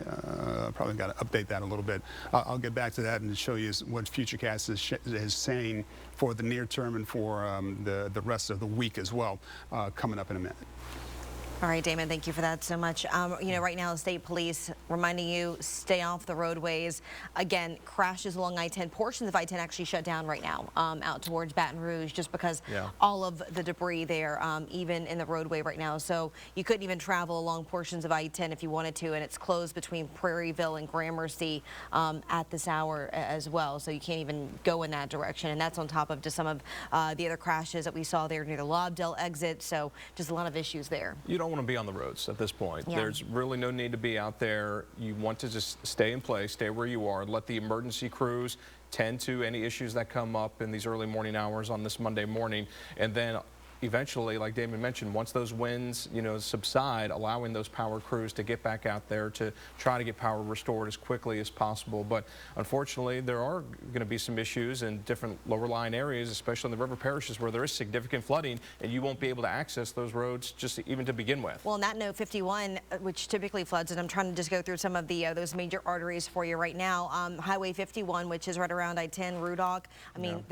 Probably got to update that a little bit. I'll get back to that and show you what futurecast is saying for the near term and for the rest of the week as well, coming up in a minute. All right, Damon, thank you for that so much. Right now, the state police reminding you, stay off the roadways. Again, crashes along I-10. Portions of I-10 actually shut down right now out towards Baton Rouge, just because all of the debris there, even in the roadway right now. So you couldn't even travel along portions of I-10 if you wanted to, and it's closed between Prairieville and Gramercy at this hour as well. So you can't even go in that direction. And that's on top of just some of the other crashes that we saw there near the Lobdell exit. So just a lot of issues there. You don't want to be on the roads at this point. There's really no need to be out there. You want to just stay in place, stay where you are, let the emergency crews tend to any issues that come up in these early morning hours on this Monday morning, and then eventually, like Damon mentioned, once those winds, subside, allowing those power crews to get back out there to try to get power restored as quickly as possible. But unfortunately, there are going to be some issues in different lower lying areas, especially in the river parishes where there is significant flooding, and you won't be able to access those roads just even to begin with. Well, on that note, 51, which typically floods, and I'm trying to just go through some of the those major arteries for you right now. Highway 51, which is right around I-10, Rudock. I mean,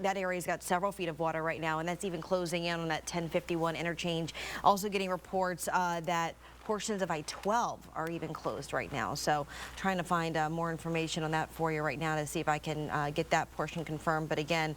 that area's got several feet of water right now, and that's even closing in on that 1051 interchange. Also getting reports that portions of I-12 are even closed right now. So trying to find more information on that for you right now to see if I can get that portion confirmed. But again,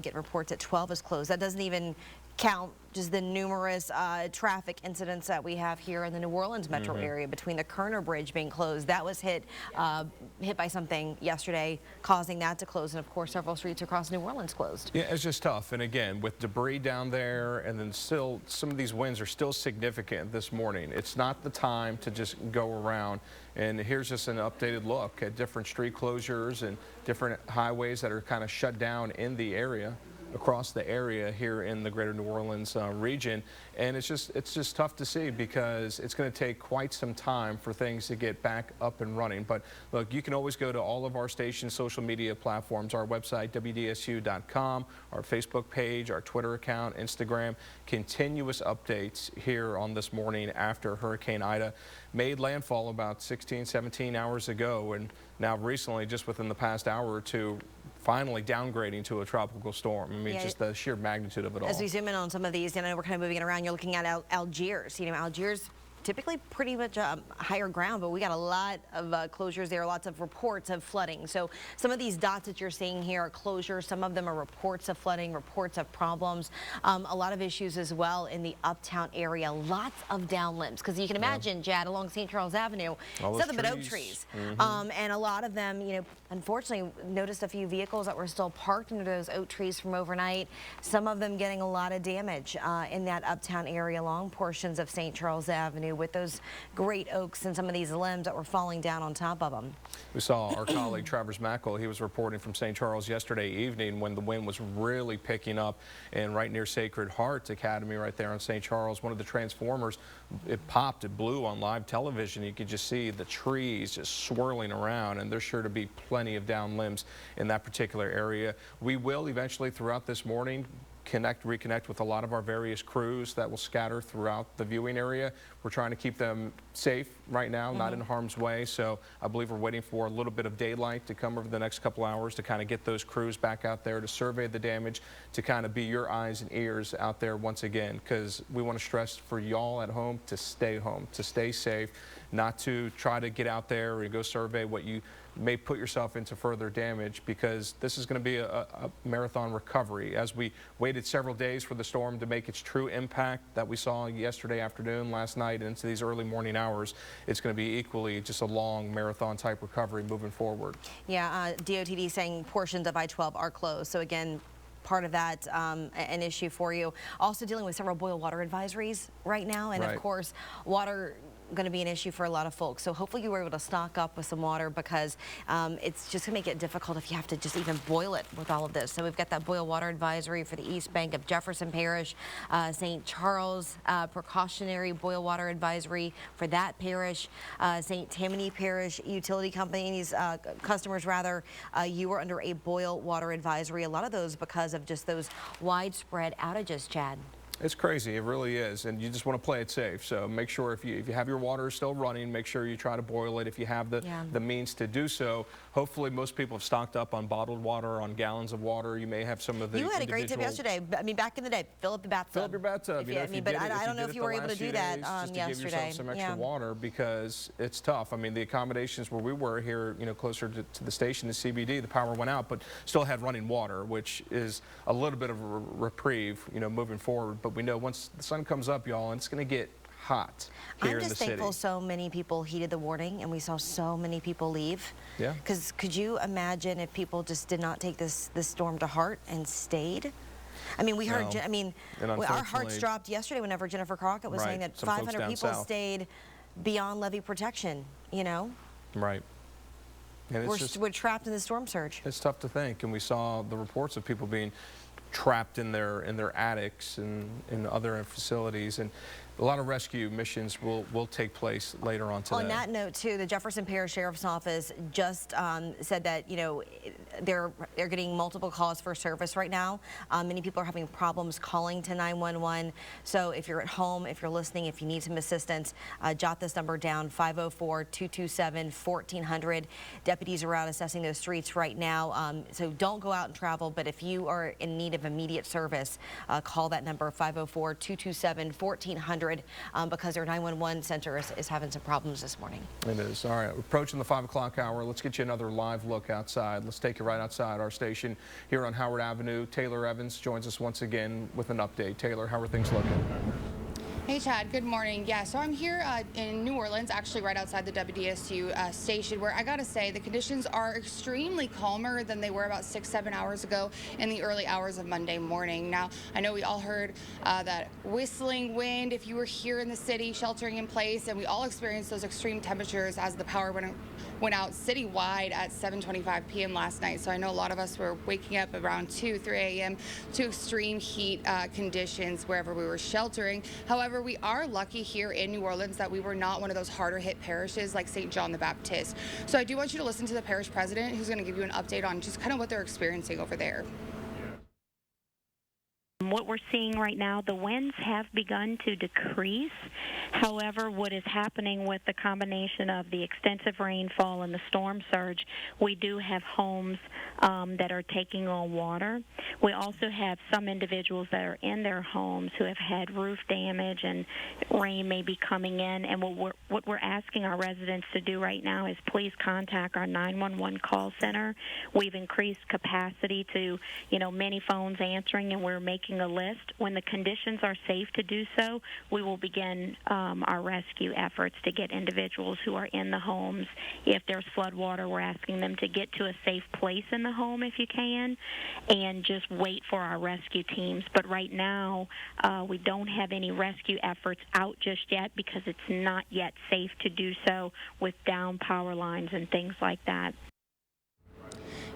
get reports that 12 is closed. That doesn't even count just the numerous traffic incidents that we have here in the New Orleans metro area, between the Kerner Bridge being closed. That was hit by something yesterday, causing that to close, and of course several streets across New Orleans closed. Yeah, it's just tough. And again, with debris down there, and then still some of these winds are still significant this morning. It's not the time to just go around. And here's just an updated look at different street closures and different highways that are kind of shut down in the area, across the area here in the greater New Orleans region. And it's just tough to see, because it's going to take quite some time for things to get back up and running. But look, you can always go to all of our station's social media platforms, our website, WDSU.com, our Facebook page, our Twitter account, Instagram. Continuous updates here on this morning after Hurricane Ida made landfall about 16, 17 hours ago, and now recently, just within the past hour or two, finally downgrading to a tropical storm. I mean, just the sheer magnitude of it all. As we zoom in on some of these, we're kind of moving it around, you're looking at Algiers. Algiers typically pretty much higher ground, but we got a lot of closures there, lots of reports of flooding. So some of these dots that you're seeing here are closures. Some of them are reports of flooding, reports of problems. A lot of issues as well in the uptown area. Lots of down limbs, because you can imagine, Jad, along St. Charles Avenue, nothing but oak trees. And a lot of them, you know, unfortunately, noticed a few vehicles that were still parked under those oak trees from overnight. Some of them getting a lot of damage in that uptown area along portions of St. Charles Avenue with those great oaks and some of these limbs that were falling down on top of them. We saw our colleague Travers Mackel. He was reporting from St. Charles yesterday evening when the wind was really picking up, and right near Sacred Heart Academy right there on St. Charles, one of the transformers, it popped, it blew on live television. You could just see the trees just swirling around, and there's sure to be plenty of down limbs in that particular area. We will eventually throughout this morning reconnect with a lot of our various crews that will scatter throughout the viewing area. We're trying to keep them safe right now, not in harm's way. So I believe we're waiting for a little bit of daylight to come over the next couple hours to kind of get those crews back out there to survey the damage, to kind of be your eyes and ears out there once again, because we want to stress for y'all at home, to stay safe, not to try to get out there and go survey what you may put yourself into further damage, because this is going to be a marathon recovery. As we waited several days for the storm to make its true impact that we saw yesterday afternoon, last night, and into these early morning hours, it's going to be equally just a long marathon type recovery moving forward. Yeah, DOTD saying portions of I-12 are closed. So again, part of that an issue for you. Also dealing with several boil water advisories right now, and of course, water going to be an issue for a lot of folks. So hopefully you were able to stock up with some water, because it's just going to make it difficult if you have to just even boil it with all of this. So we've got that boil water advisory for the East Bank of Jefferson Parish, St. Charles precautionary boil water advisory for that parish, St. Tammany Parish utility companies, customers rather, you were under a boil water advisory. A lot of those because of just those widespread outages, Chad. It's crazy, it really is, and you just want to play it safe. So make sure if you have your water still running, make sure you try to boil it if you have the means to do so. Hopefully most people have stocked up on bottled water, on gallons of water. You may have some of the You had a great tip yesterday. I mean, back in the day, fill up the bathtub. Fill up your bathtub. But I don't know if you were able to do that just to yesterday. give yourself some extra water, because it's tough. I mean, the accommodations where we were here, you know, closer to the station, the CBD, the power went out, but still had running water, which is a little bit of a reprieve, you know, moving forward. But we know once the sun comes up, y'all, and it's going to get hot here in the city. I'm just thankful so many people heeded the warning, and we saw so many people leave. Yeah. Because could you imagine if people just did not take this storm to heart and stayed? I mean, we heard, I mean, our hearts dropped yesterday whenever Jennifer Crockett was saying that 500 people stayed beyond levee protection, you know? Right. And we're trapped in the storm surge. It's tough to think, and we saw the reports of people being trapped in their attics and in other facilities, and a lot of rescue missions will take place later on today. On that note, too, the Jefferson Parish Sheriff's Office just said that, you know, they're getting multiple calls for service right now. Many people are having problems calling to 911. So if you're at home, if you're listening, if you need some assistance, jot this number down: 504-227-1400. Deputies are out assessing those streets right now. So don't go out and travel, but if you are in need of immediate service, call that number, 504-227-1400. Because their 911 center is having some problems this morning. It is. All right, approaching the 5 o'clock hour. Let's get you another live look outside. Let's take you right outside our station here on Howard Avenue. Taylor Evans joins us once again with an update. Taylor, how are things looking? Hey Chad, good morning. Yeah, so I'm here in New Orleans, actually right outside the WDSU station, where I gotta say the conditions are extremely calmer than they were about 6-7 hours ago in the early hours of Monday morning. Now, I know we all heard that whistling wind if you were here in the city sheltering in place, and we all experienced those extreme temperatures as the power went out citywide at 7:25 p.m. last night. So I know a lot of us were waking up around 2-3 a.m. to extreme heat conditions wherever we were sheltering. However, we are lucky here in New Orleans that we were not one of those harder hit parishes like St. John the Baptist. So I do want you to listen to the parish president, who's going to give you an update on just kind of what they're experiencing over there. what we're seeing right now, the winds have begun to decrease. However, what is happening with the combination of the extensive rainfall and the storm surge, we do have homes that are taking on water. We also have some individuals that are in their homes who have had roof damage, and rain may be coming in. And what we're asking our residents to do right now is please contact our 911 call center. We've increased capacity to, many phones answering, and we're making a list. When the conditions are safe to do so, we will begin our rescue efforts to get individuals who are in the homes. If there's flood water, we're asking them to get to a safe place in the home if you can, and just wait for our rescue teams. But right now, we don't have any rescue efforts out just yet because it's not yet safe to do so with down power lines and things like that.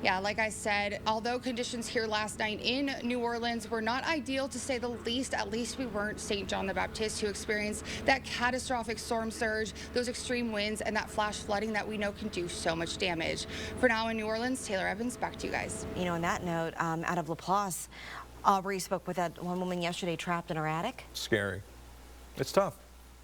Yeah, like I said, although conditions here last night in New Orleans were not ideal to say the least, at least we weren't St. John the Baptist, who experienced that catastrophic storm surge, those extreme winds, and that flash flooding that we know can do so much damage. For now in New Orleans, Taylor Evans, back to you guys. On that note, out of Laplace, Aubrey spoke with that one woman yesterday trapped in her attic. Scary. It's tough,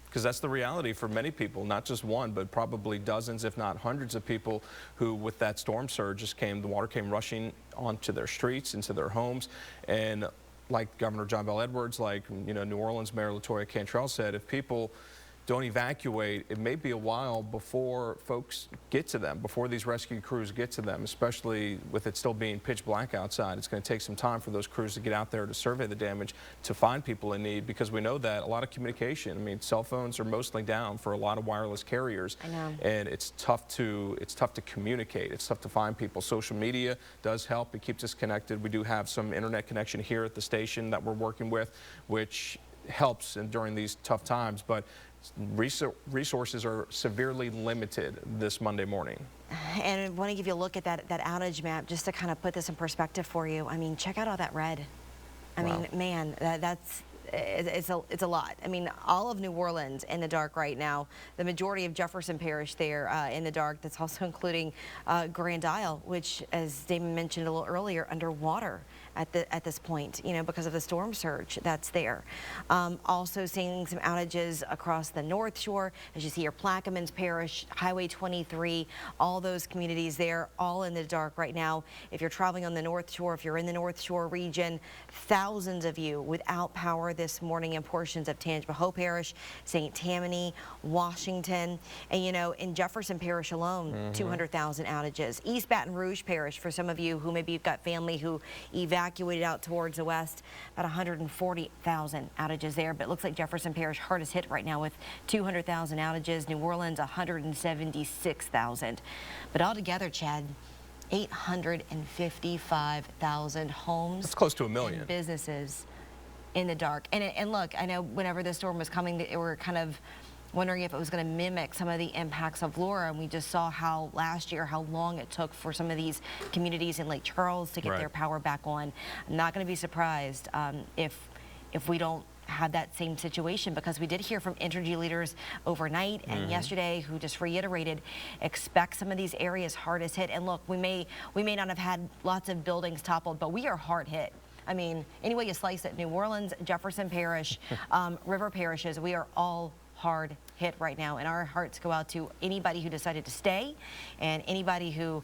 because that's the reality for many people, not just one, but probably dozens, if not hundreds of people who, with that storm surge, the water came rushing onto their streets, into their homes. And like Governor John Bel Edwards, like, New Orleans Mayor LaToya Cantrell said, if people don't evacuate, it may be a while before folks get to them, before these rescue crews get to them, especially with it still being pitch black outside. It's going to take some time for those crews to get out there to survey the damage, to find people in need, because we know that a lot of communication, cell phones are mostly down for a lot of wireless carriers. I know. And it's tough to communicate. It's tough to find people. Social media does help. It keeps us connected. We do have some internet connection here at the station that we're working with, which helps during these tough times, but resources are severely limited this Monday morning. And I want to give you a look at that outage map just to kind of put this in perspective for you. Check out all that red. Wow. Man, it's a lot. All of New Orleans in the dark right now. The majority of Jefferson Parish there in the dark. That's also including Grand Isle, which, as Damon mentioned a little earlier, underwater at this point, because of the storm surge that's there. Also seeing some outages across the North Shore, as you see here, Plaquemines Parish, Highway 23, all those communities there, all in the dark right now. If you're traveling on the North Shore, if you're in the North Shore region, thousands of you without power this morning in portions of Tangipahoa Parish, St. Tammany, Washington, and in Jefferson Parish alone, 200,000 outages. East Baton Rouge Parish, for some of you who maybe you've got family who evacuated out towards the west, about 140,000 outages there. But it looks like Jefferson Parish hardest hit right now with 200,000 outages. New Orleans, 176,000. But altogether, Chad, 855,000 homes. That's close to a million. And businesses in the dark. And look, I know whenever the storm was coming, they were kind of wondering if it was going to mimic some of the impacts of Laura, and we just saw how last year how long it took for some of these communities in Lake Charles to get their power back on. I'm not going to be surprised if we don't have that same situation, because we did hear from Entergy leaders overnight and yesterday who just reiterated, expect some of these areas hardest hit. And look, we may not have had lots of buildings toppled, but we are hard hit. Any way you slice it, New Orleans, Jefferson Parish, river parishes, we are all hard hit right now, and our hearts go out to anybody who decided to stay and anybody who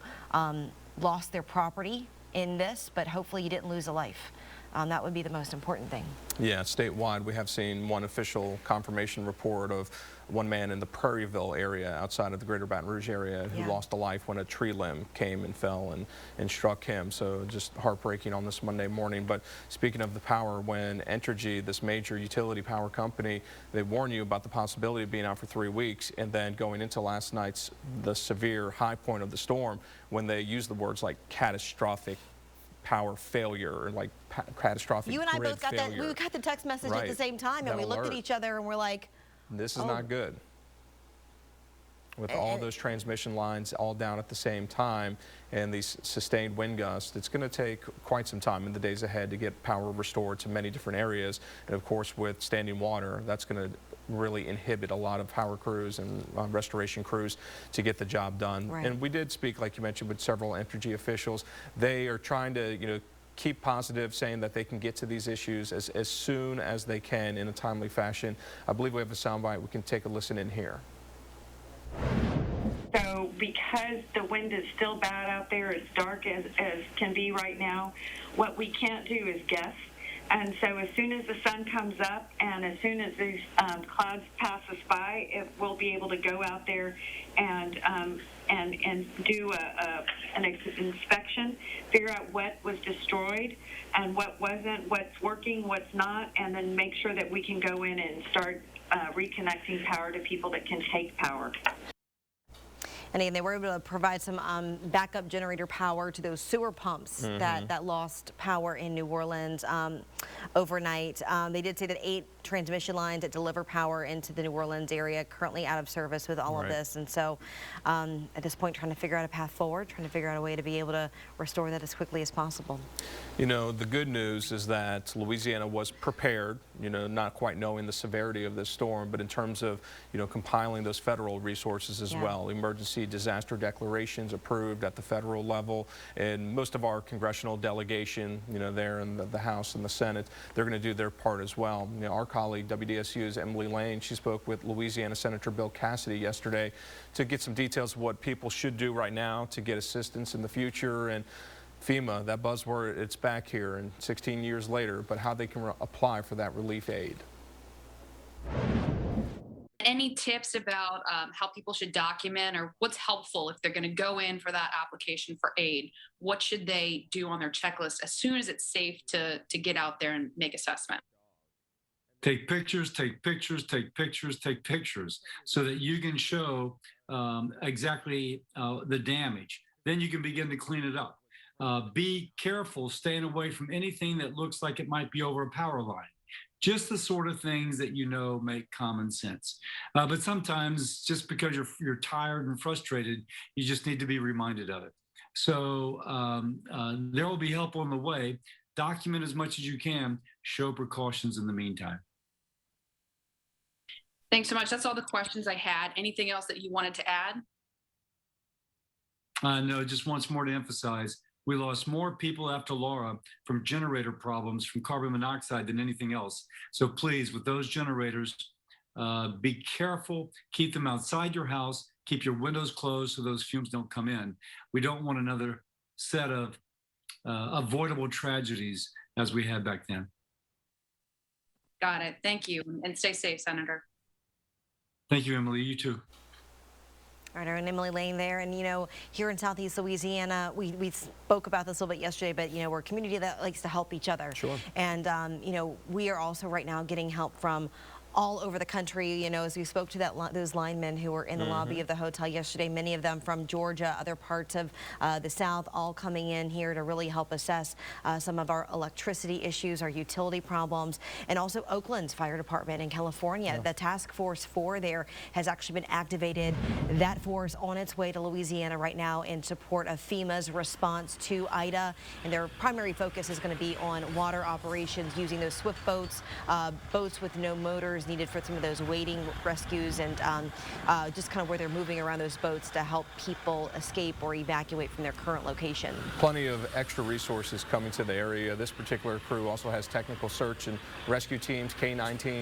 lost their property in this, but hopefully you didn't lose a life. That would be the most important thing. Yeah, statewide, we have seen one official confirmation report of one man in the Prairieville area outside of the greater Baton Rouge area who lost a life when a tree limb came and fell and struck him. So just heartbreaking on this Monday morning. But speaking of the power, when Entergy, this major utility power company, they warn you about the possibility of being out for 3 weeks, and then going into last night's, the severe high point of the storm, when they use the words like catastrophic power failure, or like catastrophic You and I grid both got failure. that. We got the text message at the same time, and we looked at each other and we're like, this is not good. With all those transmission lines all down at the same time and these sustained wind gusts, it's going to take quite some time in the days ahead to get power restored to many different areas. And of course, with standing water, that's going to really inhibit a lot of power crews and restoration crews to get the job done. And we did speak, like you mentioned, with several Entergy officials. They are trying to, keep positive, saying that they can get to these issues as soon as they can in a timely fashion. I believe we have a soundbite. We can take a listen in here. So because the wind is still bad out there, as dark as can be right now, what we can't do is guess. And so as soon as the sun comes up and as soon as these clouds pass us by, we'll be able to go out there and do an inspection, figure out what was destroyed and what wasn't, what's working, what's not, and then make sure that we can go in and start reconnecting power to people that can take power. And again, they were able to provide some backup generator power to those sewer pumps that lost power in New Orleans overnight. They did say that 8 transmission lines that deliver power into the New Orleans area currently out of service with all of this. And so at this point, trying to figure out a path forward, trying to figure out a way to be able to restore that as quickly as possible. You know, the good news is that Louisiana was prepared, you know, not quite knowing the severity of this storm, but in terms of, you know, compiling those federal resources as well. Emergency disaster declarations approved at the federal level, and most of our congressional delegation, you know, there in the House and the Senate, they're going to do their part as well. You know, our colleague, WDSU's Emily Lane, she spoke with Louisiana Senator Bill Cassidy yesterday to get some details of what people should do right now to get assistance in the future. And FEMA, that buzzword, it's back here and 16 years later, but how they can apply for that relief aid. Any tips about how people should document or what's helpful if they're going to go in for that application for aid? What should they do on their checklist as soon as it's safe to get out there and make assessment? Take pictures, take pictures, take pictures, take pictures so that you can show exactly the damage. Then you can begin to clean it up. Be careful staying away from anything that looks like it might be over a power line. Just the sort of things that you know make common sense. But sometimes just because you're tired and frustrated, you just need to be reminded of it. So there will be help on the way. Document as much as you can. Show precautions in the meantime. Thanks so much. That's all the questions I had. Anything else that you wanted to add? No, just once more to emphasize, we lost more people after Laura from generator problems from carbon monoxide than anything else. So please, with those generators, be careful, keep them outside your house, keep your windows closed so those fumes don't come in. We don't want another set of avoidable tragedies as we had back then. Got it. Thank you. And stay safe, Senator. Thank you, Emily. You too. All right, and Emily Lane there. And, you know, here in Southeast Louisiana, we spoke about this a little bit yesterday, but, you know, we're a community that likes to help each other. Sure. And, you know, we are also right now getting help from all over the country. You know, as we spoke to those linemen who were in the lobby of the hotel yesterday, many of them from Georgia, other parts of the South, all coming in here to really help assess some of our electricity issues, our utility problems, and also Oakland's fire department in California. The task force 4 there has actually been activated. That force on its way to Louisiana right now in support of FEMA's response to Ida, and their primary focus is going to be on water operations using those swift boats, boats with no motors needed for some of those waiting rescues, and just kind of where they're moving around those boats to help people escape or evacuate from their current location. Plenty of extra resources coming to the area. This particular crew also has technical search and rescue teams, K-9 teams.